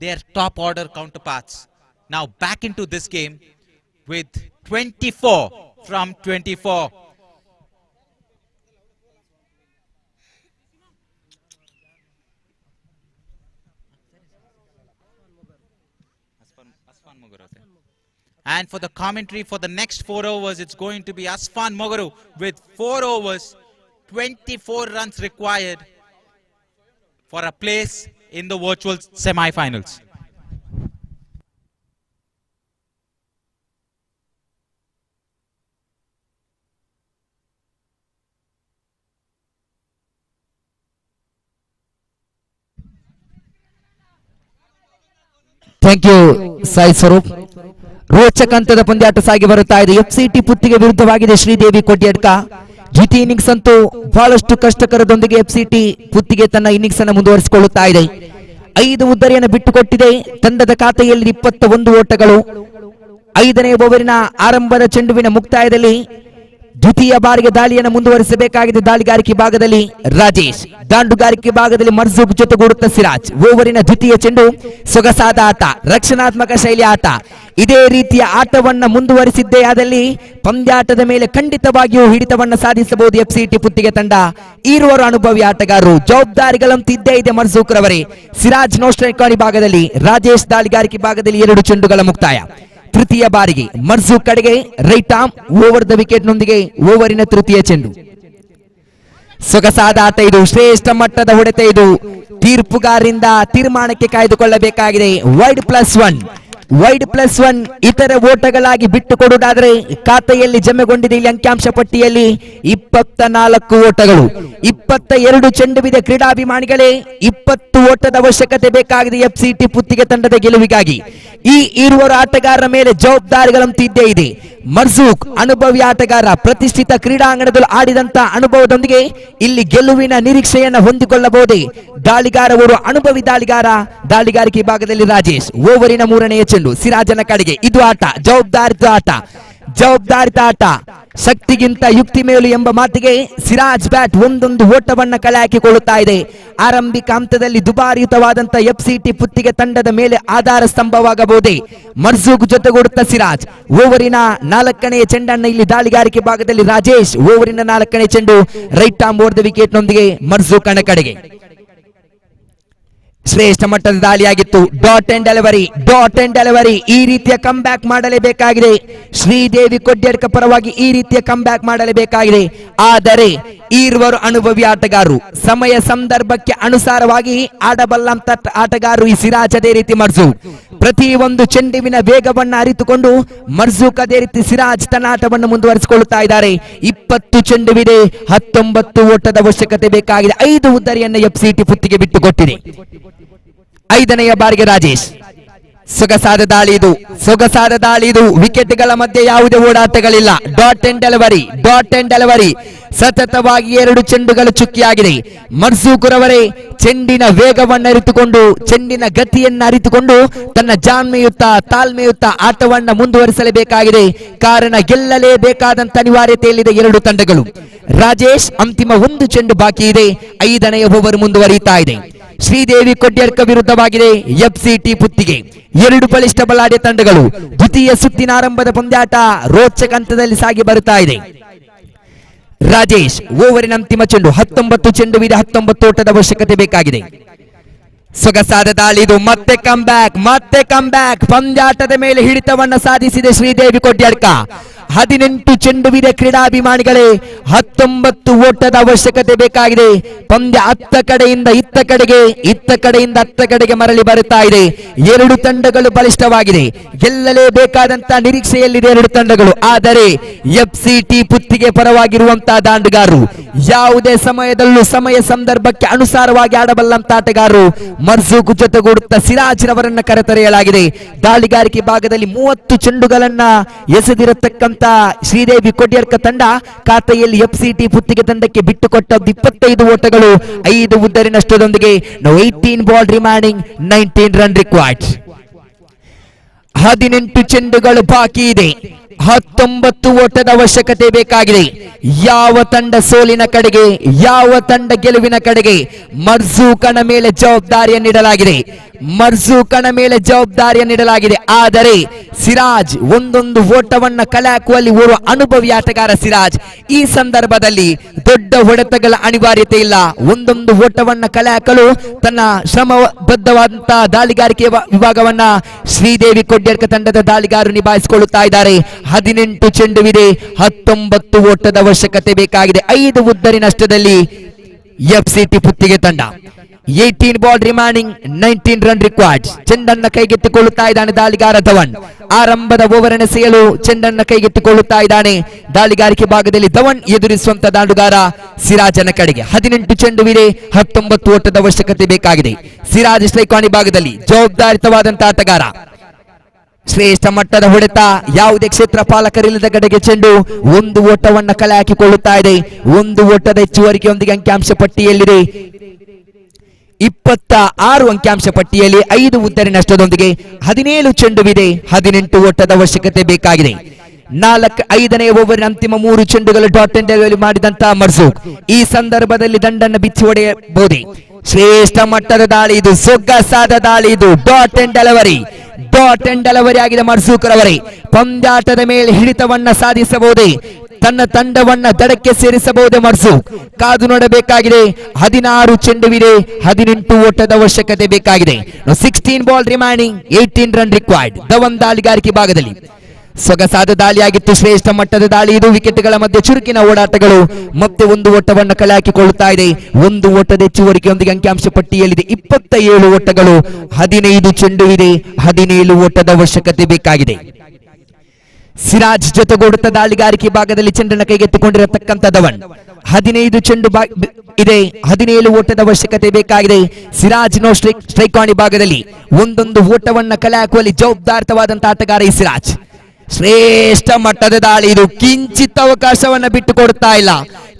their top order counterparts. Now back into this game with 24 from 24. And for the commentary for the next 4 overs, it's going to be Asfan Mogaru with 4 overs, 24 runs required for a place in the virtual semi-finals. Thank you Sai Swaroop. ರೋಚಕ ಹಂತದ ಪಂದ್ಯಾಟ ಸಾಗಿ ಬರುತ್ತಾ ಇದೆ. ಎಫ್ಸಿಟಿ ಪುತ್ತಿಗೆ ವಿರುದ್ಧವಾಗಿದೆ ಶ್ರೀದೇವಿ ಕೊಡ್ಯಡ್ಕ. ದ್ವಿತೀಯ ಇನ್ನಿಂಗ್ಸ್ ಅಂತೂ ಬಹಳಷ್ಟು ಕಷ್ಟಕರದೊಂದಿಗೆ ಎಫ್ಸಿಟಿ ಪುತ್ತಿಗೆ ತನ್ನ ಇನ್ನಿಂಗ್ಸ್ ಅನ್ನು ಮುಂದುವರಿಸಿಕೊಳ್ಳುತ್ತಾ ಇದೆ. 5 ಉದ್ದರಿಯನ್ನು ಬಿಟ್ಟುಕೊಟ್ಟಿದೆ. ತಂಡದ ಖಾತೆಯಲ್ಲಿ 21 ಓಟಗಳು. 5ನೇ ಓವರಿನ ಆರಂಭದ ಚೆಂಡುವಿನ ಮುಕ್ತಾಯದಲ್ಲಿ ದ್ವಿತೀಯ ಬಾರಿಗೆ ದಾಳಿಯನ್ನು ಮುಂದುವರಿಸಬೇಕಾಗಿದೆ. ದಾಳಿಗಾರಿಕೆ ಭಾಗದಲ್ಲಿ ರಾಜೇಶ್, ದಾಂಡುಗಾರಿಕೆ ಭಾಗದಲ್ಲಿ ಮರ್ಜೂಕ್ ಜೊತೆಗೂಡುತ್ತ ಸಿರಾಜ್. ಓವರಿನ ದ್ವಿತೀಯ ಚೆಂಡು ಸೊಗಸಾದ ಆಟ, ರಕ್ಷಣಾತ್ಮಕ ಶೈಲಿಯ ಆಟ. ಇದೇ ರೀತಿಯ ಆಟವನ್ನ ಮುಂದುವರಿಸಿದ್ದೇ ಆದಲ್ಲಿ ಪಂದ್ಯಾಟದ ಮೇಲೆ ಖಂಡಿತವಾಗಿಯೂ ಹಿಡಿತವನ್ನ ಸಾಧಿಸಬಹುದು ಎಫ್ಸಿಟಿ ಪುತ್ತಿಗೆ ತಂಡ. ಈರುವರು ಅನುಭವಿ ಆಟಗಾರರು, ಜವಾಬ್ದಾರಿಗಳಂತೂ ಇದ್ದೇ ಇದೆ ಮರ್ಜೂಕ್ ರವರೇ. ಸಿರಾಜ್ ನೋ ಸ್ಟ್ರೈಕ್ ಭಾಗದಲ್ಲಿ, ರಾಜೇಶ್ ದಾಳಿಗಾರಿಕೆ ಭಾಗದಲ್ಲಿ 2 ಚೆಂಡುಗಳ ಮುಕ್ತಾಯ. ತೃತೀಯ ಬಾರಿಗೆ ಮರ್ಜೂಕ್ ಕಡೆಗೆ right arm over the wicket ನೊಂದಿಗೆ ಓವರಿನ ತೃತೀಯ ಚೆಂಡು. ಸೊಗಸಾದ ಆಟ ಇದು, ಶ್ರೇಷ್ಠ ಮಟ್ಟದ ಹೊಡೆತ ಇದು. ತೀರ್ಪುಗಾರರಿಂದ ತೀರ್ಮಾನಕ್ಕೆ ಕಾಯ್ದುಕೊಳ್ಳಬೇಕಾಗಿದೆ. ವೈಡ್+1 ಇತರ ಓಟಗಳಾಗಿ ಬಿಟ್ಟುಕೊಡುವುದಾದರೆ ಖಾತೆಯಲ್ಲಿ ಜಮೆಗೊಂಡಿದೆ ಇಲ್ಲಿ ಅಂಕಿಅಂಶ ಪಟ್ಟಿಯಲ್ಲಿ 24 ಓಟಗಳು. 22 ಚೆಂಡುವಿದೆ ಕ್ರೀಡಾಭಿಮಾನಿಗಳೇ. 20 ಓಟದ ಅವಶ್ಯಕತೆ ಬೇಕಾಗಿದೆ ಎಫ್ಸಿಟಿ ಪುತ್ತಿಗೆ ತಂಡದ ಗೆಲುವಿಗಾಗಿ. ಈ ಇರುವರ ಆಟಗಾರರ ಮೇಲೆ ಜವಾಬ್ದಾರಿಗಳಂತೂ ಇದ್ದೇ ಇದೆ. ಮರ್ಜೂಕ್ ಅನುಭವಿ ಆಟಗಾರ, ಪ್ರತಿಷ್ಠಿತ ಕ್ರೀಡಾಂಗಣದಲ್ಲಿ ಆಡಿದಂತ ಅನುಭವದೊಂದಿಗೆ ಇಲ್ಲಿ ಗೆಲುವಿನ ನಿರೀಕ್ಷೆಯನ್ನು ಹೊಂದಿಕೊಳ್ಳಬಹುದೇ. ದಾಳಿಗಾರವರು ಅನುಭವಿ ದಾಳಿಗಾರ, ದಾಳಿಗಾರಿಕೆ ಭಾಗದಲ್ಲಿ ರಾಜೇಶ್. ಓವರಿನ 3ನೇ ಚೆಂಡು ಸಿರಾಜನ ಕಡೆಗೆ. ಇದು ಆಟ, ಜವಾಬ್ದಾರಿತ ಆಟ. ಶಕ್ತಿಗಿಂತ ಯುಕ್ತಿ ಮೇಲು ಎಂಬ ಮಾತಿಗೆ ಸಿರಾಜ್ ಬ್ಯಾಟ್ ಒಂದೊಂದು ಓಟವನ್ನ ಕಳೆ ಹಾಕಿಕೊಳ್ಳುತ್ತಾ ಇದೆ. ಆರಂಭಿಕ ಹಂತದಲ್ಲಿ ದುಬಾರಿಯುತವಾದಂತ ಎಫ್ಸಿಟಿ ಪುತ್ತಿಗೆ ತಂಡದ ಮೇಲೆ ಆಧಾರ ಸ್ತಂಭವಾಗಬಹುದೇ. ಮರ್ಜೂಕ್ ಜೊತೆಗೂಡುತ್ತ ಸಿರಾಜ್. ಓವರಿನ 4ನೇ ಚೆಂಡನ್ನ ಇಲ್ಲಿ ದಾಳಿಗಾರಿಕೆ ಭಾಗದಲ್ಲಿ ರಾಜೇಶ್. ಓವರಿನ 4ನೇ ಚೆಂಡು right arm over the wicket ನೊಂದಿಗೆ ಮರ್ಜೂಕ್ ಕಡೆಗೆ. ಶ್ರೇಷ್ಠ ಮಟ್ಟದ ದಾಳಿಯಾಗಿತ್ತು. Dot and delivery. ಈ ರೀತಿಯ ಕಮ್ ಬ್ಯಾಕ್ ಮಾಡಲೇಬೇಕಾಗಿದೆ ಶ್ರೀದೇವಿ ಕೊಡ್ಯಡ್ಕ ಪರವಾಗಿ. ಈ ರೀತಿಯ ಕಮ್ ಬ್ಯಾಕ್ ಮಾಡಲೇಬೇಕಾಗಿದೆ. ಆದರೆ ಈರ್ವರು ಅನುಭವಿ ಆಟಗಾರರು, ಸಮಯ ಸಂದರ್ಭಕ್ಕೆ ಅನುಸಾರವಾಗಿ ಆಡಬಲ್ಲಂತ ಆಟಗಾರರು ಈ ಸಿರಾಜ್. ಅದೇ ರೀತಿ ಮರ್ಜೂಕ್ ಪ್ರತಿ ಒಂದು ಚೆಂಡುವಿನ ವೇಗವನ್ನ ಅರಿತುಕೊಂಡು ಮರ್ಜೂಕ್ ಅದೇ ರೀತಿ ಸಿರಾಜ್ ತನ್ನ ಆಟವನ್ನು ಮುಂದುವರಿಸಿಕೊಳ್ಳುತ್ತಾ ಇದ್ದಾರೆ. 20 ಚೆಂಡುವಿದೆ, 19 ಓಟದ ಅವಶ್ಯಕತೆ ಬೇಕಾಗಿದೆ. 5 ಉದ್ದರಿಯನ್ನು ಎಫ್ಸಿಟಿ ಪುತ್ತಿಗೆ ಬಿಟ್ಟುಕೊಟ್ಟಿದೆ. 5ನೇ ಬಾರಿಗೆ ರಾಜೇಶ್. ಸೊಗಸಾದ ದಾಳಿ ಇದು. ವಿಕೆಟ್ಗಳ ಮಧ್ಯೆ ಯಾವುದೇ ಓಡಾಟಗಳಿಲ್ಲ. Dot and delivery. ಸತತವಾಗಿ 2 ಚೆಂಡುಗಳು ಚುಕ್ಕಿಯಾಗಿದೆ. ಮರ್ಜೂಕ್ ರವರೇ ಚೆಂಡಿನ ವೇಗವನ್ನು ಅರಿತುಕೊಂಡು, ಚೆಂಡಿನ ಗತಿಯನ್ನು ಅರಿತುಕೊಂಡು ತನ್ನ ಜಾಣ್ಮೆಯುತ್ತ ತಾಳ್ಮೆಯುತ್ತ ಆಟವನ್ನ ಮುಂದುವರಿಸಲೇಬೇಕಾಗಿದೆ. ಕಾರಣ ಗೆಲ್ಲಲೇಬೇಕಾದಂತ ಅನಿವಾರ್ಯತೆಯಲ್ಲಿದೆ 2 ತಂಡಗಳು. ರಾಜೇಶ್ ಅಂತಿಮ 1 ಚೆಂಡು ಬಾಕಿ ಇದೆ. 5ನೇ ಓವರ್ ಮುಂದುವರಿಯುತ್ತಾ ಇದೆ. ಶ್ರೀದೇವಿ ಕೊಡ್ಯಡ್ಕ ವಿರುದ್ಧವಾಗಿದೆ ಎಫ್ಸಿಟಿ ಪುತ್ತಿಗೆ. 2 ಬಲಿಷ್ಠ ಬಲಾಢ್ಯ ತಂಡಗಳು. ದ್ವಿತೀಯ ಸುತ್ತಿನ ಆರಂಭದ ಪಂದ್ಯಾಟ ರೋಚಕ ಹಂತದಲ್ಲಿ ಸಾಗಿ ಬರುತ್ತಾ ಇದೆ. ರಾಜೇಶ್ ಓವರಿನ ಅಂತಿಮ ಚೆಂಡು. 19 ಚೆಂಡುವಿದೆ, 19 ಓಟದ ಅವಶ್ಯಕತೆ ಬೇಕಾಗಿದೆ. ಸೊಗಸಾದ ದಾಳಿ ಇದು. ಮತ್ತೆ ಕಮ್ ಬ್ಯಾಕ್. ಪಂದ್ಯಾಟದ ಮೇಲೆ ಹಿಡಿತವನ್ನ ಸಾಧಿಸಿದೆ ಶ್ರೀದೇವಿ ಕೊಡ್ಯಡ್ಕ. 18 ಚೆಂಡುವಿದೆ ಕ್ರೀಡಾಭಿಮಾನಿಗಳೇ, 19 ಓಟದ ಅವಶ್ಯಕತೆ ಬೇಕಾಗಿದೆ. ಪಂದ್ಯ ಅತ್ತ ಕಡೆಯಿಂದ ಇತ್ತ ಕಡೆಗೆ, ಇತ್ತ ಕಡೆಯಿಂದ ಅತ್ತ ಕಡೆಗೆ ಮರಳಿ ಬರುತ್ತಾ ಇದೆ. ಎರಡು ತಂಡಗಳು ಬಲಿಷ್ಠವಾಗಿದೆ, ಗೆಲ್ಲಲೇಬೇಕಾದಂತ ನಿರೀಕ್ಷೆಯಲ್ಲಿದೆ ಎರಡು ತಂಡಗಳು. ಆದರೆ FCT ಪುತ್ತಿಗೆ ಪರವಾಗಿರುವಂತಹ ದಾಂಡುಗಾರರು ಯಾವುದೇ ಸಮಯದಲ್ಲೂ ಸಮಯ ಸಂದರ್ಭಕ್ಕೆ ಅನುಸಾರವಾಗಿ ಆಡಬಲ್ಲಂತ ಆಟಗಾರರು ಮರ್ಜೂಕ್ ಜೊತೆಗೂಡುತ್ತಾ ಸಿರಾಜ್ರವರನ್ನ ಕರೆತರೆಯಲಾಗಿದೆ. ದಾಳಿಗಾರಿಕೆ ಭಾಗದಲ್ಲಿ 30 ಚೆಂಡುಗಳನ್ನ ಎಸೆದಿರತಕ್ಕಂತ ಶ್ರೀದೇವಿ ಕೊಡ್ಯರ್ಕ ತಂಡ ಖಾತೆಯಲ್ಲಿ FCT ಪುತ್ತಿಗೆ ತಂಡಕ್ಕೆ ಬಿಟ್ಟುಕೊಟ್ಟದ್ದು 25 ಓಟಗಳು, 5 ಉದ್ದರಿ ನಷ್ಟದೊಂದಿಗೆ. 18 ಬಾಲ್ ರಿಮೈನಿಂಗ್, 19 ರನ್ ರಿಕ್ವೈರ್ಡ್. 18 ಚೆಂಡುಗಳು ಬಾಕಿ ಇದೆ, 19 ಓಟದ ಅವಶ್ಯಕತೆ ಬೇಕಾಗಿದೆ. ಯಾವ ತಂಡ ಸೋಲಿನ ಕಡೆಗೆ, ಯಾವ ತಂಡ ಗೆಲುವಿನ ಕಡೆಗೆ? ಮರ್ಜೂಕನ ಮೇಲೆ ಜವಾಬ್ದಾರಿಯನ್ನಿಡಲಾಗಿದೆ, ಮರ್ಜೂಕನ ಮೇಲೆ ಜವಾಬ್ದಾರಿಯನ್ನಿಡಲಾಗಿದೆ. ಆದರೆ ಸಿರಾಜ್ ಒಂದೊಂದು ಓಟವನ್ನ ಕಲೆ ಹಾಕುವಲ್ಲಿ ಓರ್ವ ಅನುಭವಿ ಆಟಗಾರ ಸಿರಾಜ್. ಈ ಸಂದರ್ಭದಲ್ಲಿ ದೊಡ್ಡ ಹೊಡೆತಗಳ ಅನಿವಾರ್ಯತೆ ಇಲ್ಲ. ಒಂದೊಂದು ಓಟವನ್ನ ಕಲೆ ಹಾಕಲು ತನ್ನ ಶ್ರಮಬದ್ಧವಾದಂತಹ ದಾಳಿಗಾರಿಕೆ ವಿಭಾಗವನ್ನ ಶ್ರೀದೇವಿ ಕೊಡ್ಯರ್ಕ ತಂಡದ ದಾಳಿಗಾರರು ನಿಭಾಯಿಸಿಕೊಳ್ಳುತ್ತಾ ಇದ್ದಾರೆ. 18 ಚೆಂಡುವಿದೆ, 19 ಓಟದ ಅವಶ್ಯಕತೆ ಬೇಕಾಗಿದೆ. 5 ಉದ್ದರಿ ನಷ್ಟದಲ್ಲಿ FCT ಪುತ್ತಿಗೆ ತಂಡ. 18 ಬಾಲ್ ರಿಮೈನಿಂಗ್, 19 ರನ್ ರಿಕ್ವೈರ್ಡ್. ಚೆಂಡನ್ನ ಕೈಗೆತ್ತಿಕೊಳ್ಳುತ್ತಾ ಇದ್ದಾನೆ ದಾಳಿಗಾರ ಧವನ್. ಆರಂಭದ ಓವರ್ ಎಸೆಯಲು ಚೆಂಡನ್ನ ಕೈಗೆತ್ತಿಕೊಳ್ಳುತ್ತಾ ಇದ್ದಾನೆ. ದಾಳಿಗಾರಿಕೆ ಭಾಗದಲ್ಲಿ ಧವನ್ ಎದುರಿಸುವಂತ ದಾಂಡುಗಾರ ಸಿರಾಜನ ಕಡೆಗೆ. 18 ಚೆಂಡುವಿದೆ, 19 ಓಟದ ಅವಶ್ಯಕತೆ ಬೇಕಾಗಿದೆ. ಸಿರಾಜ್ ಸ್ಟ್ರೈಕಾಣಿ ಭಾಗದಲ್ಲಿ ಜವಾಬ್ದಾರಿತವಾದಂತಹ ಆಟಗಾರ. ಶ್ರೇಷ್ಠ ಮಟ್ಟದ ಹೊಡೆತ, ಯಾವುದೇ ಕ್ಷೇತ್ರ ಪಾಲಕರಿಲ್ಲದ ಕಡೆಗೆ ಚೆಂಡು. ಒಂದು ಓಟವನ್ನ ಕಲೆ ಹಾಕಿಕೊಳ್ಳುತ್ತಾ ಇದೆ. ಒಂದು ಓಟದ ಹೆಚ್ಚುವರಿಕೆಯೊಂದಿಗೆ ಅಂಕಿಅಂಶ ಪಟ್ಟಿಯಲ್ಲಿದೆ 26 ಅಂಕಿಅಂಶ ಪಟ್ಟಿಯಲ್ಲಿ. 5 ಉದ್ದರಿ ನಷ್ಟದೊಂದಿಗೆ 17 ಚೆಂಡುವಿದೆ, 18 ಓಟದ ಅವಶ್ಯಕತೆ ಬೇಕಾಗಿದೆ. 5ನೇ ಓವರ್ ಅಂತಿಮ 3 ಚೆಂಡುಗಳು ಡಾಟ್ ಅಂಡ್ ಡೆಲಿವರಿ ಮಾಡಿದಂತಹ ಮರ್ಜೂಕ್ ಈ ಸಂದರ್ಭದಲ್ಲಿ ದಂಡನ್ನು ಬಿಚ್ಚಿ ಹೊಡೆಯಬಹುದೇ? ಶ್ರೇಷ್ಠ ಮಟ್ಟದ ದಾಳಿ ಇದು, ಸೊಗಸಾದ ದಾಳಿ ಇದು. Dot and delivery, dot and delivery ಆಗಿದೆ ಮರ್ಜೂಕ್ ರವರೇ. ಪಂದ್ಯಾಟದ ಮೇಲೆ ಹಿಡಿತವನ್ನ ಸಾಧಿಸಬಹುದೇ? ತನ್ನ ತಂಡವನ್ನ ದಡಕ್ಕೆ ಸೇರಿಸಬಹುದೇ ಮರ್ಜೂಕ್? ಕಾದು ನೋಡಬೇಕಾಗಿದೆ. 16 ಚೆಂಡುವಿದೆ, 18 ಓಟದ ಅವಶ್ಯಕತೆ ಬೇಕಾಗಿದೆ. 16 ball remaining, 18 run required. Dhawan ದಾಳಿಗಾರಿಕೆ ಭಾಗದಲ್ಲಿ ಸೊಗಸಾದ ದಾಳಿಯಾಗಿತ್ತು, ಶ್ರೇಷ್ಠ ಮಟ್ಟದ ದಾಳಿ ಇದು. ವಿಕೆಟ್ಗಳ ಮಧ್ಯೆ ಚುರುಕಿನ ಓಡಾಟಗಳು. ಮತ್ತೆ ಒಂದು ಓಟವನ್ನು ಕಲೆ ಹಾಕಿಕೊಳ್ಳುತ್ತಾ ಇದೆ. ಒಂದು ಓಟದ ಹೆಚ್ಚುವರಿಕೆಯೊಂದಿಗೆ ಅಂಕಿಅಂಶ ಪಟ್ಟಿಯಲ್ಲಿದೆ 27 ಓಟಗಳು. 15 ಚೆಂಡುವಿದೆ, 17 ಓಟದ ಅವಶ್ಯಕತೆ ಬೇಕಾಗಿದೆ. ಸಿರಾಜ್ ಜೊತೆಗೂಡುತ್ತಾ ದಾಳಿಗಾರಿಕೆ ಭಾಗದಲ್ಲಿ ಚೆಂಡನ್ನು ಕೈಗೆತ್ತಿಕೊಂಡಿರತಕ್ಕಂಥ ಧವನ್. 15 ಚೆಂಡು ಇದೆ, 17 ಓಟದ ಅವಶ್ಯಕತೆ ಬೇಕಾಗಿದೆ. ಸಿರಾಜ್ ನೋ ಸ್ಟ್ರೈಕಾಣಿ ಭಾಗದಲ್ಲಿ ಒಂದೊಂದು ಓಟವನ್ನ ಕಲೆ ಹಾಕುವಲ್ಲಿ ಜವಾಬ್ದಾರಿತವಾದಂತಹ ಆಟಗಾರ ಈ ಸಿರಾಜ್. ಶ್ರೇಷ್ಠ ಮಟ್ಟದ ದಾಳಿ ಇದು. ಕಿಂಚಿತ್ ಅವಕಾಶವನ್ನ ಬಿಟ್ಟು ಕೊಡ್ತಾ ಇಲ್ಲ,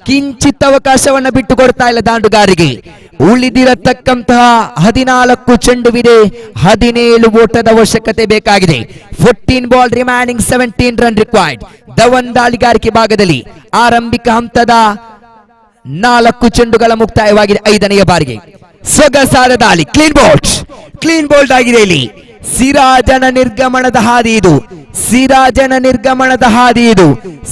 ಕಿಂಚಿತ್ ಅವಕಾಶವನ್ನ ಬಿಟ್ಟು ಕೊಡ್ತಾ ಇಲ್ಲ ದಾಂಡುಗಾರಿಗೆ. ಉಳಿದಿರತಕ್ಕಂತಹ 14 ಚೆಂಡುವಿದೆ, 17 ಓಟದ ಅವಶ್ಯಕತೆ ಬೇಕಾಗಿದೆ. 14 ball remaining, 17 run required. Dhawan ದಾಳಿಗಾರಿಕೆ ಭಾಗದಲ್ಲಿ ಆರಂಭಿಕ ಹಂತದ 4 ಚೆಂಡುಗಳ ಮುಕ್ತಾಯವಾಗಿದೆ 5ನೆಯ ಬಾರಿಗೆ. ಸೊಗಸಾದ ದಾಳಿ, ಕ್ಲೀನ್ ಬೋಲ್ಡ್, ಕ್ಲೀನ್ ಬೋಲ್ಡ್ ಆಗಿದೆ ಇಲ್ಲಿ. ಸಿರಾಜನ ನಿರ್ಗಮನದ ಹಾದಿ ಇದು, ಸಿರಾಜನ ನಿರ್ಗಮನದ ಹಾದಿ ಇದು.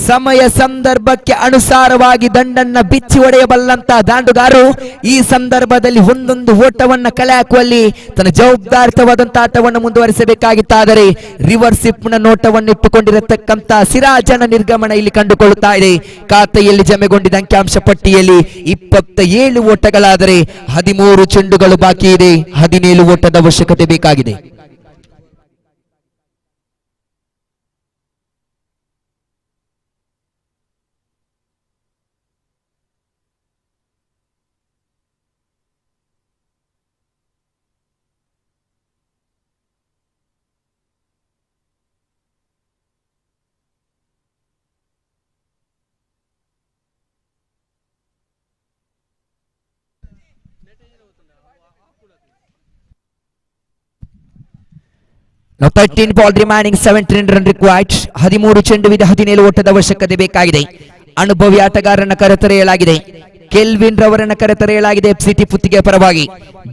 ಸಮಯ ಸಂದರ್ಭಕ್ಕೆ ಅನುಸಾರವಾಗಿ ದಂಡನ್ನ ಬಿಚ್ಚಿ ಹೊಡೆಯಬಲ್ಲಂತ ದಾಂಡುಗಾರರು ಈ ಸಂದರ್ಭದಲ್ಲಿ ಒಂದೊಂದು ಓಟವನ್ನ ಕಲೆ ಹಾಕುವಲ್ಲಿ ತನ್ನ ಜವಾಬ್ದಾರಿತವಾದಂತಹ ಆಟವನ್ನು ಮುಂದುವರಿಸಬೇಕಾಗಿತ್ತಾದರೆ ರಿವರ್ಸ್ ನ ನೋಟವನ್ನು ಇಟ್ಟುಕೊಂಡಿರತಕ್ಕಂತ ಸಿರಾಜನ ನಿರ್ಗಮನ ಇಲ್ಲಿ ಕಂಡುಕೊಳ್ಳುತ್ತಾ ಇದೆ. ಖಾತೆಯಲ್ಲಿ ಜಮೆಗೊಂಡಿದ್ದ ಅಂಕಿಅಂಶ ಪಟ್ಟಿಯಲ್ಲಿ 27 ಓಟಗಳಾದರೆ 13 ಚೆಂಡುಗಳು ಬಾಕಿ ಇದೆ, 17 ಓಟದ ಅವಶ್ಯಕತೆ ಬೇಕಾಗಿದೆ. Now 13 ball remaining, 17 run required. 13 ಚೆಂಡುವಿದೆ, 17 ಓಟದ ಅವಶ್ಯಕತೆ ಬೇಕಾಗಿದೆ. ಅನುಭವಿ ಆಟಗಾರರನ್ನ ಕರೆತರೆಯಲಾಗಿದೆ, ಕೆಲ್ವಿನ್ ರವರನ್ನ ಕರೆತರೆಯಲಾಗಿದೆ FCT ಪುತ್ತಿಗೆ ಪರವಾಗಿ.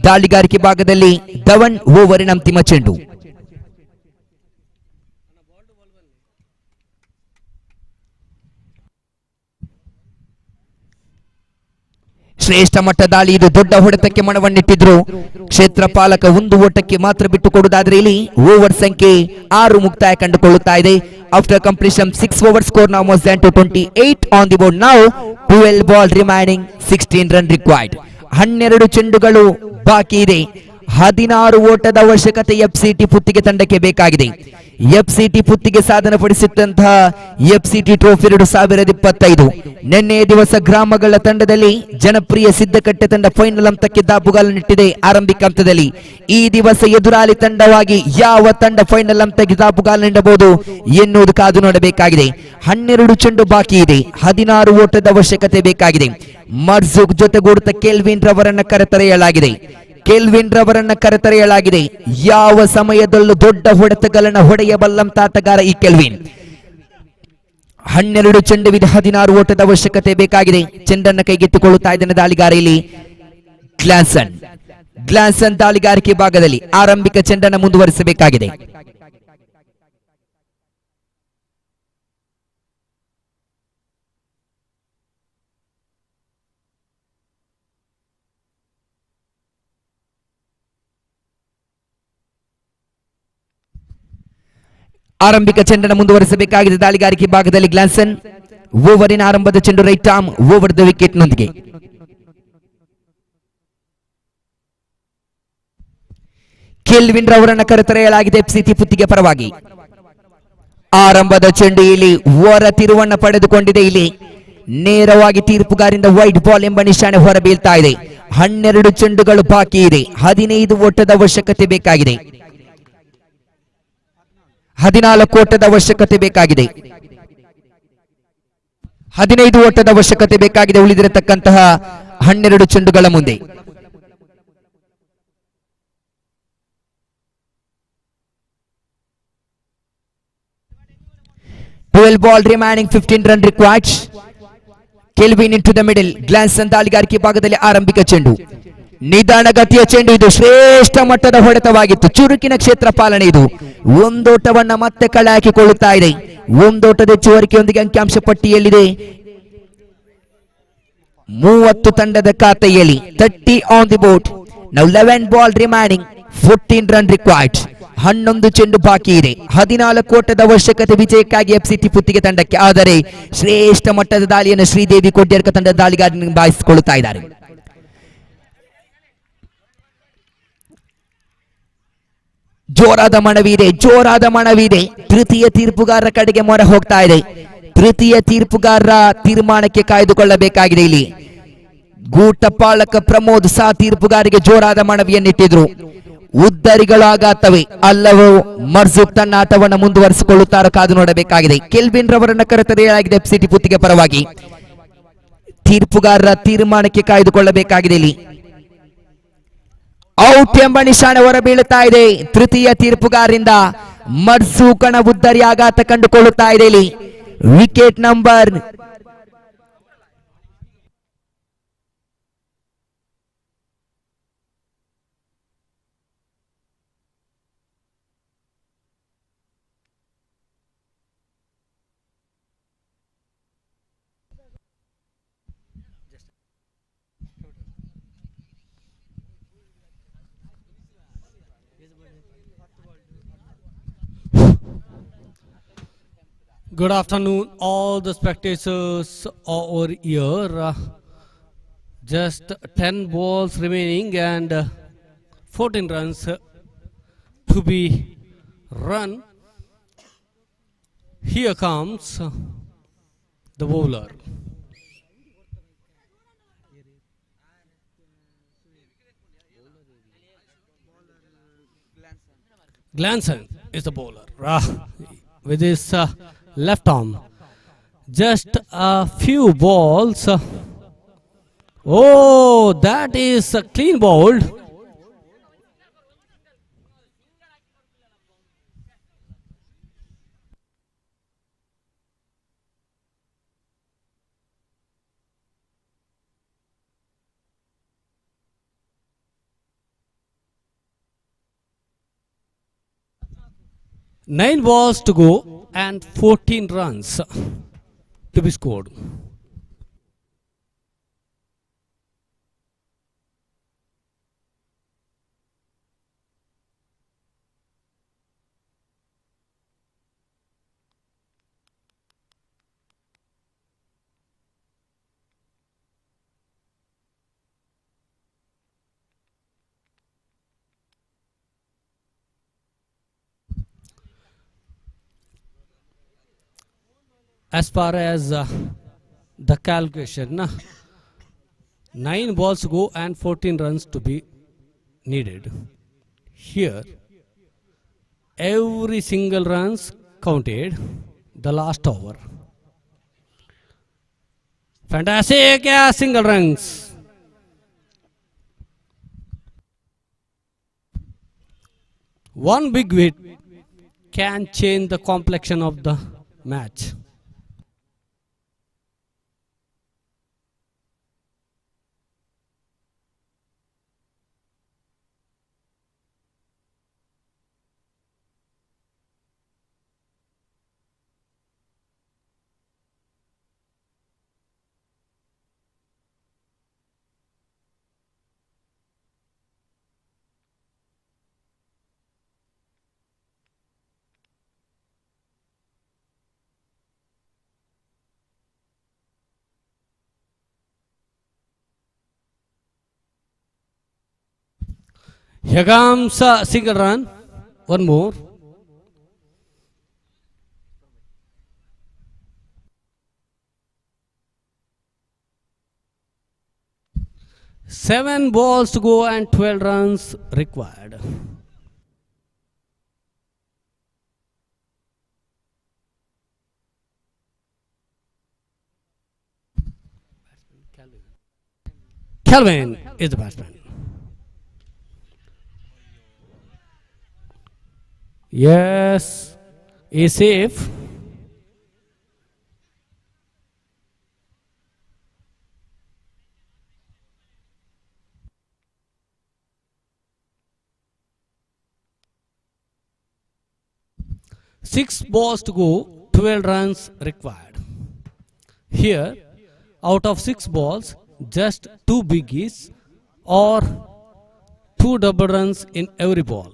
ದಾಳಿಗಾರಿಕೆ ಭಾಗದಲ್ಲಿ ಧವನ್ ಓವರಿನ ಅಂತಿಮ ಚೆಂಡು. ಶ್ರೇಷ್ಠ ಮಟ್ಟ ದಾಳಿ ಇದು. ದೊಡ್ಡ ಹೊಡೆತಕ್ಕೆ ಮನವನ್ನಿಟ್ಟಿದ್ರು ಕ್ಷೇತ್ರಪಾಲಕ. ಒಂದು ಓಟಕ್ಕೆ ಮಾತ್ರ ಬಿಟ್ಟು ಕೊಡುವುದಾದ್ರೆ ಇಲ್ಲಿ ಓವರ್ ಸಂಖ್ಯೆ 6 ಮುಕ್ತಾಯ ಕಂಡುಕೊಳ್ಳುತ್ತಾ ಇದೆ. After completion 6 over score now was down to 28 on the board. Now 12 ball remaining, 16 run required. 12 ಚೆಂಡುಗಳು ಬಾಕಿ ಇದೆ. 16 ಓಟದ ಅವಶ್ಯಕತೆ ಎಫ್ಸಿಟಿ ಪುತ್ತಿಗೆ ತಂಡಕ್ಕೆ ಬೇಕಾಗಿದೆ. ಎಫ್ಸಿಟಿ ಪುತ್ತಿಗೆ ಸಾಧನೆ ಪಡಿಸಿದಂತಹ ಎಫ್ಸಿಟಿ ಟ್ರೋಫಿ 2025 ನಿನ್ನೆಯ ದಿವಸ ಗ್ರಾಮಗಳ ತಂಡದಲ್ಲಿ ಜನಪ್ರಿಯ ಸಿದ್ದಕಟ್ಟೆ ತಂಡ ಫೈನಲ್ ಹಂತಕ್ಕೆ ದಾಪುಗಾಲನ್ನಿಟ್ಟಿದೆ. ಆರಂಭಿಕ ಹಂತದಲ್ಲಿ ಈ ದಿವಸ ಎದುರಾಳಿ ತಂಡವಾಗಿ ಯಾವ ತಂಡ ಫೈನಲ್ ಹಂತಕ್ಕೆ ದಾಪುಗಾಲನ್ನಿಡಬಹುದು ಎನ್ನುವುದು ಕಾದು ನೋಡಬೇಕಾಗಿದೆ. 12 ಚೆಂಡು ಬಾಕಿ ಇದೆ. 16 ಓಟದ ಅವಶ್ಯಕತೆ ಬೇಕಾಗಿದೆ. ಮರ್ಜುಕ್ ಜೊತೆಗೂಡುತ್ತಾ ಕೆಲ್ವಿನ್ ರವರನ್ನ ಕರೆತರೆಯಲಾಗಿದೆ. ಯಾವ ಸಮಯದಲ್ಲೂ ದೊಡ್ಡ ಹೊಡೆತಗಳನ್ನು ಹೊಡೆಯಬಲ್ಲಂತ ಆಟಗಾರ ಈ ಕೆಲ್ವಿನ್. 12 ಚೆಂಡುವಿದೆ. 16 ಓಟದ ಅವಶ್ಯಕತೆ ಬೇಕಾಗಿದೆ. ಚೆಂಡನ್ನು ಕೈಗೆತ್ತಿಕೊಳ್ಳುತ್ತಾ ಇದ್ದಾನೆ ದಾಳಿಗಾರ ಇಲ್ಲಿ ಗ್ಲಾನ್ಸನ್ ದಾಳಿಗಾರಿಕೆ ಭಾಗದಲ್ಲಿ ಆರಂಭಿಕ ಚೆಂಡನ್ನು ಮುಂದುವರಿಸಬೇಕಾಗಿದೆ. ಆರಂಭಿಕ ಚೆಂಡನ್ನು ಮುಂದುವರಿಸಬೇಕಾಗಿದೆ ದಾಳಿಗಾರಿಕೆ ಭಾಗದಲ್ಲಿ ಗ್ಲಾನ್ಸನ್. ಓವರಿನ ಆರಂಭದ ಚೆಂಡು right arm over the wicket ನೊಂದಿಗೆ. ಕೆಲ್ವಿನ್ ರವರನ್ನ ಕರೆತರೆಯಲಾಗಿದೆ ಎಫ್ಸಿಟಿ ಪುತ್ತಿಗೆ ಪರವಾಗಿ. ಆರಂಭದ ಚೆಂಡು ಇಲ್ಲಿ ಹೊರ ತಿರುವನ್ನ ಪಡೆದುಕೊಂಡಿದೆ. ಇಲ್ಲಿ ನೇರವಾಗಿ ತೀರ್ಪುಗಾರಿಂದ ವೈಟ್ ಬಾಲ್ ಎಂಬ ನಿಶಾನೆ ಹೊರ ಬೀಳ್ತಾ ಇದೆ. 12 ಚೆಂಡುಗಳು ಬಾಕಿ ಇದೆ. 15 ಓಟದ ಅವಶ್ಯಕತೆ ಬೇಕಾಗಿದೆ. 14 ಓಟದ ಅವಶ್ಯಕತೆ ಬೇಕಾಗಿದೆ. 15 ಓಟದ ಅವಶ್ಯಕತೆ ಬೇಕಾಗಿದೆ ಉಳಿದಿರತಕ್ಕಂತಹ 12 ಚೆಂಡುಗಳ ಮುಂದೆ. Ball remaining, 15 run required. Kelvin in to the middle. Glanson ದಾಳಿಗಾರಿಕೆ ಭಾಗದಲ್ಲಿ ಆರಂಭಿಕ ಚೆಂಡು. ನಿಧಾನಗತಿಯ ಚೆಂಡು ಇದು. ಶ್ರೇಷ್ಠ ಮಟ್ಟದ ಹೊಡೆತವಾಗಿತ್ತು. ಚುರುಕಿನ ಕ್ಷೇತ್ರ ಪಾಲನೆ ಇದು. ಒಂದೋಟವನ್ನ ಮತ್ತೆ ಕಳೆ ಹಾಕಿಕೊಳ್ಳುತ್ತಾ ಇದೆ. ಒಂದೋಟದ ಹೆಚ್ಚುವರಿಕೆಯೊಂದಿಗೆ ಅಂಕಿಅಂಶ ಪಟ್ಟಿಯಲ್ಲಿದೆ 30 ತಂಡದ ಖಾತೆಯಲ್ಲಿ. 30 on the board. Now 11 ball remaining, 14 run required. 11 ಚೆಂಡು ಬಾಕಿ ಇದೆ. 14 ಓಟದ ಅವಶ್ಯಕತೆ ವಿಜಯಕ್ಕಾಗಿ ಎಫ್ಸಿಟಿ ಪುತ್ತಿಗೆ ತಂಡಕ್ಕೆ. ಆದರೆ ಶ್ರೇಷ್ಠ ಮಟ್ಟದ ದಾಳಿಯನ್ನು ಶ್ರೀದೇವಿ ಕೊಡ್ಯರ್ಕ ತಂಡದ ದಾಳಿಗಾರ ನಿಭಾಯಿಸಿಕೊಳ್ಳುತ್ತಾ ಇದ್ದಾರೆ. ಜೋರಾದ ಮನವಿ ಇದೆ. ತೃತೀಯ ತೀರ್ಪುಗಾರರ ಕಡೆಗೆ ಮೊರೆ ಹೋಗ್ತಾ ಇದೆ. ತೃತೀಯ ತೀರ್ಪುಗಾರರ ತೀರ್ಮಾನಕ್ಕೆ ಕಾಯ್ದುಕೊಳ್ಳಬೇಕಾಗಿದೆ. ಇಲ್ಲಿ ಗೂಟಪಾಲಕ ಪ್ರಮೋದ್ ಸಹ ತೀರ್ಪುಗಾರಿಗೆ ಜೋರಾದ ಮನವಿಯನ್ನಿಟ್ಟಿದ್ರು. ಉದ್ದರಿಗಳು ಆಘಾತವೇ ಅಲ್ಲವೋ ಮರ್ಜುಕ್ ತನ್ನ ಆಟವನ್ನು ಮುಂದುವರಿಸಿಕೊಳ್ಳುತ್ತಾರೋ ಕಾದು ನೋಡಬೇಕಾಗಿದೆ. ಕೆಲ್ವಿನ್ ರವರನ್ನ ಕರೆತರೆಯಲಾಗಿದೆ ಎಫ್ಸಿಟಿ ಪುತ್ತಿಗೆ ಪರವಾಗಿ. ತೀರ್ಪುಗಾರರ ತೀರ್ಮಾನಕ್ಕೆ ಕಾಯ್ದುಕೊಳ್ಳಬೇಕಾಗಿದೆ. ಇಲ್ಲಿ ಔಟ್ ಎಂಬ ನಿಶಾನೆ ಹೊರ ಬೀಳುತ್ತಾ ಇದೆ ತೃತೀಯ ತೀರ್ಪುಗಾರರಿಂದ. ಮರ್ಸೂಕನ ಉದ್ದರಿ ಆಘಾತ ಕಂಡುಕೊಳ್ಳುತ್ತಾ ಇದೆ. ಇಲ್ಲಿ wicket number 'Good afternoon, all the spectators over here. Just 10 balls remaining and 14 runs to be run. Here comes the bowler. Glanson is the bowler with his left arm. Just a few balls. Oh, that is a clean bowled. Nine balls to go and 14 runs to be scored. as far as the calculation, 9 balls to go and 14 runs to be needed. Here, every single runs counted the last over. Fantastic, yeah, single runs. One big hit can change the complexion of the match. Here comes a single run. One more. Seven balls to go and 12 runs required. Calvin is the batsman. Yes, is safe. Six balls to go, 12 runs required. Here, out of 6 balls, just 2 biggies or 2 double runs in every ball.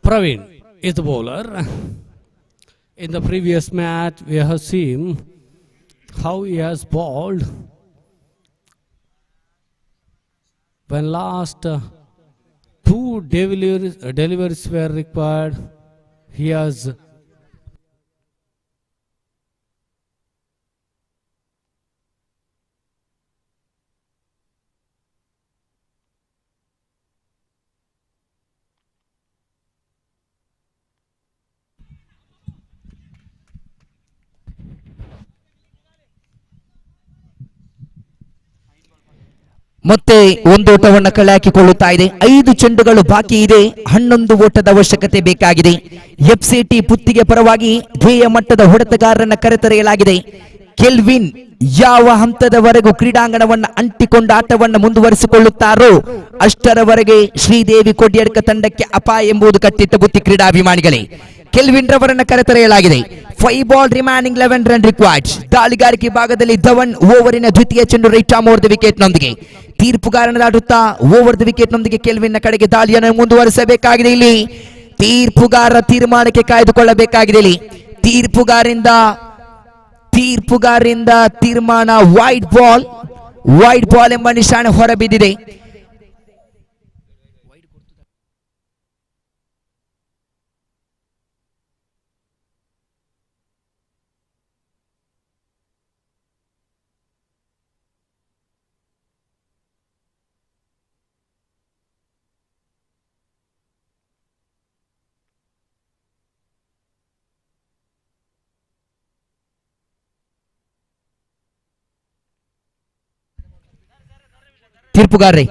Praveen is the bowler. In the previous match, we have seen how he has bowled when last two deliveries were required. He has ಮತ್ತೆ ಒಂದು ಓಟವನ್ನು ಕಳೆ ಹಾಕಿಕೊಳ್ಳುತ್ತಾ ಇದೆ. 5 ಚೆಂಡುಗಳು ಬಾಕಿ ಇದೆ. 11 ಓಟದ ಅವಶ್ಯಕತೆ ಬೇಕಾಗಿದೆ. ಎಫ್ಸಿಟಿ ಪುತ್ತಿಗೆ ಪರವಾಗಿ ಧ್ಯೇಯ ಮಟ್ಟದ ಹೊಡೆತಗಾರರನ್ನ ಕರೆತರೆಯಲಾಗಿದೆ. ಕೆಲ್ವಿನ್ ಯಾವ ಹಂತದವರೆಗೂ ಕ್ರೀಡಾಂಗಣವನ್ನು ಅಂಟಿಕೊಂಡ ಆಟವನ್ನು ಮುಂದುವರಿಸಿಕೊಳ್ಳುತ್ತಾರೋ ಅಷ್ಟರವರೆಗೆ ಶ್ರೀದೇವಿ ಕೊಡ್ಯಡ್ಕ ತಂಡಕ್ಕೆ ಅಪಾಯ ಎಂಬುದು ಕಟ್ಟಿಟ್ಟ ಬುತ್ತಿ ಕ್ರೀಡಾಭಿಮಾನಿಗಳೇ. ಕೆಲ್ವಿನ್ ರವರನ್ನ ಕರೆತರೆಯಲಾಗಿದೆ. 5 ಬಾಲ್ ರಿಮೈನಿಂಗ್ 11 ರನ್ ರಿಕ್ವೈರ್ಡ್. ದಾಳಿಗಾರಿಕೆ ಭಾಗದಲ್ಲಿ ಧವನ್ ಓವರಿನ ದ್ವಿತೀಯ ಚೆಂಡು right arm over the wicket ನೊಂದಿಗೆ ತೀರ್ಪುಗಾರನ ದಾಟುತ್ತಾ ಓವರ್ ದ ವಿಕೆಟ್ ನೊಂದಿಗೆ ಕೆಲ್ವಿನ್ ಕಡೆಗೆ ದಾಳಿಯನ್ನು ಮುಂದುವರಿಸಬೇಕಾಗಿದೆ. ಇಲ್ಲಿ ತೀರ್ಪುಗಾರರ ತೀರ್ಮಾನಕ್ಕೆ ಕಾಯ್ದುಕೊಳ್ಳಬೇಕಾಗಿದೆ. ಇಲ್ಲಿ ತೀರ್ಪುಗಾರರಿಂದ ತೀರ್ಮಾನ ವೈಡ್ ಬಾಲ್ ಎಂಬ ನಿಶಾನೆ ಹೊರಬಿದ್ದಿದೆ. ತೀರ್ಪುಗಾರರೇ,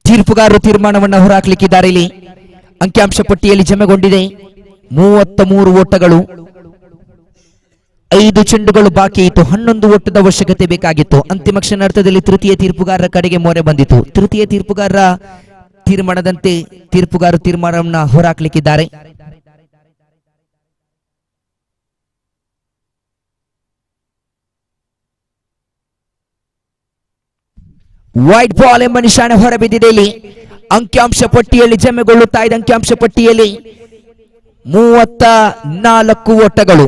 ತೀರ್ಪುಗಾರರು ತೀರ್ಮಾನವನ್ನು ಹೊರಹಾಕಲಿಕ್ಕಿದ್ದಾರೆ. ಇಲ್ಲಿ ಅಂಕಿಅಂಶ ಪಟ್ಟಿಯಲ್ಲಿ ಜಮೆಗೊಂಡಿದೆ 33 ಓಟಗಳು, 5 ಚೆಂಡುಗಳು ಬಾಕಿ ಇತ್ತು. 11 ಓಟದ ಅವಶ್ಯಕತೆ ಬೇಕಾಗಿತ್ತು. ಅಂತಿಮ ಕ್ಷಣಾರ್ಥದಲ್ಲಿ ತೃತೀಯ ತೀರ್ಪುಗಾರರ ಕಡೆಗೆ ಮೊರೆ ಬಂದಿತು. ತೃತೀಯ ತೀರ್ಪುಗಾರರ ತೀರ್ಮಾನದಂತೆ ತೀರ್ಪುಗಾರರು ತೀರ್ಮಾನವನ್ನು ಹೊರಹಾಕಲಿಕ್ಕಿದ್ದಾರೆ. ವೈಟ್ ಬಾಲ್ ಎಂಬ ನಿಶಾನೆ ಹೊರಬಿದ್ದಿದೆ. ಇಲ್ಲಿ ಅಂಕಿಅಂಶ ಪಟ್ಟಿಯಲ್ಲಿ ಜಮೆಗೊಳ್ಳುತ್ತಾ ಇದೆ. ಅಂಕಿಅಂಶ ಪಟ್ಟಿಯಲ್ಲಿ 34 ಓಟಗಳು,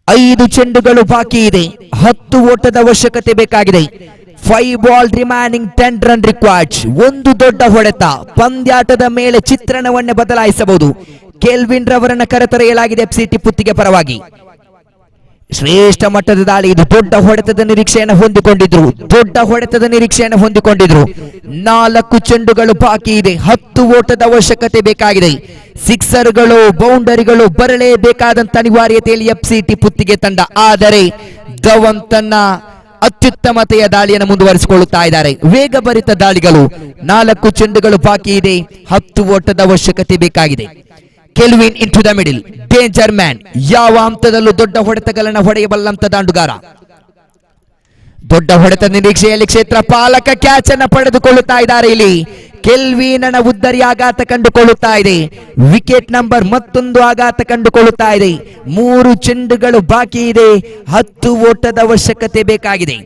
5 ಚೆಂಡುಗಳು ಬಾಕಿ ಇದೆ. 10 ಓಟದ ಅವಶ್ಯಕತೆ ಬೇಕಾಗಿದೆ. 5 ಬಾಲ್ ರಿಮೈನಿಂಗ್, 10 ರನ್ ರಿಕ್ವೈರ್ಡ್. ಒಂದು ದೊಡ್ಡ ಹೊಡೆತ ಪಂದ್ಯಾಟದ ಮೇಲೆ ಚಿತ್ರಣವನ್ನೇ ಬದಲಾಯಿಸಬಹುದು. ಕೆಲ್ವಿನ್ ರವರನ್ನ ಕರೆತರೆಯಲಾಗಿದೆ ಎಫ್ಸಿಟಿ ಪುತ್ತಿಗೆ ಪರವಾಗಿ. ಶ್ರೇಷ್ಠ ಮಟ್ಟದ ದಾಳಿ ಇದು. ದೊಡ್ಡ ಹೊಡೆತದ ನಿರೀಕ್ಷೆಯನ್ನು ಹೊಂದಿಕೊಂಡಿದ್ರು. 4 ಚೆಂಡುಗಳು ಬಾಕಿ ಇದೆ. 10 ಓಟದ ಅವಶ್ಯಕತೆ ಬೇಕಾಗಿದೆ. ಸಿಕ್ಸರ್ಗಳು, ಬೌಂಡರಿಗಳು ಬರಲೇಬೇಕಾದಂತ ಅನಿವಾರ್ಯತೆಯಲ್ಲಿ ಎಫ್ಸಿಟಿ ಪುತ್ತಿಗೆ ತಂಡ. ಆದರೆ ಧವನ್ ತನ್ನ ಅತ್ಯುತ್ತಮತೆಯ ದಾಳಿಯನ್ನು ಮುಂದುವರಿಸಿಕೊಳ್ಳುತ್ತಾ ಇದ್ದಾರೆ. ವೇಗಭರಿತ ದಾಳಿಗಳು. 4 ಚೆಂಡುಗಳು ಬಾಕಿ ಇದೆ. 10 ಓಟದ ಅವಶ್ಯಕತೆ ಬೇಕಾಗಿದೆ. Kelvin into the middle, danger man. ಯಾವ ಹಂತದಲ್ಲೂ ದೊಡ್ಡ ಹೊಡೆತಗಳನ್ನು ಹೊಡೆಯಬಲ್ಲಂತ ದಾಂಡುಗಾರ. ದೊಡ್ಡ ಹೊಡೆತ ನಿರೀಕ್ಷೆಯಲ್ಲಿ ಕ್ಷೇತ್ರ ಪಾಲಕ ಕ್ಯಾಚ್ ಅನ್ನು ಪಡೆದುಕೊಳ್ಳುತ್ತಾ ಇದ್ದಾರೆ. ಇಲ್ಲಿ ಕೆಲ್ವಿನ್ ಅನ್ನ ಉದ್ದರಿ ಆಘಾತ ಕಂಡುಕೊಳ್ಳುತ್ತಾ ಇದೆ. ವಿಕೆಟ್ ನಂಬರ್ ಮತ್ತೊಂದು ಆಘಾತ ಕಂಡುಕೊಳ್ಳುತ್ತಾ ಇದೆ. 3 ಚೆಂಡುಗಳು ಬಾಕಿ ಇದೆ. 10 ಓಟದ ಅವಶ್ಯಕತೆ ಬೇಕಾಗಿದೆ.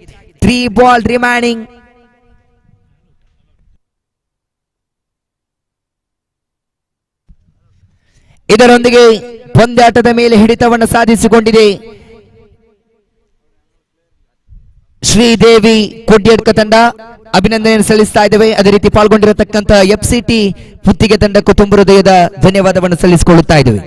3 ಬಾಲ್ ರಿಮೈನಿಂಗ್. ಇದರೊಂದಿಗೆ ಪಂದ್ಯಾಟದ ಮೇಲೆ ಹಿಡಿತವನ್ನು ಸಾಧಿಸಿಕೊಂಡಿದೆ ಶ್ರೀದೇವಿ ಕೊಡ್ಯಡ್ಕ ತಂಡ. ಅಭಿನಂದನೆ ಸಲ್ಲಿಸ್ತಾ ಇದ್ದೇವೆ. ಅದೇ ರೀತಿ ಪಾಲ್ಗೊಂಡಿರತಕ್ಕಂತ ಎಫ್ಸಿಟಿ ಪುತ್ತಿಗೆ ತಂಡಕ್ಕೂ ತುಂಬ ಹೃದಯದ ಧನ್ಯವಾದವನ್ನು ಸಲ್ಲಿಸಿಕೊಳ್ಳುತ್ತಾ ಇದ್ದೇವೆ.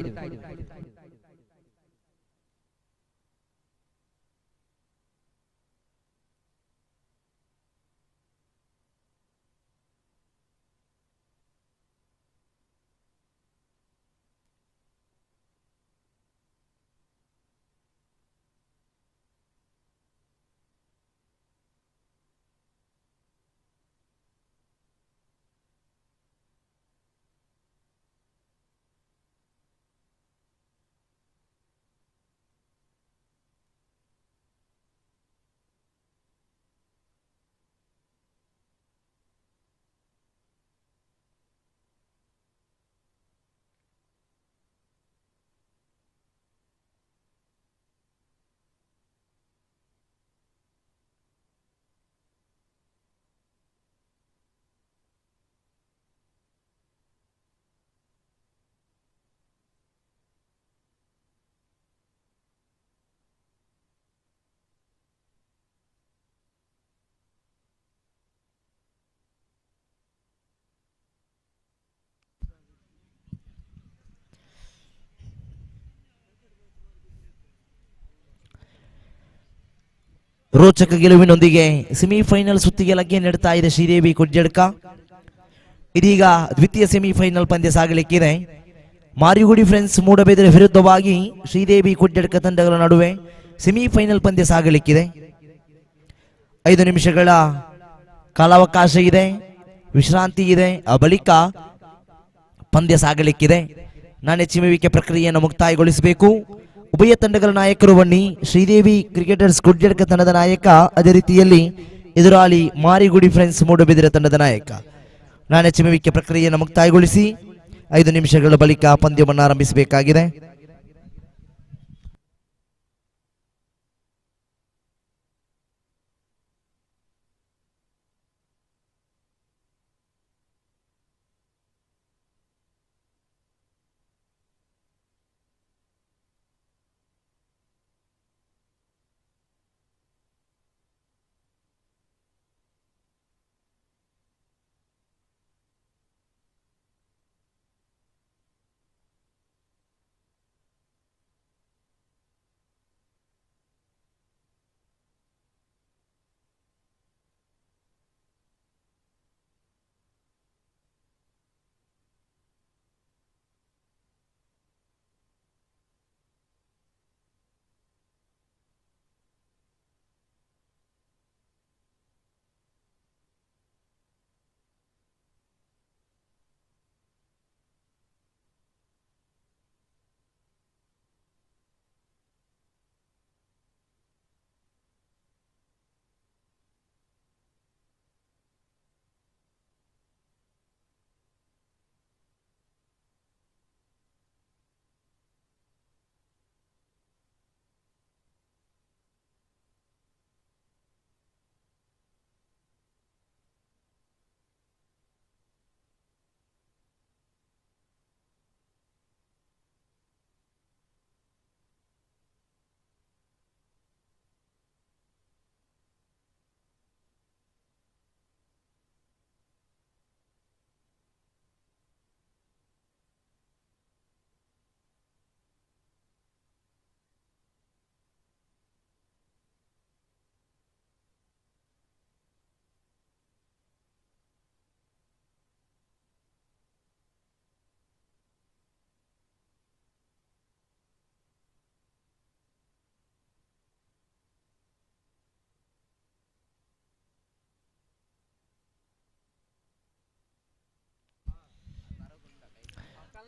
ರೋಚಕ ಗೆಲುವಿನೊಂದಿಗೆ ಸೆಮಿಫೈನಲ್ ಸುತ್ತಿಗೆ ಲಗ್ಗೆ ನೀಡುತ್ತಾ ಇದೆ ಶ್ರೀದೇವಿ ಕೊಡ್ಯಡ್ಕ. ಇದೀಗ ದ್ವಿತೀಯ ಸೆಮಿಫೈನಲ್ ಪಂದ್ಯ ಸಾಗಲಿಕ್ಕಿದೆ. ಮಾರಿಗುಡಿ ಫ್ರೆಂಡ್ಸ್ ಮೂಡಬಿದರೆ ವಿರುದ್ಧವಾಗಿ ಶ್ರೀದೇವಿ ಕೊಡ್ಯಡ್ಕ ತಂಡಗಳ ನಡುವೆ ಸೆಮಿಫೈನಲ್ ಪಂದ್ಯ ಸಾಗಲಿಕ್ಕಿದೆ. 5 ನಿಮಿಷಗಳ ಕಾಲಾವಕಾಶ ಇದೆ, ವಿಶ್ರಾಂತಿ ಇದೆ. ಆ ಬಳಿಕ ಪಂದ್ಯ ಸಾಗಲಿಕ್ಕಿದೆ. ನಾಣ್ಯ ಚಿಮ್ಮುವಿಕೆ ಪ್ರಕ್ರಿಯೆಯನ್ನು ಮುಕ್ತಾಯಗೊಳಿಸಬೇಕು. ಉಭಯ ತಂಡಗಳ ನಾಯಕರು ಬನ್ನಿ. ಶ್ರೀದೇವಿ ಕ್ರಿಕೆಟರ್ಸ್ ಕೊಡ್ಯಡ್ಕ ತಂಡದ ನಾಯಕ, ಅದೇ ರೀತಿಯಲ್ಲಿ ಎದುರಾಳಿ ಮಾರಿಗುಡಿ ಫ್ರೆಂಡ್ಸ್ ಮೂಡಬಿದಿರೆ ತಂಡದ ನಾಯಕ. ನಾಣ್ಯ ಚಿಮ್ಮುವಿಕೆ ಪ್ರಕ್ರಿಯೆಯನ್ನು ಮುಕ್ತಾಯಗೊಳಿಸಿ 5 ನಿಮಿಷಗಳ ಬಳಿಕ ಪಂದ್ಯವನ್ನು ಆರಂಭಿಸಬೇಕಾಗಿದೆ.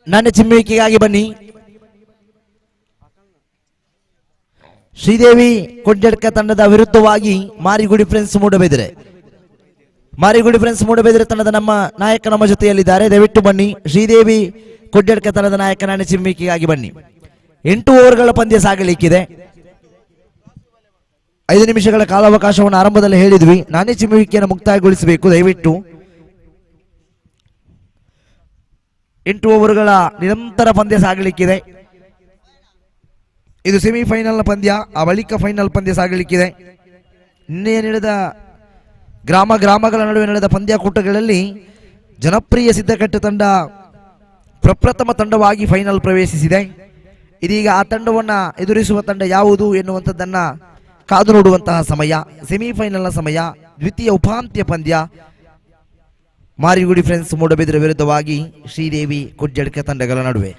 ನಾಣ್ಯ ಚಿಮ್ಮುವಿಕೆಗಾಗಿ ಬನ್ನಿ. ಶ್ರೀದೇವಿ ಕೊಡ್ಯಡ್ಕ ತಂಡದ ವಿರುದ್ಧವಾಗಿ ಮಾರಿಗುಡಿ ಫ್ರೆಂಡ್ಸ್ ಮೂಡಬೆದರೆ. ಮಾರಿಗುಡಿ ಫ್ರೆಂಡ್ಸ್ ಮೂಡಬೆದರೆ ತಂಡದ ನಮ್ಮ ನಾಯಕ ನಮ್ಮ ಜೊತೆಯಲ್ಲಿದ್ದಾರೆ. ದಯವಿಟ್ಟು ಬನ್ನಿ. ಶ್ರೀದೇವಿ ಕೊಡ್ಯಡ್ಕ ತಂಡದ ನಾಯಕ ನಾಣ್ಯ ಚಿಮ್ಮುವಿಕೆಗಾಗಿ ಬನ್ನಿ. 8 ಓವರ್ಗಳ ಪಂದ್ಯ ಸಾಗಲಿಕ್ಕಿದೆ. 5 ನಿಮಿಷಗಳ ಕಾಲಾವಕಾಶವನ್ನು ಆರಂಭದಲ್ಲಿ ಹೇಳಿದ್ವಿ. ನಾಣ್ಯ ಚಿಮ್ಮುವಿಕೆಯನ್ನು ಮುಕ್ತಾಯಗೊಳಿಸಬೇಕು. ದಯವಿಟ್ಟು 8 ಓವರ್ಗಳ ನಿರಂತರ ಪಂದ್ಯ ಸಾಗಲಿಕ್ಕಿದೆ. ಇದು ಸೆಮಿಫೈನಲ್ ಪಂದ್ಯ, ಆ ಬಳಿಕ ಫೈನಲ್ ಪಂದ್ಯ ಸಾಗಲಿಕ್ಕಿದೆ. ನಿನ್ನೆ ನಡೆದ ಗ್ರಾಮಗಳ ನಡುವೆ ನಡೆದ ಪಂದ್ಯಾಕೂಟಗಳಲ್ಲಿ ಜನಪ್ರಿಯ ಸಿದ್ದಕಟ್ಟೆ ತಂಡ ಪ್ರಪ್ರಥಮ ತಂಡವಾಗಿ ಫೈನಲ್ ಪ್ರವೇಶಿಸಿದೆ. ಇದೀಗ ಆ ತಂಡವನ್ನು ಎದುರಿಸುವ ತಂಡ ಯಾವುದು ಎನ್ನುವಂಥದ್ದನ್ನು ಕಾದು ನೋಡುವಂತಹ ಸಮಯ. ಸೆಮಿಫೈನಲ್ನ ಸಮಯ. ದ್ವಿತೀಯ ಉಪಾಂತ್ಯ ಪಂದ್ಯ ಮಾರಿಗುಡಿ ಫ್ರೆಂಡ್ಸ್ ಮೂಡಬಿದಿರೆ ವಿರುದ್ಧವಾಗಿ ಶ್ರೀದೇವಿ ಕೊಡ್ಯಡ್ಕ ತಂಡಗಳ ನಡುವೆ.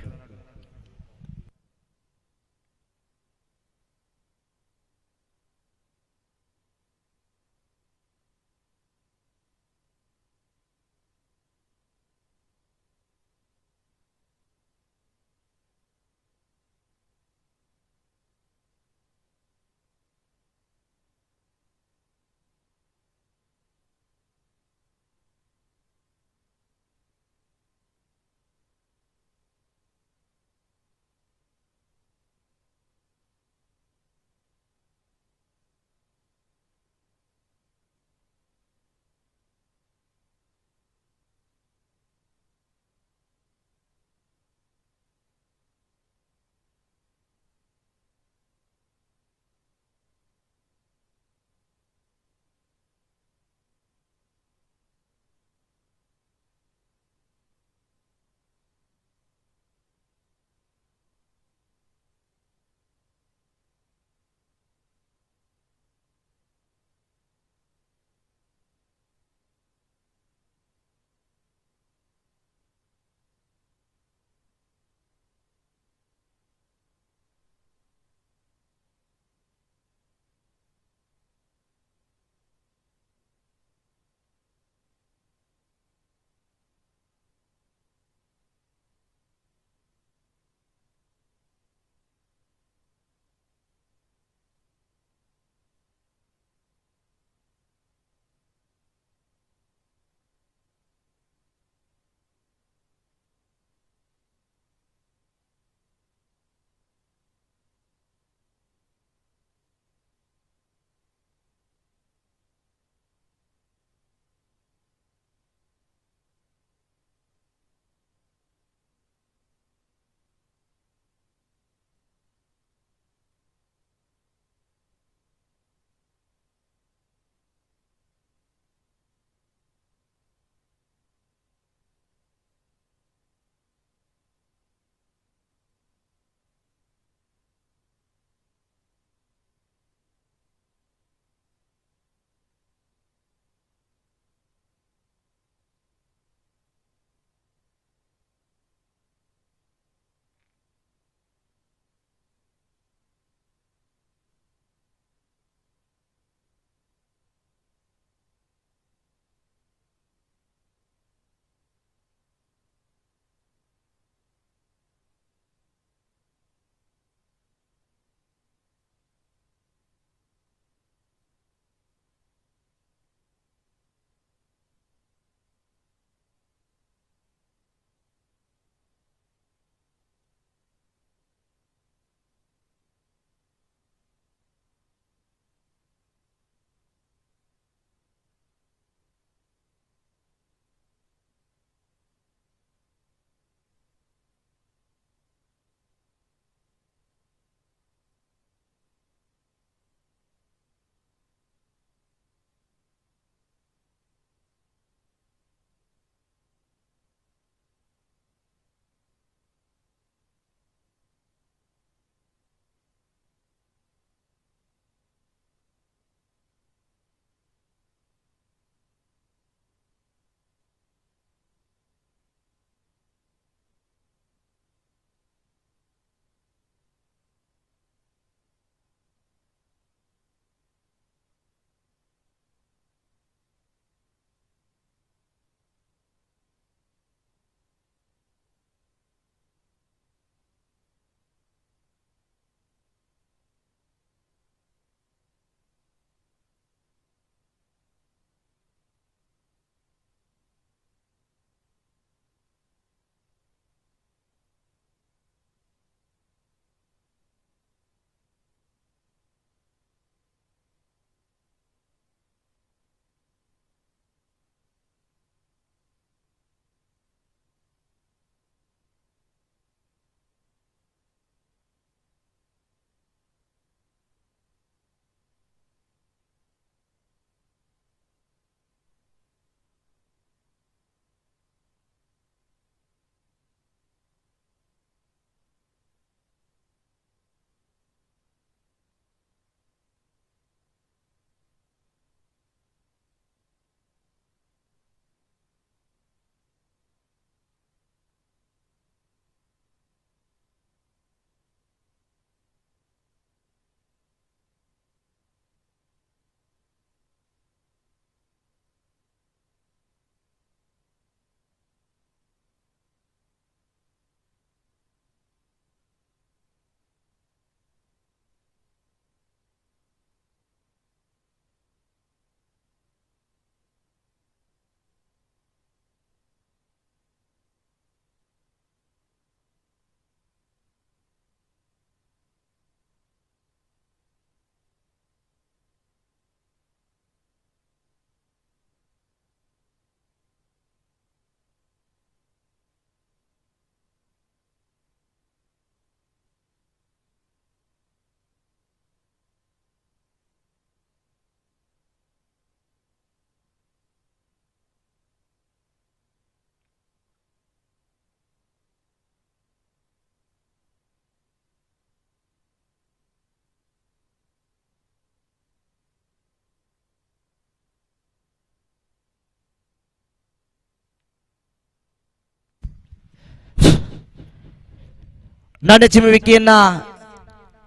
ನಾಣ್ಯ ಚಿಮ್ಮುವಿಕೆಯನ್ನ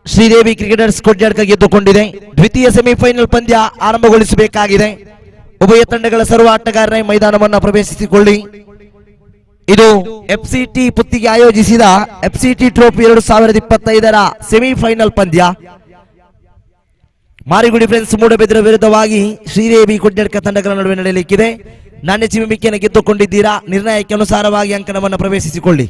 ಶ್ರೀದೇವಿ ಕ್ರಿಕೆಟರ್ಸ್ ಕೊಡ್ಯಾಡ್ಕ ಗೆದ್ದುಕೊಂಡಿದೆ. ದ್ವಿತೀಯ ಸೆಮಿಫೈನಲ್ ಪಂದ್ಯ ಆರಂಭಗೊಳಿಸಬೇಕಾಗಿದೆ. ಉಭಯ ತಂಡಗಳ ಸರ್ವ ಆಟಗಾರರೇ ಮೈದಾನವನ್ನು ಪ್ರವೇಶಿಸಿಕೊಳ್ಳಿ. ಇದು ಎಫ್ಸಿಟಿ ಪುತ್ತಿಗೆ ಆಯೋಜಿಸಿದ ಎಫ್ಸಿಟಿ ಟ್ರೋಫಿ 2025ರ ಸೆಮಿಫೈನಲ್ ಪಂದ್ಯ. ಮಾರಿಗುಡಿ ಫ್ರೆಂಡ್ಸ್ ಮೂಡಬೆದರ ವಿರುದ್ಧವಾಗಿ ಶ್ರೀದೇವಿ ಕೊಡ್ಯಾಡ್ಕ ತಂಡಗಳ ನಡುವೆ ನಡೆಯಲಿಕ್ಕಿದೆ. ನಾಣ್ಯ ಚಿಮ್ಮುವಿಕೆಯನ್ನು ಗೆದ್ದುಕೊಂಡಿದ್ದೀರಾ. ನಿರ್ಣಯಕ್ಕೆ ಅನುಸಾರವಾಗಿ ಅಂಕಣವನ್ನು ಪ್ರವೇಶಿಸಿಕೊಳ್ಳಿ.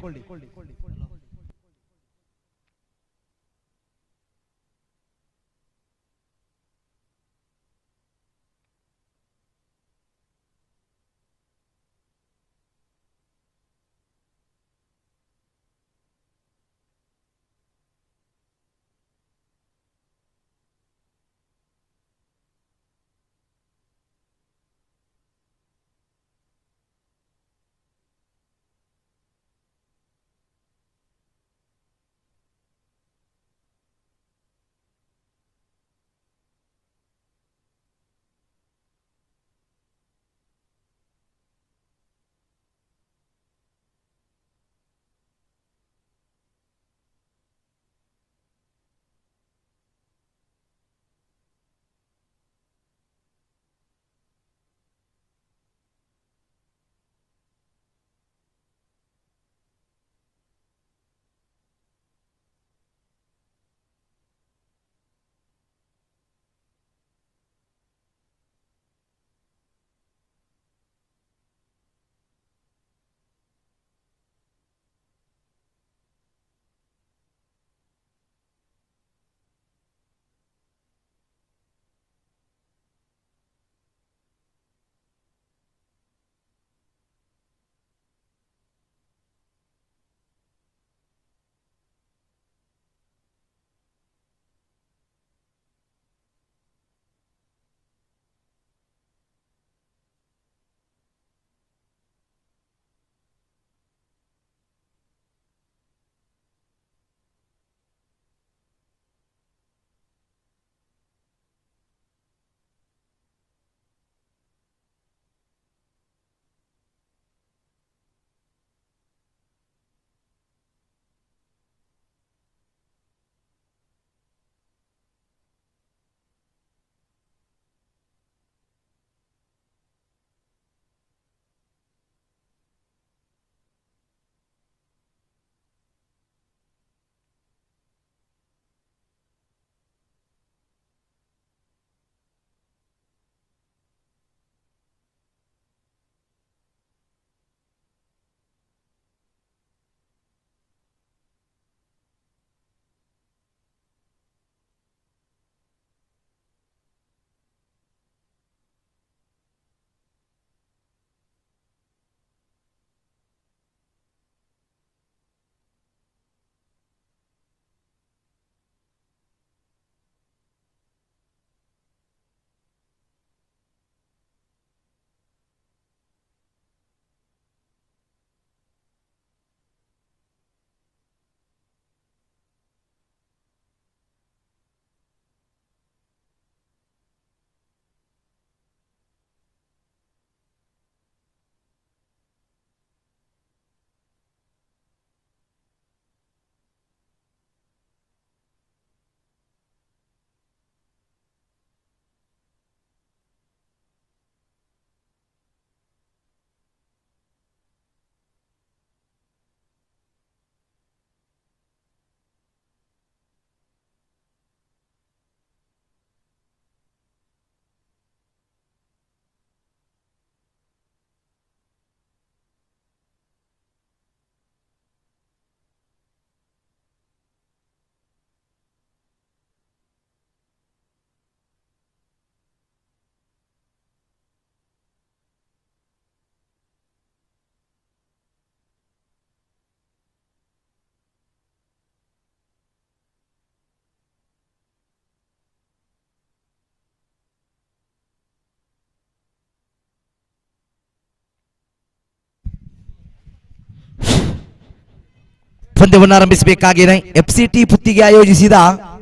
ಪಂದ್ಯವನ್ನು ಆರಂಭಿಸಬೇಕಾಗಿದೆ. ಎಫ್ಸಿಟಿ ಪುತ್ತಿಗೆ ಆಯೋಜಿಸಿದ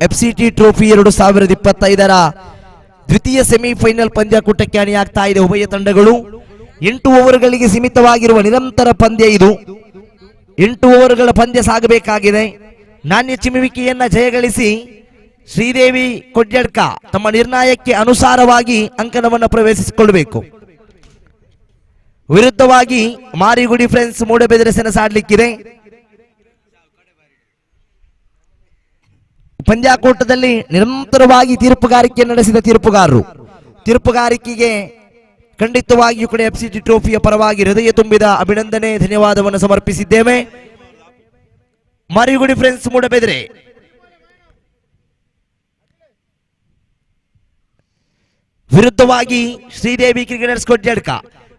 ಎಫ್ಸಿಟಿ ಟ್ರೋಫಿ 2025ರ ದ್ವಿತೀಯ ಸೆಮಿಫೈನಲ್ ಪಂದ್ಯಕೂಟಕ್ಕೆ ಅಣಿಯಾಗ್ತಾ ಇದೆ ಉಭಯ ತಂಡಗಳು. 8 ಓವರ್ಗಳಿಗೆ ಸೀಮಿತವಾಗಿರುವ ನಿರಂತರ ಪಂದ್ಯ ಇದು. 8 ಓವರ್ಗಳ ಪಂದ್ಯ ಸಾಗಬೇಕಾಗಿದೆ. ನಾಣ್ಯ ಚಿಮ್ಮುವಿಕೆಯನ್ನ ಜಯಗಳಿಸಿ ಶ್ರೀದೇವಿ ಕೊಡ್ಯಡ್ಕ ತಮ್ಮ ನಿರ್ಣಯಕ್ಕೆ ಅನುಸಾರವಾಗಿ ಅಂಕಣವನ್ನು ಪ್ರವೇಶಿಸಿಕೊಳ್ಳಬೇಕು. ವಿರುದ್ಧವಾಗಿ ಮಾರಿಗುಡಿ ಫ್ರೆಂಡ್ಸ್ ಮೂಡಬೆದರೆ ಸೆಣಸಾಡಲಿಕ್ಕಿದೆ. ಪಂದ್ಯಾಕೂಟದಲ್ಲಿ ನಿರಂತರವಾಗಿ ತೀರ್ಪುಗಾರಿಕೆ ನಡೆಸಿದ ತೀರ್ಪುಗಾರಿಕೆಗೆ ಖಂಡಿತವಾಗಿಯೂ ಕೂಡ ಎಫ್ಸಿಟಿ ಟ್ರೋಫಿಯ ಪರವಾಗಿ ಹೃದಯ ತುಂಬಿದ ಅಭಿನಂದನೆ ಧನ್ಯವಾದವನ್ನು ಸಮರ್ಪಿಸಿದ್ದೇವೆ. ಮಾರಿಗುಡಿ ಫ್ರೆಂಡ್ಸ್ ಮೂಡಬೆದರೆ ವಿರುದ್ಧವಾಗಿ ಶ್ರೀದೇವಿ ಕ್ರಿಕೆಟರ್ಸ್ ಕೊಡ್ಯಡ್ಕ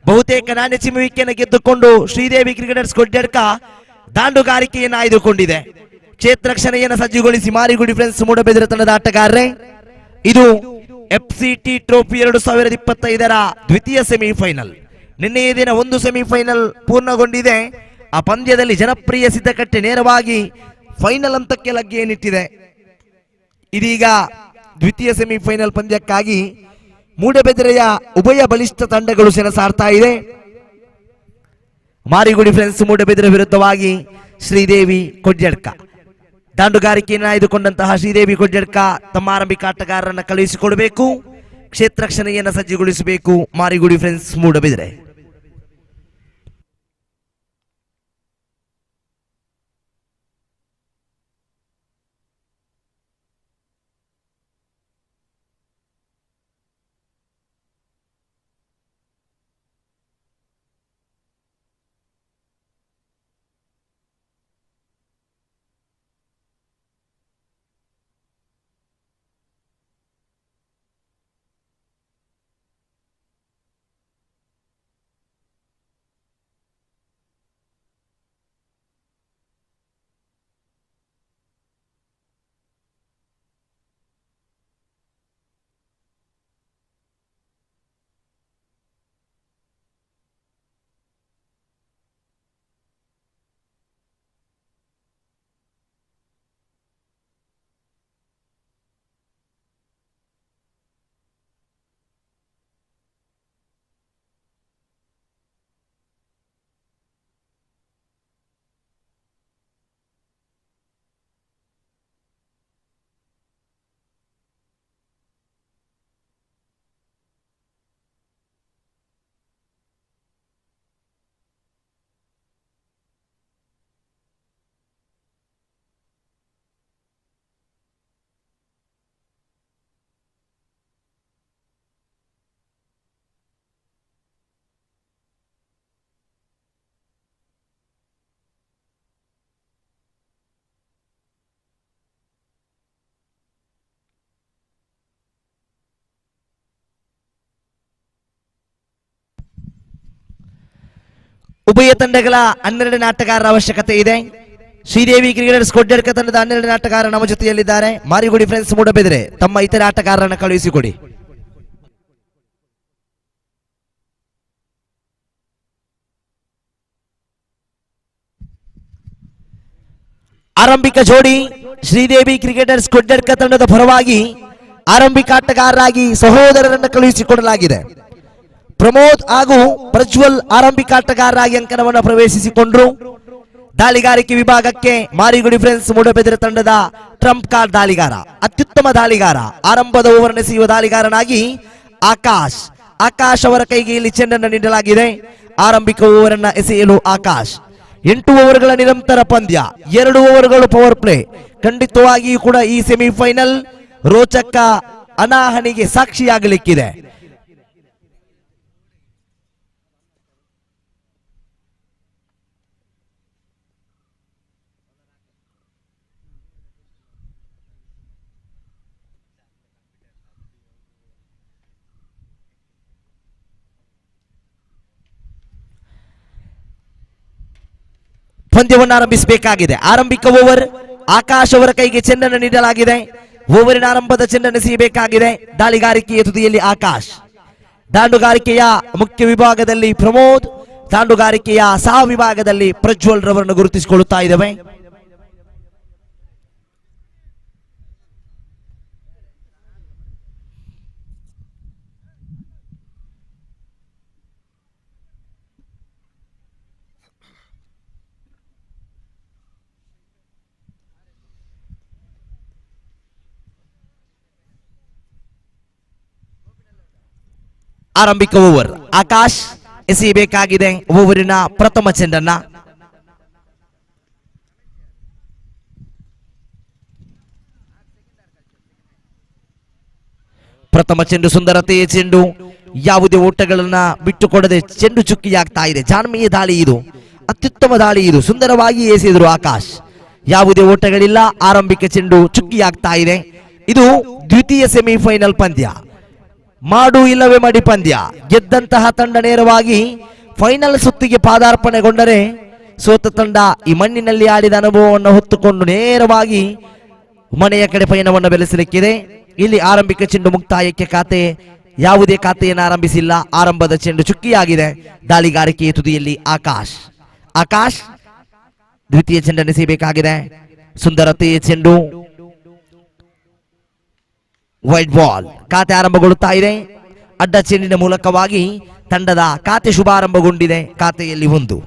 ಬಹುತೇಕ ನಾಣ್ಯ ಚಿಮ್ಮುವಿಕೆಯನ್ನು ಗೆದ್ದುಕೊಂಡು ಶ್ರೀದೇವಿ ಕ್ರಿಕೆಟರ್ಸ್ ಕೊಡ್ಯಡ್ಕ ದಾಂಡುಗಾರಿಕೆಯನ್ನು ಆಯ್ದುಕೊಂಡಿದೆ. ಕ್ಷೇತ್ರ ರಕ್ಷಣೆಯನ್ನು ಸಜ್ಜುಗೊಳಿಸಿ ಮಾರಿಗುಡಿ ಫ್ರೆಂಡ್ಸ್ ಮೂಡಬೆದರೆ ತಂಡದ ಆಟಗಾರರೇ, ಇದು ಎಫ್ಸಿಟಿ ಟ್ರೋಫಿ 2025ರ ದ್ವಿತೀಯ ಸೆಮಿಫೈನಲ್. ನಿನ್ನೆಯ ದಿನ ಒಂದು ಸೆಮಿಫೈನಲ್ ಪೂರ್ಣಗೊಂಡಿದೆ. ಆ ಪಂದ್ಯದಲ್ಲಿ ಜನಪ್ರಿಯ ಸಿದ್ದಕಟ್ಟೆ ನೇರವಾಗಿ ಫೈನಲ್ ಹಂತಕ್ಕೆ ಲಗ್ಗೆಯನ್ನಿಟ್ಟಿದೆ. ಇದೀಗ ದ್ವಿತೀಯ ಸೆಮಿಫೈನಲ್ ಪಂದ್ಯಕ್ಕಾಗಿ ಮೂಡಬೆದರೆಯ ಉಭಯ ಬಲಿಷ್ಠ ತಂಡಗಳು ಸೆಣಸಾಡ್ತಾ ಇದೆ. ಮಾರಿಗುಡಿ ಫ್ರೆಂಡ್ಸ್ ಮೂಡಬೆದರೆ ವಿರುದ್ಧವಾಗಿ ಶ್ರೀದೇವಿ ಕೊಡ್ಯಡ್ಕ. ದಾಂಡುಗಾರಿಕೆಯನ್ನು ಆಯ್ದುಕೊಂಡಂತಹ ಶ್ರೀದೇವಿ ಕೊಡ್ಯಡ್ಕ ತಮ್ಮ ಆರಂಭಿಕ ಆಟಗಾರರನ್ನು ಕಳುಹಿಸಿಕೊಡಬೇಕು. ಕ್ಷೇತ್ರ ರಕ್ಷಣೆಯನ್ನು ಸಜ್ಜುಗೊಳಿಸಬೇಕು ಮಾರಿಗುಡಿ ಫ್ರೆಂಡ್ಸ್ ಮೂಡಬೆದರೆ. ಉಭಯ ತಂಡಗಳ 12 ಆಟಗಾರರ ಅವಶ್ಯಕತೆ ಇದೆ. ಶ್ರೀದೇವಿ ಕ್ರಿಕೆಟರ್ಸ್ ಕೊಡ್ಯಡ್ಕ ತಂಡದ 12 ಆಟಗಾರ ನಮ್ಮ ಜೊತೆಯಲ್ಲಿದ್ದಾರೆ. ಮಾರಿಗುಡಿ ಫ್ರೆಂಡ್ಸ್ ಮೂಡಬೆದರೆ ತಮ್ಮ ಇತರ ಆಟಗಾರರನ್ನು ಕಳುಹಿಸಿಕೊಡಿ. ಆರಂಭಿಕ ಜೋಡಿ ಶ್ರೀದೇವಿ ಕ್ರಿಕೆಟರ್ಸ್ ಕೊಡ್ಯಡ್ಕ ತಂಡದ ಪರವಾಗಿ ಆರಂಭಿಕ ಆಟಗಾರರಾಗಿ ಸಹೋದರರನ್ನು ಕಳುಹಿಸಿಕೊಡಲಾಗಿದೆ. ಪ್ರಮೋದ್ ಹಾಗೂ ಪ್ರಜ್ವಲ್ ಆರಂಭಿಕ ಆಟಗಾರರಾಗಿ ಅಂಕಣವನ್ನು ಪ್ರವೇಶಿಸಿಕೊಂಡ್ರು. ದಾಳಿಗಾರಿಕೆ ವಿಭಾಗಕ್ಕೆ ಮಾರಿಗುಡಿ ಫ್ರೆಂಡ್ಸ್ ಮೂಡಬೆದರೆ ತಂಡದ ಟ್ರಂಪ್ ಕಾರ್ಡ್ ದಾಳಿಗಾರ, ಅತ್ಯುತ್ತಮ ದಾಳಿಗಾರ, ಆರಂಭದ ಓವರ್ ಎಸೆಯುವ ದಾಳಿಗಾರನಾಗಿ ಆಕಾಶ್ ಅವರ ಕೈಗೆ ಇಲ್ಲಿ ಚೆಂಡನ್ನು ನೀಡಲಾಗಿದೆ. ಆರಂಭಿಕ ಓವರ್ ಅನ್ನು ಎಸೆಯಲು ಆಕಾಶ್. 8 ಓವರ್ಗಳ ನಿರಂತರ ಪಂದ್ಯ, 2 ಓವರ್ಗಳು ಪವರ್ ಪ್ಲೇ. ಖಂಡಿತವಾಗಿಯೂ ಕೂಡ ಈ ಸೆಮಿಫೈನಲ್ ರೋಚಕ ಅನಾಹನಿಗೆ ಸಾಕ್ಷಿಯಾಗಲಿಕ್ಕಿದೆ. ಪಂದ್ಯವನ್ನು ಆರಂಭಿಸಬೇಕಾಗಿದೆ. ಆರಂಭಿಕ ಓವರ್ ಆಕಾಶ್ ಅವರ ಕೈಗೆ ಚೆಂಡನ್ನು ನೀಡಲಾಗಿದೆ. ಓವರಿನ ಆರಂಭದ ಚೆಂಡನ್ನು ಎಸೆಯಬೇಕಾಗಿದೆ. ದಾಳಿಗಾರಿಕೆಯ ತುದಿಯಲ್ಲಿ ಆಕಾಶ್, ದಾಂಡುಗಾರಿಕೆಯ ಮುಖ್ಯ ವಿಭಾಗದಲ್ಲಿ ಪ್ರಮೋದ್, ದಾಂಡುಗಾರಿಕೆಯ ಸಹ ವಿಭಾಗದಲ್ಲಿ ಪ್ರಜ್ವಲ್ ರವರನ್ನು ಗುರುತಿಸಿಕೊಳ್ಳುತ್ತಾ ಇದ್ದೇವೆ. ಆರಂಭಿಕ ಓವರ್. ಆಕಾಶ್ ಎಸೆಯಬೇಕಾಗಿದೆ ಓವರಿನ ಪ್ರಥಮ ಚೆಂಡನ್ನ. ಪ್ರಥಮ ಚೆಂಡು ಸುಂದರತೆಯ ಚೆಂಡು, ಯಾವುದೇ ಓಟಗಳನ್ನ ಬಿಟ್ಟುಕೊಡದೆ ಚೆಂಡು ಚುಕ್ಕಿಯಾಗ್ತಾ ಇದೆ. ಜಾಣ್ಮೆಯ ದಾಳಿ ಇದು, ಅತ್ಯುತ್ತಮ ದಾಳಿ ಇದು. ಸುಂದರವಾಗಿ ಎಸೆದರು ಆಕಾಶ್, ಯಾವುದೇ ಓಟಗಳಿಲ್ಲ. ಆರಂಭಿಕ ಚೆಂಡು ಚುಕ್ಕಿಯಾಗ್ತಾ ಇದೆ. ಇದು ದ್ವಿತೀಯ ಸೆಮಿಫೈನಲ್ ಪಂದ್ಯ, ಮಾಡು ಇಲ್ಲವೇ ಮಡಿ ಪಂದ್ಯ. ಗೆದ್ದಂತಹ ತಂಡ ನೇರವಾಗಿ ಫೈನಲ್ ಸುತ್ತಿಗೆ ಪಾದಾರ್ಪಣೆಗೊಂಡರೆ, ಸೋತ ತಂಡ ಈ ಮಣ್ಣಿನಲ್ಲಿ ಆಡಿದ ಅನುಭವವನ್ನು ಹೊತ್ತುಕೊಂಡು ನೇರವಾಗಿ ಮನೆಯ ಕಡೆ ಪಯಣವನ್ನು ಬೆಳೆಸಲಿಕ್ಕಿದೆ. ಇಲ್ಲಿ ಆರಂಭಿಕ ಚೆಂಡು ಮುಕ್ತಾಯಕ್ಕೆ ಖಾತೆ ಯಾವುದೇ ಖಾತೆಯನ್ನು ಆರಂಭಿಸಿಲ್ಲ. ಆರಂಭದ ಚೆಂಡು ಚುಕ್ಕಿಯಾಗಿದೆ. ದಾಳಿಗಾರಿಕೆಯ ತುದಿಯಲ್ಲಿ ಆಕಾಶ್. ಆಕಾಶ್ ದ್ವಿತೀಯ ಚೆಂಡನ್ನು ಎಸೆಯಬೇಕಾಗಿದೆ. ಸುಂದರತೆಯ ಚೆಂಡು, ವೈಟ್ ಬಾಲ್. ಖಾತೆ ಆರಂಭಗೊಳ್ಳುತ್ತಾ ಇದೆ. ಅಡ್ಡ ಚೆಂಡಿನ ಮೂಲಕವಾಗಿ ತಂಡದ ಖಾತೆ ಶುಭಾರಂಭಗೊಂಡಿದೆ. ಖಾತೆಯಲ್ಲಿ 1.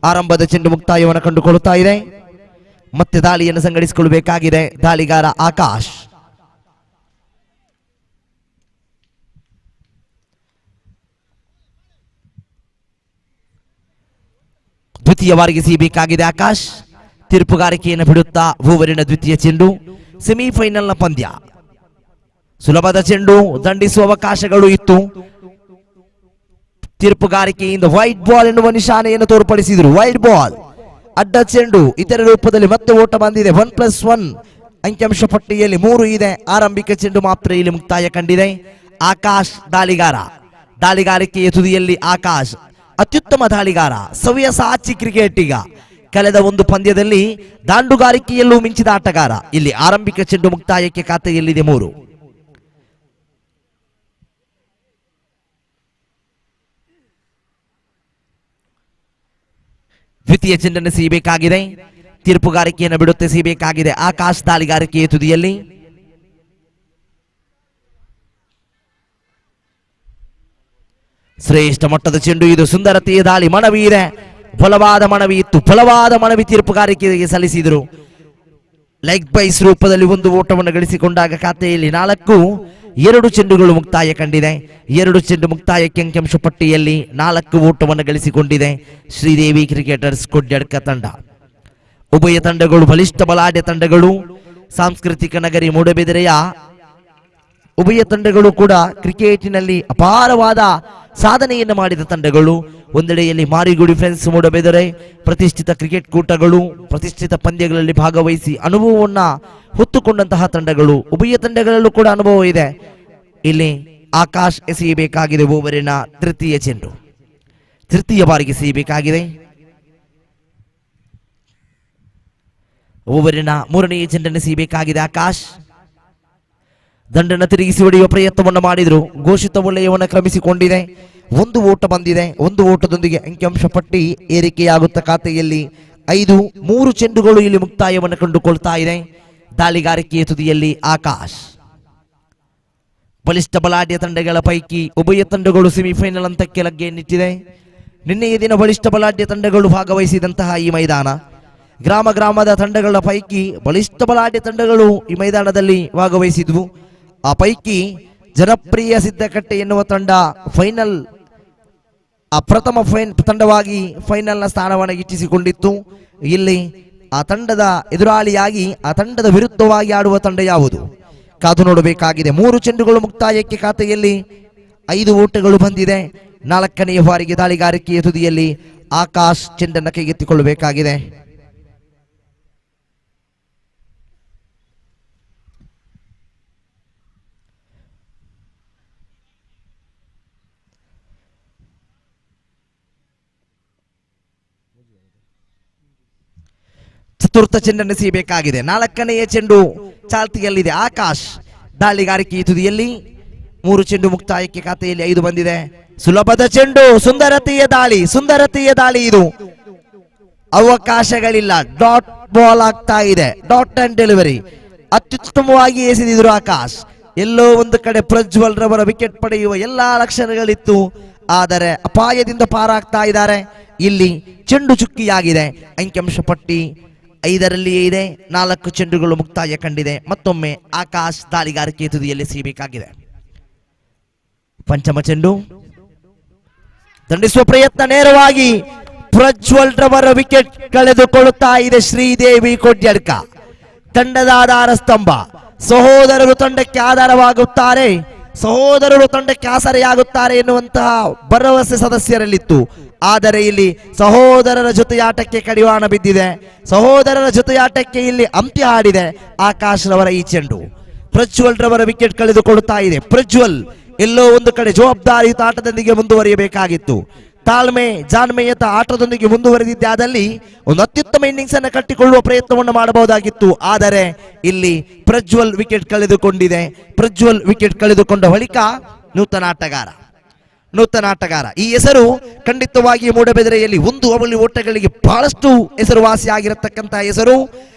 ಆರಂಭದ ಚೆಂಡು ಮುಕ್ತಾಯವನ್ನು ಕಂಡುಕೊಳ್ಳುತ್ತಾ ಇದೆ. ಮತ್ತೆ ದಾಳಿಯನ್ನು ಸಂಘಟಿಸಿಕೊಳ್ಳಬೇಕಾಗಿದೆ ದಾಳಿಗಾರ ಆಕಾಶ್. ದ್ವಿತೀಯವಾರಿಗೆ ಸಿಗಬೇಕಾಗಿದೆ ಆಕಾಶ್. ತೀರ್ಪುಗಾರಿಕೆಯನ್ನು ಬಿಡುತ್ತಾ ಓವರಿನ ದ್ವಿತೀಯ ಚೆಂಡು. ಸೆಮಿಫೈನಲ್ನ ಪಂದ್ಯ, ಸುಲಭದ ಚೆಂಡು, ದಂಡಿಸುವ ಅವಕಾಶಗಳು ಇತ್ತು. ತೀರ್ಪುಗಾರಿಕೆಯಿಂದ ವೈಟ್ ಬಾಲ್ ಎನ್ನುವ ನಿಶಾನೆಯನ್ನು ತೋರ್ಪಡಿಸಿದರು. ವೈಟ್ ಬಾಲ್, ಅಡ್ಡ ಚೆಂಡು, ಇತರ ರೂಪದಲ್ಲಿ ಮತ್ತೆ ಓಟ ಬಂದಿದೆ. 1+1 ಅಂಕಿಅಂಶ ಪಟ್ಟಿಯಲ್ಲಿ 3 ಇದೆ. ಆರಂಭಿಕ ಚೆಂಡು ಮಾತ್ರ ಇಲ್ಲಿ ಮುಕ್ತಾಯ ಕಂಡಿದೆ. ಆಕಾಶ್ ದಾಳಿಗಾರ. ದಾಳಿಗಾರಿಕೆಯ ತುದಿಯಲ್ಲಿ ಆಕಾಶ್ ಅತ್ಯುತ್ತಮ ದಾಳಿಗಾರ, ಸವ್ಯಸಾಚಿ ಕ್ರಿಕೆಟಿಗ. ಕಳೆದ ಒಂದು ಪಂದ್ಯದಲ್ಲಿ ದಾಂಡುಗಾರಿಕೆಯಲ್ಲೂ ಮಿಂಚಿದ ಆಟಗಾರ. ಇಲ್ಲಿ ಆರಂಭಿಕ ಚೆಂಡು ಮುಕ್ತಾಯಕ್ಕೆ ಖಾತೆಯಲ್ಲಿದೆ 3. ದ್ವಿತೀಯ ಚೆಂಡನ್ನು ಸಿಗಬೇಕಾಗಿದೆ. ತೀರ್ಪುಗಾರಿಕೆಯನ್ನು ಬಿಡುತ್ತೆ ಸಿಗಬೇಕಾಗಿದೆ ಆಕಾಶ್. ದಾಳಿಗಾರಿಕೆಯ ತುದಿಯಲ್ಲಿ ಶ್ರೇಷ್ಠ ಮಟ್ಟದ ಚೆಂಡು ಇದು. ಸುಂದರತೆಯ ದಾಳಿ, ಮನವಿ ಇದೆ, ಬಲವಾದ ಮನವಿ ಇತ್ತು. ಬಲವಾದ ಮನವಿ ತೀರ್ಪುಗಾರಿಕೆಗೆ ಸಲ್ಲಿಸಿದರು. ಲೆಗ್ ಬೈಸ್ ರೂಪದಲ್ಲಿ 1 ಓಟವನ್ನು ಗಳಿಸಿಕೊಂಡಾಗ ಖಾತೆಯಲ್ಲಿ 4. 2 ಚೆಂಡುಗಳು ಮುಕ್ತಾಯ ಕಂಡಿದೆ. 2 ಚೆಂಡು ಮುಕ್ತಾಯಕ್ಕೆ ಅಂಕಿಅಂಶ ಪಟ್ಟಿಯಲ್ಲಿ 4 ಓಟವನ್ನು ಗಳಿಸಿಕೊಂಡಿದೆ ಶ್ರೀದೇವಿ ಕ್ರಿಕೆಟರ್ಸ್ ಕೊಡ್ಯಡ್ಕ ತಂಡ. ಉಭಯ ತಂಡಗಳು ಬಲಿಷ್ಠ ಬಲಾಢ್ಯ ತಂಡಗಳು. ಸಾಂಸ್ಕೃತಿಕ ನಗರಿ ಮೂಡಬಿದಿರೆಯ ಉಭಯ ತಂಡಗಳು ಕೂಡ ಕ್ರಿಕೆಟಿನಲ್ಲಿ ಅಪಾರವಾದ ಸಾಧನೆಯನ್ನು ಮಾಡಿದ ತಂಡಗಳು. ಒಂದೆಡೆಯಲ್ಲಿ ಮಾರಿಗುಡಿ ಫ್ರೆಂಡ್ಸ್ ಮೂಡಬಿದರೆ ಪ್ರತಿಷ್ಠಿತ ಕ್ರಿಕೆಟ್ ಕೂಟಗಳು, ಪ್ರತಿಷ್ಠಿತ ಪಂದ್ಯಗಳಲ್ಲಿ ಭಾಗವಹಿಸಿ ಅನುಭವವನ್ನ ಹೊತ್ತುಕೊಂಡಂತಹ ತಂಡಗಳು. ಉಭಯ ತಂಡಗಳಲ್ಲೂ ಕೂಡ ಅನುಭವ ಇದೆ. ಇಲ್ಲಿ ಆಕಾಶ್ ಎಸೆಯಬೇಕಾಗಿದೆ ಓವರಿನ ತೃತೀಯ ಚೆಂಡು. ತೃತೀಯ ಬಾರಿಗೆ ಎಸೆಯಬೇಕಾಗಿದೆ. ಓವರಿನ 3ನೇ ಚೆಂಡನ್ನು ಎಸೆಯಬೇಕಾಗಿದೆ ಆಕಾಶ್. ದಂಡನ್ನು ತಿರುಗಿಸಿ ಹೊಡೆಯುವ ಪ್ರಯತ್ನವನ್ನು ಮಾಡಿದ್ರು. ಘೋಷಿತ ವಲಯವನ್ನು ಕ್ರಮಿಸಿಕೊಂಡಿದೆ. 1 ಓಟ ಬಂದಿದೆ. 1 ಓಟದೊಂದಿಗೆ ಅಂಕಿಅಂಶ ಪಟ್ಟಿ ಏರಿಕೆಯಾಗುತ್ತ ಖಾತೆಯಲ್ಲಿ 5. 3 ಚೆಂಡುಗಳು ಇಲ್ಲಿ ಮುಕ್ತಾಯವನ್ನು ಕಂಡುಕೊಳ್ತಾ ಇದೆ. ದಾಳಿಗಾರಿಕೆಯ ತುದಿಯಲ್ಲಿ ಆಕಾಶ್. ಬಲಿಷ್ಠ ಬಲಾಢ್ಯ ತಂಡಗಳ ಪೈಕಿ ಉಭಯ ತಂಡಗಳು ಸೆಮಿಫೈನಲ್ ಹಂತಕ್ಕೆ ಲಗ್ಗೆಯನ್ನಿಟ್ಟಿದೆ. ನಿನ್ನೆಯ ದಿನ ಬಲಿಷ್ಠ ಬಲಾಢ್ಯ ತಂಡಗಳು ಭಾಗವಹಿಸಿದಂತಹ ಈ ಮೈದಾನ, ಗ್ರಾಮದ ತಂಡಗಳ ಪೈಕಿ ಬಲಿಷ್ಠ ಬಲಾಢ್ಯ ತಂಡಗಳು ಈ ಮೈದಾನದಲ್ಲಿ ಭಾಗವಹಿಸಿದ್ವು. ಆ ಪೈಕಿ ಜನಪ್ರಿಯ ಸಿದ್ದಕಟ್ಟೆ ಎನ್ನುವ ತಂಡ ಫೈನಲ್ ಪ್ರಥಮ ತಂಡವಾಗಿ ಫೈನಲ್ನ ಸ್ಥಾನವನ್ನು ಗಿಟ್ಟಿಸಿಕೊಂಡಿತ್ತು. ಇಲ್ಲಿ ಆ ತಂಡದ ಎದುರಾಳಿಯಾಗಿ ಆ ತಂಡದ ವಿರುದ್ಧವಾಗಿ ಆಡುವ ತಂಡ ಯಾವುದು ಕಾದು ನೋಡಬೇಕಾಗಿದೆ. 3 ಚೆಂಡುಗಳು ಮುಕ್ತಾಯಕ್ಕೆ ಖಾತೆಯಲ್ಲಿ 5 ಓಟಗಳು ಬಂದಿದೆ. 4ನೇ ಬಾರಿಗೆ ದಾಳಿಗಾರಿಕೆಯ ತುದಿಯಲ್ಲಿ ಆಕಾಶ್ ಚೆಂಡನ್ನು ಕೈಗೆತ್ತಿಕೊಳ್ಳಬೇಕಾಗಿದೆ. ಚತುರ್ಥ ಚೆಂಡನ್ನು ಎಸೆಯಬೇಕಾಗಿದೆ. 4ನೇ ಚೆಂಡು ಚಾಲ್ತಿಯಲ್ಲಿದೆ. ಆಕಾಶ್ ದಾಳಿಗಾರಿಕೆಯ ತುದಿಯಲ್ಲಿ 3 ಚೆಂಡು ಮುಕ್ತಾಯಕ್ಕೆ ಖಾತೆಯಲ್ಲಿ 5 ಬಂದಿದೆ. ಸುಲಭದ ಚೆಂಡು, ಸುಂದರತೆಯ ದಾಳಿ ಇದು. ಅವಕಾಶಗಳಿಲ್ಲ. ಡಾಟ್ ಬಾಲ್ ಆಗ್ತಾ ಇದೆ. ಡಾಟ್ ಅಂಡ್ ಡೆಲಿವರಿ ಅತ್ಯುತ್ತಮವಾಗಿ ಎಸೆದಿದ್ರು ಆಕಾಶ್. ಎಲ್ಲೋ ಒಂದು ಕಡೆ ಪ್ರಜ್ವಲ್ ರವರ ವಿಕೆಟ್ ಪಡೆಯುವ ಎಲ್ಲಾ ಲಕ್ಷಣಗಳಿತ್ತು. ಆದರೆ ಅಪಾಯದಿಂದ ಪಾರಾಗ್ತಾ ಇದ್ದಾರೆ. ಇಲ್ಲಿ ಚೆಂಡು ಚುಕ್ಕಿಯಾಗಿದೆ. ಅಂಕಿಅಂಶ ಪಟ್ಟಿ 5ರಲ್ಲಿಯೇ ಇದೆ. 4 ಚೆಂಡುಗಳು ಮುಕ್ತಾಯ ಕಂಡಿದೆ. ಮತ್ತೊಮ್ಮೆ ಆಕಾಶ್ ದಾಳಿಗಾರಿಕೆ ತುದಿಯಲ್ಲಿ ಸಿಗಬೇಕಾಗಿದೆ. ಪಂಚಮ ಚೆಂಡು ದಂಡಿಸುವ ಪ್ರಯತ್ನ ನೇರವಾಗಿ ಪ್ರಜ್ವಲ್ ರವರ ವಿಕೆಟ್ ಕಳೆದುಕೊಳ್ಳುತ್ತಾ ಇದೆ ಶ್ರೀದೇವಿ ಕೊಡ್ಯಡ್ಕ. ತಂಡದ ಆಧಾರ ಸ್ತಂಭ. ಸಹೋದರರು ತಂಡಕ್ಕೆ ಆಧಾರವಾಗುತ್ತಾರೆ, ಸಹೋದರರು ತಂಡಕ್ಕೆ ಆಸರೆಯಾಗುತ್ತಾರೆ ಎನ್ನುವಂತಹ ಭರವಸೆ ಸದಸ್ಯರಲ್ಲಿತ್ತು. ಆದರೆ ಇಲ್ಲಿ ಸಹೋದರರ ಜೊತೆಯಾಟಕ್ಕೆ ಕಡಿವಾಣ ಬಿದ್ದಿದೆ. ಸಹೋದರರ ಜೊತೆಯಾಟಕ್ಕೆ ಇಲ್ಲಿ ಅಂತ್ಯ ಹಾಡಿದೆ ಆಕಾಶ್ ರವರ ಈ ಚೆಂಡು. ಪ್ರಜ್ವಲ್ ರವರ ವಿಕೆಟ್ ಕಳೆದುಕೊಳ್ಳುತ್ತಾ ಇದೆ. ಪ್ರಜ್ವಲ್ ಎಲ್ಲೋ ಒಂದು ಕಡೆ ಜವಾಬ್ದಾರಿಯುತ ಆಟದೊಂದಿಗೆ ಮುಂದುವರಿಯಬೇಕಾಗಿತ್ತು. ತಾಳ್ಮೆ ಜಾಣ್ಮೆಯತ ಆಟದೊಂದಿಗೆ ಮುಂದುವರೆದಿದ್ದಾದಲ್ಲಿ ಒಂದು ಅತ್ಯುತ್ತಮ ಇನ್ನಿಂಗ್ಸ್ ಅನ್ನು ಕಟ್ಟಿಕೊಳ್ಳುವ ಪ್ರಯತ್ನವನ್ನು ಮಾಡಬಹುದಾಗಿತ್ತು. ಆದರೆ ಇಲ್ಲಿ ಪ್ರಜ್ವಲ್ ವಿಕೆಟ್ ಕಳೆದುಕೊಂಡಿದೆ. ಪ್ರಜ್ವಲ್ ವಿಕೆಟ್ ಕಳೆದುಕೊಂಡ ಬಳಿಕ ನೂತನ ಆಟಗಾರ ಈ ಹೆಸರು ಖಂಡಿತವಾಗಿ ಮೂಡಬೆದರೆಯಲ್ಲಿ ಒಂದು ಅವಳಿ ಓಟಗಳಿಗೆ ಬಹಳಷ್ಟು ಹೆಸರುವಾಸಿಯಾಗಿರತಕ್ಕಂತಹ ಹೆಸರು,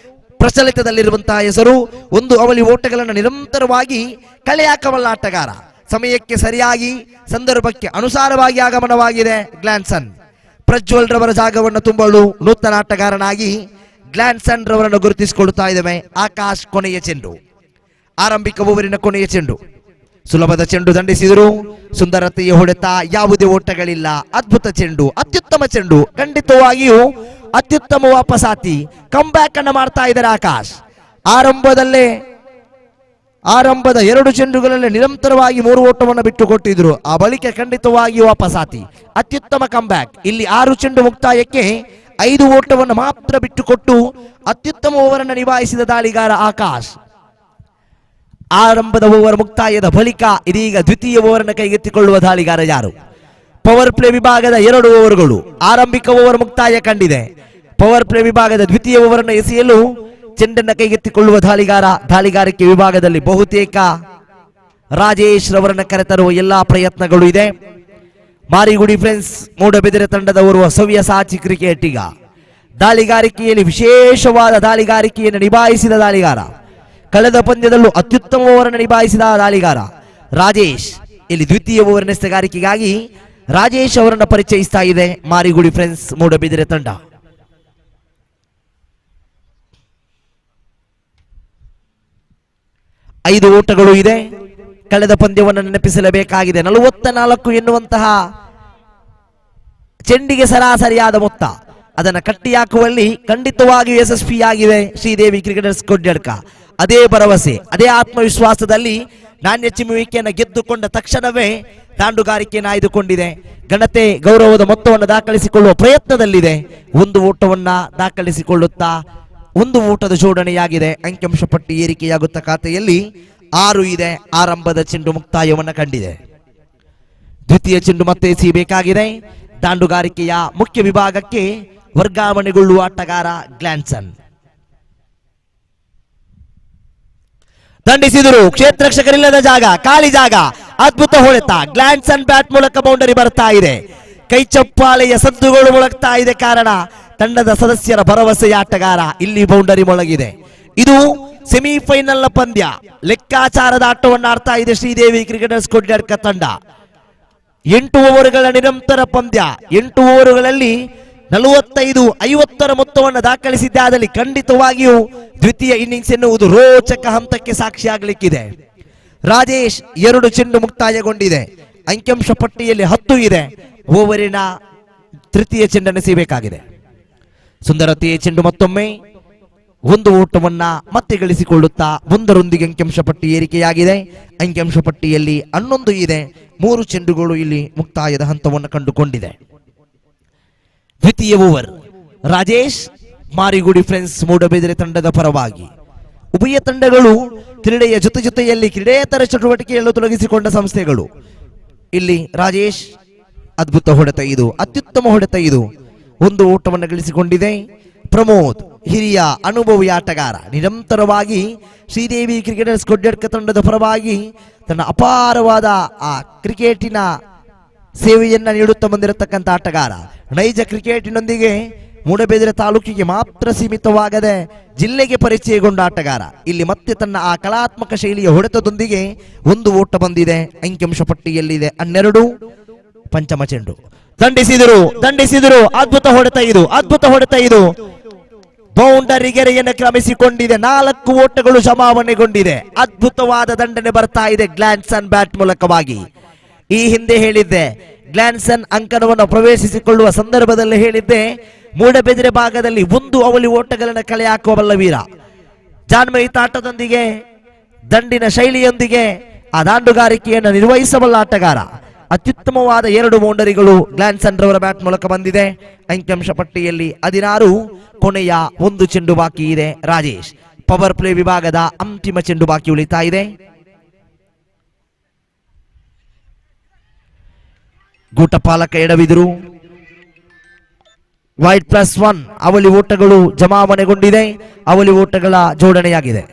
ಪ್ರಚಲಿತದಲ್ಲಿರುವಂತಹ ಹೆಸರು. ಒಂದು ಅವಳಿ ಓಟಗಳನ್ನು ನಿರಂತರವಾಗಿ ಕಳೆಯಾಕಬಲ್ಲ ಆಟಗಾರ. ಸಮಯಕ್ಕೆ ಸರಿಯಾಗಿ ಸಂದರ್ಭಕ್ಕೆ ಅನುಸಾರವಾಗಿ ಆಗಮನವಾಗಿದೆ ಗ್ಲಾನ್ಸನ್. ಪ್ರಜ್ವಲ್ ರವರ ಜಾಗವನ್ನು ತುಂಬಲು ನೂತನ ಆಟಗಾರನಾಗಿ ಗ್ಲಾನ್ಸನ್ ರವರನ್ನು ಗುರುತಿಸಿಕೊಳ್ಳುತ್ತಾ ಇದ್ದೇವೆ. ಆಕಾಶ್ ಕೊನೆಯ ಚೆಂಡು, ಆರಂಭಿಕ ಓವರಿನ ಕೊನೆಯ ಚೆಂಡು. ಸುಲಭದ ಚೆಂಡು ದಂಡಿಸಿದರು. ಸುಂದರತೆಯ ಹೊಡೆತ, ಯಾವುದೇ ಓಟಗಳಿಲ್ಲ. ಅದ್ಭುತ ಚೆಂಡು, ಅತ್ಯುತ್ತಮ ಚೆಂಡು. ಖಂಡಿತವಾಗಿಯೂ ಅತ್ಯುತ್ತಮ ವಾಪಸಾತಿ, ಕಮ್ ಬ್ಯಾಕ್ ಅನ್ನು ಮಾಡ್ತಾ ಇದ್ದಾರೆ ಆಕಾಶ್. ಆರಂಭದ 2 ಚೆಂಡುಗಳಲ್ಲಿ ನಿರಂತರವಾಗಿ 3 ಓಟವನ್ನು ಬಿಟ್ಟುಕೊಟ್ಟಿದ್ರು. ಆ ಬಳಿಕ ಖಂಡಿತವಾಗಿ ವಾಪಸಾತಿ, ಅತ್ಯುತ್ತಮ ಕಮ್ ಬ್ಯಾಕ್. ಇಲ್ಲಿ 6 ಚೆಂಡು ಮುಕ್ತಾಯಕ್ಕೆ 5 ಓಟವನ್ನು ಮಾತ್ರ ಬಿಟ್ಟುಕೊಟ್ಟು ಅತ್ಯುತ್ತಮ ಓವರ್ ಅನ್ನು ನಿಭಾಯಿಸಿದ ದಾಳಿಗಾರ ಆಕಾಶ್. ಆರಂಭದ ಓವರ್ ಮುಕ್ತಾಯದ ಬಳಿಕ ಇದೀಗ ದ್ವಿತೀಯ ಓವರ್ ಅನ್ನು ಕೈಗೆತ್ತಿಕೊಳ್ಳುವ ದಾಳಿಗಾರ ಯಾರು? ಪವರ್ ಪ್ಲೇ ವಿಭಾಗದ 2 ಓವರ್ಗಳು. ಆರಂಭಿಕ ಓವರ್ ಮುಕ್ತಾಯ ಕಂಡಿದೆ. ಪವರ್ ಪ್ಲೇ ವಿಭಾಗದ ದ್ವಿತೀಯ ಓವರ್ ಅನ್ನು ಎಸೆಯಲು ಚೆಂಡನ್ನು ಕೈಗೆತ್ತಿಕೊಳ್ಳುವ ದಾಳಿಗಾರಿಕೆ ವಿಭಾಗದಲ್ಲಿ ಬಹುತೇಕ ರಾಜೇಶ್ ರವರನ್ನ ಕರೆತರುವ ಎಲ್ಲಾ ಪ್ರಯತ್ನಗಳು ಇದೆ. ಮಾರಿಗುಡಿ ಫ್ರೆಂಡ್ಸ್ ಮೂಡಬೆದರೆ ತಂಡದ ಓರ್ವ ಸವ್ಯಸಾಚಿ ಕ್ರಿಕೆಟಿಗ. ದಾಳಿಗಾರಿಕೆಯಲ್ಲಿ ವಿಶೇಷವಾದ ದಾಳಿಗಾರಿಕೆಯನ್ನು ನಿಭಾಯಿಸಿದ ದಾಳಿಗಾರ. ಕಳೆದ ಪಂದ್ಯದಲ್ಲೂ ಅತ್ಯುತ್ತಮ ಓವರ್ ಅನ್ನು ನಿಭಾಯಿಸಿದ ದಾಳಿಗಾರ ರಾಜೇಶ್. ಇಲ್ಲಿ ದ್ವಿತೀಯ ಓವರ್ ನೆಸಗಾರಿಕೆಗಾಗಿ ರಾಜೇಶ್ ಅವರನ್ನು ಪರಿಚಯಿಸ್ತಾ ಇದೆ ಮಾರಿಗುಡಿ ಫ್ರೆಂಡ್ಸ್ ಮೂಡಬೆದರೆ ತಂಡ. ಐದು ಓಟಗಳು ಇದೆ. ಕಳೆದ ಪಂದ್ಯವನ್ನು ನೆನಪಿಸಲೇಬೇಕಾಗಿದೆ. 44 ಎನ್ನುವಂತಹ ಚೆಂಡಿಗೆ ಸರಾಸರಿಯಾದ ಮೊತ್ತ, ಅದನ್ನು ಕಟ್ಟಿ ಹಾಕುವಲ್ಲಿ ಖಂಡಿತವಾಗಿಯೂ ಯಶಸ್ವಿಯಾಗಿವೆ ಶ್ರೀದೇವಿ ಕ್ರಿಕೆಟರ್ಸ್ ಕೊಡ್ಯಡ್ಕ. ಅದೇ ಭರವಸೆ, ಅದೇ ಆತ್ಮವಿಶ್ವಾಸದಲ್ಲಿ ನಾಣ್ಯ ಚಿಮ್ಮುವಿಕೆಯನ್ನು ಗೆದ್ದುಕೊಂಡ ತಕ್ಷಣವೇ ದಾಂಡುಗಾರಿಕೆಯನ್ನು ಆಯ್ದುಕೊಂಡಿದೆ. ಘನತೆ ಗೌರವದ ಮೊತ್ತವನ್ನು ದಾಖಲಿಸಿಕೊಳ್ಳುವ ಪ್ರಯತ್ನದಲ್ಲಿದೆ. ಒಂದು ಓಟವನ್ನ ದಾಖಲಿಸಿಕೊಳ್ಳುತ್ತಾ ಒಂದು ಓಟದ ಜೋಡಣೆಯಾಗಿದೆ. ಅಂಕಿಅಂಶ ಪಟ್ಟಿ ಏರಿಕೆಯಾಗುತ್ತಾ ಖಾತೆಯಲ್ಲಿ 6 ಇದೆ. ಆರಂಭದ ಚೆಂಡು ಮುಕ್ತಾಯವನ್ನು ಕಂಡಿದೆ. ದ್ವಿತೀಯ ಚೆಂಡು ಮತ್ತೆ ಎಸೆಯಬೇಕಾಗಿದೆ. ದಾಂಡುಗಾರಿಕೆಯ ಮುಖ್ಯ ವಿಭಾಗಕ್ಕೆ ವರ್ಗಾವಣೆಗೊಳ್ಳುವ ಆಟಗಾರ ಗ್ಲಾನ್ಸನ್. ದಂಡಿಸಿದರು. ಕ್ಷೇತ್ರ ರಕ್ಷಕರಿಲ್ಲದ ಜಾಗ, ಖಾಲಿ ಜಾಗ. ಅದ್ಭುತ ಹೊಡೆತ. ಗ್ಲಾನ್ಸನ್ ಬ್ಯಾಟ್ ಮೂಲಕ ಬೌಂಡರಿ ಬರ್ತಾ ಇದೆ. ಕೈ ಚಪ್ಪಾಳೆಯ ಸದ್ದುಗಳು ಮೊಳಗ್ತಾ ಇದೆ. ಕಾರಣ ತಂಡದ ಸದಸ್ಯರ ಭರವಸೆಯ ಆಟಗಾರ ಇಲ್ಲಿ ಬೌಂಡರಿ ಮೊಳಗಿದೆ. ಇದು ಸೆಮಿಫೈನಲ್ ನ ಪಂದ್ಯ. ಲೆಕ್ಕಾಚಾರದ ಆಟವನ್ನು ಆಡ್ತಾ ಇದೆ ಶ್ರೀದೇವಿ ಕ್ರಿಕೆಟರ್ಸ್ ಕೊಡ್ಯಡ್ಕ ತಂಡ. 8 ಓವರ್ಗಳ ನಿರಂತರ ಪಂದ್ಯ. 8 ಓವರ್ಗಳಲ್ಲಿ 45-50 ಮೊತ್ತವನ್ನು ದಾಖಲಿಸಿದ್ದಾದಲ್ಲಿ ಖಂಡಿತವಾಗಿಯೂ ದ್ವಿತೀಯ ಇನ್ನಿಂಗ್ಸ್ ಎನ್ನುವುದು ರೋಚಕ ಹಂತಕ್ಕೆ ಸಾಕ್ಷಿಯಾಗಲಿಕ್ಕಿದೆ. ರಾಜೇಶ್ 2 ಚೆಂಡು ಮುಕ್ತಾಯಗೊಂಡಿದೆ. ಅಂಕಿಅಂಶ ಪಟ್ಟಿಯಲ್ಲಿ 10 ಇದೆ. ಓವರಿನ ತೃತೀಯ ಚೆಂಡನ್ನು ಎಸೆಯಬೇಕಾಗಿದೆ. ಸುಂದರತೆಯ ಚೆಂಡು ಮತ್ತೊಮ್ಮೆ ಒಂದು ಓಟವನ್ನ ಮತ್ತೆ ಗಳಿಸಿಕೊಳ್ಳುತ್ತಾ ಒಂದರೊಂದಿಗೆ ಅಂಕಿಅಂಶ ಪಟ್ಟಿ ಏರಿಕೆಯಾಗಿದೆ. ಅಂಕಿಅಂಶ ಪಟ್ಟಿಯಲ್ಲಿ 11 ಇದೆ. 3 ಚೆಂಡುಗಳು ಇಲ್ಲಿ ಮುಕ್ತಾಯದ ಹಂತವನ್ನು ಕಂಡುಕೊಂಡಿದೆ. ದ್ವಿತೀಯ ಓವರ್. ರಾಜೇಶ್ ಮಾರಿಗುಡಿ ಫ್ರೆಂಡ್ಸ್ ಮೂಡಬೆದರೆ ತಂಡದ ಪರವಾಗಿ. ಉಭಯ ತಂಡಗಳು ಕ್ರೀಡೆಯ ಜೊತೆಯಲ್ಲಿ ಕ್ರೀಡೇತರ ಚಟುವಟಿಕೆಯನ್ನು ತೊಡಗಿಸಿಕೊಂಡ ಸಂಸ್ಥೆಗಳು. ಇಲ್ಲಿ ರಾಜೇಶ್ ಅದ್ಭುತ ಹೊಡೆತ, ಇದು ಅತ್ಯುತ್ತಮ ಹೊಡೆತ. ಇದು ಒಂದು ಓಟವನ್ನು ಗಳಿಸಿಕೊಂಡಿದೆ. ಪ್ರಮೋದ್ ಹಿರಿಯ ಅನುಭವಿ ಆಟಗಾರ, ನಿರಂತರವಾಗಿ ಶ್ರೀದೇವಿ ಕ್ರಿಕೆಟರ್ಸ್ ಕೊಡ್ಯಡ್ಕ ತಂಡದ ಪರವಾಗಿ ತನ್ನ ಅಪಾರವಾದ ಆ ಕ್ರಿಕೆಟಿನ ಸೇವೆಯನ್ನ ನೀಡುತ್ತಾ ಬಂದಿರತಕ್ಕಂಥ ಆಟಗಾರ. ನೈಜ ಕ್ರಿಕೆಟಿನೊಂದಿಗೆ ಮೂಡಬೆದರೆ ತಾಲೂಕಿಗೆ ಮಾತ್ರ ಸೀಮಿತವಾಗದೆ ಜಿಲ್ಲೆಗೆ ಪರಿಚಯಗೊಂಡ ಆಟಗಾರ. ಇಲ್ಲಿ ಮತ್ತೆ ತನ್ನ ಆ ಕಲಾತ್ಮಕ ಶೈಲಿಯ ಹೊಡೆತದೊಂದಿಗೆ ಒಂದು ಓಟ ಬಂದಿದೆ. ಅಂಕಿಅಂಶ ಪಟ್ಟಿಯಲ್ಲಿದೆ 12. ಪಂಚಮ ಚೆಂಡು ದಂಡಿಸಿದರು. ಅದ್ಭುತ ಹೊಡೆತ ಇದು ಬೌಂಡರಿ ಗೆರೆಯನ್ನು ಕ್ರಮಿಸಿಕೊಂಡಿದೆ. 4 ಓಟಗಳು ಜಮಾವಣೆಗೊಂಡಿದೆ. ಅದ್ಭುತವಾದ ದಂಡನೆ ಬರ್ತಾ ಇದೆ ಗ್ಲಾನ್ಸನ್ ಬ್ಯಾಟ್ ಮೂಲಕವಾಗಿ. ಈ ಹಿಂದೆ ಹೇಳಿದ್ದೆ, ಗ್ಲಾನ್ಸನ್ ಅಂಕಣವನ್ನು ಪ್ರವೇಶಿಸಿಕೊಳ್ಳುವ ಸಂದರ್ಭದಲ್ಲಿ ಹೇಳಿದ್ದೆ, ಮೂಡಬೆದಿರೆ ಭಾಗದಲ್ಲಿ ಒಂದು ಅವಳಿ ಓಟಗಳನ್ನು ಕಲೆ ಹಾಕುವಬಲ್ಲ ವೀರ. ಜಾನ್ಮಯಿತಾಟದೊಂದಿಗೆ ದಂಡಿನ ಶೈಲಿಯೊಂದಿಗೆ ಆ ದಾಂಡುಗಾರಿಕೆಯನ್ನು ನಿರ್ವಹಿಸಬಲ್ಲ ಆಟಗಾರ. ಅತ್ಯುತ್ತಮವಾದ 2 ಬೌಂಡರಿಗಳು ಗ್ಲಾನ್ಸನ್ ರವರ ಬ್ಯಾಟ್ ಮೂಲಕ ಬಂದಿದೆ. ಅಂಕಿಅಂಶ ಪಟ್ಟಿಯಲ್ಲಿ 16, ಕೊನೆಯ 1 ಚೆಂಡು ಬಾಕಿ ಇದೆ. ರಾಜೇಶ್, ಪವರ್ ಪ್ಲೇ ವಿಭಾಗದ ಅಂತಿಮ ಚೆಂಡು ಬಾಕಿ ಉಳಿತಾ ಇದೆ. ಗೂಟಪಾಲಕ ಎಡವಿದರು. ವೈಟ್ +1 ಅವಳಿ ಓಟಗಳು ಜಮಾವಣೆಗೊಂಡಿದೆ. ಅವಳಿ ಓಟಗಳ ಜೋಡಣೆಯಾಗಿದೆ.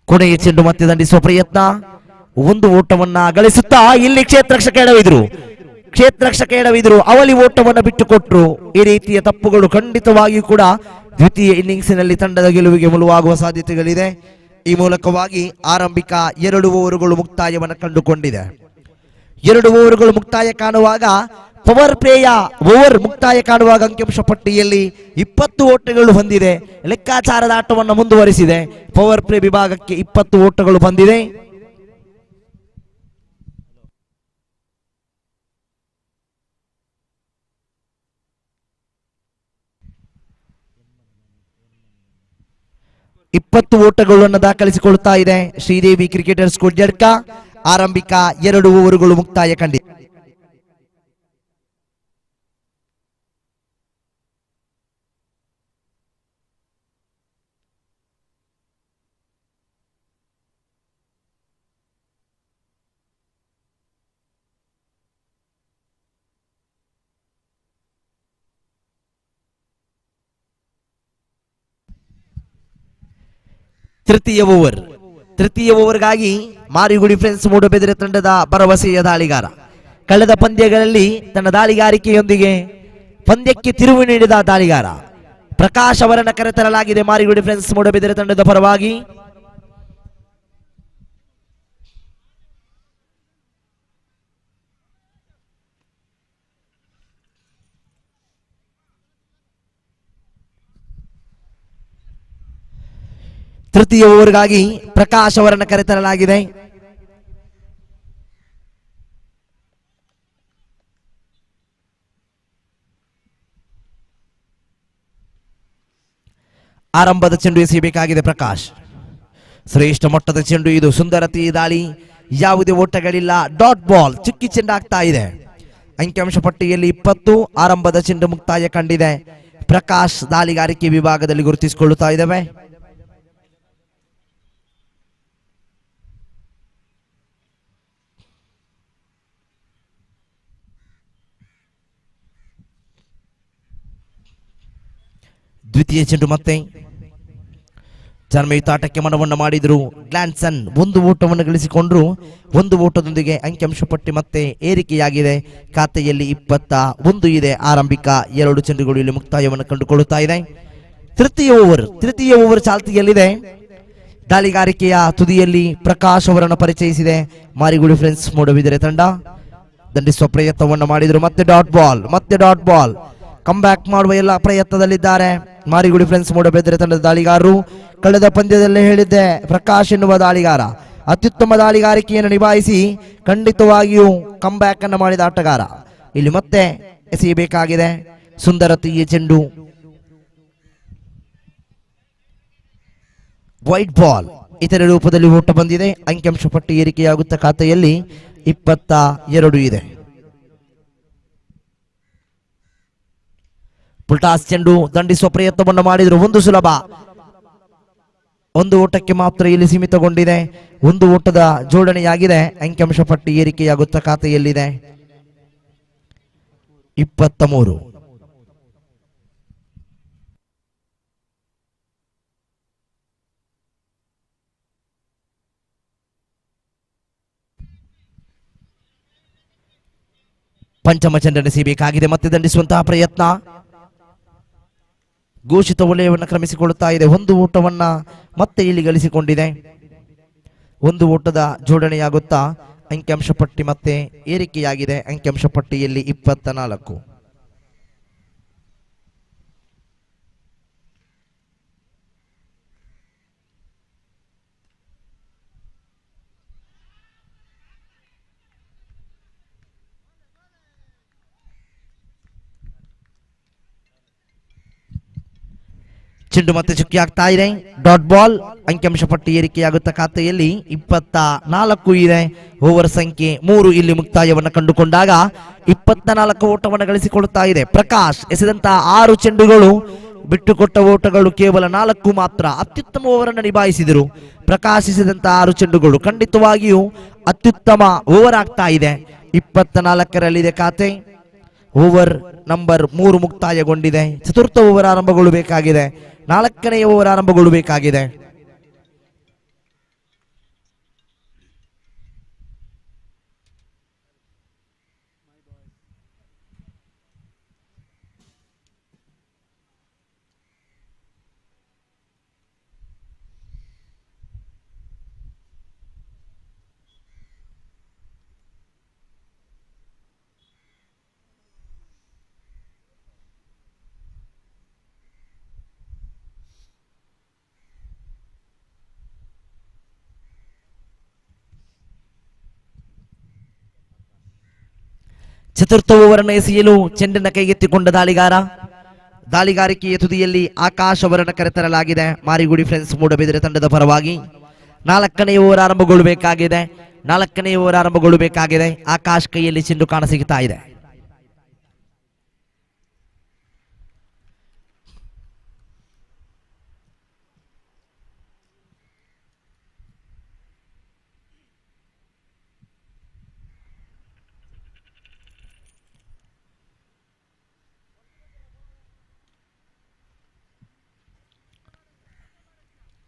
ಕೊನೆಯ ಚೆಂಡು ಮತ್ತೆ ದಂಡಿಸುವ ಪ್ರಯತ್ನ. 1 ಓಟವನ್ನ ಗಳಿಸುತ್ತಾ ಇಲ್ಲಿ ಕ್ಷೇತ್ರರಕ್ಷಕ ಎಡವಿದ್ರು. ಅವಳಿ ಓಟವನ್ನು ಬಿಟ್ಟುಕೊಟ್ರು. ಈ ರೀತಿಯ ತಪ್ಪುಗಳು ಖಂಡಿತವಾಗಿಯೂ ಕೂಡ ದ್ವಿತೀಯ ಇನ್ನಿಂಗ್ಸ್ನಲ್ಲಿ ತಂಡದ ಗೆಲುವಿಗೆ ಮುಳುವಾಗುವ ಸಾಧ್ಯತೆಗಳಿದೆ. ಈ ಮೂಲಕವಾಗಿ ಆರಂಭಿಕ 2 ಓವರುಗಳು ಮುಕ್ತಾಯವನ್ನು ಕಂಡುಕೊಂಡಿದೆ. 2 ಓವರುಗಳು ಮುಕ್ತಾಯ ಕಾಣುವಾಗ ಪವರ್ ಪ್ಲೇಯ ಓವರ್ ಮುಕ್ತಾಯ ಕಾಣುವಾಗ ಅಂಕಿಅಂಶ ಪಟ್ಟಿಯಲ್ಲಿ 20 ಓಟಗಳು ಬಂದಿದೆ. ಲೆಕ್ಕಾಚಾರದ ಆಟವನ್ನು ಮುಂದುವರಿಸಿದೆ. ಪವರ್ ಪ್ಲೇ ವಿಭಾಗಕ್ಕೆ 20 ಓಟಗಳು ಬಂದಿದೆ. ಓಟಗಳನ್ನು ದಾಖಲಿಸಿಕೊಳ್ಳುತ್ತಾ ಇದೆ ಶ್ರೀದೇವಿ ಕ್ರಿಕೆಟರ್ಸ್ ಕುಡ್ಯಡ್ಕ. ಆರಂಭಿಕ 2 ಓವರುಗಳು ಮುಕ್ತಾಯ ಕಂಡಿದೆ. ತೃತೀಯ ಓವರ್ಗಾಗಿ ಮಾರಿಗುಡಿ ಫ್ರೆಂಡ್ಸ್ ಮೂಡಬೆದಿರೆ ತಂಡದ ಭರವಸೆಯ ದಾಳಿಗಾರ. ಕಳೆದ ಪಂದ್ಯಗಳಲ್ಲಿ ತನ್ನ ದಾಳಿಗಾರಿಕೆಯೊಂದಿಗೆ ಪಂದ್ಯಕ್ಕೆ ತಿರುವು ನೀಡಿದ ದಾಳಿಗಾರ ಪ್ರಕಾಶ್ ಅವರನ್ನು ಕರೆತರಲಾಗಿದೆ ಮಾರಿಗುಡಿ ಫ್ರೆಂಡ್ಸ್ ಮೂಡಬೆದಿರೆ ತಂಡದ ಪರವಾಗಿ. ತೃತೀಯ ಓವರ್ಗಾಗಿ ಪ್ರಕಾಶ್ ಅವರನ್ನು ಕರೆತರಲಾಗಿದೆ. ಆರಂಭದ ಚೆಂಡು ಎಸೆಯಬೇಕಾಗಿದೆ ಪ್ರಕಾಶ್. ಶ್ರೇಷ್ಠ ಮಟ್ಟದ ಚೆಂಡು ಇದು. ಸುಂದರತೆ ದಾಳಿ, ಯಾವುದೇ ಓಟಗಳಿಲ್ಲ. ಡಾಟ್ ಬಾಲ್, ಚುಕ್ಕಿ ಚೆಂಡಾಗ್ತಾ ಇದೆ. ಅಂಕಿಅಂಶ ಪಟ್ಟಿಯಲ್ಲಿ 20. ಆರಂಭದ ಚೆಂಡು ಮುಕ್ತಾಯ ಕಂಡಿದೆ. ಪ್ರಕಾಶ್ ದಾಳಿಗಾರಿಕೆ ವಿಭಾಗದಲ್ಲಿ ಗುರುತಿಸಿಕೊಳ್ಳುತ್ತಾ ಇದ್ದಾವೆ. ದ್ವಿತೀಯ ಚೆಂಡು ಮತ್ತೆ ಜಾನ್ಮಯಿತಾಟಕ್ಕೆ ಮನವನ್ನು ಮಾಡಿದ್ರು ಗ್ಲಾನ್ಸನ್. 1 ಓಟವನ್ನು ಗಳಿಸಿಕೊಂಡ್ರು. 1 ಓಟದೊಂದಿಗೆ ಅಂಕಿಅಂಶ ಪಟ್ಟಿ ಮತ್ತೆ ಏರಿಕೆಯಾಗಿದೆ. ಖಾತೆಯಲ್ಲಿ 21 ಇದೆ. ಆರಂಭಿಕ 2 ಚೆಂಡುಗಳು ಇಲ್ಲಿ ಮುಕ್ತಾಯವನ್ನು ಕಂಡುಕೊಳ್ಳುತ್ತಾ ಇದೆ. ತೃತೀಯ ಓವರ್ ಚಾಲ್ತಿಯಲ್ಲಿದೆ. ದಾಳಿಗಾರಿಕೆಯ ತುದಿಯಲ್ಲಿ ಪ್ರಕಾಶ್ ಅವರನ್ನು ಪರಿಚಯಿಸಿದೆ ಮಾರಿಗುಡಿ ಫ್ರೆಂಡ್ಸ್ ಮೂಡಬಿದಿರೆ ತಂಡ. ದಂಡಿಸುವ ಪ್ರಯತ್ನವನ್ನು ಮಾಡಿದ್ರು. ಮತ್ತೆ ಡಾಟ್ ಬಾಲ್ ಕಮ್ ಬ್ಯಾಕ್ ಮಾಡುವ ಎಲ್ಲ ಪ್ರಯತ್ನದಲ್ಲಿದ್ದಾರೆ ಮಾರಿಗುಡಿ ಫ್ರೆಂಡ್ಸ್ ಮೂಡಬಿದಿರೆ ತಂಡದ ದಾಳಿಗಾರರು. ಕಳೆದ ಪಂದ್ಯದಲ್ಲೇ ಹೇಳಿದ್ದೆ, ಪ್ರಕಾಶ್ ಎನ್ನುವ ದಾಳಿಗಾರ ಅತ್ಯುತ್ತಮ ದಾಳಿಗಾರಿಕೆಯನ್ನು ನಿಭಾಯಿಸಿ ಖಂಡಿತವಾಗಿಯೂ ಕಮ್ ಬ್ಯಾಕ್ ಅನ್ನು ಮಾಡಿದ ಆಟಗಾರ. ಇಲ್ಲಿ ಮತ್ತೆ ಎಸೆಯಬೇಕಾಗಿದೆ. ಸುಂದರತೆಯ ಚೆಂಡು, ವೈಟ್ ಬಾಲ್ ಇತರ ರೂಪದಲ್ಲಿ ಓಟ ಬಂದಿದೆ. ಅಂಕಿಅಂಶ ಪಟ್ಟಿ ಏರಿಕೆಯಾಗುತ್ತಾ ಖಾತೆಯಲ್ಲಿ 22 ಇದೆ. ಪುಲ್ಟಾಸ್ ಚೆಂಡು ದಂಡಿಸುವ ಪ್ರಯತ್ನವನ್ನು ಮಾಡಿದ್ರು. 1 ಸುಲಭ. 1 ಓಟಕ್ಕೆ ಮಾತ್ರ ಇಲ್ಲಿ ಸೀಮಿತಗೊಂಡಿದೆ. 1 ಓಟದ ಜೋಡಣೆಯಾಗಿದೆ. ಅಂಕಿಅಂಶ ಪಟ್ಟಿ ಏರಿಕೆಯಾಗುತ್ತಾ ಖಾತೆಯಲ್ಲಿದೆ 23. ಪಂಚಮ ಚೆಂಡನ್ನು ಎಸೆಯಬೇಕಾಗಿದೆ. ಮತ್ತೆ ದಂಡಿಸುವಂತಹ ಪ್ರಯತ್ನ. ಘೋಷಿತ ವಲಯವನ್ನು ಕ್ರಮಿಸಿಕೊಳ್ಳುತ್ತಾ ಇದೆ. 1 ಓಟವನ್ನ ಮತ್ತೆ ಇಲ್ಲಿ ಗಳಿಸಿಕೊಂಡಿದೆ. 1 ಓಟದ ಜೋಡಣೆಯಾಗುತ್ತಾ ಅಂಕಿಅಂಶ ಪಟ್ಟಿ ಮತ್ತೆ ಏರಿಕೆಯಾಗಿದೆ. ಅಂಕಿಅಂಶ ಪಟ್ಟಿಯಲ್ಲಿ 24. ಚೆಂಡು ಮತ್ತೆ ಚುಕ್ಕಿ ಆಗ್ತಾ ಇದೆ. Dot ball. ಅಂಕಿಅಂಶ ಪಟ್ಟಿ ಏರಿಕೆಯಾಗುತ್ತ ಖಾತೆಯಲ್ಲಿ 24 ಇದೆ. ಓವರ್ ಸಂಖ್ಯೆ 3 ಇಲ್ಲಿ ಮುಕ್ತಾಯವನ್ನು ಕಂಡುಕೊಂಡಾಗ 24 ಓಟವನ್ನು ಗಳಿಸಿಕೊಳ್ಳುತ್ತಾ ಇದೆ. ಪ್ರಕಾಶ್ ಎಸೆದಂತಹ 6 ಚೆಂಡುಗಳು, ಬಿಟ್ಟುಕೊಟ್ಟ ಓಟಗಳು ಕೇವಲ 4 ಮಾತ್ರ. ಅತ್ಯುತ್ತಮ ಓವರ್ ಅನ್ನು ನಿಭಾಯಿಸಿದರು. ಪ್ರಕಾಶ್ ಎಸೆದಂತಹ 6 ಚೆಂಡುಗಳು ಖಂಡಿತವಾಗಿಯೂ ಅತ್ಯುತ್ತಮ ಓವರ್ ಆಗ್ತಾ ಇದೆ. 24ರಲ್ಲಿದೆ ಖಾತೆ. Over number 3 ಮುಕ್ತಾಯಗೊಂಡಿದೆ. ಚತುರ್ಥ ಓವರ್ ಆರಂಭಗೊಳ್ಳಬೇಕಾಗಿದೆ. 4ನೇ ಓವರ್ ಆರಂಭಗೊಳ್ಳಬೇಕಾಗಿದೆ. ಚತುರ್ಥ ಓವರ್ ಅನ್ನು ಎಸೆಯಲು ಚೆಂಡನ್ನು ಕೈಗೆತ್ತಿಕೊಂಡ ದಾಳಿಗಾರಿಕೆಯ ತುದಿಯಲ್ಲಿ ಆಕಾಶ್ ಅವರನ್ನು ಕರೆತರಲಾಗಿದೆ. ಮಾರಿಗುಡಿ ಫ್ರೆಂಡ್ಸ್ ಮೂಡಬಿದಿರೆ ತಂಡದ ಪರವಾಗಿ 4ನೇ ಓವರ್ ಆರಂಭಗೊಳ್ಳಬೇಕಾಗಿದೆ. ಆಕಾಶ್ ಕೈಯಲ್ಲಿ ಚೆಂಡು ಕಾಣಸಿಗ್ತಾ ಇದೆ.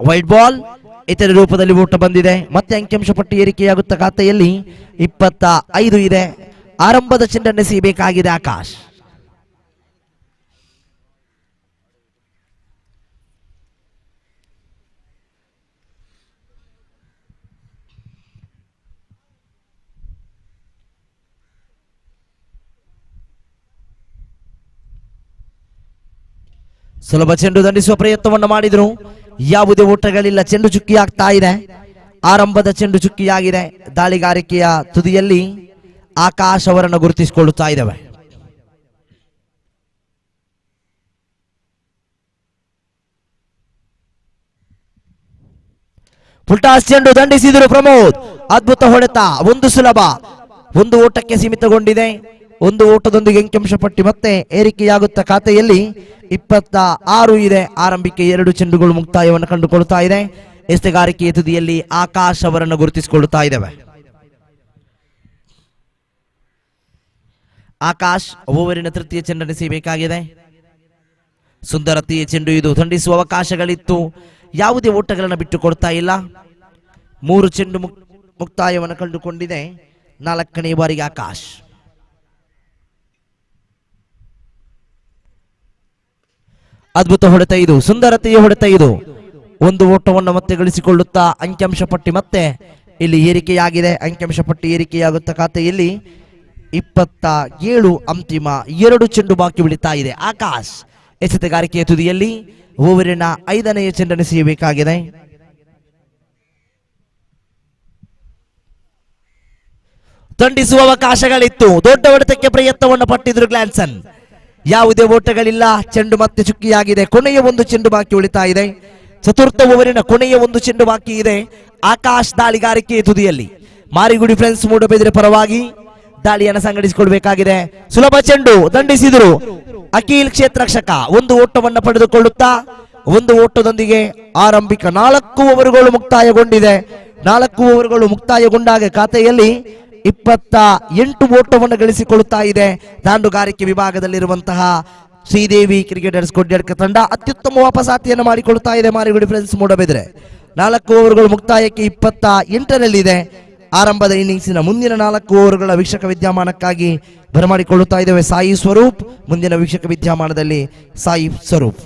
White ball. ಇತರ ರೂಪದಲ್ಲಿ ಓಟ ಬಂದಿದೆ. ಮತ್ತೆ ಅಂಕಿಅಂಶ ಪಟ್ಟಿ ಏರಿಕೆಯಾಗುತ್ತ ಖಾತೆಯಲ್ಲಿ 25 ಇದೆ. ಆರಂಭದ ಚೆಂಡನ್ನು ಎಸೆಯಬೇಕಾಗಿದೆ ಆಕಾಶ್. ಸುಲಭ ಚೆಂಡು ದಂಡಿಸುವ ಪ್ರಯತ್ನವನ್ನು ಮಾಡಿದ್ರು. ಯಾವುದೇ ಓಟಗಳಿಲ್ಲ. ಚೆಂಡು ಚುಕ್ಕಿ ಆಗ್ತಾ ಇದೆ. ಆರಂಭದ ಚೆಂಡು ಚುಕ್ಕಿಯಾಗಿದೆ. ದಾಳಿಗಾರಿಕೆಯ ತುದಿಯಲ್ಲಿ ಆಕಾಶ್ ಅವರನ್ನು ಗುರುತಿಸಿಕೊಳ್ಳುತ್ತಾ ಇದ್ದಾವೆ. ಫುಲ್ಟಾಸ್ ಚೆಂಡು ದಂಡಿಸಿದರು ಪ್ರಮೋದ್. ಅದ್ಭುತ ಹೊಡೆತ. ಒಂದು ಸುಲಭ, ಒಂದು ಓಟಕ್ಕೆ ಸೀಮಿತಗೊಂಡಿದೆ. ಒಂದು ಓಟದೊಂದಿಗೆ ಅಂಕಿಅಂಶ ಪಟ್ಟಿ ಮತ್ತೆ ಏರಿಕೆಯಾಗುತ್ತ ಖಾತೆಯಲ್ಲಿ 26 ಇದೆ. ಆರಂಭಿಕ 2 ಚೆಂಡುಗಳು ಮುಕ್ತಾಯವನ್ನು ಕಂಡುಕೊಳ್ಳುತ್ತಾ ಇದೆ. ಎಸೆಗಾರಿಕೆಯ ತುದಿಯಲ್ಲಿ ಆಕಾಶ್ ಅವರನ್ನು ಗುರುತಿಸಿಕೊಳ್ಳುತ್ತಾ ಇದ್ದಾವೆ. ಆಕಾಶ್ ಓವರಿನ ತೃತೀಯ ಚೆಂಡನ್ನು ಎಸೆಯಬೇಕಾಗಿದೆ. ಸುಂದರತೆಯ ಚೆಂಡು ಇದು. ದಂಡಿಸುವ ಅವಕಾಶಗಳಿತ್ತು. ಯಾವುದೇ ಓಟಗಳನ್ನು ಬಿಟ್ಟು ಕೊಡ್ತಾ ಇಲ್ಲ. 3 ಚೆಂಡು ಮುಕ್ತಾಯವನ್ನು ಕಂಡುಕೊಂಡಿದೆ. 4ನೇ ಬಾರಿಗೆ ಆಕಾಶ್. ಅದ್ಭುತ ಹೊಡೆತ ಇದು. ಸುಂದರತೆಯ ಹೊಡೆತ ಇದು. ಒಂದು ಓಟವನ್ನು ಮತ್ತೆ ಗಳಿಸಿಕೊಳ್ಳುತ್ತಾ ಅಂಕಿಅಂಶ ಪಟ್ಟಿ ಮತ್ತೆ ಇಲ್ಲಿ ಏರಿಕೆಯಾಗಿದೆ. ಅಂಕಿಅಂಶ ಪಟ್ಟಿ ಏರಿಕೆಯಾಗುತ್ತ ಖಾತೆಯಲ್ಲಿ 27. ಅಂತಿಮ 2 ಚೆಂಡು ಬಾಕಿ ಉಳಿತಾ ಇದೆ. ಆಕಾಶ್ ಎಸೆತಗಾರಿಕೆಯ ತುದಿಯಲ್ಲಿ ಓವರಿನ 5ನೇ ಚೆಂಡನ್ನು ಎಸೆಯಬೇಕಾಗಿದೆ. ದಂಡಿಸುವ ಅವಕಾಶಗಳಿತ್ತು. ದೊಡ್ಡ ಹೊಡೆತಕ್ಕೆ ಪ್ರಯತ್ನವನ್ನು ಪಟ್ಟಿದ್ರು ಗ್ಲಾನ್ಸನ್. ಯಾವುದೇ ಓಟಗಳಿಲ್ಲ. ಚೆಂಡು ಮತ್ತೆ ಚುಕ್ಕಿಯಾಗಿದೆ. ಕೊನೆಯ 1 ಚೆಂಡು ಬಾಕಿ ಉಳಿತಾ ಇದೆ. ಚತುರ್ಥ ಓವರಿನ ಕೊನೆಯ 1 ಚೆಂಡು ಬಾಕಿ ಇದೆ. ಆಕಾಶ್ ದಾಳಿಗಾರಿಕೆಯ ತುದಿಯಲ್ಲಿ. ಮಾರಿಗುಡಿ ಫ್ರೆಂಡ್ಸ್ ಮೂಡಬಿದಿರೆ ಪರವಾಗಿ ದಾಳಿಯನ್ನು ಸಂಘಟಿಸಿಕೊಳ್ಬೇಕಾಗಿದೆ. ಸುಲಭ ಚೆಂಡು ದಂಡಿಸಿದರು ಅಖಿಲ್ ಕ್ಷೇತ್ರರಕ್ಷಕ. 1 ಓಟವನ್ನು ಪಡೆದುಕೊಳ್ಳುತ್ತಾ 1 ಓಟದೊಂದಿಗೆ ಆರಂಭಿಕ 4 ಓವರ್ಗಳು ಮುಕ್ತಾಯಗೊಂಡಿದೆ. 4 ಓವರ್ಗಳು ಮುಕ್ತಾಯಗೊಂಡಾಗ ಖಾತೆಯಲ್ಲಿ 28 ಓಟವನ್ನು ಗಳಿಸಿಕೊಳ್ಳುತ್ತಾ ಇದೆ. ದಾಂಡುಗಾರಿಕೆ ವಿಭಾಗದಲ್ಲಿರುವಂತಹ ಶ್ರೀದೇವಿ ಕ್ರಿಕೆಟರ್ಸ್ ಕೊಡ್ಯಡ್ಕ ತಂಡ ಅತ್ಯುತ್ತಮ ವಾಪಸಾತಿಯನ್ನು ಮಾಡಿಕೊಳ್ಳುತ್ತಾ ಇದೆ. ಮಾರಿಗುಡಿ ಫ್ರೆಂಡ್ಸ್ ಮೂಡಬಿದ್ರೆ 4 ಓವರ್ಗಳು ಮುಕ್ತಾಯಕ್ಕೆ 28ರಲ್ಲಿದೆ. ಆರಂಭದ ಇನ್ನಿಂಗ್ಸಿನ ಮುಂದಿನ 4 ಓವರ್ಗಳ ವೀಕ್ಷಕ ವಿದ್ಯಮಾನಕ್ಕಾಗಿ ಬರಮಾಡಿಕೊಳ್ಳುತ್ತಾ ಇದ್ದೇವೆ ಸಾಯಿ ಸ್ವರೂಪ್. ಮುಂದಿನ ವೀಕ್ಷಕ ವಿದ್ಯಮಾನದಲ್ಲಿ Sai Swaroop.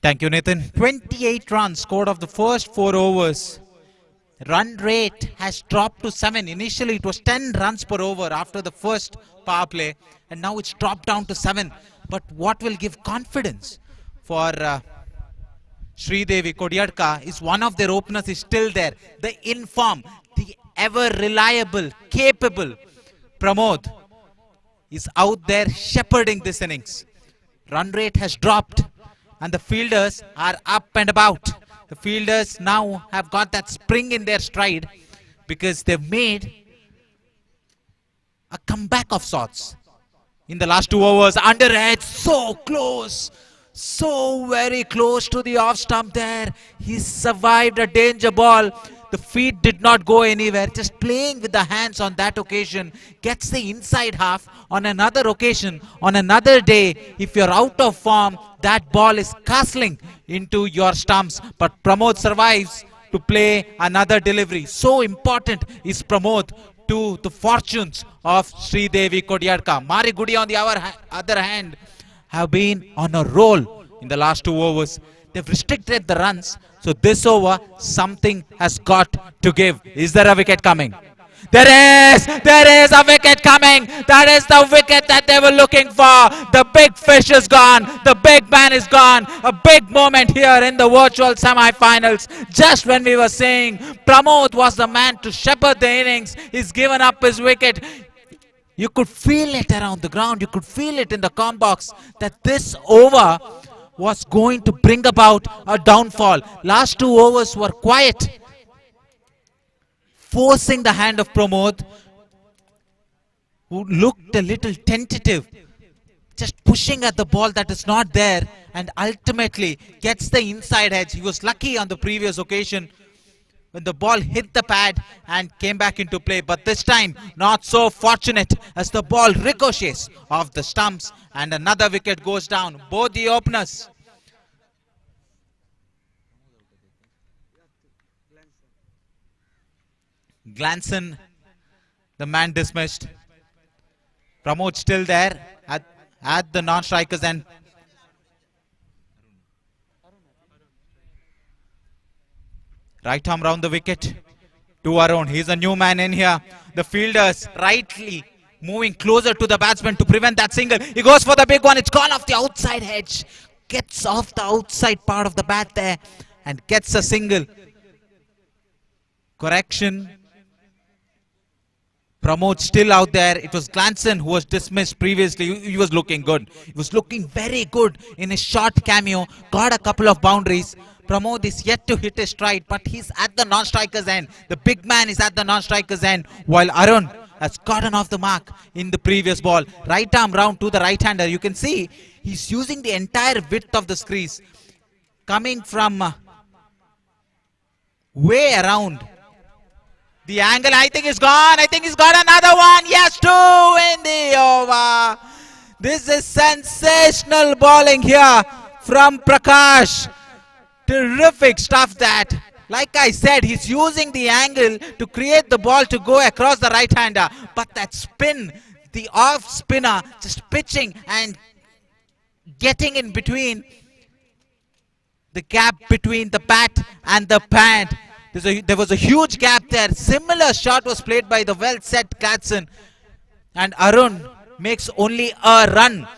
Thank you, Nathan. 28 runs scored of the first 4 overs. Run rate has dropped to 7. Initially, it was 10 runs per over after the first power play, and now it's dropped down to 7. But what will give confidence for Sridevi Kodiadka is one of their openers is still there. The inform, the ever reliable, capable Pramod is out there shepherding this innings. Run rate has dropped and the fielders are up and about. The fielders now have got that spring in their stride because they've made a comeback of sorts. In the last 2 overs, under edge, so close. So very close to the off stump there. He survived a danger ball. The feet did not go anywhere. Just playing with the hands on that occasion. Gets the inside half on another occasion. On another day, if you're out of form, that ball is castling into your stumps. But Pramod survives to play another delivery. So important is Pramod to the fortunes of Sridevi Kodiadka. Mari Gudi on the other hand have been on a roll in the last 2 overs. They've restricted the runs. So this over, something has got to give. Is there a wicket coming? There is a wicket coming. That is the wicket that they were looking for. The big fish is gone. The big man is gone. A big moment here in the virtual semi-finals. Just when we were saying Pramod was the man to shepherd the innings, he's given up his wicket. You could feel it around the ground. You could feel it in the comm box that this over was going to bring about a downfall. Last 2 overs were quiet, forcing the hand of Pramod, who looked a little tentative, just pushing at the ball that is not there, and ultimately gets the inside edge. He was lucky on the previous occasion when the ball hit the pad and came back into play, but this time not so fortunate as the ball ricochets off the stumps and another wicket goes down. Both the openers. Glanson, the man dismissed. Pramod still there at the non-strikers end. Right arm round the wicket to Arun. He's a new man in here. The fielders rightly moving closer to the batsman to prevent that single. He goes for the big one. It's gone off the outside edge. Gets off the outside part of the bat there and gets a single. Correction. Pramod still out there. It was Glanson who was dismissed previously. He was looking good. He was looking very good in his short cameo. Got a couple of boundaries. Pramod is yet to hit his stride, but he's at the non-striker's end. The big man is at the non-striker's end, while Arun has gotten off the mark in the previous ball. Right arm round to the right-hander. You can see he's using the entire width of the crease. Coming from way around. The angle, I think, is gone. I think he's got another one. Yes, 2 in the over. This is sensational bowling here from Prakash. Terrific stuff that. Like I said, he's using the angle to create the ball to go across the right-hander. But that spin, the off-spinner, just pitching and getting in between the gap between the bat and the pad. There was a huge gap there. Similar shot was played by the well-set Gladson. And Arun makes only a run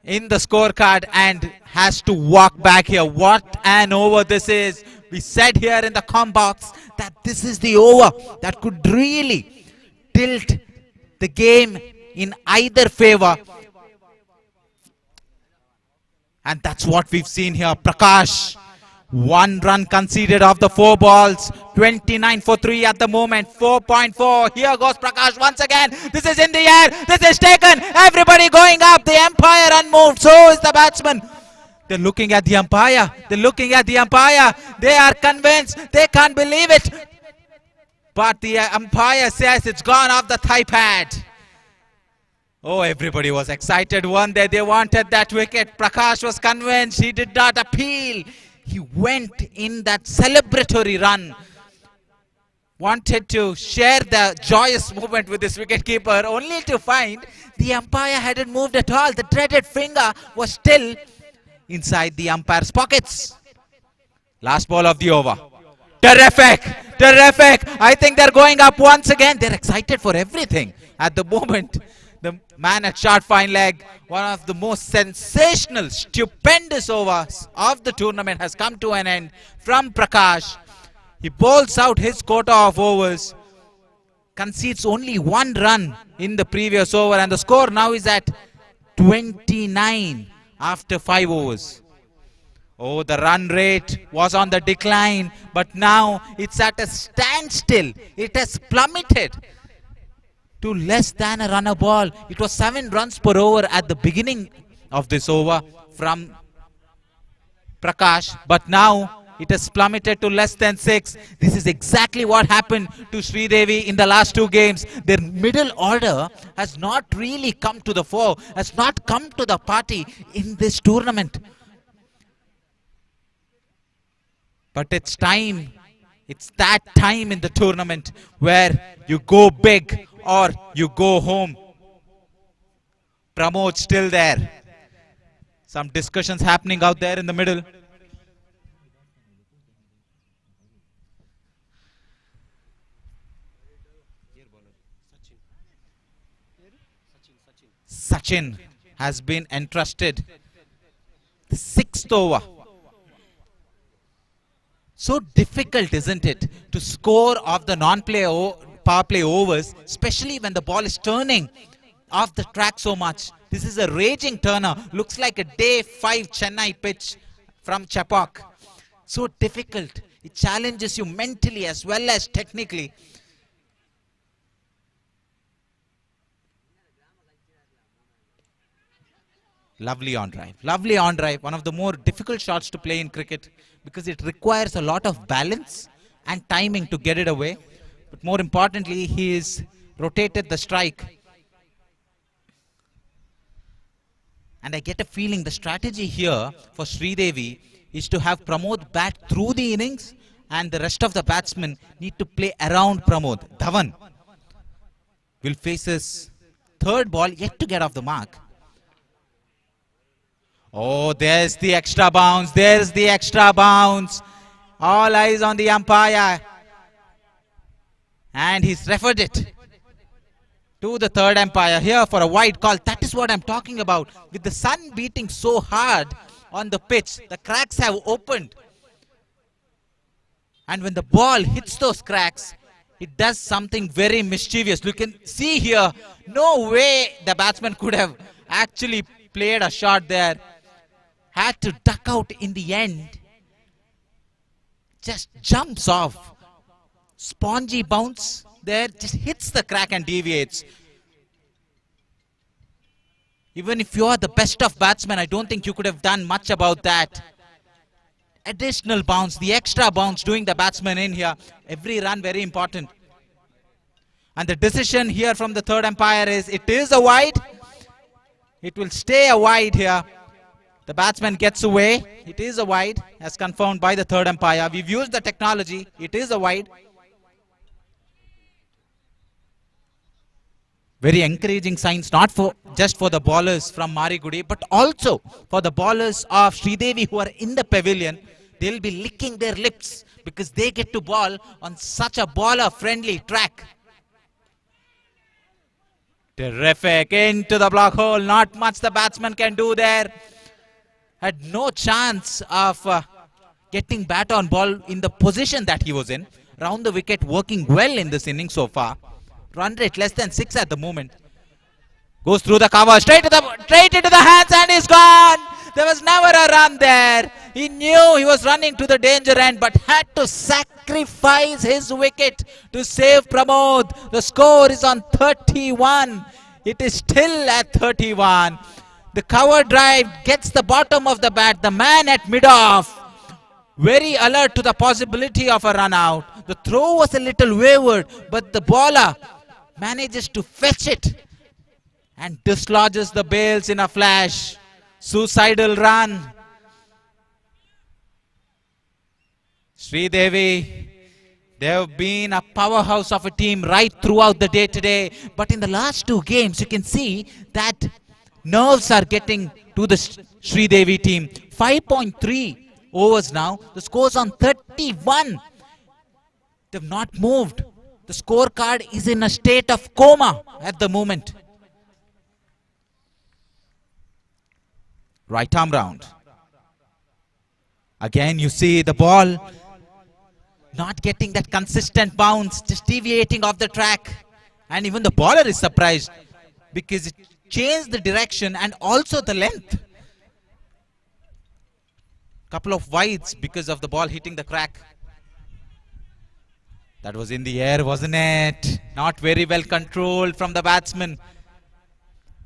in the scorecard and has to walk back here. What an over this is. We said here in the comm box that this is the over that could really tilt the game in either favor. And that's what we've seen here. Prakash, 1 run conceded off the 4 balls. 29 for 3 at the moment. 4.4. Here goes Prakash once again. This is in the air. This is taken. Everybody going up. The umpire unmoved. So is the batsman. They're looking at the umpire. They're looking at the umpire. They are convinced. They can't believe it. But the umpire says it's gone off the thigh pad. Oh, everybody was excited. One day they wanted that wicket. Prakash was convinced. He did not appeal. He went in that celebratory run. Wanted to share the joyous moment with this wicketkeeper, only to find the umpire hadn't moved at all. The dreaded finger was still inside the umpire's pockets. Last ball of the over. Terrific! Terrific! I think they're going up once again. They're excited for everything at the moment. The man at short fine leg, one of the most sensational, stupendous overs of the tournament has come to an end from Prakash. He bowls out his quota of overs, concedes only 1 run in the previous over, and the score now is at 29 after 5 overs. Oh, the run rate was on the decline, but now it's at a standstill. It has plummeted to less than a run a ball. It was 7 runs per over at the beginning of this over from Prakash, but now it has plummeted to less than 6. This is exactly what happened to Sridevi in the last 2 games. Their middle order has not really come to the fore, has not come to the party in this tournament. But it's time. It's that time in the tournament where you go big or you go home. Pramod still there. Some discussions happening out there in the middle. Sachin has been entrusted the 6th over. So difficult, isn't it, to score off the power play overs, especially when the ball is turning off the track so much. This is a raging turner. Looks like a day 5 Chennai pitch from Chepauk. So difficult. It challenges you mentally as well as technically. Lovely on drive. Lovely on drive. One of the more difficult shots to play in cricket because it requires a lot of balance and timing to get it away. But more importantly, he has rotated the strike. And I get a feeling the strategy here for Sridevi is to have Pramod bat through the innings and the rest of the batsmen need to play around Pramod. Dhawan will face his 3rd ball yet to get off the mark. Oh, there's the extra bounce. There's the extra bounce. All eyes on the umpire. And he's referred it to the 3rd umpire here for a wide call. That is what I'm talking about. With the sun beating so hard on the pitch, the cracks have opened. And when the ball hits those cracks, it does something very mischievous. You can see here, no way the batsman could have actually played a shot there. Had to duck out in the end. Just jumps off. Spongy bounce there, just hits the crack and deviates. Even if you are the best of batsmen, I don't think you could have done much about that. Additional bounce, the extra bounce doing the batsman in here. Every run very important. And the decision here from the 3rd umpire is it is a wide. It will stay a wide here. The batsman gets away. It is a wide as confirmed by the 3rd umpire. We've used the technology. It is a wide. Very encouraging signs, not for just for the bowlers from Marigudi, but also for the bowlers of Sridevi who are in the pavilion. They'll be licking their lips because they get to bowl on such a bowler-friendly track. Terrific. Into the block hole. Not much the batsman can do there. Had no chance of getting bat on ball in the position that he was in. Round the wicket working well in this inning so far. Run rate less than 6 at the moment. Goes through the cover, straight into the hands and he's gone. There was never a run there. He knew he was running to the danger end but had to sacrifice his wicket to save Pramod. The score is on 31. It is still at 31. The cover drive gets the bottom of the bat. The man at mid-off, very alert to the possibility of a run out. The throw was a little wayward, but the bowler manages to fetch it and dislodges the bails in a flash. Suicidal run. Sridevi, they have been a powerhouse of a team right throughout the day today. But in the last 2 games, you can see that nerves are getting to to the Sridevi team. 5.3 overs now. The score's on 31. They've not moved. The scorecard is in a state of coma at the moment. Right arm round. Again, you see the ball not getting that consistent bounce, just deviating off the track. And even the bowler is surprised because it changed the direction and also the length. Couple of wides because of the ball hitting the crack. That was in the air, wasn't it? Not very well controlled from the batsman.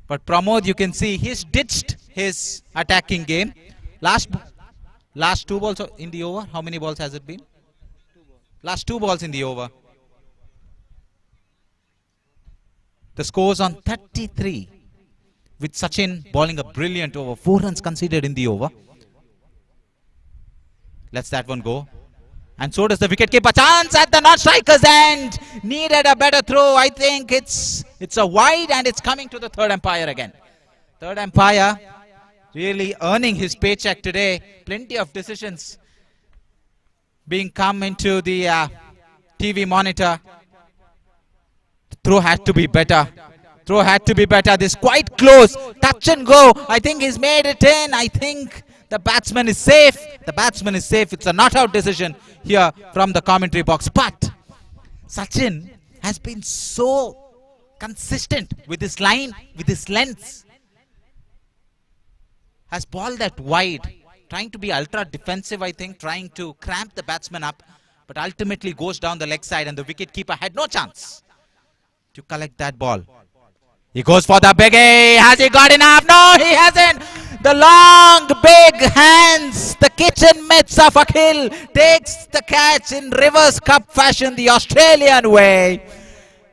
But Pramod, you can see he's ditched his attacking game. Last 2 balls in the over. How many balls has it been? Last 2 balls in the over. The score's on 33. With Sachin bowling a brilliant over. 4 runs conceded in the over. Lets that one go. And so does the wicketkeeper. Chance at the non-striker's end. Needed a better throw. I think it's a wide and it's coming to the third umpire again. Third umpire really earning his paycheck today. Plenty of decisions being come into the TV monitor. The throw had to be better. Throw had to be better. This quite close. Touch and go. I think he's made it in. I think the batsman is safe. The batsman is safe. It's a not out decision here from the commentary box. But Sachin has been so consistent with his line, with his lengths. Has balled that wide. Trying to be ultra defensive, I think. Trying to cramp the batsman up. But ultimately goes down the leg side and the wicketkeeper had no chance to collect that ball. He goes for the biggie. Has he got enough? No, he hasn't. The long, big hands. The kitchen mitts of Akhil takes the catch in reverse cup fashion, the Australian way.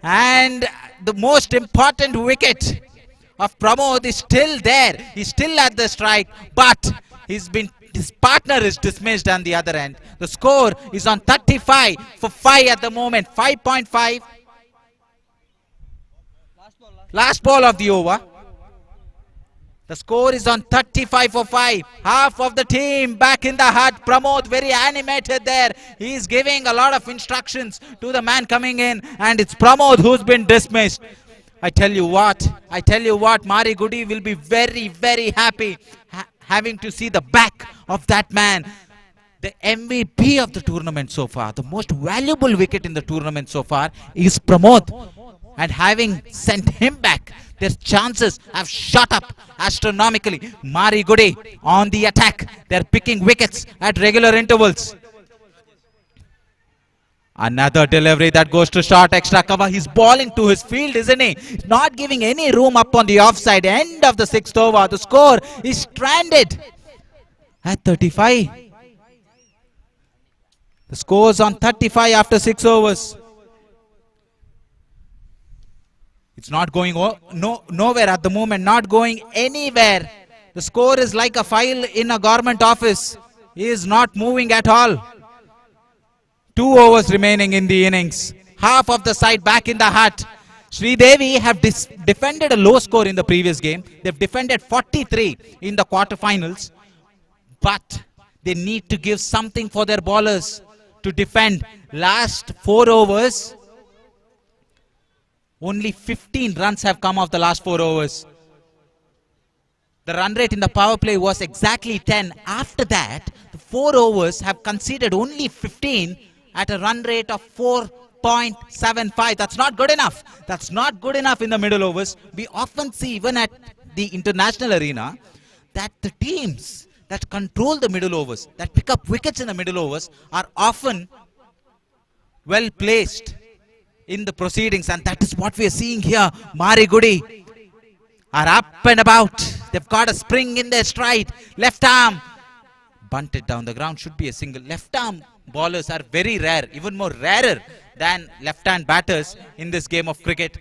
And the most important wicket of Pramod is still there. He's still at the strike, but his partner is dismissed on the other end. The score is on 35 for 5 at the moment. 5.5. Last ball of the over. The score is on 35 for 5. Half of the team back in the hut. Pramod very animated there. He is giving a lot of instructions to the man coming in. And it's Pramod who's been dismissed. I tell you what, Mari Gudi will be very, very happy having to see the back of that man. The MVP of the tournament so far, the most valuable wicket in the tournament so far is Pramod. And having sent him back, their chances have shot up astronomically. Mari Gudi on the attack. They're picking wickets at regular intervals. Another delivery that goes to short, extra cover. He's bowling to his field, isn't he? He's not giving any room up on the offside. End of the 6th over. The score is stranded at 35. The score's on 35 after 6 overs. It's not going nowhere at the moment, not going anywhere. The score is like a file in a government office. He is not moving at all. 2 overs remaining in the innings. Half of the side back in the hut. Sridevi have defended a low score in the previous game. They've defended 43 in the quarterfinals. But they need to give something for their bowlers to defend. Last 4 overs. Only 15 runs have come off the last 4 overs. The run rate in the power play was exactly 10. After that, the 4 overs have conceded only 15 at a run rate of 4.75. That's not good enough. That's not good enough in the middle overs. We often see, even at the international arena, that the teams that control the middle overs, that pick up wickets in the middle overs, are often well placed in the proceedings, and that is what we are seeing here. Mari Gudi are up and about. They've got a spring in their stride. Left arm bunted down the ground. Should be a single. Left arm bowlers are very rare, even more rarer than left hand batters in this game of cricket.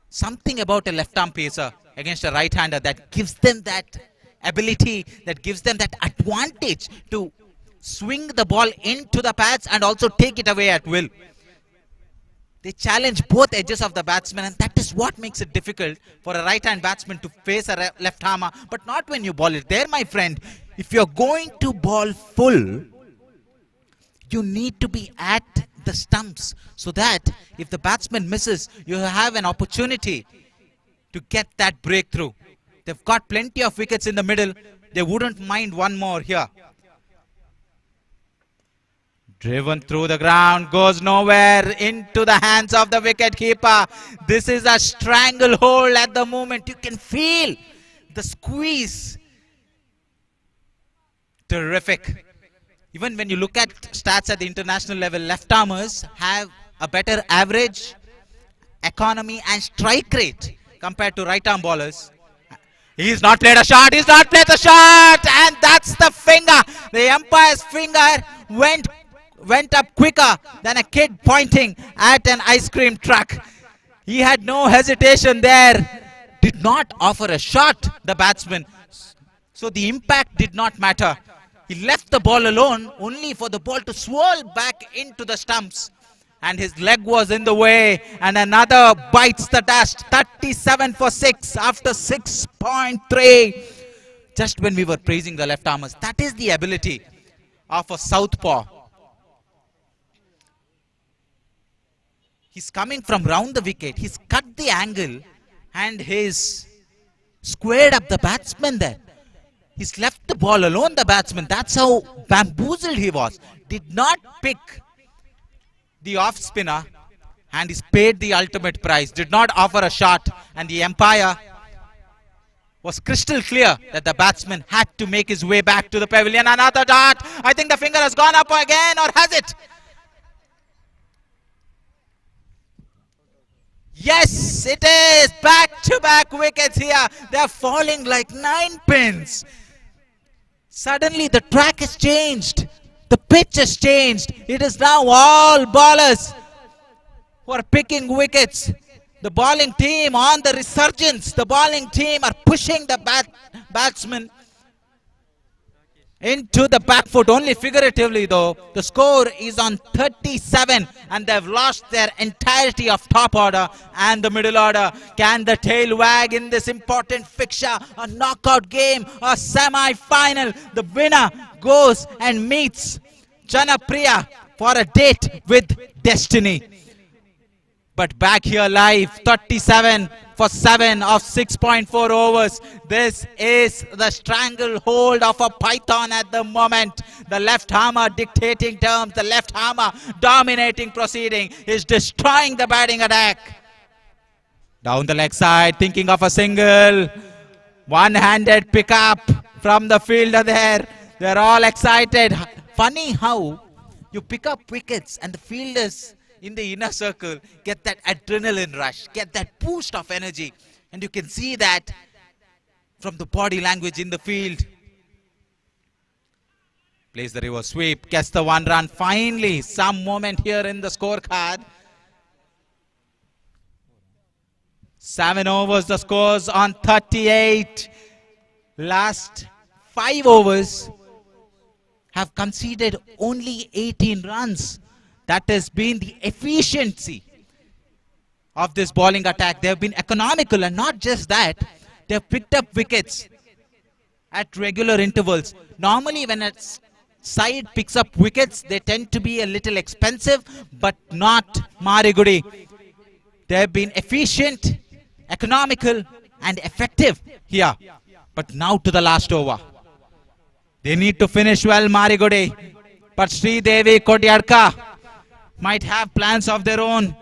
Something about a left arm pacer against a right hander that gives them that ability, that gives them that advantage to swing the ball into the pads and also take it away at will. They challenge both edges of the batsman, and that is what makes it difficult for a right-hand batsman to face a left-armer, but not when you ball it there, my friend. If you're going to ball full, you need to be at the stumps so that if the batsman misses, you have an opportunity to get that breakthrough. They've got plenty of wickets in the middle. They wouldn't mind one more here. Driven through the ground, goes nowhere, into the hands of the wicket keeper. This is a stranglehold at the moment. You can feel the squeeze. Terrific. Even when you look at stats at the international level, left-armers have a better average, economy and strike rate compared to right-arm bowlers. He's not played a shot, he's not played a shot, and that's the finger. The umpire's finger went up quicker than a kid pointing at an ice cream truck. He had no hesitation there. Did not offer a shot, the batsman. So the impact did not matter. He left the ball alone only for the ball to swirl back into the stumps. And his leg was in the way. And another bites the dust. 37 for 6 after 6.3. Just when we were praising the left armers. That is the ability of a southpaw. He's coming from round the wicket. He's cut the angle. And he's squared up the batsman there. He's left the ball alone, the batsman. That's how bamboozled he was. Did not pick the off spinner. And he's paid the ultimate price. Did not offer a shot. And the umpire was crystal clear that the batsman had to make his way back to the pavilion. Another dart. I think the finger has gone up again, or has it? Yes, it is. Back-to-back wickets here. They're falling like 9 pins. Suddenly the track has changed. The pitch has changed. It is now all bowlers who are picking wickets. The bowling team on the resurgence. The bowling team are pushing the batsmen into the back foot, only figuratively though. The score is on 37 and they've lost their entirety of top order and the middle order. Can the tail wag in this important fixture? A knockout game, a semi-final. The winner goes and meets Janapriya for a date with destiny. But back here live, 37 for 7 of 6.4 overs. This is the stranglehold of a python at the moment. The left hammer dictating terms. The left hammer dominating proceeding. Is destroying the batting attack. Down the leg side, thinking of a single. One-handed pickup from the fielder there. They're all excited. Funny how you pick up wickets and the fielders in the inner circle get that adrenaline rush, get that boost of energy. And you can see that from the body language in the field. Plays the reverse sweep, gets the 1 run. Finally, some moment here in the scorecard. 7 overs, the scores on 38. Last 5 overs have conceded only 18 runs. That has been the efficiency of this bowling attack. They have been economical, and not just that, they have picked up wickets at regular intervals. Normally when a side picks up wickets, they tend to be a little expensive, but not Marigudi. They have been efficient, economical and effective here. But now to the last over. They need to finish well, Marigudi. But Sridevi Kodyarka might have plans of their own.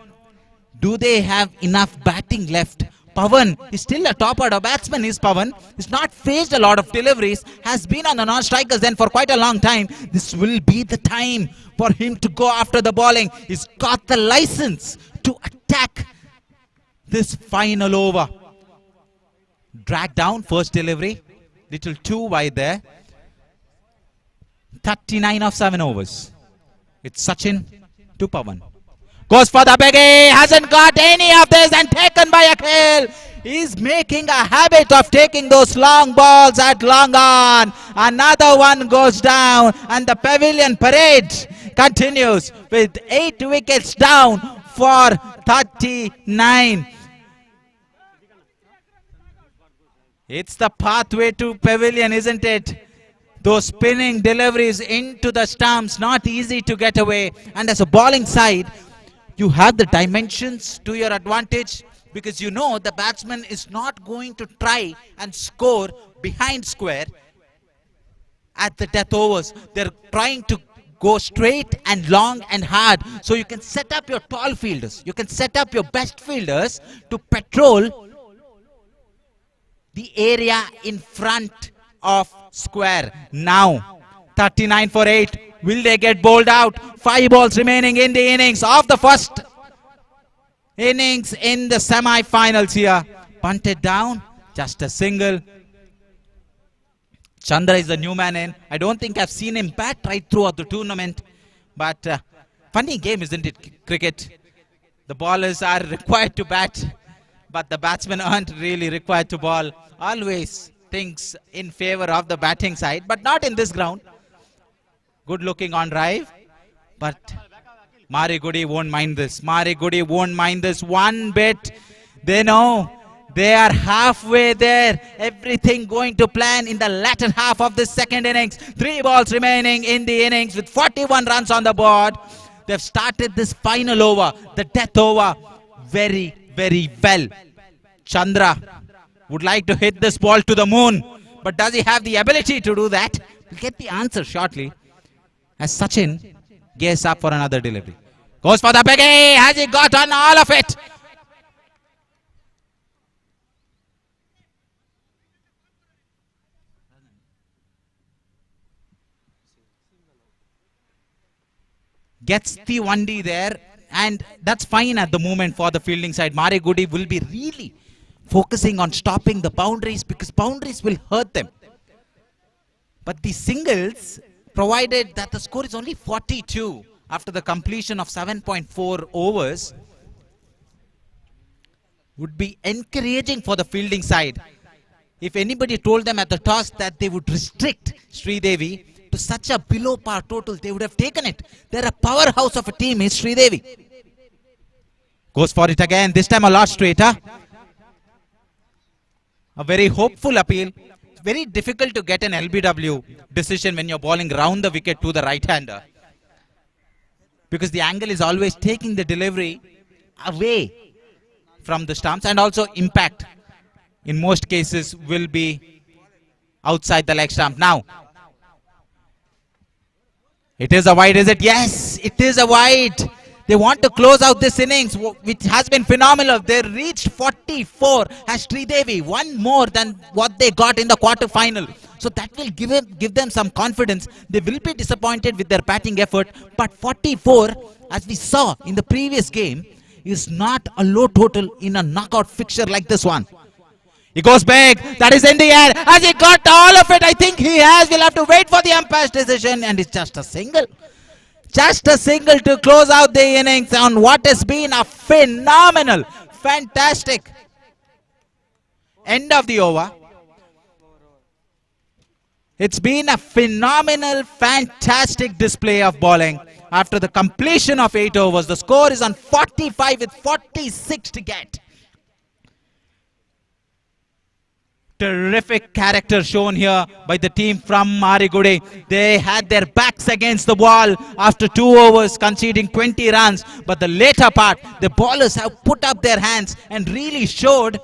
Do they have enough batting left? Pawan is still a top order batsman. Is Pawan. He's not faced a lot of deliveries. Has been on the non-strikers then for quite a long time. This will be the time for him to go after the bowling. He's got the license to attack this final over. Drag down, first delivery. Little too wide there. 39 of 7 overs. It's Sachin to Pawan. Goes for the biggie. Hasn't got any of this and taken by Akhil. He's making a habit of taking those long balls at long on. Another one goes down and the pavilion parade continues with 8 wickets down for 39. It's the pathway to pavilion, isn't it? Those spinning deliveries into the stumps, not easy to get away. And as a bowling side, you have the dimensions to your advantage, because you know the batsman is not going to try and score behind square at the death overs. They're trying to go straight and long and hard. So you can set up your tall fielders, you can set up your best fielders to patrol the area in front of square. Now 39 for 8. Will they get bowled out? 5 balls remaining in the innings of the first innings in the semi-finals here. Punted down, just a single. Chandra is the new man in. I don't think I've seen him bat right throughout the tournament. But funny game, isn't it, cricket? The bowlers are required to bat, but the batsmen aren't really required to bowl. Always things in favor of the batting side, but not in this ground. Good looking on drive, but Mari Goody won't mind this. Mari Goody won't mind this one bit. They know they are halfway there. Everything going to plan in the latter half of the second innings. 3 balls remaining in the innings with 41 runs on the board. They've started this final over, the death over, very, very well. Chandra would like to hit this ball to the moon, but does he have the ability to do that? We'll get the answer shortly, as Sachin gears up for another delivery. Goes for the biggie. Has he got on all of it? Gets the 1D there, and that's fine at the moment for the fielding side. Mari Goody will be really focusing on stopping the boundaries, because boundaries will hurt them. But the singles, provided that the score is only 42 after the completion of 7.4 overs, would be encouraging for the fielding side. If anybody told them at the toss that they would restrict Sridevi to such a below par total, they would have taken it. They're a powerhouse of a team, is Sridevi. Goes for it again, this time a lot straighter. A very hopeful appeal. It's very difficult to get an LBW decision when you're bowling round the wicket to the right-hander, because the angle is always taking the delivery away from the stumps, and also impact in most cases will be outside the leg stump. Now it is a wide, is it? Yes, it is a wide. They want to close out this innings, which has been phenomenal. They reached 44 as Sridevi, one more than what they got in the quarter-final. So that will give them some confidence. They will be disappointed with their batting effort, but 44, as we saw in the previous game, is not a low total in a knockout fixture like this one. He goes big. That is in the air. Has he got all of it? I think he has. We'll have to wait for the umpire's decision, and it's just a single. Just a single to close out the innings on what has been a phenomenal, fantastic end of the over. It's been a phenomenal, fantastic display of bowling. After the completion of 8 overs, the score is on 45 with 46 to get. Terrific character shown here by the team from Marigudi. They had their backs against the wall after 2 overs, conceding 20 runs. But the later part, the bowlers have put up their hands and really showed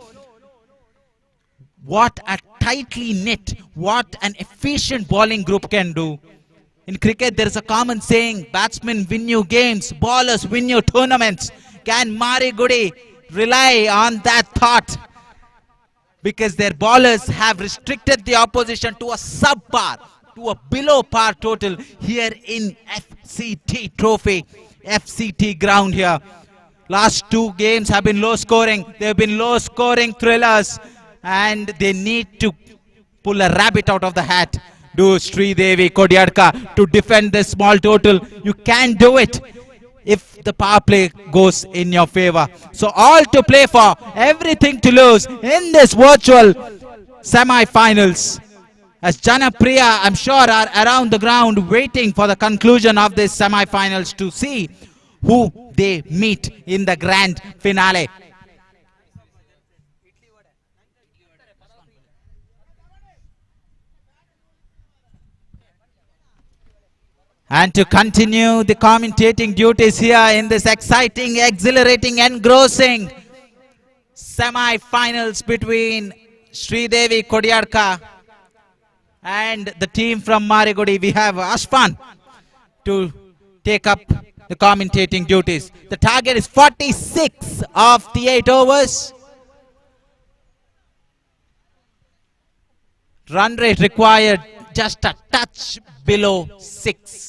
what a tightly knit, what an efficient bowling group can do. In cricket, there is a common saying, batsmen win you games, bowlers win you tournaments. Can Marigudi rely on that thought? Because their bowlers have restricted the opposition to a subpar, to a below par total here in FCT Trophy, FCT ground here. Last 2 games have been low scoring. They have been low scoring thrillers, and they need to pull a rabbit out of the hat. Do Sridevi Kodyadka to defend this small total. You can do it if the power play goes in your favor. So all to play for, everything to lose in this virtual semi-finals. As Janapriya, I'm sure, are around the ground waiting for the conclusion of this semi-finals to see who they meet in the grand finale. And to continue the commentating duties here in this exciting, exhilarating, engrossing semi-finals between Sridevi Kodiadka and the team from Marigudi, we have Ashfan to take up the commentating duties. The target is 46 of the 8 overs. Run rate required just a touch below 6.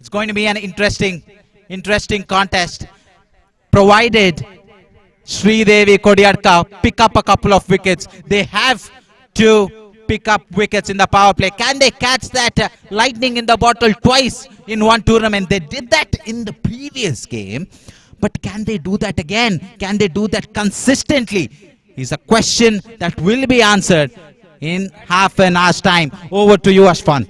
It's going to be an interesting contest, provided Sridevi Kodiadka pick up a couple of wickets. They have to pick up wickets in the power play. Can they catch that lightning in the bottle twice in one tournament? They did that in the previous game, but can they do that again? Can they do that consistently? Is a question that will be answered in half an hour's time. Over to you, Ashfan.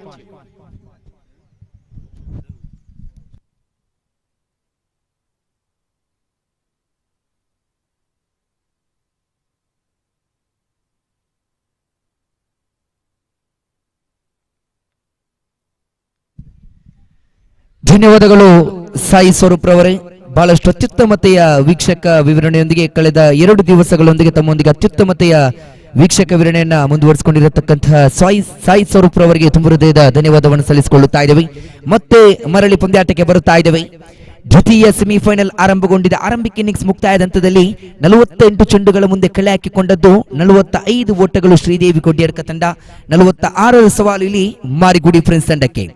ಧನ್ಯವಾದಗಳು ಸಾಯಿ ಸ್ವರೂಪ್ ರವರೇ. ಬಹಳಷ್ಟು ಅತ್ಯುತ್ತಮತೆಯ ವೀಕ್ಷಕ ವಿವರಣೆಯೊಂದಿಗೆ ಕಳೆದ 2 ದಿವಸಗಳೊಂದಿಗೆ ತಮ್ಮೊಂದಿಗೆ ಅತ್ಯುತ್ತಮತೆಯ ವೀಕ್ಷಕ ವಿವರಣೆಯನ್ನ ಮುಂದುವರಿಸಿಕೊಂಡಿರತಕ್ಕಂತಹ ಸಾಯಿ ಸ್ವರೂಪ್ ರವರಿಗೆ ತುಂಬ ಹೃದಯದ ಧನ್ಯವಾದವನ್ನು ಸಲ್ಲಿಸಿಕೊಳ್ಳುತ್ತಾ ಇದ್ದೇವೆ. ಮತ್ತೆ ಮರಳಿ ಪಂದ್ಯಾಟಕ್ಕೆ ಬರುತ್ತಾ ಇದ್ದೇವೆ. ದ್ವಿತೀಯ ಸೆಮಿಫೈನಲ್ ಆರಂಭಗೊಂಡಿದೆ. ಆರಂಭಿಕ ಇನ್ನಿಂಗ್ಸ್ ಮುಕ್ತಾಯದ ಹಂತದಲ್ಲಿ 48 ಚೆಂಡುಗಳ ಮುಂದೆ ಕಳೆ ಹಾಕಿಕೊಂಡದ್ದು 45 ಓಟಗಳು ಶ್ರೀದೇವಿ ಕೊಡ್ಯಡ್ಕ ತಂಡ, 46 ಸವಾಲು ಇಲ್ಲಿ ಮಾರಿಗುಡಿ ಫ್ರೆಂಡ್ಸ್ ತಂಡಕ್ಕೆ.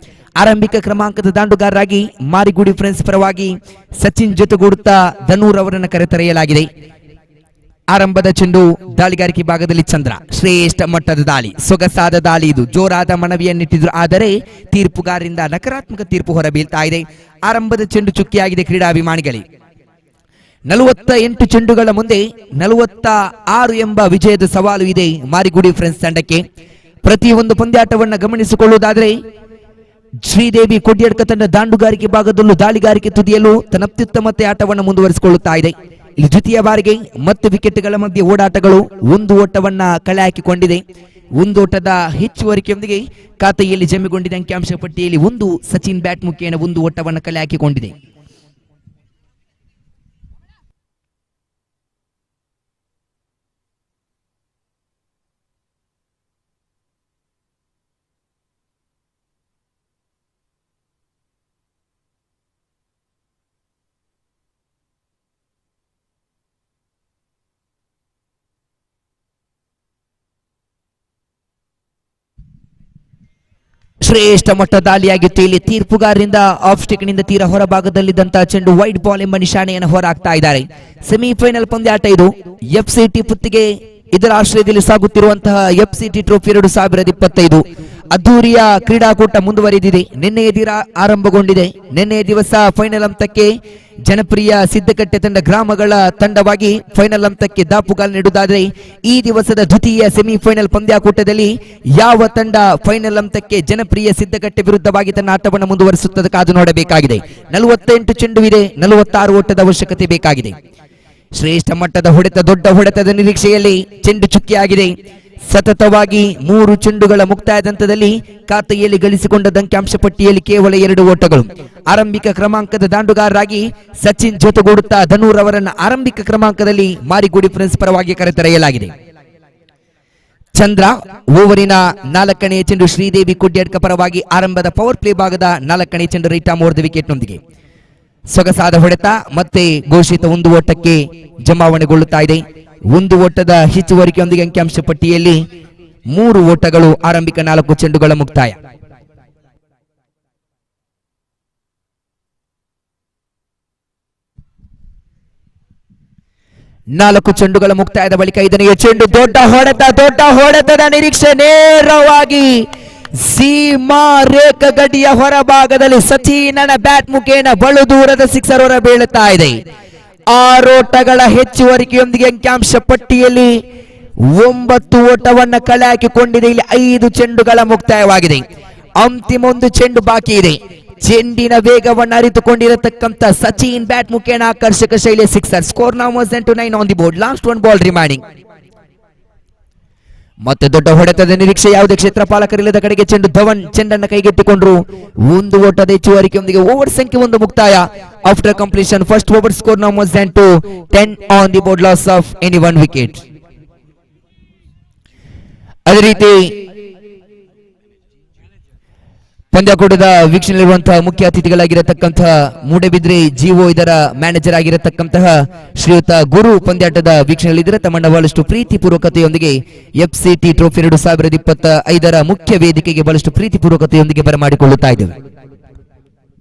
ಆರಂಭಿಕ ಕ್ರಮಾಂಕದ ದಾಂಡುಗಾರರಾಗಿ ಮಾರಿಗುಡಿ ಫ್ರೆಂಡ್ಸ್ ಪರವಾಗಿ ಸಚಿನ್ ಜೊತೆಗೂಡುತ್ತಾ ಧನೂರ್ ಅವರನ್ನು ಕರೆತರೆಯಲಾಗಿದೆ. ಆರಂಭದ ಚೆಂಡು ದಾಳಿಗಾರಿಕೆ ಭಾಗದಲ್ಲಿ ಚಂದ್ರ, ಶ್ರೇಷ್ಠ ಮಟ್ಟದ ದಾಳಿ, ಸೊಗಸಾದ ದಾಳಿ. ಇದು ಜೋರಾದ ಮನವಿಯನ್ನಿಟ್ಟಿದ್ರು, ಆದರೆ ತೀರ್ಪುಗಾರರಿಂದ ನಕಾರಾತ್ಮಕ ತೀರ್ಪು ಹೊರಬೀಳ್ತಾ ಇದೆ. ಆರಂಭದ ಚೆಂಡು ಚುಕ್ಕಿಯಾಗಿದೆ ಕ್ರೀಡಾಭಿಮಾನಿಗಳೇ. 48 ಚೆಂಡುಗಳ ಮುಂದೆ 46 ಎಂಬ ವಿಜಯದ ಸವಾಲು ಇದೆ ಮಾರಿಗುಡಿ ಫ್ರೆಂಡ್ಸ್ ತಂಡಕ್ಕೆ. ಪ್ರತಿಯೊಂದು ಪಂದ್ಯಾಟವನ್ನು ಗಮನಿಸಿಕೊಳ್ಳುವುದಾದರೆ ಶ್ರೀದೇವಿ ಕೊಡ್ಯಡ್ಕ ತಂಡ ದಾಂಡುಗಾರಿಕೆ ಭಾಗದಲ್ಲೂ ದಾಳಿಗಾರಿಕೆ ತುದಿಯಲ್ಲೂ ತನ್ನ ಅತ್ಯುತ್ತಮತೆ ಆಟವನ್ನು ಮುಂದುವರಿಸಿಕೊಳ್ಳುತ್ತಾ ಇದೆ. ಇಲ್ಲಿ ದ್ವಿತೀಯ ಬಾರಿಗೆ ಮತ್ತೆ ವಿಕೆಟ್ಗಳ ಮಧ್ಯೆ ಓಡಾಟಗಳು, ಒಂದು ಓಟವನ್ನ ಕಳೆ ಹಾಕಿಕೊಂಡಿದೆ. ಒಂದು ಓಟದ ಹೆಚ್ಚುವರಿಕೆಯೊಂದಿಗೆ ಖಾತೆಯಲ್ಲಿ ಜಮೆಗೊಂಡಿದೆ. ಅಂಕಿಅಂಶ ಪಟ್ಟಿಯಲ್ಲಿ ಒಂದು ಸಚಿನ್ ಬ್ಯಾಟ್ ಮುಖೇನ ಒಂದು ಓಟವನ್ನು ಕಳೆ ಹಾಕಿಕೊಂಡಿದೆ. ಶ್ರೇಷ್ಠ ಮಟ್ಟ ದಾಳಿಯಾಗಿತ್ತು. ಇಲ್ಲಿ ತೀರ್ಪುಗಾರರಿಂದ ಆಫ್ ಸ್ಟಿಕ್ನಿಂದ ತೀರ ಹೊರಭಾಗದಲ್ಲಿದ್ದಂತಹ ಚೆಂಡು ವೈಡ್ ಬಾಲ್ ಎಂಬ ನಿಶಾನೆಯನ್ನು ಹೊರಹಾಕ್ತಾ ಇದ್ದಾರೆ. ಸೆಮಿಫೈನಲ್ ಪಂದ್ಯಾಟ ಇದು. ಎಫ್ಸಿಟಿ ಪುತ್ತಿಗೆ ಇದರ ಆಶ್ರಯದಲ್ಲಿ ಸಾಗುತ್ತಿರುವಂತಹ ಎಫ್ಸಿಟಿ ಟ್ರೋಫಿ 2025 ಅದ್ದೂರಿಯ ಕ್ರೀಡಾಕೂಟ ಮುಂದುವರಿದಿದೆ. ನಿನ್ನೆಯ ದಿನ ಆರಂಭಗೊಂಡಿದೆ. ನಿನ್ನೆಯ ದಿವಸ ಫೈನಲ್ ಹಂತಕ್ಕೆ ಜನಪ್ರಿಯ ಸಿದ್ದಕಟ್ಟೆ ತಂಡ ಗ್ರಾಮಗಳ ತಂಡವಾಗಿ ಫೈನಲ್ ಹಂತಕ್ಕೆ ದಾಪುಗಾಲು ನೀಡುವುದಾದರೆ, ಈ ದಿವಸದ ದ್ವಿತೀಯ ಸೆಮಿಫೈನಲ್ ಪಂದ್ಯಾಕೂಟದಲ್ಲಿ ಯಾವ ತಂಡ ಫೈನಲ್ ಹಂತಕ್ಕೆ ಜನಪ್ರಿಯ ಸಿದ್ದಕಟ್ಟೆ ವಿರುದ್ಧವಾಗಿ ತನ್ನ ಆಟವನ್ನು ಮುಂದುವರಿಸುತ್ತದೆ ಕಾದು ನೋಡಬೇಕಾಗಿದೆ. 48 ಚೆಂಡು ಇದೆ, 46 ಓಟದ ಅವಶ್ಯಕತೆ ಬೇಕಾಗಿದೆ. ಶ್ರೇಷ್ಠ ಮಟ್ಟದ ಹೊಡೆತ, ದೊಡ್ಡ ಹೊಡೆತದ ನಿರೀಕ್ಷೆಯಲ್ಲಿ ಚೆಂಡು ಚುಕ್ಕಿಯಾಗಿದೆ. ಸತತವಾಗಿ 3 ಚೆಂಡುಗಳ ಮುಕ್ತಾಯದ ಹಂತದಲ್ಲಿ ಖಾತೆಯಲ್ಲಿ ಗಳಿಸಿಕೊಂಡ ಅಂಕಿಅಂಶ ಪಟ್ಟಿಯಲ್ಲಿ ಕೇವಲ 2 ಓಟಗಳು. ಆರಂಭಿಕ ಕ್ರಮಾಂಕದ ದಾಂಡುಗಾರರಾಗಿ ಸಚಿನ್ ಜೊತೆಗೂಡುತ್ತಾ ಧನೂರ್ ಅವರನ್ನು ಆರಂಭಿಕ ಕ್ರಮಾಂಕದಲ್ಲಿ ಮಾರಿಗುಡಿ ಫ್ರೆಂಡ್ಸ್ ಪರವಾಗಿ ಕರೆತರೆಯಲಾಗಿದೆ. ಚಂದ್ರ ಓವರಿನ 4ನೇ ಚೆಂಡು ಶ್ರೀದೇವಿ ಕೊಡ್ಯಡ್ಕ ಪರವಾಗಿ ಆರಂಭದ ಪವರ್ ಪ್ಲೇ ಭಾಗದ 4ನೇ ಚೆಂಡು right arm over the wicket ನೊಂದಿಗೆ ಸೊಗಸಾದ ಹೊಡೆತ ಮತ್ತೆ ಘೋಷಿತ 1 ಓಟಕ್ಕೆ ಜಮಾವಣೆಗೊಳ್ಳುತ್ತಾ ಇದೆ. 1 ಓಟದ ಹೆಚ್ಚುವರಿಕೆಯೊಂದಿಗೆ ಅಂಕಿಅಂಶ ಪಟ್ಟಿಯಲ್ಲಿ 3 ಓಟಗಳು. ಆರಂಭಿಕ 4 ಚೆಂಡುಗಳ ಮುಕ್ತಾಯ. ನಾಲ್ಕು ಚೆಂಡುಗಳ ಮುಕ್ತಾಯದ ಬಳಿಕ 5ನೇ ಚೆಂಡು, ದೊಡ್ಡ ಹೊಡೆತದ ನಿರೀಕ್ಷೆ ನೇರವಾಗಿ ಸೀಮಾ ರೇಖಾ ಗಡಿಯ ಹೊರಭಾಗದಲ್ಲಿ ಸಚಿನನ ಬ್ಯಾಟ್ ಮುಖೇನ ಬಲು ದೂರದ ಸಿಕ್ಸರ್ ಹೊರ ಬೀಳುತ್ತಾ ಇದೆ. 6 ಓಟಗಳ ಹೆಚ್ಚುವರಿಕೆಯೊಂದಿಗೆ ಅಂಕಿಅಂಶ ಪಟ್ಟಿಯಲ್ಲಿ 9 ಓಟವನ್ನ ಕಳೆ ಹಾಕಿಕೊಂಡಿದೆ. ಇಲ್ಲಿ 5 ಚೆಂಡುಗಳ ಮುಕ್ತಾಯವಾಗಿದೆ. ಅಂತಿಮ 1 ಚೆಂಡು ಬಾಕಿ ಇದೆ. ಚೆಂಡಿನ ವೇಗವನ್ನು ಅರಿತುಕೊಂಡಿರತಕ್ಕಂತ ಸಚಿನ್ ಬ್ಯಾಟ್ ಮುಖೇನ ಆಕರ್ಷಕ ಶೈಲಿಯ sixer. Score now was 9 on the board. Last 1 ball remaining. ಮತ್ತೆ ದೊಡ್ಡ ಹೊಡೆತದ ನಿರೀಕ್ಷೆ ಯಾವುದೇ ಕ್ಷೇತ್ರ ಪಾಲಕರಿಲ್ಲದ ಕಡೆಗೆ ಚೆಂಡು. ಧವನ್ ಚೆಂಡನ್ನು ಕೈಗೆತ್ತಿಕೊಂಡ್ರು. ಒಂದು ಓಟದ ಹೆಚ್ಚುವರಿಕೆಯೊಂದಿಗೆ ಓವರ್ ಸಂಖ್ಯೆ 1 ಮುಕ್ತಾಯ. After completion first over score now was 10 on the board. Loss of any 1 wicket. ಅದೇ ರೀತಿ ಪಂದ್ಯಾಕೂಟದ ವೀಕ್ಷಣೆಯಲ್ಲಿರುವಂತಹ ಮುಖ್ಯ ಅತಿಥಿಗಳಾಗಿರತಕ್ಕಂತಹ ಮೂಡಬಿದ್ರೆ ಜಿಒ ಇದರ ಮ್ಯಾನೇಜರ್ ಆಗಿರತಕ್ಕಂತಹ ಶ್ರೀಯುತ ಗುರು ಪಂದ್ಯಾಟದ ವೀಕ್ಷಣೆಯಲ್ಲಿದ್ದರೆ ತಮ್ಮನ್ನ ಬಹಳಷ್ಟು ಪ್ರೀತಿಪೂರ್ವಕತೆಯೊಂದಿಗೆ FCT ಟ್ರೋಫಿ 2025 ಮುಖ್ಯ ವೇದಿಕೆಗೆ ಬಹಳಷ್ಟು ಪ್ರೀತಿಪೂರ್ವಕತೆಯೊಂದಿಗೆ ಬರಮಾಡಿಕೊಳ್ಳುತ್ತಾ ಇದ್ದೇವೆ.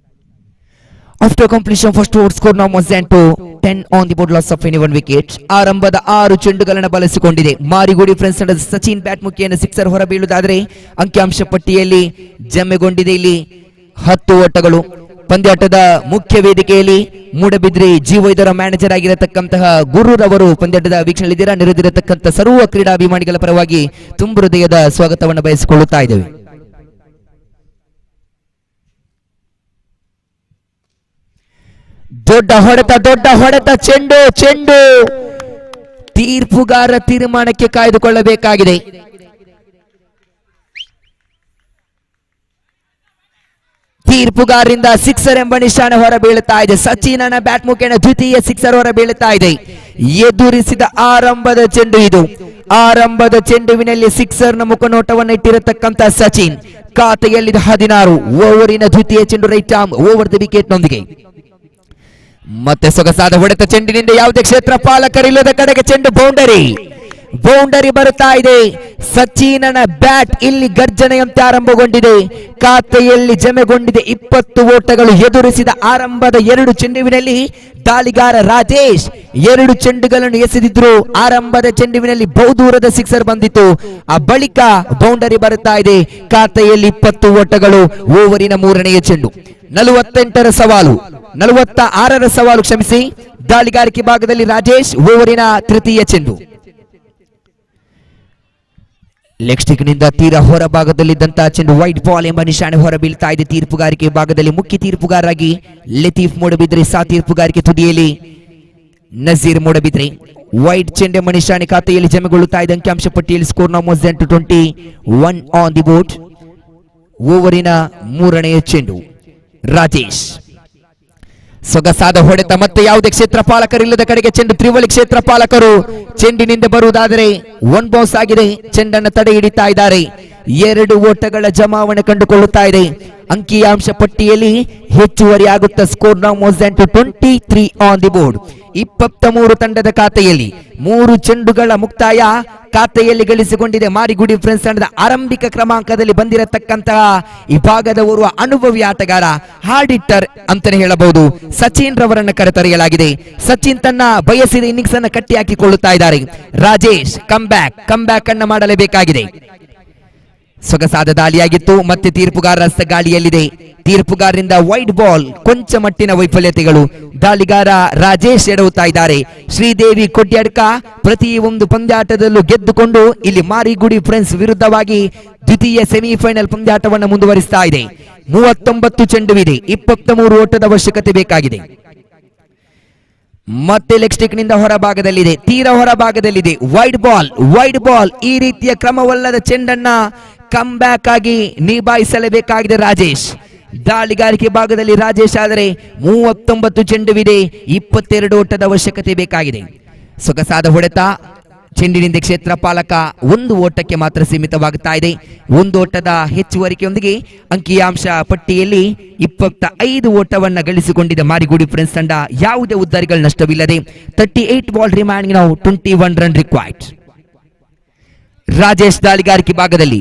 After completion first over score now was 10 on the board. Loss of any 1 wicket. ಆರಂಭದ 6 ಚೆಂಡುಗಳನ್ನು ಬಳಸಿಕೊಂಡಿದೆ ಮಾರಿಗುಡಿ ಫ್ರೆಂಡ್ಸ್ ತಂಡದ ಸಚಿನ್ ಬ್ಯಾಟ್ ಮುಖೇನ ಸಿಕ್ಸರ್ ಹೊರಬೀಳುವುದಾದರೆ ಅಂಕಿಅಂಶ ಪಟ್ಟಿಯಲ್ಲಿ ಜಮ್ಮೆಗೊಂಡಿದೆ ಇಲ್ಲಿ 10 ಓಟಗಳು. ಪಂದ್ಯಾಟದ ಮುಖ್ಯ ವೇದಿಕೆಯಲ್ಲಿ ಮೂಡಬಿದ್ರೆ ಜಿಒ ಇದರ ಮ್ಯಾನೇಜರ್ ಆಗಿರತಕ್ಕಂತಹ ಗುರುರವರು ಪಂದ್ಯಾಟದ ವೀಕ್ಷಣೆಯಲ್ಲಿದ್ದೀರಾ. ನೆರೆದಿರತಕ್ಕಂಥ ಸರ್ವ ಕ್ರೀಡಾಭಿಮಾನಿಗಳ ಪರವಾಗಿ ತುಂಬ ಹೃದಯದ ಸ್ವಾಗತವನ್ನು ಬಯಸಿಕೊಳ್ಳುತ್ತಾ ಇದ್ದೇವೆ. ದೊಡ್ಡ ಹೊಡೆತ ಚೆಂಡು ತೀರ್ಪುಗಾರ ತೀರ್ಮಾನಕ್ಕೆ ಕಾಯ್ದುಕೊಳ್ಳಬೇಕಾಗಿದೆ. ತೀರ್ಪುಗಾರರಿಂದ ಸಿಕ್ಸರ್ ಎಂಬ ನಿಶಾನೆ ಹೊರ ಬೀಳುತ್ತಾ ಇದೆ. ಸಚಿನನ ಬ್ಯಾಟ್ ಮುಖೇನ ದ್ವಿತೀಯ ಸಿಕ್ಸರ್ ಹೊರ ಬೀಳುತ್ತಾ ಇದೆ. ಎದುರಿಸಿದ ಆರಂಭದ ಚೆಂಡು ಇದು. ಆರಂಭದ ಚೆಂಡುವಿನಲ್ಲಿ ಸಿಕ್ಸರ್ನ ಮುಖನೋಟವನ್ನು ಇಟ್ಟಿರತಕ್ಕಂತ ಸಚಿನ್ ಖಾತೆಯಲ್ಲಿ 16 ಓವರಿನ ದ್ವಿತೀಯ ಚೆಂಡು right arm over the wicket ನೊಂದಿಗೆ. ಮತ್ತೆ ಸೊಗಸಾದ ಹೊಡೆತ ಚೆಂಡಿನಿಂದ ಯಾವುದೇ ಕ್ಷೇತ್ರ ಪಾಲಕರಿಲ್ಲದ ಕಡೆಗೆ ಚೆಂಡು ಬೌಂಡರಿ ಬರುತ್ತಾ ಇದೆ. ಸಚಿನನ ಬ್ಯಾಟ್ ಇಲ್ಲಿ ಗರ್ಜನೆಯಂತೆ ಆರಂಭಗೊಂಡಿದೆ. ಖಾತೆಯಲ್ಲಿ ಜಮೆಗೊಂಡಿದೆ 20 ಓಟಗಳು. ಎದುರಿಸಿದ ಆರಂಭದ 2 ಚೆಂಡುವಿನಲ್ಲಿ ದಾಳಿಗಾರ ರಾಜೇಶ್ 2 ಚೆಂಡುಗಳನ್ನು ಎಸೆದಿದ್ರು. ಆರಂಭದ ಚೆಂಡುವಿನಲ್ಲಿ ಬಹುದೂರದ ಸಿಕ್ಸರ್ ಬಂದಿತ್ತು. ಆ ಬಳಿಕ ಬೌಂಡರಿ ಬರುತ್ತಾ ಇದೆ. ಖಾತೆಯಲ್ಲಿ 20 ಓಟಗಳು. ಓವರಿನ 3ನೆಯ ಚೆಂಡು 48ರ ಸವಾಲು 46ರ ಸವಾಲು ಕ್ಷಮಿಸಿ. ದಾಳಿಗಾರಿಕೆ ಭಾಗದಲ್ಲಿ ರಾಜೇಶ್ ಓವರಿನ ತೃತೀಯ ಚೆಂಡು. ಲೆಗ್ ಸ್ಟಿಕ್ ನಿಂದ ತೀರಾ ಹೊರ ಭಾಗದಲ್ಲಿದ್ದಂತಹ ಚೆಂಡು ವೈಟ್ ಬಾಲ್ ಎಂಬ ನಿಶಾನೆ ಹೊರ ಬೀಳ್ತಾ ಇದೆ. ತೀರ್ಪುಗಾರಿಕೆ ಭಾಗದಲ್ಲಿ ಮುಖ್ಯ ತೀರ್ಪುಗಾರರಾಗಿ ಲತೀಫ್ ಮೂಡಬಿದ್ರೆ, ಸಹ ತೀರ್ಪುಗಾರಿಕೆ ತುದಿಯಲ್ಲಿ ನಜೀರ್ ಮೂಡಬಿದ್ರೆ. ವೈಟ್ ಚೆಂಡು ಎಂಬ ನಿಶಾನೆ ಖಾತೆಯಲ್ಲಿ ಜಮೆಗೊಳ್ಳುತ್ತಾ ಇದೆ. ಅಂಕಿಅಂಶ ಪಟ್ಟಿಯಲ್ಲಿ score now was 21 on the board. ಓವರಿನ 3ನೆಯ ಚೆಂಡು ರಾಜೇಶ್. ಸೊಗಸಾದ ಹೊಡೆತ ಮತ್ತೆ ಯಾವುದೇ ಕ್ಷೇತ್ರ ಪಾಲಕರಿಲ್ಲದ ಕಡೆಗೆ ಚೆಂಡು. ತ್ರಿವಳಿ ಕ್ಷೇತ್ರ ಪಾಲಕರು ಚೆಂಡಿನಿಂದ ಬರುವುದಾದರೆ 1 ಬೌನ್ಸ್ ಆಗಿದೆ. ಚೆಂಡನ್ನು ತಡೆ ಹಿಡಿತಾ ಇದ್ದಾರೆ. 2 ಓಟಗಳ ಜಮಾವಣೆ ಕಂಡುಕೊಳ್ಳುತ್ತಾ ಇದೆ. ಅಂಕಿಅಂಶ ಪಟ್ಟಿಯಲ್ಲಿ ಹೆಚ್ಚುವರಿ ಆಗುತ್ತಾ. Score now was 23 on the board. 23 ತಂಡದ ಖಾತೆಯಲ್ಲಿ 3 ಚೆಂಡುಗಳ ಮುಕ್ತಾಯ ಖಾತೆಯಲ್ಲಿ ಗಳಿಸಿಕೊಂಡಿದೆ. ಮಾರಿಗುಡಿ ಫ್ರೆಂಡ್ಸ್ ತಂಡದ ಆರಂಭಿಕ ಕ್ರಮಾಂಕದಲ್ಲಿ ಬಂದಿರತಕ್ಕಂತಹ ಈ ಭಾಗದ ಓರ್ವ ಅನುಭವಿ ಆಟಗಾರ, ಹಾರ್ಡ್ ಹಿಟ್ಟರ್ ಅಂತಾನೆ ಹೇಳಬಹುದು, ಸಚಿನ್ ರವರನ್ನು ಕರೆತರೆಯಲಾಗಿದೆ. ಸಚಿನ್ ತನ್ನ ಬಯಸಿದ ಇನ್ನಿಂಗ್ಸ್ ಅನ್ನು ಕಟ್ಟಿ ಹಾಕಿಕೊಳ್ಳುತ್ತಾ ಇದ್ದಾರೆ. ರಾಜೇಶ್ ಕಮ್ ಬ್ಯಾಕ್ ಅನ್ನು ಮಾಡಲೇಬೇಕಾಗಿದೆ. ಸೊಗಸಾದ ದಾಳಿಯಾಗಿತ್ತು. ಮತ್ತೆ ತೀರ್ಪುಗಾರ ಗಾಳಿಯಲ್ಲಿದೆ. ತೀರ್ಪುಗಾರರಿಂದ ವೈಡ್ ಬಾಲ್, ಕೊಂಚ ಮಟ್ಟಿನ ವೈಫಲ್ಯತೆಗಳು. ದಾಳಿಗಾರ ರಾಜೇಶ್ ಎಡವುತ್ತಾ ಇದ್ದಾರೆ. ಶ್ರೀದೇವಿ ಕೊಡ್ಯಾಡ್ಕ ಪ್ರತಿ ಒಂದು ಪಂದ್ಯಾಟದಲ್ಲೂ ಗೆದ್ದುಕೊಂಡು ಇಲ್ಲಿ ಮಾರಿಗುಡಿ ಫ್ರೆಂಡ್ಸ್ ವಿರುದ್ಧವಾಗಿ ದ್ವಿತೀಯ ಸೆಮಿಫೈನಲ್ ಪಂದ್ಯಾಟವನ್ನು ಮುಂದುವರಿಸ್ತಾ ಇದೆ. 39 ಚೆಂಡುವಿದೆ. 23 ಓಟದ ಅವಶ್ಯಕತೆ ಬೇಕಾಗಿದೆ. ಮತ್ತೆ ಲೆಗ್ ಸ್ಟಿಕ್ ನಿಂದ ಹೊರಭಾಗದಲ್ಲಿದೆ, ತೀರಾ ಹೊರಭಾಗದಲ್ಲಿದೆ. ವೈಡ್ ಬಾಲ್ ಈ ರೀತಿಯ ಕ್ರಮವಲ್ಲದ ಚೆಂಡನ್ನ ಕಮ್ ಬ್ಯಾಕ್ ಆಗಿ ನಿಭಾಯಿಸಲೇಬೇಕಾಗಿದೆ ರಾಜೇಶ್. ದಾಳಿಗಾರಿಕೆ ಭಾಗದಲ್ಲಿ ರಾಜೇಶ್ ಆದರೆ 39 ಚೆಂಡುವಿದೆ. 22 ಓಟದ ಅವಶ್ಯಕತೆ ಬೇಕಾಗಿದೆ. ಸೊಗಸಾದ ಹೊಡೆತ ಚೆಂಡಿನಿಂದ ಕ್ಷೇತ್ರ ಪಾಲಕ 1 ಓಟಕ್ಕೆ ಮಾತ್ರ ಸೀಮಿತವಾಗುತ್ತಾ ಇದೆ. 1 ಓಟದ ಹೆಚ್ಚುವರಿಕೆಯೊಂದಿಗೆ ಅಂಕಿಅಂಶ ಪಟ್ಟಿಯಲ್ಲಿ 25 ಓಟವನ್ನು ಗಳಿಸಿಕೊಂಡಿದೆ ಮಾರಿಗುಡಿ ಫ್ರೆಂಡ್ಸ್ ತಂಡ. ಯಾವುದೇ ಉದ್ದಾರಿಗಳ ನಷ್ಟವಿಲ್ಲದೆ 38 ball remaining now 21 run required. Rajesh ದಾಳಿಗಾರಿಕೆ ಭಾಗದಲ್ಲಿ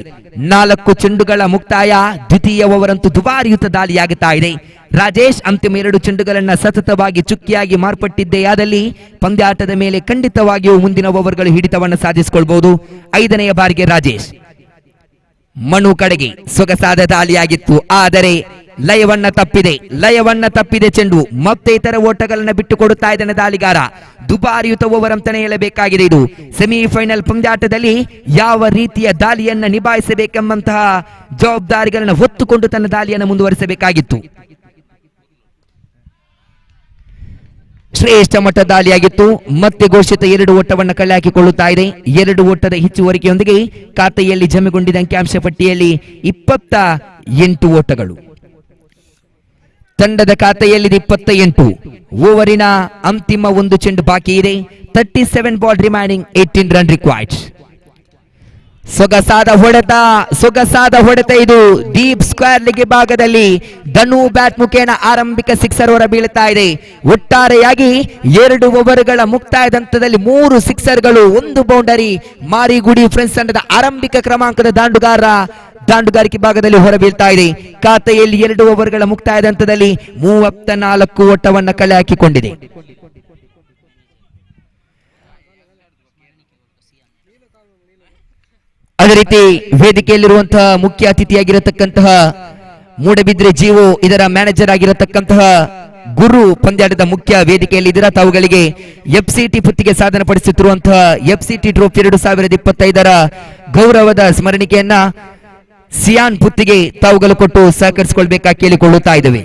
4 ಚೆಂಡುಗಳ ಮುಕ್ತಾಯ. ದ್ವಿತೀಯ ಓವರ್ ಅಂತೂ ದುಬಾರಿಯುತ ದಾಳಿಯಾಗುತ್ತಾ ಇದೆ. ರಾಜೇಶ್ ಅಂತಿಮ 2 ಚೆಂಡುಗಳನ್ನ ಸತತವಾಗಿ ಚುಕ್ಕಿಯಾಗಿ ಮಾರ್ಪಟ್ಟಿದ್ದೇ ಆದಲ್ಲಿ ಪಂದ್ಯಾಟದ ಮೇಲೆ ಖಂಡಿತವಾಗಿಯೂ ಮುಂದಿನ ಓವರ್ಗಳು ಹಿಡಿತವನ್ನು ಸಾಧಿಸಿಕೊಳ್ಳಬಹುದು. 5ನೆಯ ಬಾರಿಗೆ ರಾಜೇಶ್ ಮನು ಕಡೆಗೆ ಸೊಗಸಾದ ದಾಳಿಯಾಗಿತ್ತು, ಆದರೆ ಲಯವನ್ನ ತಪ್ಪಿದೆ ಚೆಂಡು. ಮತ್ತೆ ಇತರ ಓಟಗಳನ್ನ ಬಿಟ್ಟು ಕೊಡುತ್ತಾ ಇದ್ದಾನೆ ದಾಳಿಗಾರ. ದುಬಾರಿಯುತ ಓವರ್ ಅಂತಾನೆ ಹೇಳಬೇಕಾಗಿದೆ. ಇದು ಸೆಮಿಫೈನಲ್ ಪಂದ್ಯಾಟದಲ್ಲಿ ಯಾವ ರೀತಿಯ ದಾಳಿಯನ್ನ ನಿಭಾಯಿಸಬೇಕೆಂಬಂತಹ ಜವಾಬ್ದಾರಿಗಳನ್ನ ಹೊತ್ತುಕೊಂಡು ತನ್ನ ದಾಳಿಯನ್ನು ಮುಂದುವರಿಸಬೇಕಾಗಿತ್ತು. ಶ್ರೇಷ್ಠ ಮಟ್ಟ ದಾಳಿಯಾಗಿತ್ತು. ಮತ್ತೆ ಘೋಷಿತ 2 ಓಟವನ್ನು ಕಳೆ ಹಾಕಿಕೊಳ್ಳುತ್ತಾ ಇದೆ. 2 ಓಟದ ಹೆಚ್ಚುವರಿಕೆಯೊಂದಿಗೆ ಖಾತೆಯಲ್ಲಿ ಜಮೆಗೊಂಡಿದ್ದ ಅಂಕಿಅಂಶ ಪಟ್ಟಿಯಲ್ಲಿ 28 ಓಟಗಳು. ತಂಡದ ಖಾತೆಯಲ್ಲಿ 28. ಓವರಿನ ಅಂತಿಮ 1 ಚೆಂಡು ಬಾಕಿ ಇದೆ. 37 ಬಾಲ್ ರಿಮೈನಿಂಗ್, 18 ರನ್ ರಿಕ್ವೈರ್ಡ್. ಸೊಗಸಾದ ಹೊಡೆತ ಇದು ಡೀಪ್ ಸ್ಕ್ವೇರ್ ಲೆಗ್ ಭಾಗದಲ್ಲಿ ಧನು ಬ್ಯಾಟ್ ಮುಖೇನ ಆರಂಭಿಕ ಸಿಕ್ಸರ್ ಹೊರ ಬೀಳುತ್ತಾ ಇದೆ. ಒಟ್ಟಾರೆಯಾಗಿ 2 ಓವರ್ಗಳ ಮುಕ್ತಾಯದ ಹಂತದಲ್ಲಿ 3 ಸಿಕ್ಸರ್ಗಳು, 1 ಬೌಂಡರಿ. ಮಾರಿಗುಡಿ ಫ್ರೆಂಡ್ಸ್ ತಂಡದ ಆರಂಭಿಕ ಕ್ರಮಾಂಕದ ದಾಂಡುಗಾರಿಕೆ ಭಾಗದಲ್ಲಿ ಹೊರಬೀಳ್ತಾ ಇದೆ. ಖಾತೆಯಲ್ಲಿ 2 ಓವರ್ಗಳ ಮುಕ್ತಾಯದ ಹಂತದಲ್ಲಿ 34 ಓಟವನ್ನು ಕಳೆ ಹಾಕಿಕೊಂಡಿದೆ. ಅದೇ ರೀತಿ ವೇದಿಕೆಯಲ್ಲಿರುವಂತಹ ಮುಖ್ಯ ಅತಿಥಿಯಾಗಿರತಕ್ಕಂತಹ ಮೂಡಬಿದ್ರೆ ಜೀವೋ ಇದರ ಮ್ಯಾನೇಜರ್ ಆಗಿರತಕ್ಕಂತಹ ಗುರು ಪಂದ್ಯಾಟದ ಮುಖ್ಯ ವೇದಿಕೆಯಲ್ಲಿ ಇದರ ತಾವುಗಳಿಗೆ ಎಫ್ಸಿಟಿ ಪುತ್ತಿಗೆ ಸಾಧನೆ ಪಡಿಸುತ್ತಿರುವಂತಹ ಎಫ್ಸಿಟಿ ಟ್ರೋಫಿ 2025ರ ಗೌರವದ ಸ್ಮರಣಿಕೆಯನ್ನ ಸಿಯಾನ್ ಪುತ್ತಿಗೆ ತಾವುಗಳು ಕೊಟ್ಟು ಸಹಕರಿಸಿಕೊಳ್ಬೇಕಾಗಿ ಕೇಳಿಕೊಳ್ಳುತ್ತಾ ಇದ್ದೇವೆ.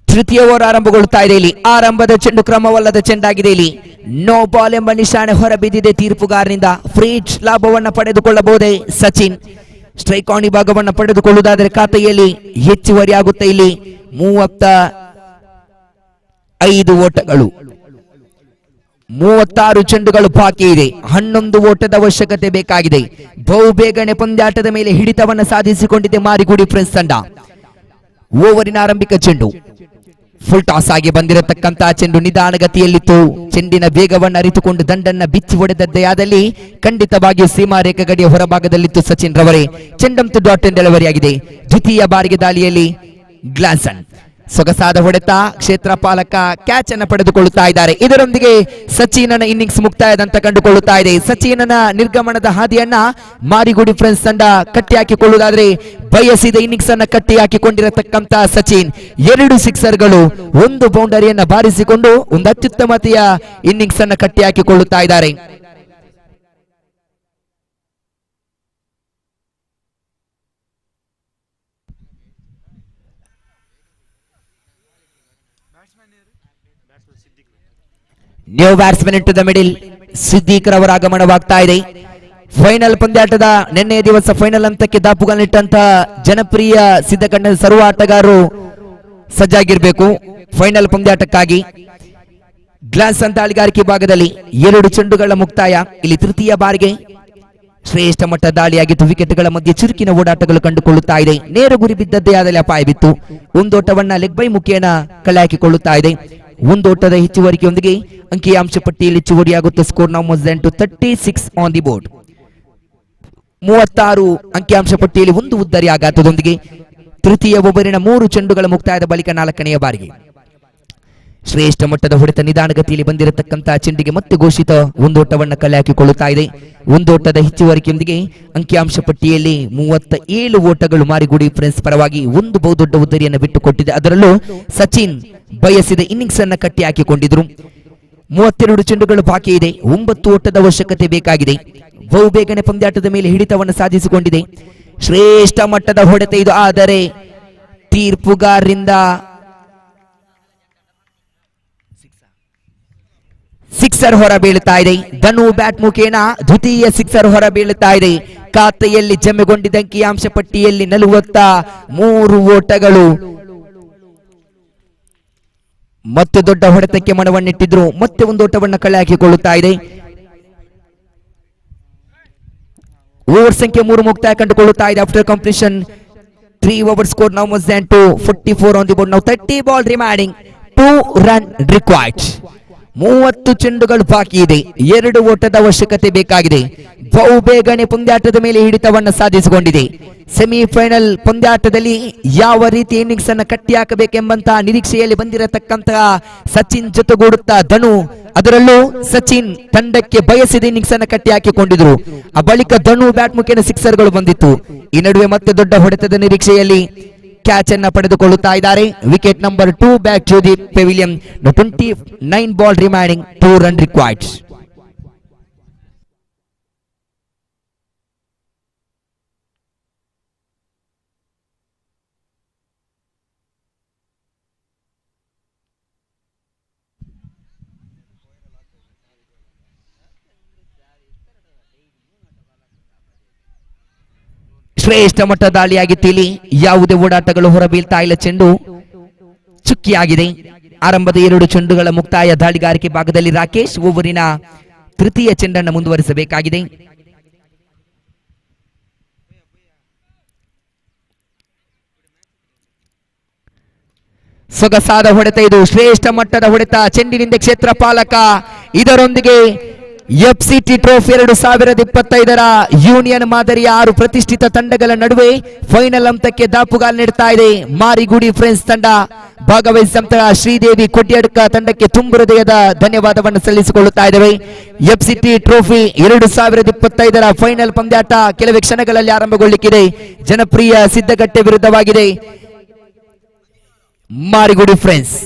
ತೃತೀಯ ಓವರ್ ಆರಂಭಗೊಳ್ಳುತ್ತಾ ಇದೆ. ಇಲ್ಲಿ ಆರಂಭದ ಚೆಂಡು ಕ್ರಮವಲ್ಲದ ಚೆಂಡಾಗಿದೆ. ಇಲ್ಲಿ ನೋ ಬಾಲ್ ಎಂಬ ನಿಶಾನೆ ಹೊರಬಿದ್ದಿದೆ ತೀರ್ಪುಗಾರನಿಂದ. ಫ್ರೀಟ್ ಲಾಭವನ್ನು ಪಡೆದುಕೊಳ್ಳಬಹುದೇ ಸಚಿನ್. ಸ್ಟ್ರೈಕ್ ಆನ್ ಭಾಗವನ್ನು ಪಡೆದುಕೊಳ್ಳುವುದಾದರೆ ಖಾತೆಯಲ್ಲಿ ಹೆಚ್ಚುವರಿಯಾಗುತ್ತೆ. ಇಲ್ಲಿ 35 ಓಟಗಳು, 36 ಚೆಂಡುಗಳು ಬಾಕಿ ಇದೆ. 11 ಓಟದ ಅವಶ್ಯಕತೆ ಬೇಕಾಗಿದೆ. ಬಹುಬೇಗನೆ ಪಂದ್ಯಾಟದ ಮೇಲೆ ಹಿಡಿತವನ್ನು ಸಾಧಿಸಿಕೊಂಡಿದೆ ಮಾರಿಗುಡಿ ಫ್ರೆಂಡ್ಸ್ ತಂಡ. ಓವರಿನ ಆರಂಭಿಕ ಚೆಂಡು ಫುಲ್ ಟಾಸ್ ಆಗಿ ಬಂದಿರತಕ್ಕಂತಹ ಚೆಂಡು ನಿಧಾನಗತಿಯಲ್ಲಿತ್ತು. ಚೆಂಡಿನ ವೇಗವನ್ನು ಅರಿತುಕೊಂಡು ದಂಡನ್ನ ಬಿಚ್ಚಿ ಹೊಡೆದದ್ದೇ ಆದಲ್ಲಿ ಖಂಡಿತವಾಗಿಯೂ ಸೀಮಾ ರೇಖಾ ಗಡಿಯ ಹೊರಭಾಗದಲ್ಲಿತ್ತು ಸಚಿನ್ ರವರೇ. ಚೆಂಡಂತು ಡಾಟ್ ಅಂಡ್ ಡೆಲಿವರಿ ಆಗಿದೆ. ದ್ವಿತೀಯ ಬಾರಿಗೆ ದಾಳಿಯಲ್ಲಿ ಗ್ಲಾಸನ್ ಸೊಗಸಾದ ಹೊಡೆತ, ಕ್ಷೇತ್ರ ಪಾಲಕ ಕ್ಯಾಚ್ ಅನ್ನು ಪಡೆದುಕೊಳ್ಳುತ್ತಾ ಇದ್ದಾರೆ. ಇದರೊಂದಿಗೆ ಸಚಿನನ ಇನ್ನಿಂಗ್ಸ್ ಮುಕ್ತಾಯದಂತ ಕಂಡುಕೊಳ್ಳುತ್ತಾ ಇದೆ. ಸಚಿನನ ನಿರ್ಗಮನದ ಹಾದಿಯನ್ನ ಮಾರಿಗುಡಿ ಫ್ರೆಂಡ್ಸ್ ತಂಡ ಕಟ್ಟಿ ಹಾಕಿಕೊಳ್ಳುವುದಾದ್ರೆ ಬಯಸಿದ ಇನ್ನಿಂಗ್ಸ್ ಅನ್ನ ಕಟ್ಟಿ ಹಾಕಿಕೊಂಡಿರತಕ್ಕಂತ ಸಚಿನ್ 2 ಸಿಕ್ಸರ್ಗಳು, 1 ಬೌಂಡರಿಯನ್ನ ಬಾರಿಸಿಕೊಂಡು ಒಂದು ಅತ್ಯುತ್ತಮತೆಯ ಇನ್ನಿಂಗ್ಸ್ ಅನ್ನ ಕಟ್ಟಿ ಹಾಕಿಕೊಳ್ಳುತ್ತಾ ಇದ್ದಾರೆ. New batsman in to the middle, Siddique ರವರ ಆಗಮನವಾಗ್ತಾ ಇದೆ. ಫೈನಲ್ ಪಂದ್ಯಾಟದ ನಿನ್ನೆ ದಿವಸ ಫೈನಲ್ ಹಂತಕ್ಕೆ ದಾಪುಗಾಲಿಟ್ಟಂತಹ ಜನಪ್ರಿಯ ಸಿದ್ಧಕಂಡದ ಸರ್ವ ಆಟಗಾರರು ಸಜ್ಜಾಗಿರ್ಬೇಕು ಫೈನಲ್ ಪಂದ್ಯಾಟಕ್ಕಾಗಿ. ಗ್ಲಾಸ್ ಅಂತ ಅಳಿಗಾರಿಕೆ ಭಾಗದಲ್ಲಿ 2 ಚೆಂಡುಗಳ ಮುಕ್ತಾಯ. ಇಲ್ಲಿ ತೃತೀಯ ಬಾರಿಗೆ ಶ್ರೇಷ್ಠ ಮಟ್ಟ ದಾಳಿಯಾಗಿತ್ತು. ವಿಕೆಟ್ಗಳ ಮಧ್ಯೆ ಚುರುಕಿನ ಓಡಾಟಗಳು ಕಂಡುಕೊಳ್ಳುತ್ತಾ ಇದೆ. ನೇರ ಗುರಿ ಬಿದ್ದದ್ದೇ ಆದಲ್ಲಿ ಅಪಾಯವಿತ್ತು. ಒಂದೋಟವನ್ನ ಲೆಗ್ ಬೈ ಮುಖೇನ ಕಳೆ ಹಾಕಿಕೊಳ್ಳುತ್ತಾ ಇದೆ. ಒಂದೋಟದ ಹೆಚ್ಚುವರಿಕೆಯೊಂದಿಗೆ ಅಂಕಿಅಂಶ ಪಟ್ಟಿಯಲ್ಲಿ ಹೆಚ್ಚುವರಿಯಾಗುತ್ತೆ. Score now more than 36 on the board. 36 ಅಂಕಿಅಂಶ ಪಟ್ಟಿಯಲ್ಲಿ 1 ಉದ್ದರಿ ಆಘಾತದೊಂದಿಗೆ ತೃತೀಯ ಓವರಿನ 3 ಚೆಂಡುಗಳ ಮುಕ್ತಾಯದ ಬಳಿಕ 4ನೆಯ ಬಾರಿಗೆ ಶ್ರೇಷ್ಠ ಮಟ್ಟದ ಹೊಡೆತ ನಿಧಾನಗತಿಯಲ್ಲಿ ಬಂದಿರತಕ್ಕಂತಹ ಚೆಂಡಿಗೆ ಮತ್ತೆ ಘೋಷಿತ ಒಂದೋಟವನ್ನು ಕಲೆ ಹಾಕಿಕೊಳ್ಳುತ್ತಾ ಇದೆ. ಒಂದೋಟದ ಹೆಚ್ಚುವರಿಕೆಯೊಂದಿಗೆ ಅಂಕಿಅಂಶ ಪಟ್ಟಿಯಲ್ಲಿ 37 ಓಟಗಳು ಮಾರಿಗುಡಿ ಫ್ರೆಂಡ್ಸ್ ಪರವಾಗಿ 1 ಬಹುದೊಡ್ಡ ಉದ್ದರಿಯನ್ನು ಬಿಟ್ಟುಕೊಟ್ಟಿದೆ. ಅದರಲ್ಲೂ ಸಚಿನ್ ಬಯಸಿದ ಇನ್ನಿಂಗ್ಸ್ ಅನ್ನ ಕಟ್ಟಿ ಹಾಕಿಕೊಂಡಿದ್ರು. 32 ಚೆಂಡುಗಳು ಬಾಕಿ ಇದೆ. 9 ಓಟದ ಅವಶ್ಯಕತೆ ಬೇಕಾಗಿದೆ. ಬಹುಬೇಗನೆ ಪಂದ್ಯಾಟದ ಮೇಲೆ ಹಿಡಿತವನ್ನು ಸಾಧಿಸಿಕೊಂಡಿದೆ. ಶ್ರೇಷ್ಠ ಮಟ್ಟದ ಹೊಡೆತ ಇದು, ಆದರೆ ತೀರ್ಪುಗಾರರಿಂದ ಸಿಕ್ಸರ್ ಹೊರ ಬೀಳುತ್ತಾ ಇದೆ. ಧನು ಬ್ಯಾಟ್ ಮುಖೇನ ದ್ವಿತೀಯ ಸಿಕ್ಸರ್ ಹೊರ ಬೀಳುತ್ತಾ ಇದೆ. ಖಾತೆಯಲ್ಲಿ ಜಮೆಗೊಂಡಿದ್ದ ಅಂಕಿಅಂಶ ಪಟ್ಟಿಯಲ್ಲಿ 43 ಓಟಗಳು. ಮತ್ತೆ ದೊಡ್ಡ ಹೊಡೆತಕ್ಕೆ ಮನವನ್ನಿಟ್ಟಿದ್ರು. ಮತ್ತೆ ಒಂದು ಓಟವನ್ನು ಕಳೆ ಹಾಕಿಕೊಳ್ಳುತ್ತಾ ಇದೆ. ಓವರ್ ಸಂಖ್ಯೆ 3 ಮುಕ್ತಾಯ ಕಂಡುಕೊಳ್ಳುತ್ತಾ ಇದೆ. After completion 3 over score now more Dhan 44 on the board. Now 30 ball remaining, 2 run required. 30 ಚೆಂಡುಗಳು ಬಾಕಿ ಇದೆ. 2 ಓಟದ ಅವಶ್ಯಕತೆ ಬೇಕಾಗಿದೆ. ಬಹುಬೇಗನೆ ಪಂದ್ಯಾಟದ ಮೇಲೆ ಹಿಡಿತವನ್ನು ಸಾಧಿಸಿಕೊಂಡಿದೆ. ಸೆಮಿಫೈನಲ್ ಪಂದ್ಯಾಟದಲ್ಲಿ ಯಾವ ರೀತಿ ಇನ್ನಿಂಗ್ಸ್ ಅನ್ನು ಕಟ್ಟಿ ಹಾಕಬೇಕೆಂಬಂತಹ ನಿರೀಕ್ಷೆಯಲ್ಲಿ ಬಂದಿರತಕ್ಕಂತಹ ಸಚಿನ್ ಜೊತೆಗೂಡುತ್ತಾ ಧನು, ಅದರಲ್ಲೂ ಸಚಿನ್ ತಂಡಕ್ಕೆ ಬಯಸಿದ ಇನ್ನಿಂಗ್ಸ್ ಅನ್ನು ಕಟ್ಟಿ ಹಾಕಿಕೊಂಡಿದ್ರು. ಆ ಬಳಿಕ ಧನು ಬ್ಯಾಟ್ ಮುಖೇನ ಸಿಕ್ಸರ್ಗಳು ಬಂದಿತ್ತು. ಈ ನಡುವೆ ಮತ್ತೆ ದೊಡ್ಡ ಹೊಡೆತದ ನಿರೀಕ್ಷೆಯಲ್ಲಿ ಕ್ಯಾಚ್ ಅನ್ನ ಪಡೆದುಕೊಳ್ಳುತ್ತಾ ಇದ್ದಾರೆ. Wicket number 2 back to the pavilion. 29 ball remaining, 2 run required. ಶ್ರೇಷ್ಠ ಮಟ್ಟ ದಾಳಿಯಾಗಿತ್ತು. ಇಲ್ಲಿ ಯಾವುದೇ ಓಡಾಟಗಳು ಹೊರಬೀಳ್ತಾ ಇಲ್ಲ. ಚೆಂಡು ಚುಕ್ಕಿಯಾಗಿದೆ. ಆರಂಭದ 2 ಚೆಂಡುಗಳ ಮುಕ್ತಾಯ ದಾಳಿಗಾರಿಕೆ ಭಾಗದಲ್ಲಿ ರಾಕೇಶ್ ಓವರಿನ ತೃತೀಯ ಚೆಂಡನ್ನು ಮುಂದುವರಿಸಬೇಕಾಗಿದೆ. ಸೊಗಸಾದ ಹೊಡೆತ, ಇದು ಶ್ರೇಷ್ಠ ಮಟ್ಟದ ಹೊಡೆತ. ಚೆಂಡಿನಿಂದ ಕ್ಷೇತ್ರ ಪಾಲಕ. ಇದರೊಂದಿಗೆ ಎಫ್ಸಿಟಿ ಟ್ರೋಫಿ 2025 ಯೂನಿಯನ್ ಮಾದರಿಯ 6 ಪ್ರತಿಷ್ಠಿತ ತಂಡಗಳ ನಡುವೆ ಫೈನಲ್ ಹಂತಕ್ಕೆ ದಾಪುಗಾಲು ನೀಡ್ತಾ ಇದೆ. ಮಾರಿಗುಡಿ ಫ್ರೆಂಡ್ಸ್ ತಂಡ ಭಾಗವಹಿಸಿದಂತಹ ಶ್ರೀದೇವಿ ಕೊಡ್ಯಡ್ಕ ತಂಡಕ್ಕೆ ತುಂಬು ಹೃದಯದ ಧನ್ಯವಾದವನ್ನು ಸಲ್ಲಿಸಿಕೊಳ್ಳುತ್ತಾ ಇದ್ದೇವೆ. ಎಫ್ಸಿಟಿ ಟ್ರೋಫಿ 2025 ಫೈನಲ್ ಪಂದ್ಯಾಟ ಕೆಲವೇ ಕ್ಷಣಗಳಲ್ಲಿ ಆರಂಭಗೊಳ್ಳಿಕ್ಕಿದೆ. ಜನಪ್ರಿಯ ಸಿದ್ದಗಟ್ಟೆ ವಿರುದ್ಧವಾಗಿದೆ ಮಾರಿಗುಡಿ ಫ್ರೆಂಡ್ಸ್.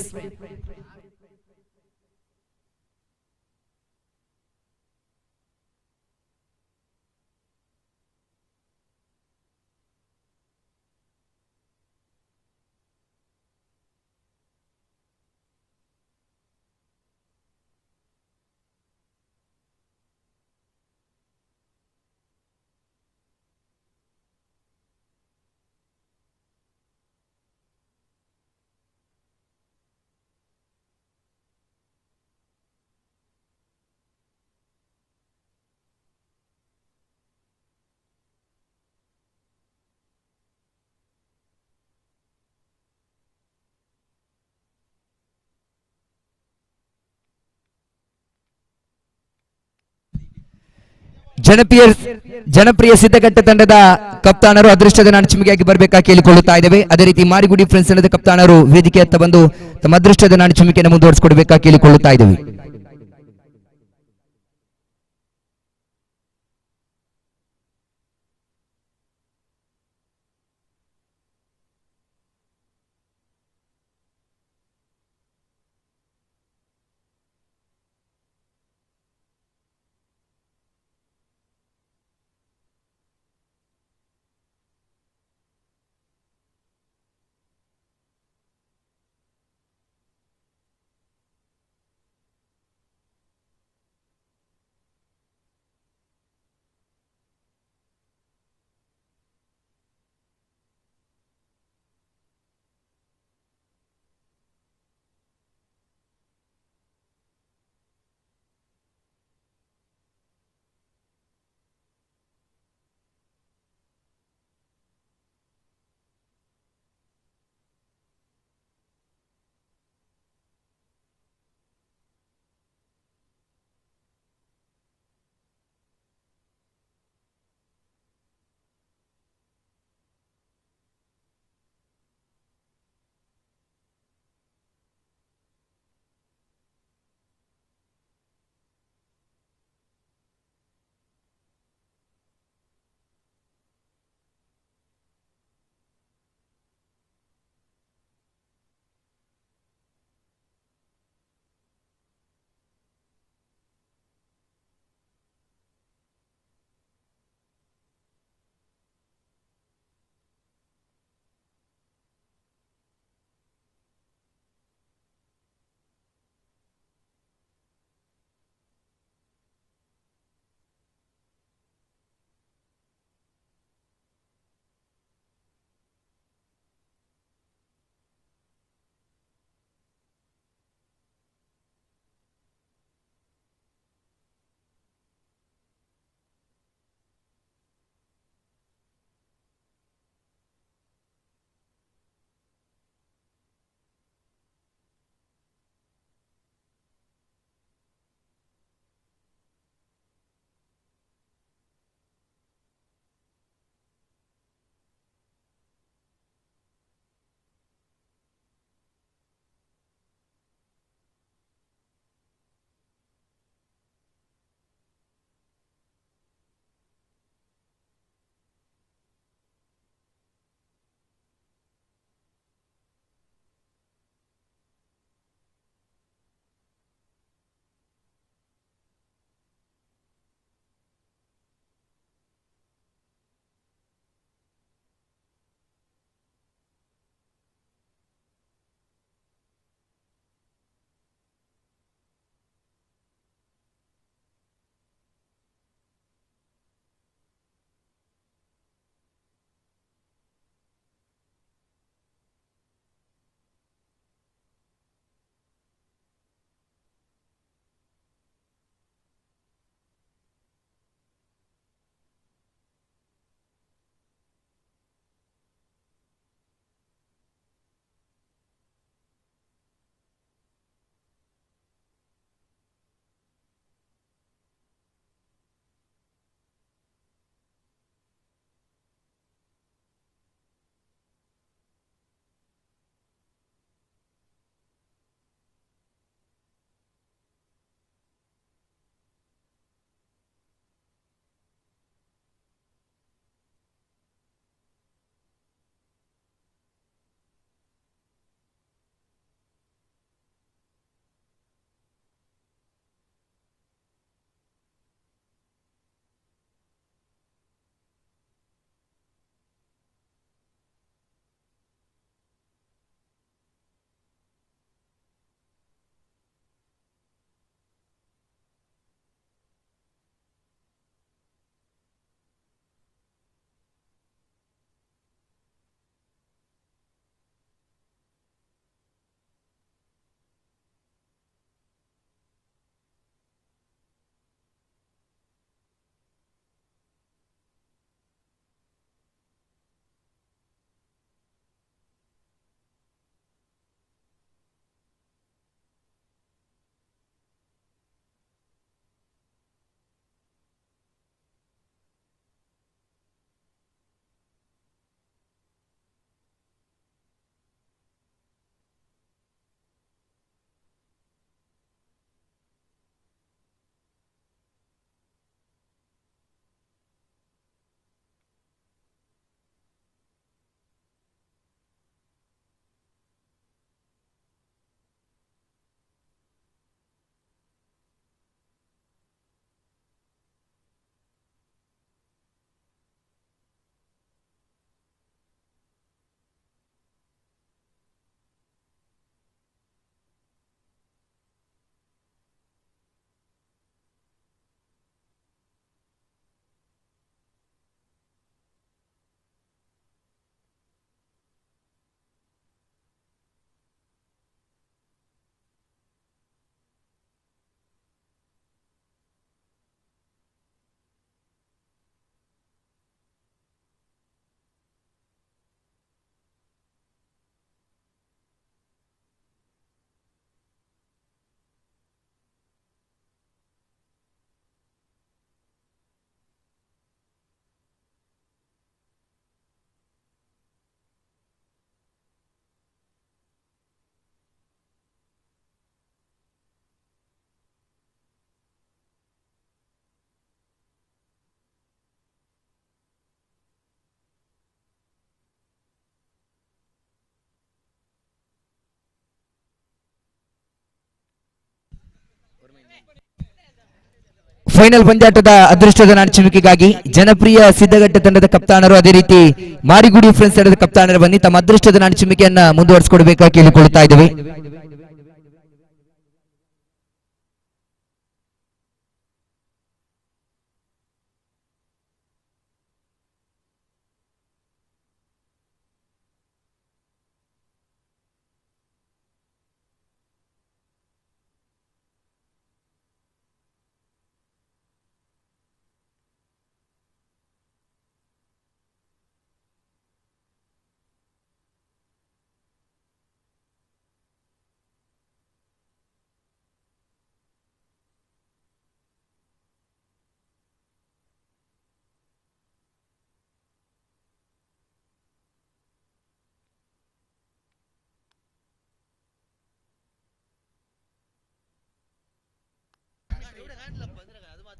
ಜನಪ್ರಿಯ ಸಿದ್ದಗಟ್ಟೆ ತಂಡದ ಕಪ್ತಾನರು ಅದೃಷ್ಟದ ನಾಣುಚುಮಿಗೆಯಾಗಿ ಬರಬೇಕಾಗಿ ಕೇಳಿಕೊಳ್ಳುತ್ತಾ ಇದ್ದೇವೆ. ಅದೇ ರೀತಿ ಮಾರಿಗುಡಿ ಫ್ರೆಂಡ್ಸ್ ತಂಡದ ಕಪ್ತಾನರು ವೇದಿಕೆ ಹತ್ತ ಬಂದು ತಮ್ಮ ಅದೃಷ್ಟದ ನಾಣುಚುಮಿಕೆಯನ್ನು ಮುಂದುವರಿಸಿಕೊಡಬೇಕಾಗಿ ಕೇಳಿಕೊಳ್ಳುತ್ತಾ ಇದ್ದೇವೆ. ಫೈನಲ್ ಪಂದ್ಯಾಟದ ಅದೃಷ್ಟದ ನಾಣ್ಚಿಮಿಕೆಗಾಗಿ ಜನಪ್ರಿಯ ಸಿದ್ದಗಟ್ಟೆ ತಂಡದ ಕಪ್ತಾನರು ಅದೇ ರೀತಿ ಮಾರಿಗುಡಿ ಫ್ರೆಂಡ್ಸ್ ತಂಡದ ಕಪ್ತಾನರು ಬನ್ನಿ ತಮ್ಮ ಅದೃಷ್ಟದ ನಾಣ್ಚಿಮಿಕೆಯನ್ನ ಮುಂದುವರಿಸಿಕೊಡ್ಬೇಕಾಗಿ ಕೇಳಿಕೊಳ್ತಾ ಇದ್ದೇವೆ.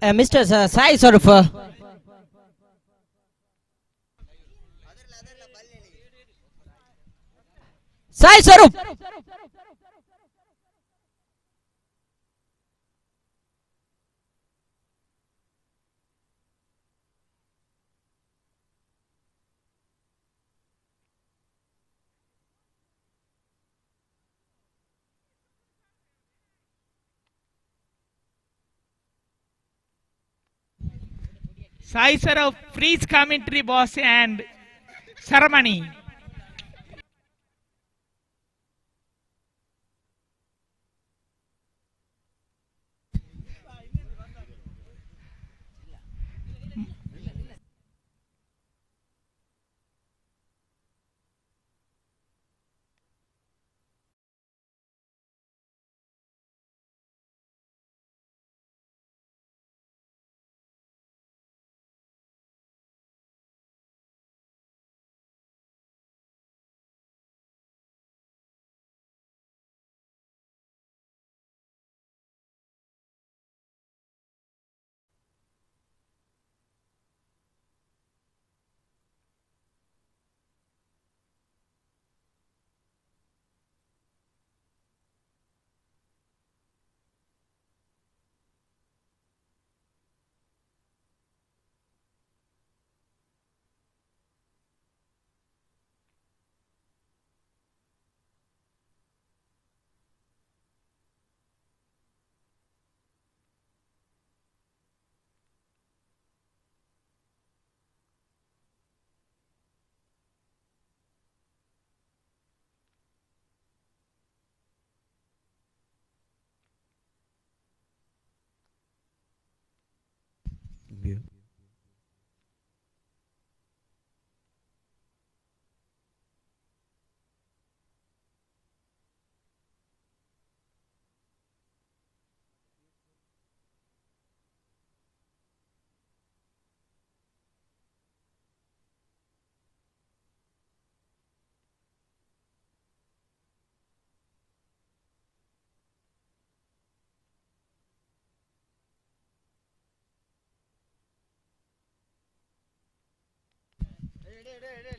Mr. Sai Sarup. Sai Sarup. Sai sir of freeze commentary boss and ceremony.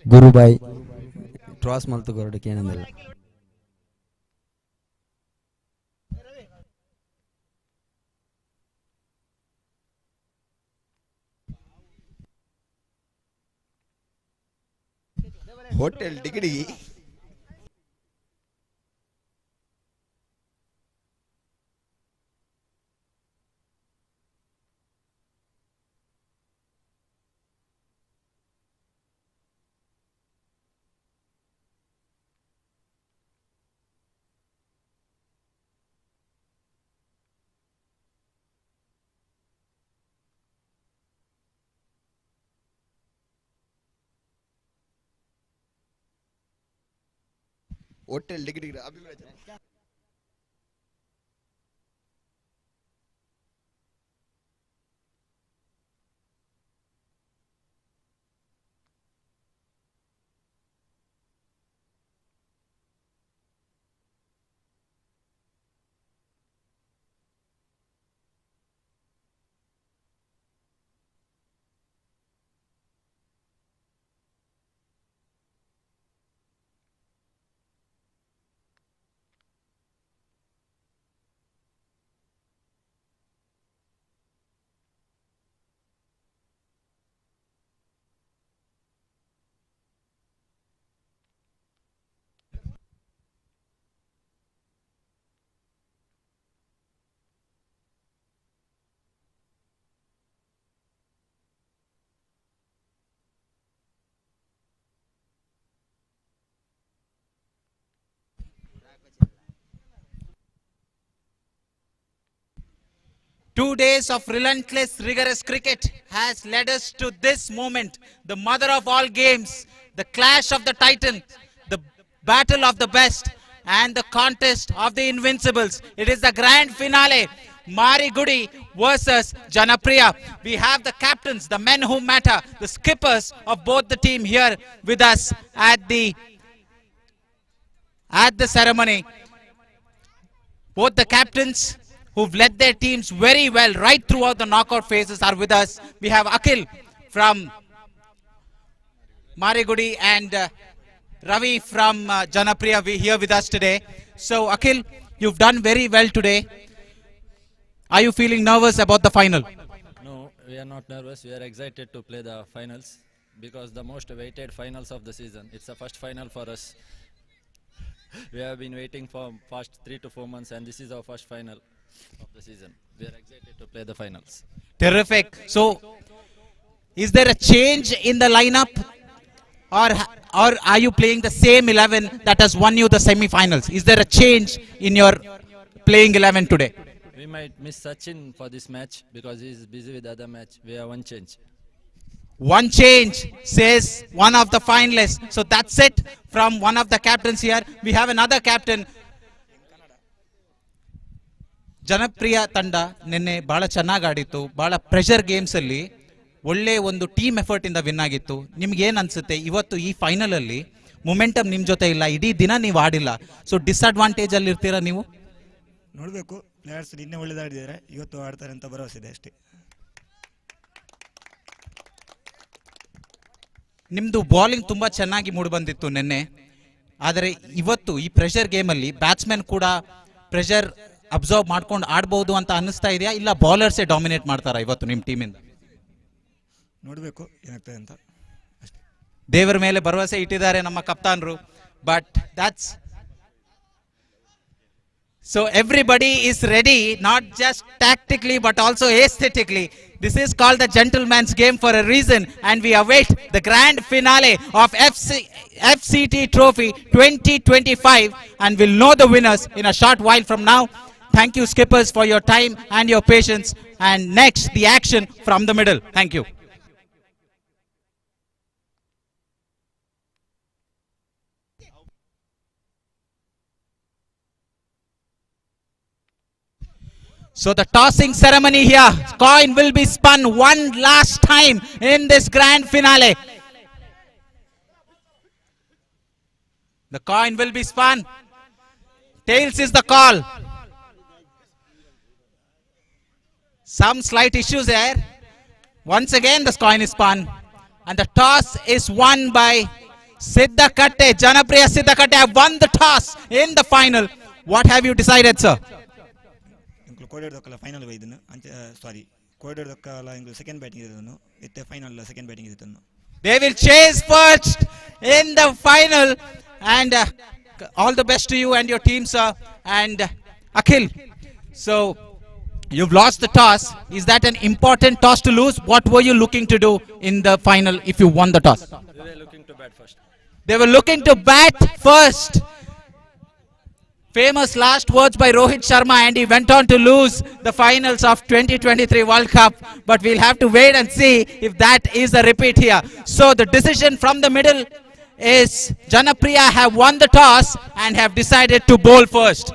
ಗುರುಬಾಯ್ ಟ್ರಾಸ್ ಮಲ್ತು ಹೊರಡಕ್ಕೆ ಏನಂದಲ್ಲ. ಹೋಟೆಲ್ ಟಿಕೆಟ್ ಹೋಟೆಲ್ ಟಿಕೆಟ್ ಅಭಿಪ್ರಾಯ 2 days of relentless, rigorous cricket has led us to this moment, the mother of all games, the clash of the titans, the battle of the best, and the contest of the invincibles. It is the grand finale. Marigudi versus Janapriya. We have the captains, the men who matter, the skippers of both the team here with us at the ceremony. Both the captains who've led their teams very well right throughout the knockout phases are with us. We have Akhil from Marigudi and Ravi from Janapriya here with us today. So Akhil, you've done very well today. Are you feeling nervous about the final? No, we are not nervous. We are excited to play the finals because the most awaited finals of the season. It's the first final for us. We have been waiting for past 3 to 4 months, and this is our first final of the season. We are excited to play the finals. Terrific. So, is there a change in the lineup, or are you playing the same 11 that has won you the semi-finals? Is there a change in your playing 11 today? We might miss Sachin for this match because he is busy with other match. We have one change. One change, says one of the finalists. So that's it from one of the captains here. We have another captain. ಜನಪ್ರಿಯ ತಂಡ ನಿನ್ನೆ ಬಹಳ ಚೆನ್ನಾಗಿ ಆಡಿತ್ತು. ಬಹಳ ಪ್ರೆಷರ್ ಗೇಮ್ಸ್ ಅಲ್ಲಿ ಒಳ್ಳೆ ಒಂದು ಟೀಮ್ ಎಫರ್ಟ್ ಇಂದ ವಿನ್ ಆಗಿತ್ತು. ನಿಮ್ಗೆ ಏನ್ ಅನ್ಸುತ್ತೆ ಇವತ್ತು ಈ ಫೈನಲ್ ಅಲ್ಲಿ ಮೊಮೆಂಟಮ್ ನಿಮ್ ಜೊತೆ ಇಲ್ಲ, ಇಡೀ ದಿನ ನೀವು ಆಡಿಲ್ಲ, ಸೊ ಡಿಸ್ಅಡ್ವಾಂಟೇಜ್ ಅಲ್ಲಿ ಇರ್ತೀರಾ ನೀವು? ನೋಡಬೇಕು, ಪ್ಲೇಯರ್ಸ್ ನಿನ್ನೆ ಒಳ್ಳೆದಾಡಿದ್ದಾರೆ, ಇವತ್ತು ಆಡ್ತಾರೆ ಅಂತ ಭರವಸೆ ಇದೆ ಅಷ್ಟೇ. ನಿಮ್ದು ಬೌಲಿಂಗ್ ತುಂಬಾ ಚೆನ್ನಾಗಿ ಮೂಡಿ ಬಂದಿತ್ತು ನಿನ್ನೆ, ಆದರೆ ಇವತ್ತು ಈ ಪ್ರೆಷರ್ ಗೇಮ್ ಅಲ್ಲಿ ಬ್ಯಾಟ್ಸ್ಮನ್ ಕೂಡ ಪ್ರೆಷರ್ ಅಬ್ಸರ್ವ್ ಮಾಡ್ಕೊಂಡು ಆಡ್ಬಹುದು ಅಂತ ಅನ್ನಿಸ್ತಾ ಇದೆಯಾ, ಇಲ್ಲ ಬೌಲರ್ಸೇ ಡಾಮಿನೇಟ್ ಮಾಡ್ತಾರಾ ಇವತ್ತು ನಿಮ್ ಟೀಮಿಂದ? ನೋಡಬೇಕು ಏನಾಗ್ತದೆ ಅಂತ. ದೇವರ ಮೇಲೆ ಭರವಸೆ ಇಟ್ಟಿದ್ದಾರೆ ನಮ್ಮ ಕಪ್ತಾನರು, but that's so everybody is ready, not just tactically but also aesthetically. This is called the gentleman's game for a reason, and we await the grand finale of FCT Trophy 2025, and we'll know the winners in a short while from now. Thank you, skippers, for your time and your patience. And next, the action from the middle. Thank you. So the tossing ceremony here, coin will be spun one last time in this grand finale. The coin will be spun. Tails is the call. Some slight issues there. Once again the coin is spun and the toss is won by Siddhakatte. Janapriya Siddhakatte have won the toss in the final. What have you decided, sir? ಕೋಡೆಡ್ ದಕ್ಕಲ್ಲ ಫೈನಲ್ ಇದನ್ನು ಅಂತ ಸಾರಿ ಕೋಡೆಡ್ ದಕ್ಕಲ್ಲ ಇಂಗ್ಲು ಸೆಕೆಂಡ್ ಬ್ಯಾಟಿಂಗ್ ಇದನ್ನು ಇತ್ತೆ ಫೈನಲ್ ಸೆಕೆಂಡ್ ಬ್ಯಾಟಿಂಗ್ ಇದನ್ನು. They will chase first in the final, and all the best to you and your team, sir. And Akhil, so you've lost the toss. Is that an important toss to lose? What were you looking to do in the final if you won the toss? We were looking to bat first. They were looking to bat first. Famous last words by Rohit Sharma, and he went on to lose the finals of 2023 World Cup. But we'll have to wait and see if that is a repeat here. So the decision from the middle is Janapriya have won the toss and have decided to bowl first.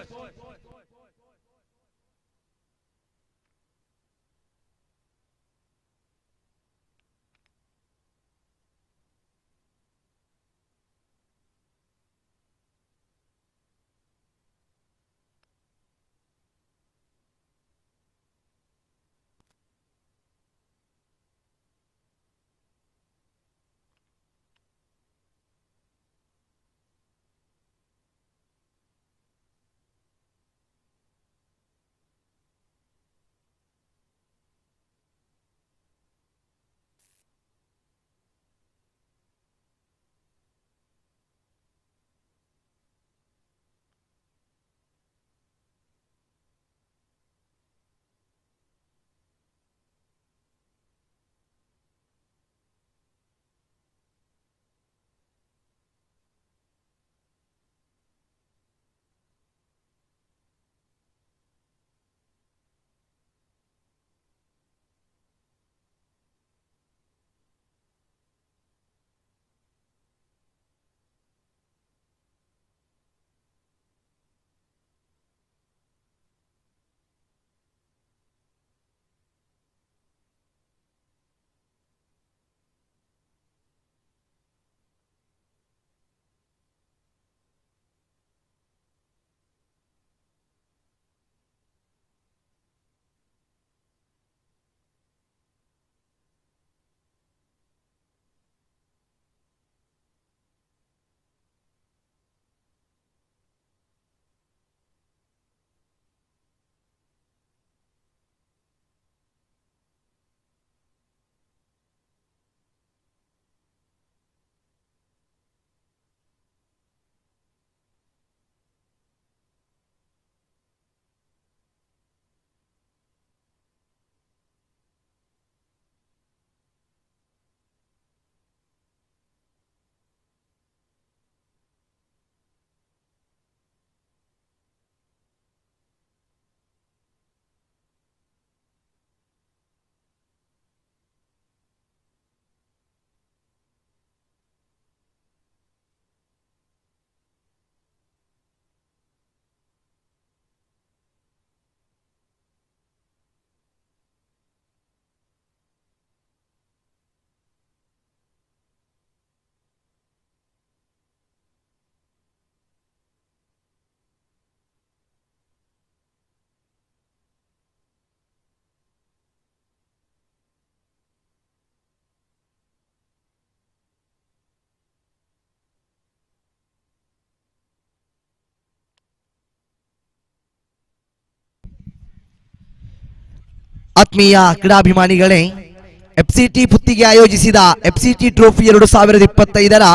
ಆತ್ಮೀಯ ಕ್ರೀಡಾಭಿಮಾನಿಗಳೇ, ಎಫ್ಸಿಟಿ ಪುತ್ತಿಗೆ ಆಯೋಜಿಸಿದ ಎಫ್ಸಿಟಿ ಟ್ರೋಫಿ 2025ರ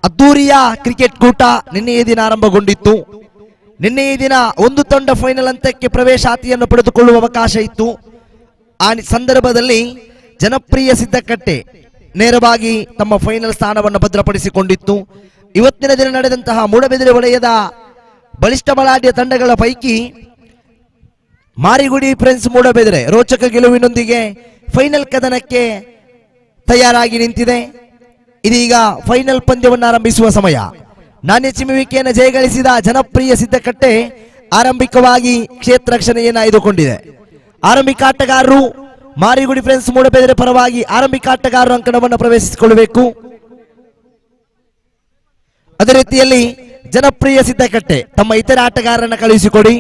ಅದ್ದೂರಿಯ ಕ್ರಿಕೆಟ್ ಕೂಟ ನಿನ್ನೆಯ ದಿನ ಆರಂಭಗೊಂಡಿತ್ತು. ನಿನ್ನೆಯ ದಿನ ಒಂದು ತಂಡ ಫೈನಲ್ ಹಂತಕ್ಕೆ ಪ್ರವೇಶಾತಿಯನ್ನು ಪಡೆದುಕೊಳ್ಳುವ ಅವಕಾಶ ಇತ್ತು. ಆ ಸಂದರ್ಭದಲ್ಲಿ ಜನಪ್ರಿಯ ಸಿದ್ದಕಟ್ಟೆ ನೇರವಾಗಿ ತಮ್ಮ ಫೈನಲ್ ಸ್ಥಾನವನ್ನು ಭದ್ರಪಡಿಸಿಕೊಂಡಿತ್ತು. ಇವತ್ತಿನ ದಿನ ನಡೆದಂತಹ ಮೂಡಬಿದಿರೆ ವಲಯದ ಬಲಿಷ್ಠ ಬಲಾಢ್ಯ ತಂಡಗಳ ಪೈಕಿ ಮಾರಿಗುಡಿ ಫ್ರೆಂಡ್ಸ್ ಮೂಡಬಿದಿರೆ ರೋಚಕ ಗೆಲುವಿನೊಂದಿಗೆ ಫೈನಲ್ ಕದನಕ್ಕೆ ತಯಾರಾಗಿ ನಿಂತಿದೆ. ಇದೀಗ ಫೈನಲ್ ಪಂದ್ಯವನ್ನು ಆರಂಭಿಸುವ ಸಮಯ. ನಾಣ್ಯ ಚಿಮ್ಮುವಿಕೆಯನ್ನು ಜಯಗಳಿಸಿದ ಜನಪ್ರಿಯ ಸಿದ್ದಕಟ್ಟೆ ಆರಂಭಿಕವಾಗಿ ಕ್ಷೇತ್ರ ರಕ್ಷಣೆಯನ್ನು ಆಯ್ದುಕೊಂಡಿದೆ. ಆರಂಭಿಕ ಆಟಗಾರರು ಮಾರಿಗುಡಿ ಫ್ರೆಂಡ್ಸ್ ಮೂಡಬಿದಿರೆ ಪರವಾಗಿ ಆರಂಭಿಕ ಆಟಗಾರರು ಅಂಕಣವನ್ನು ಪ್ರವೇಶಿಸಿಕೊಳ್ಳಬೇಕು. ಅದೇ ರೀತಿಯಲ್ಲಿ ಜನಪ್ರಿಯ ಸಿದ್ದಕಟ್ಟೆ ತಮ್ಮ ಇತರ ಆಟಗಾರರನ್ನು ಕಳುಹಿಸಿಕೊಡಿ.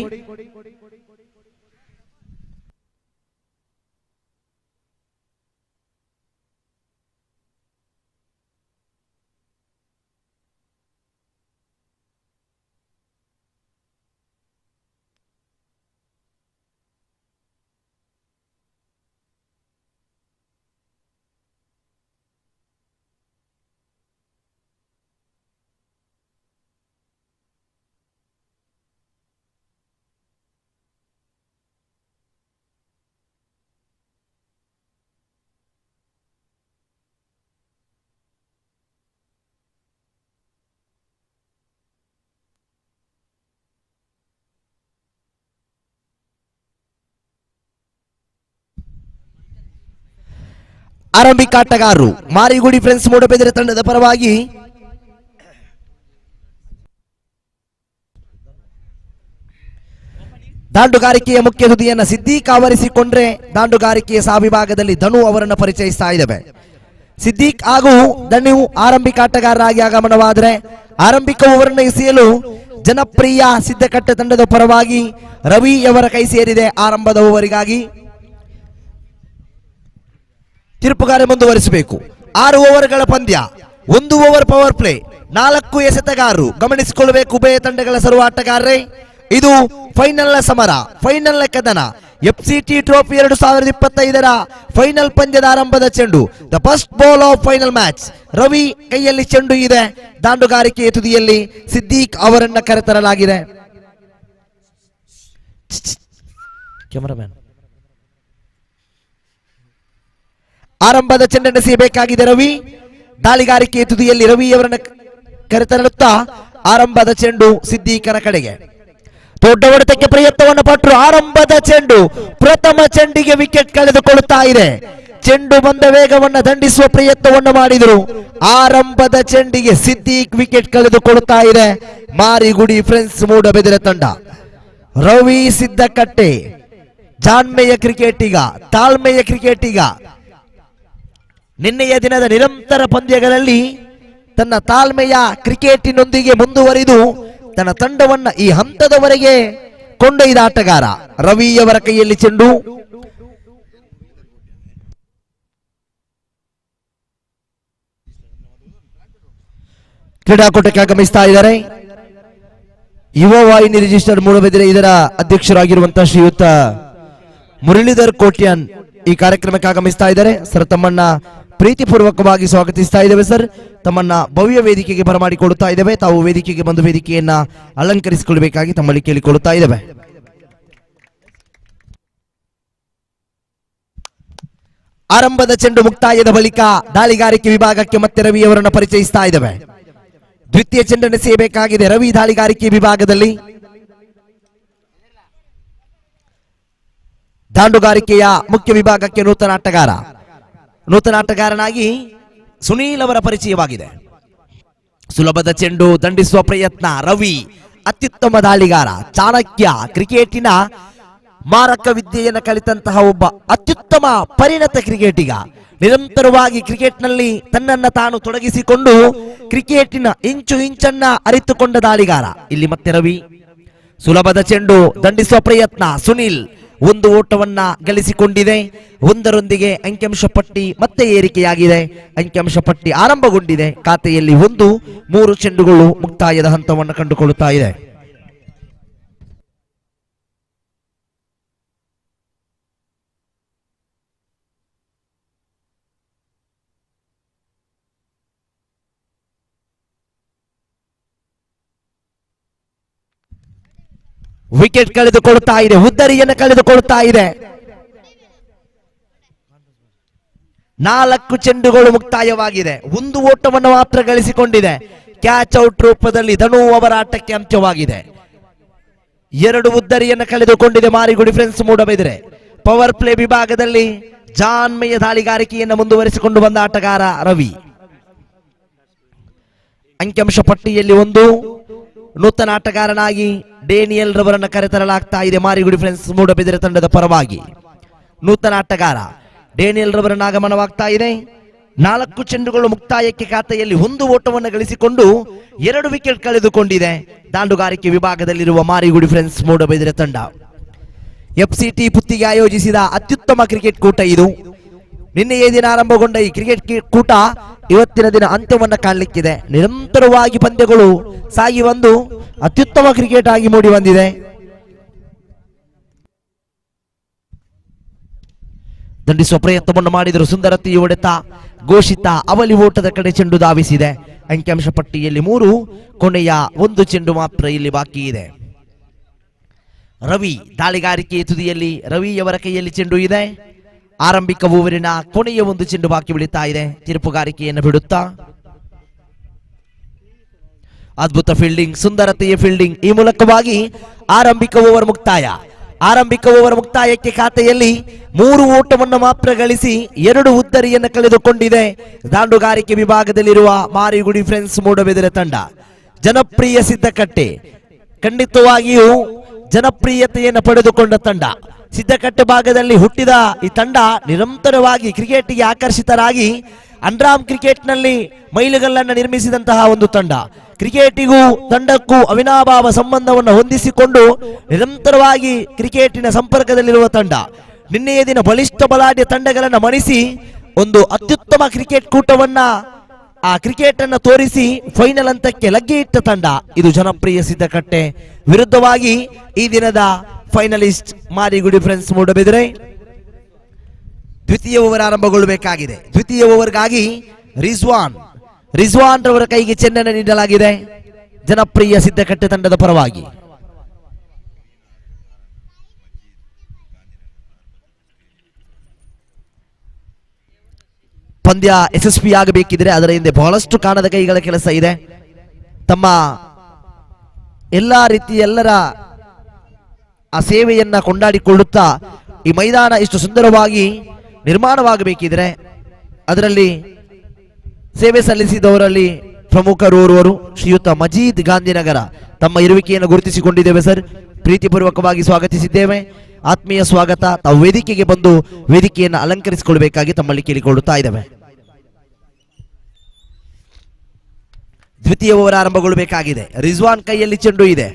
ಆರಂಭಿಕ ಆಟಗಾರರು ಮಾರಿಗುಡಿ ಫ್ರೆಂಡ್ಸ್ ಮೂಡಬಿದಿರೆ ತಂಡದ ಪರವಾಗಿ ದಾಂಡುಗಾರಿಕೆಯ ಮುಖ್ಯ ತುದಿಯನ್ನು ಸಿದ್ದೀಕ್ ಆವರಿಸಿಕೊಂಡ್ರೆ ದಾಂಡುಗಾರಿಕೆಯ ವಿಭಾಗದಲ್ಲಿ ಧನು ಅವರನ್ನು ಪರಿಚಯಿಸ್ತಾ ಇದ್ದೇವೆ. ಸಿದ್ದೀಕ್ ಹಾಗೂ ಧನು ಆರಂಭಿಕ ಆಟಗಾರರಾಗಿ ಆಗಮನವಾದರೆ ಆರಂಭಿಕ ಓವರನ್ನು ಎಸೆಯಲು ಜನಪ್ರಿಯ ಸಿದ್ದಕಟ್ಟೆ ತಂಡದ ಪರವಾಗಿ ರವಿ ಅವರ ಕೈ ಸೇರಿದೆ. ಆರಂಭದ ಓವರಿಗಾಗಿ ತೀರ್ಪುಗಾರ ಮುಂದುವರಿಸಬೇಕು. 6 ಓವರ್ಗಳ ಪಂದ್ಯ, 1 ಓವರ್ ಪವರ್ ಪ್ಲೇ, 4 ಎಸೆತಗಾರರು. ಗಮನಿಸಿಕೊಳ್ಳಬೇಕು ಉಭಯ ತಂಡಗಳ ಸರ್ವ ಆಟಗಾರರೇ, ಇದು ಫೈನಲ್ ಸಮರ, ಫೈನಲ್ ಕದನ. ಎಫ್ಸಿಟಿ ಟ್ರೋಫಿ 2025ರ ಫೈನಲ್ ಪಂದ್ಯದ ಆರಂಭದ ಚೆಂಡು, the first ball of final match. Ravi ಕೈಯಲ್ಲಿ ಚೆಂಡು ಇದೆ. ದಾಂಡುಗಾರಿಕೆಯ ತುದಿಯಲ್ಲಿ ಸಿದ್ದೀಕ್ ಅವರನ್ನ ಕರೆತರಲಾಗಿದೆ. ಕ್ಯಾಮರಾಮ್ಯಾನ್ ಆರಂಭದ ಚೆಂಡನ್ನು ಎಸೆಯಬೇಕಾಗಿದೆ ರವಿ. ದಾಳಿಗಾರಿಕೆಯ ತುದಿಯಲ್ಲಿ ರವಿ ಅವರನ್ನು ಕರೆತರಳುತ್ತಾ ಆರಂಭದ ಚೆಂಡು ಸಿದ್ದೀಕನ ಕಡೆಗೆ. ದೊಡ್ಡ ಹೊಡೆತಕ್ಕೆ ಪ್ರಯತ್ನವನ್ನು ಪಟ್ಟರು. ಆರಂಭದ ಚೆಂಡು, ಪ್ರಥಮ ಚೆಂಡಿಗೆ ವಿಕೆಟ್ ಕಳೆದುಕೊಳ್ಳುತ್ತಾ ಇದೆ. ಚೆಂಡು ಬಂದ ವೇಗವನ್ನು ದಂಡಿಸುವ ಪ್ರಯತ್ನವನ್ನು ಮಾಡಿದರು. ಆರಂಭದ ಚೆಂಡಿಗೆ ಸಿದ್ದೀಕ್ ವಿಕೆಟ್ ಕಳೆದುಕೊಳ್ಳುತ್ತಾ ಇದೆ. ಮಾರಿಗುಡಿ ಫ್ರೆಂಡ್ಸ್ ಮೂಡಬಿದಿರೆ ತಂಡ. ರವಿ ಸಿದ್ದಕಟ್ಟೆ ಜಾಣ್ಮೆಯ ಕ್ರಿಕೆಟಿಗ, ತಾಳ್ಮೆಯ ಕ್ರಿಕೆಟಿಗ. ನಿನ್ನೆಯ ದಿನದ ನಿರಂತರ ಪಂದ್ಯಗಳಲ್ಲಿ ತನ್ನ ತಾಳ್ಮೆಯ ಕ್ರಿಕೆಟಿನೊಂದಿಗೆ ಮುಂದುವರಿದು ತನ್ನ ತಂಡವನ್ನ ಈ ಹಂತದವರೆಗೆ ಕೊಂಡೊಯ್ದ ಆಟಗಾರ ರವಿಯವರ ಕೈಯಲ್ಲಿ ಚೆಂಡು. ಕ್ರೀಡಾಕೂಟಕ್ಕೆ ಆಗಮಿಸ್ತಾ ಇದ್ದಾರೆ ಯುವ ವಾಹಿನಿ ರಿಜಿಸ್ಟರ್ ಮೂಡಬಿದಿರೆ ಇದರ ಅಧ್ಯಕ್ಷರಾಗಿರುವಂತಹ ಶ್ರೀಯುತ ಮುರಳೀಧರ್ ಕೋಟ್ಯಾನ್ ಈ ಕಾರ್ಯಕ್ರಮಕ್ಕೆ ಆಗಮಿಸ್ತಾ ಇದ್ದಾರೆ. ಸರ್, ತಮ್ಮನ್ನ ಪ್ರೀತಿಪೂರ್ವಕವಾಗಿ ಸ್ವಾಗತಿಸ್ತಾ ಇದ್ದೇವೆ. ಸರ್, ತಮ್ಮನ್ನ ಭವ್ಯ ವೇದಿಕೆಗೆ ಬರಮಾಡಿಕೊಡುತ್ತಾ ಇದ್ದೇವೆ. ತಾವು ವೇದಿಕೆಗೆ ಬಂದು ವೇದಿಕೆಯನ್ನ ಅಲಂಕರಿಸಿಕೊಳ್ಳಬೇಕಾಗಿ ತಮ್ಮಲ್ಲಿ ಕೇಳಿಕೊಳ್ಳುತ್ತಾ ಇದ್ದೇವೆ. ಆರಂಭದ ಚೆಂಡು ಮುಕ್ತಾಯದ ಬಳಿಕ ದಾಳಿಗಾರಿಕೆ ವಿಭಾಗಕ್ಕೆ ಮತ್ತೆ ರವಿ ಅವರನ್ನು ಪರಿಚಯಿಸ್ತಾ ಇದ್ದೇವೆ. ದ್ವಿತೀಯ ಚೆಂಡನ್ನು ಎಸೆಯಬೇಕಾಗಿದೆ ರವಿ ದಾಳಿಗಾರಿಕೆ ವಿಭಾಗದಲ್ಲಿ. ದಾಂಡುಗಾರಿಕೆಯ ಮುಖ್ಯ ವಿಭಾಗಕ್ಕೆ ನೂತನ ಆಟಗಾರನಾಗಿ ಸುನೀಲ್ ಅವರ ಪರಿಚಯವಾಗಿದೆ. ಸುಲಭದ ಚೆಂಡು, ದಂಡಿಸುವ ಪ್ರಯತ್ನ. ರವಿ ಅತ್ಯುತ್ತಮ ದಾಳಿಗಾರ, ಚಾಣಕ್ಯ, ಕ್ರಿಕೆಟಿನ ಮಾರಕ ವಿದ್ಯೆಯನ್ನು ಕಲಿತಂತಹ ಒಬ್ಬ ಅತ್ಯುತ್ತಮ ಪರಿಣತ ಕ್ರಿಕೆಟಿಗ. ನಿರಂತರವಾಗಿ ಕ್ರಿಕೆಟ್ನಲ್ಲಿ ತನ್ನನ್ನು ತಾನು ತೊಡಗಿಸಿಕೊಂಡು ಕ್ರಿಕೆಟಿನ ಇಂಚನ್ನ ಅರಿತುಕೊಂಡ ದಾಳಿಗಾರ. ಇಲ್ಲಿ ಮತ್ತೆ ರವಿ. ಸುಲಭದ ಚೆಂಡು, ದಂಡಿಸುವ ಪ್ರಯತ್ನ. ಸುನೀಲ್ ಒಂದು ಓಟವನ್ನ ಗಳಿಸಿಕೊಂಡಿದೆ. ಒಂದರೊಂದಿಗೆ ಅಂಕಿಅಂಶ ಪಟ್ಟಿ ಮತ್ತೆ ಏರಿಕೆಯಾಗಿದೆ. ಅಂಕಿಅಂಶ ಪಟ್ಟಿ ಆರಂಭಗೊಂಡಿದೆ. ಖಾತೆಯಲ್ಲಿ 3 ಚೆಂಡುಗಳು ಮುಕ್ತಾಯದ ಹಂತವನ್ನು ಕಂಡುಕೊಳ್ಳುತ್ತಾ ಇದೆ. ವಿಕೆಟ್ ಕಳೆದುಕೊಳ್ತಾ ಇದೆ, ಉದ್ದರಿಯನ್ನು ಕಳೆದುಕೊಳ್ತಾ ಇದೆ. 4 ಚೆಂಡುಗಳು ಮುಕ್ತಾಯವಾಗಿದೆ. 1 ಓಟವನ್ನು ಮಾತ್ರ ಗಳಿಸಿಕೊಂಡಿದೆ. ಕ್ಯಾಚ್ ಔಟ್ ರೂಪದಲ್ಲಿ ಧನು ಅವರ ಆಟಕ್ಕೆ ಅಂತ್ಯವಾಗಿದೆ. 2 ಉದ್ದರಿಯನ್ನು ಕಳೆದುಕೊಂಡಿದೆ ಮಾರಿಗುಡಿ ಫ್ರೆಂಡ್ಸ್ ಮೂಡಬಿದ್ರೆ. ಪವರ್ ಪ್ಲೇ ವಿಭಾಗದಲ್ಲಿ ಜಾನ್ಮಯ ದಾಳಿಗಾರಿಕೆಯನ್ನು ಮುಂದುವರಿಸಿಕೊಂಡು ಬಂದ ಆಟಗಾರ ರವಿ. ಅಂಕಿಅಂಶ ಪಟ್ಟಿಯಲ್ಲಿ 1 ನೂತನ ಆಟಗಾರನಾಗಿ ಡೇನಿಯಲ್ ರವರನ್ನು ಕರೆತರಲಾಗ್ತಾ ಇದೆ ಮಾರಿಗುಡಿ ಫ್ರೆಂಡ್ಸ್ ಮೂಡಬಿದ್ರೆ ತಂಡದ ಪರವಾಗಿ. ನೂತನ ಆಟಗಾರ ಡೇನಿಯಲ್ ರವರನ್ನ ಆಗಮನವಾಗ್ತಾ ಇದೆ. 4 ಚೆಂಡುಗಳು ಮುಕ್ತಾಯಕ್ಕೆ ಖಾತೆಯಲ್ಲಿ 1 ಓಟವನ್ನು ಗಳಿಸಿಕೊಂಡು 2 ವಿಕೆಟ್ ಕಳೆದುಕೊಂಡಿದೆ ದಾಂಡುಗಾರಿಕೆ ವಿಭಾಗದಲ್ಲಿರುವ ಮಾರಿಗುಡಿ ಫ್ರೆಂಡ್ಸ್ ಮೂಡಬಿದ್ರೆ ತಂಡ. FCT ಪುತ್ತಿಗೆ ಆಯೋಜಿಸಿದ ಅತ್ಯುತ್ತಮ ಕ್ರಿಕೆಟ್ ಕೂಟ ಇದು. ನಿನ್ನೆಯೇ ದಿನ ಆರಂಭಗೊಂಡ ಈ ಕ್ರಿಕೆಟ್ ಕೂಟ ಇವತ್ತಿನ ದಿನ ಅಂತ್ಯವನ್ನು ಕಾಣಲಿಕ್ಕಿದೆ. ನಿರಂತರವಾಗಿ ಪಂದ್ಯಗಳು ಸಾಗಿ ಬಂದು ಅತ್ಯುತ್ತಮ ಕ್ರಿಕೆಟ್ ಆಗಿ ಮೂಡಿ ಬಂದಿದೆ. ದಂಡಿಸುವ ಪ್ರಯತ್ನವನ್ನು ಮಾಡಿದರು. ಸುಂದರತಿ ಹೊಡೆತ ಘೋಷಿತ ಅವಲಿ ಓಟದ ಕಡೆ ಚೆಂಡು ಧಾವಿಸಿದೆ. ಅಂಕಿಅಂಶ ಪಟ್ಟಿಯಲ್ಲಿ 3, ಕೊನೆಯ 1 ಚೆಂಡು ಮಾತ್ರ ಇಲ್ಲಿ ಬಾಕಿ ಇದೆ. ರವಿ ದಾಳಿಗಾರಿಕೆ ತುದಿಯಲ್ಲಿ ರವಿಯವರ ಕೈಯಲ್ಲಿ ಚೆಂಡು ಇದೆ. ಆರಂಭಿಕ ಓವರಿನ ಕೊನೆಯ 1 ಚೆಂಡು ಬಾಕಿ ಉಳಿತಾ ಇದೆ. ತಿರುಪುಗಾರಿಕೆಯನ್ನು ಬಿಡುತ್ತಾ ಅದ್ಭುತ ಫೀಲ್ಡಿಂಗ್, ಸುಂದರತೆಯ ಫೀಲ್ಡಿಂಗ್. ಈ ಮೂಲಕವಾಗಿ ಆರಂಭಿಕ ಓವರ್ ಮುಕ್ತಾಯ. ಆರಂಭಿಕ ಓವರ್ ಮುಕ್ತಾಯಕ್ಕೆ ಖಾತೆಯಲ್ಲಿ 3 ಓಟವನ್ನು ಮಾತ್ರ ಗಳಿಸಿ 2 ಉದ್ದರಿಯನ್ನು ಕಳೆದುಕೊಂಡಿದೆ ದಾಂಡುಗಾರಿಕೆ ವಿಭಾಗದಲ್ಲಿರುವ ಮಾರಿಗುಡಿ ಫ್ರೆಂಡ್ಸ್ ಮೂಡಬಿದರೆ ತಂಡ. ಜನಪ್ರಿಯ ಸಿದ್ದಕಟ್ಟೆ ಖಂಡಿತವಾಗಿಯೂ ಜನಪ್ರಿಯತೆಯನ್ನು ಪಡೆದುಕೊಂಡ ತಂಡ. ಸಿದ್ದಕಟ್ಟೆ ಭಾಗದಲ್ಲಿ ಹುಟ್ಟಿದ ಈ ತಂಡ ನಿರಂತರವಾಗಿ ಕ್ರಿಕೆಟ್ಗೆ ಆಕರ್ಷಿತರಾಗಿ ಅಂಡರ್ಆರ್ಮ್ ಕ್ರಿಕೆಟ್ನಲ್ಲಿ ಮೈಲುಗಲ್ಲನ್ನು ನಿರ್ಮಿಸಿದಂತಹ ಒಂದು ತಂಡ. ಕ್ರಿಕೆಟಿಗೂ ತಂಡಕ್ಕೂ ಅವಿನಾಭಾವ ಸಂಬಂಧವನ್ನು ಹೊಂದಿಸಿಕೊಂಡು ನಿರಂತರವಾಗಿ ಕ್ರಿಕೆಟಿನ ಸಂಪರ್ಕದಲ್ಲಿರುವ ತಂಡ. ನಿನ್ನೆಯ ದಿನ ಬಲಿಷ್ಠ ಬಲಾಢ್ಯ ತಂಡಗಳನ್ನು ಮಣಿಸಿ ಒಂದು ಅತ್ಯುತ್ತಮ ಕ್ರಿಕೆಟ್ ಕೂಟವನ್ನ ಆ ಕ್ರಿಕೆಟ್ ಅನ್ನು ತೋರಿಸಿ ಫೈನಲ್ ಹಂತಕ್ಕೆ ಲಗ್ಗೆ ಇಟ್ಟ ತಂಡ ಇದು ಜನಪ್ರಿಯ ಸಿದ್ದಕಟ್ಟೆ. ವಿರುದ್ಧವಾಗಿ ಈ ದಿನದ ಫೈನಲಿಸ್ಟ್ ಮಾರಿಗುಡಿ ಫ್ರೆಂಡ್ಸ್ ಮೂಡಬಿದ್ರೆ. ದ್ವಿತೀಯ ಓವರ್ ಆರಂಭಗೊಳ್ಳಬೇಕಾಗಿದೆ. ದ್ವಿತೀಯ ಓವರ್ಗಾಗಿ ರಿಜ್ವಾನ್ ರವರ ಕೈಗೆ ಚೆಂಡನ್ನು ನೀಡಲಾಗಿದೆ ಜನಪ್ರಿಯ ಸಿದ್ದಕಟ್ಟೆ ತಂಡದ ಪರವಾಗಿ. ಪಂದ್ಯ ಯಶಸ್ವಿಯಾಗಬೇಕಿದ್ರೆ ಅದರ ಹಿಂದೆ ಬಹಳಷ್ಟು ಕಾಣದ ಕೈಗಳ ಕೆಲಸ ಇದೆ. ತಮ್ಮ ಎಲ್ಲರ ಆ ಸೇವೆಯನ್ನ ಕೊಂಡಾಡಿಕೊಳ್ಳುತ್ತಾ ಈ ಮೈದಾನ ಇಷ್ಟು ಸುಂದರವಾಗಿ ನಿರ್ಮಾಣವಾಗಬೇಕಿದ್ರೆ ಅದರಲ್ಲಿ ಸೇವೆ ಸಲ್ಲಿಸಿದವರಲ್ಲಿ ಪ್ರಮುಖರೋರ್ವರು ಶ್ರೀಯುತ ಮಜೀದ್ ಗಾಂಧಿನಗರ. ತಮ್ಮ ಇರುವಿಕೆಯನ್ನು ಗುರುತಿಸಿಕೊಂಡಿದ್ದೇವೆ ಸರ್, ಪ್ರೀತಿಪೂರ್ವಕವಾಗಿ ಸ್ವಾಗತಿಸಿದ್ದೇವೆ. ಆತ್ಮೀಯ ಸ್ವಾಗತ. ತಾವು ವೇದಿಕೆಗೆ ಬಂದು ವೇದಿಕೆಯನ್ನು ಅಲಂಕರಿಸಿಕೊಳ್ಳಬೇಕಾಗಿ ತಮ್ಮಲ್ಲಿ ಕೇಳಿಕೊಳ್ಳುತ್ತಾ ಇದ್ದೇವೆ. ದ್ವಿತೀಯ ಓವರ್ ಆರಂಭಗೊಳ್ಳಬೇಕಾಗಿದೆ. ರಿಜ್ವಾನ್ ಕೈಯಲ್ಲಿ ಚೆಂಡು ಇದೆ.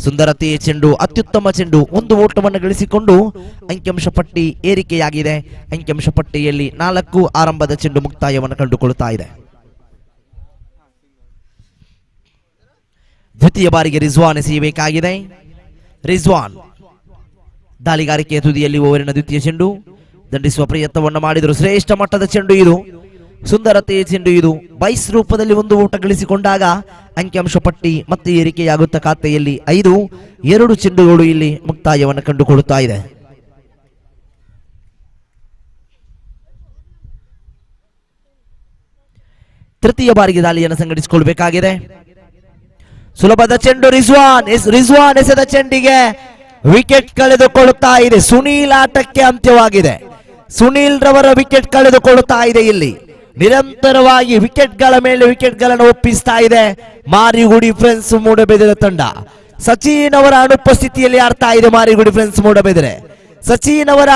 ಸುಂದರತೆಯ ಚೆಂಡು, ಅತ್ಯುತ್ತಮ ಚೆಂಡು. 1 ಓಟವನ್ನು ಗಳಿಸಿಕೊಂಡು ಅಂಕಿಅಂಶ ಪಟ್ಟಿ ಏರಿಕೆಯಾಗಿದೆ. ಅಂಕಿಅಂಶ ಪಟ್ಟಿಯಲ್ಲಿ 4 ಆರಂಭದ ಚೆಂಡು ಮುಕ್ತಾಯವನ್ನು ಕಂಡುಕೊಳ್ಳುತ್ತಾ ಇದೆ. ದ್ವಿತೀಯ ಬಾರಿಗೆ ರಿಜ್ವಾನ್ ಎಸೆಯಬೇಕಾಗಿದೆ. ರಿಜ್ವಾನ್ ದಾಳಿಗಾರಿಕೆಯ ತುದಿಯಲ್ಲಿ ಓವರಿನ ದ್ವಿತೀಯ ಚೆಂಡು ದಂಡಿಸುವ ಪ್ರಯತ್ನವನ್ನು ಮಾಡಿದರು. ಶ್ರೇಷ್ಠ ಮಟ್ಟದ ಚೆಂಡು ಇದು, ಸುಂದರತೆಯ ಚೆಂಡು ಇದು. ಬೈಸ್ ರೂಪದಲ್ಲಿ 1 ಓಟ ಗಳಿಸಿಕೊಂಡಾಗ ಅಂಕಿಅಂಶ ಪಟ್ಟಿ ಮತ್ತೆ ಏರಿಕೆಯಾಗುತ್ತ ಖಾತೆಯಲ್ಲಿ 5, 2 ಚೆಂಡುಗಳು ಇಲ್ಲಿ ಮುಕ್ತಾಯವನ್ನು ಕಂಡುಕೊಳ್ಳುತ್ತಾ ಇದೆ. ತೃತೀಯ ಬಾರಿಗೆ ದಾಳಿಯನ್ನು ಸಂಘಟಿಸಿಕೊಳ್ಳಬೇಕಾಗಿದೆ. ಸುಲಭದ ಚೆಂಡು. ರಿಜ್ವಾನ್ ಎಸೆದ ಚೆಂಡಿಗೆ ವಿಕೆಟ್ ಕಳೆದುಕೊಳ್ಳುತ್ತಾ ಇದೆ. ಸುನೀಲ್ ಆಟಕ್ಕೆ ಅಂತ್ಯವಾಗಿದೆ. ಸುನೀಲ್ ರವರ ವಿಕೆಟ್ ಕಳೆದುಕೊಳ್ಳುತ್ತಾ ಇದೆ. ಇಲ್ಲಿ ನಿರಂತರವಾಗಿ ವಿಕೆಟ್ಗಳ ಮೇಲೆ ವಿಕೆಟ್ಗಳನ್ನು ಒಪ್ಪಿಸ್ತಾ ಇದೆ ಮಾರಿಗುಡಿ ಫ್ರೆಂಡ್ಸ್ ಮೂಡಬಿದರೆ ತಂಡ. ಸಚಿನ್ ಅವರ ಅನುಪಸ್ಥಿತಿಯಲ್ಲಿ ಆಡ್ತಾ ಇದೆ ಮಾರಿಗುಡಿ ಫ್ರೆಂಡ್ಸ್ ಮೂಡಬಿದರೆ. ಸಚಿನ್ ಅವರ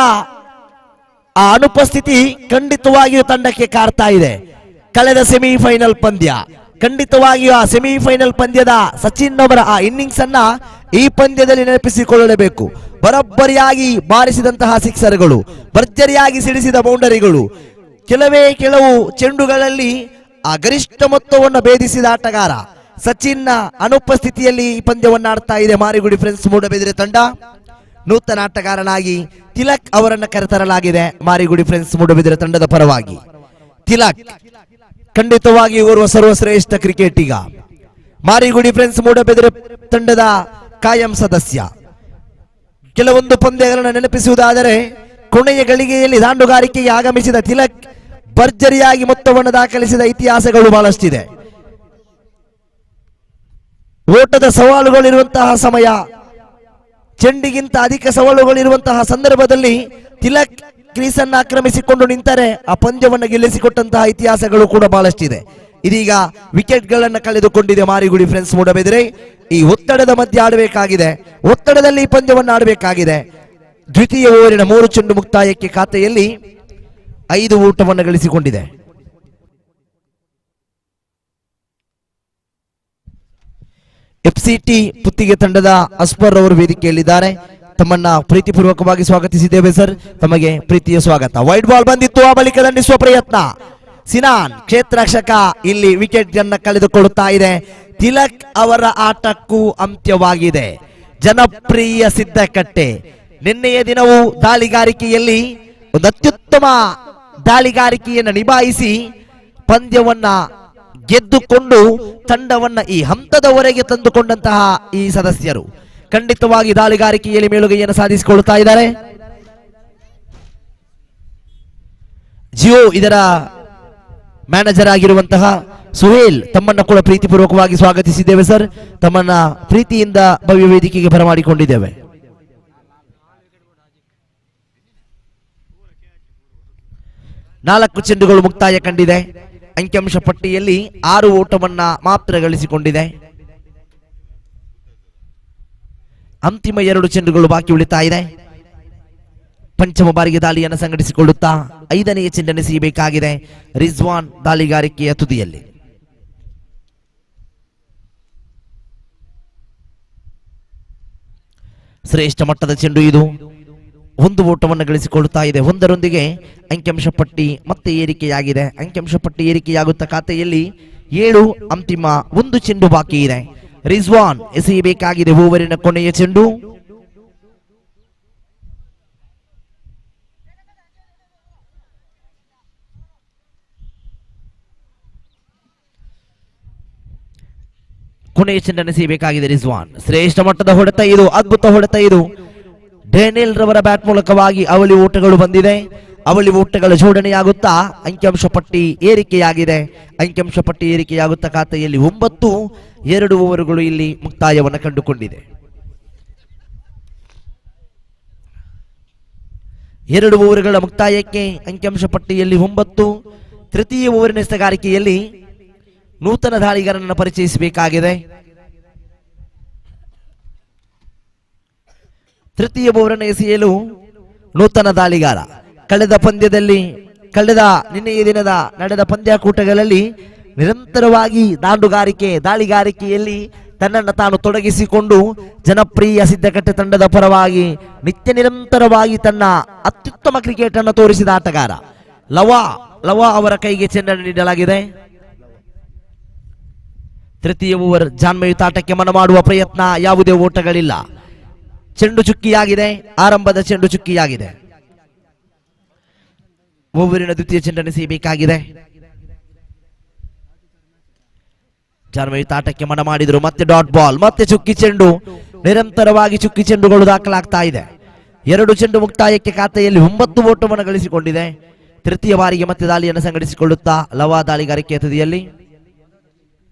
ಆ ಅನುಪಸ್ಥಿತಿ ಖಂಡಿತವಾಗಿಯೂ ತಂಡಕ್ಕೆ ಕಾಡ್ತಾ ಇದೆ. ಕಳೆದ ಸೆಮಿಫೈನಲ್ ಪಂದ್ಯ, ಖಂಡಿತವಾಗಿಯೂ ಆ ಸೆಮಿಫೈನಲ್ ಪಂದ್ಯದ ಸಚಿನ್ ಅವರ ಆ ಇನ್ನಿಂಗ್ಸ್ ಅನ್ನ ಈ ಪಂದ್ಯದಲ್ಲಿ ನೆನಪಿಸಿಕೊಳ್ಳಲೇಬೇಕು. ಬರೋಬ್ಬರಿಯಾಗಿ ಬಾರಿಸಿದಂತಹ ಸಿಕ್ಸರ್ಗಳು, ಭರ್ಜರಿಯಾಗಿ ಸಿಡಿಸಿದ ಬೌಂಡರಿಗಳು, ಕೆಲವು ಚೆಂಡುಗಳಲ್ಲಿ ಆ ಗರಿಷ್ಠ ಮೊತ್ತವನ್ನು ಭೇದಿಸಿದ ಆಟಗಾರ ಸಚಿನ್ನ ಅನುಪಸ್ಥಿತಿಯಲ್ಲಿ ಈ ಪಂದ್ಯವನ್ನು ಆಡ್ತಾ ಇದೆ ಮಾರಿಗುಡಿ ಫ್ರೆಂಡ್ಸ್ ಮೂಡಬಿದರೆ ತಂಡ. ನೂತನ ಆಟಗಾರನಾಗಿ ತಿಲಕ್ ಅವರನ್ನು ಕರೆತರಲಾಗಿದೆ ಮಾರಿಗುಡಿ ಫ್ರೆಂಡ್ಸ್ ಮೂಡಬಿದರೆ ತಂಡದ ಪರವಾಗಿ. ತಿಲಕ್ ಖಂಡಿತವಾಗಿ ಓರ್ವ ಸರ್ವಶ್ರೇಷ್ಠ ಕ್ರಿಕೆಟಿಗ. ಮಾರಿಗುಡಿ ಫ್ರೆಂಡ್ಸ್ ಮೂಡಬಿದರೆ ತಂಡದ ಕಾಯಂ ಸದಸ್ಯ. ಕೆಲವೊಂದು ಪಂದ್ಯಗಳನ್ನು ನೆನಪಿಸುವುದಾದರೆ ಕೊನೆಯ ಗಳಿಗೆಯಲ್ಲಿ ದಾಂಡುಗಾರಿಕೆಗೆ ಆಗಮಿಸಿದ ತಿಲಕ್ ಭರ್ಜರಿಯಾಗಿ ಮೊತ್ತವನ್ನು ದಾಖಲಿಸಿದ ಇತಿಹಾಸಗಳು ಬಹಳಷ್ಟಿದೆ. ಓಟದ ಸವಾಲುಗಳಿರುವಂತಹ ಸಮಯ, ಚೆಂಡಿಗಿಂತ ಅಧಿಕ ಸವಾಲುಗಳಿರುವಂತಹ ಸಂದರ್ಭದಲ್ಲಿ ತಿಲಕ್ ಕ್ರೀಸನ್ನು ಆಕ್ರಮಿಸಿಕೊಂಡು ನಿಂತರೆ ಆ ಪಂದ್ಯವನ್ನು ಗೆಲ್ಲಿಸಿಕೊಟ್ಟಂತಹ ಇತಿಹಾಸಗಳು ಕೂಡ ಬಹಳಷ್ಟಿದೆ. ಇದೀಗ ವಿಕೆಟ್ಗಳನ್ನು ಕಳೆದುಕೊಂಡಿದೆ ಮಾರಿಗುಡಿ ಫ್ರೆಂಡ್ಸ್ ಮೂಡಬಿದರೆ. ಈ ಒತ್ತಡದ ಮಧ್ಯೆ ಆಡಬೇಕಾಗಿದೆ, ಒತ್ತಡದಲ್ಲಿ ಈ ಪಂದ್ಯವನ್ನು ಆಡಬೇಕಾಗಿದೆ. ದ್ವಿತೀಯ ಓವರಿನ 3 ಚೆಂಡು ಮುಕ್ತಾಯಕ್ಕೆ ಖಾತೆಯಲ್ಲಿ 5 ಊಟವನ್ನು ಗಳಿಸಿಕೊಂಡಿದೆ. ಎಫ್ಸಿಟಿ ಪುತ್ತಿಗೆ ತಂಡದ ಅಸ್ಪರ್ ಅವರು ವೇದಿಕೆಯಲ್ಲಿದ್ದಾರೆ. ತಮ್ಮನ್ನ ಪ್ರೀತಿಪೂರ್ವಕವಾಗಿ ಸ್ವಾಗತಿಸಿದ್ದೇವೆ ಸರ್, ತಮಗೆ ಪ್ರೀತಿಯ ಸ್ವಾಗತ. ವೈಡ್ ಬಾಲ್ ಬಂದಿತ್ತು, ಆ ಬಳಿಕ ದಂಡಿಸುವ ಪ್ರಯತ್ನ. ಸಿನಾನ್ ಕ್ಷೇತ್ರರಕ್ಷಕ ಇಲ್ಲಿ ವಿಕೆಟ್ ಅನ್ನು ಕಳೆದುಕೊಳ್ಳುತ್ತಾ ಇದೆ. ತಿಲಕ್ ಅವರ ಆಟಕ್ಕೂ ಅಂತ್ಯವಾಗಿದೆ. ಜನಪ್ರಿಯ ಸಿದ್ದಕಟ್ಟೆ ನಿನ್ನೆಯ ದಿನವೂ ದಾಳಿಗಾರಿಕೆಯಲ್ಲಿ ಒಂದು ಅತ್ಯುತ್ತಮ ದಾಳಿಗಾರಿಕೆಯನ್ನು ನಿಭಾಯಿಸಿ ಪಂದ್ಯವನ್ನ ಗೆದ್ದುಕೊಂಡು ತಂಡವನ್ನ ಈ ಹಂತದವರೆಗೆ ತಂದುಕೊಂಡಂತಹ ಈ ಸದಸ್ಯರು ಖಂಡಿತವಾಗಿ ದಾಳಿಗಾರಿಕೆಯಲ್ಲಿ ಮೇಲುಗೈಯನ್ನು ಸಾಧಿಸಿಕೊಳ್ಳುತ್ತಾ ಇದ್ದಾರೆ. ಜಿಯೋ ಇದರ ಮ್ಯಾನೇಜರ್ ಆಗಿರುವಂತಹ ಸುಹೇಲ್ ತಮ್ಮನ್ನ ಕೂಡ ಪ್ರೀತಿಪೂರ್ವಕವಾಗಿ ಸ್ವಾಗತಿಸಿದ್ದೇವೆ ಸರ್, ತಮ್ಮನ್ನ ಪ್ರೀತಿಯಿಂದ ಭವ್ಯ ವೇದಿಕೆಗೆ ಬರಮಾಡಿಕೊಂಡಿದ್ದೇವೆ. ನಾಲ್ಕು ಚೆಂಡುಗಳು ಮುಕ್ತಾಯ ಕಂಡಿದೆ. ಅಂಕಿಅಂಶ ಪಟ್ಟಿಯಲ್ಲಿ 6 ಓಟವನ್ನ ಮಾತ್ರ ಗಳಿಸಿಕೊಂಡಿದೆ. ಅಂತಿಮ 2 ಚೆಂಡುಗಳು ಬಾಕಿ ಉಳಿತಾ ಇದೆ. ಪಂಚಮ ಬಾರಿಗೆ ದಾಳಿಯನ್ನು ಸಂಘಟಿಸಿಕೊಳ್ಳುತ್ತಾ 5ನೇ ಚೆಂಡನ್ನು ಎಸೆಯಬೇಕಾಗಿದೆ. ರಿಜ್ವಾನ್ ದಾಳಿಗಾರಿಕೆಯ ತುದಿಯಲ್ಲಿ. ಶ್ರೇಷ್ಠ ಮಟ್ಟದ ಚೆಂಡು ಇದು. 1 ಓಟವನ್ನು ಗಳಿಸಿಕೊಳ್ಳುತ್ತಾ ಇದೆ. 1ರೊಂದಿಗೆ ಅಂಕಿಅಂಶ ಪಟ್ಟಿ ಮತ್ತೆ ಏರಿಕೆಯಾಗಿದೆ. ಅಂಕಿಅಂಶ ಪಟ್ಟಿ ಏರಿಕೆಯಾಗುತ್ತಾ ಖಾತೆಯಲ್ಲಿ 7. ಅಂತಿಮ 1 ಚೆಂಡು ಬಾಕಿ ಇದೆ. ರಿಜ್ವಾನ್ ಎಸೆಯಬೇಕಾಗಿದೆ ಓವರಿನ ಕೊನೆಯ ಚೆಂಡು. ಕೊನೆಯ ಚೆಂಡನ್ನು ಎಸೆಯಬೇಕಾಗಿದೆ ರಿಜ್ವಾನ್. ಶ್ರೇಷ್ಠ ಮಟ್ಟದ ಹೊಡೆತ ಇದು, ಅದ್ಭುತ ಹೊಡೆತ ಇದು. ಡೇನಿಯಲ್ ರವರ ಬ್ಯಾಟ್ ಮೂಲಕವಾಗಿ ಅವಳಿ ಓಟಗಳು ಬಂದಿದೆ. ಅವಳಿ ಓಟಗಳ ಜೋಡಣೆಯಾಗುತ್ತಾ ಅಂಕಿಅಂಶ ಪಟ್ಟಿ ಏರಿಕೆಯಾಗಿದೆ. ಅಂಕಿಅಂಶ ಪಟ್ಟಿ ಏರಿಕೆಯಾಗುತ್ತಾ ಖಾತೆಯಲ್ಲಿ 9. 2 ಓವರುಗಳು ಇಲ್ಲಿ ಮುಕ್ತಾಯವನ್ನು ಕಂಡುಕೊಂಡಿದೆ. 2 ಓವರುಗಳ ಮುಕ್ತಾಯಕ್ಕೆ ಅಂಕಿಅಂಶ ಪಟ್ಟಿಯಲ್ಲಿ 9. ತೃತೀಯ ಓವರಿನ ಎಸೆಗಾರಿಕೆಯಲ್ಲಿ ನೂತನ ದಾಳಿಗಾರನನ್ನು ಪರಿಚಯಿಸಬೇಕಾಗಿದೆ. ತೃತೀಯ ಓವರನ್ನು ಎಸೆಯಲು ನೂತನ ದಾಳಿಗಾರ ನಿನ್ನೆಯ ದಿನದ ನಡೆದ ಪಂದ್ಯಾಕೂಟಗಳಲ್ಲಿ ನಿರಂತರವಾಗಿ ದಾಳಿಗಾರಿಕೆಯಲ್ಲಿ ತನ್ನನ್ನು ತಾನು ತೊಡಗಿಸಿಕೊಂಡು ಜನಪ್ರಿಯ ಸಿದ್ದಕಟ್ಟೆ ತಂಡದ ಪರವಾಗಿ ನಿರಂತರವಾಗಿ ತನ್ನ ಅತ್ಯುತ್ತಮ ಕ್ರಿಕೆಟ್ ಅನ್ನು ತೋರಿಸಿದ ಆಟಗಾರ ಲವಾ ಅವರ ಕೈಗೆ ಚೆಂಡನ್ನು ನೀಡಲಾಗಿದೆ. ತೃತೀಯ ಓವರ್ ಜಾನ್ಮಯುತ ಆಟಕ್ಕೆ ಮನ ಮಾಡುವ ಪ್ರಯತ್ನ, ಯಾವುದೇ ಓಟಗಳಿಲ್ಲ. ಚೆಂಡು ಚುಕ್ಕಿಯಾಗಿದೆ, ಆರಂಭದ ಚೆಂಡು ಚುಕ್ಕಿಯಾಗಿದೆ. ಓವರಿನ ದ್ವಿತೀಯ ಚೆಂಡನ್ನು ಎಸೆಯಬೇಕಾಗಿದೆ. ಜಾನ್ಮಯುತ ಆಟಕ್ಕೆ ಮನ ಮಾಡಿದ್ರು. ಮತ್ತೆ ಡಾಟ್ ಬಾಲ್, ಮತ್ತೆ ಚುಕ್ಕಿ ಚೆಂಡು. ನಿರಂತರವಾಗಿ ಚುಕ್ಕಿ ಚೆಂಡುಗಳು ದಾಖಲಾಗ್ತಾ ಇದೆ. 2 ಚೆಂಡು ಮುಕ್ತಾಯಕ್ಕೆ ಖಾತೆಯಲ್ಲಿ 9 ಓಟವನ್ನು ಗಳಿಸಿಕೊಂಡಿದೆ. ತೃತೀಯ ಬಾರಿಗೆ ಮತ್ತೆ ದಾಳಿಯನ್ನು ಸಂಘಟಿಸಿಕೊಳ್ಳುತ್ತಾ ಲವಾ ದಾಳಿಗಾರಿಕೆಯ ತುದಿಯಲ್ಲಿ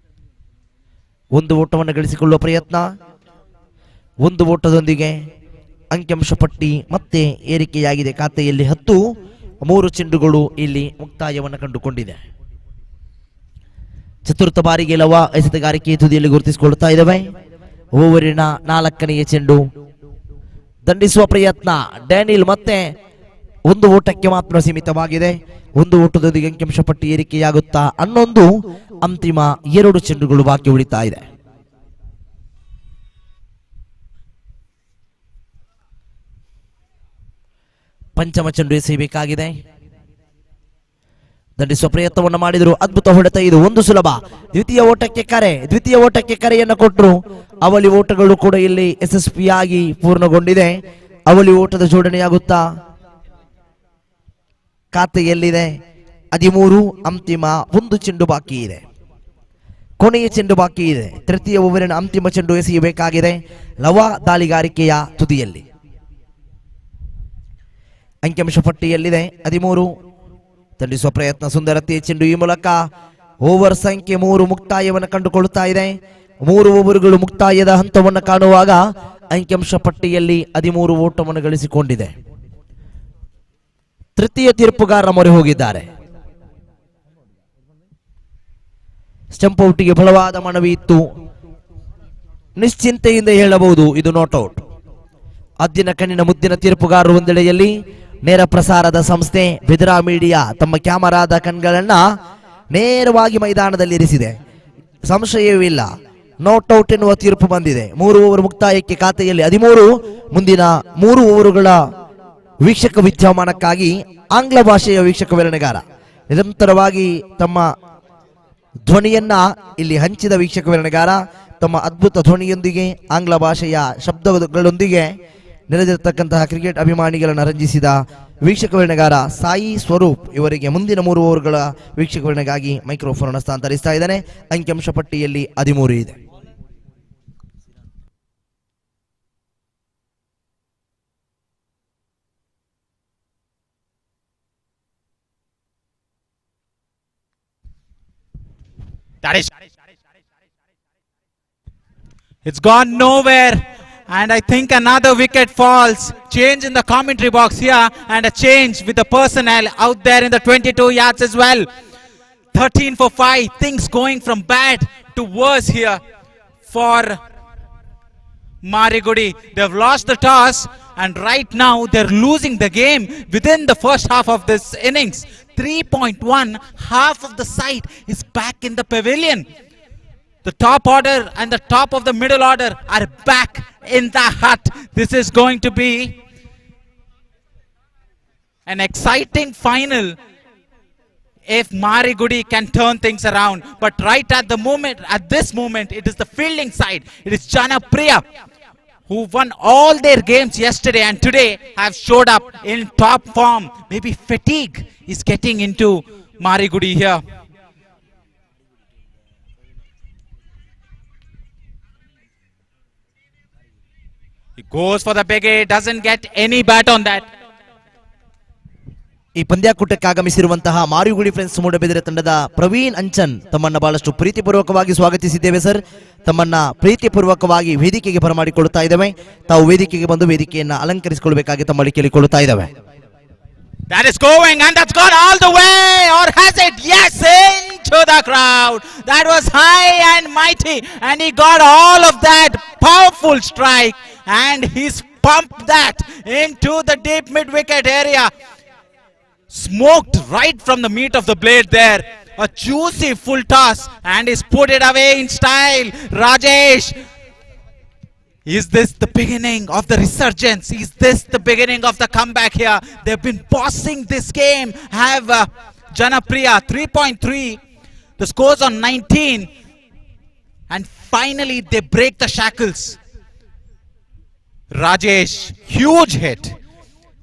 1 ಓಟವನ್ನು ಗಳಿಸಿಕೊಳ್ಳುವ ಪ್ರಯತ್ನ. 1 ಓಟದೊಂದಿಗೆ ಅಂಕಿಅಂಶ ಪಟ್ಟಿ ಮತ್ತೆ ಏರಿಕೆಯಾಗಿದೆ. ಖಾತೆಯಲ್ಲಿ 10. 3 ಚೆಂಡುಗಳು ಇಲ್ಲಿ ಮುಕ್ತಾಯವನ್ನು ಕಂಡುಕೊಂಡಿದೆ. ಚತುರ್ಥ ಬಾರಿಗೆ ಲವಾ ಎಸೆತಗಾರಿಕೆಯ ತುದಿಯಲ್ಲಿ ಗುರುತಿಸಿಕೊಳ್ಳುತ್ತಾ ಇದ್ದಾವೆ. ಓವರಿನ 4ನೇ ಚೆಂಡು ದಂಡಿಸುವ ಪ್ರಯತ್ನ. ಡ್ಯಾನಿಯಲ್ ಮತ್ತೆ 1 ಓಟಕ್ಕೆ ಮಾತ್ರ ಸೀಮಿತವಾಗಿದೆ. 1 ಓಟದೊಂದಿಗೆ ಅಂಕಿಅಂಶ ಪಟ್ಟಿ ಏರಿಕೆಯಾಗುತ್ತಾ 11. ಅಂತಿಮ 2 ಚೆಂಡುಗಳು ಬಾಕಿ ಉಳಿತಾ ಇದೆ. ಪಂಚಮ ಚೆಂಡು ಎಸೆಯಬೇಕಾಗಿದೆ. ದಂಡಿಸುವ ಪ್ರಯತ್ನವನ್ನು ಮಾಡಿದರು. ಅದ್ಭುತ ಹೊಡೆತ ಇದು, 1 ಸುಲಭ. ದ್ವಿತೀಯ ಓಟಕ್ಕೆ ಕರೆಯನ್ನು ಕೊಟ್ಟರು. ಅವಳಿ ಓಟಗಳು ಕೂಡ ಇಲ್ಲಿ ಯಶಸ್ವಿಯಾಗಿ ಪೂರ್ಣಗೊಂಡಿದೆ. ಅವಳಿ ಓಟದ ಜೋಡಣೆಯಾಗುತ್ತಾ ಖಾತೆಯಲ್ಲಿದೆ 13. ಅಂತಿಮ 1 ಚೆಂಡು ಬಾಕಿ ಇದೆ. ಕೊನೆಯ ಚೆಂಡು ಬಾಕಿ ಇದೆ. ತೃತೀಯ ಓವರಿನ ಅಂತಿಮ ಚೆಂಡು ಎಸೆಯಬೇಕಾಗಿದೆ ಲವ ದಾಳಿಗಾರಿಕೆಯ ತುದಿಯಲ್ಲಿ. ಅಂಕಿಅಂಶ ಪಟ್ಟಿಯಲ್ಲಿದೆ 13. ತಂಡಿಸುವ ಪ್ರಯತ್ನ ಸುಂದರತೆಯ ಚೆಂಡು. ಈ ಮೂಲಕ ಓವರ್ ಸಂಖ್ಯೆ 3 ಮುಕ್ತಾಯವನ್ನು ಕಂಡುಕೊಳ್ಳುತ್ತಾ ಇದೆ. 3 ಓವರ್ಗಳು ಮುಕ್ತಾಯದ ಹಂತವನ್ನು ಕಾಣುವಾಗ ಅಂಕಿಅಂಶ ಪಟ್ಟಿಯಲ್ಲಿ 13 ಓಟವನ್ನು ಗಳಿಸಿಕೊಂಡಿದೆ. ತೃತೀಯ ತೀರ್ಪುಗಾರರ ಮೊರೆ ಹೋಗಿದ್ದಾರೆ. ಸ್ಟಂಪ್ ಔಟ್ಗೆ ಬಲವಾದ ಮನವಿ ಇತ್ತು. ನಿಶ್ಚಿಂತೆಯಿಂದ ಹೇಳಬಹುದು ಇದು ನಾಟ್ ಔಟ್. ಅದ್ದಿನ ಕಣ್ಣಿನ ಮುದ್ದಿನ ತೀರ್ಪುಗಾರರು ಒಂದೆಡೆಯಲ್ಲಿ, ನೇರ ಪ್ರಸಾರದ ಸಂಸ್ಥೆ ಬೆದ್ರಾ ಮೀಡಿಯಾ ತಮ್ಮ ಕ್ಯಾಮರಾದ ಕಣ್ಗಳನ್ನ ನೇರವಾಗಿ ಮೈದಾನದಲ್ಲಿ ಇರಿಸಿದೆ. ಸಂಶಯವಿಲ್ಲ, ನಾಟ್ ಔಟ್ ಎನ್ನುವ ತೀರ್ಪು ಬಂದಿದೆ. 3 ಓವರ್ ಮುಕ್ತಾಯಕ್ಕೆ ಖಾತೆಯಲ್ಲಿ 13. ಮುಂದಿನ 3 ಓವರುಗಳ ವೀಕ್ಷಕ ವಿದ್ಯಮಾನಕ್ಕಾಗಿ ಆಂಗ್ಲ ಭಾಷೆಯ ವೀಕ್ಷಕ ವಿವರಣೆಗಾರ ನಿರಂತರವಾಗಿ ತಮ್ಮ ಧ್ವನಿಯನ್ನ ಇಲ್ಲಿ ಹಂಚಿದ ವೀಕ್ಷಕ ವಿವರಣೆಗಾರ ತಮ್ಮ ಅದ್ಭುತ ಧ್ವನಿಯೊಂದಿಗೆ ಆಂಗ್ಲ ಭಾಷೆಯ ಶಬ್ದಗಳೊಂದಿಗೆ ನೆರೆದಿರತಕ್ಕಂತಹ ಕ್ರಿಕೆಟ್ ಅಭಿಮಾನಿಗಳನ್ನು ರಂಜಿಸಿದ ವೀಕ್ಷಕ ವಿವರಣೆಗಾರ ಸಾಯಿ ಸ್ವರೂಪ್ ಇವರಿಗೆ ಮುಂದಿನ 3 ಓವರ್ಗಳ ವೀಕ್ಷಕ ವಿವರಣೆಗಾಗಿ ಮೈಕ್ರೋಫೋನ್ ಹಸ್ತಾಂತರಿಸ್ತಾ ಇದ್ದಾನೆ. ಅಂಕಿಅಂಶ ಪಟ್ಟಿಯಲ್ಲಿ 13 ಇದೆ. It's gone nowhere, and I think another wicket falls. Change in the commentary box here, and a change with the personnel out there in the 22 yards as well. 13 for 5. Things going from bad to worse here for Marigudi. They've lost the toss, and right now they're losing the game within the first half of this innings. 3.1, half of the side is back in the pavilion. The top order and the top of the middle order are back in the hut. This is going to be an exciting final if Marigudi can turn things around. But right at this moment, it is the fielding side. It is Janapriya who won all their games yesterday and today have showed up in top form. Maybe fatigue is getting into Marigudi here. He goes for the big hit, doesn't get any bat on that. ಈ ಪಂದ್ಯಾಕೂಟಕ್ಕೆ ಆಗಮಿಸಿರುವಂತಹ ಮಾರಿಗುಡಿ ಫ್ರೆಂಡ್ಸ್ ಮೂಡಬಿದಿರೆ ತಂಡದ ಪ್ರವೀಣ್ ಅಂಚನ್ ತಮ್ಮನ್ನ ಬಹಳಷ್ಟು ಪ್ರೀತಿಪೂರ್ವಕವಾಗಿ ಸ್ವಾಗತಿಸಿದ್ದೇವೆ ಸರ್. ತಮ್ಮನ್ನ ಪ್ರೀತಿಪೂರ್ವಕವಾಗಿ ವೇದಿಕೆಗೆ ಬರಮಾಡಿಕೊಳ್ಳುತ್ತಾ ಇದ್ದೇವೆ. ತಾವು ವೇದಿಕೆಗೆ ಬಂದು ವೇದಿಕೆಯನ್ನ ಅಲಂಕರಿಸಿಕೊಳ್ಳಬೇಕಾಗಿ ತಮ್ಮಲ್ಲಿ ಕೇಳಿಕೊಳ್ಳುತ್ತಾ ಇದ್ದೇವೆ. That is going, and that's gone all the way, or has it? Yes, into the crowd. That was high and mighty, and he got all of that powerful strike, and he's pumped that into the deep mid-wicket area. Smoked right from the meat of the blade there. A juicy full toss, and he's put it away in style. Rajesh, is this the beginning of the resurgence? Is this the beginning of the comeback here? They've been bossing this game. Have Janapriya 3.3. The score's on 19. And finally they break the shackles. Rajesh, huge hit.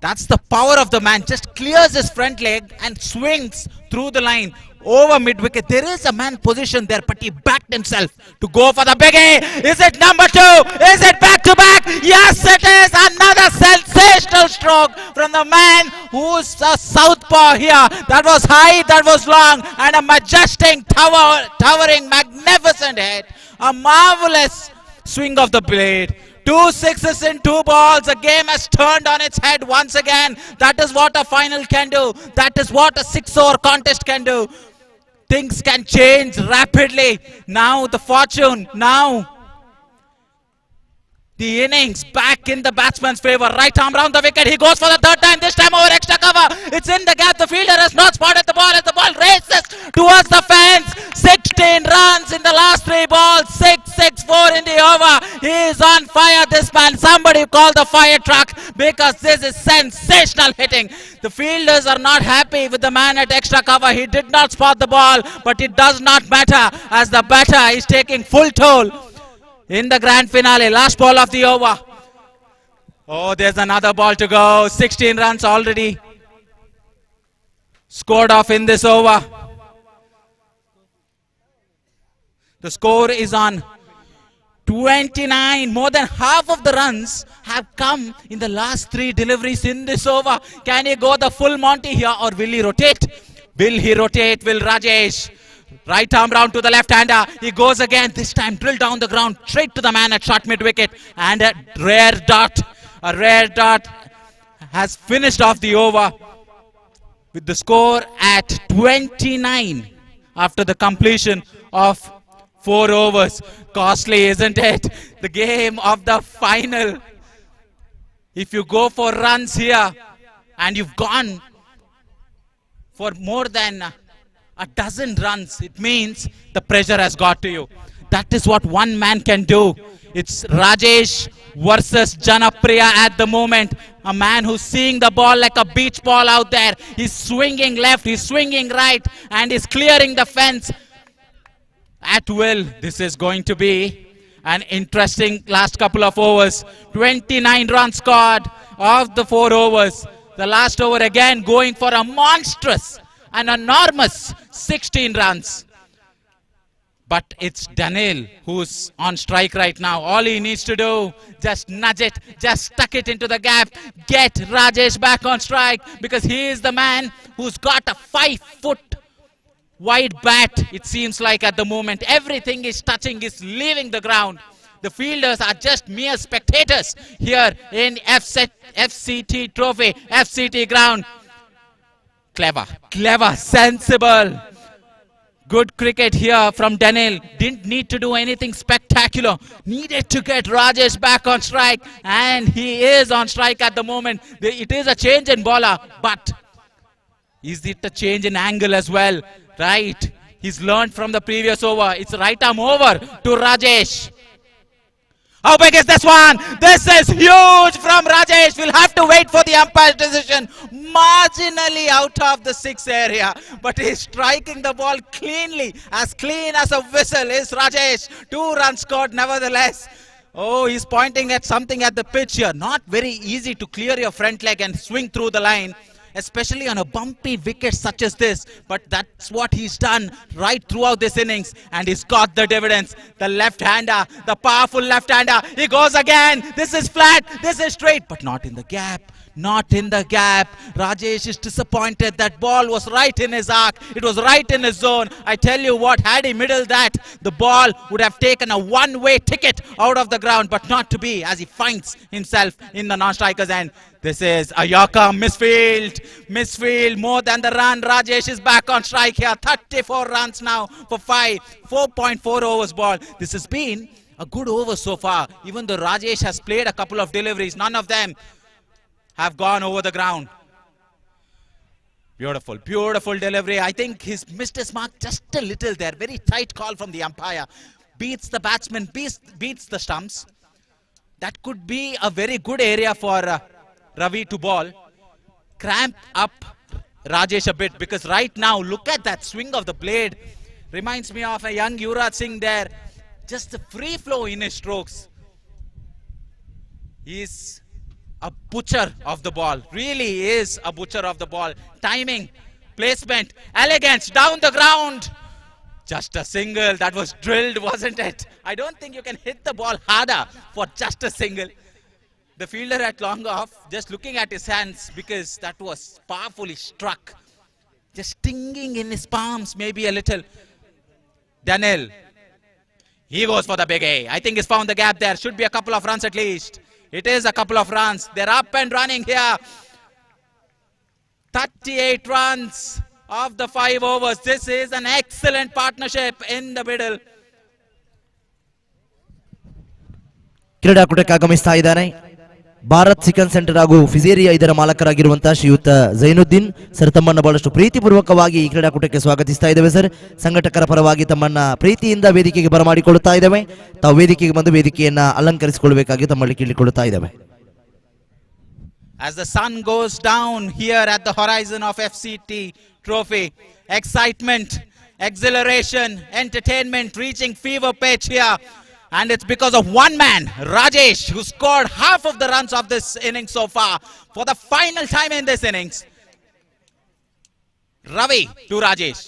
That's the power of the man. Just clears his front leg and swings through the line over mid-wicket. There is a man position there, but he backed himself to go for the biggie. Is it number 2? Is it back-to-back? Yes, it is. Another sensational stroke from the man who's a southpaw here. That was high, that was long, and a majestic, towering, magnificent hit. A marvelous swing of the blade. 2 sixes in 2 balls. The game has turned on its head once again. That is what a final can do. That is what a 6-over contest can do. Things can change rapidly. Now the fortune, now the innings back in the batsman's favor. Right arm round the wicket. He goes for the third time. This time over extra cover. It's in the gap. The fielder has not spotted the ball as the ball races towards the fence. 16 runs in the last 3 balls. 6-6-4 in the over. He is on fire, this man. Somebody call the fire truck because this is sensational hitting. The fielders are not happy with the man at extra cover. He did not spot the ball, but it does not matter as the batter is taking full toll in the grand finale. Last ball of the over. Oh, there's another ball to go. 16 runs already scored off in this over. The score is on 29. More than half of the runs have come in the last 3 deliveries in this over. Can he go the full Monty here, or will he rotate? Will he rotate? Will Rajesh? Right arm round to the left-hander. He goes again. This time drill down the ground, straight to the man at short mid-wicket. And a rare dot has finished off the over with the score at 29 after the completion of 4 overs. Costly, isn't it? The game of the final. If you go for runs here and you've gone for more than a dozen runs, it means the pressure has got to you. That is what one man can do. It's Rajesh versus Janapriya at the moment. A man who's seeing the ball like a beach ball out there. He's swinging left, he's swinging right, and he's clearing the fence at will. This is going to be an interesting last couple of overs. 29 runs scored of the 4 overs. The last over again going for a monstrous, an enormous 16 runs. But it's Daniel who's on strike right now. All he needs to do, just nudge it, just tuck it into the gap, get Rajesh back on strike, because he is the man who's got a 5-foot wide bat. It seems like at the moment everything is touching, is leaving the ground. The fielders are just mere spectators here in FCT Trophy, FCT ground. Clever, sensible. Good cricket here from Daniel. Didn't need to do anything spectacular. Needed to get Rajesh back on strike. And he is on strike at the moment. It is a change in bowler. But is it a change in angle as well? Right. He's learned from the previous over. It's right arm over to Rajesh. How big is this one? This is huge from Rajesh. We'll have to wait for the umpire's decision. Marginally out of the 6 area. But he's striking the ball cleanly. As clean as a whistle is Rajesh. 2 runs scored nevertheless. Oh, he's pointing at something at the pitch here. Not very easy to clear your front leg and swing through the line, especially on a bumpy wicket such as this. But that's what he's done right throughout this innings, and he's got the dividends. The left-hander, the powerful left-hander, he goes again. This is flat, this is straight, but not in the gap. Not in the gap. Rajesh is disappointed. That ball was right in his arc. It was right in his zone. I tell you what, had he middled that, the ball would have taken a one-way ticket out of the ground, but not to be, as he finds himself in the non-striker's end. This is a Yorker misfield, more than the run. Rajesh is back on strike here. 34 runs now for 4.4 overs ball. This has been a good over so far. Even though Rajesh has played a couple of deliveries, none of them have gone over the ground. Beautiful delivery. I think he's missed his mark just a little there. Very tight call from the umpire. Beats the batsman, beats the stumps. That could be a very good area for Ravi to ball. Cramp up Rajesh a bit, because right now, look at that swing of the blade. Reminds me of a young Yuvraj Singh there. Just the free flow in his strokes. He's a butcher of the ball. Really is a butcher of the ball. Timing, placement, elegance, down the ground. Just a single. That was drilled, wasn't it? I don't think you can hit the ball harder for just a single. The fielder at long off, just looking at his hands, because that was powerfully struck. Just stinging in his palms, maybe a little. Daniel, he goes for the big A. I think he's found the gap there. Should be a couple of runs at least. It is a couple of runs. They're up and running here. 38 runs of the 5 overs. This is an excellent partnership in the middle. ಕ್ರೀಡಾಕೂಟಕ್ಕೆ ಆಗಮಿಸ್ತಾ ಇದ್ದಾನೆ ಭಾರತ್ ಚಿಕನ್ ಸೆಂಟರ್ ಹಾಗೂ ಫಿಜೇರಿಯಾ ಇದರ ಮಾಲಕರಾಗಿರುವಂತಹ ಶ್ರೀಯುತ ಜೈನುದ್ದೀನ್ ಸರ್, ತಮ್ಮನ್ನು ಬಹಳಷ್ಟು ಪ್ರೀತಿಪೂರ್ವಕವಾಗಿ ಈ ಕ್ರೀಡಾಕೂಟಕ್ಕೆ ಸ್ವಾಗತಿಸ್ತಾ ಇದ್ದೇವೆ ಸರ್. ಸಂಘಟಕರ ಪರವಾಗಿ ತಮ್ಮನ್ನ ಪ್ರೀತಿಯಿಂದ ವೇದಿಕೆಗೆ ಬರಮಾಡಿಕೊಳ್ಳುತ್ತಾ ಇದ್ದೇವೆ. ತಾವು ವೇದಿಕೆಗೆ ಬಂದು ವೇದಿಕೆಯನ್ನ ಅಲಂಕರಿಸಿಕೊಳ್ಳಬೇಕಾಗಿ ತಮ್ಮಲ್ಲಿ ಕೇಳಿಕೊಳ್ಳುತ್ತಾ ಇದ್ದೇವೆ. As the sun goes down here at the horizon of FCT Trophy, excitement, exhilaration, entertainment reaching fever pitch here. And it's because of one man, Rajesh, who scored half of the runs of this innings so far. For the final time in this innings, Ravi to Rajesh.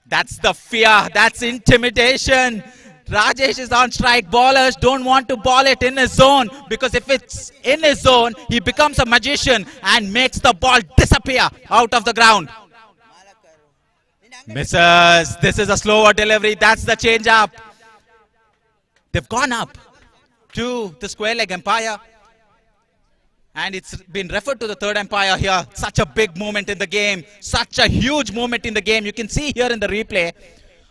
That's the fear. That's intimidation. Rajesh is on strike. Bowlers don't want to ball it in his zone, because if it's in his zone, he becomes a magician and makes the ball disappear out of the ground. Misses. This is a slower delivery. That's the change up. They've gone up to the square leg umpire, and it's been referred to the third umpire here. Such a big moment in the game. Such a huge moment in the game. You can see here in the replay.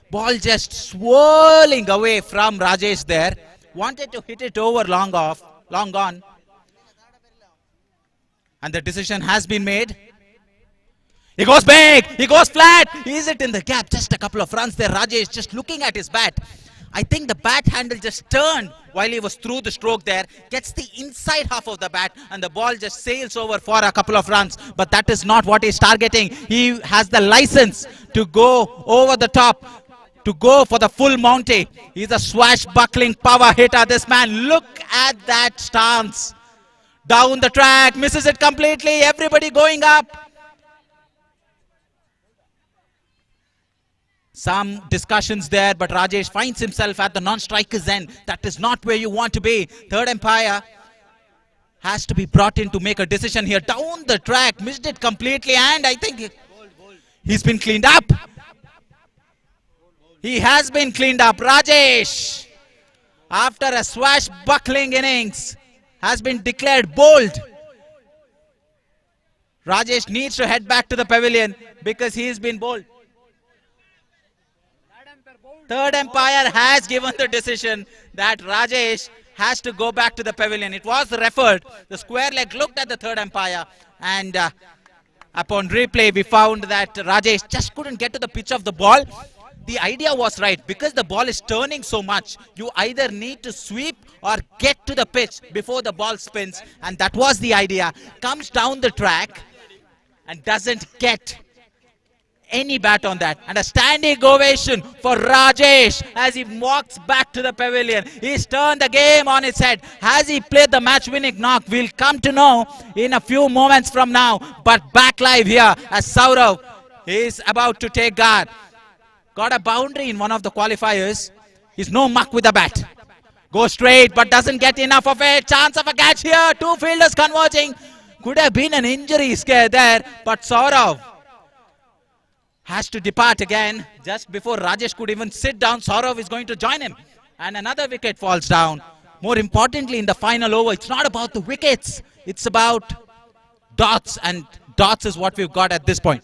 Ball just swirling away from Rajesh there. Wanted to hit it over long gone. And the decision has been made. He goes big. He goes flat. Is it in the gap? Just a couple of runs there. Rajesh just looking at his bat. I think the bat handle just turned while he was through the stroke there. Gets the inside half of the bat and the ball just sails over for a couple of runs. But that is not what he's targeting. He has the license to go over the top, to go for the full Monty. He's a swashbuckling power hitter, this man. Look at that stance. Down the track, misses it completely. Everybody going up. Some discussions there, but Rajesh finds himself at the non-striker's end. That is not where you want to be. Third umpire has to be brought in to make a decision here. Down the track, missed it completely, and I think he's been cleaned up. He has been cleaned up. Rajesh, after a swashbuckling innings, has been declared bowled. Rajesh needs to head back to the pavilion because he has been bowled. Third umpire has given the decision that Rajesh has to go back to the pavilion. It was referred. The square leg looked at the third umpire, and upon replay we found that Rajesh just couldn't get to the pitch of the ball. The idea was right, because the ball is turning so much. You either need to sweep or get to the pitch before the ball spins, and that was the idea. Comes down the track and doesn't get any bat on that. And a standing ovation for Rajesh as he walks back to the pavilion. He's turned the game on its head. Has he played the match-winning knock? We'll come to know in a few moments from now. But back live here as Saurav is about to take guard. Got a boundary in one of the qualifiers. He's no muck with the bat. Goes straight but doesn't get enough of it. Chance of a catch here. Two fielders converging. Could have been an injury scare there, but Saurav has to depart again. Just before Rajesh could even sit down, Saurav is going to join him. And another wicket falls down. More importantly, in the final over, it's not about the wickets. It's about dots, and dots is what we've got at this point.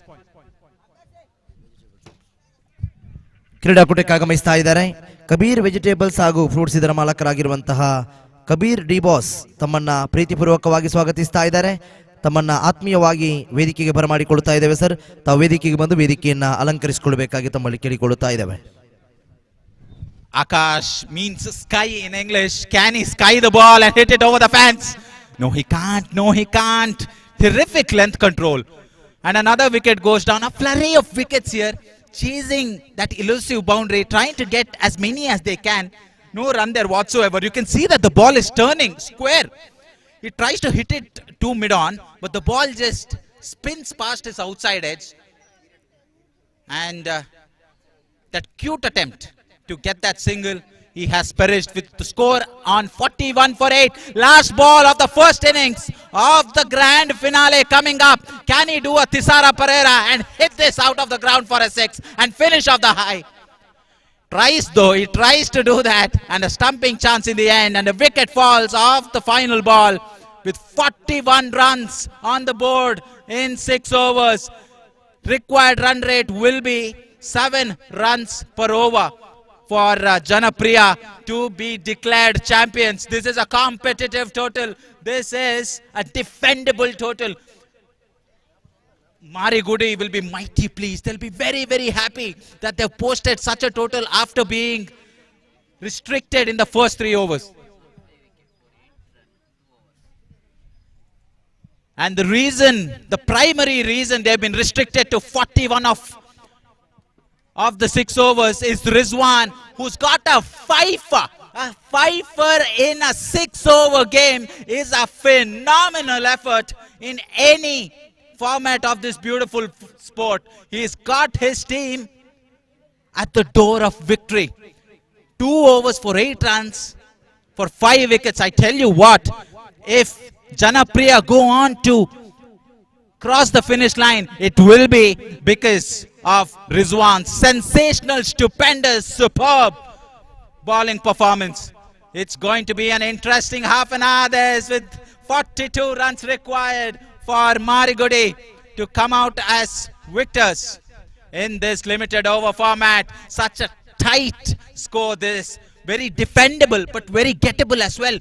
ಕ್ರೀಡಾಕೂಟಕ್ಕೆ ಆಗಮಿಸ್ತಾ ಇದ್ದಾರೆ ಕಬೀರ್ ವೆಜಿಟೇಬಲ್ಸ್ ಹಾಗೂ ಫ್ರೂಟ್ಸ್ ಇದರ ಮಾಲಕರಾಗಿರುವಂತಹ ಕಬೀರ್ ಡಿ ಬಾಸ್ ತಮ್ಮನ್ನ ಪ್ರೀತಿಪೂರ್ವಕವಾಗಿ ಸ್ವಾಗತಿಸ್ತಾ ಇದ್ದಾರೆ. ತಮ್ಮನ್ನ ಆತ್ಮೀಯವಾಗಿ ವೇದಿಕೆಗೆ ಬರಮಾಡಿಕೊಳ್ಳುತ್ತಾ ಇದ್ದೇವೆ ಸರ್. ತಾವು ವೇದಿಕೆಗೆ ಬಂದು ವೇದಿಕೆಯನ್ನ ಅಲಂಕರಿಸಿಕೊಳ್ಳಬೇಕಾಗಿ ತಮ್ಮಲ್ಲಿ ಕೇಳಿಕೊಳ್ಳುತ್ತಾ ಇದ್ದೇವೆ. Akash means sky in English. Can he sky the ball and hit it over the fence? No, he can't. No, he can't. Terrific length control. And another wicket goes down. A flurry of wickets here. Chasing that elusive boundary, trying to get as many as they can. No run there whatsoever. You can see that the ball is turning square. He tries to hit it to mid-on, but the ball just spins past his outside edge. And that cute attempt to get that single, he has perished with the score on 41 for 8. Last ball of the first innings of the grand finale coming up. Can he do a Thisara Pereira and hit this out of the ground for a 6 and finish off the high? Tries though, he tries to do that, and a stumping chance in the end, and a wicket falls off the final ball with 41 runs on the board in 6 overs. Required run rate will be 7 runs per over for Janapriya to be declared champions. This is a competitive total. This is a defendable total. Marigudi will be mighty pleased. They'll be very, very happy that they've posted such a total after being restricted in the first 3 overs. And the reason, the primary reason they've been restricted to 41 of the 6 overs is Rizwan, who's got a fifer. A fifer in a 6-over game is a phenomenal effort in any format of this beautiful sport. He's got his team at the door of victory. 2 overs for 8 runs for 5 wickets. I tell you what, if Janapriya go on to cross the finish line, it will be because of Rizwan's sensational, stupendous, superb bowling performance. It's going to be an interesting half an hour this, with 42 runs required for Marigudi to come out as victors in this limited over format. Such a tight score, this very defendable but very gettable as well.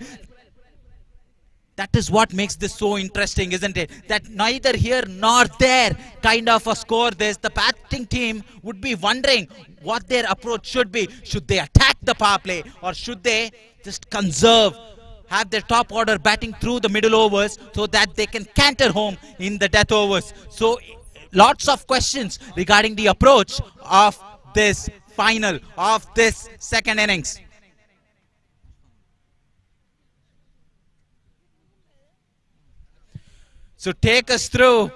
That is what makes this so interesting, isn't it? That neither here nor there kind of a score this. The batting team would be wondering what their approach should be. Should they attack the power play, or should they just conserve, have their top order batting through the middle overs so that they can canter home in the death overs? So lots of questions regarding the approach of this final, of this second innings. So take us through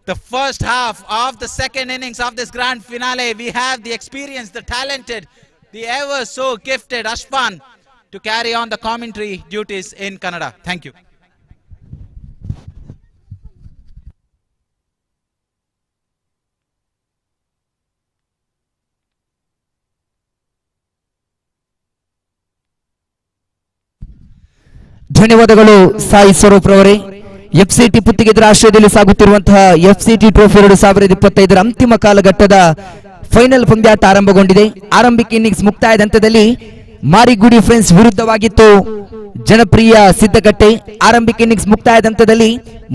the first half of the second innings of this grand finale. We have the experienced, the talented, the ever so gifted Ashfan to carry on the commentary duties in Kannada. Thank you. ಧನ್ಯವಾದಗಳು ಸಾಯಿ ಸ್ವರೂಪ್ ರವರೇ. ಎಫ್ಸಿಟಿ ಪುತ್ತಿಗೆ ರಾಷ್ಟ್ರೀಯದಲ್ಲಿ ಸಾಗುತ್ತಿರುವಂತಹ ಎಫ್ಸಿಟಿ ಟ್ರೋಫಿ 2025 ಅಂತಿಮ ಕಾಲಘಟ್ಟದ ಫೈನಲ್ ಪಂದ್ಯಾಟ ಆರಂಭಗೊಂಡಿದೆ. ಆರಂಭಿಕ ಇನ್ನಿಂಗ್ಸ್ ಮುಕ್ತಾಯದ ಹಂತದಲ್ಲಿ ಮಾರಿಗುಡಿ ಫ್ರೆಂಡ್ಸ್ ವಿರುದ್ಧವಾಗಿತ್ತು ಜನಪ್ರಿಯ ಸಿದ್ದಗಟ್ಟೆ. ಆರಂಭಿಕ ಇನ್ನಿಂಗ್ಸ್ ಮುಕ್ತಾಯದ ಹಂತದಲ್ಲಿ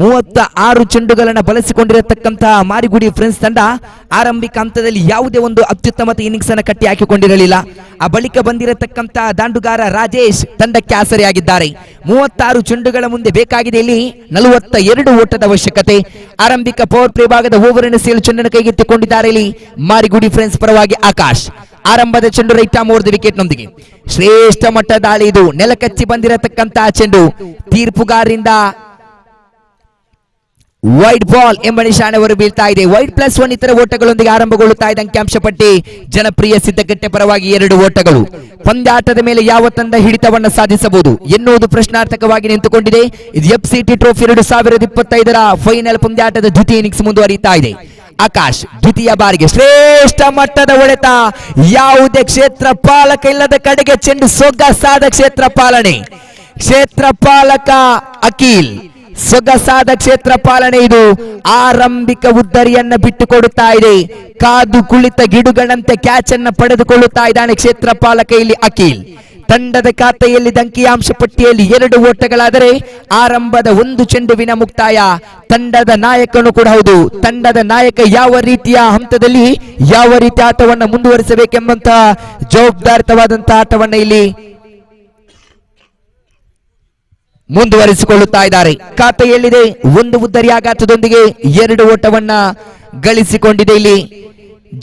36 ಚೆಂಡುಗಳನ್ನು ಬಳಸಿಕೊಂಡಿರತಕ್ಕಂತಹ ಮಾರಿಗುಡಿ ಫ್ರೆಂಡ್ಸ್ ತಂಡ ಆರಂಭಿಕ ಹಂತದಲ್ಲಿ ಯಾವುದೇ ಒಂದು ಅತ್ಯುತ್ತಮತೆ ಇನ್ನಿಂಗ್ಸ್ ಅನ್ನು ಕಟ್ಟಿ ಹಾಕಿಕೊಂಡಿರಲಿಲ್ಲ. ಆ ಬಳಿಕ ಬಂದಿರತಕ್ಕಂತಹ ದಾಂಡುಗಾರ ರಾಜೇಶ್ ತಂಡಕ್ಕೆ ಆಸರೆಯಾಗಿದ್ದಾರೆ. 36 ಚೆಂಡುಗಳ ಮುಂದೆ ಬೇಕಾಗಿದೆ ಇಲ್ಲಿ 42 ಓಟದ ಅವಶ್ಯಕತೆ. ಆರಂಭಿಕ ಪವರ್ ಪ್ಲೇ ಭಾಗದ ಓವರ್ ಎಸೆಯಲು ಚೆಂಡನ್ನು ಕೈಗೆತ್ತಿಕೊಂಡಿದ್ದಾರೆ ಇಲ್ಲಿ ಮಾರಿಗುಡಿ ಫ್ರೆಂಡ್ಸ್ ಪರವಾಗಿ ಆಕಾಶ್. ಆರಂಭದ ಚೆಂಡು right arm over the wicket ನೊಂದಿಗೆ ಶ್ರೇಷ್ಠ ಮಟ್ಟ ದಾಳಿ. ಇದು ನೆಲಕಚ್ಚಿ ಬಂದಿರತಕ್ಕಂತಹ ಚೆಂಡು ತೀರ್ಪುಗಾರರಿಂದ ವೈಡ್ ಬಾಲ್ ಎಂಬ ನಿಶಾನೆ ಹೊರ ಬೀಳ್ತಾ ಇದೆ. ವೈಡ್ +1 ಇತರ ಓಟಗಳೊಂದಿಗೆ ಆರಂಭಗೊಳ್ಳುತ್ತಾ ಇದೆ ಅಂಕಿಅಂಶ ಪಟ್ಟಿ. ಜನಪ್ರಿಯ ಸಿದ್ದಗಟ್ಟೆ ಪರವಾಗಿ 2 ಓಟಗಳು. ಪಂದ್ಯಾಟದ ಮೇಲೆ ಯಾವ ತಂಡ ಹಿಡಿತವನ್ನ ಸಾಧಿಸಬಹುದು ಎನ್ನುವುದು ಪ್ರಶ್ನಾರ್ಥಕವಾಗಿ ನಿಂತುಕೊಂಡಿದೆ. ಇದು ಎಫ್ಸಿಟಿ ಟ್ರೋಫಿ 2025 ಫೈನಲ್ ಪಂದ್ಯಾಟದ ದ್ವಿತೀಯ ಇನ್ನಿಂಗ್ಸ್ ಮುಂದುವರಿತಾ ಇದೆ. ಆಕಾಶ್ ದ್ವಿತೀಯ ಬಾರಿಗೆ ಶ್ರೇಷ್ಠ ಮಟ್ಟದ ಹೊಡೆತ. ಯಾವುದೇ ಕ್ಷೇತ್ರ ಪಾಲಕ ಇಲ್ಲದ ಕಡೆಗೆ ಚೆಂಡು ಸೊಗಸಾದ ಕ್ಷೇತ್ರ ಪಾಲನೆ. ಕ್ಷೇತ್ರ ಪಾಲಕ ಅಖಿಲ್ ಸೊಗಸಾದ ಕ್ಷೇತ್ರ ಪಾಲನೆ. ಇದು ಆರಂಭಿಕ ಉದ್ದರಿಯನ್ನ ಬಿಟ್ಟುಕೊಡುತ್ತಾ ಇದೆ. ಕಾದು ಕುಳಿತ ಗಿಡುಗಳಂತೆ ಕ್ಯಾಚ್ ಅನ್ನ ಪಡೆದುಕೊಳ್ಳುತ್ತಾ ಇದ್ದಾನೆ ಕ್ಷೇತ್ರ ಪಾಲಕ ಇಲ್ಲಿ ಅಖಿಲ್. ತಂಡದ ಖಾತೆಯಲ್ಲಿ ಅಂಕಿಅಂಶ ಪಟ್ಟಿಯಲ್ಲಿ 2 ಓಟಗಳಾದರೆ ಆರಂಭದ 1 ಚೆಂಡುವಿನ ಮುಕ್ತಾಯ. ತಂಡದ ನಾಯಕನು ಕೂಡ ಹೌದು. ತಂಡದ ನಾಯಕ ಯಾವ ರೀತಿಯ ಹಂತದಲ್ಲಿ ಯಾವ ರೀತಿಯ ಆಟವನ್ನು ಮುಂದುವರಿಸಬೇಕೆಂಬಂತಹ ಜವಾಬ್ದಾರಿತವಾದಂತಹ ಆಟವನ್ನ ಇಲ್ಲಿ ಮುಂದುವರಿಸಿಕೊಳ್ಳುತ್ತಾ ಇದ್ದಾರೆ. ಖಾತೆಯಲ್ಲಿದೆ 1 ಉದ್ದರಿ ಆಘಾತದೊಂದಿಗೆ 2 ಓಟವನ್ನ ಗಳಿಸಿಕೊಂಡಿದೆ ಇಲ್ಲಿ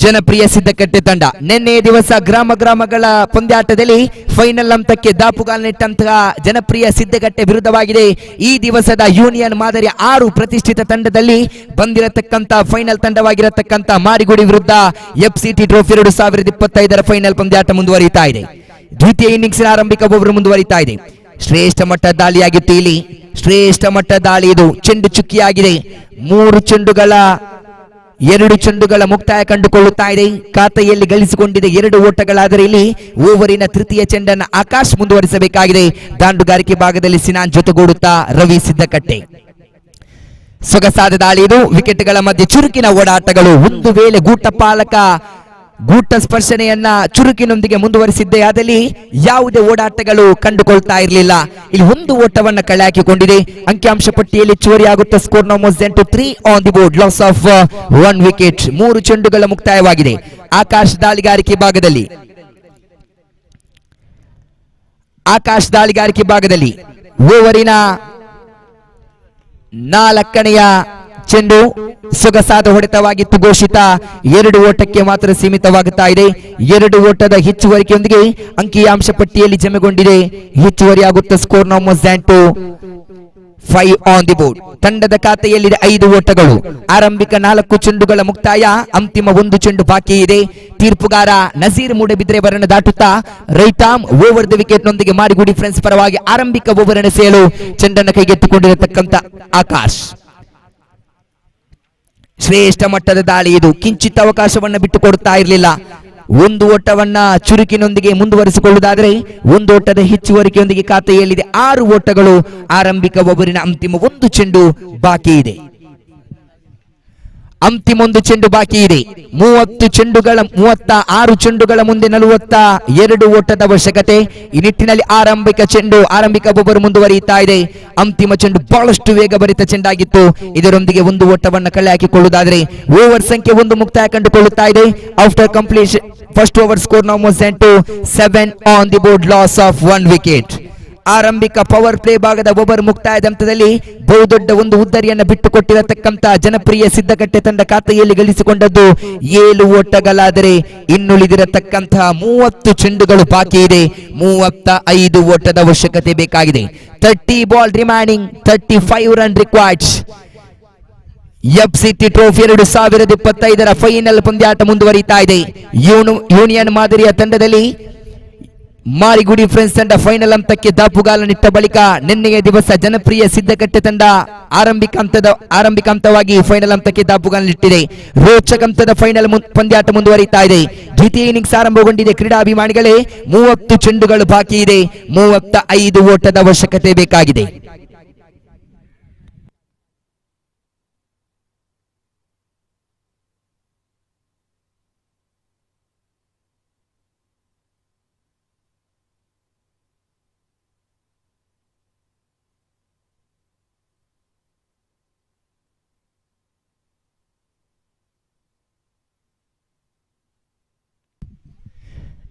ಜನಪ್ರಿಯ ಸಿದ್ದಗಟ್ಟೆ ತಂಡ. ನಿನ್ನೆ ದಿವಸ ಗ್ರಾಮಗಳ ಪಂದ್ಯಾಟದಲ್ಲಿ ಫೈನಲ್ ಹಂತಕ್ಕೆ ದಾಪುಗಾಲಿಟ್ಟಂತಹ ಜನಪ್ರಿಯ ಸಿದ್ದಗಟ್ಟೆ ವಿರುದ್ಧವಾಗಿದೆ. ಈ ದಿವಸದ ಯೂನಿಯನ್ ಮಾದರಿಯ 6 ಪ್ರತಿಷ್ಠಿತ ತಂಡದಲ್ಲಿ ಬಂದಿರತಕ್ಕಂತ ಫೈನಲ್ ತಂಡವಾಗಿರತಕ್ಕಂತ ಮಾರಿಗುಡಿ ವಿರುದ್ಧ ಎಫ್ಸಿಟಿ ಟ್ರೋಫಿ 2025 ಫೈನಲ್ ಪಂದ್ಯಾಟ ಮುಂದುವರಿತಾ ಇದೆ. ದ್ವಿತೀಯ ಇನ್ನಿಂಗ್ಸಿನ ಆರಂಭಿಕ ಓವರ್ ಮುಂದುವರಿತಾ ಇದೆ. ಶ್ರೇಷ್ಠ ಮಟ್ಟ ದಾಳಿಯಾಗಿತ್ತು ಇಲ್ಲಿ. ಶ್ರೇಷ್ಠ ಮಟ್ಟ ದಾಳಿ. ಇದು ಚೆಂಡು ಚುಕ್ಕಿಯಾಗಿದೆ. 2 ಚೆಂಡುಗಳ ಮುಕ್ತಾಯ ಕಂಡುಕೊಳ್ಳುತ್ತಾ ಇದೆ. ಖಾತೆಯಲ್ಲಿ ಗಳಿಸಿಕೊಂಡಿದೆ 2 ಓಟಗಳಾದರೆ ಇಲ್ಲಿ ಓವರಿನ ತೃತೀಯ ಚೆಂಡನ್ನು ಆಕಾಶ್ ಮುಂದುವರಿಸಬೇಕಾಗಿದೆ. ದಾಂಡುಗಾರಿಕೆ ಭಾಗದಲ್ಲಿ ಸಿನಾನ್ ಜೊತೆಗೂಡುತ್ತಾ ರವಿ ಸಿದ್ದಕಟ್ಟೆ. ಸೊಗಸಾದ ದಾಳಿ. ಇದು ವಿಕೆಟ್ಗಳ ಮಧ್ಯೆ ಚುರುಕಿನ ಓಡಾಟಗಳು. ಒಂದು ವೇಳೆ ಗೂಟ ಸ್ಪರ್ಶನೆಯನ್ನ ಚುರುಕಿನೊಂದಿಗೆ ಮುಂದುವರಿಸಿದ್ದೇ ಆದಲ್ಲಿ ಯಾವುದೇ ಓಡಾಟಗಳು ಕಂಡುಕೊಳ್ತಾ ಇರಲಿಲ್ಲ. ಇಲ್ಲಿ 1 ಓಟವನ್ನ ಕಳೆ ಹಾಕಿಕೊಂಡಿದೆ. ಅಂಕಿಅಂಶ ಪಟ್ಟಿಯಲ್ಲಿ ಚೋರಿಯಾಗುತ್ತಾ score now most 3 on the board. Loss of 1 wicket. 3 ಚೆಂಡುಗಳ ಮುಕ್ತಾಯವಾಗಿದೆ. ಆಕಾಶ್ ದಾಳಿಗಾರಿಕೆ ಭಾಗದಲ್ಲಿ ಓವರಿನ 4ನೆಯ ಚೆಂಡು ಸೊಗಸಾದ ಹೊಡೆತವಾಗಿತ್ತು ಘೋಷಿತ. 2 ಓಟಕ್ಕೆ ಮಾತ್ರ ಸೀಮಿತವಾಗುತ್ತಾ ಇದೆ. 2 ಓಟದ ಹೆಚ್ಚುವರಿಕೆಯೊಂದಿಗೆ ಅಂಕಿಅಂಶ ಪಟ್ಟಿಯಲ್ಲಿ ಜಮೆಗೊಂಡಿದೆ. ಹೆಚ್ಚುವರಿಯಾಗುತ್ತಾ ಸ್ಕೋರ್ ನೌ ಮೋಸ್ 2 5 ಆನ್ ದಿ ಬೋರ್ಡ್. ತಂಡದ ಖಾತೆಯಲ್ಲಿದೆ 5 ಓಟಗಳು. ಆರಂಭಿಕ 4 ಚೆಂಡುಗಳ ಮುಕ್ತಾಯ, ಅಂತಿಮ 1 ಚೆಂಡು ಬಾಕಿ ಇದೆ. ತೀರ್ಪುಗಾರ ನಜೀರ್ ಮೂಡಬಿದ್ರೆ ಬರನ್ನು ದಾಟುತ್ತಾ right arm over the wicket ನೊಂದಿಗೆ ಮಾರಿಗುಡಿ ಫ್ರೆಂಡ್ಸ್ ಪರವಾಗಿ ಆರಂಭಿಕ ಓವರ್ ಎಸೆಯಲು ಚೆಂಡನ್ನು ಕೈಗೆತ್ತಿಕೊಂಡಿರತಕ್ಕಂತ ಆಕಾಶ್. ಶ್ರೇಷ್ಠ ಮಟ್ಟದ ದಾಳಿ ಇದು. ಕಿಂಚಿತ್ ಅವಕಾಶವನ್ನ ಬಿಟ್ಟು ಕೊಡುತ್ತಾ ಇರಲಿಲ್ಲ. ಒಂದು ಓಟವನ್ನ ಚುರುಕಿನೊಂದಿಗೆ ಮುಂದುವರಿಸಿಕೊಳ್ಳುವುದಾದರೆ 1 ಓಟದ ಹೆಚ್ಚುವರಿಕೆಯೊಂದಿಗೆ ಖಾತೆಯಲ್ಲಿದೆ 6 ಓಟಗಳು. ಆರಂಭಿಕ ಓವರಿನ ಅಂತಿಮ 1 ಚೆಂಡು ಬಾಕಿ ಇದೆ. ಅಂತಿಮ 1 ಚೆಂಡು ಬಾಕಿ ಇದೆ. 36 ಚೆಂಡುಗಳ ಮುಂದೆ 42 ಓಟದ ಅವಶ್ಯಕತೆ. ಈ ನಿಟ್ಟಿನಲ್ಲಿ ಆರಂಭಿಕ ಓವರ್ ಮುಂದುವರಿಯುತ್ತಾ ಇದೆ. ಅಂತಿಮ ಚೆಂಡು ಬಹಳಷ್ಟು ವೇಗಭರಿತ ಚೆಂಡಾಗಿತ್ತು. ಇದರೊಂದಿಗೆ 1 ಓಟವನ್ನು ಕಳೆ ಹಾಕಿಕೊಳ್ಳುವುದಾದರೆ ಓವರ್ ಸಂಖ್ಯೆ 1 ಮುಕ್ತಾಯ ಕಂಡುಕೊಳ್ಳುತ್ತಾ ಇದೆ. After completion first over score now most than 7 on the board, loss of 1 wicket. ಆರಂಭಿಕ ಪವರ್ ಪ್ಲೇ ಭಾಗದ ಓವರ್ ಮುಕ್ತಾಯದ ಹಂತದಲ್ಲಿ ಬಹುದೊಡ್ಡ ಒಂದು ಉದ್ದರಿಯನ್ನು ಬಿಟ್ಟುಕೊಟ್ಟಿರತಕ್ಕಂತ ಜನಪ್ರಿಯ ಸಿದ್ದಕಟ್ಟೆ ತಂಡ ಖಾತೆಯಲ್ಲಿ ಗಳಿಸಿಕೊಂಡದ್ದು 7 ಓಟಗಳಾದರೆ ಇನ್ನುಳಿದಿರತಕ್ಕಂತಹ 30 ಚೆಂಡುಗಳು ಬಾಕಿ ಇದೆ. 35 ಓಟದ ಅವಶ್ಯಕತೆ ಬೇಕಾಗಿದೆ. 30 ball remaining, 35 run required. FCT trophy 2025ರ ಫೈನಲ್ ಪಂದ್ಯಾಟ ಮುಂದುವರಿಯುತ್ತಾ ಇದೆ. ಯೂನಿಯನ್ ಮಾದರಿಯ ತಂಡದಲ್ಲಿ ಮಾರಿಗುಡಿ ಫ್ರೆಂಡ್ಸ್ ತಂಡ ಫೈನಲ್ ಹಂತಕ್ಕೆ ದಾಪುಗಾಲನಿಟ್ಟ ಬಳಿಕ ನಿನ್ನೆಯ ದಿವಸ ಜನಪ್ರಿಯ ಸಿದ್ದಕಟ್ಟೆ ತಂಡ ಆರಂಭಿಕ ಹಂತವಾಗಿ ಫೈನಲ್ ಹಂತಕ್ಕೆ ದಾಪುಗಾಲನಿಟ್ಟಿದೆ. ರೋಚಕ ಹಂತದ ಫೈನಲ್ ಪಂದ್ಯಾಟ ಮುಂದುವರಿಯುತ್ತಾ ಇದೆ. ದ್ವಿತೀಯ ಇನ್ನಿಂಗ್ಸ್ ಆರಂಭಗೊಂಡಿದೆ. ಕ್ರೀಡಾಭಿಮಾನಿಗಳೇ, 30 ಚೆಂಡುಗಳು ಬಾಕಿ ಇದೆ. 35 ಓಟದ ಅವಶ್ಯಕತೆ ಬೇಕಾಗಿದೆ.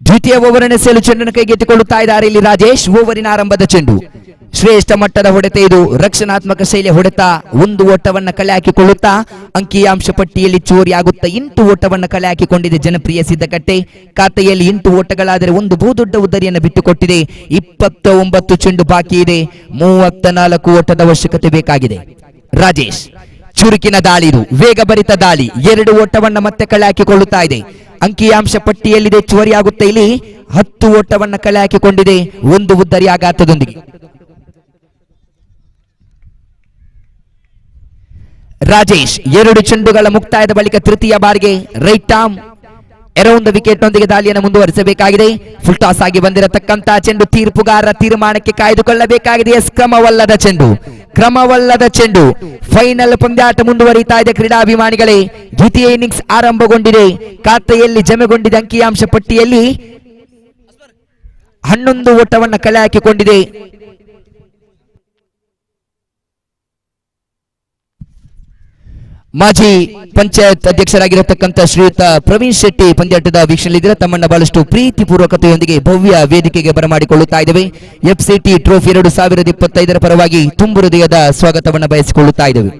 ದ್ವಿತೀಯ ಓವರ್ ಎಸೆಯಲು ಚೆಂಡನ್ನು ಕೈಗೆತ್ತಿಕೊಳ್ಳುತ್ತಾ ಇದ್ದಾರೆ ಇಲ್ಲಿ ರಾಜೇಶ್. ಓವರಿನ ಆರಂಭದ ಚೆಂಡು ಶ್ರೇಷ್ಠ ಮಟ್ಟದ ಹೊಡೆತ ಇದು. ರಕ್ಷಣಾತ್ಮಕ ಶೈಲಿಯ ಹೊಡೆತ. 1 ಓಟವನ್ನ ಕಳೆ ಹಾಕಿಕೊಳ್ಳುತ್ತಾ ಅಂಕಿಯಾಂಶ ಪಟ್ಟಿಯಲ್ಲಿ ಚೋರಿಯಾಗುತ್ತಾ 8 ಓಟವನ್ನ ಕಳೆ ಹಾಕಿಕೊಂಡಿದೆ ಜನಪ್ರಿಯ ಸಿದ್ದಕಟ್ಟೆ. ಖಾತೆಯಲ್ಲಿ 8 ಓಟಗಳಾದರೆ ಒಂದು ಬಹುದೊಡ್ಡ ಉದ್ದರಿಯನ್ನು ಬಿಟ್ಟುಕೊಟ್ಟಿದೆ. 29 ಚೆಂಡು ಬಾಕಿ ಇದೆ. 34 ಓಟದ ಅವಶ್ಯಕತೆ ಬೇಕಾಗಿದೆ. ರಾಜೇಶ್, ಚುರುಕಿನ ದಾಳಿ ಇದು, ವೇಗಭರಿತ ದಾಳಿ. 2 ಓಟವನ್ನ ಮತ್ತೆ ಕಳೆ ಹಾಕಿಕೊಳ್ಳುತ್ತಾ ಇದೆ. ಅಂಕಿಯಾಂಶ ಪಟ್ಟಿಯಲ್ಲಿದೆ, ಚುವರಿಯಾಗುತ್ತೆ. ಇಲ್ಲಿ 10 ಓಟವನ್ನ ಕಳೆ ಹಾಕಿಕೊಂಡಿದೆ ಒಂದು ಉದ್ದರಿ ಆಘಾತದೊಂದಿಗೆ. ರಾಜೇಶ್ 2 ಚೆಂಡುಗಳ ಮುಕ್ತಾಯದ ಬಳಿಕ ತೃತೀಯ ಬಾರಿಗೆ right arm around the wicket ನೊಂದಿಗೆ ದಾಳಿಯನ್ನು ಮುಂದುವರಿಸಬೇಕಾಗಿದೆ. ಫುಲ್ ಟಾಸ್ ಆಗಿ ಬಂದಿರತಕ್ಕಂತಹ ಚೆಂಡು ತೀರ್ಪುಗಾರರ ತೀರ್ಮಾನಕ್ಕೆ ಕಾಯ್ದುಕೊಳ್ಳಬೇಕಾಗಿದೆ. ಕ್ರಮವಲ್ಲದ ಚೆಂಡು. ಫೈನಲ್ ಪಂದ್ಯಾಟ ಮುಂದುವರಿಯುತ್ತಾ ಇದೆ. ಕ್ರೀಡಾಭಿಮಾನಿಗಳೇ, ದ್ವಿತೀಯ ಇನ್ನಿಂಗ್ಸ್ ಆರಂಭಗೊಂಡಿದೆ. ಖಾತೆಯಲ್ಲಿ ಜಮೆಗೊಂಡಿದೆ ಅಂಕಿಯಾಂಶ ಪಟ್ಟಿಯಲ್ಲಿ 11 ಓಟವನ್ನು ಕಳೆ ಹಾಕಿಕೊಂಡಿದೆ. ಮಾಜಿ ಪಂಚಾಯತ್ ಅಧ್ಯಕ್ಷರಾಗಿರತಕ್ಕಂಥ ಶ್ರೀಯುತ ಪ್ರವೀಣ್ ಶೆಟ್ಟಿ ಪಂದ್ಯಾಟದ ವೀಕ್ಷಣೆಯಲ್ಲಿದ್ದರೆ ತಮ್ಮನ್ನ ಬಹಳಷ್ಟು ಪ್ರೀತಿ ಪೂರ್ವಕತೆಯೊಂದಿಗೆ ಭವ್ಯ ವೇದಿಕೆಗೆ ಬರಮಾಡಿಕೊಳ್ಳುತ್ತಾ ಇದ್ದೇವೆ. FCT ಟ್ರೋಫಿ 2025ರ ಪರವಾಗಿ ತುಂಬು ಹೃದಯದ ಸ್ವಾಗತವನ್ನು ಬಯಸಿಕೊಳ್ಳುತ್ತಾ ಇದ್ದೇವೆ.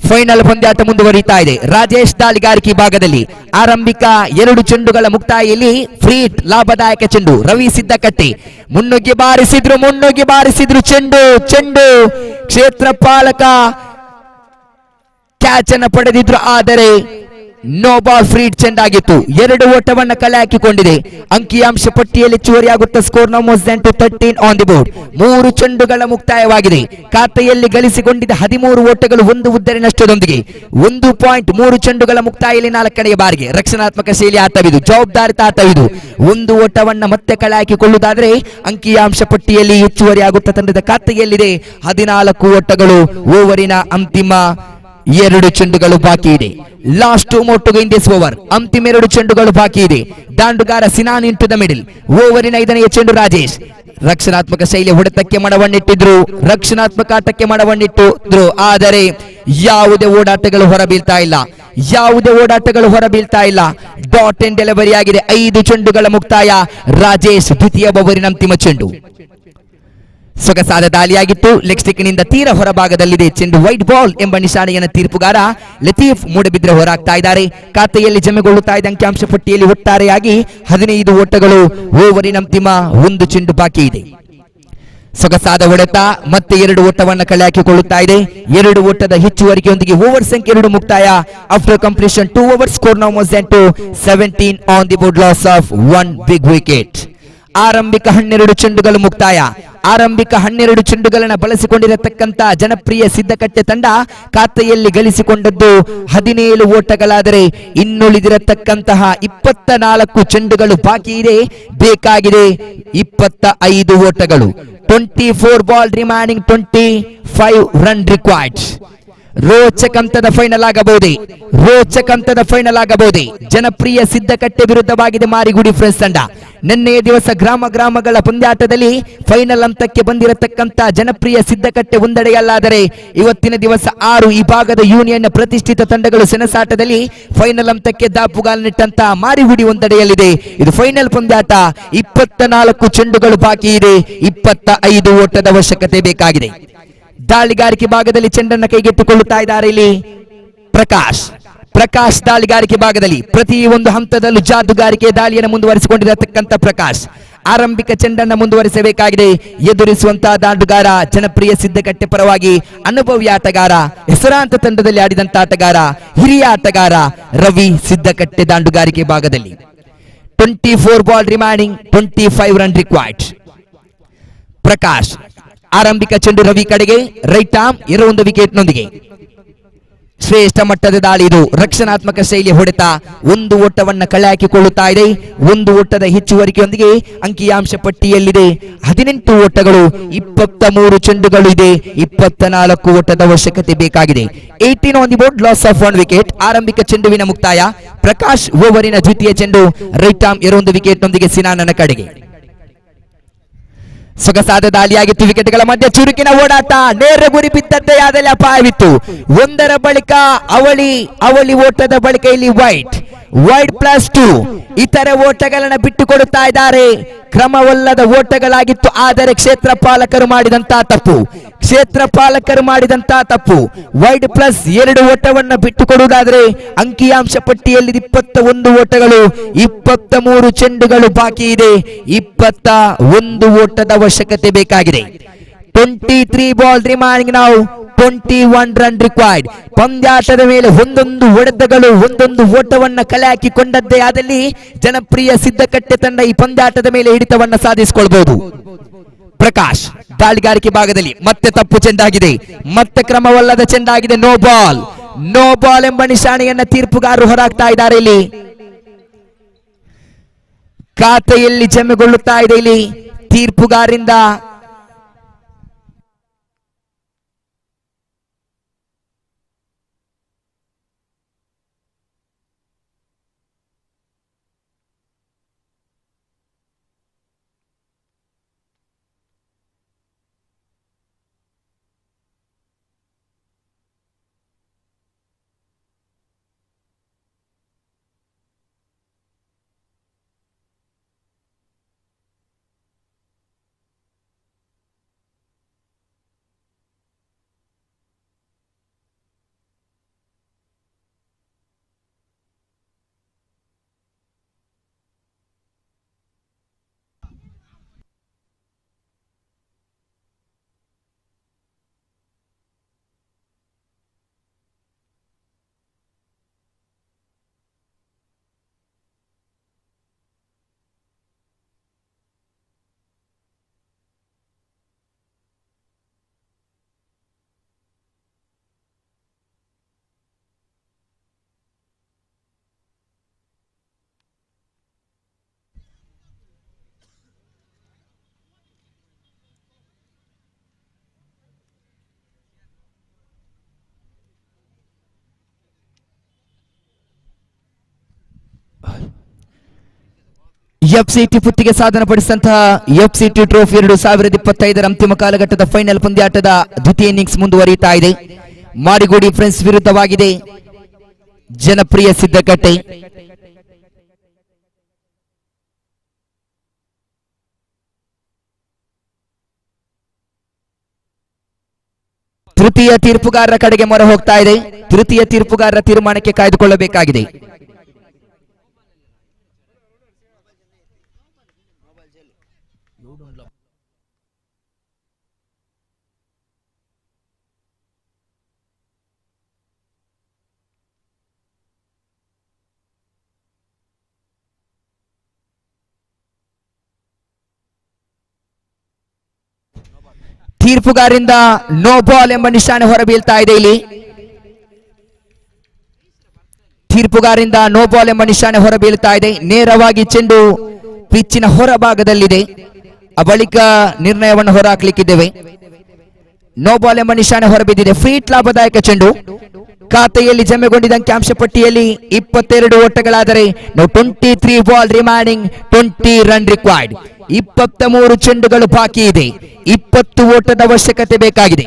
ಫೈನಲ್ ಪಂದ್ಯಾಟ ಮುಂದುವರಿಯುತ್ತಾ ಇದೆ. ರಾಜೇಶ್ ದಾಳಿಗಾರಿಕೆ ಭಾಗದಲ್ಲಿ ಆರಂಭಿಕ 2 ಚೆಂಡುಗಳ ಮುಕ್ತಾಯಲ್ಲಿ ಫ್ರೀಟ್ ಲಾಭದಾಯಕ ಚೆಂಡು. ರವಿ ಸಿದ್ದಕಟ್ಟೆ ಮುನ್ನುಗ್ಗಿ ಬಾರಿಸಿದ್ರು ಚೆಂಡು ಕ್ಷೇತ್ರ ಪಾಲಕ ಕ್ಯಾಚ್ ಅನ್ನು ಪಡೆದಿದ್ರು, ಆದರೆ ನೋ ಬಾಲ್ ಫ್ರೀಟ್ ಚೆಂಡಾಗಿತ್ತು. 2 ಓಟವನ್ನ ಕಳೆ ಹಾಕಿಕೊಂಡಿದೆ. ಅಂಕಿಯಾಂಶ ಪಟ್ಟಿಯಲ್ಲಿ ಚೋರಿಯಾಗುತ್ತಾ score now most then 13 on the board. 3 ಚೆಂಡುಗಳ ಮುಕ್ತಾಯವಾಗಿದೆ. ಖಾತೆಯಲ್ಲಿ ಗಳಿಸಿಕೊಂಡಿದ್ದ 13 ಓಟಗಳು ಒಂದು ಉದ್ದರಿ ನಷ್ಟದೊಂದಿಗೆ 1.3 ಚೆಂಡುಗಳ ಮುಕ್ತಾಯದಲ್ಲಿ 4ನೇ ಬಾರಿಗೆ ರಕ್ಷಣಾತ್ಮಕ ಶೈಲಿ ಆಟವಿದು, ಜವಾಬ್ದಾರಿತ ಆಟವಿದು. 1 ಓಟವನ್ನ ಮತ್ತೆ ಕಳೆ ಹಾಕಿಕೊಳ್ಳುವುದಾದರೆ ಅಂಕಿಯಾಂಶ ಪಟ್ಟಿಯಲ್ಲಿ ಹೆಚ್ಚುವರಿಯಾಗುತ್ತಾ ತಂಡದ ಖಾತೆಯಲ್ಲಿದೆ 14 ಓಟಗಳು. ಓವರಿನ ಅಂತಿಮ 2 ಚೆಂಡುಗಳು ಬಾಕಿ ಇದೆ. Last 2 more to go in this over. ಅಂತಿಮ 2 ಚೆಂಡುಗಳು ಬಾಕಿ ಇದೆ. ದಾಂಡುಗಾರ ಸಿನಾನ್ ಇಂಟು ದ ಮಿಡಲ್. ಓವರಿನ 5ನೇ ಚೆಂಡು ರಾಜೇಶ್. ರಕ್ಷಣಾತ್ಮಕ ಶೈಲಿಯ ಹೊಡೆತಕ್ಕೆ ಮಡವನ್ನಿಟ್ಟಿದ್ರು, ರಕ್ಷಣಾತ್ಮಕ ಆಟಕ್ಕೆ ಮಡವನ್ನಿಟ್ಟಿದ್ರು, ಆದರೆ ಯಾವುದೇ ಓಡಾಟಗಳು ಹೊರಬೀಳ್ತಾ ಇಲ್ಲ. ಡಾಟ್ ಅಂಡ್ ಡೆಲಿವರಿ ಆಗಿದೆ. 5 ಚೆಂಡುಗಳ ಮುಕ್ತಾಯ. ರಾಜೇಶ್ ದ್ವಿತೀಯ ಓವರಿನ ಅಂತಿಮ ಚೆಂಡು. ಸೊಗಸಾದ ದಾಳಿಯಾಗಿತ್ತು. ಲೆಗ್ ಸ್ಟಿಕ್ನಿಂದ ತೀರ ಹೊರಭಾಗದಲ್ಲಿದೆ ಚೆಂಡು. ವೈಟ್ ಬಾಲ್ ಎಂಬ ನಿಶಾನೆಯನ್ನು ತೀರ್ಪುಗಾರ ಲತೀಫ್ ಮೂಡಬಿದ್ರೆ ಹೊರಾಗ್ತಾ ಇದ್ದಾರೆ. ಖಾತೆಯಲ್ಲಿ ಜಮೆಗೊಳ್ಳುತ್ತಾ ಇದ್ದ ಅಂಕಿಅಂಶ ಪಟ್ಟಿಯಲ್ಲಿ ಒಟ್ಟಾರೆಯಾಗಿ 15 ಓಟಗಳು. ಓವರಿನ ಅಂತಿಮ 1 ಚೆಂಡು ಬಾಕಿ ಇದೆ. ಸೊಗಸಾದ ಹೊಡೆತ ಮತ್ತೆ 2 ಓಟವನ್ನು ಕಳೆ ಹಾಕಿಕೊಳ್ಳುತ್ತಾ ಇದೆ. 2 ಓಟದ ಹೆಚ್ಚುವರಿಕೆಯೊಂದಿಗೆ ಓವರ್ ಸಂಖ್ಯೆ 2 ಮುಕ್ತಾಯ. After completion 2 overs score now moves into 17 on the board, loss of 1 big wicket. ಆರಂಭಿಕ 12 ಚೆಂಡುಗಳು ಮುಕ್ತಾಯ. ಆರಂಭಿಕ 12 ಚೆಂಡುಗಳನ್ನು ಬಳಸಿಕೊಂಡಿರತಕ್ಕಂತ ಜನಪ್ರಿಯ ಸಿದ್ದಕಟ್ಟೆ ತಂಡ ಖಾತೆಯಲ್ಲಿ ಗಳಿಸಿಕೊಂಡದ್ದು 17 ಓಟಗಳಾದರೆ ಇನ್ನುಳಿದಿರತಕ್ಕಂತಹ 24 ಚೆಂಡುಗಳು ಬಾಕಿ ಇದೆ. ಬೇಕಾಗಿದೆ 25 ಓಟಗಳು. 24 ಬಾಲ್ ರಿಮೈನಿಂಗ್, 25 ರನ್ ರಿಕ್ವೈರ್ಡ್. ರೋಚಕಂತದ ಫೈನಲ್ ಆಗಬಹುದೇ, ರೋಚಕಂತದ ಫೈನಲ್ ಆಗಬಹುದೇ. ಜನಪ್ರಿಯ ಸಿದ್ದಕಟ್ಟೆ ವಿರುದ್ಧವಾಗಿದೆ ಮಾರಿಗುಡಿ ಫ್ರೆಂಡ್ಸ್ ತಂಡ. ನಿನ್ನೆಯ ದಿವಸ ಗ್ರಾಮಗಳ ಪಂದ್ಯಾಟದಲ್ಲಿ ಫೈನಲ್ ಹಂತಕ್ಕೆ ಬಂದಿರತಕ್ಕಂತ ಜನಪ್ರಿಯ ಸಿದ್ದಕಟ್ಟೆ ಒಂದೆಡೆಯಲ್ಲಾದರೆ ಇವತ್ತಿನ ದಿವಸ 6 ಈ ಭಾಗದ ಯೂನಿಯನ್ ಪ್ರತಿಷ್ಠಿತ ತಂಡಗಳು ಸೆಣಸಾಟದಲ್ಲಿ ಫೈನಲ್ ಹಂತಕ್ಕೆ ದಾಪುಗಾಲಿನಿಟ್ಟಂತ ಮಾರಿಗುಡಿ ಒಂದೆಡೆಯಲ್ಲಿದೆ. ಇದು ಫೈನಲ್ ಪಂದ್ಯಾಟ. 24 ಚೆಂಡುಗಳು ಬಾಕಿ ಇದೆ. 25 ಓಟದ ಅವಶ್ಯಕತೆ ಬೇಕಾಗಿದೆ. ದಾಳಿಗಾರಿಕೆ ಭಾಗದಲ್ಲಿ ಚೆಂಡನ್ನು ಕೈಗೆತ್ತಿಕೊಳ್ಳುತ್ತಾ ಇದ್ದಾರೆ ಇಲ್ಲಿ ಪ್ರಕಾಶ್ ದಾಳಿಗಾರಿಕೆ ಭಾಗದಲ್ಲಿ ಪ್ರತಿ ಒಂದು ಹಂತದಲ್ಲೂ ಜಾದುಗಾರಿಕೆ ದಾಳಿಯನ್ನು ಮುಂದುವರಿಸಿಕೊಂಡಿರತಕ್ಕಂಥ ಪ್ರಕಾಶ್ ಆರಂಭಿಕ ಚೆಂಡನ್ನು ಮುಂದುವರಿಸಬೇಕಾಗಿದೆ. ಎದುರಿಸುವಂತಹ ದಾಂಡುಗಾರ ಜನಪ್ರಿಯ ಸಿದ್ದಕಟ್ಟೆ ಪರವಾಗಿ ಅನುಭವಿ ಆಟಗಾರ, ಹೆಸರಾಂತ ತಂಡದಲ್ಲಿ ಆಡಿದಂತ ಆಟಗಾರ, ಹಿರಿಯ ಆಟಗಾರ ರವಿ ಸಿದ್ದಕಟ್ಟೆ. ದಾಂಡುಗಾರಿಕೆ ಭಾಗದಲ್ಲಿ 24 ball remaining, 25 run required. Prakash ಆರಂಭಿಕ ಚೆಂಡು ರವಿ ಕಡೆಗೆ, ರೈಟ್ ಆರ್ಮ್ 1 ವಿಕೆಟ್ನೊಂದಿಗೆ ಶ್ರೇಷ್ಠ ಮಟ್ಟದ ದಾಳಿ. ಇದು ರಕ್ಷಣಾತ್ಮಕ ಶೈಲಿಯ ಹೊಡೆತ. 1 ಓಟವನ್ನು ಕಳೆ ಹಾಕಿಕೊಳ್ಳುತ್ತಾ ಇದೆ. 1 ಓಟದ ಹೆಚ್ಚುವರಿಕೆಯೊಂದಿಗೆ ಅಂಕಿಯಾಂಶ ಪಟ್ಟಿಯಲ್ಲಿದೆ 18 ಓಟಗಳು, 23 ಚೆಂಡುಗಳು ಇದೆ. 24 ಓಟದ ಅವಶ್ಯಕತೆ ಬೇಕಾಗಿದೆ. 18 on the board, loss of 1 wicket. ಆರಂಭಿಕ ಚೆಂಡುವಿನ ಮುಕ್ತಾಯ. ಪ್ರಕಾಶ್ ಓವರಿನ ದ್ವಿತೀಯ ಚೆಂಡು, ರೈಟ್ ಆರ್ಮ್ 1 ವಿಕೆಟ್ನೊಂದಿಗೆ ಸಿನಾನನ ಕಡೆಗೆ. ಸೊಗಸಾದ ದಾಳಿಯಾಗಿತ್ತು. ವಿಕೆಟ್ಗಳ ಮಧ್ಯೆ ಚುರುಕಿನ ಓಡಾಟ, ನೇರ ಗುರಿ ಬಿದ್ದದ್ದೇ ಆದಲ್ಲಿ ಅಪಾಯವಿತ್ತು. 1ರ ಬಳಿಕ ಅವಳಿ ಓಟದ ಬಳಿಕ ಇಲ್ಲಿ ವೈಡ್ +2 ಇತರ ಓಟಗಳನ್ನು ಬಿಟ್ಟು ಕೊಡುತ್ತಾ ಇದ್ದಾರೆ. ಕ್ರಮವಲ್ಲದ ಓಟಗಳಾಗಿತ್ತು, ಆದರೆ ಕ್ಷೇತ್ರಪಾಲಕರು ಮಾಡಿದಂತ ತಪ್ಪು. ವೈಡ್ +2 ಓಟವನ್ನು ಬಿಟ್ಟು ಕೊಡುವುದಾದರೆ ಅಂಕಿಯಾಂಶ ಪಟ್ಟಿಯಲ್ಲಿ 21 ಓಟಗಳು, 23 ಚೆಂಡುಗಳು ಬಾಕಿ ಇದೆ. 21 ಓಟದ ಅವಶ್ಯಕತೆ ಬೇಕಾಗಿದೆ. 23 ball remaining now, 21 run required. ಪಂದ್ಯಾಟದ ಮೇಲೆ ಒಂದೊಂದು ಹೊಡೆತಗಳು, ಒಂದೊಂದು ಓಟವನ್ನು ಕಲೆ ಹಾಕಿಕೊಂಡದ್ದೇ ಆದಲ್ಲಿ ಜನಪ್ರಿಯ ಸಿದ್ದಕಟ್ಟೆ ತಂಡ ಈ ಪಂದ್ಯಾಟದ ಮೇಲೆ ಹಿಡಿತವನ್ನು ಸಾಧಿಸಿಕೊಳ್ಳಬಹುದು. ಪ್ರಕಾಶ್ ದಾಳಿಗಾರಿಕೆ ಭಾಗದಲ್ಲಿ ಮತ್ತೆ ತಪ್ಪು ಚೆಂಡಾಗಿದೆ, ಮತ್ತೆ ಕ್ರಮವಲ್ಲದ ಚೆಂಡಾಗಿದೆ. ನೋ ಬಾಲ್ ಎಂಬ ನಿಶಾನೆಯನ್ನ ತೀರ್ಪುಗಾರರು ಹೊರಹಾಕ್ತಾ ಇದ್ದಾರೆ. ಇಲ್ಲಿ ಖಾತೆಯಲ್ಲಿ ಜಮೆಗೊಳ್ಳುತ್ತಾ ಇದೆ ಇಲ್ಲಿ ತೀರ್ಪುಗಾರರಿಂದ. ಎಫ್ಸಿಟಿ ಪುತ್ತಿಗೆ ಸಾಧನೆ ಪಡಿಸಿದಂತಹ ಎಫ್ಸಿಟಿ ಟ್ರೋಫಿ 2025ರ ಅಂತಿಮ ಕಾಲಘಟ್ಟದ ಫೈನಲ್ ಪಂದ್ಯಾಟದ ದ್ವಿತೀಯ ಇನ್ನಿಂಗ್ಸ್ ಮುಂದುವರಿಯುತ್ತಾ ಇದೆ. ಮಾರಿಗುಡಿ ಫ್ರೆಂಡ್ಸ್ ವಿರುದ್ಧವಾಗಿದೆ ಜನಪ್ರಿಯ ಸಿದ್ದಕಟ್ಟೆ. ತೃತೀಯ ತೀರ್ಪುಗಾರರ ಕಡೆಗೆ ಮೊರೆ ಹೋಗ್ತಾ ಇದೆ. ತೃತೀಯ ತೀರ್ಪುಗಾರರ ತೀರ್ಮಾನಕ್ಕೆ ಕಾಯ್ದುಕೊಳ್ಳಬೇಕಾಗಿದೆ. ತೀರ್ಪುಗಾರಿಂದ ನೋ ಬಾಲ್ ಎಂಬ ನಿಶಾನೆ ಹೊರಬೀಳ್ತಾ ಇದೆ. ಇಲ್ಲಿ ತೀರ್ಪುಗಾರಿಂದ ನೋ ಬಾಲ್ ಎಂಬ ನಿಶಾನೆ ಹೊರಬೀಳ್ತಾ ಇದೆ. ನೇರವಾಗಿ ಚೆಂಡು ಪಿಚ್ಚಿನ ಹೊರಭಾಗದಲ್ಲಿದೆ. ಆ ಬಳಿಕ ನಿರ್ಣಯವನ್ನು ಹೊರಹಾಕ್ಲಿಕ್ಕಿದ್ದೇವೆ. ನೋ ಬಾಲ್ ಎಂಬ ನಿಶಾನೆ ಹೊರಬಿದ್ದಿದೆ. ಫ್ರೀಟ್ ಲಾಭದಾಯಕ ಚೆಂಡು. ಖಾತೆಯಲ್ಲಿ ಜಮೆಗೊಂಡಿದ್ದ ಅಂಕಿಅಂಶ ಪಟ್ಟಿಯಲ್ಲಿ 22 ಓಟಗಳಾದರೆ 23 ಬಾಲ್ ರಿಮೈನಿಂಗ್, 20 ರನ್ ರಿಕ್ವೈರ್ಡ್. 23 ಚೆಂಡುಗಳು ಬಾಕಿ ಇದೆ. 20 ಓಟದ ಅವಶ್ಯಕತೆ ಬೇಕಾಗಿದೆ.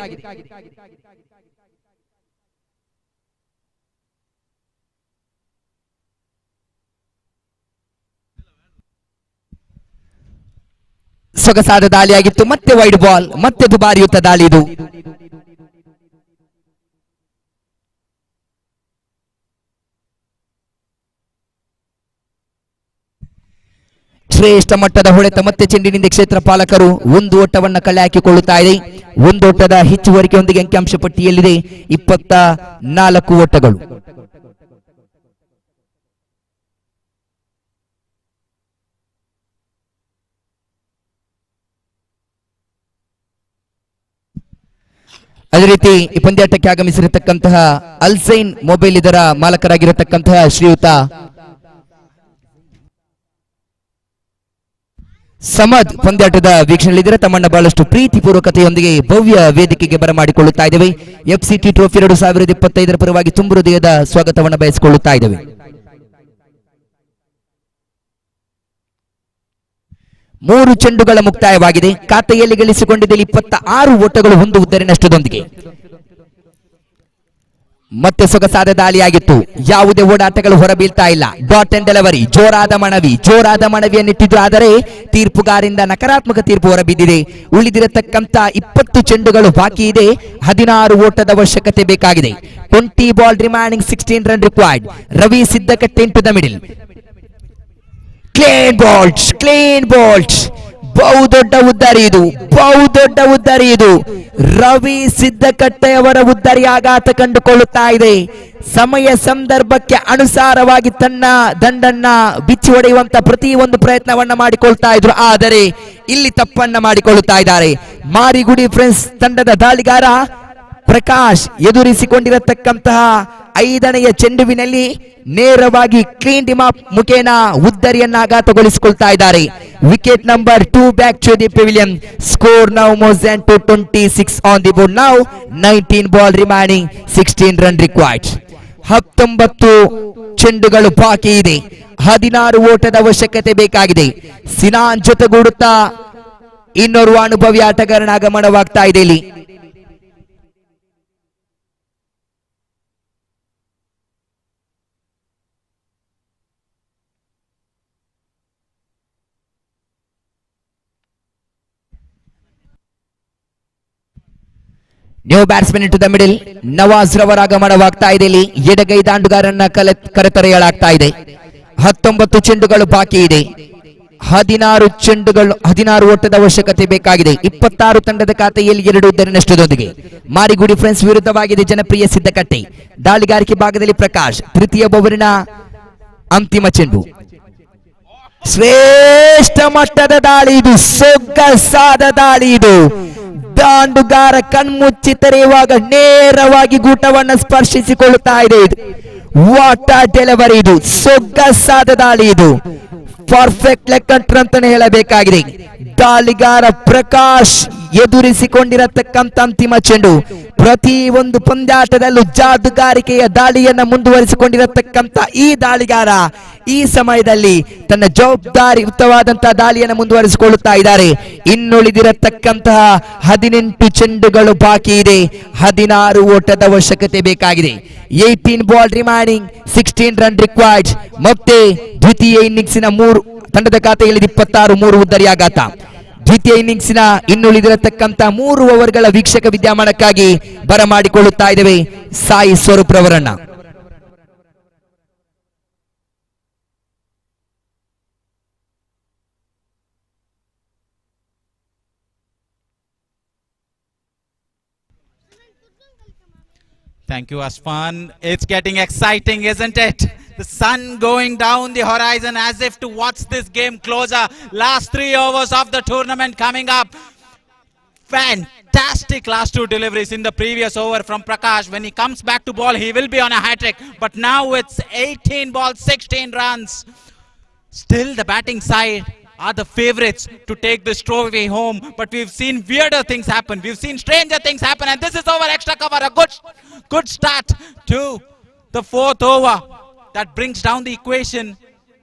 ಸೊಗಸಾದ ದಾಳಿಯಾಗಿತ್ತು. ಮತ್ತೆ ವೈಡ್ ಬಾಲ್, ಮತ್ತೆ ದುಬಾರಿಯುತ ದಾಳಿ ಇದು. ಶ್ರೇಷ್ಠ ಮಟ್ಟದ ಹೊಡೆತ. ಮತ್ತೆ ಚೆಂಡಿನಿಂದ ಕ್ಷೇತ್ರ ಪಾಲಕರು ಒಂದು ಓಟವನ್ನ ಕಳೆ ಹಾಕಿಕೊಳ್ಳುತ್ತಾ ಇದೆ. ಒಂದು ಓಟದ ಹೆಚ್ಚುವರಿಕೆಯೊಂದಿಗೆ ಅಂಕಿಅಂಶ ಪಟ್ಟಿಯಲ್ಲಿದೆ 24 ಓಟಗಳು. ಅದೇ ರೀತಿ ಈ ಪಂದ್ಯಾಟಕ್ಕೆ ಆಗಮಿಸಿರತಕ್ಕಂತಹ ಅಲ್ಸೈನ್ ಮೊಬೈಲ್ ಇದರ ಮಾಲಕರಾಗಿರತಕ್ಕಂತಹ ಶ್ರೀಯುತ ಸಮದ್ ಪಂದ್ಯಾಟದ ವೀಕ್ಷಣೆಯಲ್ಲಿದ್ದರೆ ತಮ್ಮನ್ನ ಬಹಳಷ್ಟು ಪ್ರೀತಿ ಪೂರ್ವಕತೆಯೊಂದಿಗೆ ಭವ್ಯ ವೇದಿಕೆಗೆ ಬರಮಾಡಿಕೊಳ್ಳುತ್ತಾ ಇದ್ದೇವೆ. FCT ಟ್ರೋಫಿ 2025 ಪರವಾಗಿ ತುಂಬು ಹೃದಯದ ಸ್ವಾಗತವನ್ನು ಬಯಸಿಕೊಳ್ಳುತ್ತಾ ಇದ್ದೇವೆ. 3 ಚೆಂಡುಗಳ ಮುಕ್ತಾಯವಾಗಿದೆ. ಖಾತೆಯಲ್ಲಿ ಗಳಿಸಿಕೊಂಡಿದ್ದಲ್ಲಿ 26 ಓಟಗಳು, 1 ಉದ್ದರಿ ನಷ್ಟದೊಂದಿಗೆ. ಮತ್ತೆ ಸೊಗಸಾದ ದಾಳಿಯಾಗಿತ್ತು. ಯಾವುದೇ ಓಡಾಟಗಳು ಹೊರಬೀಳ್ತಾ ಇಲ್ಲ. Dot and delivery. ಜೋರಾದ ಮನವಿಯನ್ನಿಟ್ಟಿದ್ದು, ಆದರೆ ತೀರ್ಪುಗಾರಿಂದ ನಕಾರಾತ್ಮಕ ತೀರ್ಪು ಹೊರಬಿದ್ದಿದೆ. ಉಳಿದಿರತಕ್ಕಂತ 20 ಚೆಂಡುಗಳು ಬಾಕಿ ಇದೆ. 16 ಓಟದ ಅವಶ್ಯಕತೆ ಬೇಕಾಗಿದೆ. 20 ball remaining, 16 run required. Ravi Siddakatte into the middle. Clean balls. ಬಹುದೊಡ್ಡ ಉದ್ದರಿ ಇದು. ರವಿ ಸಿದ್ದಕಟ್ಟೆಯವರ ಉದ್ದರಿ ಆಘಾತ ಕಂಡುಕೊಳ್ಳುತ್ತಾ ಇದೆ. ಸಮಯ ಸಂದರ್ಭಕ್ಕೆ ಅನುಸಾರವಾಗಿ ತನ್ನ ದಂಡನ್ನ ಬಿಚ್ಚಿ ಹೊಡೆಯುವಂತ ಪ್ರತಿ ಒಂದು ಪ್ರಯತ್ನವನ್ನ ಮಾಡಿಕೊಳ್ತಾ ಇದ್ರು, ಆದರೆ ಇಲ್ಲಿ ತಪ್ಪನ್ನ ಮಾಡಿಕೊಳ್ಳುತ್ತಾ ಇದ್ದಾರೆ. ಮಾರಿಗುಡಿ ಫ್ರೆಂಡ್ಸ್ ತಂಡದ ದಾಳಿಗಾರ ಪ್ರಕಾಶ್ ಎದುರಿಸಿಕೊಂಡಿರತಕ್ಕಂತಹ 5ನೆಯ ಚೆಂಡುವಿನಲ್ಲಿ ನೇರವಾಗಿ ಕ್ಲೀನ್ ಡಿಮಾಪ್ ಮುಖೇನ ಉದ್ದರಿಯನ್ನ ಆಘಾತಗೊಳಿಸಿಕೊಳ್ತಾ ಇದ್ದಾರೆ. Wicket number 2 back to the pavilion. Score now more than 26 on the board. Now 19 ball remaining, 16 run required. 19 ಚೆಂಡುಗಳು ಬಾಕಿ ಇದೆ. 16 ಓಟದ ಅವಶ್ಯಕತೆ ಬೇಕಾಗಿದೆ. ಸಿನಾನ್ ಜೊತೆಗೂಡುತ್ತಾ ಇನ್ನೋರ್ವ ಅನುಭವಿ ಆಟಗಾರನ ಆಗಮನವಾಗ್ತಾ ಇದೆ ಇಲ್ಲಿ. New batsman into the middle. Nawaz ರವರ ಆಗಮನವಾಗ್ತಾ ಇದೆ ಇಲ್ಲಿ. ಎಡಗೈ ದಾಂಡುಗಾರನ್ನ ಕರೆತರೆಯಲಾಗ್ತಾ ಇದೆ. 19 ಚೆಂಡುಗಳು ಬಾಕಿ ಇದೆ. 16 ಓಟದ ಅವಶ್ಯಕತೆ ಬೇಕಾಗಿದೆ. 26 ತಂಡದ ಖಾತೆಯಲ್ಲಿ 2 ಉದ್ದರಿ ನಷ್ಟದೊಂದಿಗೆ. ಮಾರಿಗುಡಿ ಫ್ರೆಂಡ್ಸ್ ವಿರುದ್ಧವಾಗಿದೆ ಜನಪ್ರಿಯ ಸಿದ್ದಕಟ್ಟೆ. ದಾಳಿಗಾರಿಕೆ ಭಾಗದಲ್ಲಿ ಪ್ರಕಾಶ್. ತೃತೀಯ ಓವರಿನ ಅಂತಿಮ ಚೆಂಡು. ಶ್ರೇಷ್ಠ ಮಟ್ಟದ ದಾಳಿ ಇದು. ಸೊಗಸಾದ ದಾಳಿ ಇದು. ದಾಂಡುಗಾರ ಕಣ್ಮುಚ್ಚಿ ತೆರೆಯುವಾಗ ನೇರವಾಗಿ ಗೂಟವನ್ನು ಸ್ಪರ್ಶಿಸಿಕೊಳ್ಳುತ್ತಾ ಇದೆ. ವಾಟ್ ಅ ಡೆಲಿವರಿ ಇದು. ಸೊಗಸಾದ ದಾಳಿ ಇದು. ಪರ್ಫೆಕ್ಟ್ ಲೆಕ್ಕಂಟ್ರ್ ಅಂತಾನೆ ಹೇಳಬೇಕಾಗಿದೆ. ದಾಳಿಗಾರ ಪ್ರಕಾಶ್ ಎದುರಿಸಿಕೊಂಡಿರತಕ್ಕಂತ ಅಂತಿಮ ಚೆಂಡು. ಪ್ರತಿ ಒಂದು ಪಂದ್ಯಾಟದಲ್ಲೂ ಜಾದುಗಾರಿಕೆಯ ದಾಳಿಯನ್ನ ಮುಂದುವರಿಸಿಕೊಂಡಿರತಕ್ಕಂತ ಈ ದಾಳಿಗಾರ ಈ ಸಮಯದಲ್ಲಿ ತನ್ನ ಜವಾಬ್ದಾರಿಯುತವಾದಂತಹ ದಾಳಿಯನ್ನು ಮುಂದುವರಿಸಿಕೊಳ್ಳುತ್ತಾ ಇದ್ದಾರೆ. ಇನ್ನುಳಿದಿರತಕ್ಕಂತಹ 18 ಚೆಂಡುಗಳು ಬಾಕಿ ಇದೆ. 16 ಓಟದ ಅವಶ್ಯಕತೆ ಬೇಕಾಗಿದೆ. 18 ಬಾಲ್ ರಿಮೈನಿಂಗ್, 16 ರನ್ ರಿಕ್ವೈರ್ಡ್. ಮತ್ತೆ ದ್ವಿತೀಯ ಇನ್ನಿಂಗ್ಸಿನ ತಂಡದ ಖಾತೆಯಲ್ಲಿ 26, 3 ಉದ್ದರಿ ಆಘಾತ. ದ್ವಿತೀಯ ಇನ್ನಿಂಗ್ಸಿನ ಇನ್ನುಳಿದಿರತಕ್ಕಂತ 3 ಓವರ್ಗಳ ವೀಕ್ಷಕ ವಿದ್ಯಮಾನಕ್ಕಾಗಿ ಬರಮಾಡಿಕೊಳ್ಳುತ್ತಾ ಇದ್ದೇವೆ Sai Swaroop ರವರನ್ನ. Thank you, Asfan. It's getting exciting, isn't it? The sun going down the horizon as if to watch this game closer. Last 3 overs of the tournament coming up. Fantastic fantastic last two deliveries in the previous over from Prakash. When he comes back to ball, he will be on a hat-trick. But now it's 18 balls, 16 runs. Still the batting side are the favourites to take this trophy home. But we've seen weirder things happen. We've seen stranger things happen. And this is over extra cover. A good start to the fourth over. That brings down the equation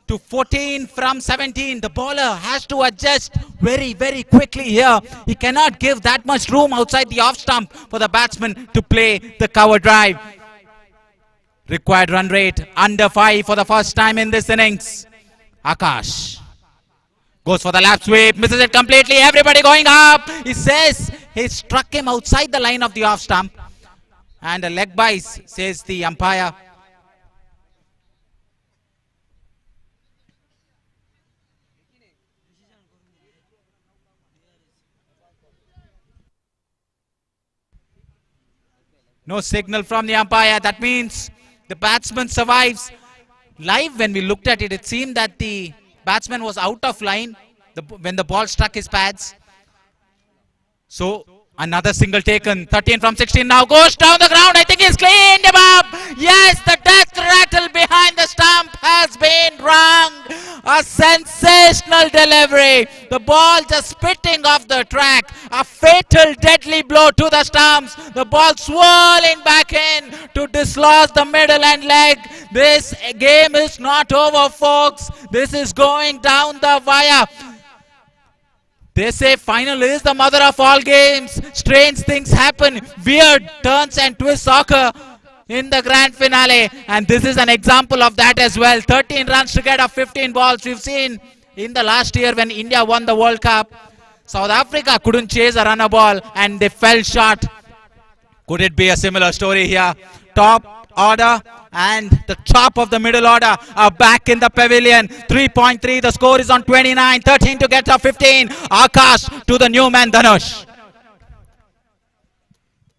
to 14 from 17. The bowler has to adjust very, very quickly here. He cannot give that much room outside the off stump for the batsman to play the cover drive. Required run rate under 5 for the first time in this innings. Akash goes for the lap sweep, misses it completely. Everybody going up. He says he struck him outside the line of the off stump. And a leg bice, says the umpire. No signal from the umpire. That means the batsman survives. Live, when we looked at it, it seemed that the batsman was out of line when the ball struck his pads. So another single taken. 13 from 16 now goes down the ground. I think he's cleaned him up. Yes, the death rattle behind the stump has been rung. A sensational delivery. The ball just spitting off the track. A fatal deadly blow to the stumps. The ball swirling back in to dislodge the middle and leg. This game is not over, folks. This is going down the wire. They say final is the mother of all games. Strange things happen. Weird turns and twists occur in the grand finale. And this is an example of that as well. 13 runs to get off 15 balls. We've seen in the last year when India won the World Cup, South Africa couldn't chase a runner ball and they fell short. Could it be a similar story here? Top order and the top of the middle order are back in the pavilion. 3.3, the score is on 29. 13 to get to 15. Akash to the new man Dhanush.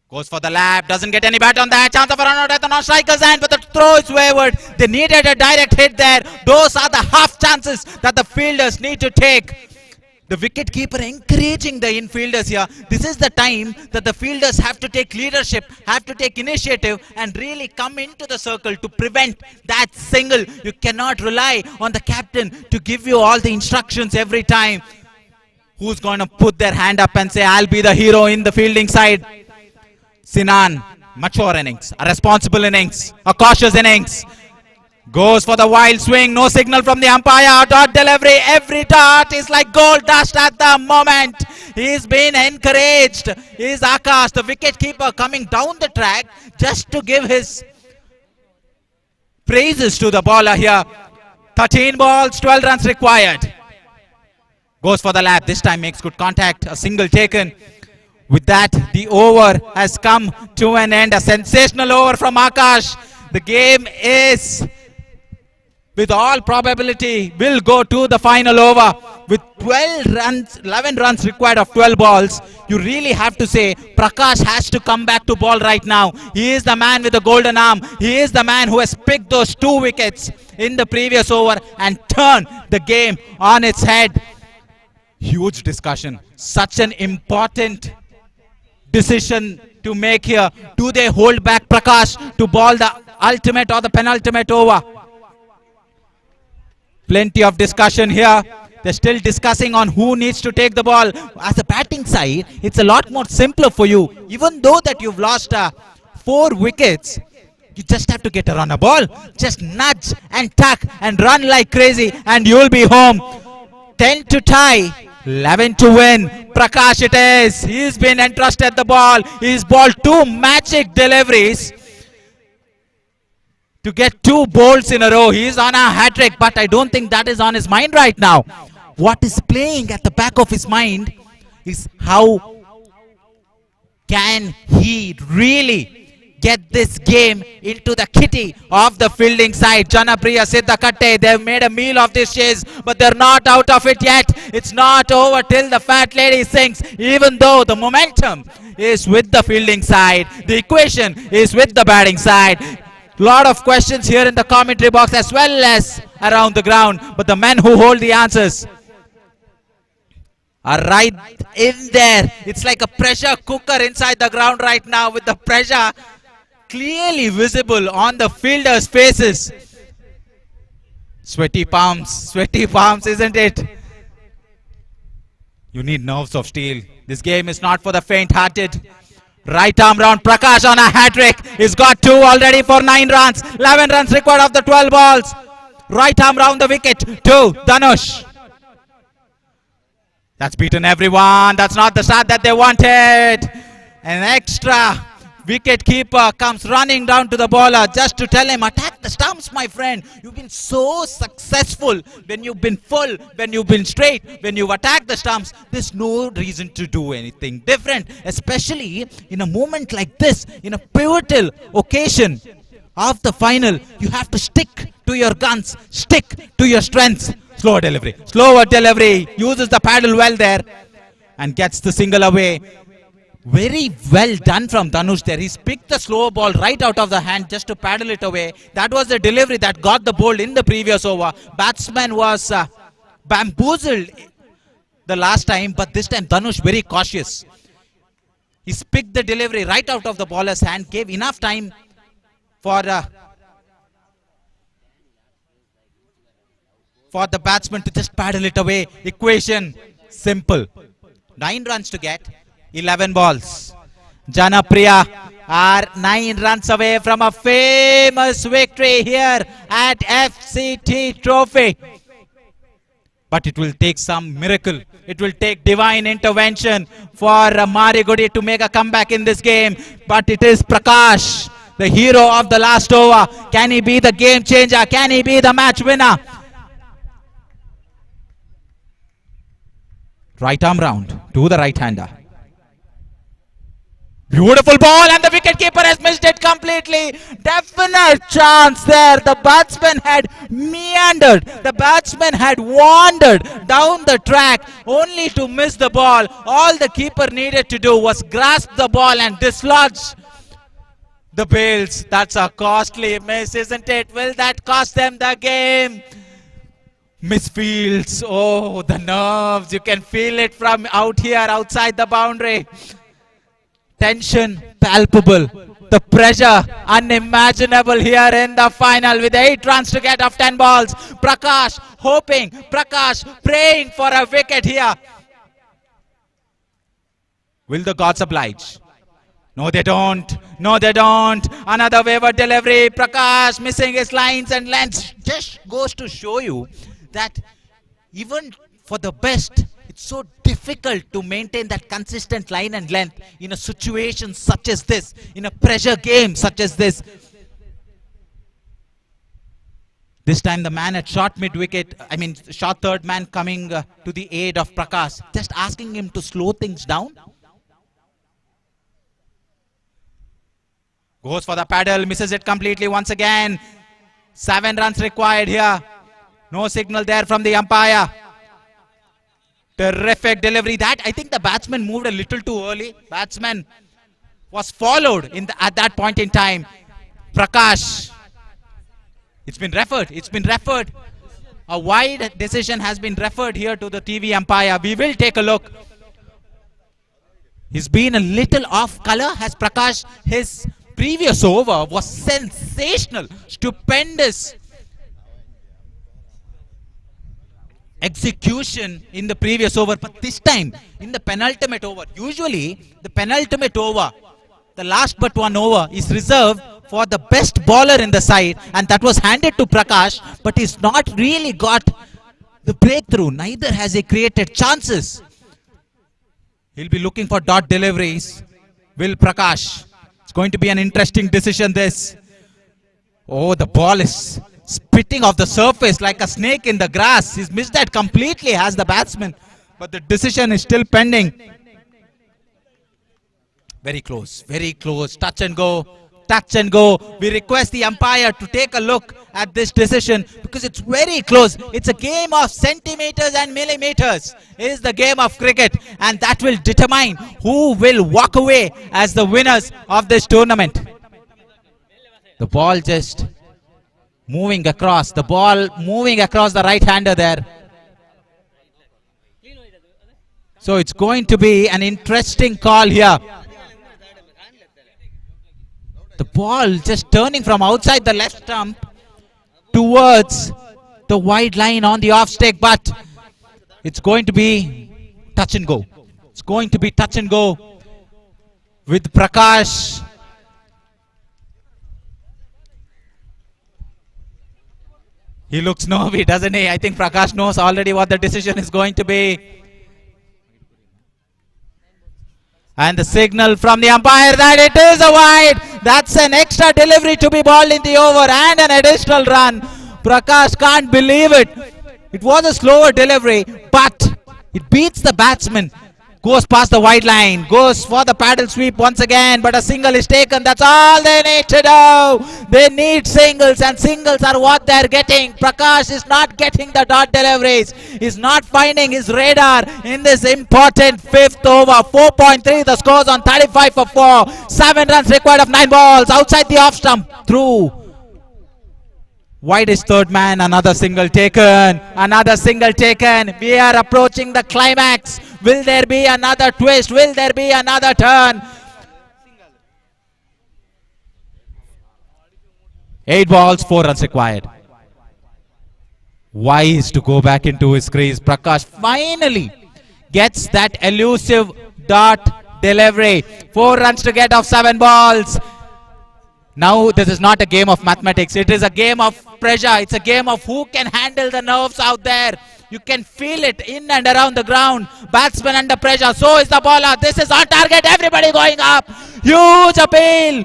Goes for the lap, doesn't get any bat on that. Chance of a run out at the non-striker's end, but the throw is wayward. They needed a direct hit there. Those are the half chances that the fielders need to take. The wicket keeper encouraging the infielders here. This is the time that the fielders have to take leadership, have to take initiative and really come into the circle to prevent that single. You cannot rely on the captain to give you all the instructions every time. Who's going to put their hand up and say, I'll be the hero in the fielding side? Sinan, mature innings, a responsible innings, a cautious innings. Goes for the wild swing, no signal from the umpire. Dot delivery, every dot is like gold dust at the moment. He's been encouraged. He's Akash, the wicket keeper, coming down the track just to give his praises to the bowler here. 13 balls, 12 runs required. Goes for the lap, this time makes good contact, a single taken. With that, the over has come to an end. A sensational over from Akash. The game is, with all probability, will go to the final over. With 12 runs, 11 runs required of 12 balls, you really have to say Prakash has to come back to ball right now. He is the man with the golden arm. He is the man who has picked those 2 wickets in the previous over and turned the game on its head. Huge discussion. Such an important decision to make here. Do they hold back Prakash to ball the ultimate or the penultimate over? Plenty of discussion here. They're still discussing on who needs to take the ball. As a batting side, it's a lot more simpler for you. Even though that you've lost 4 wickets, you just have to get a runner ball. Just nudge and tuck and run like crazy and you'll be home. 10 to tie, 11 to win. Prakash it is. He's been entrusted the ball. He's bowled 2 magic deliveries to get 2 bowls in a row. He's on a hat-trick, but I don't think that is on his mind right now. What is playing at the back of his mind is how can he really get this game into the kitty of the fielding side. Janapriya, Siddhakatte, they've made a meal of this chase, but they're not out of it yet. It's not over till the fat lady sings, even though the momentum is with the fielding side. The equation is with the batting side. Lot of questions here in the commentary box as well as around the ground, but the men who hold the answers. are right in there. It's like a pressure cooker inside the ground right now, with the pressure clearly visible on the fielders' faces. Sweaty palms, isn't it? You need nerves of steel. This game is not for the faint-hearted. Right arm round, Prakash on a hat-trick. He's got 2 already for 9 runs. 11 runs required of the 12 balls. Right arm round the wicket to Dhanush. That's beaten everyone. That's not the start that they wanted. An extra wicket keeper comes running down to the bowler just to tell him, attack the stumps, my friend. You've been so successful when you've been full, when you've been straight, when you've attacked the stumps. There's no reason to do anything different, especially in a moment like this, in a pivotal occasion of the final. You have to stick to your guns, stick to your strengths. Slower delivery, uses the paddle well there and gets the single away. Very well done from Dhanush there. He's picked the slow ball right out of the hand just to paddle it away. That was the delivery that got the ball in the previous over. Batsman was bamboozled the last time, but this time Dhanush very cautious. He's picked the delivery right out of the bowler's hand, gave enough time for the batsman to just paddle it away. Equation simple. 9 runs to get. 11 balls. Janapriya are 9 runs away from a famous victory here at FCT Trophy. But it will take some miracle. It will take divine intervention for Marigudi to make a comeback in this game. But it is Prakash, the hero of the last over. Can he be the game changer? Can he be the match winner? Right arm round to the right-hander. Beautiful ball, and the wicketkeeper has missed it completely. Definite chance there. The batsman had meandered. The batsman had wandered down the track only to miss the ball. All the keeper needed to do was grasp the ball and dislodge the bails. That's a costly miss, isn't it? Will that cost them the game? Misfields. Oh, the nerves. You can feel it from out here, outside the boundary. Tension palpable. The pressure unimaginable here in the final with 8 runs to get off 10 balls. Prakash hoping, Prakash praying for a wicket here. Will the gods oblige? No, they don't. No, they don't. Another wayward delivery. Prakash missing his lines and lengths. Just goes to show you that even for the best, it's so difficult to maintain that consistent line and length in a situation such as this, in a pressure game such as this. This time the man at short mid-wicket, short third man coming to the aid of Prakash, just asking him to slow things down. Goes for the paddle, misses it completely once again. 7 runs required here. No signal there from the umpire. Terrific delivery. That, I think the batsman moved a little too early. Batsman was followed at that point in time. Prakash. It's been referred. It's been referred. A wide decision has been referred here to the TV umpire. We will take a look. He's been a little off color. Has Prakash, his previous over was sensational. Stupendous execution in the previous over, but this time in the penultimate over. Usually the penultimate over, the last but one over, is reserved for the best bowler in the side, and that was handed to Prakash, but he's not really got the breakthrough. Neither has he created chances. He'll be looking for dot deliveries. Will Prakash? It's going to be an interesting decision, this. Oh, the ball is spitting off the surface like a snake in the grass. He's missed that completely, has the batsman, but the decision is still pending. Very close, very close. Touch and go, touch and go. We request the umpire to take a look at this decision because it's very close. It's a game of centimeters and millimeters. It is the game of cricket, and that will determine who will walk away as the winners of this tournament. The ball just moving across, the ball moving across the right-hander there. So it's going to be an interesting call here. The ball just turning from outside the left stump towards the wide line on the off stick, but it's going to be touch and go. It's going to be touch and go with Prakash. He looks nervy, doesn't he? I think Prakash knows already what the decision is going to be. And the signal from the umpire that it is a wide. That's an extra delivery to be balled in the over and an additional run. Prakash can't believe it. It was a slower delivery, but it beats the batsman. Goes past the wide line, goes for the paddle sweep once again, but a single is taken. That's all they need to do. They need singles, and singles are what they're getting. Prakash is not getting the dot deliveries. He's not finding his radar in this important fifth over. 4.3 the scores on 35 for 4. 7 runs required of 9 balls. Outside the off stump, through. Wide is third man, another single taken. Another single taken. We are approaching the climax. Will there be another twist? Will there be another turn? 8 balls, 4 runs required. Wise to go back into his crease. Prakash finally gets that elusive dot delivery. 4 runs to get off 7 balls. Now this is not a game of mathematics. It is a game of pressure. It's a game of who can handle the nerves out there. You can feel it in and around the ground. Batsman under pressure. So is the bowler. This is on target. Everybody going up. Huge appeal.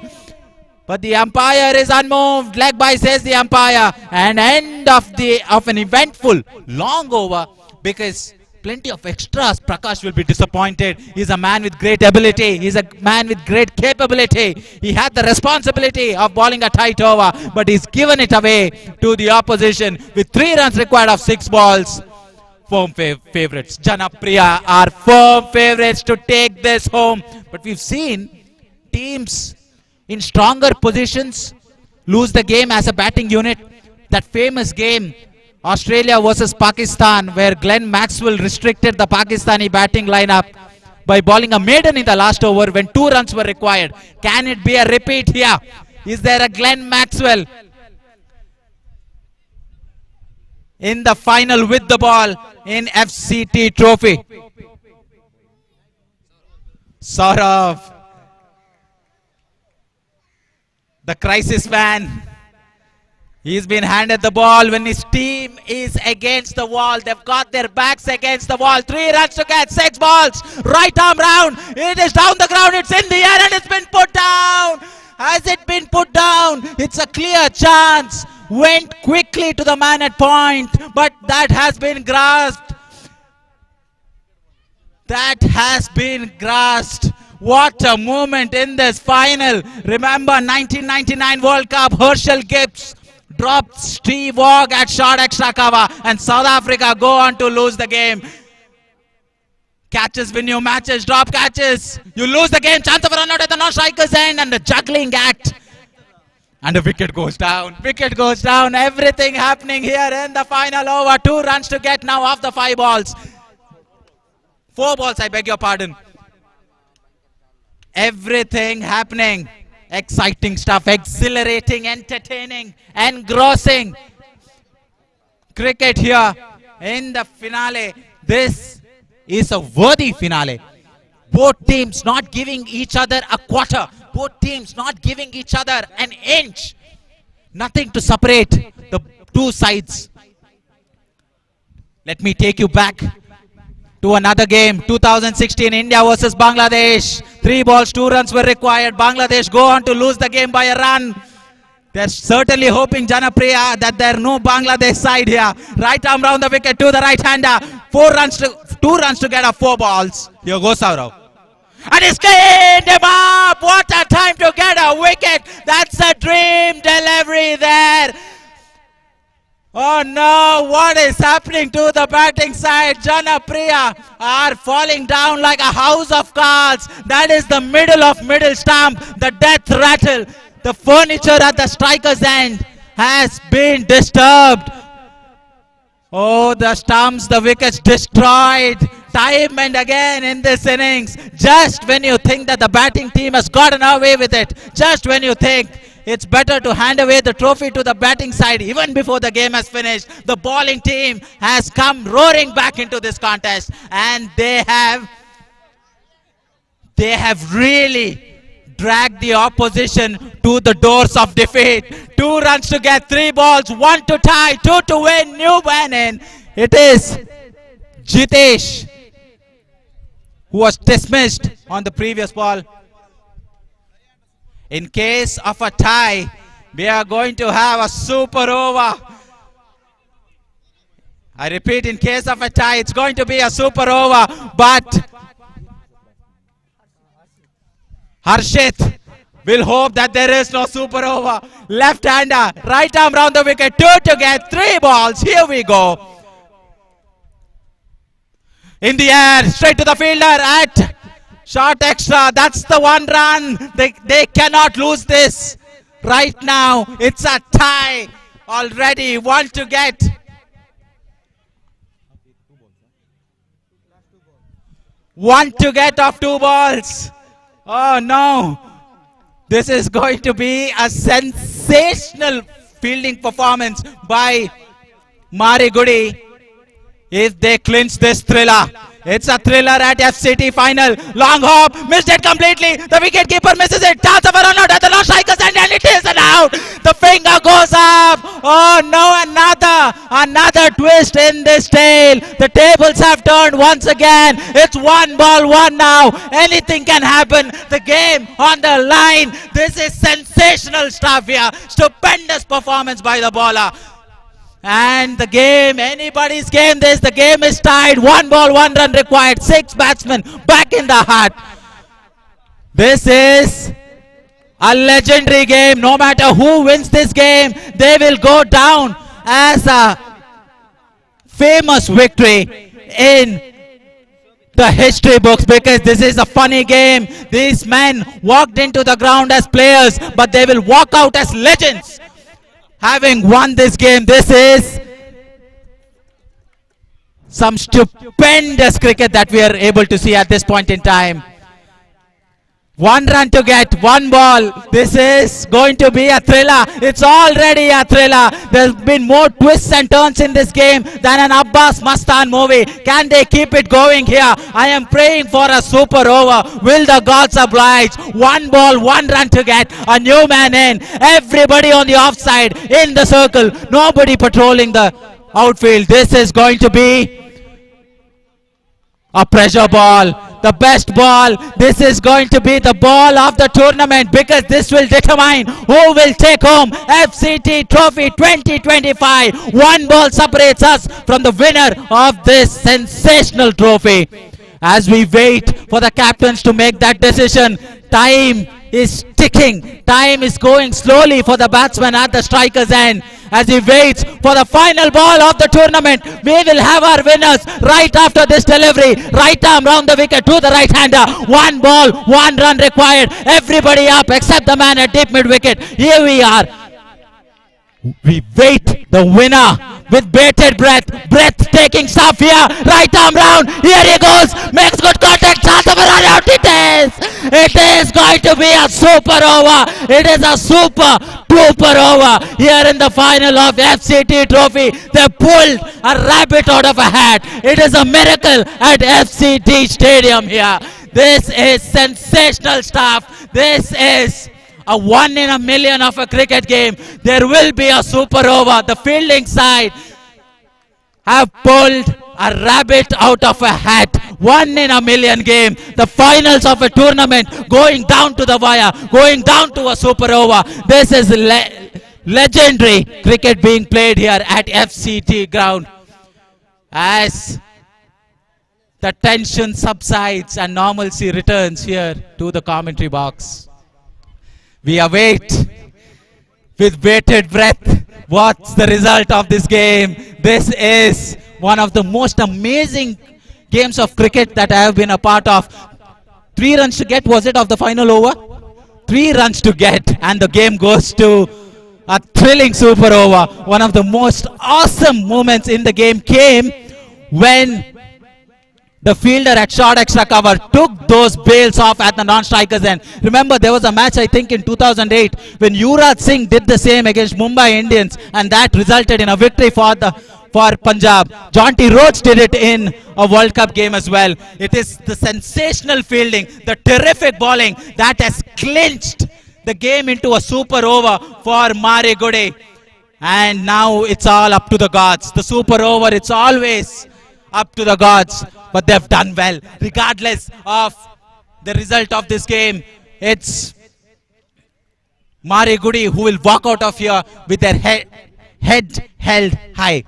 But the umpire is unmoved. Leg by, says the umpire. And end of an eventful long over, because plenty of extras. Prakash will be disappointed. He's a man with great ability. He's a man with great capability. He had the responsibility of bowling a tight over, but he's given it away to the opposition with 3 runs required of 6 balls. Firm favorites. Janapriya are firm favorites to take this home. But we've seen teams in stronger positions lose the game as a batting unit. That famous game, Australia versus Pakistan, where Glenn Maxwell restricted the Pakistani batting lineup by bowling a maiden in the last over when 2 runs were required. Can it be a repeat here? Is there a Glenn Maxwell in the final with the ball in FCT Trophy? Saurav, the crisis man. He's been handed the ball when his team is against the wall. They've got their backs against the wall. 3 runs to get, 6 balls. Right arm round. It is down the ground. It's in the air and it's been put down. Has it been put down? It's a clear chance. Went quickly to the man at point, but that has been grasped. That has been grasped. What a moment in this final. Remember 1999 World Cup, Herschel Gibbs dropped Steve Waugh at short extra cover, and South Africa go on to lose the game. Catches win you matches, drop catches. You lose the game, chance of a run out at the non-striker's end, and the juggling act. And the wicket goes down. Wicket goes down. Everything happening here in the final over. 2 runs to get now off the 5 balls. 4 balls, I beg your pardon. Everything happening. Exciting stuff, exhilarating, entertaining, engrossing cricket here in the finale. This is a worthy finale. Both teams not giving each other a quarter. Both teams not giving each other an inch. Nothing to separate the two sides. Let me take you back to another game. 2016 India versus Bangladesh. 3 balls, 2 runs were required. Bangladesh go on to lose the game by a run. They're certainly hoping, Janapriya, that there are no Bangladesh side here. Right arm round the wicket to the right hander. 2 runs to get up 4 balls. Here goes Saurav. And he's cleaned him up. What a time to get a wicket. That's a dream delivery there. Oh no, what is happening to the batting side? Janapriya are falling down like a house of cards. That is the middle stump, the death rattle. The furniture at the striker's end has been disturbed. Oh, the stumps, the wickets destroyed. time and again in this innings. Just when you think that the batting team has gotten away with it, just when you think it's better to hand away the trophy to the batting side, even before the game has finished, the bowling team has come roaring back into this contest, and they have really dragged the opposition to the doors of defeat. 2 runs to get, 3 balls, 1 to tie, 2 to win, new man in. It is Jitesh, who was dismissed on the previous ball. In case of a tie, we are going to have a super over. I repeat, in case of a tie, it's going to be a super over, but Harshit will hope that there is no super over. Left-hander, right arm round the wicket, 2 to get, 3 balls. Here we go. In the air, straight to the fielder at short extra. That's the 1 run. They cannot lose this. Right now, it's a tie already. 1 to get. One to get off 2 balls. Oh no. This is going to be a sensational fielding performance by Marigudi if they clinch this thriller. It's a thriller at FCT final. Long hop, missed it completely. The wicket keeper misses it. Chance of a run out at the long strikers end, and it is an out. The finger goes up. Oh no, another twist in this tale. The tables have turned once again. It's 1 ball, 1 now. Anything can happen. The game on the line. This is sensational stuff here. Stupendous performance by the bowler. And the game, anybody's game this, the game is tied. 1 ball, 1 run required. 6 batsmen back in the hut. This is a legendary game. No matter who wins this game, they will go down as a famous victory in the history books, because this is a funny game. These men walked into the ground as players, but they will walk out as legends, having won this game. This is some stupendous cricket that we are able to see at this point in time. 1 run to get, 1 ball. This is going to be a thriller. It's already a thriller. There's been more twists and turns in this game than an Abbas Mastan movie. Can they keep it going here? I am praying for a super over. Will the gods oblige? 1 ball, 1 run to get. A new man in. Everybody on the offside in the circle. Nobody patrolling the outfield. This is going to be a pressure ball. The best ball. This is going to be the ball of the tournament, because this will determine who will take home FCT Trophy 2025. 1 ball separates us from the winner of this sensational trophy. As we wait for the captains to make that decision, time is ticking. Time is going slowly for the batsman at the striker's end. As he waits for the final ball of the tournament, we will have our winners right after this delivery. Right arm round the wicket to the right hander. 1 ball, 1 run required. Everybody up except the man at deep mid wicket. Here we are. We wait the winner with bated breath. Breathtaking stuff here. Right arm round. Here he goes. Makes good contact. Chance of a run out. It is going to be a super over. It is a super duper over here in the final of FCT Trophy. They pulled a rabbit out of a hat. It is a miracle at FCT Stadium here. This is sensational stuff. This is a 1 in a million of a cricket game. There will be a super over. The fielding side have pulled a rabbit out of a hat. 1 in a million game. The finals of a tournament going down to the wire, going down to a super over. This is legendary cricket being played here at FCT ground. As the tension subsides and normalcy returns here to the commentary box, we await with bated breath what's the result of this game. This is one of the most amazing games of cricket that I have been a part of. 3 runs to get, was it, of the final over? 3 runs to get, and the game goes to a thrilling super over. One of the most awesome moments in the game came when The fielder at short extra cover took those bails off at the non-strikers end. Remember, there was a match, I think, in 2008 when Yuvraj Singh did the same against Mumbai Indians, and that resulted in a victory for Punjab. Jonty Rhodes did it in a World Cup game as well. It is the sensational fielding, the terrific bowling that has clinched the game into a super over for Mari Gude. And now it's all up to the gods. The super over, it's always up to the gods. But they've done well, regardless of the result of this game. It's Mari Gude who will walk out of here with their head held high.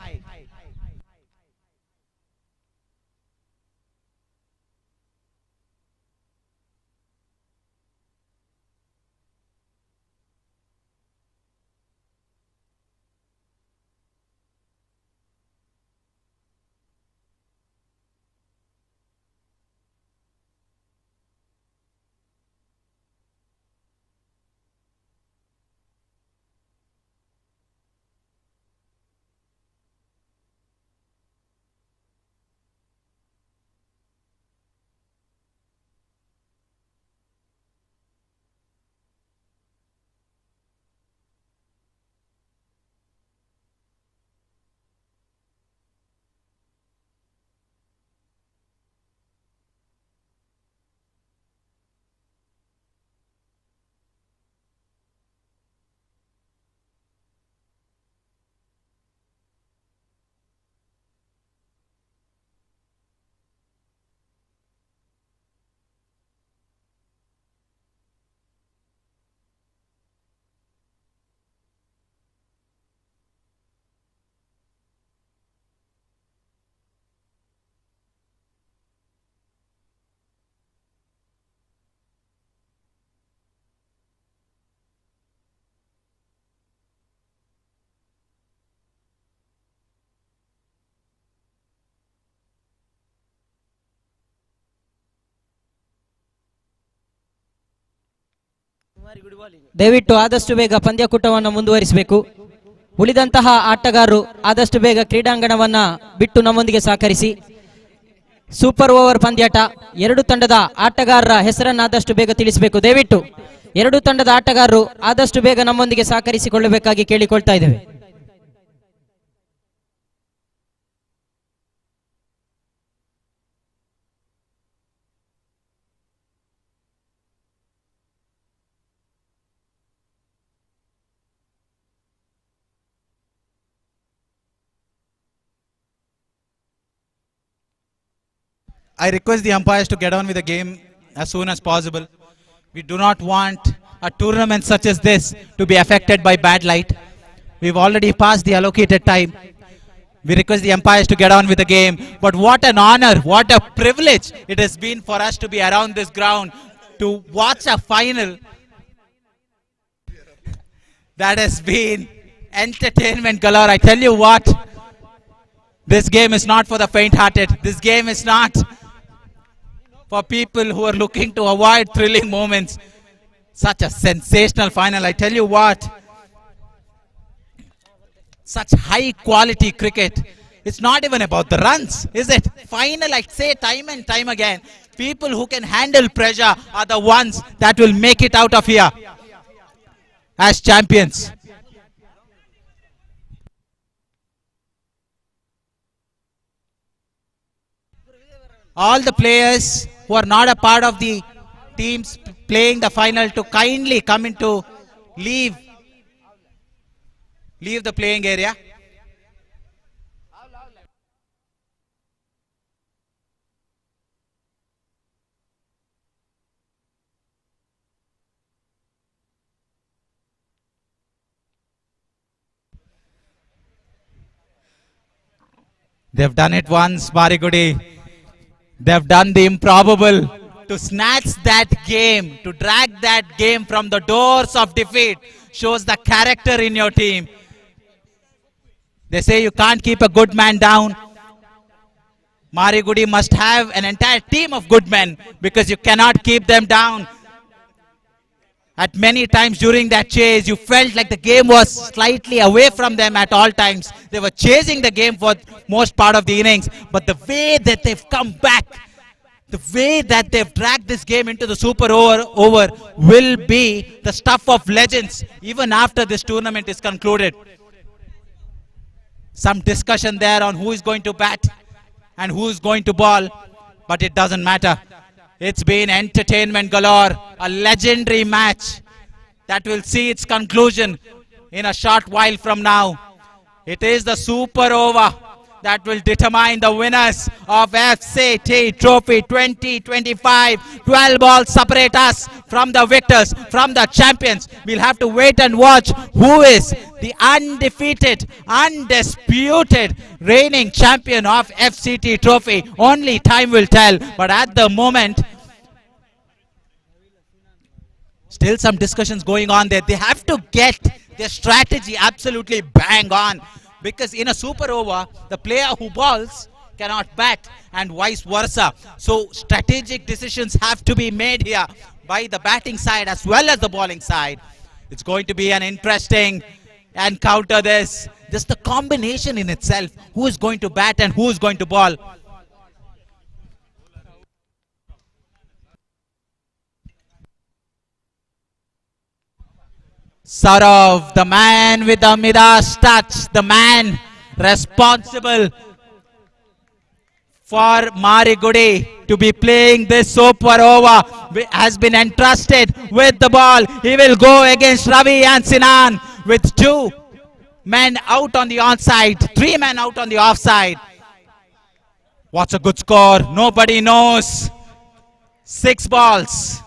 ದಯವಿಟ್ಟು ಆದಷ್ಟು ಬೇಗ ಪಂದ್ಯಕೂಟವನ್ನು ಮುಂದುವರಿಸಬೇಕು. ಉಳಿದಂತಹ ಆಟಗಾರರು ಆದಷ್ಟು ಬೇಗ ಕ್ರೀಡಾಂಗಣವನ್ನ ಬಿಟ್ಟು ನಮ್ಮೊಂದಿಗೆ ಸಹಕರಿಸಿ. ಸೂಪರ್ ಓವರ್ ಪಂದ್ಯಾಟ. ಎರಡು ತಂಡದ ಆಟಗಾರರ ಹೆಸರನ್ನು ಆದಷ್ಟು ಬೇಗ ತಿಳಿಸಬೇಕು. ದಯವಿಟ್ಟು ಎರಡು ತಂಡದ ಆಟಗಾರರು ಆದಷ್ಟು ಬೇಗ ನಮ್ಮೊಂದಿಗೆ ಸಹಕರಿಸಿಕೊಳ್ಳಬೇಕಾಗಿ ಕೇಳಿಕೊಳ್ತಾ ಇದ್ದೇವೆ. I request the umpires to get on with the game as soon as possible. We do not want a tournament such as this to be affected by bad light. We've already passed the allocated time. We request the umpires to get on with the game. But what an honor, what a privilege it has been for us to be around this ground to watch a final that has been entertainment galore. I tell you what, this game is not for the faint-hearted. This game is not for people who are looking to avoid thrilling moments. Such a sensational final. I tell you what, such high quality cricket. It's not even about the runs, is it? Final, I say time and time again, people who can handle pressure are the ones that will make it out of here as champions. All the players who are not a part of the teams playing the final to kindly come into leave the playing area. They've done it once, Marigudi. They've done the improbable to snatch that game, to drag that game from the doors of defeat. Shows the character in your team. They say you can't keep a good man down. Marigudi must have an entire team of good men because you cannot keep them down. At many times during that chase, you felt like the game was slightly away from them at all times. They were chasing the game for most part of the innings, but the way that they've come back The way that they've dragged this game into the super over will be the stuff of legends even after this tournament is concluded. Some discussion there on who is going to bat and who is going to ball, but it doesn't matter. It's been entertainment galore, a legendary match that will see its conclusion in a short while from now. It is the super over that will determine the winners of FCT Trophy 2025. 12 balls separate us from the victors, from the champions. We'll have to wait and watch who is the undefeated, undisputed reigning champion of FCT Trophy. Only time will tell. But at the moment, still some discussions going on there. They have to get their strategy absolutely bang on. Because in a super over, the player who balls cannot bat and vice versa. So strategic decisions have to be made here by the batting side as well as the bowling side. It's going to be an interesting encounter this. Just the combination in itself. Who is going to bat and who is going to bowl. Saurav, the man with the Midas touch, the man responsible for Marigudi to be playing this super over, has been entrusted with the ball. He will go against Ravi and Sinan with 2 men out on the onside, 3 men out on the offside. What's a good score? Nobody knows. 6 balls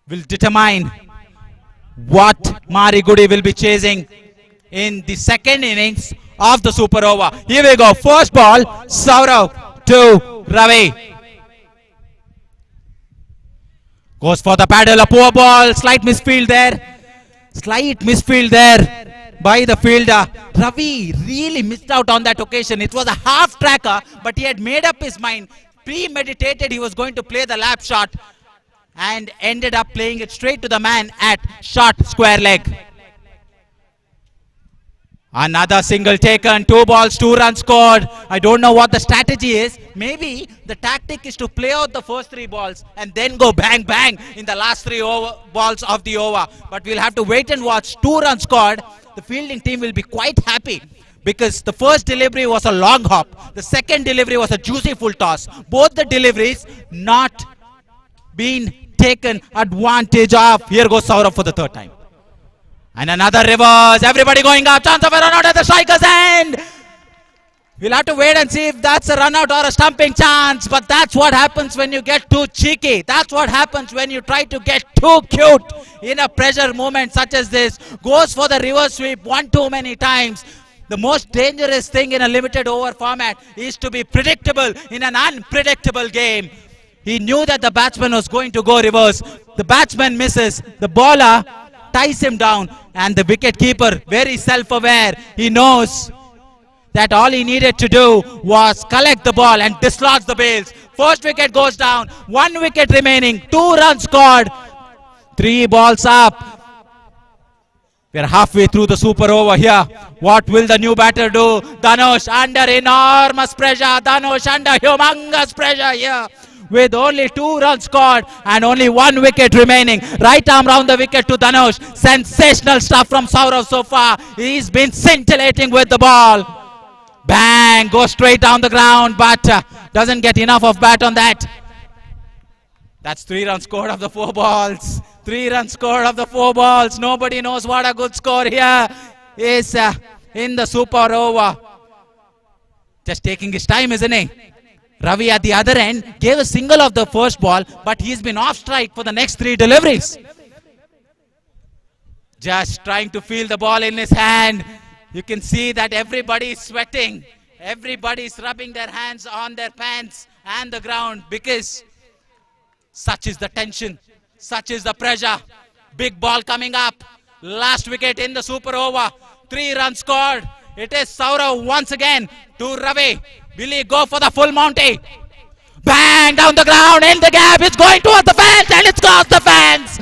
will determine what Marigudi will be chasing in the second innings of the super over. Here we go. First ball, Saurav to Ravi. Goes for the paddle, a poor ball. Slight misfield there. Slight misfield there by the fielder. Ravi really missed out on that occasion. It was a half tracker, but he had made up his mind. Premeditated he was going to play the lap shot and ended up playing it straight to the man at short square leg. Another single taken, 2 balls, 2 runs scored. I don't know what the strategy is. Maybe the tactic is to play out the first 3 balls and then go bang bang in the last 3 balls of the over. But we'll have to wait and watch. 2 runs scored. The fielding team will be quite happy because the first delivery was a long hop. The second delivery was a juicy full toss. Both the deliveries not been taken advantage of. Here goes Saurav for the 3rd time. And another reverse. Everybody going up. Chance of a run out at the striker's end. We'll have to wait and see if that's a run out or a stumping chance. But that's what happens when you get too cheeky. That's what happens when you try to get too cute in a pressure moment such as this. Goes for the reverse sweep 1 too many times. The most dangerous thing in a limited over format is to be predictable in an unpredictable game. He knew that the batsman was going to go reverse. The batsman misses. The bowler ties him down. And the wicket keeper, very self-aware, he knows that all he needed to do was collect the ball and dislodge the bails. First wicket goes down. 1 wicket remaining. 2 runs scored. 3 balls up. We're halfway through the super over here. What will the new batter do? Dhanush under enormous pressure. Dhanush under humongous pressure here. With only 2 runs scored and only 1 wicket remaining. Right arm round the wicket to Dhanush. Sensational stuff from Saurav so far. He's been scintillating with the ball. Bang! Goes straight down the ground, but doesn't get enough of bat on that. That's 3 runs scored of the 4 balls. 3 runs scored of the 4 balls. Nobody knows what a good score here is in the super over. Just taking his time, isn't he? Ravi at the other end gave a single of the first ball, but he's been off strike for the next 3 deliveries. Just trying to feel the ball in his hand. You can see that everybody is sweating. Everybody is rubbing their hands on their pants and the ground because such is the tension. Such is the pressure. Big ball coming up. Last wicket in the super over. 3 runs scored. It is Saurav once again to Ravi. Will he go for the full Monty? Bang! Down the ground, in the gap. It's going towards the fence and it's crossed the fence.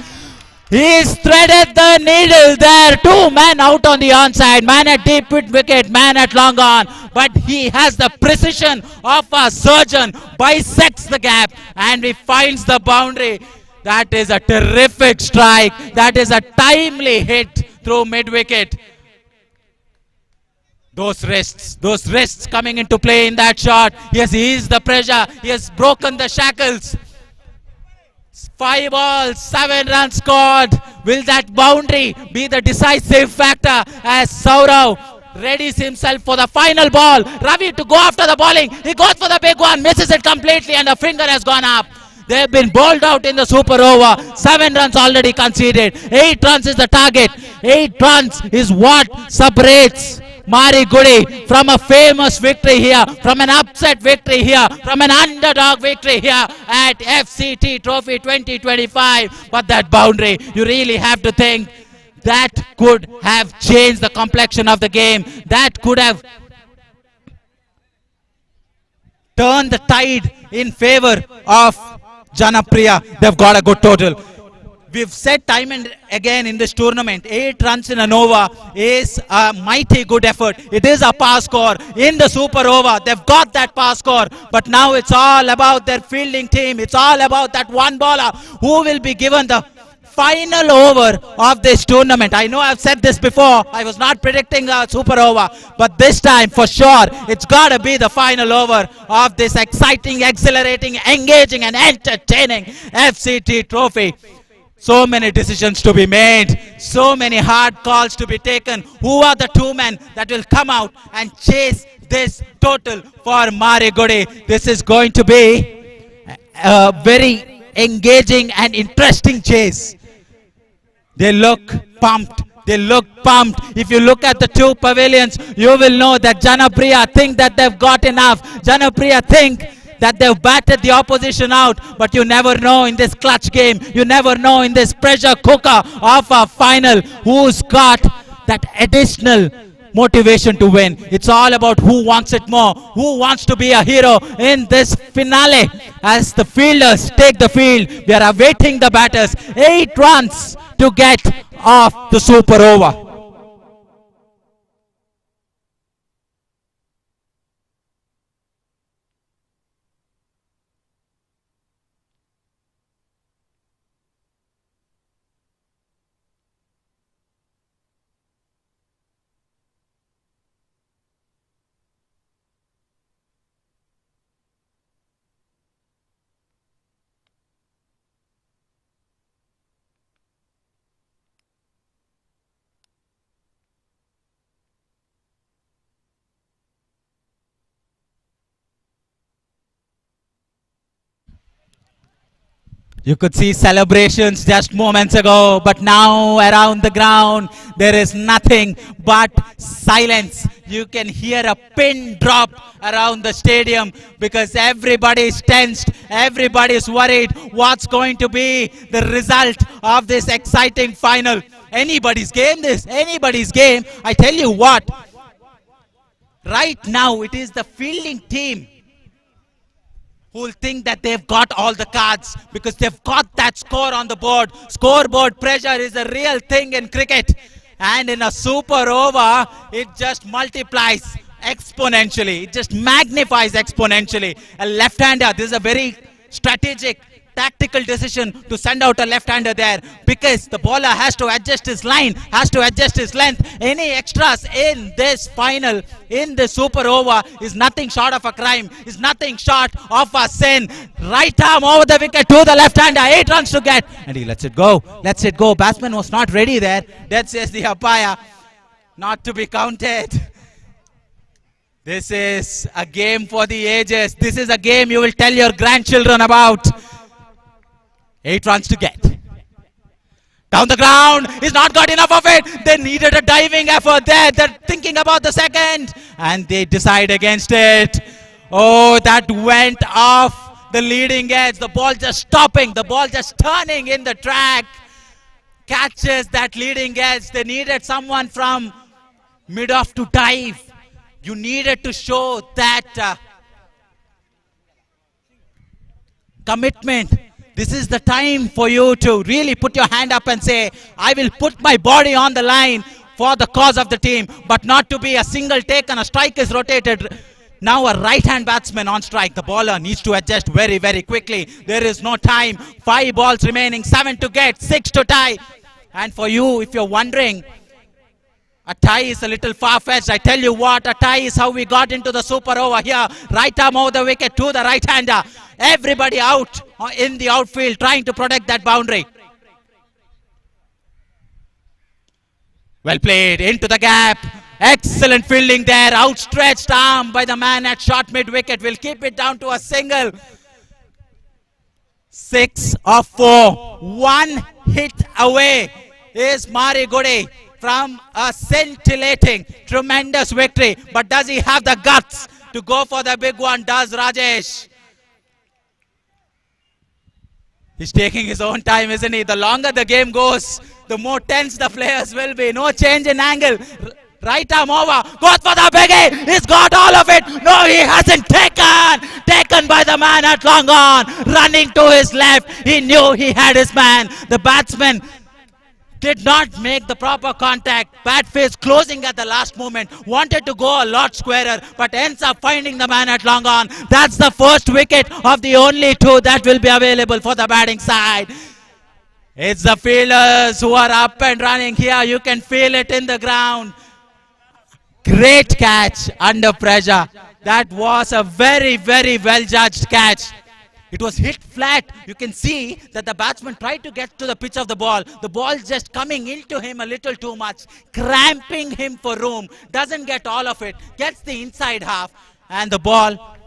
He's threaded the needle there. Two men out on the onside. Man at deep wicket, man at long on. But he has the precision of a surgeon. Bisects the gap and he finds the boundary. That is a terrific strike. That is a timely hit through mid-wicket. Those wrists coming into play in that shot. He has eased the pressure. He has broken the shackles. 5 balls, 7 runs scored. Will that boundary be the decisive factor as Saurav readies himself for the final ball? Ravi to go after the bowling. He goes for the big one, misses it completely, and the finger has gone up. They've been bowled out in the super over. 7 runs already conceded. 8 runs is the target. 8 runs is what separates Mari Gudi from a famous victory here, from an upset victory here, from an underdog victory here at FCT Trophy 2025. But that boundary, you really have to think, that could have changed the complexion of the game. That could have turned the tide in favor of Janapriya. They've got a good total. We've said time and again in this tournament, 8 runs in an over is a mighty good effort. It is a pass score in the super over. They've got that pass score, but now it's all about their fielding team. It's all about that one bowler who will be given the final over of this tournament. I know I've said this before. I was not predicting a super over, but this time for sure it's got to be the final over of this exciting, exhilarating, engaging and entertaining FCT Trophy. So many decisions to be made, so many hard calls to be taken. Who are the 2 men that will come out and chase this total for Mari Gudi? This is going to be a very engaging and interesting chase. They look pumped. They look pumped. If you look at the 2 pavilions, you will know that Janapriya think that they've got enough. Janapriya think that they've batted the opposition out, but you never know in this clutch game, you never know in this pressure cooker of a final who's got that additional motivation to win. It's all about who wants it more, who wants to be a hero in this finale. As the fielders take the field, we are awaiting the batters. 8 runs to get off the super over. You could see celebrations just moments ago, but now around the ground there is nothing but silence. You can hear a pin drop around the stadium because everybody is tensed, everybody is worried what's going to be the result of this exciting final. Anybody's game this, anybody's game. I tell you what, right now it is the fielding team who will think that they've got all the cards because they've got that score on the board. Scoreboard pressure is a real thing in cricket, and in a super over it just multiplies exponentially, it just magnifies exponentially. A left-hander, this is a very strategic tactical decision to send out a left-hander there because the bowler has to adjust his line, has to adjust his length. Any extras in this final, in the super over, is nothing short of a crime, is nothing short of a sin. Right arm over the wicket to the left-hander, 8 runs to get, and he lets it go, lets it go. Batsman was not ready there. That says the umpire, not to be counted. This is a game for the ages. This is a game you will tell your grandchildren about. 8 runs to get. Down the ground, he's not got enough of it. They needed a diving effort there. They're thinking about the second, and they decide against it. Oh, that went off the leading edge. The ball just stopping, the ball just turning in the track. Catches that leading edge. They needed someone from mid-off to dive. You needed to show that commitment. This is the time for you to really put your hand up and say, I will put my body on the line for the cause of the team, but not to be a single take and a strike is rotated. Now a right-hand batsman on strike. The bowler needs to adjust very, very quickly. There is no time. 5 balls remaining, 7 to get, 6 to tie. And for you, if you're wondering, a tie is a little far-fetched. I tell you what, a tie is how we got into the super over here. Right arm over the wicket to the right-hander. Everybody out in the outfield trying to protect that boundary. Well played into the gap. Excellent fielding there. Outstretched arm by the man at short mid-wicket. Will keep it down to a single. 6 of 4. 1 hit away is Mari Gudi from a scintillating, tremendous victory. But does he have the guts to go for the big one? Does Rajesh? He's taking his own time, isn't he? The longer the game goes, the more tense the players will be. No change in angle. Right arm over. Goes for the biggie. He's got all of it. No, he hasn't taken. Taken by the man at long on. Running to his left. He knew he had his man. The batsman did not make the proper contact. Bat face closing at the last moment. Wanted to go a lot squarer, but ends up finding the man at long on. That's the first wicket of the only 2 that will be available for the batting side. It's the fielders who are up and running here. You can feel it in the ground. Great catch under pressure. That was a very, very well judged catch. It was hit flat. You can see that the batsman tried to get to the pitch of the ball. The ball just coming into him a little too much, cramping him for room. Doesn't get all of it. Gets the inside half, and the ball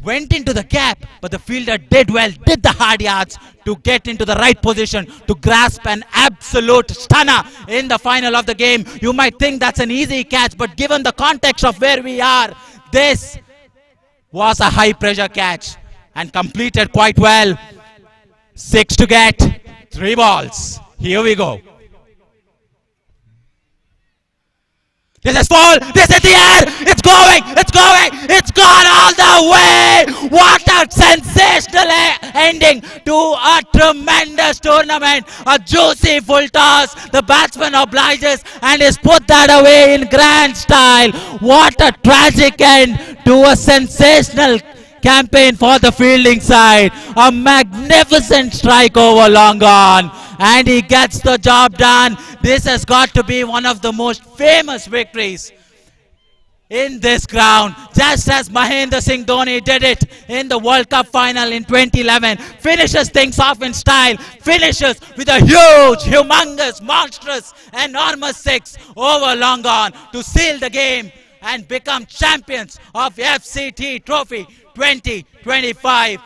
went into the gap. But the fielder did well, did the hard yards to get into the right position to grasp an absolute stunner in the final of the game. You might think that's an easy catch, but given the context of where we are, this was a high pressure catch. And completed quite well. 6 to get, 3 balls. Here we go. This is full. This is the air. It's going. It's going. It's gone all the way. What a sensational ending to a tremendous tournament. A juicy full toss. The batsman obliges and is put that away in grand style. What a tragic end to a sensational campaign for the fielding side. A magnificent strike over long on, and he gets the job done. This has got to be one of the most famous victories in this ground, just as Mahendra Singh Dhoni did it in the World Cup final in 2011. Finishes things off in style, finishes with a huge, humongous, monstrous, enormous 6 over long on to seal the game and become champions of FCT Trophy 2025.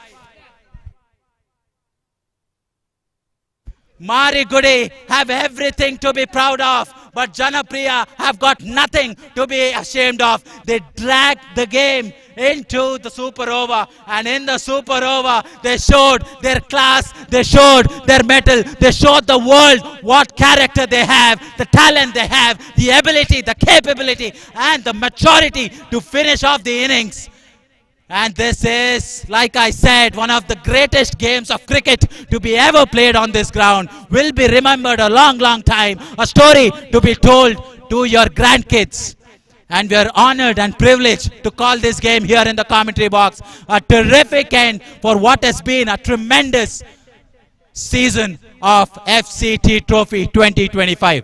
Mari Gudi have everything to be proud of, but Janapriya have got nothing to be ashamed of. They dragged the game into the super over, and in the super over they showed their class, they showed their mettle, they showed the world what character they have, the talent they have, the ability, the capability and the maturity to finish off the innings. And this is, like I said, one of the greatest games of cricket to be ever played on this ground. Will be remembered a long, long time. A story to be told to your grandkids. And we are honored and privileged to call this game here in the commentary box a terrific end for what has been a tremendous season of FCT Trophy 2025.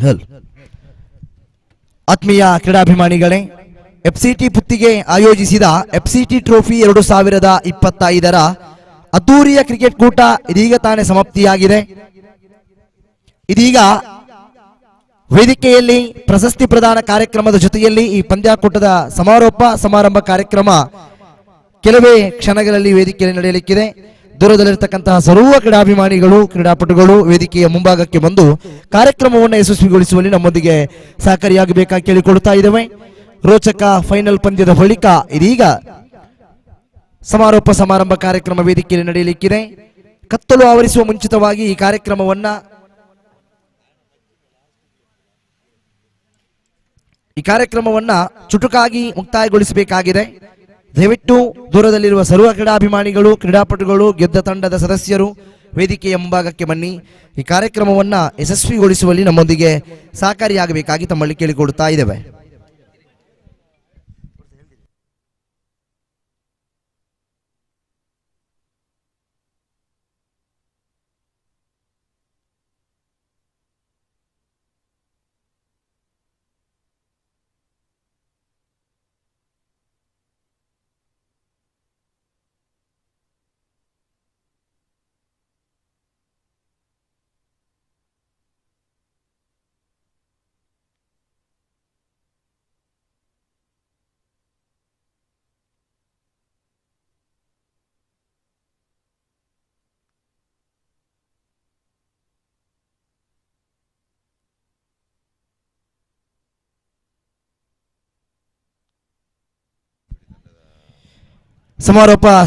ಹಲ್ ಆತ್ಮೀಯ ಕ್ರೀಡಾಭಿಮಾನಿಗಳೇ, ಎಫ್ಸಿಟಿ ಪುತ್ತಿಗೆ ಆಯೋಜಿಸಿದ ಎಫ್ಸಿಟಿ ಟ್ರೋಫಿ 2025ರ ಅದ್ದೂರಿಯ ಕ್ರಿಕೆಟ್ ಕೂಟ ಇದೀಗ ತಾನೇ ಸಮಾಪ್ತಿಯಾಗಿದೆ. ಇದೀಗ ವೇದಿಕೆಯಲ್ಲಿ ಪ್ರಶಸ್ತಿ ಪ್ರದಾನ ಕಾರ್ಯಕ್ರಮದ ಜೊತೆಯಲ್ಲಿ ಈ ಪಂದ್ಯಾಕೂಟದ ಸಮಾರಂಭ ಕಾರ್ಯಕ್ರಮ ಕೆಲವೇ ಕ್ಷಣಗಳಲ್ಲಿ ವೇದಿಕೆಯಲ್ಲಿ ನಡೆಯಲಿಕ್ಕಿದೆ. ದೂರದಲ್ಲಿರ್ತಕ್ಕಂತಹ ಸರ್ವ ಕ್ರೀಡಾಭಿಮಾನಿಗಳು, ಕ್ರೀಡಾಪಟುಗಳು ವೇದಿಕೆಯ ಮುಂಭಾಗಕ್ಕೆ ಬಂದು ಕಾರ್ಯಕ್ರಮವನ್ನು ಯಶಸ್ವಿಗೊಳಿಸುವಲ್ಲಿ ನಮ್ಮೊಂದಿಗೆ ಸಹಕಾರಿಯಾಗಬೇಕಾಗಿ ಕೇಳಿಕೊಳ್ತಾ ಇದ್ದೇವೆ. ರೋಚಕ ಫೈನಲ್ ಪಂದ್ಯದ ಬಳಿಕ ಇದೀಗ ಸಮಾರಂಭ ಕಾರ್ಯಕ್ರಮ ವೇದಿಕೆಯಲ್ಲಿ ನಡೆಯಲಿಕ್ಕಿದೆ. ಕತ್ತಲು ಆವರಿಸುವ ಮುಂಚಿತವಾಗಿ ಈ ಕಾರ್ಯಕ್ರಮವನ್ನ ಚುಟುಕಾಗಿ ಮುಕ್ತಾಯಗೊಳಿಸಬೇಕಾಗಿದೆ. ದಯವಿಟ್ಟು ದೂರದಲ್ಲಿರುವ ಸರ್ವ ಕ್ರೀಡಾಭಿಮಾನಿಗಳು, ಕ್ರೀಡಾಪಟುಗಳು, ಗೆದ್ದ ತಂಡದ ಸದಸ್ಯರು ವೇದಿಕೆಯ ಮುಂಭಾಗಕ್ಕೆ ಬನ್ನಿ. ಈ ಕಾರ್ಯಕ್ರಮವನ್ನ ಯಶಸ್ವಿಗೊಳಿಸುವಲ್ಲಿ ನಮ್ಮೊಂದಿಗೆ ಸಹಕಾರಿಯಾಗಬೇಕಾಗಿ ತಮ್ಮಲ್ಲಿ ಕೇಳಿಕೊಳ್ತಾ ಇದ್ದೇವೆ.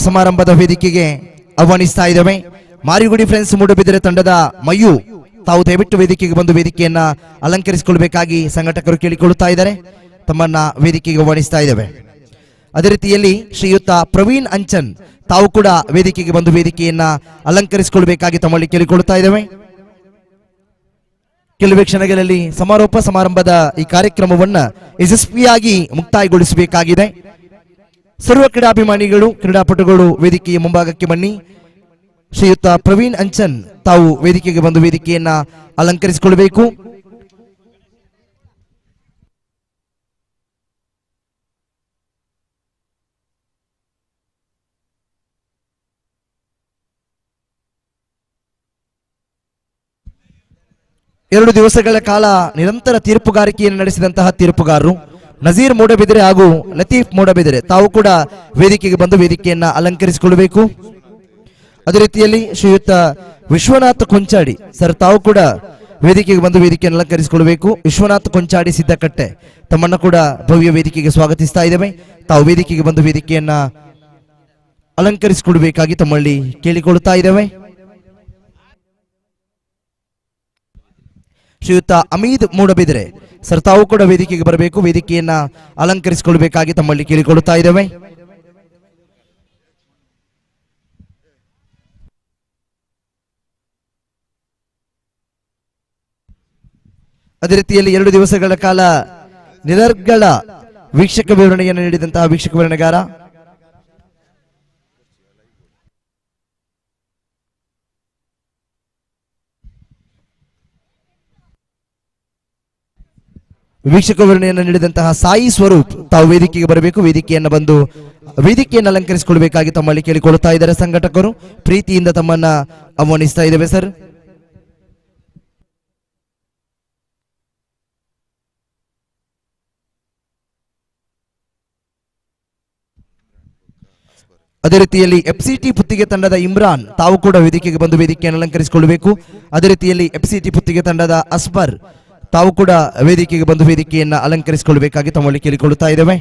ಸಮಾರಂಭದ ವೇದಿಕೆಗೆ ಆಹ್ವಾನಿಸ್ತಾ ಇದ್ದೇವೆ. ಮಾರಿಗುಡಿ ಫ್ರೆಂಡ್ಸ್ ಮೂಡಬಿದಿರೆ ತಂಡದ ಮಯ್ಯು ತಾವು ದಯವಿಟ್ಟು ವೇದಿಕೆಗೆ ಬಂದು ವೇದಿಕೆಯನ್ನ ಅಲಂಕರಿಸಿಕೊಳ್ಳಬೇಕಾಗಿ ಸಂಘಟಕರು ಕೇಳಿಕೊಳ್ಳುತ್ತಾ ಇದ್ದಾರೆ. ತಮ್ಮನ್ನ ವೇದಿಕೆಗೆ ಆಹ್ವಾನಿಸ್ತಾ ಇದ್ದೇವೆ. ಅದೇ ರೀತಿಯಲ್ಲಿ ಶ್ರೀಯುತ ಪ್ರವೀಣ್ ಅಂಚನ್ ತಾವು ಕೂಡ ವೇದಿಕೆಗೆ ಬಂದು ವೇದಿಕೆಯನ್ನ ಅಲಂಕರಿಸಿಕೊಳ್ಳಬೇಕಾಗಿ ತಮ್ಮಲ್ಲಿ ಕೇಳಿಕೊಳ್ಳುತ್ತಾ ಇದ್ದೇವೆ. ಕೆಲವೇ ಕ್ಷಣಗಳಲ್ಲಿ ಸಮಾರಂಭದ ಈ ಕಾರ್ಯಕ್ರಮವನ್ನ ಯಶಸ್ವಿಯಾಗಿ ಮುಕ್ತಾಯಗೊಳಿಸಬೇಕಾಗಿದೆ. ಸರ್ವ ಕ್ರೀಡಾಭಿಮಾನಿಗಳು, ಕ್ರೀಡಾಪಟುಗಳು ವೇದಿಕೆಯ ಮುಂಭಾಗಕ್ಕೆ ಬನ್ನಿ. ಶ್ರೀಯುತ ಪ್ರವೀಣ್ ಅಂಚನ್ ತಾವು ವೇದಿಕೆಗೆ ಬಂದು ವೇದಿಕೆಯನ್ನ ಅಲಂಕರಿಸಿಕೊಳ್ಳಬೇಕು. ಎರಡು ದಿವಸಗಳ ಕಾಲ ನಿರಂತರ ತೀರ್ಪುಗಾರಿಕೆಯನ್ನು ನಡೆಸಿದಂತಹ ತೀರ್ಪುಗಾರರು ನಜೀರ್ ಮೂಡಬಿದಿರೆ ಹಾಗೂ ಲತೀಫ್ ಮೂಡಬಿದಿರೆ ತಾವು ಕೂಡ ವೇದಿಕೆಗೆ ಬಂದು ವೇದಿಕೆಯನ್ನ ಅಲಂಕರಿಸಿಕೊಳ್ಳಬೇಕು. ಅದೇ ರೀತಿಯಲ್ಲಿ ಶ್ರೀಯುತ ವಿಶ್ವನಾಥ್ ಕೊಂಚಾಡಿ ಸರ್ ತಾವು ಕೂಡ ವೇದಿಕೆಗೆ ಬಂದು ವೇದಿಕೆಯನ್ನು ಅಲಂಕರಿಸಿಕೊಳ್ಳಬೇಕು. ವಿಶ್ವನಾಥ್ ಕೊಂಚಾಡಿ ಸಿದ್ದಕಟ್ಟೆ ತಮ್ಮನ್ನ ಕೂಡ ಭವ್ಯ ವೇದಿಕೆಗೆ ಸ್ವಾಗತಿಸ್ತಾ ಇದ್ದೇವೆ. ತಾವು ವೇದಿಕೆಗೆ ಬಂದು ವೇದಿಕೆಯನ್ನ ಅಲಂಕರಿಸಿಕೊಳ್ಳಬೇಕಾಗಿ ತಮ್ಮಲ್ಲಿ ಕೇಳಿಕೊಳ್ಳುತ್ತಾ ಇದ್ದೇವೆ. ಶ್ರೀಯುತ ಅಮೀದ್ ಮೂಡಬಿದಿರೆ ಸರ್ ತಾವು ಕೂಡ ವೇದಿಕೆಗೆ ಬರಬೇಕು, ವೇದಿಕೆಯನ್ನ ಅಲಂಕರಿಸಿಕೊಳ್ಳಬೇಕಾಗಿ ತಮ್ಮಲ್ಲಿ ಕೇಳಿಕೊಳ್ಳುತ್ತಾ ಇದ್ದೇವೆ. ಅದೇ ರೀತಿಯಲ್ಲಿ ಎರಡು ದಿವಸಗಳ ಕಾಲ ನಿರರ್ಗಳ ವೀಕ್ಷಕ ವಿವರಣೆಯನ್ನು ನೀಡಿದಂತಹ ವೀಕ್ಷಕ ವಿವರಣೆಗಾರ ವೀಕ್ಷಕ ವಿವರಣೆಯನ್ನು ನೀಡಿದಂತಹ ಸಾಯಿ ಸ್ವರೂಪ್ ತಾವು ವೇದಿಕೆಗೆ ಬರಬೇಕು, ವೇದಿಕೆಯನ್ನು ಬಂದು ವೇದಿಕೆಯನ್ನು ಅಲಂಕರಿಸಿಕೊಳ್ಳಬೇಕಾಗಿ ತಮ್ಮಲ್ಲಿ ಕೇಳಿಕೊಳ್ಳುತ್ತಾ ಇದ್ದಾರೆ. ಸಂಘಟಕರು ಪ್ರೀತಿಯಿಂದ ತಮ್ಮನ್ನ ಆಹ್ವಾನಿಸ್ತಾ ಇದ್ದೇವೆ ಸರ್. ಅದೇ ರೀತಿಯಲ್ಲಿ ಎಫ್ಸಿಟಿ ಪುತ್ತಿಗೆ ತಂಡದ ಇಮ್ರಾನ್ ತಾವು ಕೂಡ ವೇದಿಕೆಗೆ ಬಂದು ವೇದಿಕೆಯನ್ನು ಅಲಂಕರಿಸಿಕೊಳ್ಳಬೇಕು. ಅದೇ ರೀತಿಯಲ್ಲಿ ಎಫ್ಸಿಟಿ ಪುತ್ತಿಗೆ ತಂಡದ ಅಸ್ಬರ್ ತಾವು ಕೂಡ ವೇದಿಕೆಗೆ ಬಂದು ವೇದಿಕೆಯನ್ನ ಅಲಂಕರಿಸಿಕೊಳ್ಳಬೇಕಾಗಿ ತಮ್ಮಲ್ಲಿ ಕೇಳಿಕೊಳ್ಳುತ್ತಾ ಇದ್ದೇವೆ.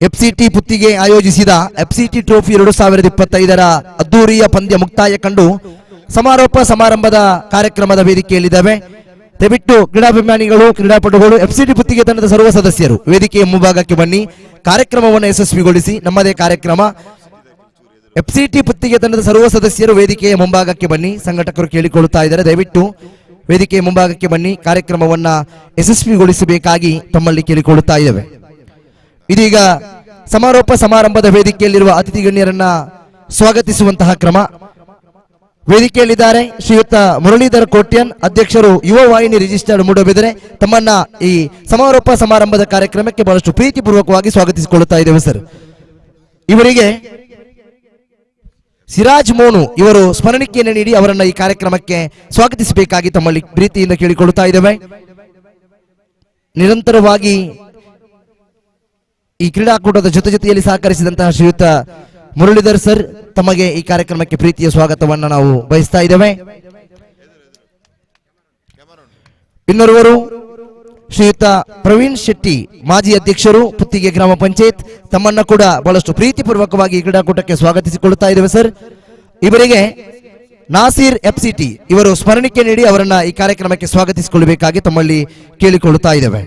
ಎಫ್ಸಿಟಿ ಪುತ್ತಿಗೆ ಆಯೋಜಿಸಿದ ಎಫ್ಸಿಟಿ ಟ್ರೋಫಿ 2025ರ ಅದ್ದೂರಿಯ ಪಂದ್ಯ ಮುಕ್ತಾಯ ಕಂಡು ಸಮಾರೋಪ ಸಮಾರಂಭದ ಕಾರ್ಯಕ್ರಮದ ವೇದಿಕೆಯಲ್ಲಿದ್ದಾವೆ. ದಯವಿಟ್ಟು ಕ್ರೀಡಾಭಿಮಾನಿಗಳು, ಕ್ರೀಡಾಪಟುಗಳು, ಎಫ್ಸಿಟಿ ಪುತ್ತಿಗೆ ತಂಡದ ಸರ್ವ ಸದಸ್ಯರು ವೇದಿಕೆಯ ಮುಂಭಾಗಕ್ಕೆ ಬನ್ನಿ, ಕಾರ್ಯಕ್ರಮವನ್ನು ಯಶಸ್ವಿಗೊಳಿಸಿ. ನಮ್ಮದೇ ಕಾರ್ಯಕ್ರಮ. ಎಫ್ಸಿಟಿ ಪುತ್ತಿಗೆ ತಂಡದ ಸರ್ವ ಸದಸ್ಯರು ವೇದಿಕೆಯ ಮುಂಭಾಗಕ್ಕೆ ಬನ್ನಿ, ಸಂಘಟಕರು ಕೇಳಿಕೊಳ್ಳುತ್ತಾ ಇದ್ದಾರೆ. ದಯವಿಟ್ಟು ವೇದಿಕೆಯ ಮುಂಭಾಗಕ್ಕೆ ಬನ್ನಿ, ಕಾರ್ಯಕ್ರಮವನ್ನ ಯಶಸ್ವಿಗೊಳಿಸಬೇಕಾಗಿ ತಮ್ಮಲ್ಲಿ ಕೇಳಿಕೊಳ್ಳುತ್ತಾ ಇದ್ದೇವೆ. ಇದೀಗ ಸಮಾರೋಪ ಸಮಾರಂಭದ ವೇದಿಕೆಯಲ್ಲಿರುವ ಅತಿಥಿ ಗಣ್ಯರನ್ನ ಸ್ವಾಗತಿಸುವಂತಹ ಕ್ರಮ. ವೇದಿಕೆಯಲ್ಲಿದ್ದಾರೆ ಶ್ರೀಯುತ ಮುರಳೀಧರ ಕೋಟ್ಯನ್, ಅಧ್ಯಕ್ಷರು ಯುವ ವಾಹಿನಿ ರಿಜಿಸ್ಟರ್ಡ್ ಮೂಡಬಿದರೆ. ತಮ್ಮನ್ನ ಈ ಸಮಾರೋಪ ಸಮಾರಂಭದ ಕಾರ್ಯಕ್ರಮಕ್ಕೆ ಬಹಳಷ್ಟು ಪ್ರೀತಿಪೂರ್ವಕವಾಗಿ ಸ್ವಾಗತಿಸಿಕೊಳ್ಳುತ್ತಾ ಇದ್ದೇವೆ ಸರ್. ಇವರಿಗೆ ಸಿರಾಜ್ ಮೋನು ಇವರು ಸ್ಮರಣಿಕೆಯನ್ನು ನೀಡಿ ಅವರನ್ನ ಈ ಕಾರ್ಯಕ್ರಮಕ್ಕೆ ಸ್ವಾಗತಿಸಬೇಕಾಗಿ ತಮ್ಮಲ್ಲಿ ಪ್ರೀತಿಯಿಂದ ಕೇಳಿಕೊಳ್ಳುತ್ತಾ ಇದ್ದೇವೆ. ನಿರಂತರವಾಗಿ ಈ ಕ್ರೀಡಾಕೂಟದ ಜೊತೆಯಲ್ಲಿ ಸಹಕರಿಸಿದಂತಹ ಶ್ರೀಯುತ ಮುರಳೀಧರ್ ಸರ್, ತಮಗೆ ಈ ಕಾರ್ಯಕ್ರಮಕ್ಕೆ ಪ್ರೀತಿಯ ಸ್ವಾಗತವನ್ನ ನಾವು ಬಯಸ್ತಾ ಇದ್ದೇವೆ. ಇನ್ನೋರ್ವರು ಶ್ರೀಯುತ ಪ್ರವೀಣ್ ಶೆಟ್ಟಿ, ಮಾಜಿ ಅಧ್ಯಕ್ಷರು ಪುತ್ತಿಗೆ ಗ್ರಾಮ ಪಂಚಾಯತ್, ತಮ್ಮನ್ನ ಕೂಡ ಬಹಳಷ್ಟು ಪ್ರೀತಿಪೂರ್ವಕವಾಗಿ ಈ ಕ್ರೀಡಾಕೂಟಕ್ಕೆ ಸ್ವಾಗತಿಸಿಕೊಳ್ಳುತ್ತಾ ಇದ್ದೇವೆ ಸರ್. ಇವರಿಗೆ ನಾಸೀರ್ ಎಫ್ಸಿಟಿ ಇವರು ಸ್ಮರಣಿಕೆ ನೀಡಿ ಅವರನ್ನ ಈ ಕಾರ್ಯಕ್ರಮಕ್ಕೆ ಸ್ವಾಗತಿಸಿಕೊಳ್ಳಬೇಕಾಗಿ ತಮ್ಮಲ್ಲಿ ಕೇಳಿಕೊಳ್ಳುತ್ತಾ ಇದ್ದೇವೆ.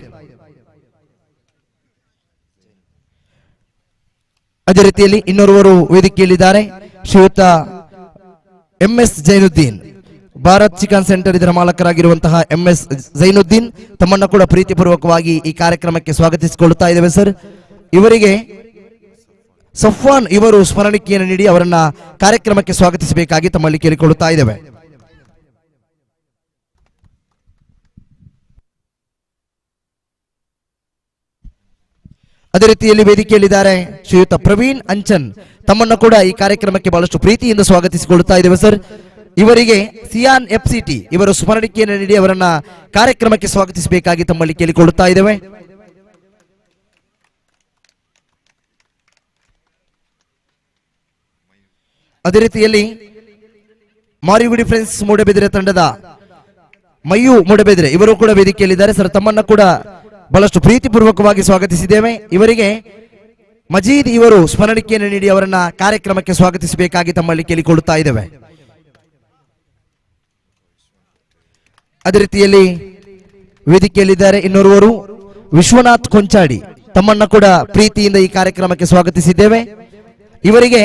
ಅದೇ ರೀತಿಯಲ್ಲಿ ಇನ್ನೋರ್ವರು ವೇದಿಕೆಯಲ್ಲಿದ್ದಾರೆ ಶ್ರೀಯುತ MS Zainuddin, Bharat chicken centre ಇದರ ಮಾಲಕರಾಗಿರುವಂತಹ MS ಜೈನುದ್ದೀನ್, ತಮ್ಮನ್ನ ಕೂಡ ಪ್ರೀತಿಪೂರ್ವಕವಾಗಿ ಈ ಕಾರ್ಯಕ್ರಮಕ್ಕೆ ಸ್ವಾಗತಿಸಿಕೊಳ್ಳುತ್ತಾ ಇದ್ದೇವೆ ಸರ್. ಇವರಿಗೆ ಸಫ್ವಾನ್ ಇವರು ಸ್ಮರಣಿಕೆಯನ್ನು ನೀಡಿ ಅವರನ್ನ ಕಾರ್ಯಕ್ರಮಕ್ಕೆ ಸ್ವಾಗತಿಸಬೇಕಾಗಿ ತಮ್ಮಲ್ಲಿ ಕೇಳಿಕೊಳ್ಳುತ್ತಾ ಇದ್ದೇವೆ. ಅದೇ ರೀತಿಯಲ್ಲಿ ವೇದಿಕೆಯಲ್ಲಿದ್ದಾರೆ ಶ್ರೀಯುತ ಪ್ರವೀಣ್ ಅಂಚನ್, ತಮ್ಮನ್ನ ಕೂಡ ಈ ಕಾರ್ಯಕ್ರಮಕ್ಕೆ ಬಹಳಷ್ಟು ಪ್ರೀತಿಯಿಂದ ಸ್ವಾಗತಿಸಿಕೊಳ್ಳುತ್ತಾ ಇದ್ದೇವೆ ಸರ್. ಇವರಿಗೆ ಸಿಯಾನ್ ಎಫ್ಸಿಟಿ ಇವರು ಸ್ಮರಣಿಕೆಯನ್ನು ನೀಡಿ ಅವರನ್ನ ಕಾರ್ಯಕ್ರಮಕ್ಕೆ ಸ್ವಾಗತಿಸಬೇಕಾಗಿ ತಮ್ಮಲ್ಲಿ ಕೇಳಿಕೊಳ್ಳುತ್ತಾ ಇದ್ದೇವೆ. ಅದೇ ರೀತಿಯಲ್ಲಿ ಮಾರಿಗುಡಿ ಫ್ರೆಂಡ್ಸ್ ಮೂಡಬಿದಿರೆ ತಂಡದ ಮಯ್ಯು ಮೂಡಬಿದಿರೆ ಇವರು ಕೂಡ ವೇದಿಕೆಯಲ್ಲಿದ್ದಾರೆ ಸರ್. ತಮ್ಮನ್ನ ಕೂಡ ಬಹಳಷ್ಟು ಪ್ರೀತಿಪೂರ್ವಕವಾಗಿ ಸ್ವಾಗತಿಸಿದ್ದೇವೆ. ಇವರಿಗೆ ಮಜೀದ್ ಇವರು ಸ್ಮರಣಿಕೆಯನ್ನು ನೀಡಿ ಅವರನ್ನ ಕಾರ್ಯಕ್ರಮಕ್ಕೆ ಸ್ವಾಗತಿಸಬೇಕಾಗಿ ತಮ್ಮಲ್ಲಿ ಕೇಳಿಕೊಳ್ಳುತ್ತಾ ಇದ್ದೇವೆ. ಅದೇ ರೀತಿಯಲ್ಲಿ ವೇದಿಕೆಯಲ್ಲಿದ್ದಾರೆ ಇನ್ನೋರ್ವರು ವಿಶ್ವನಾಥ್ ಕೊಂಚಾಡಿ, ತಮ್ಮನ್ನ ಕೂಡ ಪ್ರೀತಿಯಿಂದ ಈ ಕಾರ್ಯಕ್ರಮಕ್ಕೆ ಸ್ವಾಗತಿಸಿದ್ದೇವೆ. ಇವರಿಗೆ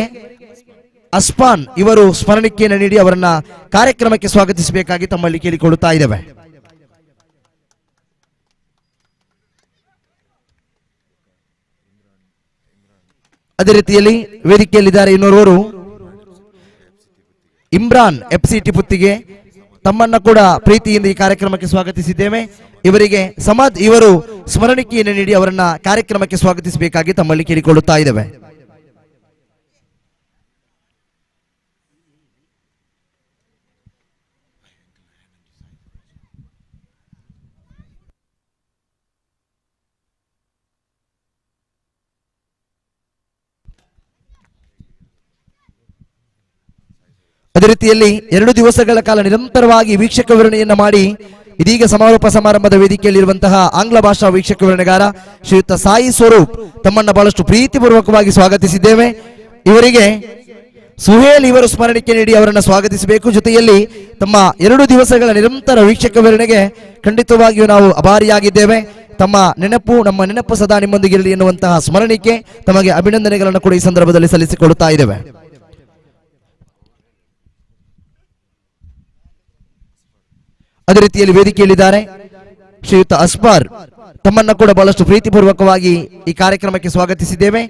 ಅಸ್ಪಾನ್ ಇವರು ಸ್ಮರಣಿಕೆಯನ್ನು ನೀಡಿ ಅವರನ್ನ ಕಾರ್ಯಕ್ರಮಕ್ಕೆ ಸ್ವಾಗತಿಸಬೇಕಾಗಿ ತಮ್ಮಲ್ಲಿ ಕೇಳಿಕೊಳ್ಳುತ್ತಾ ಇದ್ದೇವೆ. ಅದೇ ರೀತಿಯಲ್ಲಿ ವೇದಿಕೆಯಲ್ಲಿದ್ದಾರೆ ಇನ್ನೋರ್ವರು ಇಮ್ರಾನ್ ಎಫ್ಸಿಟಿ ಪುತ್ತಿಗೆ, ತಮ್ಮನ್ನ ಕೂಡ ಪ್ರೀತಿಯಿಂದ ಈ ಕಾರ್ಯಕ್ರಮಕ್ಕೆ ಸ್ವಾಗತಿಸಿದ್ದೇವೆ. ಇವರಿಗೆ ಸಮದ್ ಇವರು ಸ್ಮರಣಿಕೆಯನ್ನು ನೀಡಿ ಅವರನ್ನ ಕಾರ್ಯಕ್ರಮಕ್ಕೆ ಸ್ವಾಗತಿಸಬೇಕಾಗಿ ತಮ್ಮಲ್ಲಿ ಕೇಳಿಕೊಳ್ಳುತ್ತಾ ಇದ್ದೇವೆ. ಅದೇ ರೀತಿಯಲ್ಲಿ 2 ದಿವಸಗಳ ಕಾಲ ನಿರಂತರವಾಗಿ ವೀಕ್ಷಕ ವಿವರಣೆಯನ್ನ ಮಾಡಿ ಇದೀಗ ಸಮಾರೋಪ ಸಮಾರಂಭದ ವೇದಿಕೆಯಲ್ಲಿರುವಂತಹ ಆಂಗ್ಲ ಭಾಷಾ ವೀಕ್ಷಕ ವಿವರಣೆಗಾರ ಶ್ರೀಯುತ ಸಾಯಿ ಸ್ವರೂಪ್, ತಮ್ಮನ್ನ ಬಹಳಷ್ಟು ಪ್ರೀತಿಪೂರ್ವಕವಾಗಿ ಸ್ವಾಗತಿಸಿದ್ದೇವೆ. ಇವರಿಗೆ ಸುಹೇಲ್ ಇವರು ಸ್ಮರಣಿಕೆ ನೀಡಿ ಅವರನ್ನು ಸ್ವಾಗತಿಸಬೇಕು. ಜೊತೆಯಲ್ಲಿ ತಮ್ಮ 2 ದಿವಸಗಳ ನಿರಂತರ ವೀಕ್ಷಕ ವಿವರಣೆಗೆ ಖಂಡಿತವಾಗಿಯೂ ನಾವು ಅಭಾರಿಯಾಗಿದ್ದೇವೆ. ತಮ್ಮ ನೆನಪು, ನಮ್ಮ ನೆನಪು ಸದಾ ನಿಮ್ಮೊಂದಿಗಿರಲಿ ಎನ್ನುವಂತಹ ಸ್ಮರಣಿಕೆ, ತಮಗೆ ಅಭಿನಂದನೆಗಳನ್ನು ಕೂಡ ಈ ಸಂದರ್ಭದಲ್ಲಿ ಸಲ್ಲಿಸಿಕೊಡುತ್ತಾ ಇದ್ದೇವೆ. ಅದೇ ರೀತಿಯಲ್ಲಿ ವೇದಿಕೆಯಲ್ಲಿದ್ದಾರೆ ಶ್ರೀಯುತ ಅಸ್ಪಾರ್, ತಮ್ಮನ್ನ ಕೂಡ ಬಹಳಷ್ಟು ಪ್ರೀತಿಪೂರ್ವಕವಾಗಿ ಈ ಕಾರ್ಯಕ್ರಮಕ್ಕೆ ಸ್ವಾಗತಿಸಿದ್ದೇವೆ.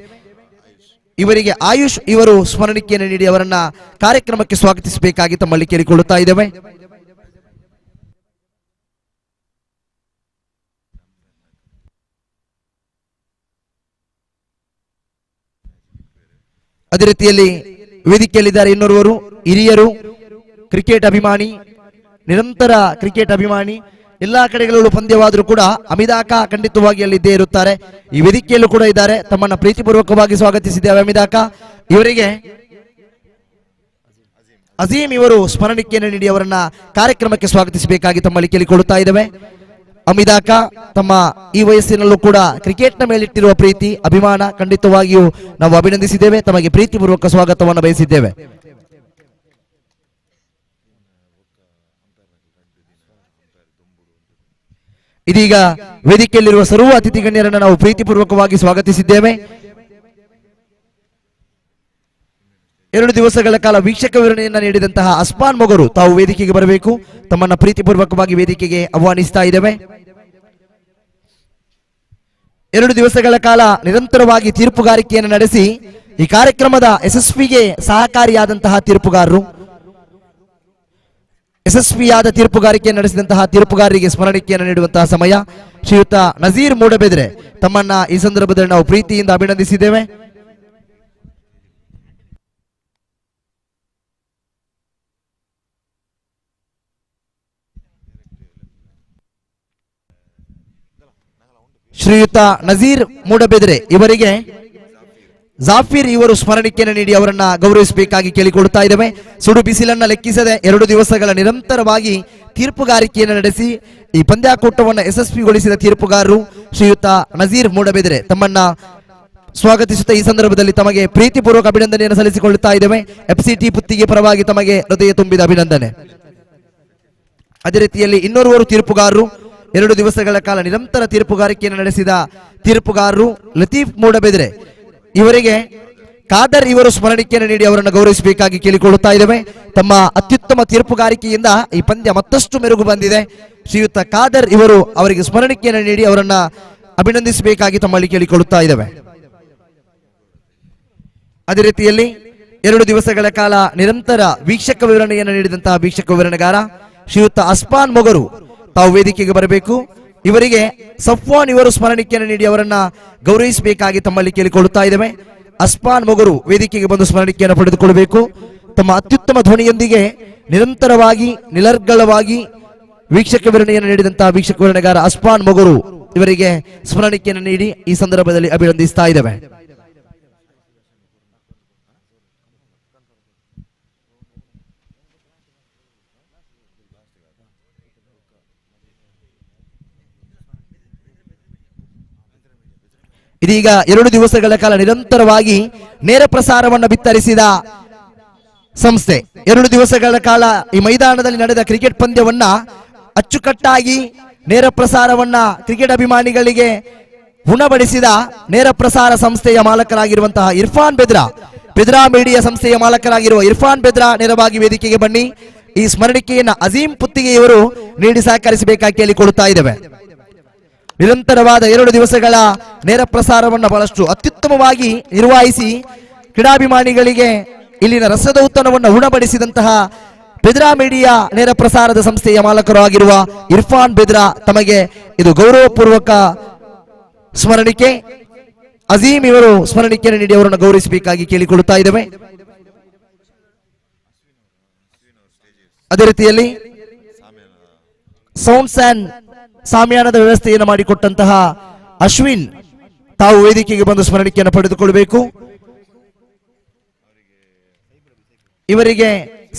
ಇವರಿಗೆ ಆಯುಷ್ ಇವರು ಸ್ಮರಣಿಕೆಯನ್ನು ನೀಡಿ ಅವರನ್ನ ಕಾರ್ಯಕ್ರಮಕ್ಕೆ ಸ್ವಾಗತಿಸಬೇಕಾಗಿ ತಮ್ಮಲ್ಲಿ ಕೇಳಿಕೊಳ್ಳುತ್ತಾ ಇದ್ದೇವೆ. ಅದೇ ರೀತಿಯಲ್ಲಿ ವೇದಿಕೆಯಲ್ಲಿದ್ದಾರೆ ಇನ್ನೋರ್ವರು ಹಿರಿಯರು, ಕ್ರಿಕೆಟ್ ಅಭಿಮಾನಿ, ನಿರಂತರ ಕ್ರಿಕೆಟ್ ಅಭಿಮಾನಿ, ಎಲ್ಲಾ ಕಡೆಗಳಲ್ಲೂ ಪಂದ್ಯವಾದರೂ ಕೂಡ ಅಮಿದಾಕ ಖಂಡಿತವಾಗಿ ಅಲ್ಲಿದ್ದೇ ಇರುತ್ತಾರೆ. ಈ ವೇದಿಕೆಯಲ್ಲೂ ಕೂಡ ಇದ್ದಾರೆ. ತಮ್ಮನ್ನ ಪ್ರೀತಿಪೂರ್ವಕವಾಗಿ ಸ್ವಾಗತಿಸಿದ್ದೇವೆ ಅಮಿದಾಕ. ಇವರಿಗೆ ಅಜೀಂ ಇವರು ಸ್ಮರಣಿಕೆಯನ್ನು ನೀಡಿ ಅವರನ್ನ ಕಾರ್ಯಕ್ರಮಕ್ಕೆ ಸ್ವಾಗತಿಸಬೇಕಾಗಿ ತಮ್ಮಲ್ಲಿ ಕೇಳಿಕೊಳ್ಳುತ್ತಾ ಇದ್ದೇವೆ. ಅಮಿದಾಕ ತಮ್ಮ ಈ ವಯಸ್ಸಿನಲ್ಲೂ ಕೂಡ ಕ್ರಿಕೆಟ್ನ ಮೇಲಿಟ್ಟಿರುವ ಪ್ರೀತಿ ಅಭಿಮಾನ ಖಂಡಿತವಾಗಿಯೂ ನಾವು ಅಭಿನಂದಿಸಿದ್ದೇವೆ. ತಮಗೆ ಪ್ರೀತಿಪೂರ್ವಕ ಸ್ವಾಗತವನ್ನು ಬಯಸಿದ್ದೇವೆ. ಇದೀಗ ವೇದಿಕೆಯಲ್ಲಿರುವ ಸರ್ವ ಅತಿಥಿ ಗಣ್ಯರನ್ನು ನಾವು ಪ್ರೀತಿಪೂರ್ವಕವಾಗಿ ಸ್ವಾಗತಿಸಿದ್ದೇವೆ. 2 ದಿವಸಗಳ ಕಾಲ ವೀಕ್ಷಕ ವಿವರಣೆಯನ್ನು ನೀಡಿದಂತಹ ಅಸ್ಮಾನ್ ಮೊಗರು ತಾವು ವೇದಿಕೆಗೆ ಬರಬೇಕು. ತಮ್ಮನ್ನ ಪ್ರೀತಿಪೂರ್ವಕವಾಗಿ ವೇದಿಕೆಗೆ ಆಹ್ವಾನಿಸ್ತಾ ಇದ್ದೇವೆ. 2 ದಿವಸಗಳ ಕಾಲ ನಿರಂತರವಾಗಿ ತೀರ್ಪುಗಾರಿಕೆಯನ್ನು ನಡೆಸಿ ಈ ಕಾರ್ಯಕ್ರಮದ ಯಶಸ್ವಿಗೆ ಸಹಕಾರಿಯಾದಂತಹ ತೀರ್ಪುಗಾರರು, ಯಶಸ್ವಿಯಾದ ತೀರ್ಪುಗಾರಿಕೆಯನ್ನು ನಡೆಸಿದಂತಹ ತೀರ್ಪುಗಾರರಿಗೆ ಸ್ಮರಣಿಕೆಯನ್ನು ನೀಡುವಂತಹ ಸಮಯ. ಶ್ರೀಯುತ ನಜೀರ್ ಮೂಡಬೆದ್ರೆ ತಮ್ಮನ್ನ ಈ ಸಂದರ್ಭದಲ್ಲಿ ನಾವು ಪ್ರೀತಿಯಿಂದ ಅಭಿನಂದಿಸಿದ್ದೇವೆ. ಶ್ರೀಯುತ ನಜೀರ್ ಮೂಡಬೆದ್ರೆ ಇವರಿಗೆ ಜಾಫೀರ್ ಇವರು ಸ್ಮರಣಿಕೆಯನ್ನು ನೀಡಿ ಅವರನ್ನ ಗೌರವಿಸಬೇಕಾಗಿ ಕೇಳಿಕೊಳ್ತಾ ಇದ್ದೇವೆ. ಸುಡು ಬಿಸಿಲನ್ನ ಲೆಕ್ಕಿಸದೆ 2 ದಿವಸಗಳ ನಿರಂತರವಾಗಿ ತೀರ್ಪುಗಾರಿಕೆಯನ್ನು ನಡೆಸಿ ಈ ಪಂದ್ಯಾಕೂಟವನ್ನು ಯಶಸ್ವಿಗೊಳಿಸಿದ ತೀರ್ಪುಗಾರರು ಶ್ರೀಯುತ ನಜೀರ್ ಮೂಡಬೆದ್ರೆ ತಮ್ಮನ್ನ ಸ್ವಾಗತಿಸುತ್ತಾ ಈ ಸಂದರ್ಭದಲ್ಲಿ ತಮಗೆ ಪ್ರೀತಿಪೂರ್ವಕ ಅಭಿನಂದನೆಯನ್ನು ಸಲ್ಲಿಸಿಕೊಳ್ಳುತ್ತಾ ಇದ್ದೇವೆ. FCT ಪುತ್ತಿಗೆ ಪರವಾಗಿ ತಮಗೆ ಹೃದಯ ತುಂಬಿದ ಅಭಿನಂದನೆ. ಅದೇ ರೀತಿಯಲ್ಲಿ ಇನ್ನೋರ್ವರು ತೀರ್ಪುಗಾರರು 2 ದಿವಸಗಳ ಕಾಲ ನಿರಂತರ ತೀರ್ಪುಗಾರಿಕೆಯನ್ನು ನಡೆಸಿದ ತೀರ್ಪುಗಾರರು ಲತೀಫ್ ಮೂಡಬೆದ್ರೆ ಇವರಿಗೆ ಖಾದರ್ ಇವರು ಸ್ಮರಣಿಕೆಯನ್ನು ನೀಡಿ ಅವರನ್ನು ಗೌರವಿಸಬೇಕಾಗಿ ಕೇಳಿಕೊಳ್ಳುತ್ತಾ ಇದ್ದೇವೆ. ತಮ್ಮ ಅತ್ಯುತ್ತಮ ತೀರ್ಪುಗಾರಿಕೆಯಿಂದ ಈ ಪಂದ್ಯ ಮತ್ತಷ್ಟು ಮೆರುಗು ಬಂದಿದೆ. ಶ್ರೀಯುತ ಖಾದರ್ ಇವರು ಅವರಿಗೆ ಸ್ಮರಣಿಕೆಯನ್ನು ನೀಡಿ ಅವರನ್ನ ಅಭಿನಂದಿಸಬೇಕಾಗಿ ತಮ್ಮಲ್ಲಿ ಕೇಳಿಕೊಳ್ಳುತ್ತಾ ಇದ್ದೇವೆ. ಅದೇ ರೀತಿಯಲ್ಲಿ 2 ದಿವಸಗಳ ಕಾಲ ನಿರಂತರ ವೀಕ್ಷಕ ವಿವರಣೆಯನ್ನು ನೀಡಿದಂತಹ ವೀಕ್ಷಕ ವಿವರಣೆಗಾರ ಶ್ರೀಯುತ ಅಸ್ಮಾನ್ ಮೊಗರು ತಾವು ವೇದಿಕೆಗೆ ಬರಬೇಕು. ಇವರಿಗೆ ಸಫ್ವಾನ್ ಇವರು ಸ್ಮರಣಿಕೆಯನ್ನು ನೀಡಿ ಅವರನ್ನ ಗೌರವಿಸಬೇಕಾಗಿ ತಮ್ಮಲ್ಲಿ ಕೇಳಿಕೊಳ್ಳುತ್ತಾ ಇದ್ದೇವೆ. ಅಸ್ಮಾನ್ ಮೊಗರು ವೇದಿಕೆಗೆ ಬಂದು ಸ್ಮರಣಿಕೆಯನ್ನು ಪಡೆದುಕೊಳ್ಳಬೇಕು. ತಮ್ಮ ಅತ್ಯುತ್ತಮ ಧ್ವನಿಯೊಂದಿಗೆ ನಿರಂತರವಾಗಿ ನಿಲರ್ಗಳವಾಗಿ ವೀಕ್ಷಕ ವಿವರಣೆಯನ್ನು ನೀಡಿದಂತಹ ವೀಕ್ಷಕ ವಿವರಣೆಗಾರ ಅಸ್ಮಾನ್ ಮೊಗರು ಇವರಿಗೆ ಸ್ಮರಣಿಕೆಯನ್ನು ನೀಡಿ ಈ ಸಂದರ್ಭದಲ್ಲಿ ಅಭಿನಂದಿಸ್ತಾ ಇದ್ದೇವೆ. ಇದೀಗ 2 ದಿವಸಗಳ ಕಾಲ ನಿರಂತರವಾಗಿ ನೇರ ಪ್ರಸಾರವನ್ನು ಬಿತ್ತರಿಸಿದ ಸಂಸ್ಥೆ 2 ದಿವಸಗಳ ಕಾಲ ಈ ಮೈದಾನದಲ್ಲಿ ನಡೆದ ಕ್ರಿಕೆಟ್ ಪಂದ್ಯವನ್ನ ಅಚ್ಚುಕಟ್ಟಾಗಿ ನೇರ ಪ್ರಸಾರವನ್ನ ಕ್ರಿಕೆಟ್ ಅಭಿಮಾನಿಗಳಿಗೆ ಉಣಬಡಿಸಿದ ನೇರ ಪ್ರಸಾರ ಸಂಸ್ಥೆಯ ಮಾಲಕರಾಗಿರುವಂತಹ ಇರ್ಫಾನ್ ಬೆದ್ರಾ ಮೀಡಿಯಾ ಸಂಸ್ಥೆಯ ಮಾಲಕರಾಗಿರುವ ಇರ್ಫಾನ್ ಬೆದ್ರಾ ನೇರವಾಗಿ ವೇದಿಕೆಗೆ ಬನ್ನಿ. ಈ ಸ್ಮರಣಿಕೆಯನ್ನು ಅಜೀಂ ಪುತ್ತಿಗೆ ಇವರು ನೀಡಿ ಸಹಕರಿಸಬೇಕಾಗಿ ಕೇಳಿಕೊಳ್ಳುತ್ತಾ ಇದ್ದೇವೆ. ನಿರಂತರವಾದ 2 ದಿವಸಗಳ ನೇರ ಪ್ರಸಾರವನ್ನು ಬಹಳಷ್ಟು ಅತ್ಯುತ್ತಮವಾಗಿ ನಿರ್ವಹಿಸಿ ಕ್ರೀಡಾಭಿಮಾನಿಗಳಿಗೆ ಇಲ್ಲಿನ ರಸದೌತಣವನ್ನು ಉಣಬಡಿಸಿದಂತಹ ಬೆದ್ರಾ ಮೀಡಿಯಾ ನೇರ ಪ್ರಸಾರದ ಸಂಸ್ಥೆಯ ಮಾಲಕರು ಆಗಿರುವ ಇರ್ಫಾನ್ ಬೆದ್ರಾ ತಮಗೆ ಇದು ಗೌರವಪೂರ್ವಕ ಸ್ಮರಣಿಕೆ. ಅಜೀಂ ಇವರು ಸ್ಮರಣಿಕೆಯನ್ನು ನೀಡಿ ಅವರನ್ನು ಗೌರವಿಸಬೇಕಾಗಿ ಕೇಳಿಕೊಳ್ಳುತ್ತಾ ಇದ್ದೇವೆ. ಅದೇ ರೀತಿಯಲ್ಲಿ ಸೌಂಡ್ಸ್ ಅಂಡ್ ಸಾಮ್ಯಾನದ ವ್ಯವಸ್ಥೆಯನ್ನು ಮಾಡಿಕೊಟ್ಟಂತಹ ಅಶ್ವಿನ್ ತಾವು ವೇದಿಕೆಗೆ ಬಂದು ಸ್ಮರಣಿಕೆಯನ್ನು ಪಡೆದುಕೊಳ್ಳಬೇಕು. ಇವರಿಗೆ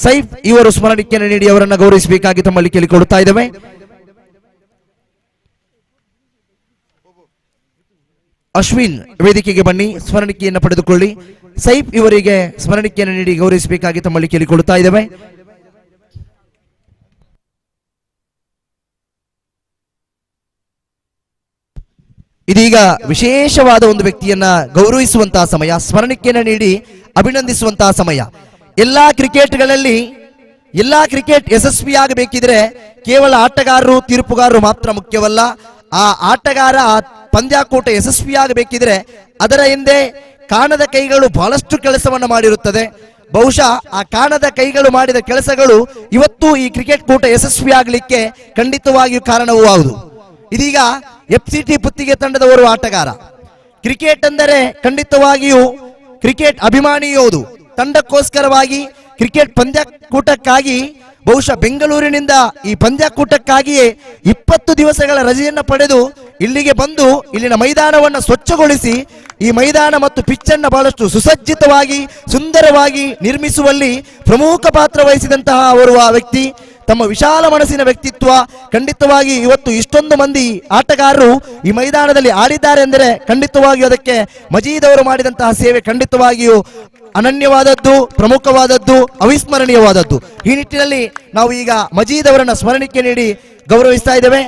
ಸೈಫ್ ಇವರು ಸ್ಮರಣಿಕೆಯನ್ನು ನೀಡಿ ಅವರನ್ನು ಗೌರವಿಸಬೇಕಾಗಿ ತಮ್ಮಲ್ಲಿ ಕೇಳಿಕೊಳ್ಳುತ್ತಾ ಇದ್ದೇವೆ. ಅಶ್ವಿನ್ ವೇದಿಕೆಗೆ ಬನ್ನಿ, ಸ್ಮರಣಿಕೆಯನ್ನು ಪಡೆದುಕೊಳ್ಳಿ. ಸೈಫ್ ಇವರಿಗೆ ಸ್ಮರಣಿಕೆಯನ್ನು ನೀಡಿ ಗೌರವಿಸಬೇಕಾಗಿ ತಮ್ಮಲ್ಲಿ ಕೇಳಿಕೊಳ್ಳುತ್ತಾ ಇದ್ದೇವೆ. ಇದೀಗ ವಿಶೇಷವಾದ ಒಂದು ವ್ಯಕ್ತಿಯನ್ನ ಗೌರವಿಸುವಂತಹ ಸಮಯ, ಸ್ಮರಣಿಕೆಯನ್ನು ನೀಡಿ ಅಭಿನಂದಿಸುವಂತಹ ಸಮಯ. ಎಲ್ಲಾ ಕ್ರಿಕೆಟ್ ಯಶಸ್ವಿಯಾಗಬೇಕಿದ್ರೆ ಕೇವಲ ಆಟಗಾರರು ತೀರ್ಪುಗಾರರು ಮಾತ್ರ ಮುಖ್ಯವಲ್ಲ. ಆ ಆಟಗಾರ ಪಂದ್ಯಾಕೂಟ ಯಶಸ್ವಿಯಾಗಬೇಕಿದ್ರೆ ಅದರ ಹಿಂದೆ ಕಾಣದ ಕೈಗಳು ಬಹಳಷ್ಟು ಕೆಲಸವನ್ನು ಮಾಡಿರುತ್ತದೆ. ಬಹುಶಃ ಆ ಕಾಣದ ಕೈಗಳು ಮಾಡಿದ ಕೆಲಸಗಳು ಇವತ್ತು ಈ ಕ್ರಿಕೆಟ್ ಕೂಟ ಯಶಸ್ವಿಯಾಗಲಿಕ್ಕೆ ಖಂಡಿತವಾಗಿಯೂ ಕಾರಣವೂ ಹೌದು. ಇದೀಗ FCT ಪುತ್ತಿಗೆ ತಂಡದವರು ಆಟಗಾರ. ಕ್ರಿಕೆಟ್ ಅಂದರೆ ಖಂಡಿತವಾಗಿಯೂ ಕ್ರಿಕೆಟ್ ಅಭಿಮಾನಿಯೋದು. ತಂಡಕ್ಕೋಸ್ಕರವಾಗಿ ಕ್ರಿಕೆಟ್ ಪಂದ್ಯಕೂಟಕ್ಕಾಗಿ ಬಹುಶಃ ಬೆಂಗಳೂರಿನಿಂದ ಈ ಪಂದ್ಯಕೂಟಕ್ಕಾಗಿಯೇ 20 ದಿವಸಗಳ ರಜೆಯನ್ನು ಪಡೆದು ಇಲ್ಲಿಗೆ ಬಂದು ಇಲ್ಲಿನ ಮೈದಾನವನ್ನು ಸ್ವಚ್ಛಗೊಳಿಸಿ ಈ ಮೈದಾನ ಮತ್ತು ಪಿಚ್ ಅನ್ನು ಬಹಳಷ್ಟು ಸುಸಜ್ಜಿತವಾಗಿ ಸುಂದರವಾಗಿ ನಿರ್ಮಿಸುವಲ್ಲಿ ಪ್ರಮುಖ ಪಾತ್ರ ವಹಿಸಿದಂತಹ ಓರ್ವ ವ್ಯಕ್ತಿ. ತಮ್ಮ ವಿಶಾಲ ಮನಸ್ಸಿನ ವ್ಯಕ್ತಿತ್ವ. ಖಂಡಿತವಾಗಿ ಇವತ್ತು ಇಷ್ಟೊಂದು ಮಂದಿ ಆಟಗಾರರು ಈ ಮೈದಾನದಲ್ಲಿ ಆಡಿದ್ದಾರೆ ಎಂದರೆ ಖಂಡಿತವಾಗಿಯೂ ಅದಕ್ಕೆ ಮಜೀದ್ ಅವರು ಮಾಡಿದಂತಹ ಸೇವೆ ಖಂಡಿತವಾಗಿಯೂ ಅನನ್ಯವಾದದ್ದು, ಪ್ರಮುಖವಾದದ್ದು, ಅವಿಸ್ಮರಣೀಯವಾದದ್ದು. ಈ ನಿಟ್ಟಿನಲ್ಲಿ ನಾವು ಈಗ ಮಜೀದ್ ಅವರನ್ನ ಸ್ಮರಣಿಕೆ ನೀಡಿ ಗೌರವಿಸ್ತಾ ಇದ್ದೇವೆ.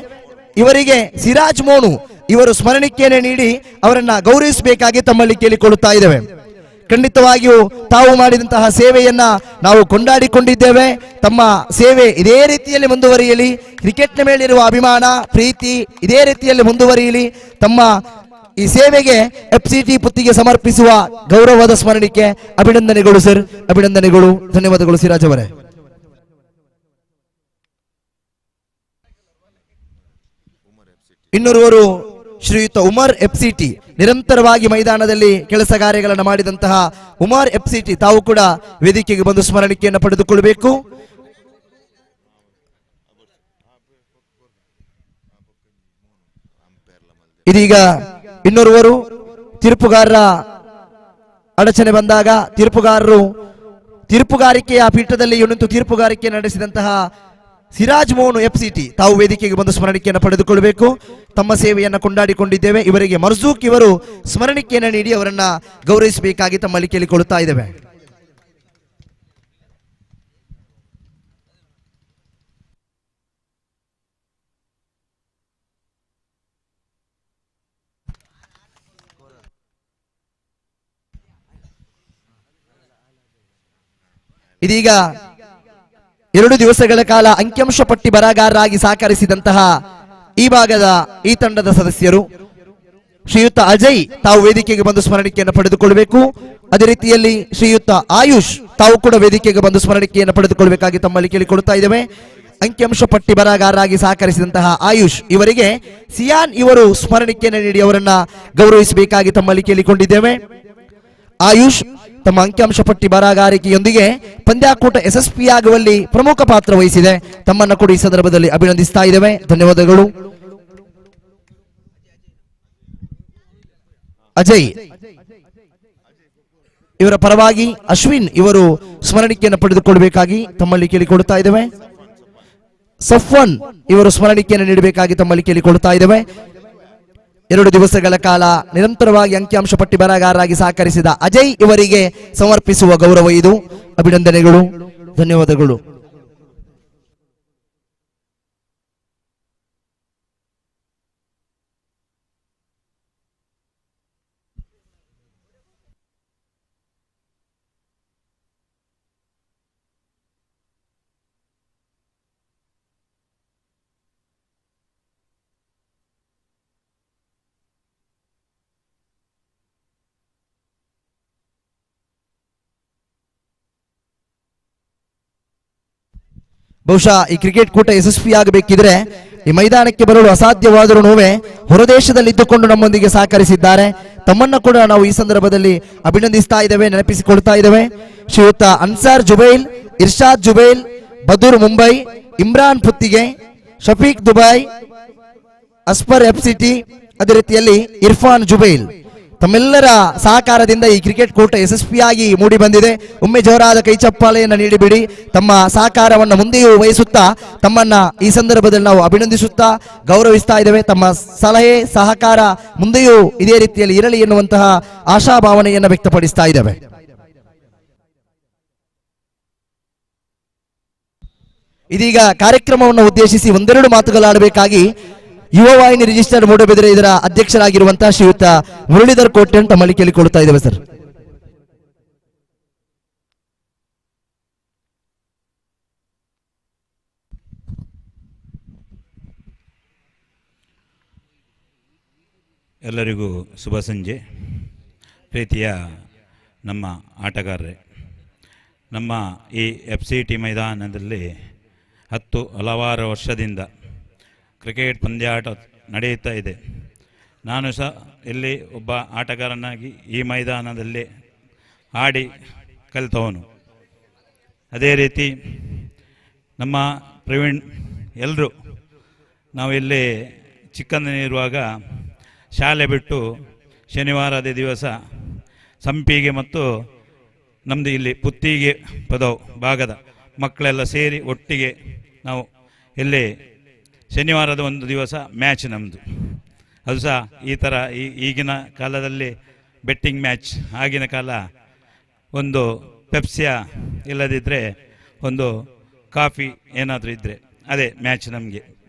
ಇವರಿಗೆ ಸಿರಾಜ್ ಮೋನು ಇವರು ಸ್ಮರಣಿಕೆಯನ್ನು ನೀಡಿ ಅವರನ್ನ ಗೌರವಿಸಬೇಕಾಗಿ ತಮ್ಮಲ್ಲಿ ಕೇಳಿಕೊಳ್ಳುತ್ತಾ ಇದ್ದೇವೆ. ಖಂಡಿತವಾಗಿಯೂ ತಾವು ಮಾಡಿದಂತಹ ಸೇವೆಯನ್ನ ನಾವು ಕೊಂಡಾಡಿಕೊಂಡಿದ್ದೇವೆ. ತಮ್ಮ ಸೇವೆ ಇದೇ ರೀತಿಯಲ್ಲಿ ಮುಂದುವರಿಯಲಿ. ಕ್ರಿಕೆಟ್ನ ಮೇಲಿರುವ ಅಭಿಮಾನ, ಪ್ರೀತಿ ಇದೇ ರೀತಿಯಲ್ಲಿ ಮುಂದುವರಿಯಲಿ. ತಮ್ಮ ಈ ಸೇವೆಗೆ FCT ಪುತ್ತಿಗೆ ಸಮರ್ಪಿಸುವ ಗೌರವದ ಸ್ಮರಣಿಕೆ. ಅಭಿನಂದನೆಗಳು ಸರ್, ಅಭಿನಂದನೆಗಳು, ಧನ್ಯವಾದಗಳು ಸಿರಾಜ್ ಅವರೇ. ಇನ್ನೋರ್ವರು ಶ್ರೀಯುತ ಉಮರ್ FCT, ನಿರಂತರವಾಗಿ ಮೈದಾನದಲ್ಲಿ ಕೆಲಸ ಕಾರ್ಯಗಳನ್ನು ಮಾಡಿದಂತಹ ಉಮರ್ FCT, ತಾವು ಕೂಡ ವೇದಿಕೆಗೆ ಬಂದು ಸ್ಮರಣಿಕೆಯನ್ನು ಪಡೆದುಕೊಳ್ಳಬೇಕು. ಇದೀಗ ಇನ್ನೋರ್ವರು ತೀರ್ಪುಗಾರರ ಅಡಚಣೆ ಬಂದಾಗ ತೀರ್ಪುಗಾರಿಕೆಯ ಪೀಠದಲ್ಲಿ ನಿಂತು ತೀರ್ಪುಗಾರಿಕೆ ನಡೆಸಿದಂತಹ ಸಿರಾಜ್ ಮೋನು FCT, ತಾವು ವೇದಿಕೆಗೆ ಬಂದು ಸ್ಮರಣಿಕೆಯನ್ನು ಪಡೆದುಕೊಳ್ಳಬೇಕು. ತಮ್ಮ ಸೇವೆಯನ್ನು ಕೊಂಡಾಡಿಕೊಂಡಿದ್ದೇವೆ. ಇವರಿಗೆ ಮರ್ಜೂಕ್ ಇವರು ಸ್ಮರಣಿಕೆಯನ್ನು ನೀಡಿ ಅವರನ್ನ ಗೌರವಿಸಬೇಕಾಗಿ ತಮ್ಮಲ್ಲಿ ಕೇಳಿಕೊಳ್ಳುತ್ತಾ ಇದ್ದೇವೆ. ಇದೀಗ 2 ದಿವಸಗಳ ಕಾಲ ಅಂಕಿಅಂಶ ಪಟ್ಟಿ ಬರಹಗಾರರಾಗಿ ಸಹಕರಿಸಿದಂತಹ ಈ ತಂಡದ ಸದಸ್ಯರು ಶ್ರೀಯುತ ಅಜಯ್, ತಾವು ವೇದಿಕೆಗೆ ಬಂದು ಸ್ಮರಣಿಕೆಯನ್ನು ಪಡೆದುಕೊಳ್ಳಬೇಕು. ಅದೇ ರೀತಿಯಲ್ಲಿ ಶ್ರೀಯುತ ಆಯುಷ್, ತಾವು ಕೂಡ ವೇದಿಕೆಗೆ ಬಂದು ಸ್ಮರಣಿಕೆಯನ್ನು ಪಡೆದುಕೊಳ್ಳಬೇಕಾಗಿ ತಮ್ಮಲ್ಲಿ ಕೇಳಿಕೊಳ್ಳುತ್ತಾ ಇದ್ದೇವೆ. ಅಂಕಿಅಂಶ ಪಟ್ಟಿ ಬರಹಗಾರರಾಗಿ ಸಹಕರಿಸಿದಂತಹ ಆಯುಷ್ ಇವರಿಗೆ ಸಿಯಾನ್ ಇವರು ಸ್ಮರಣಿಕೆಯನ್ನು ನೀಡಿ ಅವರನ್ನ ಗೌರವಿಸಬೇಕಾಗಿ ತಮ್ಮಲ್ಲಿ ಕೇಳಿಕೊಂಡಿದ್ದೇವೆ. ಆಯುಷ್ ತಮ್ಮ ಅಂಕಿಅಂಶ ಪಟ್ಟಿ ಬರಹಗಾರಿಕೆಯೊಂದಿಗೆ ಪಂದ್ಯಾಕೂಟ ಯಶಸ್ವಿಯಾಗುವಲ್ಲಿ ಪ್ರಮುಖ ಪಾತ್ರ ವಹಿಸಿದೆ. ತಮ್ಮನ್ನು ಕೂಡ ಈ ಸಂದರ್ಭದಲ್ಲಿ ಅಭಿನಂದಿಸ್ತಾ ಇದ್ದೇವೆ. ಧನ್ಯವಾದಗಳು. ಅಜಯ್ ಇವರ ಪರವಾಗಿ ಅಶ್ವಿನ್ ಇವರು ಸ್ಮರಣಿಕೆಯನ್ನು ಪಡೆದುಕೊಳ್ಳಬೇಕಾಗಿ ತಮ್ಮಲ್ಲಿ ಕೇಳಿಕೊಳ್ಳುತ್ತಾ ಇದ್ದೇವೆ. ಸಫ್ವಾನ್ ಇವರು ಸ್ಮರಣಿಕೆಯನ್ನು ನೀಡಬೇಕಾಗಿ ತಮ್ಮಲ್ಲಿ ಕೇಳಿಕೊಳ್ಳುತ್ತಾ ಇದ್ದೇವೆ. 2 ದಿವಸಗಳ ಕಾಲ ನಿರಂತರವಾಗಿ ಅಂಕಿಅಂಶ ಪಟ್ಟಿ ಬರಹಗಾರರಾಗಿ ಸಹಕರಿಸಿದ ಅಜಯ್ ಇವರಿಗೆ ಸಮರ್ಪಿಸುವ ಗೌರವ ಇದು. ಅಭಿನಂದನೆಗಳು, ಧನ್ಯವಾದಗಳು. ಬಹುಶಃ ಈ ಕ್ರಿಕೆಟ್ ಕೂಟ ಯಶಸ್ವಿಯಾಗಬೇಕಿದ್ರೆ ಈ ಮೈದಾನಕ್ಕೆ ಬರಲು ಅಸಾಧ್ಯವಾದರೂ ಹೊರದೇಶದಲ್ಲಿದ್ದುಕೊಂಡು ನಮ್ಮೊಂದಿಗೆ ಸಹಕರಿಸಿದ್ದಾರೆ. ತಮ್ಮನ್ನ ಕೂಡ ನಾವು ಈ ಸಂದರ್ಭದಲ್ಲಿ ಅಭಿನಂದಿಸ್ತಾ ಇದ್ದೇವೆ, ನೆನಪಿಸಿಕೊಳ್ತಾ ಇದ್ದೇವೆ. ಶ್ರೀಯುತ Ansar Jubail, Irshad Jubail, Badoor Mumbai, Imran Puttige, Shafeeq Dubai, Asfar FCT, ಅದೇ ರೀತಿಯಲ್ಲಿ ಇರ್ಫಾನ್ ಜುಬೈಲ್, ತಮ್ಮೆಲ್ಲರ ಸಹಕಾರದಿಂದ ಈ ಕ್ರಿಕೆಟ್ ಕೂಟ ಯಶಸ್ವಿಯಾಗಿ ಮೂಡಿ ಬಂದಿದೆ. ಒಮ್ಮೆ ಜೋರಾದ ಕೈ ಚಪ್ಪಾಳೆಯನ್ನು ನೀಡಿಬಿಡಿ. ತಮ್ಮ ಸಹಕಾರವನ್ನು ಮುಂದೆಯೂ ವಹಿಸುತ್ತಾ ತಮ್ಮನ್ನ ಈ ಸಂದರ್ಭದಲ್ಲಿ ನಾವು ಅಭಿನಂದಿಸುತ್ತಾ ಗೌರವಿಸ್ತಾ ಇದ್ದೇವೆ. ತಮ್ಮ ಸಲಹೆ ಸಹಕಾರ ಮುಂದೆಯೂ ಇದೇ ರೀತಿಯಲ್ಲಿ ಇರಲಿ ಎನ್ನುವಂತಹ ಆಶಾಭಾವನೆಯನ್ನು ವ್ಯಕ್ತಪಡಿಸ್ತಾ ಇದ್ದೇವೆ. ಇದೀಗ ಕಾರ್ಯಕ್ರಮವನ್ನು ಉದ್ದೇಶಿಸಿ ಒಂದೆರಡು ಮಾತುಗಳಾಡಬೇಕಾಗಿ ಯುವವಾಹಿನಿ ರಿಜಿಸ್ಟರ್ಡ್ ಮೂಡಬಿದರೆ ಇದರ ಅಧ್ಯಕ್ಷರಾಗಿರುವಂತಹ ಶ್ರೀಯುತ ಮುರಳೀಧರ್ ಕೋಟೆ ತಮ್ಮಲ್ಲಿ ಕೇಳಿಕೊಳ್ಳುತ್ತಾ ಇದ್ದೇವೆ ಸರ್. ಎಲ್ಲರಿಗೂ ಶುಭ ಸಂಜೆ. ಪ್ರೀತಿಯ ನಮ್ಮ ಆಟಗಾರರೇ, ನಮ್ಮ ಈ FCT ಮೈದಾನದಲ್ಲಿ ಹಲವಾರು ವರ್ಷದಿಂದ ಕ್ರಿಕೆಟ್ ಪಂದ್ಯಾಟ ನಡೆಯುತ್ತಾ ಇದೆ. ನಾನು ಸಹ ಇಲ್ಲಿ ಒಬ್ಬ ಆಟಗಾರನಾಗಿ ಈ ಮೈದಾನದಲ್ಲಿ ಆಡಿ ಕಲಿತವನು. ಅದೇ ರೀತಿ ನಮ್ಮ ಪ್ರವೀಣ್ ಎಲ್ಲರೂ ನಾವು ಇಲ್ಲಿ ಚಿಕ್ಕಂದಿನಿರುವಾಗ ಶಾಲೆ ಬಿಟ್ಟು ಶನಿವಾರದ ದಿವಸ ಸಂಪಿಗೆ ಮತ್ತು ನಮ್ಮದು ಇಲ್ಲಿ ಪುತ್ತಿಗೆ ಪದವು ಭಾಗದ ಮಕ್ಕಳೆಲ್ಲ ಸೇರಿ ಒಟ್ಟಿಗೆ ನಾವು ಇಲ್ಲಿ ಶನಿವಾರದ ಒಂದು ದಿವಸ ಮ್ಯಾಚ್ ನಮ್ಮದು. ಅದು ಸಹ ಈ ಥರ ಈಗಿನ ಕಾಲದಲ್ಲಿ ಬೆಟ್ಟಿಂಗ್ ಮ್ಯಾಚ್. ಆಗಿನ ಕಾಲ ಒಂದು ಪೆಪ್ಸಿಯ ಇಲ್ಲದಿದ್ದರೆ ಒಂದು ಕಾಫಿ ಏನಾದರೂ ಇದ್ದರೆ ಅದೇ ಮ್ಯಾಚ್ ನಮಗೆ.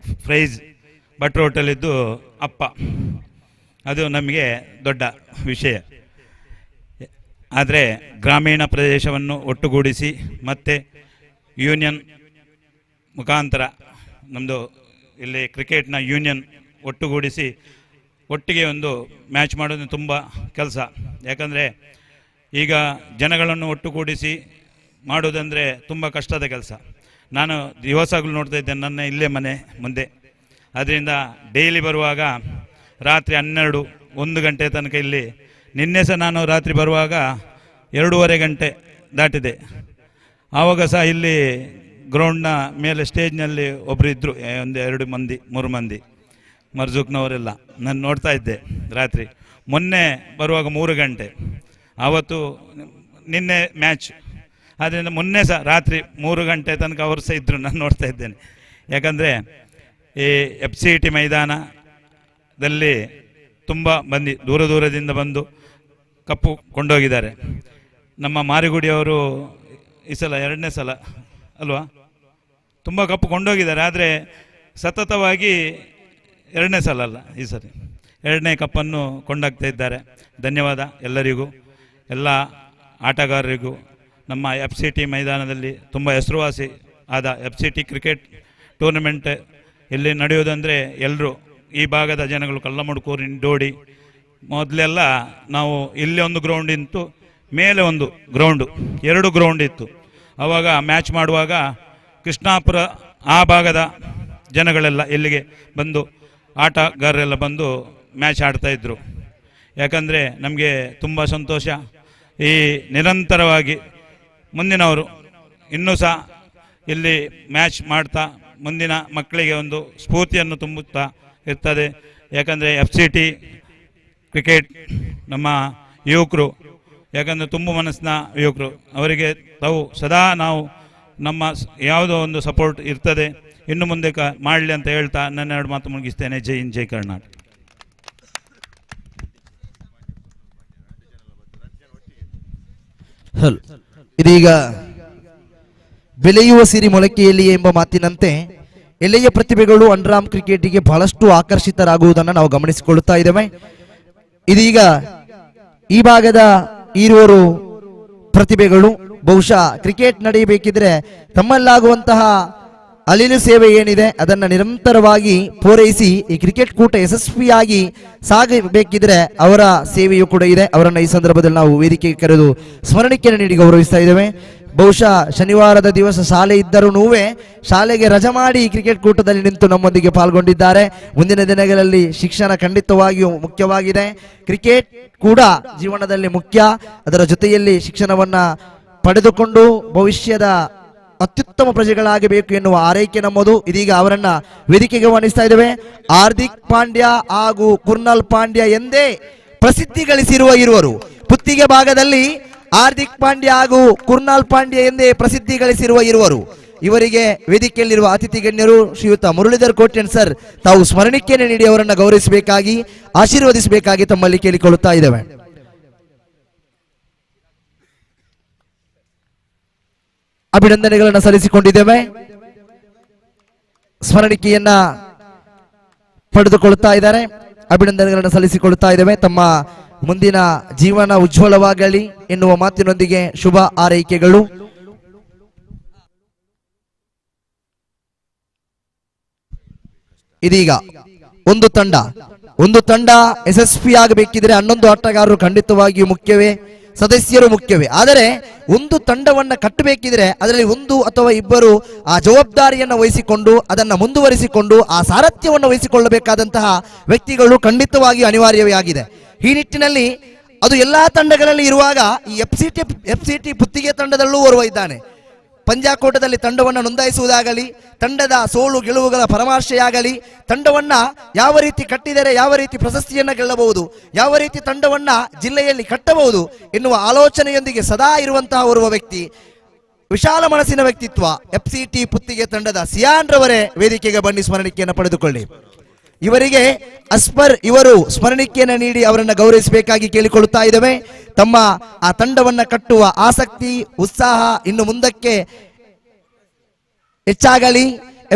ಪ್ರೈಸ್ ಭಟ್ರು ಹೋಟೆಲಿದ್ದು ಅಪ್ಪ, ಅದು ನಮಗೆ ದೊಡ್ಡ ವಿಷಯ. ಆದರೆ ಗ್ರಾಮೀಣ ಪ್ರದೇಶವನ್ನು ಒಟ್ಟುಗೂಡಿಸಿ ಮತ್ತು ಯೂನಿಯನ್ ಮುಖಾಂತರ ನಮ್ಮದು ಇಲ್ಲಿ ಕ್ರಿಕೆಟ್ನ ಯೂನಿಯನ್ ಒಟ್ಟುಗೂಡಿಸಿ ಒಟ್ಟಿಗೆ ಒಂದು ಮ್ಯಾಚ್ ಮಾಡೋದು ತುಂಬ ಕೆಲಸ. ಯಾಕಂದರೆ ಈಗ ಜನಗಳನ್ನು ಒಟ್ಟುಗೂಡಿಸಿ ಮಾಡೋದಂದರೆ ತುಂಬ ಕಷ್ಟದ ಕೆಲಸ. ನಾನು ದಿವಸಗಳು ನೋಡ್ತಾ ಇದ್ದೇನೆ, ನನ್ನ ಇಲ್ಲೇ ಮನೆ ಮುಂದೆ. ಅದರಿಂದ ಡೈಲಿ ಬರುವಾಗ ರಾತ್ರಿ 12-1 ಗಂಟೆ ತನಕ ಇಲ್ಲಿ. ನಿನ್ನೆ ಸಹ ನಾನು ರಾತ್ರಿ ಬರುವಾಗ 2:30 ಗಂಟೆ ದಾಟಿದೆ. ಆವಾಗ ಸಹ ಇಲ್ಲಿ ಗ್ರೌಂಡ್ನ ಮೇಲೆ ಸ್ಟೇಜ್ನಲ್ಲಿ ಒಬ್ಬರು ಇದ್ದರು, 1-2-3 ಮಂದಿ ಮರ್ಜುಕ್ನವರೆಲ್ಲ. ನಾನು ನೋಡ್ತಾ ಇದ್ದೆ ರಾತ್ರಿ. ಮೊನ್ನೆ ಬರುವಾಗ 3 ಗಂಟೆ, ಆವತ್ತು ನಿನ್ನೆ ಮ್ಯಾಚ್. ಆದ್ದರಿಂದ ಮೊನ್ನೆ ಸಹ ರಾತ್ರಿ 3 ಗಂಟೆ ತನಕ ಅವರು ಸಹ ಇದ್ದರು, ನಾನು ನೋಡ್ತಾ ಇದ್ದೇನೆ. ಯಾಕಂದರೆ ಈ FCT ಮೈದಾನದಲ್ಲಿ ತುಂಬ ಮಂದಿ ದೂರದಿಂದ ಬಂದು ಕಪ್ಪು ಕೊಂಡೋಗಿದ್ದಾರೆ. ನಮ್ಮ ಮಾರಿಗುಡಿಯವರು ಈ ಸಲ 2ನೇ ಸಲ ಅಲ್ವಾ ತುಂಬ ಕಪ್ಪು ಕೊಂಡೋಗಿದ್ದಾರೆ. ಆದರೆ ಸತತವಾಗಿ 2ನೇ ಸಲ ಅಲ್ಲ, ಈ ಸರಿ 2ನೇ ಕಪ್ಪನ್ನು ಕೊಂಡೋಗ್ತಾ ಇದ್ದಾರೆ. ಧನ್ಯವಾದ ಎಲ್ಲರಿಗೂ, ಎಲ್ಲ ಆಟಗಾರರಿಗೂ. ನಮ್ಮ FCT ಮೈದಾನದಲ್ಲಿ ತುಂಬ ಹೆಸರುವಾಸಿ ಆದ FCT ಕ್ರಿಕೆಟ್ ಟೂರ್ನಮೆಂಟ್ ಇಲ್ಲಿ ನಡೆಯುವುದಂದರೆ ಎಲ್ಲರೂ ಈ ಭಾಗದ ಜನಗಳು ಕಲ್ಲಮಡುಕೂರು, ಇಂಡೋಡಿ, ಮೊದಲೆಲ್ಲ ನಾವು ಇಲ್ಲಿ ಒಂದು ಗ್ರೌಂಡ್ ಇತ್ತು, ಮೇಲೆ ಒಂದು ಗ್ರೌಂಡು, 2 ಗ್ರೌಂಡ್ ಇತ್ತು. ಆವಾಗ ಮ್ಯಾಚ್ ಮಾಡುವಾಗ ಕೃಷ್ಣಾಪುರ ಆ ಭಾಗದ ಜನಗಳೆಲ್ಲ ಇಲ್ಲಿಗೆ ಬಂದು ಆಟಗಾರರೆಲ್ಲ ಬಂದು ಮ್ಯಾಚ್ ಆಡ್ತಾಯಿದ್ರು. ಯಾಕಂದರೆ ನಮಗೆ ತುಂಬ ಸಂತೋಷ. ಈ ನಿರಂತರವಾಗಿ ಮುಂದಿನವರು ಇನ್ನೂ ಸಹ ಇಲ್ಲಿ ಮ್ಯಾಚ್ ಮಾಡ್ತಾ ಮುಂದಿನ ಮಕ್ಕಳಿಗೆ ಒಂದು ಸ್ಫೂರ್ತಿಯನ್ನು ತುಂಬುತ್ತಾ ಇರ್ತದೆ. ಯಾಕಂದರೆ FCT ಕ್ರಿಕೆಟ್ ನಮ್ಮ ಯುವಕರು, ಯಾಕಂದರೆ ತುಂಬ ಮನಸ್ಸಿನ ಯುವಕರು, ಅವರಿಗೆ ತಾವು ಸದಾ ನಾವು ನಮ್ಮ ಯಾವುದೋ ಒಂದು ಸಪೋರ್ಟ್ ಇರ್ತದೆ. ಇನ್ನು ಮುಂದೆ ಮಾಡಲಿ ಅಂತ ಹೇಳ್ತಾ ನನ್ನ 2 ಮಾತು ಮುಗಿಸ್ತೇನೆ. ಜೈ ಹಿಂದ್, ಜೈ ಕರ್ನಾಟಕ. ಇದೀಗ ಬೆಳೆಯುವ ಸಿರಿ ಮೊಳಕೆಯಲ್ಲಿ ಎಂಬ ಮಾತಿನಂತೆ ಎಲೆಯ ಪ್ರತಿಭೆಗಳು ಅಂಡರ್ಆರ್ಮ್ ಕ್ರಿಕೆಟಿಗೆ ಬಹಳಷ್ಟು ಆಕರ್ಷಿತರಾಗುವುದನ್ನು ನಾವು ಗಮನಿಸಿಕೊಳ್ಳುತ್ತಾ ಇದ್ದೇವೆ. ಇದೀಗ ಈ ಭಾಗದ ಇರುವರು ಪ್ರತಿಭೆಗಳು ಬಹುಶಃ ಕ್ರಿಕೆಟ್ ನಡೆಯಬೇಕಿದ್ರೆ ತಮ್ಮಲ್ಲಾಗುವಂತಹ ಅಳಿಲು ಸೇವೆ ಏನಿದೆ ಅದನ್ನು ನಿರಂತರವಾಗಿ ಪೂರೈಸಿ ಈ ಕ್ರಿಕೆಟ್ ಕೂಟ ಯಶಸ್ವಿಯಾಗಿ ಸಾಗಬೇಕಿದ್ರೆ ಅವರ ಸೇವೆಯೂ ಕೂಡ ಇದೆ. ಅವರನ್ನು ಈ ಸಂದರ್ಭದಲ್ಲಿ ನಾವು ವೇದಿಕೆಗೆ ಕರೆದು ಸ್ಮರಣಿಕೆಯನ್ನು ನೀಡಿ ಗೌರವಿಸ್ತಾ ಇದ್ದೇವೆ. ಬಹುಶಃ ಶನಿವಾರದ ದಿವಸ ಶಾಲೆ ಇದ್ದರೂ ಶಾಲೆಗೆ ರಜೆ ಮಾಡಿ ಕ್ರಿಕೆಟ್ ಕೂಟದಲ್ಲಿ ನಿಂತು ನಮ್ಮೊಂದಿಗೆ ಪಾಲ್ಗೊಂಡಿದ್ದಾರೆ. ಮುಂದಿನ ದಿನಗಳಲ್ಲಿ ಶಿಕ್ಷಣ ಖಂಡಿತವಾಗಿಯೂ ಮುಖ್ಯವಾಗಿದೆ. ಕ್ರಿಕೆಟ್ ಕೂಡ ಜೀವನದಲ್ಲಿ ಮುಖ್ಯ. ಅದರ ಜೊತೆಯಲ್ಲಿ ಶಿಕ್ಷಣವನ್ನ ಪಡೆದುಕೊಂಡು ಭವಿಷ್ಯದ ಅತ್ಯುತ್ತಮ ಪ್ರಜೆಗಳಾಗಬೇಕು ಎನ್ನುವ ಆರೈಕೆ ನಮ್ಮದು. ಇದೀಗ ಅವರನ್ನ ವೇದಿಕೆಗೆ ಆಹ್ವಾನಿಸ್ತಾ ಇದ್ದೇವೆ. ಹಾರ್ದಿಕ್ ಪಾಂಡ್ಯ ಹಾಗೂ ಕುರ್ನಾಲ್ ಪಾಂಡ್ಯ ಎಂದೇ ಪ್ರಸಿದ್ಧಿ ಗಳಿಸಿರುವ ಇರುವರು. ಪುತ್ತಿಗೆ ಭಾಗದಲ್ಲಿ ಹಾರ್ದಿಕ್ ಪಾಂಡ್ಯ ಹಾಗೂ ಕುರ್ನಾಲ್ ಪಾಂಡ್ಯ ಎಂದೇ ಪ್ರಸಿದ್ಧಿ ಗಳಿಸಿರುವ ಇರುವರು. ಇವರಿಗೆ ವೇದಿಕೆಯಲ್ಲಿರುವ ಅತಿಥಿ ಗಣ್ಯರು ಶ್ರೀಯುತ ಮುರಳೀಧರ್ ಕೋಟ್ಯನ್ ಸರ್ ತಾವು ಸ್ಮರಣಿಕೆಯನ್ನು ನೀಡಿ ಅವರನ್ನು ಗೌರವಿಸಬೇಕಾಗಿ ಆಶೀರ್ವದಿಸಬೇಕಾಗಿ ತಮ್ಮಲ್ಲಿ ಕೇಳಿಕೊಳ್ಳುತ್ತಾ ಇದ್ದೇವೆ. ಅಭಿನಂದನೆಗಳನ್ನು ಸಲ್ಲಿಸಿಕೊಂಡಿದ್ದೇವೆ. ಸ್ಮರಣಿಕೆಯನ್ನ ಪಡೆದುಕೊಳ್ಳುತ್ತಾ ಇದ್ದಾರೆ. ಅಭಿನಂದನೆಗಳನ್ನು ಸಲ್ಲಿಸಿಕೊಳ್ಳುತ್ತಾ ಇದ್ದೇವೆ. ತಮ್ಮ ಮುಂದಿನ ಜೀವನ ಉಜ್ವಲವಾಗಲಿ ಎನ್ನುವ ಮಾತಿನೊಂದಿಗೆ ಶುಭ ಆರೈಕೆಗಳು. ಇದೀಗ ಒಂದು ತಂಡ ಯಶಸ್ವಿಯಾಗಬೇಕಿದ್ರೆ 11 ಆಟಗಾರರು ಖಂಡಿತವಾಗಿಯೂ ಮುಖ್ಯವೇ, ಸದಸ್ಯರು ಮುಖ್ಯವೇ. ಆದರೆ ಒಂದು ತಂಡವನ್ನ ಕಟ್ಟಬೇಕಿದ್ರೆ ಅದರಲ್ಲಿ 1 ಅಥವಾ 2 ಆ ಜವಾಬ್ದಾರಿಯನ್ನು ವಹಿಸಿಕೊಂಡು ಅದನ್ನು ಮುಂದುವರಿಸಿಕೊಂಡು ಆ ಸಾರಥ್ಯವನ್ನು ವಹಿಸಿಕೊಳ್ಳಬೇಕಾದಂತಹ ವ್ಯಕ್ತಿಗಳು ಖಂಡಿತವಾಗಿಯೂ ಅನಿವಾರ್ಯವೇ ಆಗಿದೆ. ಈ ನಿಟ್ಟಿನಲ್ಲಿ ಅದು ಎಲ್ಲಾ ತಂಡಗಳಲ್ಲಿ ಇರುವಾಗ ಈ FCT ಪುತ್ತಿಗೆ ತಂಡದಲ್ಲೂ ಓರ್ವ ಇದ್ದಾನೆ. ಪಂದ್ಯಾಕೂಟದಲ್ಲಿ ತಂಡವನ್ನು ನೋಂದಾಯಿಸುವುದಾಗಲಿ, ತಂಡದ ಸೋಲು ಗೆಲುವುಗಳ ಪರಾಮರ್ಶೆಯಾಗಲಿ, ತಂಡವನ್ನ ಯಾವ ರೀತಿ ಕಟ್ಟಿದರೆ ಯಾವ ರೀತಿ ಪ್ರಶಸ್ತಿಯನ್ನು ಗೆಲ್ಲಬಹುದು, ಯಾವ ರೀತಿ ತಂಡವನ್ನ ಜಿಲ್ಲೆಯಲ್ಲಿ ಕಟ್ಟಬಹುದು ಎನ್ನುವ ಆಲೋಚನೆಯೊಂದಿಗೆ ಸದಾ ಇರುವಂತಹ ಓರ್ವ ವ್ಯಕ್ತಿ ವಿಶಾಲ ಮನಸ್ಸಿನ ವ್ಯಕ್ತಿತ್ವ FCT ಪುತ್ತಿಗೆ ತಂಡದ ಸಿಯಾನ್ ರವರೇ ವೇದಿಕೆಗೆ ಬನ್ನಿ ಸ್ಮರಣಿಕೆಯನ್ನು ಪಡೆದುಕೊಳ್ಳಿ. ಇವರಿಗೆ ಅಸ್ಪರ್ ಇವರು ಸ್ಮರಣಿಕೆಯನ್ನು ನೀಡಿ ಅವರನ್ನು ಗೌರವಿಸಬೇಕಾಗಿ ಕೇಳಿಕೊಳ್ಳುತ್ತಾ ಇದ್ದೇವೆ. ತಮ್ಮ ಆ ತಂಡವನ್ನ ಕಟ್ಟುವ ಆಸಕ್ತಿ ಉತ್ಸಾಹ ಇನ್ನು ಮುಂದಕ್ಕೆ ಹೆಚ್ಚಾಗಲಿ,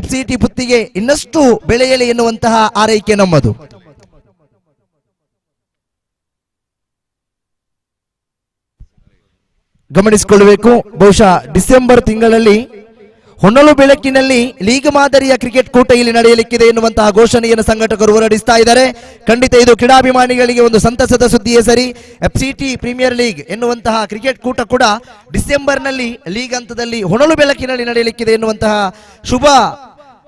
FCT ಪುತ್ತಿಗೆ ಇನ್ನಷ್ಟು ಬೆಳೆಯಲಿ ಎನ್ನುವಂತಹ ಆರೈಕೆ ನಮ್ಮದು. ಗಮನಿಸಿಕೊಳ್ಳಬೇಕು, ಬಹುಶಃ ಡಿಸೆಂಬರ್ ತಿಂಗಳಲ್ಲಿ ಹೊನ್ನಲು ಬೆಳಕಿನಲ್ಲಿ ಲೀಗ್ ಮಾದರಿಯ ಕ್ರಿಕೆಟ್ ಕೂಟ ಇಲ್ಲಿ ನಡೆಯಲಿಕ್ಕಿದೆ ಎನ್ನುವಂತಹ ಘೋಷಣೆಯನ್ನು ಸಂಘಟಕರು ಹೊರಡಿಸ್ತಾ ಇದ್ದಾರೆ. ಖಂಡಿತ ಇದು ಕ್ರೀಡಾಭಿಮಾನಿಗಳಿಗೆ ಒಂದು ಸಂತಸದ ಸುದ್ದಿಯೇ ಸರಿ. FCT ಪ್ರೀಮಿಯರ್ ಲೀಗ್ ಎನ್ನುವಂತಹ ಕ್ರಿಕೆಟ್ ಕೂಟ ಕೂಡ ಡಿಸೆಂಬರ್ನಲ್ಲಿ ಲೀಗ್ ಹಂತದಲ್ಲಿ ಹೊನ್ನಲು ಬೆಳಕಿನಲ್ಲಿ ನಡೆಯಲಿಕ್ಕಿದೆ ಎನ್ನುವಂತಹ ಶುಭ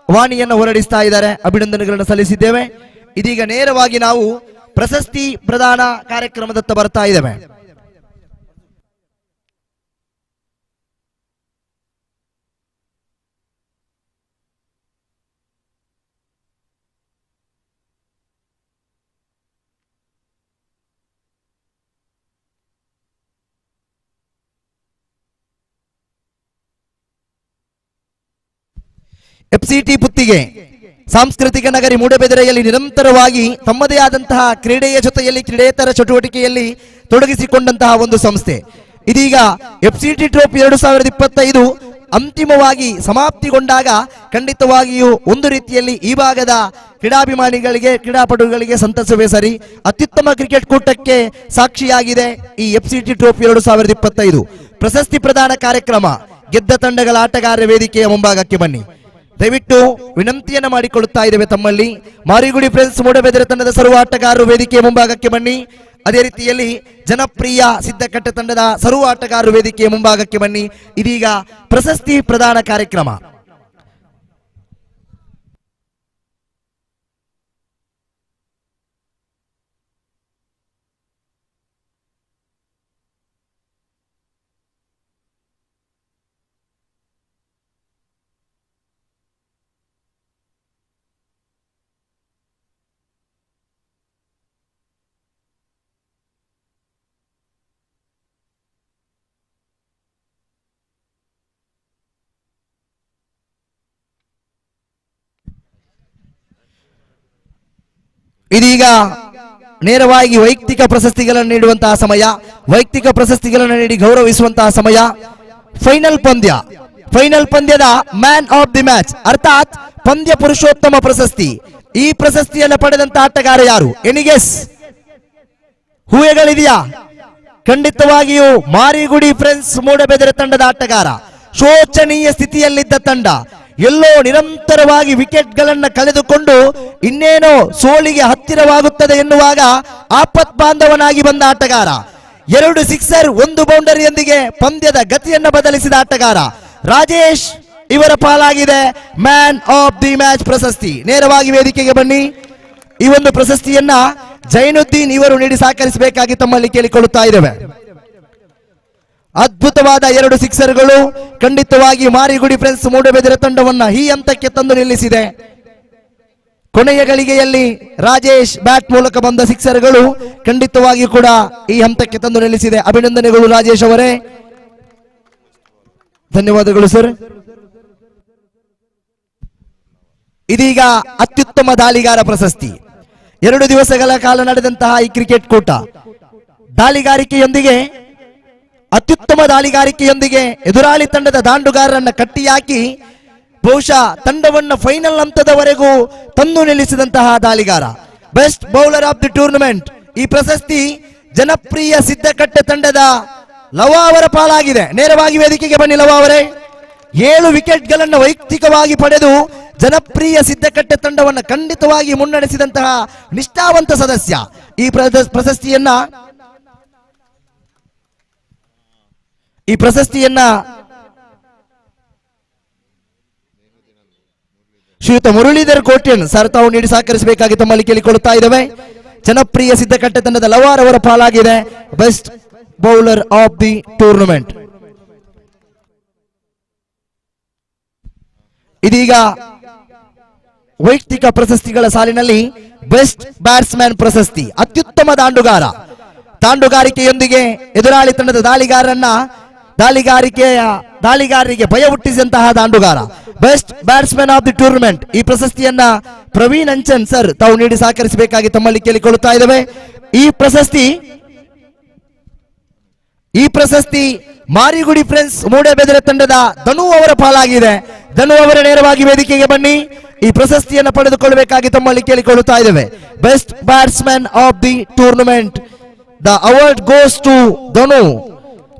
ವಾಣಿಯನ್ನು ಹೊರಡಿಸ್ತಾ ಇದ್ದಾರೆ. ಅಭಿನಂದನೆಗಳನ್ನು ಸಲ್ಲಿಸಿದ್ದೇವೆ. ಇದೀಗ ನೇರವಾಗಿ ನಾವು ಪ್ರಶಸ್ತಿ ಪ್ರದಾನ ಕಾರ್ಯಕ್ರಮದತ್ತ ಬರ್ತಾ ಇದ್ದೇವೆ. FCT ಪುತ್ತಿಗೆ ಸಾಂಸ್ಕೃತಿಕ ನಗರಿ ಮೂಡಬಿದಿರೆಯಲ್ಲಿ ನಿರಂತರವಾಗಿ ತಮ್ಮದೇ ಆದಂತಹ ಕ್ರೀಡೆಯ ಜೊತೆಯಲ್ಲಿ ಕ್ರೀಡೇತರ ಚಟುವಟಿಕೆಯಲ್ಲಿ ತೊಡಗಿಸಿಕೊಂಡಂತಹ ಒಂದು ಸಂಸ್ಥೆ. ಇದೀಗ FCT ಟ್ರೋಫಿ 2025 ಅಂತಿಮವಾಗಿ ಸಮಾಪ್ತಿಗೊಂಡಾಗ ಖಂಡಿತವಾಗಿಯೂ ಒಂದು ರೀತಿಯಲ್ಲಿ ಈ ಭಾಗದ ಕ್ರೀಡಾಭಿಮಾನಿಗಳಿಗೆ ಕ್ರೀಡಾಪಟುಗಳಿಗೆ ಸಂತಸವೇ ಸರಿ. ಅತ್ಯುತ್ತಮ ಕ್ರಿಕೆಟ್ ಕೂಟಕ್ಕೆ ಸಾಕ್ಷಿಯಾಗಿದೆ ಈ FCT ಟ್ರೋಫಿ 2025. ಪ್ರಶಸ್ತಿ ಪ್ರದಾನ ಕಾರ್ಯಕ್ರಮ ಗೆದ್ದ ತಂಡಗಳ ಆಟಗಾರರ ವೇದಿಕೆಯ ಮುಂಭಾಗಕ್ಕೆ ಬನ್ನಿ. ದಯವಿಟ್ಟು ವಿನಂತಿಯನ್ನು ಮಾಡಿಕೊಳ್ಳುತ್ತಾ ಇದ್ದೇವೆ ತಮ್ಮಲ್ಲಿ. ಮಾರಿಗುಡಿ ಫ್ರೆಂಡ್ಸ್ ಮೂಡಬಿದಿರೆ ತಂಡದ ಸರ್ವ ಆಟಗಾರರು ವೇದಿಕೆಯ ಮುಂಭಾಗಕ್ಕೆ ಬನ್ನಿ. ಅದೇ ರೀತಿಯಲ್ಲಿ ಜನಪ್ರಿಯ ಸಿದ್ದಕಟ್ಟೆ ತಂಡದ ಸರ್ವ ಆಟಗಾರರು ವೇದಿಕೆಯ ಮುಂಭಾಗಕ್ಕೆ ಬನ್ನಿ. ಇದೀಗ ಪ್ರಶಸ್ತಿ ಪ್ರದಾನ ಕಾರ್ಯಕ್ರಮ. ಇದೀಗ ನೇರವಾಗಿ ವೈಯಕ್ತಿಕ ಪ್ರಶಸ್ತಿಗಳನ್ನು ನೀಡುವಂತಹ ಸಮಯ, ವೈಯಕ್ತಿಕ ಪ್ರಶಸ್ತಿಗಳನ್ನು ನೀಡಿ ಗೌರವಿಸುವಂತಹ ಸಮಯ. ಫೈನಲ್ ಪಂದ್ಯದ ಮ್ಯಾನ್ ಆಫ್ ದಿ ಮ್ಯಾಚ್ ಅರ್ಥಾತ್ ಪಂದ್ಯ ಪುರುಷೋತ್ತಮ ಪ್ರಶಸ್ತಿ. ಈ ಪ್ರಶಸ್ತಿಯನ್ನು ಪಡೆದಂತಹ ಆಟಗಾರ ಯಾರು? ಎನಿಗೆಸ್ ಹೂವೆಗಳಿದೆಯಾ? ಖಂಡಿತವಾಗಿಯೂ ಮಾರಿಗುಡಿ ಫ್ರೆಂಡ್ಸ್ ಮೂಡಬಿದಿರೆ ತಂಡದ ಆಟಗಾರ. ಶೋಚನೀಯ ಸ್ಥಿತಿಯಲ್ಲಿದ್ದ ತಂಡ ಎಲ್ಲೋ ನಿರಂತರವಾಗಿ ವಿಕೆಟ್ ಗಳನ್ನ ಕಳೆದುಕೊಂಡು ಇನ್ನೇನೋ ಸೋಲಿಗೆ ಹತ್ತಿರವಾಗುತ್ತದೆ ಎನ್ನುವಾಗ ಆಪತ್ ಬಾಂಧವನಾಗಿ ಬಂದ ಆಟಗಾರ. 2 ಸಿಕ್ಸರ್ 1 ಬೌಂಡರಿಯೊಂದಿಗೆ ಪಂದ್ಯದ ಗತಿಯನ್ನು ಬದಲಿಸಿದ ಆಟಗಾರ ರಾಜೇಶ್ ಇವರ ಪಾಲಾಗಿದೆ ಮ್ಯಾನ್ ಆಫ್ ದಿ ಮ್ಯಾಚ್ ಪ್ರಶಸ್ತಿ. ನೇರವಾಗಿ ವೇದಿಕೆಗೆ ಬನ್ನಿ. ಈ ಒಂದು ಪ್ರಶಸ್ತಿಯನ್ನ ಜೈನುದ್ದೀನ್ ಇವರು ನೀಡಿ ಸಹಕರಿಸಬೇಕಾಗಿ ತಮ್ಮಲ್ಲಿ ಕೇಳಿಕೊಳ್ಳುತ್ತಾ ಇದ್ದೇವೆ. ಅದ್ಭುತವಾದ 2 ಸಿಕ್ಸರ್ಗಳು ಖಂಡಿತವಾಗಿ ಮಾರಿಗುಡಿ ಫ್ರೆಂಡ್ಸ್ ಮೂಡಬಿದಿರೆ ತಂಡವನ್ನ ಈ ಹಂತಕ್ಕೆ ತಂದು ನಿಲ್ಲಿಸಿದೆ. ಕೊನೆಯ ಗಳಿಗೆಯಲ್ಲಿ ರಾಜೇಶ್ ಬ್ಯಾಟ್ ಮೂಲಕ ಬಂದ ಸಿಕ್ಸರ್ಗಳು ಖಂಡಿತವಾಗಿ ಕೂಡ ಈ ಹಂತಕ್ಕೆ ತಂದು ನಿಲ್ಲಿಸಿದೆ. ಅಭಿನಂದನೆಗಳು ರಾಜೇಶ್ ಅವರೇ, ಧನ್ಯವಾದಗಳು ಸರ್. ಇದೀಗ ಅತ್ಯುತ್ತಮ ದಾಳಿಗಾರ ಪ್ರಶಸ್ತಿ. 2 ದಿವಸಗಳ ಕಾಲ ನಡೆದಂತಹ ಈ ಕ್ರಿಕೆಟ್ ಕೂಟ ದಾಳಿಗಾರಿಕೆಯೊಂದಿಗೆ ಅತ್ಯುತ್ತಮ ದಾಳಿಗಾರಿಕೆಯೊಂದಿಗೆ ಎದುರಾಳಿ ತಂಡದ ದಾಂಡುಗಾರರನ್ನ ಕಟ್ಟಿಹಾಕಿ ಬಹುಶಃ ತಂಡವನ್ನ ಫೈನಲ್ ಹಂತದವರೆಗೂ ತಂದು ನಿಲ್ಲಿಸಿದಂತಹ ದಾಳಿಗಾರ, best bowler of the tournament. ಈ ಪ್ರಶಸ್ತಿ ಜನಪ್ರಿಯ ಸಿದ್ದಕಟ್ಟೆ ತಂಡದ ಲವಾ ಅವರ ಪಾಲಾಗಿದೆ. ನೇರವಾಗಿ ವೇದಿಕೆಗೆ ಬನ್ನಿ ಲವಾ ಅವರೇ. 7 ವಿಕೆಟ್ ಗಳನ್ನ ವೈಯಕ್ತಿಕವಾಗಿ ಪಡೆದು ಜನಪ್ರಿಯ ಸಿದ್ದಕಟ್ಟೆ ತಂಡವನ್ನು ಖಂಡಿತವಾಗಿ ಮುನ್ನಡೆಸಿದಂತಹ ನಿಷ್ಠಾವಂತ ಸದಸ್ಯ. ಈ ಪ್ರಶಸ್ತಿಯನ್ನ ಶ್ರೀಯುತ ಮುರಳೀಧರ್ ಕೋಟ್ಯನ್ ಸರ್ ತಾವು ನೀಡಿ ಸಹಕರಿಸಬೇಕಾಗಿ ತಮ್ಮಲ್ಲಿ ಕೇಳಿಕೊಳ್ಳುತ್ತಾ ಇದ್ದೇವೆ. ಜನಪ್ರಿಯ ಸಿದ್ದಕಟ್ಟೆ ತಂಡದ ಲವಾರ್ ಅವರ ಪಾಲಾಗಿದೆ best bowler of the tournament. ಇದೀಗ ವೈಯಕ್ತಿಕ ಪ್ರಶಸ್ತಿಗಳ ಸಾಲಿನಲ್ಲಿ ಬೆಸ್ಟ್ ಬ್ಯಾಟ್ಸ್ಮನ್ ಪ್ರಶಸ್ತಿ. ಅತ್ಯುತ್ತಮ ದಾಂಡುಗಾರಿಕೆಯೊಂದಿಗೆ ಎದುರಾಳಿ ತಂಡದ ದಾಳಿಗಾರರನ್ನ ದಾಳಿಗಾರರಿಗೆ ಭಯ ಹುಟ್ಟಿಸಿದಂತಹ ದಾಂಡುಗಾರ, best batsman of the tournament. ಈ ಪ್ರಶಸ್ತಿಯನ್ನ ಪ್ರವೀಣ್ ಅಂಚನ್ ಸರ್ ತಾವು ನೀಡಿ ಸಹಕರಿಸಬೇಕಾಗಿ ತಮ್ಮಲ್ಲಿ ಕೇಳಿಕೊಳ್ಳುತ್ತಾ ಇದ್ದೇವೆ. ಈ ಪ್ರಶಸ್ತಿ ಮಾರಿಗುಡಿ ಫ್ರೆಂಡ್ಸ್ ಮೂಡಬೆದರೆ ತಂಡದ ಧನು ಅವರ ಪಾಲಾಗಿದೆ. ಧನು ಅವರ ನೇರವಾಗಿ ವೇದಿಕೆಗೆ ಬನ್ನಿ, ಈ ಪ್ರಶಸ್ತಿಯನ್ನು ಪಡೆದುಕೊಳ್ಳಬೇಕಾಗಿ ತಮ್ಮಲ್ಲಿ ಕೇಳಿಕೊಳ್ಳುತ್ತಾ ಇದ್ದೇವೆ. Best batsman of the tournament, the award goes to Dhanu,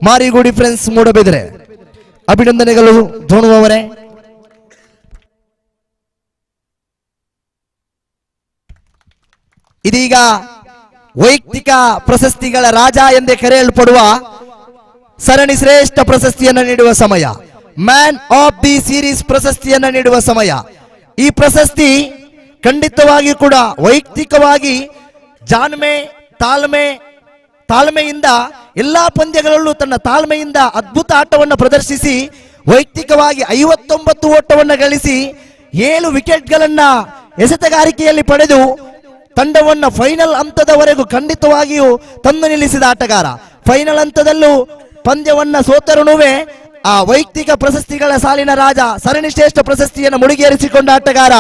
Marigudi friends Moodbidri. ಅಭಿನಂದನೆಗಳು ಧನು ಅವರೇ. ಇದೀಗ ವೈಯಕ್ತಿಕ ಪ್ರಶಸ್ತಿಗಳ ರಾಜ ಎಂದೇ ಕರೆಯಲ್ಪಡುವ ಸರಣಿ ಶ್ರೇಷ್ಠ ಪ್ರಶಸ್ತಿಯನ್ನು ನೀಡುವ ಸಮಯ. ಮ್ಯಾನ್ ಆಫ್ ದಿ ಸೀರೀಸ್ ಪ್ರಶಸ್ತಿಯನ್ನು ನೀಡುವ ಸಮಯ. ಈ ಪ್ರಶಸ್ತಿ ಖಂಡಿತವಾಗಿಯೂ ಕೂಡ ವೈಯಕ್ತಿಕವಾಗಿ ಜಾಣ್ಮೆ, ತಾಳ್ಮೆಯಿಂದ ಎಲ್ಲಾ ಪಂದ್ಯಗಳಲ್ಲೂ ತನ್ನ ತಾಳ್ಮೆಯಿಂದ ಅದ್ಭುತ ಆಟವನ್ನು ಪ್ರದರ್ಶಿಸಿ ವೈಯಕ್ತಿಕವಾಗಿ 59 ಓಟವನ್ನು ಗಳಿಸಿ 7 ವಿಕೆಟ್ಗಳನ್ನ ಎಸೆತಗಾರಿಕೆಯಲ್ಲಿ ಪಡೆದು ತಂಡವನ್ನು ಫೈನಲ್ ಹಂತದವರೆಗೂ ಖಂಡಿತವಾಗಿಯೂ ತಂದು ನಿಲ್ಲಿಸಿದ ಆಟಗಾರ. ಫೈನಲ್ ಹಂತದಲ್ಲೂ ಪಂದ್ಯವನ್ನ ಸೋತರುನುವೆ ಆ ವೈಯಕ್ತಿಕ ಪ್ರಶಸ್ತಿಗಳ ಸಾಲಿನ ರಾಜ, ಸರಣಿ ಶ್ರೇಷ್ಠ ಪ್ರಶಸ್ತಿಯನ್ನು ಮುಡಿಗೇರಿಸಿಕೊಂಡ ಆಟಗಾರ,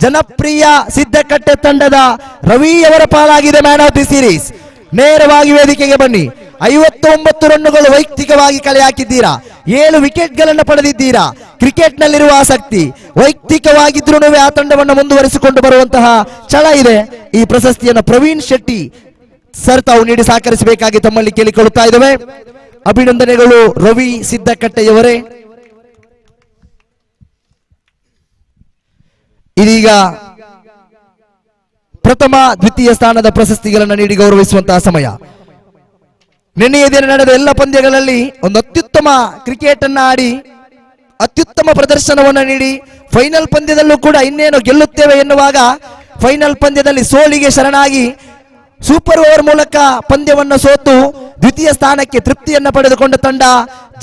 ಜನಪ್ರಿಯ ಸಿದ್ದಕಟ್ಟೆ ತಂಡದ ರವಿಯವರ ಪಾಲಾಗಿದೆ ಮ್ಯಾನ್ ಆಫ್ ದಿ ಸೀರೀಸ್. ನೇರವಾಗಿ ವೇದಿಕೆಗೆ ಬನ್ನಿ. 59 ರನ್ನುಗಳು ವೈಯಕ್ತಿಕವಾಗಿ ಕಲೆ ಹಾಕಿದ್ದೀರಾ, 7 ವಿಕೆಟ್ಗಳನ್ನು ಪಡೆದಿದ್ದೀರಾ. ಕ್ರಿಕೆಟ್ ನಲ್ಲಿರುವ ಆಸಕ್ತಿ ವೈಯಕ್ತಿಕವಾಗಿದ್ರೂ ಆ ತಂಡವನ್ನು ಮುಂದುವರಿಸಿಕೊಂಡು ಬರುವಂತಹ ಛಲ ಇದೆ. ಈ ಪ್ರಶಸ್ತಿಯನ್ನು ಪ್ರವೀಣ್ ಶೆಟ್ಟಿ ಸರ್ ತಾವು ನೀಡಿ ಸಹಕರಿಸಬೇಕಾಗಿ ತಮ್ಮಲ್ಲಿ ಕೇಳಿಕೊಳ್ಳುತ್ತಾ ಇದ್ದೇವೆ. ಅಭಿನಂದನೆಗಳು ರವಿ ಸಿದ್ದಕಟ್ಟೆಯವರೇ. ಇದೀಗ ಪ್ರಥಮ ದ್ವಿತೀಯ ಸ್ಥಾನದ ಪ್ರಶಸ್ತಿಗಳನ್ನು ನೀಡಿ ಗೌರವಿಸುವಂತಹ ಸಮಯ. ನಿನ್ನೆಯ ದಿನ ನಡೆದ ಎಲ್ಲ ಪಂದ್ಯಗಳಲ್ಲಿ ಒಂದು ಅತ್ಯುತ್ತಮ ಕ್ರಿಕೆಟ್ ಅನ್ನ ಆಡಿ ಅತ್ಯುತ್ತಮ ಪ್ರದರ್ಶನವನ್ನು ನೀಡಿ ಫೈನಲ್ ಪಂದ್ಯದಲ್ಲೂ ಕೂಡ ಇನ್ನೇನು ಗೆಲ್ಲುತ್ತೇವೆ ಎನ್ನುವಾಗ ಫೈನಲ್ ಪಂದ್ಯದಲ್ಲಿ ಸೋಲಿಗೆ ಶರಣಾಗಿ ಸೂಪರ್ ಓವರ್ ಮೂಲಕ ಪಂದ್ಯವನ್ನು ಸೋತು ದ್ವಿತೀಯ ಸ್ಥಾನಕ್ಕೆ ತೃಪ್ತಿಯನ್ನು ಪಡೆದುಕೊಂಡ ತಂಡ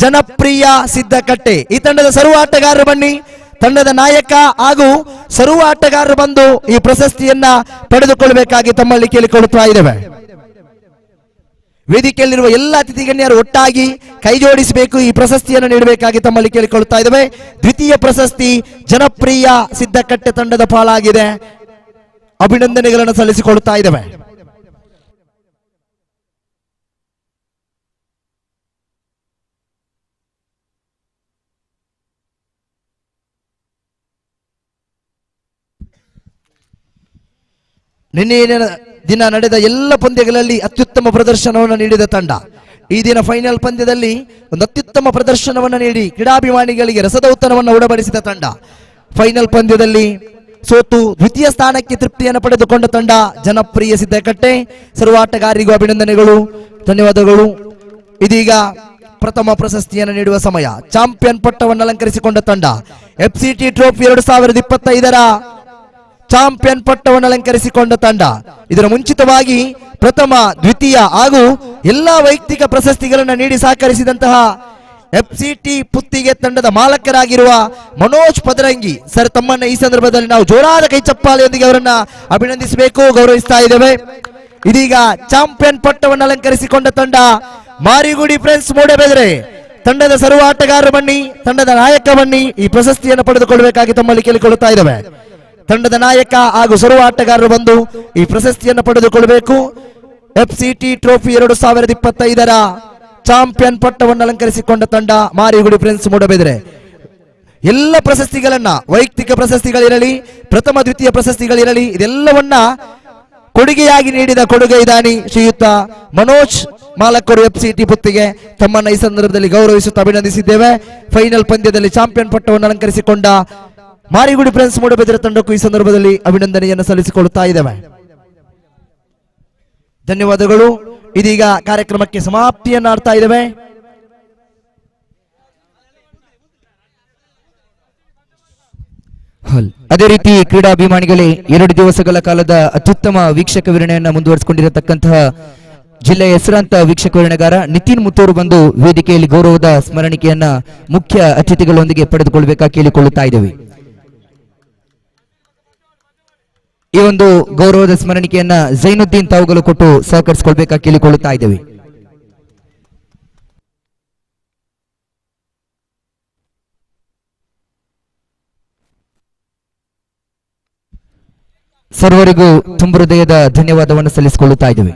ಜನಪ್ರಿಯ ಸಿದ್ದಕಟ್ಟೆ. ಈ ತಂಡದ ಸರ್ವ ಆಟಗಾರರು ಬನ್ನಿ. ತಂಡದ ನಾಯಕ ಹಾಗೂ ಸರ್ವ ಆಟಗಾರರು ಬಂದು ಈ ಪ್ರಶಸ್ತಿಯನ್ನ ಪಡೆದುಕೊಳ್ಳಬೇಕಾಗಿ ತಮ್ಮಲ್ಲಿ ಕೇಳಿಕೊಳ್ಳುತ್ತಾ ಇದ್ದೇವೆ. ವೇದಿಕೆಯಲ್ಲಿರುವ ಎಲ್ಲ ಅತಿಥಿ ಗಣ್ಯರು ಒಟ್ಟಾಗಿ ಕೈ ಜೋಡಿಸಬೇಕು, ಈ ಪ್ರಶಸ್ತಿಯನ್ನು ನೀಡಬೇಕಾಗಿ ತಮ್ಮಲ್ಲಿ ಕೇಳಿಕೊಳ್ಳುತ್ತಾ ಇದ್ದೇವೆ. ದ್ವಿತೀಯ ಪ್ರಶಸ್ತಿ ಜನಪ್ರಿಯ ಸಿದ್ದಕಟ್ಟೆ ತಂಡದ ಪಾಲಾಗಿದೆ. ಅಭಿನಂದನೆಗಳನ್ನು ಸಲ್ಲಿಸಿಕೊಳ್ಳುತ್ತಾ ಇದ್ದೇವೆ. ನಿನ್ನೆ ದಿನ ನಡೆದ ಎಲ್ಲ ಪಂದ್ಯಗಳಲ್ಲಿ ಅತ್ಯುತ್ತಮ ಪ್ರದರ್ಶನವನ್ನು ನೀಡಿದ ತಂಡ ಈ ದಿನ ಫೈನಲ್ ಪಂದ್ಯದಲ್ಲಿ ಒಂದು ಅತ್ಯುತ್ತಮ ಪ್ರದರ್ಶನವನ್ನು ನೀಡಿ ಕ್ರೀಡಾಭಿಮಾನಿಗಳಿಗೆ ರಸದೌತಣವನ್ನು ಉಡಬಡಿಸಿದ ತಂಡ ಫೈನಲ್ ಪಂದ್ಯದಲ್ಲಿ ಸೋತು ದ್ವಿತೀಯ ಸ್ಥಾನಕ್ಕೆ ತೃಪ್ತಿಯನ್ನು ಪಡೆದುಕೊಂಡ ತಂಡ ಜನಪ್ರಿಯ ಸಿದ್ದಕಟ್ಟೆ. ಸರ್ವ ಆಟಗಾರರಿಗೂ ಅಭಿನಂದನೆಗಳು, ಧನ್ಯವಾದಗಳು. ಇದೀಗ ಪ್ರಥಮ ಪ್ರಶಸ್ತಿಯನ್ನು ನೀಡುವ ಸಮಯ. ಚಾಂಪಿಯನ್ ಪಟ್ಟವನ್ನು ಅಲಂಕರಿಸಿಕೊಂಡ ತಂಡ FCT ಟ್ರೋಫಿ 2025ರ ಚಾಂಪಿಯನ್ ಪಟ್ಟವನ್ನು ಅಲಂಕರಿಸಿಕೊಂಡ ತಂಡ. ಇದರ ಮುಂಚಿತವಾಗಿ ಪ್ರಥಮ, ದ್ವಿತೀಯ ಹಾಗೂ ಎಲ್ಲಾ ವೈಯಕ್ತಿಕ ಪ್ರಶಸ್ತಿಗಳನ್ನು ನೀಡಿ ಸಹಕರಿಸಿದಂತಹ FCT ಪುತ್ತಿಗೆ ತಂಡದ ಮಾಲಕರಾಗಿರುವ ಮನೋಜ್ ಪದರಂಗಿ ಸರ್ ತಮ್ಮನ್ನ ಈ ಸಂದರ್ಭದಲ್ಲಿ ನಾವು ಜೋರಾದ ಕೈ ಚಪ್ಪಾಳೆಯೊಂದಿಗೆ ಅವರನ್ನ ಅಭಿನಂದಿಸಬೇಕು, ಗೌರವಿಸ್ತಾ ಇದ್ದೇವೆ. ಇದೀಗ ಚಾಂಪಿಯನ್ ಪಟ್ಟವನ್ನು ಅಲಂಕರಿಸಿಕೊಂಡ ತಂಡ ಮಾರಿಗುಡಿ ಫ್ರೆಂಡ್ಸ್ ಮೂಡಬೆದರೆ. ತಂಡದ ಸರ್ವ ಆಟಗಾರರು ಬನ್ನಿ, ತಂಡದ ನಾಯಕ ಬನ್ನಿ, ಈ ಪ್ರಶಸ್ತಿಯನ್ನು ಪಡೆದುಕೊಳ್ಳಬೇಕಾಗಿ ತಮ್ಮಲ್ಲಿ ಕೇಳಿಕೊಳ್ಳುತ್ತಾ ಇದ್ದೇವೆ. ತಂಡದ ನಾಯಕ ಹಾಗೂ ಸರ್ವ ಆಟಗಾರರು ಬಂದು ಈ ಪ್ರಶಸ್ತಿಯನ್ನು ಪಡೆದುಕೊಳ್ಳಬೇಕು. FCT ಟ್ರೋಫಿ 2025ರ ಚಾಂಪಿಯನ್ ಪಟ್ಟವನ್ನು ಅಲಂಕರಿಸಿಕೊಂಡ ತಂಡ ಮಾರಿಗುಡಿ ಫ್ರೆಂಡ್ಸ್ ಮೂಡಬೆದರೆ. ಎಲ್ಲ ಪ್ರಶಸ್ತಿಗಳನ್ನ, ವೈಯಕ್ತಿಕ ಪ್ರಶಸ್ತಿಗಳಿರಲಿ, ಪ್ರಥಮ ದ್ವಿತೀಯ ಪ್ರಶಸ್ತಿಗಳಿರಲಿ, ಇದೆಲ್ಲವನ್ನ ಕೊಡುಗೆಯಾಗಿ ನೀಡಿದ ಕೊಡುಗೆದಾನಿ ಶ್ರೀಯುತ ಮನೋಜ್ ಮಾಲಕರು FCT ಪುತ್ತಿಗೆ ತಮ್ಮನ್ನ ಈ ಸಂದರ್ಭದಲ್ಲಿ ಗೌರವಿಸುತ್ತಾ ಅಭಿನಂದಿಸಿದ್ದೇವೆ. ಫೈನಲ್ ಪಂದ್ಯದಲ್ಲಿ ಚಾಂಪಿಯನ್ ಪಟ್ಟವನ್ನು ಅಲಂಕರಿಸಿಕೊಂಡ ಮಾರಿಗುಡಿ ಫ್ರೆಂಡ್ಸ್ ಮೂಡಬೆದರೆ ತಂಡಕ್ಕೂ ಈ ಸಂದರ್ಭದಲ್ಲಿ ಅಭಿನಂದನೆಯನ್ನು ಸಲ್ಲಿಸಿಕೊಳ್ಳುತ್ತಾ ಇದ್ದೇವೆ. ಧನ್ಯವಾದಗಳು. ಇದೀಗ ಕಾರ್ಯಕ್ರಮಕ್ಕೆ ಸಮಾಪ್ತಿಯನ್ನು ಆಡ್ತಾ ಇದ್ದೇವೆ. ಅದೇ ರೀತಿ ಕ್ರೀಡಾಭಿಮಾನಿಗಳೇ, 2 ದಿವಸಗಳ ಕಾಲದ ಅತ್ಯುತ್ತಮ ವೀಕ್ಷಕ ವಿವರಣೆಯನ್ನು ಮುಂದುವರಿಸಿಕೊಂಡಿರತಕ್ಕಂತಹ ಜಿಲ್ಲೆಯ ಹೆಸರಾಂತ ವೀಕ್ಷಕ ವಿವರಣೆಗಾರ ನಿತಿನ್ ಮುತ್ತೂರು ಬಂದು ವೇದಿಕೆಯಲ್ಲಿ ಗೌರವದ ಸ್ಮರಣಿಕೆಯನ್ನ ಮುಖ್ಯ ಅತಿಥಿಗಳೊಂದಿಗೆ ಪಡೆದುಕೊಳ್ಳಬೇಕಾಗಿ ಕೇಳಿಕೊಳ್ಳುತ್ತಾ ಇದ್ದೇವೆ. ಈ ಒಂದು ಗೌರವದ ಸ್ಮರಣಿಕೆಯನ್ನ ಜೈನುದ್ದೀನ್ ತಾವುಗಳು ಕೊಟ್ಟು ಸಹಕರಿಸಿಕೊಳ್ಬೇಕಾಗಿ ಕೇಳಿಕೊಳ್ಳುತ್ತಾ ಇದ್ದೇವೆ. ಸರ್ವರಿಗೂ ತುಂಬ ಹೃದಯದ ಧನ್ಯವಾದವನ್ನು ಸಲ್ಲಿಸಿಕೊಳ್ಳುತ್ತಾ ಇದ್ದೇವೆ.